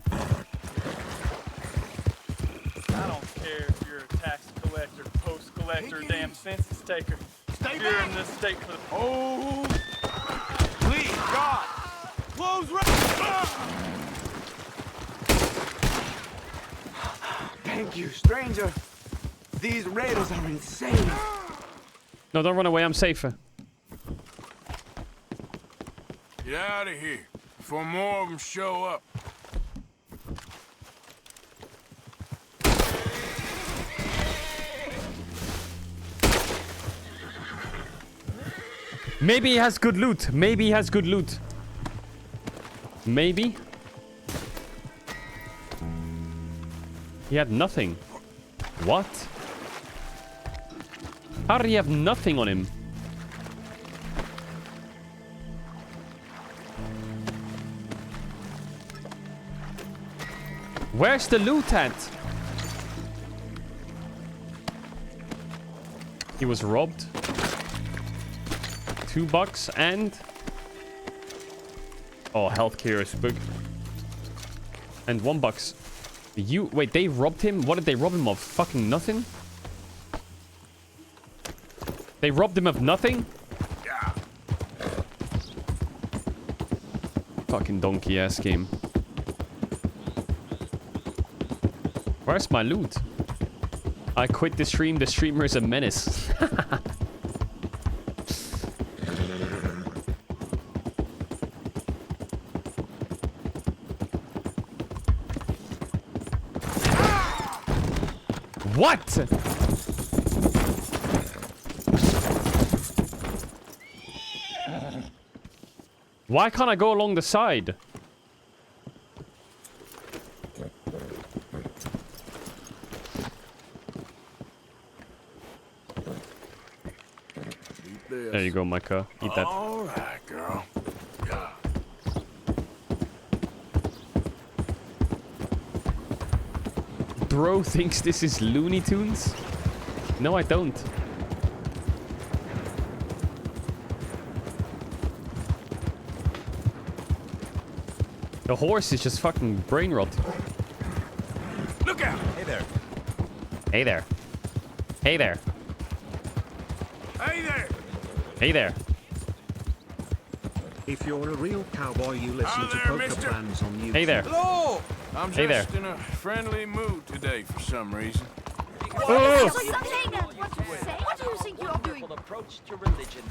I don't care if you're a tax collector, post collector, damn census taker. Stay you're back. In this state for the... Oh! Please, God! Close right! Thank you, stranger. These raiders are insane. No, don't run away. I'm safer. Get out of here before more of them show up. Maybe he has good loot. Maybe he has good loot. Maybe. He had nothing. What? How did he have nothing on him? Where's the loot at? He was robbed. $2 and... Oh, healthcare is big. And $1. You... Wait, they robbed him? What did they rob him of? Fucking nothing? They robbed him of nothing? Yeah. Fucking donkey-ass game. Where's my loot? I quit the stream. The streamer is a menace. What? Why can't I go along the side? There you go, Micah. Eat that. All right, girl. Yeah. Bro thinks this is Looney Tunes? No, I don't. The horse is just fucking brain rot. Look out! Hey there. Hey there. Hey there. Hey there! Hey there. If you're a real cowboy, you listen to poker plans on YouTube. Hey there. Hello! I'm Hey there. just in a friendly mood today for some reason. Oh! What do you say? What do you think you're doing? Approach to religion.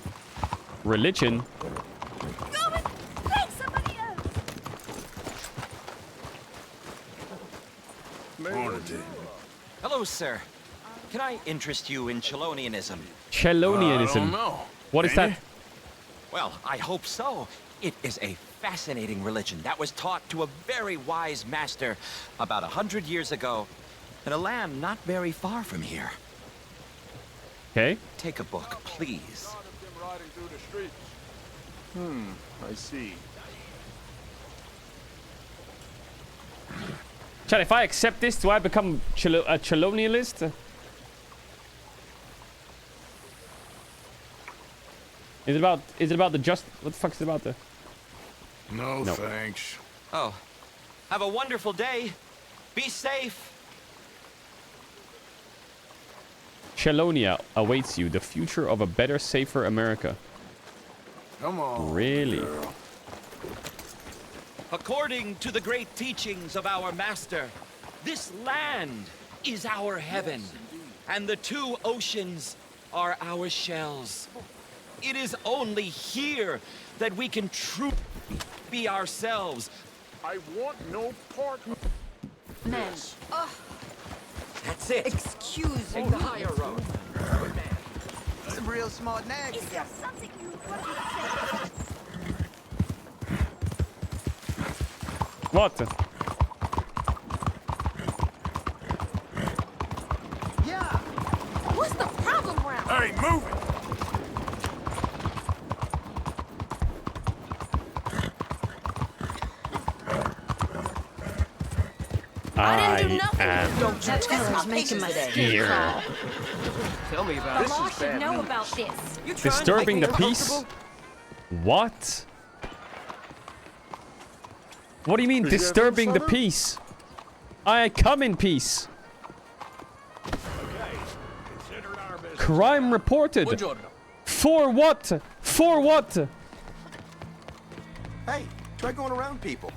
Religion? Go and make somebody else. Hello, sir. Can I interest you in Chelonianism? Chelonianism? I don't know. What is that? Well, I hope so. It is a fascinating religion that was taught to a very wise master about 100 years ago in a land not very far from here. Okay. Take a book, please. I see. Chad, if I accept this, do I become a Chelonialist? Is it about the just... What the fuck is it about the... No, thanks. Oh, have a wonderful day. Be safe. Chelonia awaits you. The future of a better, safer America. Come on. Really? Girl. According to the great teachings of our master, this land is our heaven, and the two oceans are our shells. It is only here that we can truly be ourselves. I want no part of Man. That's it. Excuse Take me. the higher road. Good man. Some real smart nags. Is there something you want to say? What? Yeah. What's the problem, Brown? Hey, move it! I didn't do nothing. am Don't you tell us making my here. Tell me about The it. law should know about this. You trying to Disturbing make the me peace? uncomfortable? What? What do you mean, disturbing the peace? I come in peace. Crime reported. For what? For what? Hey, try going around people.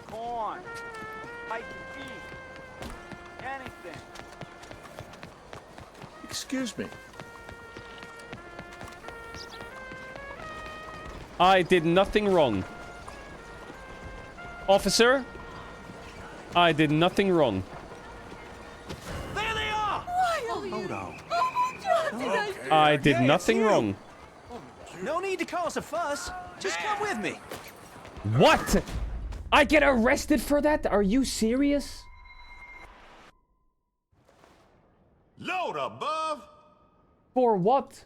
Corn, bite the beef, anything. Excuse me. I did nothing wrong. Officer, I did nothing wrong. There they are! Hold on. I did nothing wrong. No need to cause a fuss. Just come with me. What? I get arrested for that? Are you serious? Load above. For what?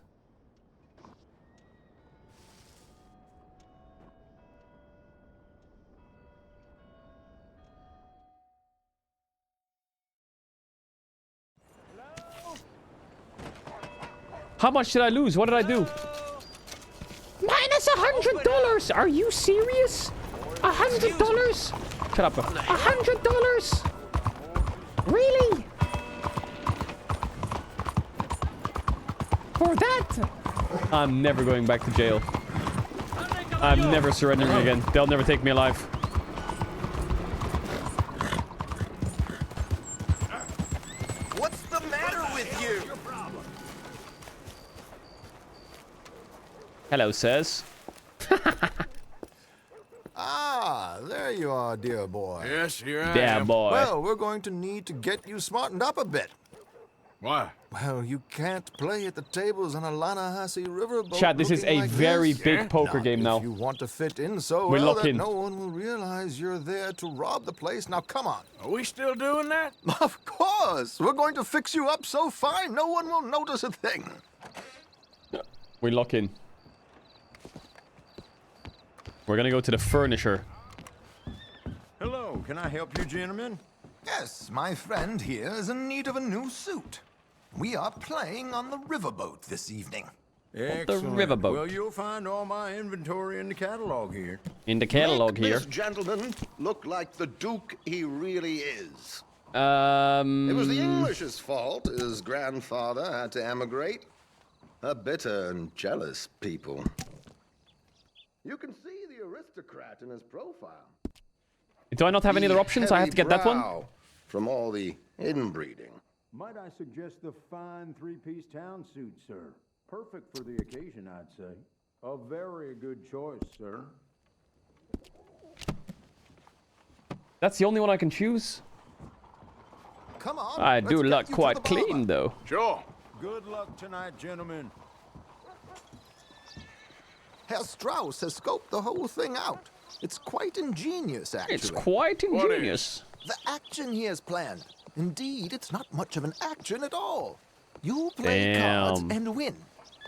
How much did I lose? What did I do? Minus $100. Are you serious? $100? Shut up. $100? Really? For that? I'm never going back to jail. I'm never surrendering again. They'll never take me alive. What's the matter with you? Hello, sirs. Ah, there you are, dear boy. Yes, here I Yeah, am. boy. Well, we're going to need to get you smartened up a bit. Why? Well, you can't play at the tables on a Lannahechee riverboat. Chad, this is looking a like very this. big poker Not game now. If you want to fit in so We're well locked that in. no one will realize you're there to rob the place. Now, come on. Are we still doing that? Of course. We're going to fix you up so fine, no one will notice a thing. We lock in. We're gonna go to the furnisher. Hello, can I help you, gentlemen? Yes, my friend here is in need of a new suit. We are playing on the riverboat this evening. Excellent. riverboat. Well, you'll find all my inventory in the catalog here. In the catalog here. This gentleman look like the Duke he really is. It Um. was the English's fault his grandfather had to emigrate. A bitter and jealous people. You can see the aristocrat in his profile. Do I not have any other options? I have to get that one. Heavy brow from all the inbreeding. Might I suggest the fine three-piece town suit, sir? Perfect for the occasion, I'd say. A very good choice, sir. That's the only one I can choose. Come on. I do let's look get you to quite the barber. clean, though. Sure. Good luck tonight, gentlemen. Herr Strauss has scoped the whole thing out. It's quite ingenious, actually. It's quite ingenious. The action he has planned. Indeed, it's not much of an action at all. You play cards Damn. and win.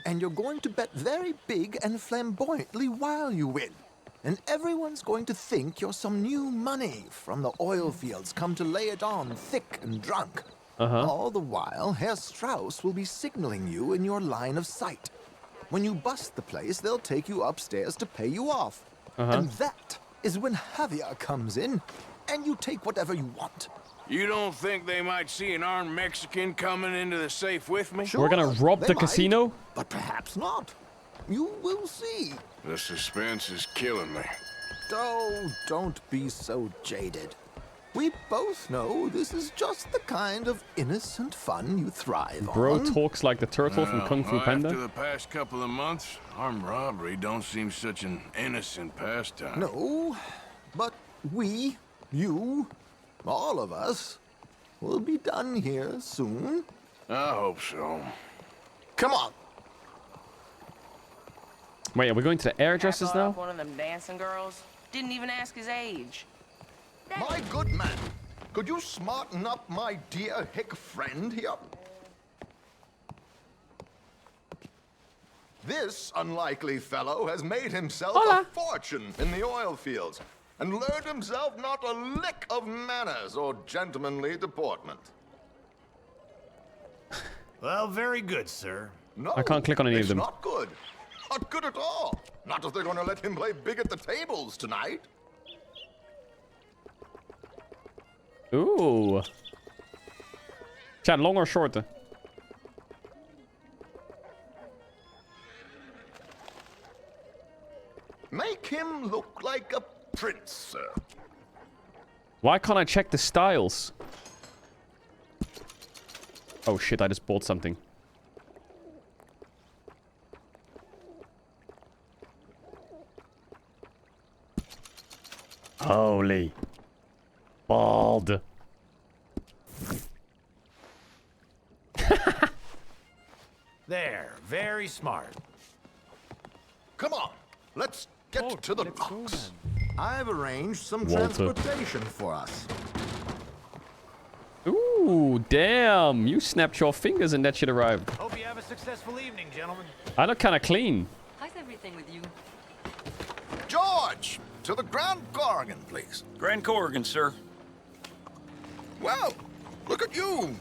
And you're going to bet very big and flamboyantly while you win. And everyone's going to think you're some new money from the oil fields come to lay it on thick and drunk. All the while, Herr Strauss will be signaling you in your line of sight. When you bust the place, they'll take you upstairs to pay you off. And that is when Javier comes in, and you take whatever you want. You don't think they might see an armed Mexican coming into the safe with me? We're gonna rob they the might, casino? But perhaps not. You will see. The suspense is killing me. Oh, don't be so jaded. We both know this is just the kind of innocent fun you thrive Bro on. talks like the turtle from Kung Fu Panda. After the past couple of months, armed robbery don't seem such an innocent pastime. No, but we, you, all of us, will be done here soon. I hope so. Come on. Wait, are we going to the hairdressers now? One of them dancing girls. Didn't even ask his age. My good man, could you smarten up my dear hick friend here? This unlikely fellow has made himself a fortune in the oil fields and learned himself not a lick of manners or gentlemanly deportment. Well, very good, sir. No, I can't click on any of them. It's not good. Not good at all. Not if they're going to let him play big at the tables tonight. Ooh. Chat, long or short? Make him look like a prince, sir. Why can't I check the styles? Oh shit, I just bought something. Holy. Bald. There, very smart. Come on, let's get to the docks. I've arranged some Walter. transportation for us. Ooh, damn. You snapped your fingers and that shit arrived. Hope you have a successful evening, gentlemen. I look kind of clean. How's everything with you? George, to the Grand Corrigan, please. Grand Corrigan, sir. Well, look at you.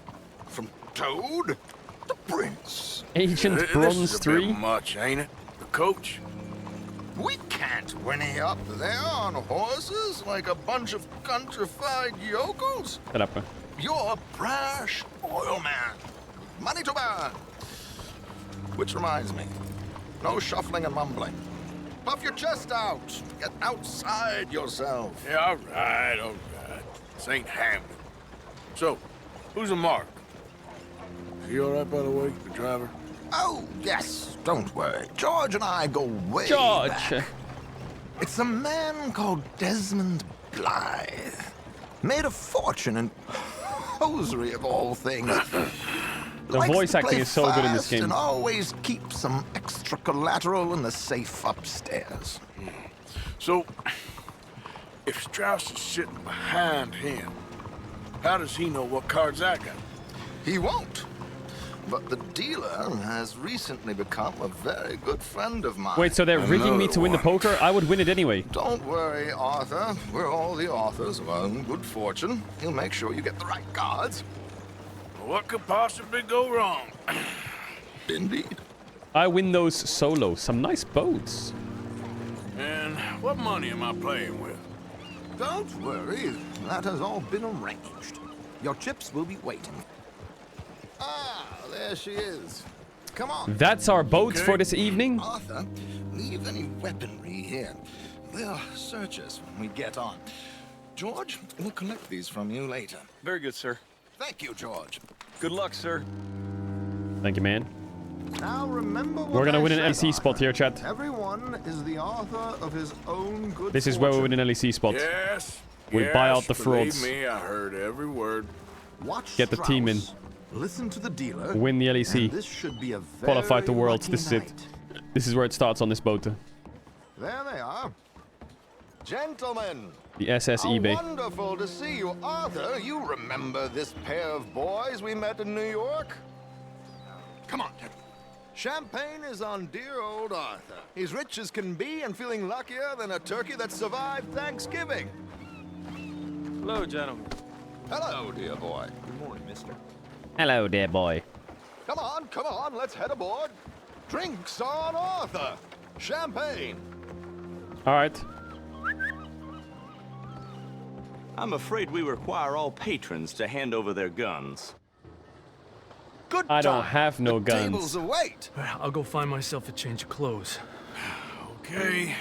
From Toad to Prince. Agent This Bronze is a 3. bit much, ain't it? The coach. We can't whinny up there on horses like a bunch of countrified yokels. Shut up. You're a brash oil man. Money to burn. Which reminds me, no shuffling and mumbling. Puff your chest out. Get outside yourself. Yeah, all right, all right. This ain't Hamden. So, who's a Mark? Is he all right, by the way, the driver? Oh, yes. Don't worry. George and I go way George. back. It's a man called Desmond Blythe. Made a fortune in hosiery of all things. The voice acting is so good in this game. And always keep some extra collateral in the safe upstairs. So, if Strauss is sitting behind him, how does he know what cards I got? He won't. But the dealer has recently become a very good friend of mine. Wait, so they're rigging me to win the poker? I would win it anyway. Don't worry, Arthur. We're all the authors of our own good fortune. He'll make sure you get the right cards. What could possibly go wrong? Indeed. I win those solo. Some nice boats. And what money am I playing with? Don't worry. That has all been arranged. Your chips will be waiting. Ah, there she is. Come on. That's our boats for this evening. Arthur, leave any weaponry here. They'll search us when we get on. George, we'll collect these from you later. Very good, sir. Thank you, George. Good luck, sir. Thank you, man. Now remember what We're gonna I win an said, LEC spot here, chat. Everyone is the author of his own good This is where we win an LEC spot. Yes. We yes, buy out the believe frauds. me, I heard every word. Watch Get the team in. Strauss. Listen to the dealer. Win the and LEC. this should be a Qualify to very Worlds. lucky This is it. night. This is where it starts on this boat. There they are. Gentlemen. The SS How eBay. wonderful to see you, Arthur. You remember this pair of boys we met in New York? Come on. Champagne is on dear old Arthur. He's rich as can be and feeling luckier than a turkey that survived Thanksgiving. Hello, gentlemen. Hello, dear boy. Good morning, mister. Hello there, boy. Come on, let's head aboard. Drinks on Arthur. Champagne. All right. I'm afraid we require all patrons to hand over their guns. Good I don't time. have no The guns. tables await. I'll go find myself a change of clothes. Okay.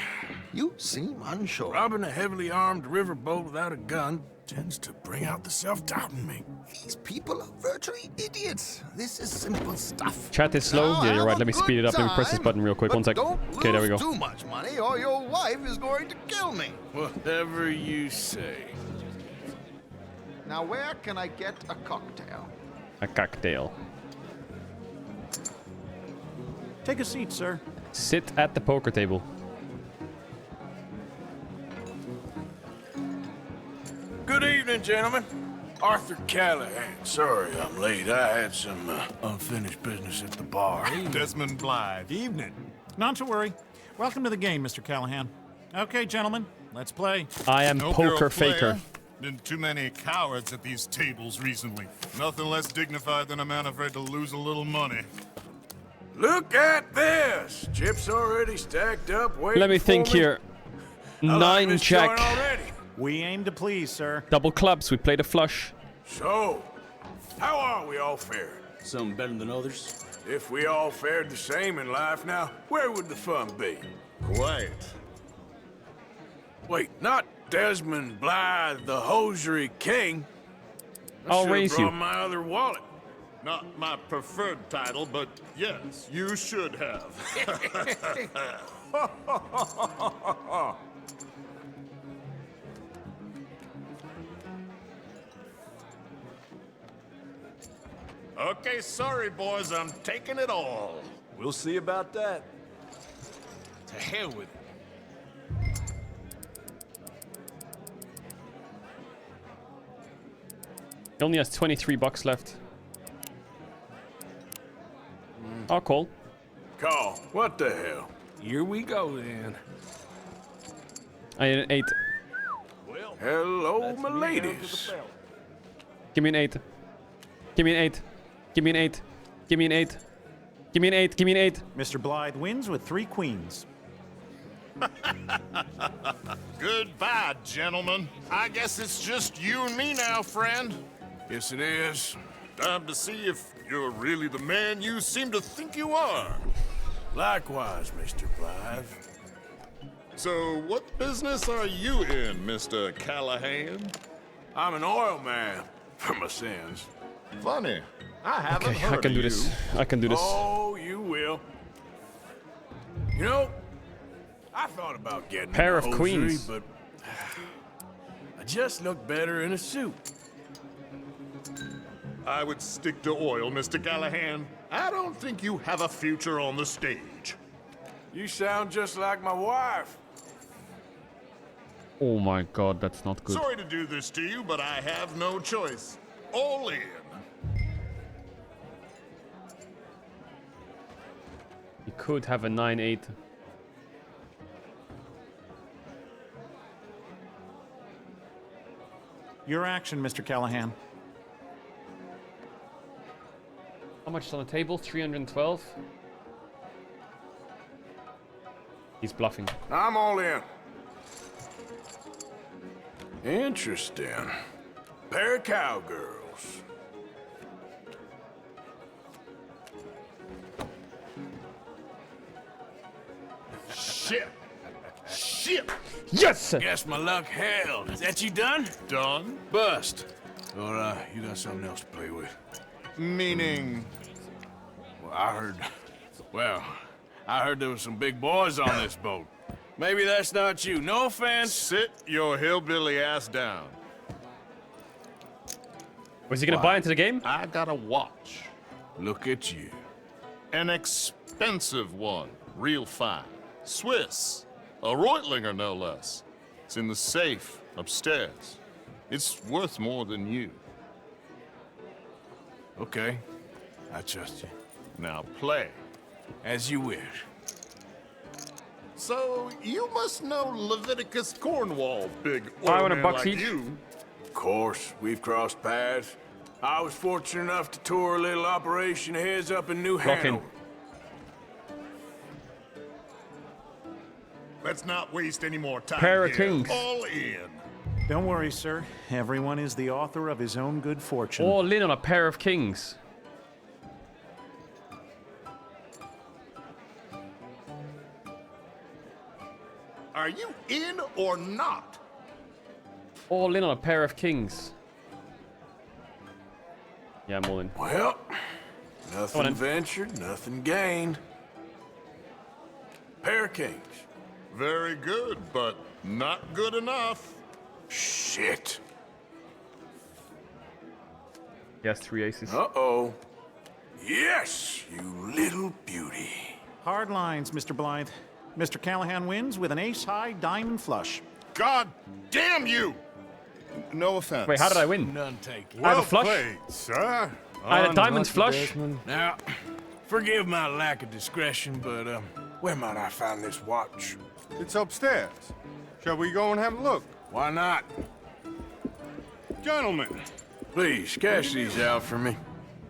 You seem unsure. Robbing a heavily armed riverboat without a gun, Tends to bring out the self-doubt in me. These people are virtually idiots. This is simple stuff. Chat is slow. Now Yeah, you're have right. a Let me good speed it up. Let me press this time, button real quick. but 1 sec. don't Okay, there we go. lose too much money or your wife is going to kill me. Whatever you say. Now where can I get a cocktail? A cocktail. Take a seat, sir. Sit at the poker table. Good evening, gentlemen. Arthur Callahan. Sorry I'm late. I had some unfinished business at the bar. Desmond Blythe. Evening. Not to worry. Welcome to the game, Mr. Callahan. Okay, gentlemen, let's play. I am Hope you're a poker player. faker. Been too many cowards at these tables recently. Nothing less dignified than a man afraid to lose a little money. Look at this! Chips already stacked up. Let me think here. 9 jack. We aim to please, sir. Double clubs. We played a flush. So, how are we all faring? Some better than others. If we all fared the same in life now, where would the fun be? Quiet. Wait, not Desmond Blythe, the hosiery king. I'll raise you. Brought my other wallet. Not my preferred title, but yes, you should have. Okay, sorry, boys, I'm taking it all. We'll see about that. To hell with it. He only has 23 bucks left. I'll call. Call. What the hell? Here we go then. I need an 8. Hello, my ladies. Give me an 8. Give me an 8. Give me an 8. Give me an 8. Give me an 8. Give me an 8. Mr. Blythe wins with 3 queens. Goodbye, gentlemen. I guess it's just you and me now, friend. Yes, it is. Time to see if you're really the man you seem to think you are. Likewise, Mr. Blythe. So, what business are you in, Mr. Callahan? I'm an oil man, for my sins. Funny. I haven't Okay, heard I can of do this. you. I can do this. Oh, you will. You know, I thought about getting Pair into of hosiery, queens. but I just look better in a suit. I would stick to oil, Mr. Callahan. I don't think you have a future on the stage. You sound just like my wife. Oh my god, that's not good. Sorry to do this to you, but I have no choice. All in. He could have a 9-8. Your action, Mr. Callahan. How much is on the table? 312? He's bluffing. I'm all in. Interesting. Pair of cowgirls. Shit. Shit. Yes! Guess my luck held. Is that you done? Done? Bust. Or, you got something else to play with? Meaning? Well, I heard there was some big boys on this boat. Maybe that's not you. No offense. Sit your hillbilly ass down. Was he gonna buy into the game? I got a watch. Look at you. An expensive one. Real fine. Swiss. A Reutlinger, no less. It's in the safe upstairs. It's worth more than you. Okay. I trust you. Now play. As you wish. So, you must know Leviticus Cornwall, big oil 500 man bucks like each? you. Of course, we've crossed paths. I was fortunate enough to tour a little operation of his up in New Lock in. Hanover. Let's not waste any more time Pair of here. kings. All in. Don't worry, sir. Everyone is the author of his own good fortune. All in on a pair of kings. Are you in or not? All in on a pair of kings. Yeah, I'm all in. Well, nothing ventured, nothing gained. Pair of kings. Very good, but not good enough. Shit. Yes, 3 aces. Uh-oh. Yes, you little beauty. Hard lines, Mr. Blythe. Mr. Callahan wins with an ace-high diamond flush. God damn you! No offense. Wait, how did I win? None taken. I have a flush? Played, sir. I had a diamond flush. Now, forgive my lack of discretion, but where might I find this watch? It's upstairs. Shall we go and have a look? Why not? Gentlemen. Please, cash these out for me.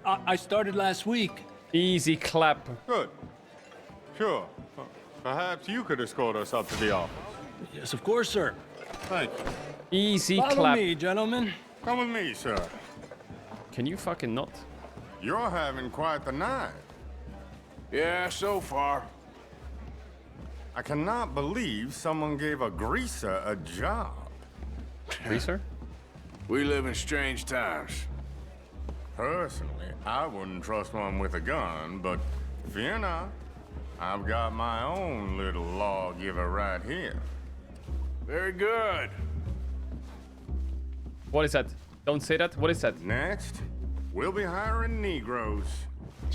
I started last week. Easy clap. Good. Sure. Perhaps you could escort us up to the office. Yes, of course, sir. Thank you. Easy Follow clap. me, gentlemen. Come with me, sir. Can you fucking not? You're having quite the night. Yeah, so far. I cannot believe someone gave a greaser a job. Greaser? We live in strange times. Personally, I wouldn't trust one with a gun, but fear not. I've got my own little lawgiver right here. Very good. What is that? Don't say that. What is that? Next, we'll be hiring Negroes.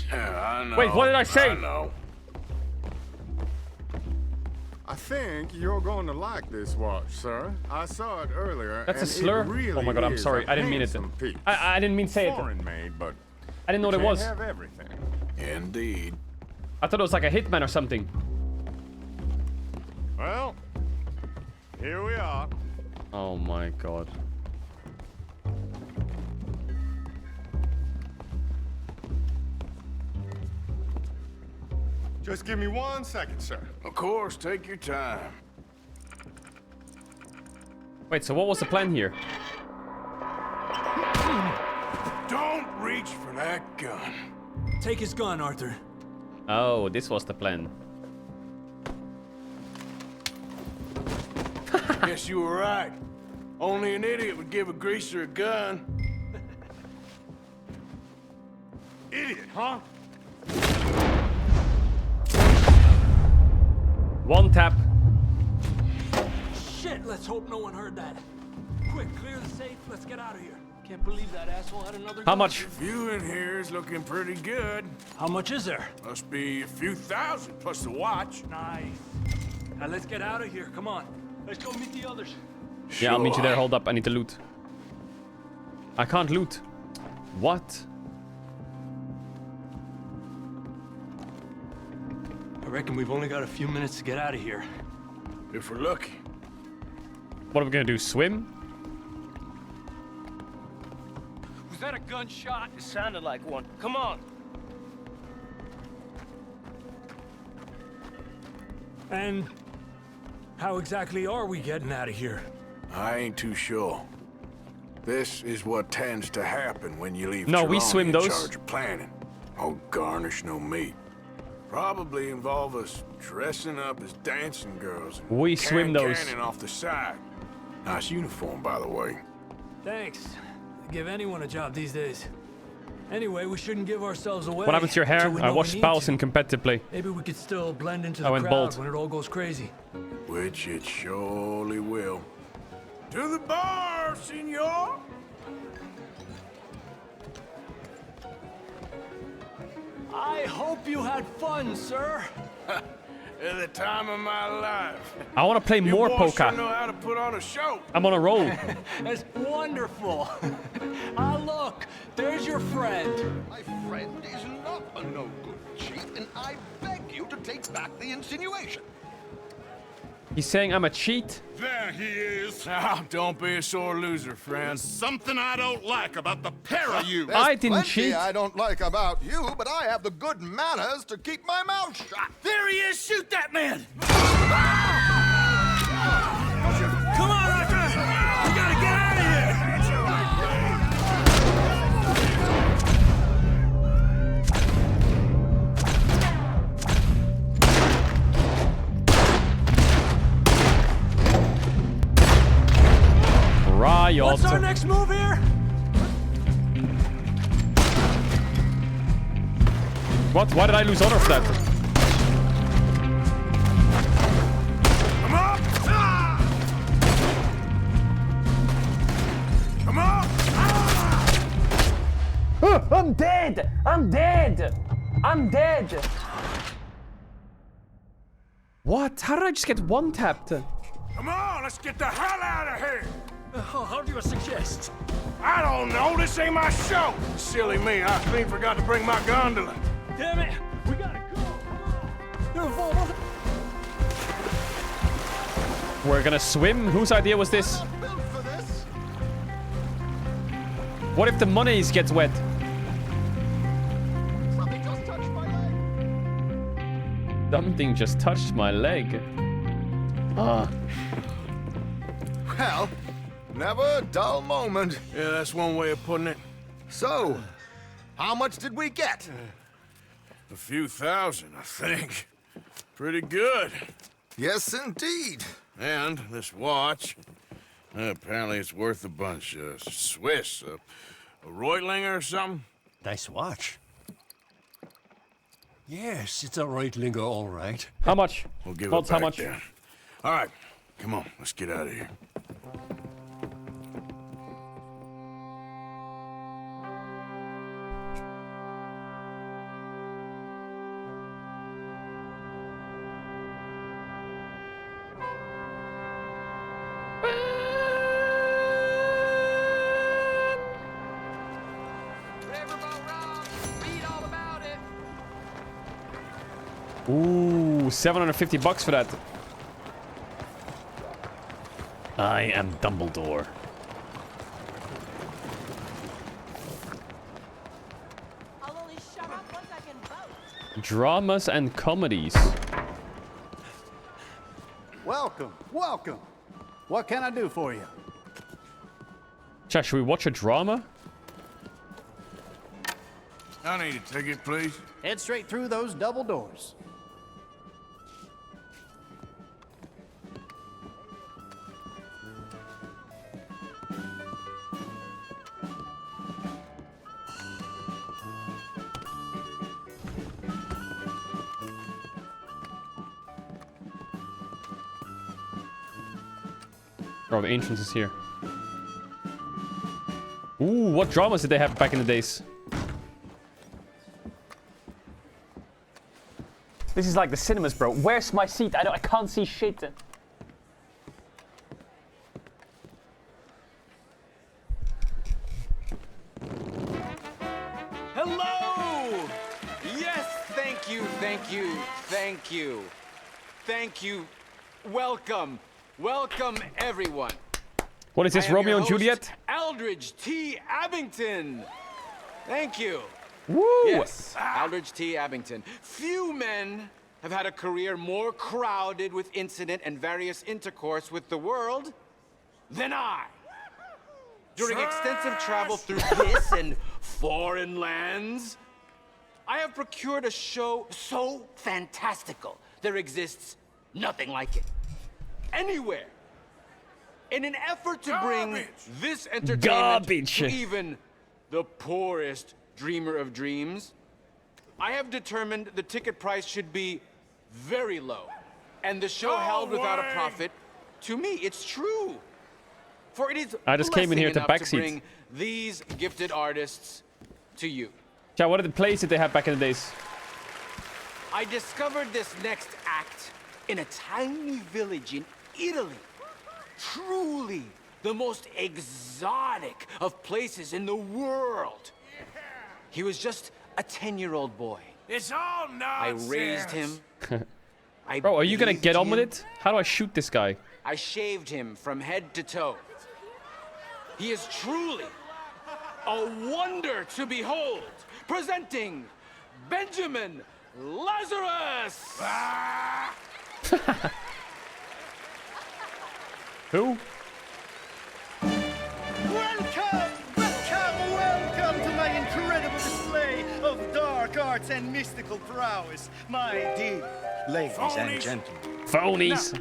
Yeah, I know. Wait, what did I say? I know. I think you're going to like this watch, sir. I saw it earlier. That's a and slur? It really Oh my god, I'm is sorry. a I didn't mean it. handsome piece. I didn't mean say it. Foreign made, but I didn't know what it can't was. have everything. Indeed. I thought it was like a hitman or something. Well, here we are. Oh my god. Just give me 1 second, sir. Of course, take your time. Wait, so what was the plan here? Don't reach for that gun. Take his gun, Arthur. Oh, this was the plan. Guess you were right. Only an idiot would give a greaser a gun. Idiot, huh? One tap. Shit, let's hope no one heard that. Quick, clear the safe. Let's get out of here. Can't believe that asshole had another How gun. much? View in here is looking pretty good. How much is there? Must be a few thousand plus the watch. Nice. Now let's get out of here. Come on. Let's go meet the others. Yeah, I'll meet you there. Hold up. I need to loot. I can't loot. What? I reckon we've only got a few minutes to get out of here. If we're lucky. What are we gonna do? Swim? Was that a gunshot? It sounded like one. Come on. And how exactly are we getting out of here? I ain't too sure. This is what tends to happen when you leave No, we Trelawney swim in those. charge of planning. Oh, garnish no meat. Probably involve us dressing up as dancing girls and We swim those. cannon off the side. Nice uniform, by the way. Thanks. Give anyone a job these days. Anyway, we shouldn't give ourselves away. What happened to your hair? till we I know watched we need Pals to. in competitively. Maybe we could still blend into I the went crowd bald. when it all goes crazy. Which it surely will. To the bar, senor! I hope you had fun, sir. At the time of my life. I want to play more you boys sure poker. know how to put on a show. I'm on a roll. That's wonderful. Ah, look, there's your friend. My friend is not a no-good cheat, and I beg you to take back the insinuation. He's saying I'm a cheat. There he is. Now, don't be a sore loser, friend. Something I don't like about the pair of you. There's I didn't plenty cheat. I don't like about you, but I have the good manners to keep my mouth shut. There he is. Shoot that man. Come on, Arthur. We gotta get out of here. Right. What's our next move here? What? Why did I lose honor for that? Come on! Ah! Come on! Ah! I'm dead! I'm dead! I'm dead! What? How did I just get one tapped? Come on, let's get the hell out of here! How do you suggest? I don't know, this ain't my show! Silly me, I clean forgot to bring my gondola. Damn it! We gotta go! We're gonna swim? Whose idea was this? What if the monies gets wet? Something just touched my leg. Ah. Well, never a dull moment. Yeah, that's one way of putting it. So, how much did we get? A few thousand, I think. Pretty good. Yes, indeed. And this watch, apparently it's worth a bunch. Swiss, a Reutlinger or something? Nice watch. Yes, it's a Reutlinger, all right. How much? We'll give Mods, it back how much? then. All right, come on, let's get out of here. Ooh, $750 for that. I am Dumbledore. Dramas and comedies. Welcome, welcome. What can I do for you? Chat, should we watch a drama? I need a ticket, please. Head straight through those double doors. Oh, the entrance is here. Ooh, what dramas did they have back in the days? This is like the cinemas, bro. Where's my seat? I can't see shit. Hello! Yes, thank you, thank you, thank you. Thank you. Welcome. Welcome, everyone. What is this, Romeo and Juliet? Aldridge T. Abington. Thank you. Woo! Yes, Aldridge T. Abington. Few men have had a career more crowded with incident and various intercourse with the world than I. During extensive travel through this and foreign lands, I have procured a show so fantastical there exists nothing like it. Anywhere. In an effort to bring this entertainment to even the poorest dreamer of dreams, I have determined the ticket price should be very low, and the show held without a profit. To me, it's true. For it is I just came in here to blessing enough backseat. bring these gifted artists to you. Chat, what are the plays that they had back in the days? I discovered this next act in a tiny village in Italy. Truly the most exotic of places in the world. He was just a 10-year-old boy. It's all nonsense. I raised him. Bro, are you gonna bathed get on with him. it? How do I shoot this guy? I shaved him from head to toe. He is truly a wonder to behold. Presenting Benjamin Lazarus. Who? Welcome to my incredible display of dark arts and mystical prowess, my dear ladies and gentlemen. Phonies. Now,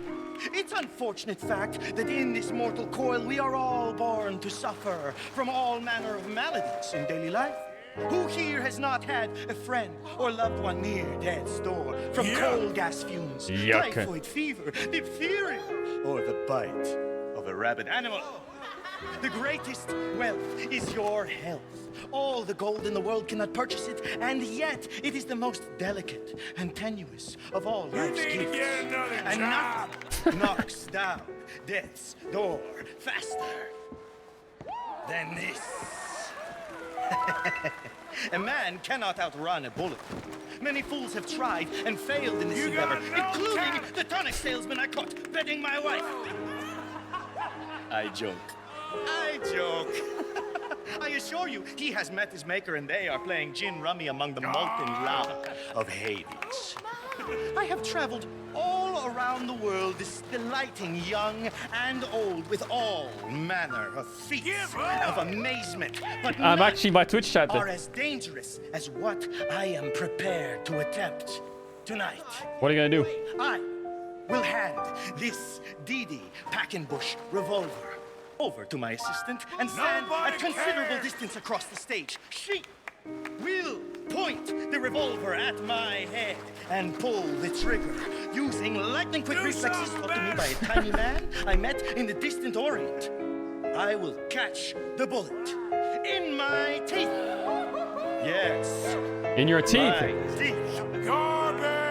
It's unfortunate fact that in this mortal coil we are all born to suffer from all manner of maladies in daily life. Who here has not had a friend or loved one near death's door from coal gas fumes, typhoid fever, diphtheria, or the bite of a rabid animal? The greatest wealth is your health. All the gold in the world cannot purchase it, and yet it is the most delicate and tenuous of all life's gifts. And nothing knocks down death's door faster than this. A man cannot outrun a bullet. Many fools have tried and failed in this endeavor, including the tonic salesman I caught bedding my wife. I joke. I assure you, he has met his maker and they are playing gin rummy among the molten lava of Hades. I have traveled all around the world, delighting young and old with all manner of feats of amazement. But I'm actually my Twitch chat. are as dangerous as what I am prepared to attempt tonight. What are you gonna do? I will hand this DD Packenbush revolver over to my assistant and stand at considerable distance across the stage. She will point the revolver at my head and pull the trigger using lightning-quick reflexes taught to me by a tiny man I met in the distant Orient. I will catch the bullet in my teeth. Yes. In your teeth? My teeth.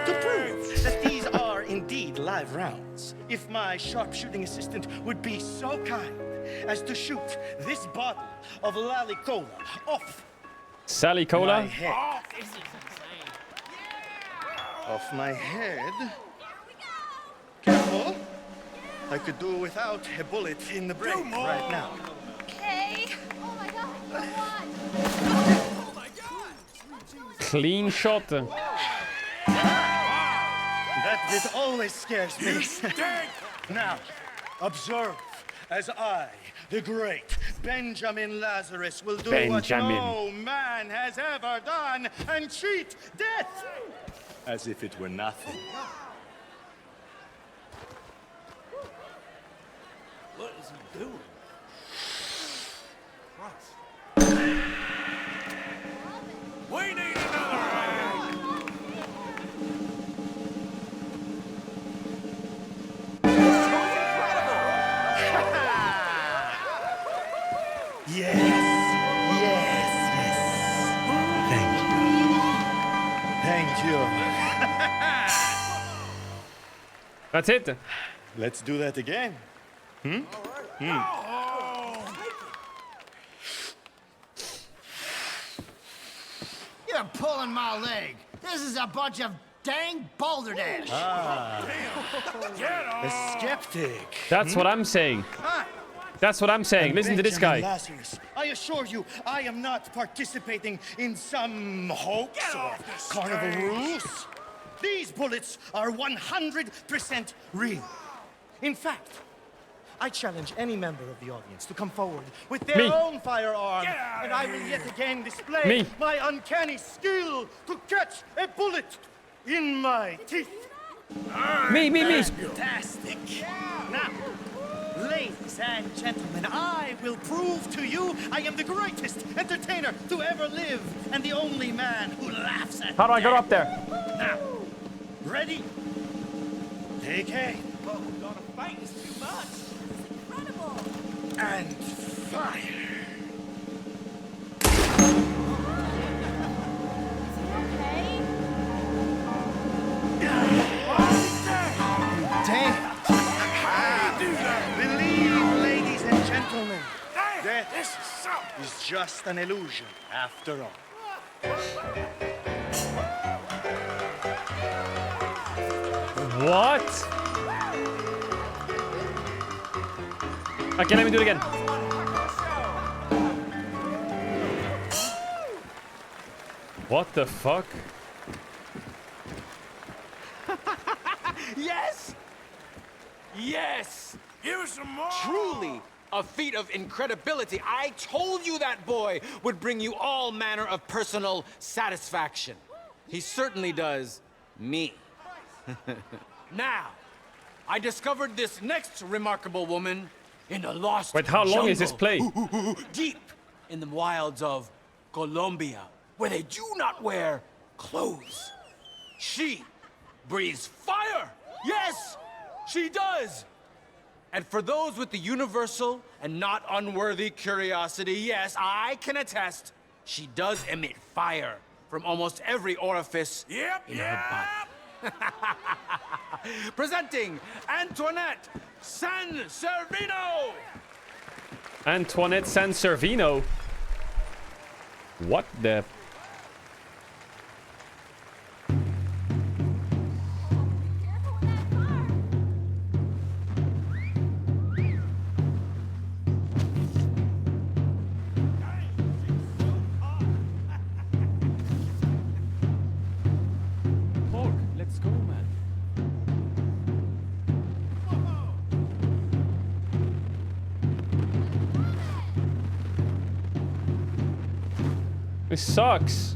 To prove that these are indeed live rounds, if my sharpshooting assistant would be so kind as to shoot this bottle of Lally Cola off Sally Cola? my head. Off my head. Careful. I could do without a bullet in the brain right now. Okay. Oh my god. Come on. Clean shot. That bit always scares me. Now, observe as I, the great Benjamin Lazarus, will do what no man has ever done and cheat death as if it were nothing. What is he doing? We need another Thank you. That's it. Let's do that again. You're pulling my leg. This is a bunch of dang balderdash. A skeptic. That's what I'm saying. That's what I'm saying. Listen to this guy. Lazarus, I assure you, I am not participating in some hoax or carnival ruse. These bullets are 100% real. In fact, I challenge any member of the audience to come forward with their own firearm, and I will yet again display my uncanny skill to catch a bullet in my teeth. Me. Fantastic. Now, ladies and gentlemen, I will prove to you I am the greatest entertainer to ever live and the only man who laughs at How do I get up there? Now, ready? Take aim. Gonna fight is too much. Incredible. And fire. Damn. Believe, ladies and gentlemen, death is just an illusion after all. What? Okay, let me do it again. What the fuck? Yes! Yes! Give us some more! Truly a feat of incredibility. I told you that boy would bring you all manner of personal satisfaction. He certainly does me. Now, I discovered this next remarkable woman in a lost Wait, how long is this jungle play? deep in the wilds of Colombia, where they do not wear clothes. She breathes fire! Yes, she does! And for those with the universal and not unworthy curiosity, yes, I can attest, she does emit fire from almost every orifice in her body. Presenting Antoinette Sanservino! Antoinette Sanservino? What the... Let's go, man. This sucks.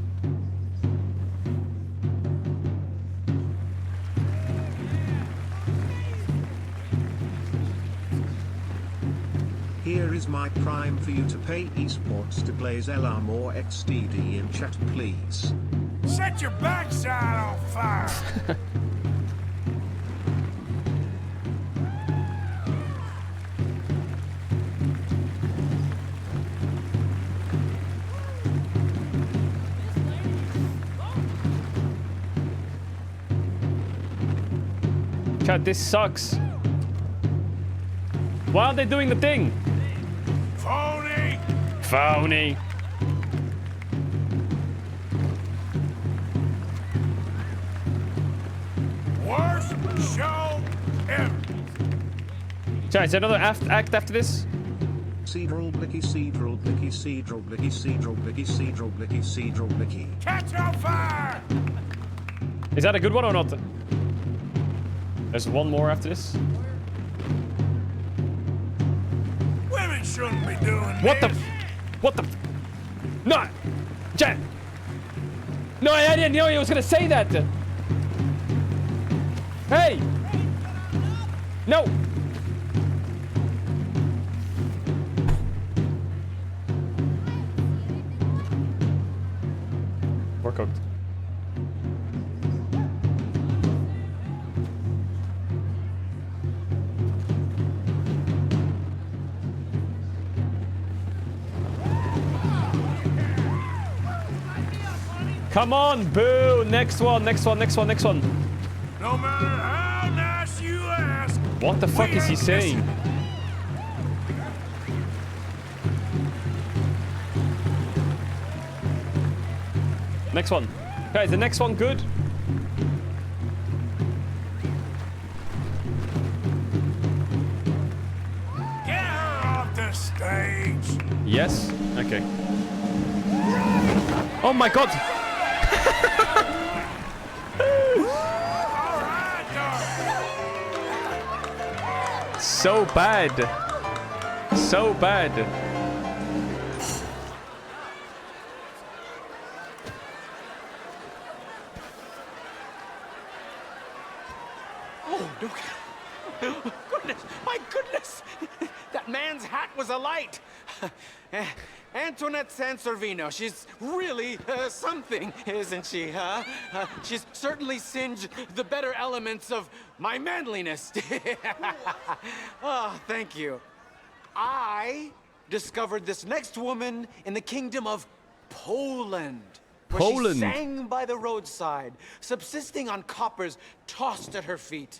Here is my prime for you to pay esports to Blaze LR more XDD in chat, please. Set your backside on fire! Chat, this sucks. Why are they doing the thing? Phony! Phony. Worst show ever! Chat, is there another act after this? Caedrel blicky, Caedrel blicky, Caedrel blicky, Caedrel blicky, Caedrel blicky, Caedrel blicky. Catch on fire! Is that a good one or not? There's one more after this. Women shouldn't be doing What this. the? What the? No, Chat. No, I didn't know he was gonna say that. Hey. No. We're cooked. Come on, boo! Next one, next one, next one, next one. No matter how nice you ask. What the fuck is he saying? Next one. Okay, is the next one good? Get her off the stage. Yes? Okay. Oh my god! So bad. So bad. Oh, no. Goodness, my goodness! That man's hat was alight! Antoinette Sanservino, she's really something, isn't she, huh? She's certainly singed the better elements of my manliness. Oh, thank you. I discovered this next woman in the kingdom of Poland. Where Poland. She sang by the roadside, subsisting on coppers tossed at her feet.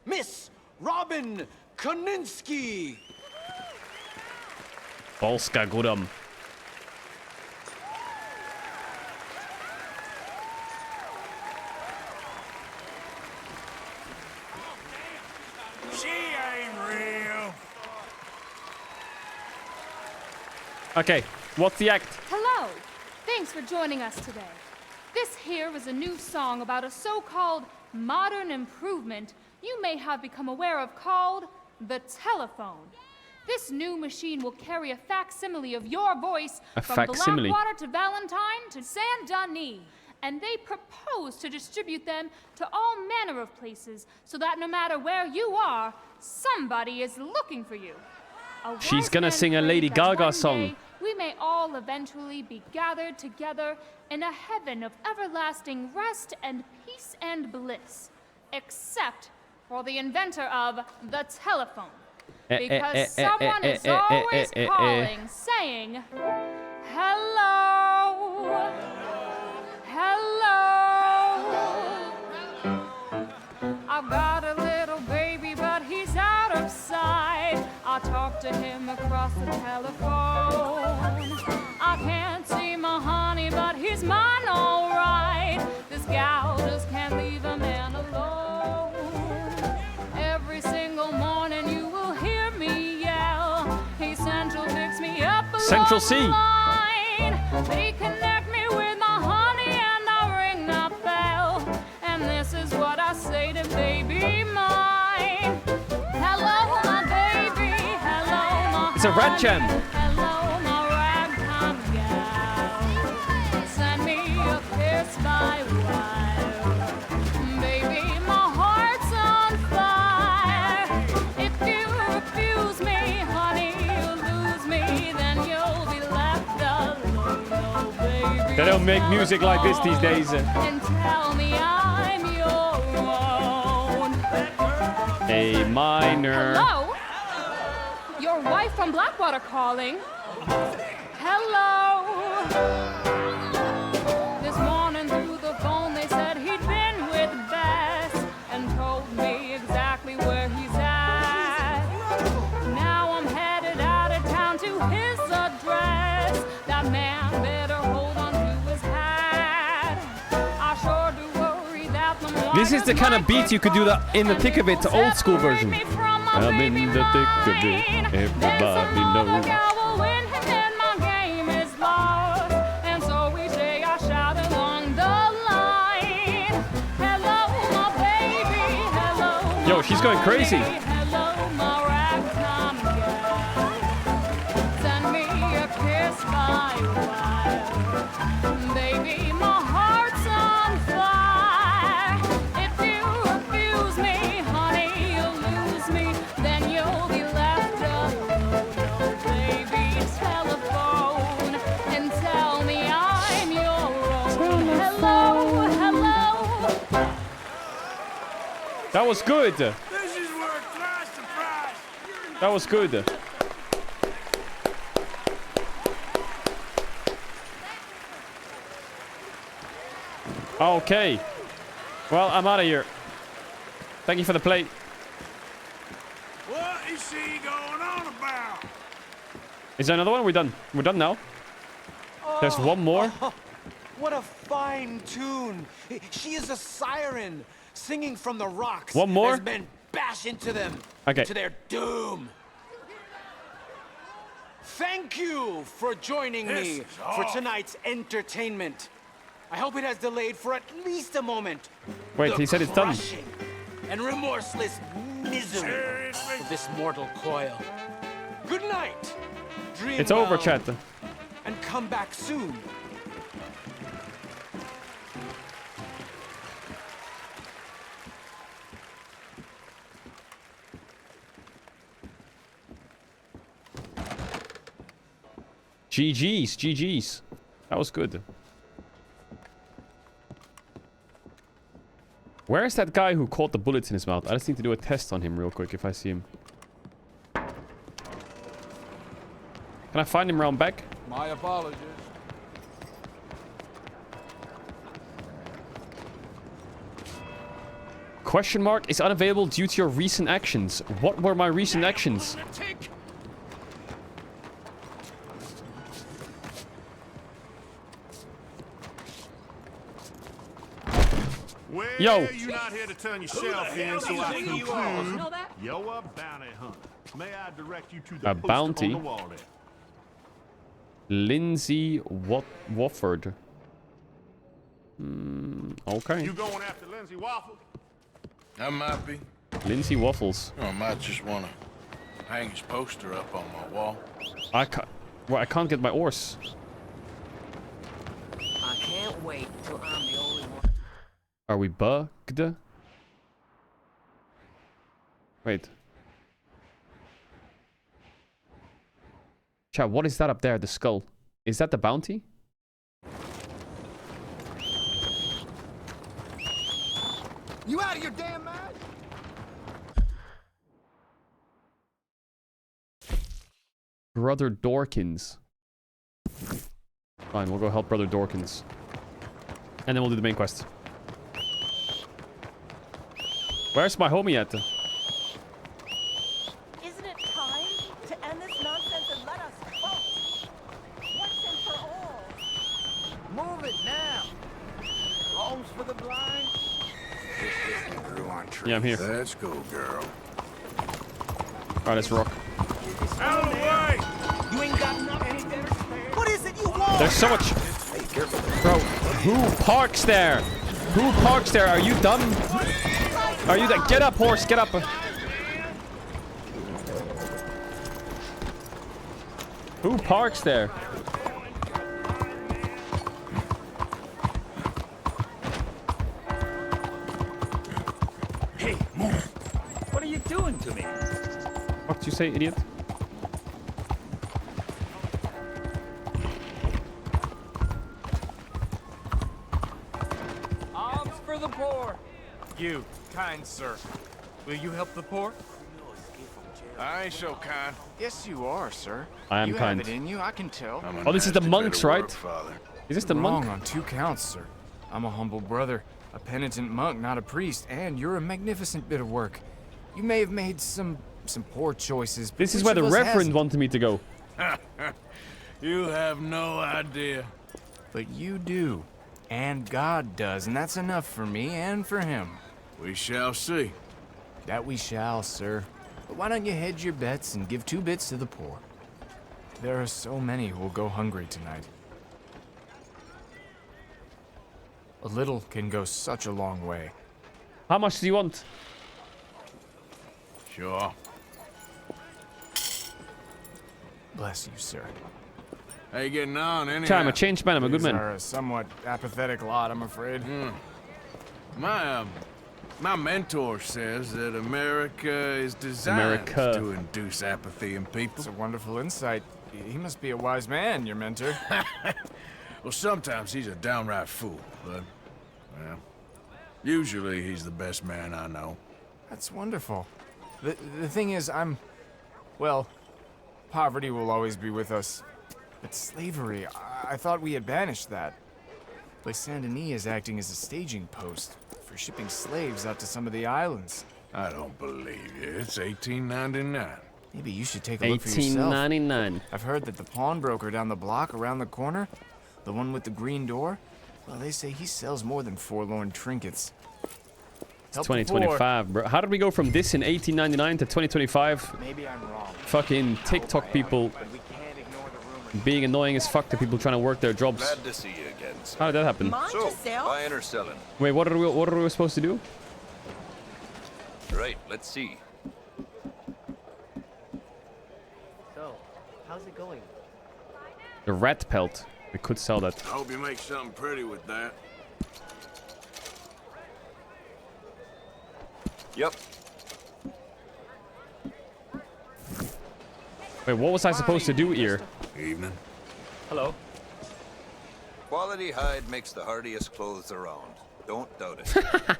Miss Robin Koninsky. Polska Gudam. She ain't real. Okay, what's the act? Hello! Thanks for joining us today. This here is a new song about a so-called modern improvement you may have become aware of called the telephone. This new machine will carry a facsimile of your voice A from facsimile? Blackwater to Valentine to Saint Denis and they propose to distribute them to all manner of places so that no matter where you are, somebody is looking for you. She's gonna sing a Lady Gaga song. We may all eventually be gathered together in a heaven of everlasting rest and peace and bliss, except for the inventor of the telephone. Because someone is always calling, saying, hello, hello. I've got a little baby, but he's out of sight. I talk to him across the telephone. I can't see my honey, but he's mine all right. This gal just can't leave a man alone. Every single morning you will hear me yell, hey Central, fix me up below Central C. the line. They connect me with my honey and I ring that bell. And this is what I say to baby mine. Hello, my baby. Hello, my It's a rat jam. Hello, my ragtime gal. Send me a kiss by wire. Baby, my heart's on fire. If you refuse me, honey, you'll lose me. Then you'll be left alone, oh, baby. They don't make music like this these days. And tell me I'm your own. A minor. Hello? Your wife from Blackwater calling. Hello. This morning through the phone they said he'd been with Bess and told me exactly where he's at. Now I'm headed out of town to his address. That man better hold on to his hat. I sure do worry that the This is the kind of beat you could do that in the thick of it, old school version. I'm in the thick of it. Everybody knows. And so we say I shout along the line. Hello, my baby. Hello, my Yo, she's going crazy. Hello, my ragtime gal. Send me a kiss by wire. Baby, my heart's on fire. If you refuse me, honey, you'll lose me. Then you'll be left alone. Oh, baby, telephone and tell me I'm your own. Hello, hello. That was good. This is worth twice the price. That was good. Okay. Well, I'm out of here. Thank you for the play. What is she going on about? Is there another one? We're done. We're done now. There's one more. Oh, what a fine tune. She is a siren singing from the rocks. One more? As men bash into them. Okay. To their doom. Thank you for joining me for tonight's entertainment. I hope it has delayed for at least a moment. Wait, he said it's done. Crushing and remorseless misery of this mortal coil. Good night. Dream It's over, well, chat. and come back soon. GG's, GG's. That was good. Where is that guy who caught the bullets in his mouth? I just need to do a test on him real quick if I see him. Can I find him round back? My apologies. Question mark is unavailable due to your recent actions. What were my recent actions? Yo. You're not here to turn your shelf in so I can conclude you're a bounty hunter. May I direct you to the A poster bounty? on the wall there? Lindsay Wofford. Okay. You going after Lindsay Waffle? I might be. Lindsay Waffles. Or I might just want to hang his poster up on my wall. I can't get my oars. I can't wait till I'm the only one. Are we bugged? Wait. Chat, what is that up there? The skull. Is that the bounty? You out of your damn mind? Brother Dorkins. Fine, we'll go help Brother Dorkins. And then we'll do the main quest. Where's my homie at? Isn't it time to end this nonsense and let us vote? Once and for all. Move it now. Homes for the blind. Yeah, I'm here. Let's go, girl. Alright, let's rock. Out of the way! You ain't got nothing better. What is it you want? There's so much. Hey, careful. Bro, who parks there? Who parks there? Are you dumb? Are you that? Get up, horse, get up. Who parks there? Hey, move! What are you doing to me? What did you say, idiot? Alms for the poor. You, kind sir. Will you help the poor? I ain't so kind. Yes, you are, sir. I am you kind. have it in you. I can tell. Oh, this is the monks, right? Father. Is this the Wrong monk? on 2 counts, sir. I'm a humble brother, a penitent monk, not a priest, and you're a magnificent bit of work. You may have made some poor choices. But This is which where the of us reverend hasn't? wanted me to go. You have no idea. But you do. And God does, and that's enough for me and for him. We shall see. That we shall, sir. But why don't you hedge your bets and give 2 bits to the poor? There are so many who will go hungry tonight. A little can go such a long way. How much do you want? Sure. Bless you, sir. How you getting on, anyhow? Chat, I'm a changed man. I'm a good These man. are a somewhat apathetic lot, I'm afraid. My mentor says that America is designed to induce apathy in people. It's a wonderful insight. He must be a wise man, your mentor. Well, sometimes he's a downright fool, but, well, usually he's the best man I know. That's wonderful. The thing is, well, poverty will always be with us. But slavery, I thought we had banished that. Like Saint Denis is acting as a staging post for shipping slaves out to some of the islands. I don't believe you. It's 1899. Maybe you should take a look for yourself. 1899. I've heard that the pawnbroker down the block around the corner, the one with the green door, well, they say he sells more than forlorn trinkets. It's 2025, bro. How did we go from this in 1899 to 2025? Maybe I'm wrong. Fucking TikTok people being annoying as fuck to people trying to work their jobs. Glad to see you again, sir. How did that happen? So, buying or selling? Wait, what are we supposed to do? Right, let's see. So, how's it going? The rat pelt. We could sell that. I hope you make something pretty with that. Yep. Wait, what was I supposed to do here? Evening. Hello. Quality hide makes the hardiest clothes around. Don't doubt it.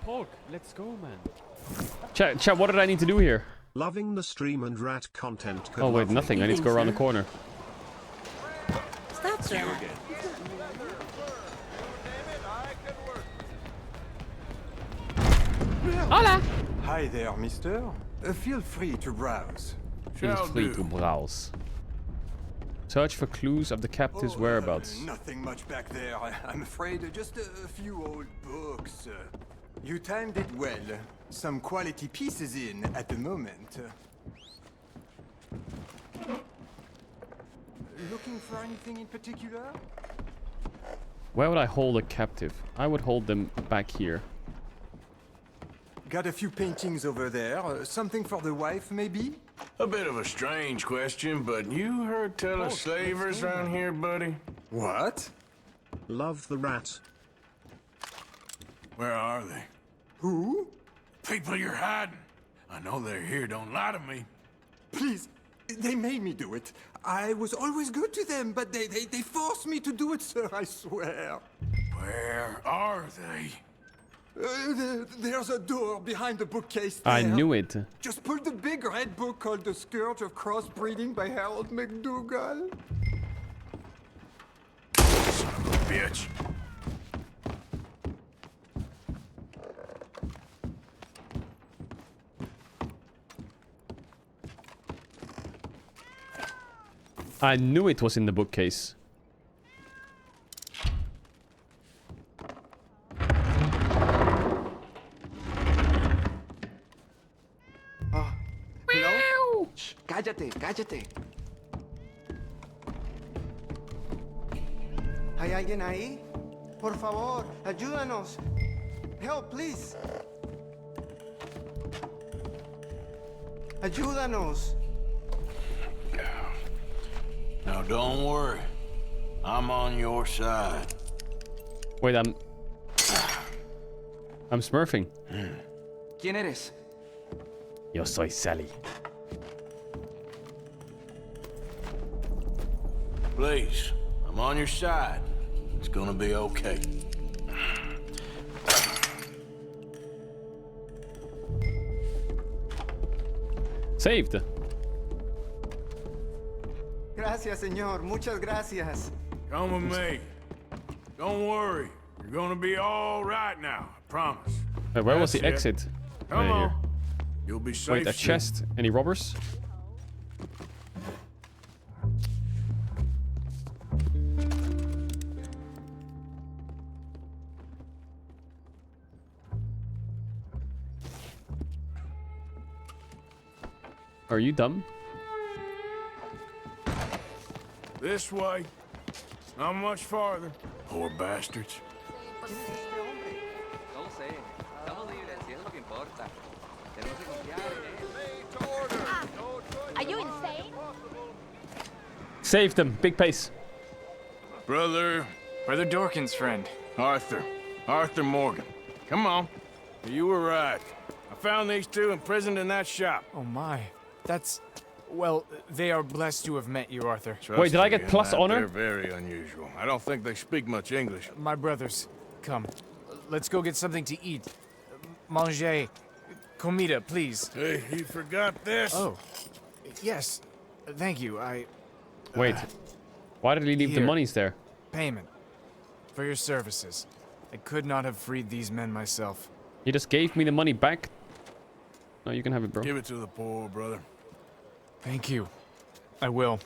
Pork, let's go, man. Chat, what did I need to do here? Loving the stream and rat content. Oh wait, nothing. I need to go around the corner. Stop, sir. Hola. Hi there, mister. Feel free to browse. Feel free to browse. Search for clues of the captive's whereabouts. Nothing much back there, I'm afraid. Just a few old books. You timed it well. Some quality pieces in at the moment. Looking for anything in particular? Where would I hold a captive? I would hold them back here. Got a few paintings over there. Something for the wife, maybe? A bit of a strange question, but you heard tell of slavers around here, buddy? What? Love the rat. Where are they? Who? People you're hiding. I know they're here, don't lie to me. Please, they made me do it. I was always good to them, but they forced me to do it, sir, I swear. Where are they? There's a door behind the bookcase there. I knew it. Just pull the big red book called The Scourge of Crossbreeding by Harold McDougall. Son of a bitch. I knew it was in the bookcase. Hello? Shh, cállate, cállate. ¿Hay alguien ahí? Por favor, ayúdanos. Help, please. Ayúdanos. Now don't worry. I'm on your side. Wait, I'm smurfing. ¿Quién eres? Yo soy Sally. Please, I'm on your side. It's gonna be okay. Saved. Gracias, señor. Muchas gracias. Come with me. Don't worry. You're gonna be all right now. I promise. Where was the That's it. exit? Come Right on. here. You'll be safe. Wait, a soon. chest. Any robbers? Are you dumb? This way. Not much farther. Poor bastards. No lo sé. Estamos libres, si es lo que importa. Tenemos que confiar en él. Are you insane? Saved them. Big pace. Brother Dorkin's friend. Arthur Morgan. Come on. You were right. I found these two imprisoned in that shop. Oh my. That's... Well, they are blessed to have met you, Arthur. Wait, did I get plus honor? They're very unusual. I don't think they speak much English. My brothers, come. Let's go get something to eat. Manger. Comida, please. Hey, you forgot this? Oh. Yes. Thank you. Wait. Why did he leave the Here. monies there? Payment. For your services. I could not have freed these men myself. He just gave me the money back. No, you can have it, bro. Give it to the poor, brother. Thank you. I will.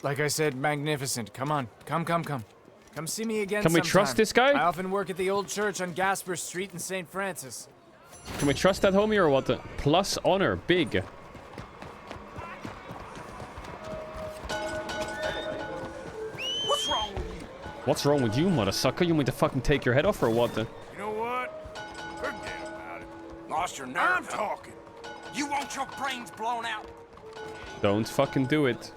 Like I said, magnificent. Come on. Come. Come see me again Can we sometime. trust this guy? I often work at the old church on Gasper Street in St. Francis. Can we trust that homie or what? Plus honor. Big. What's wrong with you? What's wrong with you, mother sucker? You want me to fucking take your head off or what? You know what? Forget about it. Lost your nerve. I'm talking. You want your brains blown out? Don't fucking do it.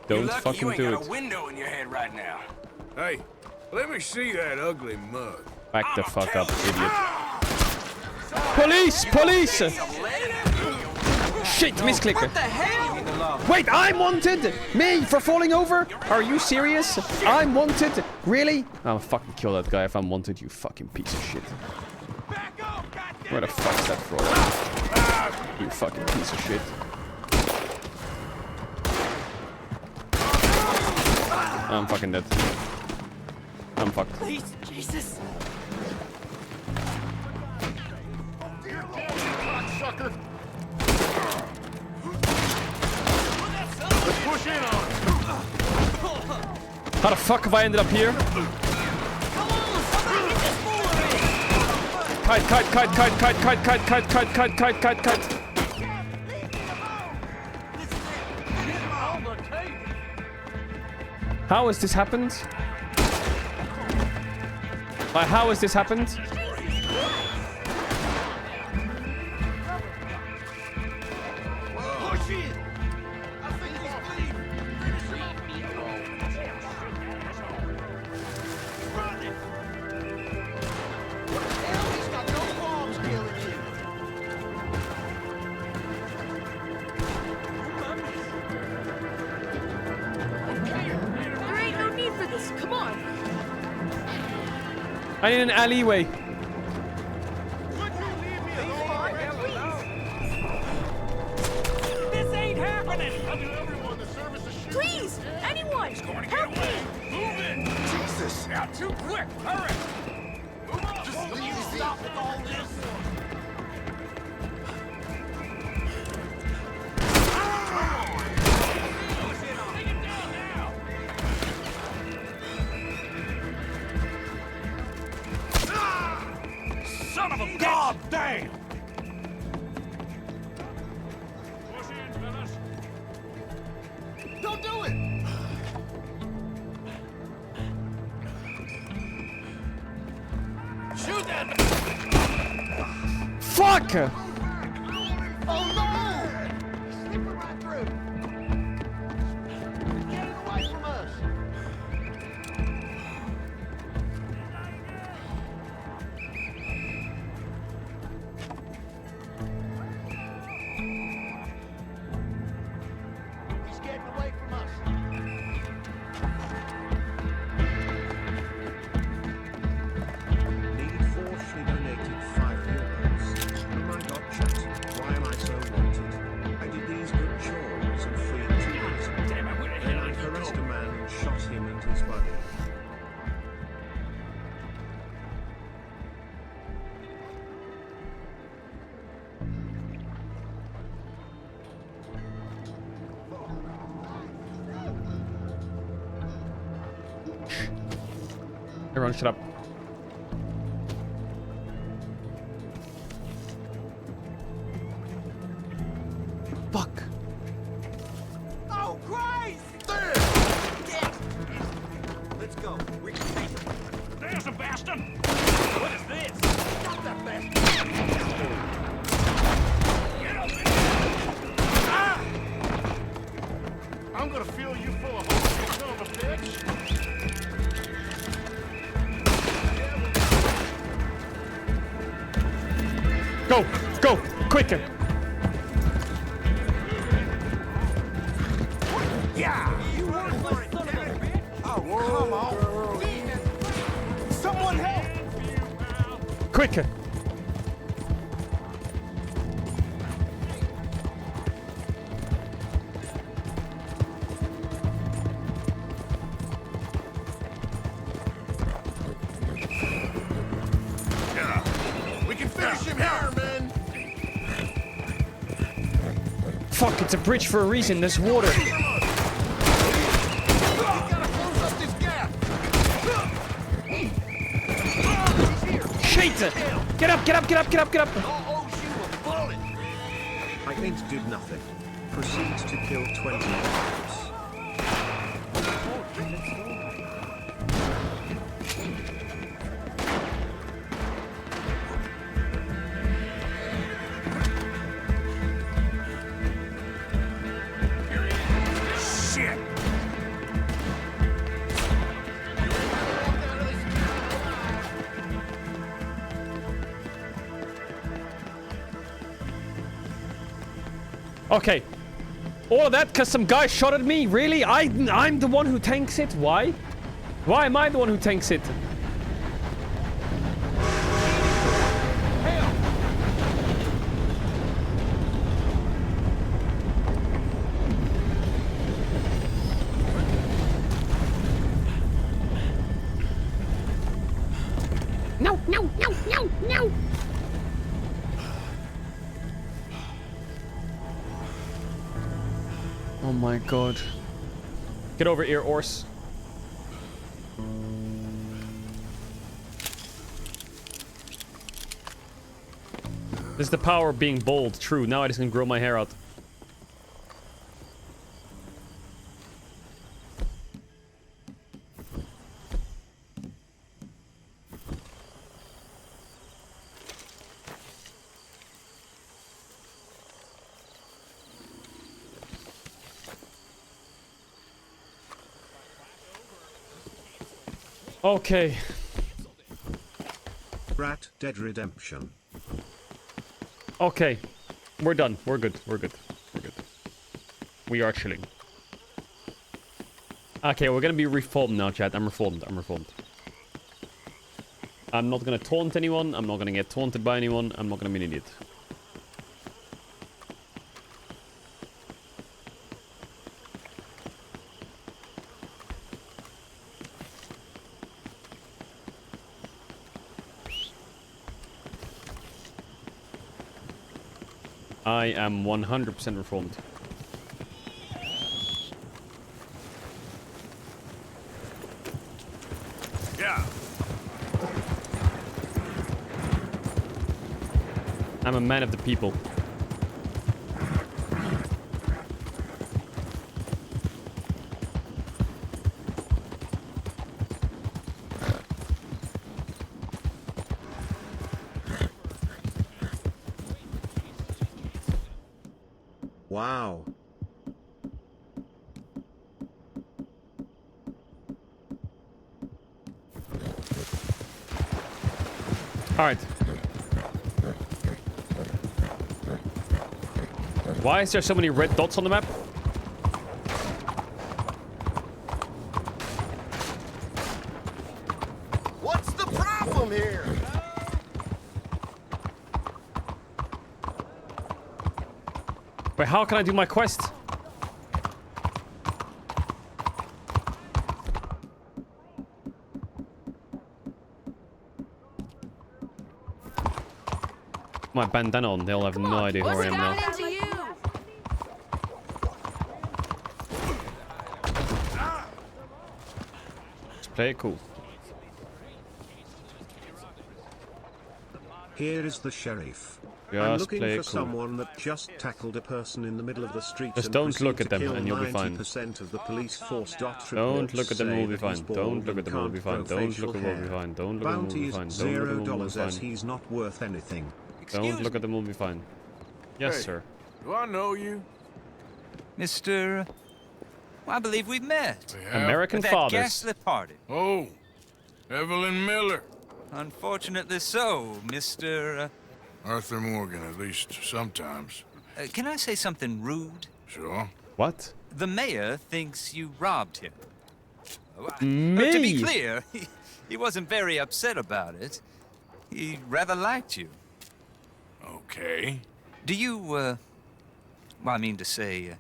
You're Don't lucky fucking you ain't do got it. a window in your head right now. Hey, let me see that ugly mug. Back the fuck up, idiot. Police! Police! Shit, misclick. What the hell? Wait, I'm wanted! Me for falling over? Are you serious? I'm wanted? Really? I'll fucking kill that guy if I'm wanted, you fucking piece of shit. Where the fuck's that fraud? You fucking piece of shit. I'm fucking dead. I'm fucked. Please, Jesus. Sucker. Let's push in on him. How the fuck have I ended up here? Kite. How has this happened? How has this happened? I need an alleyway. This ain't happening! I'll do everyone the service of shooting. Please! Anyone! He's going to get away! Move it! Jesus! Out too quick! Hurry! Move on! Just easy! Stop with all this! Son of a god damn! Push in, fellas. Don't do it! Shoot that! Fuck! Oh no! Slipping right through. Get it away from us. He's getting away from us. Need Fortune donated €5. Oh my god, chat. Why am I so wanted? I did these good chores and freed 2 years ago. Damn it, where the Then hell I did you harassed go? a man and shot him and his buddy. Everyone shut up. Fuck. Oh, Christ! There! Let's go. We can take it. There's a bastard! What is this? Stop that bastard! Get up there! Ah! I'm gonna fill you full of holes, you son of a bitch! Go! Go! Quicker! Yeah! You work for it, damn it! Oh, come on! Someone help! Quicker! We can finish him here, man! Fuck, it's a bridge for a reason. There's water. We gotta close up this gap! He's here! Shit! Get up, get up, get up, get up, get up! I'll owes you a bullet! I ain't did nothing. Proceeds to kill 20 others. Shit! Okay. All of that because some guy shot at me? Really? I'm the one who tanks it? Why? Why am I the one who tanks it? No, no, no, no, no! Oh my god. Get over here, Ors. This is the power of being bold. True. Now I just can grow my hair out. Okay. Rat Dead Redemption. Okay. We're done. We're good. We're good. We're good. We are chilling. Okay, we're gonna be reformed now, chat. I'm reformed. I'm reformed. I'm not gonna taunt anyone. I'm not gonna get taunted by anyone. I'm not gonna be an idiot. I am 100% reformed. Yeah. I'm a man of the people. Wow. All right. Why is there so many red dots on the map? What's the problem here? Wait, how can I do my quest? My bandana on, they'll have no idea who I am now. Let's play it cool. Here is the sheriff. Just I'm looking play for it cool. someone that just tackled a person in the middle of the street. Just and don't look proceeded at to them kill and you'll be fine. 90% of the police force. Don't look at them, we'll be fine. Don't look at them, we'll be fine. Don't look at them, we'll be fine. Don't look at them, we'll be fine. Don't look at them, we'll be $0 as fine. he's not worth anything. Don't look at them, we'll be fine. Yes, Hey, sir. Do I know you? Mr. I believe we've met. American at that fathers. ghastly party. Oh, Evelyn Miller. Unfortunately so, Mr. Arthur Morgan, at least sometimes. Can I say something rude? Sure. What? The mayor thinks you robbed him. Me? To be clear, he wasn't very upset about it. He rather liked you. Okay. Do you, well, I mean to say,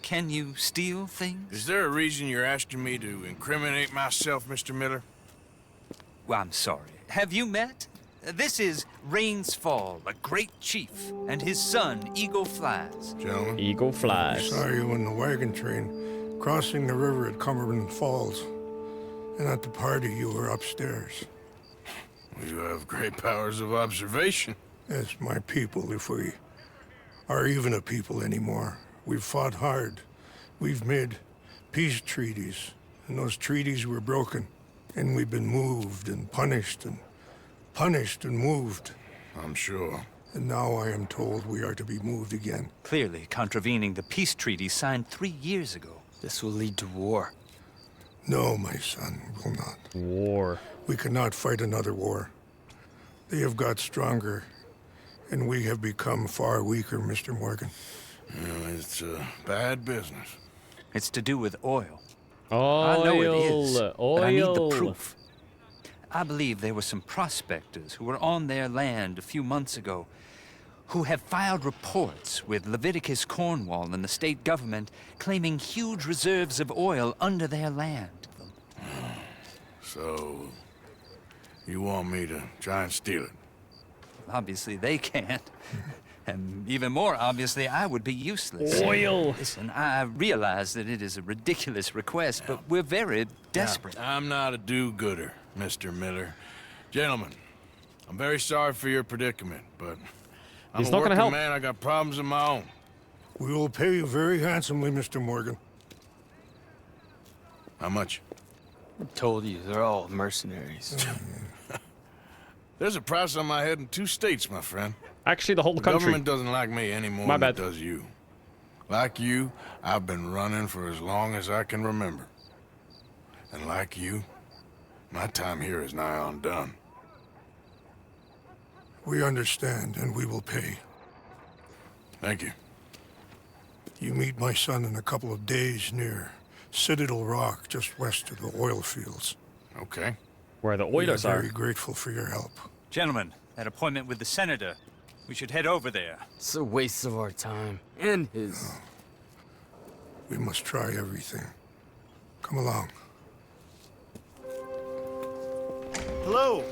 can you steal things? Is there a reason you're asking me to incriminate myself, Mr. Miller? Well, I'm sorry. Have you met? This is Rains Fall, a great chief, and his son, Eagle Flies. Gentlemen. Eagle Flies. I saw you in the wagon train crossing the river at Cumberland Falls. And at the party, you were upstairs. You have great powers of observation. Yes, my people, if we are even a people anymore. We've fought hard. We've made peace treaties, and those treaties were broken. And we've been moved and punished and moved. I'm sure. And now I am told we are to be moved again. Clearly contravening the peace treaty signed 3 years ago. This will lead to war. No, my son, will not. War. We cannot fight another war. They have got stronger, and we have become far weaker, Mr. Morgan. It's a bad business. It's to do with oil. Oil. I know it is, but I need the Oil. proof. I believe there were some prospectors who were on their land a few months ago who have filed reports with Leviticus Cornwall and the state government claiming huge reserves of oil under their land. So, you want me to try and steal it? Obviously they can't. And even more obviously, I would be useless. Oil! Listen, I realize that it is a ridiculous request, but we're very desperate. Now, I'm not a do-gooder, Mr. Miller. Gentlemen, I'm very sorry for your predicament, but I'm He's a not gonna working help. man. I got problems of my own. We will pay you very handsomely, Mr. Morgan. How much? I told you, they're all mercenaries. There's a price on my head in 2 states, my friend. Actually, the whole The country. government doesn't like me any more My than bad. it does you. Like you, I've been running for as long as I can remember. And like you, my time here is nigh on done. We understand, and we will pay. Thank you. You meet my son in a couple of days near Citadel Rock, just west of the oil fields. Okay. Where the Oilers We're are. very grateful for your help. Gentlemen, that appointment with the senator. We should head over there. It's a waste of our time. And his. We must try everything. Come along. Hello,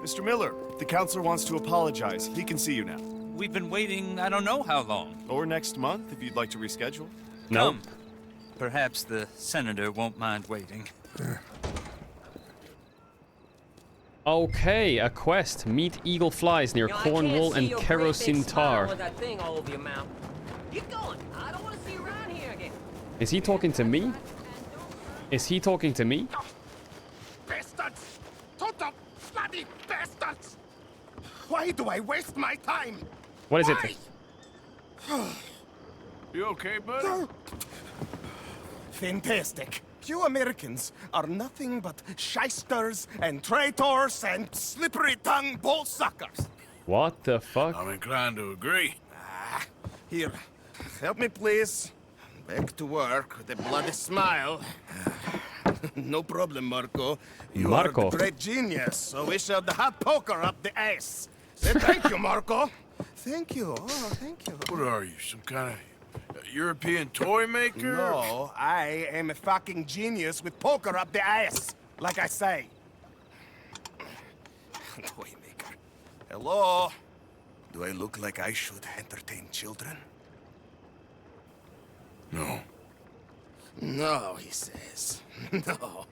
Mr. Miller. The counselor wants to apologize. He can see you now. We've been waiting I don't know how long. Or next month, if you'd like to reschedule. No. Come. Perhaps the senator won't mind waiting. Okay, a quest. Meet eagle flies near Cornwall and kerosene tar. Is he talking to me? Is he talking to me? Bastards! Total bloody bastards! Why do I waste my time? What is it? You okay, buddy? Fantastic. You Americans are nothing but shysters and traitors and slippery-tongued bull suckers. What the fuck? I'm inclined to agree. Here, help me please. Back to work with a bloody smile. No problem, Marco. You Marco. are a great genius, so we shall the hot poker up the ass. Say thank you, Marco. Thank you. Oh, thank you. What are you, some kind of European toy maker? No, I am a fucking genius with poker up the ass, like I say. Toy maker. Hello? Do I look like I should entertain children? No. No, he says. No.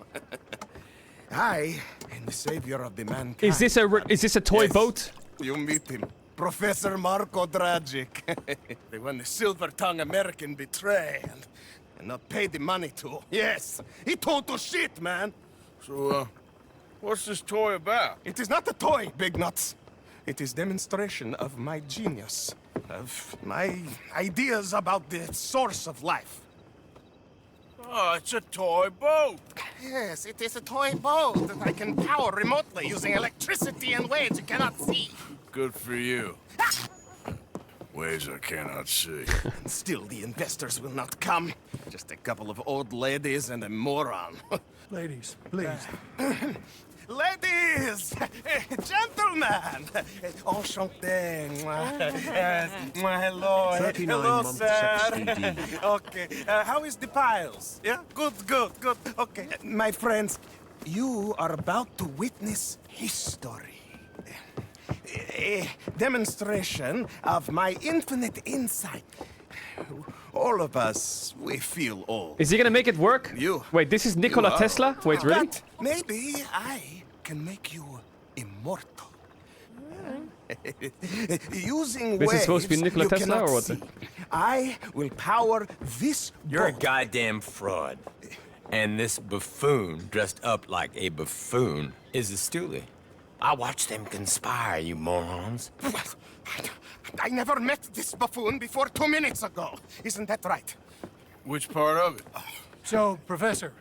I am the savior of the mankind. Is this a toy Yes. boat? You meet him. Professor Marco Dragic. The one the silver-tongued American betray and not pay the money to. Yes, he total shit, man. So, what's this toy about? It is not a toy, Big Nuts. It is demonstration of my genius, of my ideas about the source of life. Oh, it's a toy boat. Yes, it is a toy boat that I can power remotely using electricity in ways you cannot see. Good for you. Ways I cannot see. And still the investors will not come. Just a couple of old ladies and a moron. Ladies, please. Ladies! Gentlemen! Enchanté! Hello! 39 Hello, months sir! XTD. Okay, how is the piles? Yeah? Good. Okay, my friends, you are about to witness history. A demonstration of my infinite insight. All of us, we feel old. Is he gonna make it work? Wait, this is Nikola Tesla? Wait, really? But maybe I can make you immortal. Using This is supposed to be waves Nikola you Tesla, cannot or what? see, I will power this You're a boat. goddamn fraud. And this buffoon, dressed up like a buffoon, is a stoolie. I watched them conspire, you morons. I never met this buffoon before 2 minutes ago. Isn't that right? Which part of it? So, Professor,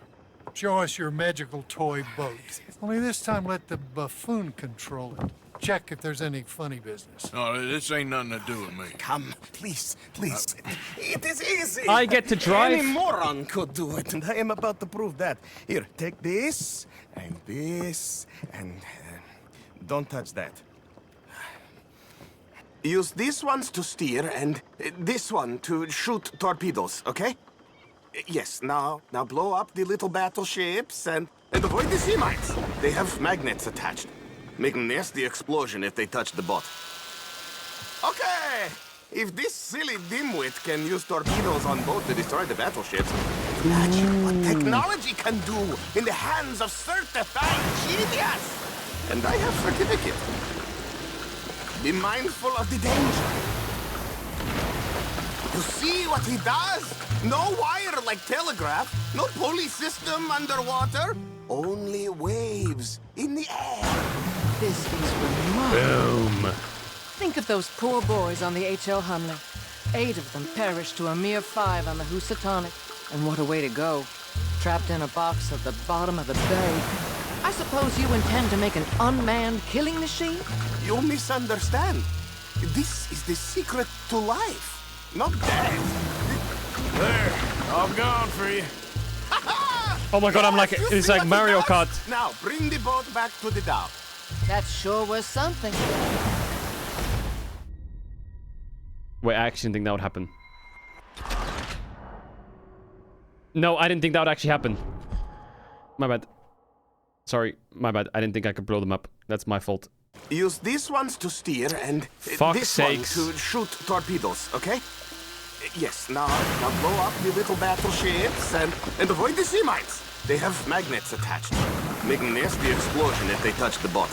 show us your magical toy boat. Only this time let the buffoon control it. Check if there's any funny business. No, this ain't nothing to do with me. Come, please. It is easy. I get to drive? Any moron could do it, and I am about to prove that. Here, take this, and don't touch that. Use these ones to steer, and this one to shoot torpedoes, okay? Yes, now blow up the little battleships, and avoid the sea mines. They have magnets attached. Make a nasty explosion if they touch the boat. Okay! If this silly dimwit can use torpedoes on boat to destroy the battleships, imagine what technology can do in the hands of certified genius! And I have certificate. Be mindful of the danger. You see what he does? No wire like telegraph, no pulley system underwater, only waves in the air. This is remarkable. Boom. Think of those poor boys on the H.L. Hunley. 8 of them perished to a mere 5 on the Housatonic. And what a way to go. Trapped in a box at the bottom of the bay. I suppose you intend to make an unmanned killing machine? You misunderstand. This is the secret to life, not death. There, I'm gone for you. Ha-ha! Oh my god, I'm like, it's like Mario Kart. Now, bring the boat back to the dock. That sure was something. Wait, I actually didn't think that would happen. No, I didn't think that would actually happen. My bad. Sorry, my bad. I didn't think I could blow them up. That's my fault. Use these ones to steer and Fuck's this sakes. one to shoot torpedoes, okay? Yes, now blow up the little battleships and avoid the sea mines. They have magnets attached. Make a nasty explosion if they touch the boat.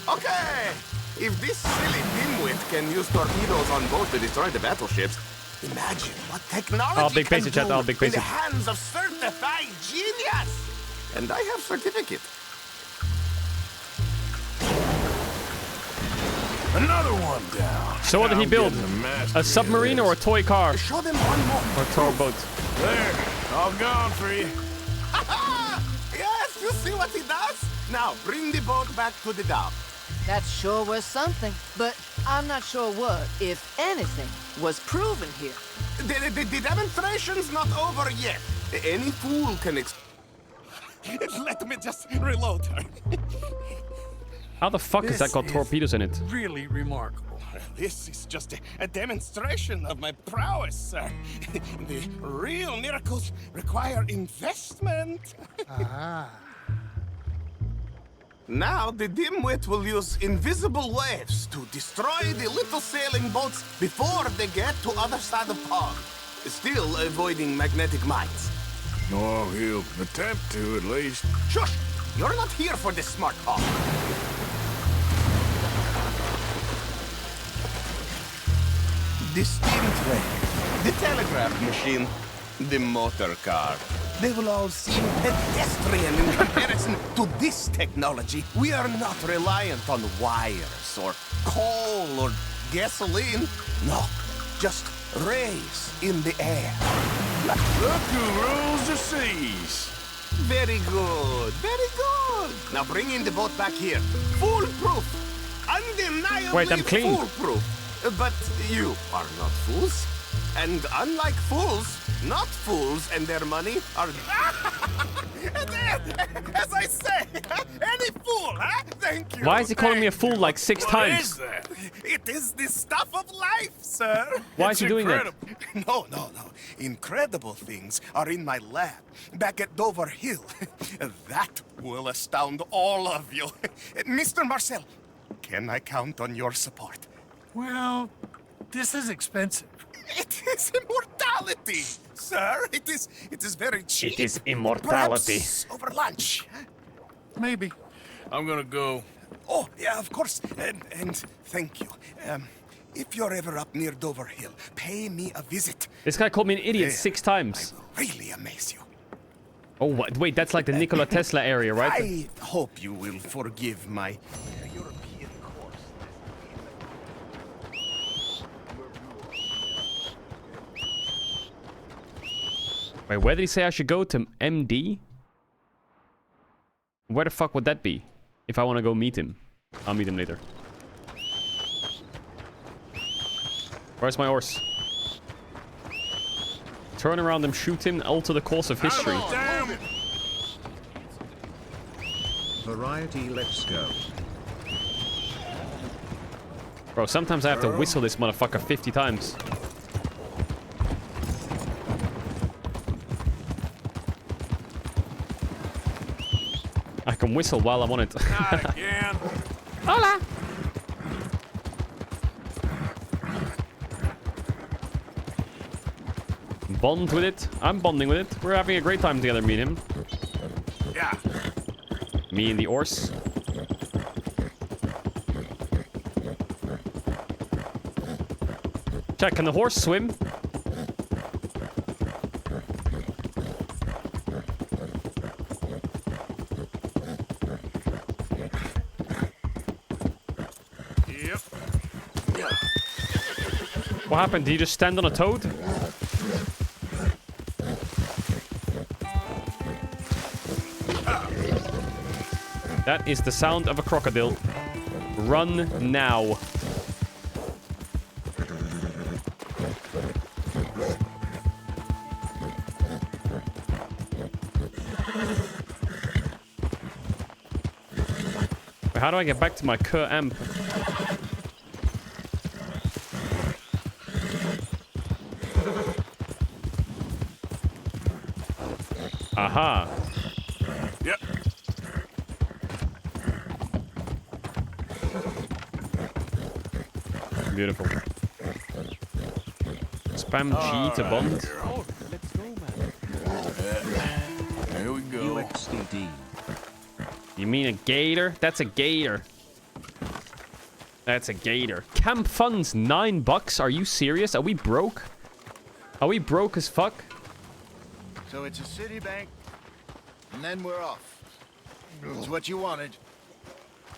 Okay! If this silly dimwit can use torpedoes on boats to destroy the battleships, imagine what technology Big can basic, chat. do Big in the basic. hands of certified genius! And I have certificate. Another one down. So what did he I'm build? getting A submarine or a toy car? Show them one more. Or a toy boat? There, all gone for you. Yes, you see what he does? Now, bring the boat back to the dock. That sure was something. But I'm not sure what, if anything, was proven here. The demonstration's not over yet. Any fool can Let me just reload her. How the fuck has that got torpedoes in it? Really remarkable. This is just a demonstration of my prowess, sir. The real miracles require investment. Ah. Now the dimwit will use invisible waves to destroy the little sailing boats before they get to other side of pond, still avoiding magnetic mines. Oh, he'll attempt to, at least. Shush! You're not here for this smart talk. The steam train, the telegraph machine, the motor car. They will all seem pedestrian in comparison to this technology. We are not reliant on wires or coal or gasoline. No, just rays in the air. Look who rules the seas. Very good, very good. Now bring in the boat back here. Foolproof. Undeniably Wait, I'm clean. foolproof. But you are not fools. And unlike fools, not fools and their money are... As I say, any fool, huh? Thank you. Why is he calling me a fool like 6 times? What is that? It is the stuff of life, sir. Why is he doing that? No. Incredible things are in my lab back at Dover Hill. That will astound all of you. Mr. Marcel, can I count on your support? Well, this is expensive. It is immortality, sir. It is very cheap. It is immortality. Perhaps over lunch. Maybe. I'm gonna go. Oh, yeah, of course. And thank you. If you're ever up near Dover Hill, pay me a visit. This guy called me an idiot 6 times. Really amaze you. Oh, what? Wait, that's like the Nikola Tesla area, right? I hope you will forgive my European course. Wait, where did he say I should go? To MD? Where the fuck would that be? If I want to go meet him. I'll meet him later. Where's my horse? Turn around and shoot him, alter the course of history. Variety, let's go. Bro, sometimes I have to whistle this motherfucker 50 times. I can whistle while I'm on it. Not again. Hola! Bond with it. I'm bonding with it. We're having a great time together, me and him. Yeah. Me and the horse. Check, can the horse swim? Yep. What happened? Did he just stand on a toad? That is the sound of a crocodile. Run now. Wait, how do I get back to my amp? Aha. Yep. Beautiful. Spam G to bond. Let's go, man. Here we go. UXDD. You mean a gator? That's a gator. That's a gator. Camp funds $9. Are you serious? Are we broke? Are we broke as fuck? So it's a city bank, and then we're off. It's what you wanted.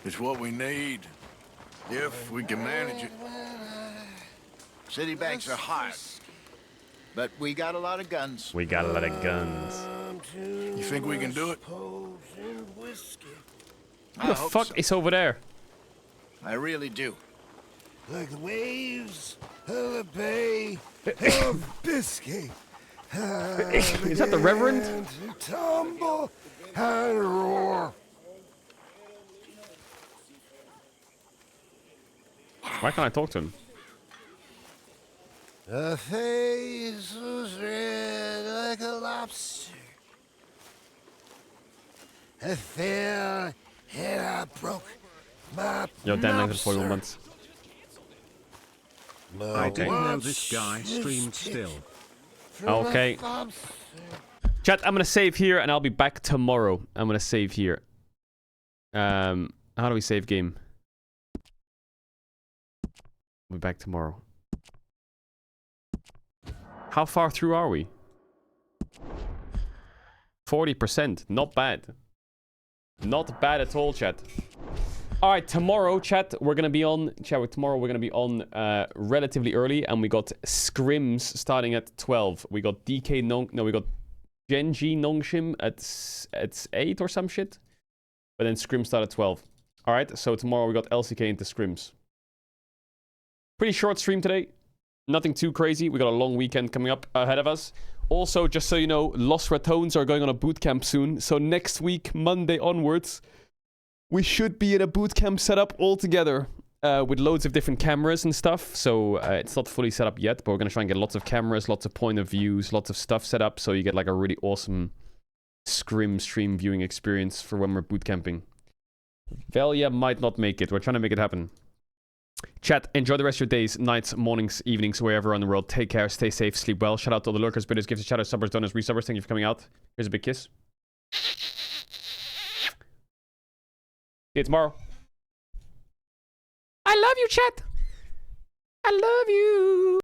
It's what we need. If we can manage it. City banks are hard, but we got a lot of guns. We got a lot of guns. You think we can do it? Who the fuck is over there? I really do. Like the waves of the Bay of Biscay. Is that the Reverend? Tumble and roar. Why can't I talk to him? The face was red like a lobster. I fell and I broke my Yo, damn, thanks for 41 months. I didn't know this guy streamed still. Okay. Chat, I'm gonna save here and I'll be back tomorrow. I'm gonna save here. How do we save game? We'll be back tomorrow. How far through are we? 40%. Not bad. Not bad at all, chat. Alright, tomorrow, chat, we're gonna be on... tomorrow we're gonna be on relatively early, and we got scrims starting at 12. We got DK Nong... No, we got Genji Nongshim at 8 or some shit. But then scrims start at 12. Alright, so tomorrow we got LCK into scrims. Pretty short stream today. Nothing too crazy. We got a long weekend coming up ahead of us. Also, just so you know, Los Ratones are going on a bootcamp soon. So next week, Monday onwards, we should be in a bootcamp setup all together with loads of different cameras and stuff. So it's not fully set up yet, but we're going to try and get lots of cameras, lots of point of views, lots of stuff set up. So you get like a really awesome scrim stream viewing experience for when we're bootcamping. Velia might not make it. We're trying to make it happen. Chat, enjoy the rest of your days, nights, mornings, evenings, wherever in the world. Take care, stay safe, sleep well. Shout out to all the lurkers, bidders, gifts, shout out, subbers, donors, resubbers. Thank you for coming out. Here's a big kiss. See you tomorrow. I love you, chat. I love you.